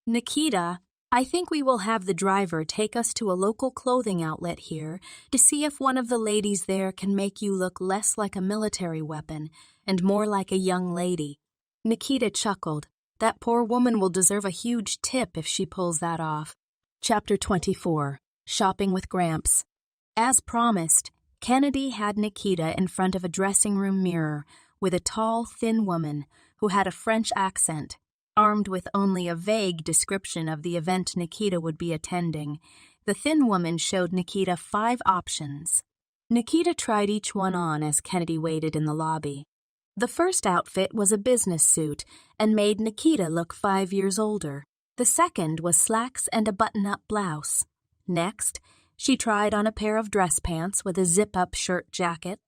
Nikita, I think we will have the driver take us to a local clothing outlet here to see if one of the ladies there can make you look less like a military weapon and more like a young lady. Nikita chuckled. That poor woman will deserve a huge tip if she pulls that off. Chapter 24. Shopping with Gramps. As promised, Kennedy had Nikita in front of a dressing room mirror with a tall, thin woman who had a French accent. Armed with only a vague description of the event Nikita would be attending, the thin woman showed Nikita 5 options. Nikita tried each one on as Kennedy waited in the lobby. The first outfit was a business suit and made Nikita look 5 years older. The second was slacks and a button-up blouse. Next, she tried on a pair of dress pants with a zip-up shirt jacket.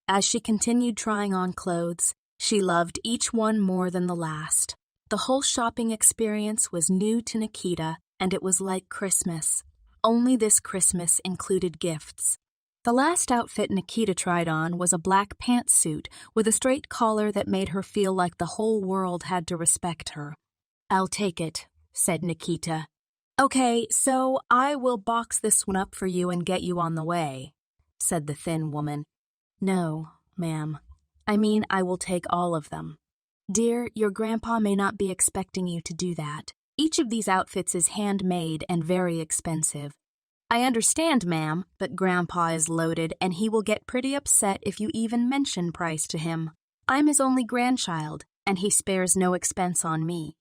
As she continued trying on clothes, she loved each one more than the last. The whole shopping experience was new to Nikita, and it was like Christmas. Only this Christmas included gifts. The last outfit Nikita tried on was a black pantsuit with a straight collar that made her feel like the whole world had to respect her. I'll take it, said Nikita. Okay, so I will box this one up for you and get you on the way, said the thin woman. No, ma'am. I mean, I will take all of them. Dear, your grandpa may not be expecting you to do that. Each of these outfits is handmade and very expensive. I understand, ma'am, but Grandpa is loaded and he will get pretty upset if you even mention price to him. I'm his only grandchild, and he spares no expense on me.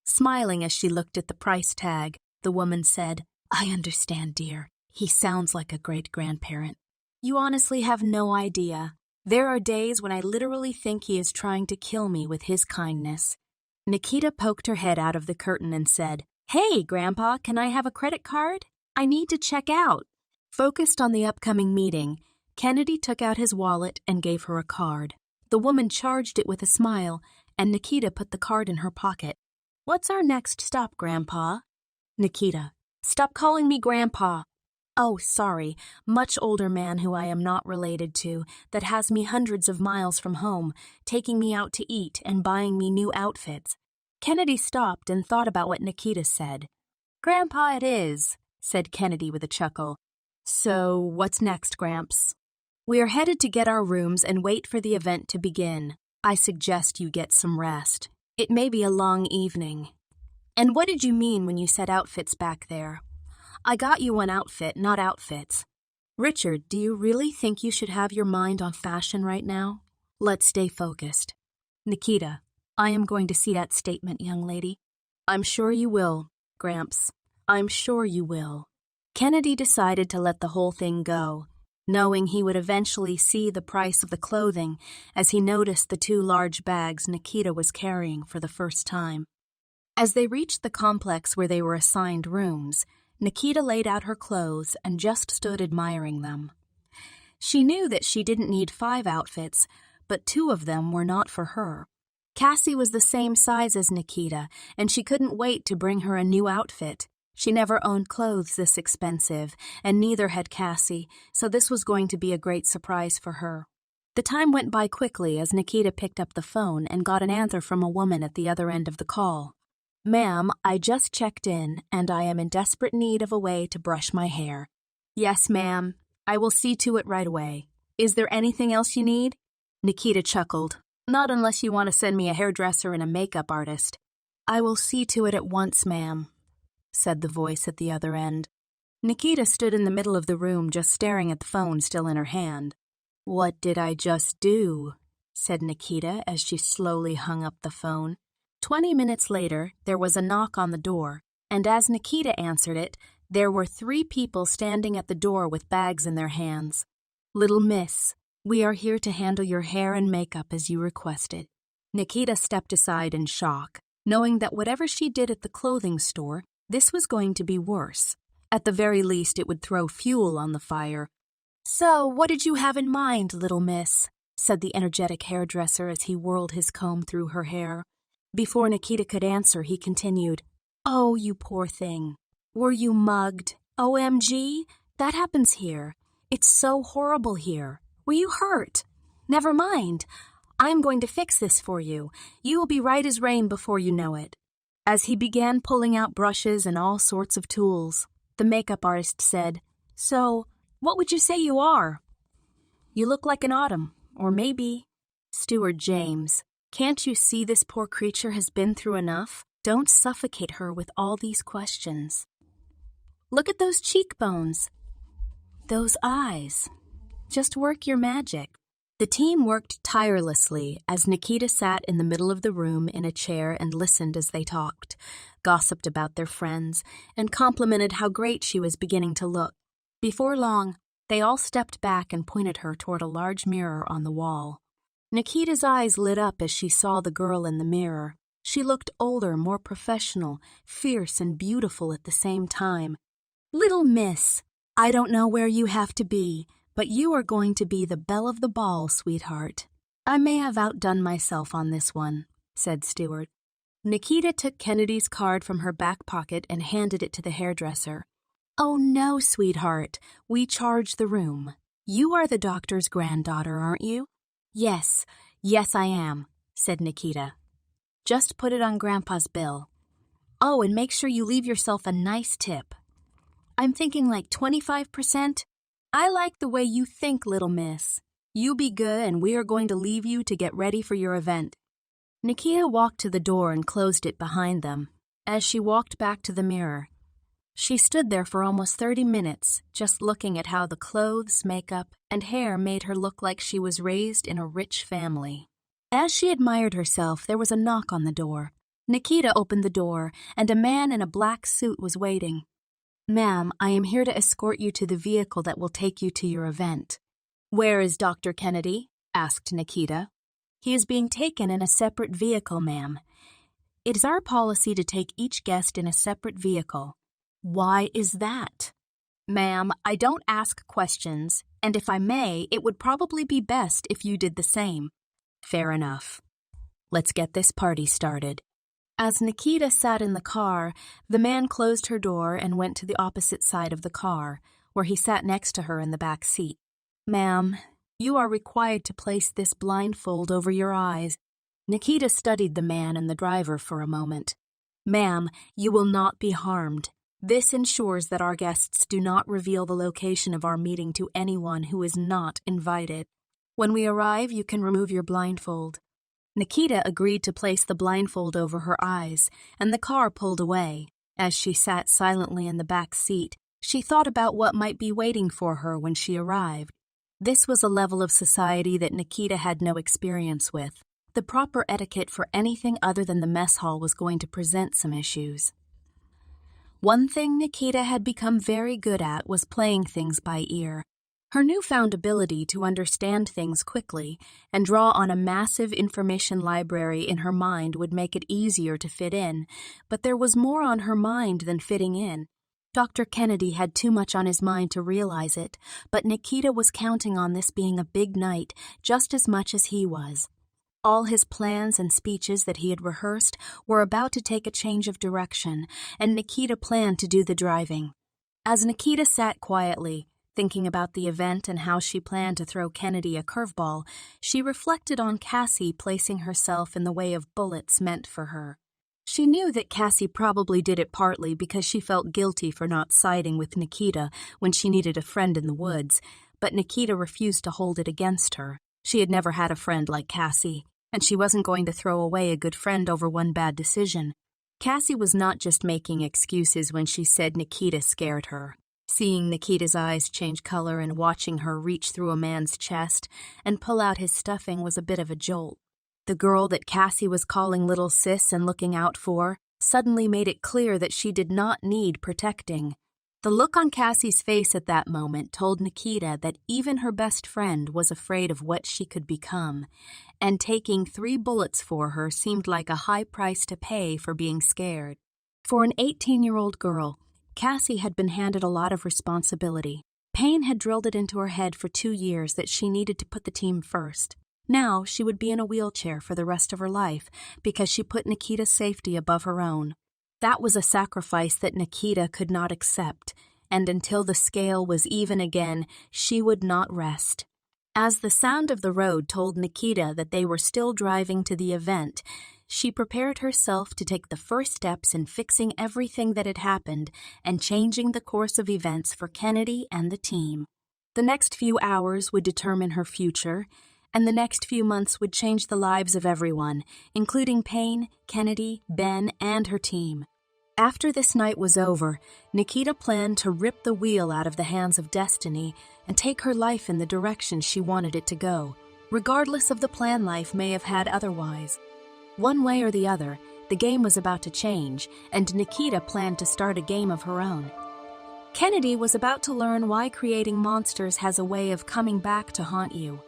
Smiling as she looked at the price tag, the woman said, I understand, dear. He sounds like a great-grandparent. You honestly have no idea. There are days when I literally think he is trying to kill me with his kindness. Nikita poked her head out of the curtain and said, Hey, Grandpa, can I have a credit card? I need to check out. Focused on the upcoming meeting, Kennedy took out his wallet and gave her a card. The woman charged it with a smile, and Nikita put the card in her pocket. What's our next stop, Grandpa? Nikita, stop calling me Grandpa. Oh, sorry, much older man who I am not related to, that has me hundreds of miles from home, taking me out to eat and buying me new outfits. Kennedy stopped and thought about what Nikita said. Grandpa it is, said Kennedy with a chuckle. So, what's next, Gramps? We are headed to get our rooms and wait for the event to begin. I suggest you get some rest. It may be a long evening. And what did you mean when you said outfits back there? I got you one outfit, not outfits. Richard, do you really think you should have your mind on fashion right now? Let's stay focused. Nikita, I am going to see that statement, young lady. I'm sure you will, Gramps. I'm sure you will. Kennedy decided to let the whole thing go, knowing he would eventually see the price of the clothing as he noticed the 2 large bags Nikita was carrying for the first time. As they reached the complex where they were assigned rooms, Nikita laid out her clothes and just stood admiring them. She knew that she didn't need 5 outfits, but 2 of them were not for her. Cassie was the same size as Nikita, and she couldn't wait to bring her a new outfit. She never owned clothes this expensive, and neither had Cassie, so this was going to be a great surprise for her. The time went by quickly as Nikita picked up the phone and got an answer from a woman at the other end of the call. Ma'am, I just checked in, and I am in desperate need of a way to brush my hair. Yes, ma'am. I will see to it right away. Is there anything else you need? Nikita chuckled. Not unless you want to send me a hairdresser and a makeup artist. I will see to it at once, ma'am, said the voice at the other end. Nikita stood in the middle of the room just staring at the phone still in her hand. What did I just do? Said Nikita as she slowly hung up the phone. 20 minutes later, there was a knock on the door, and as Nikita answered it, there were 3 people standing at the door with bags in their hands. Little miss, we are here to handle your hair and makeup as you requested. Nikita stepped aside in shock, knowing that whatever she did at the clothing store, this was going to be worse. At the very least, it would throw fuel on the fire. So, what did you have in mind, little miss? Said the energetic hairdresser as he whirled his comb through her hair. Before Nikita could answer, he continued, Oh, you poor thing. Were you mugged? OMG? That happens here. It's so horrible here. Were you hurt? Never mind. I'm going to fix this for you. You will be right as rain before you know it. As he began pulling out brushes and all sorts of tools, the makeup artist said, So, what would you say you are? You look like an autumn, or maybe... Steward James, can't you see this poor creature has been through enough? Don't suffocate her with all these questions. Look at those cheekbones. Those eyes. Just work your magic. The team worked tirelessly as Nikita sat in the middle of the room in a chair and listened as they talked, gossiped about their friends, and complimented how great she was beginning to look. Before long, they all stepped back and pointed her toward a large mirror on the wall. Nikita's eyes lit up as she saw the girl in the mirror. She looked older, more professional, fierce and beautiful at the same time. Little miss, I don't know where you have to be, but you are going to be the belle of the ball, sweetheart. I may have outdone myself on this one, said Stewart. Nikita took Kennedy's card from her back pocket and handed it to the hairdresser. Oh no, sweetheart, we charge the room. You are the doctor's granddaughter, aren't you? Yes, I am, said Nikita. Just put it on Grandpa's bill. Oh, and make sure you leave yourself a nice tip. I'm thinking like 25%. I like the way you think, little miss. You be good and we are going to leave you to get ready for your event. Nikita walked to the door and closed it behind them. As she walked back to the mirror, she stood there for almost 30 minutes, just looking at how the clothes, makeup, and hair made her look like she was raised in a rich family. As she admired herself, there was a knock on the door. Nikita opened the door, and a man in a black suit was waiting. Ma'am, I am here to escort you to the vehicle that will take you to your event. Where is Dr. Kennedy? Asked Nikita. He is being taken in a separate vehicle, ma'am. It is our policy to take each guest in a separate vehicle. Why is that? Ma'am, I don't ask questions, and if I may, it would probably be best if you did the same. Fair enough. Let's get this party started. As Nikita sat in the car, the man closed her door and went to the opposite side of the car, where he sat next to her in the back seat. Ma'am, you are required to place this blindfold over your eyes. Nikita studied the man and the driver for a moment. Ma'am, you will not be harmed. This ensures that our guests do not reveal the location of our meeting to anyone who is not invited. When we arrive, you can remove your blindfold. Nikita agreed to place the blindfold over her eyes, and the car pulled away. As she sat silently in the back seat, She thought about what might be waiting for her when she arrived. This was a level of society that Nikita had no experience with. The proper etiquette for anything other than the mess hall was going to present some issues. One thing Nikita had become very good at was playing things by ear. Her newfound ability to understand things quickly and draw on a massive information library in her mind would make it easier to fit in, but there was more on her mind than fitting in. Dr. Kennedy had too much on his mind to realize it, but Nikita was counting on this being a big night just as much as he was. All his plans and speeches that he had rehearsed were about to take a change of direction, and Nikita planned to do the driving. As Nikita sat quietly, thinking about the event and how she planned to throw Kennedy a curveball, she reflected on Cassie placing herself in the way of bullets meant for her. She knew that Cassie probably did it partly because she felt guilty for not siding with Nikita when she needed a friend in the woods, but Nikita refused to hold it against her. She had never had a friend like Cassie, and she wasn't going to throw away a good friend over one bad decision. Cassie was not just making excuses when she said Nikita scared her. Seeing Nikita's eyes change color and watching her reach through a man's chest and pull out his stuffing was a bit of a jolt. The girl that Cassie was calling little sis and looking out for suddenly made it clear that she did not need protecting. The look on Cassie's face at that moment told Nikita that even her best friend was afraid of what she could become, and taking 3 bullets for her seemed like a high price to pay for being scared. For an 18-year-old girl, Cassie had been handed a lot of responsibility. Pain had drilled it into her head for 2 years that she needed to put the team first. Now she would be in a wheelchair for the rest of her life because she put Nikita's safety above her own. That was a sacrifice that Nikita could not accept, and until the scale was even again, she would not rest. As the sound of the road told Nikita that they were still driving to the event, she prepared herself to take the first steps in fixing everything that had happened and changing the course of events for Kennedy and the team. The next few hours would determine her future, and the next few months would change the lives of everyone, including Payne, Kennedy, Ben, and her team. After this night was over, Nikita planned to rip the wheel out of the hands of destiny and take her life in the direction she wanted it to go, regardless of the plan life may have had otherwise. One way or the other, the game was about to change, and Nikita planned to start a game of her own. Kennedy was about to learn why creating monsters has a way of coming back to haunt you.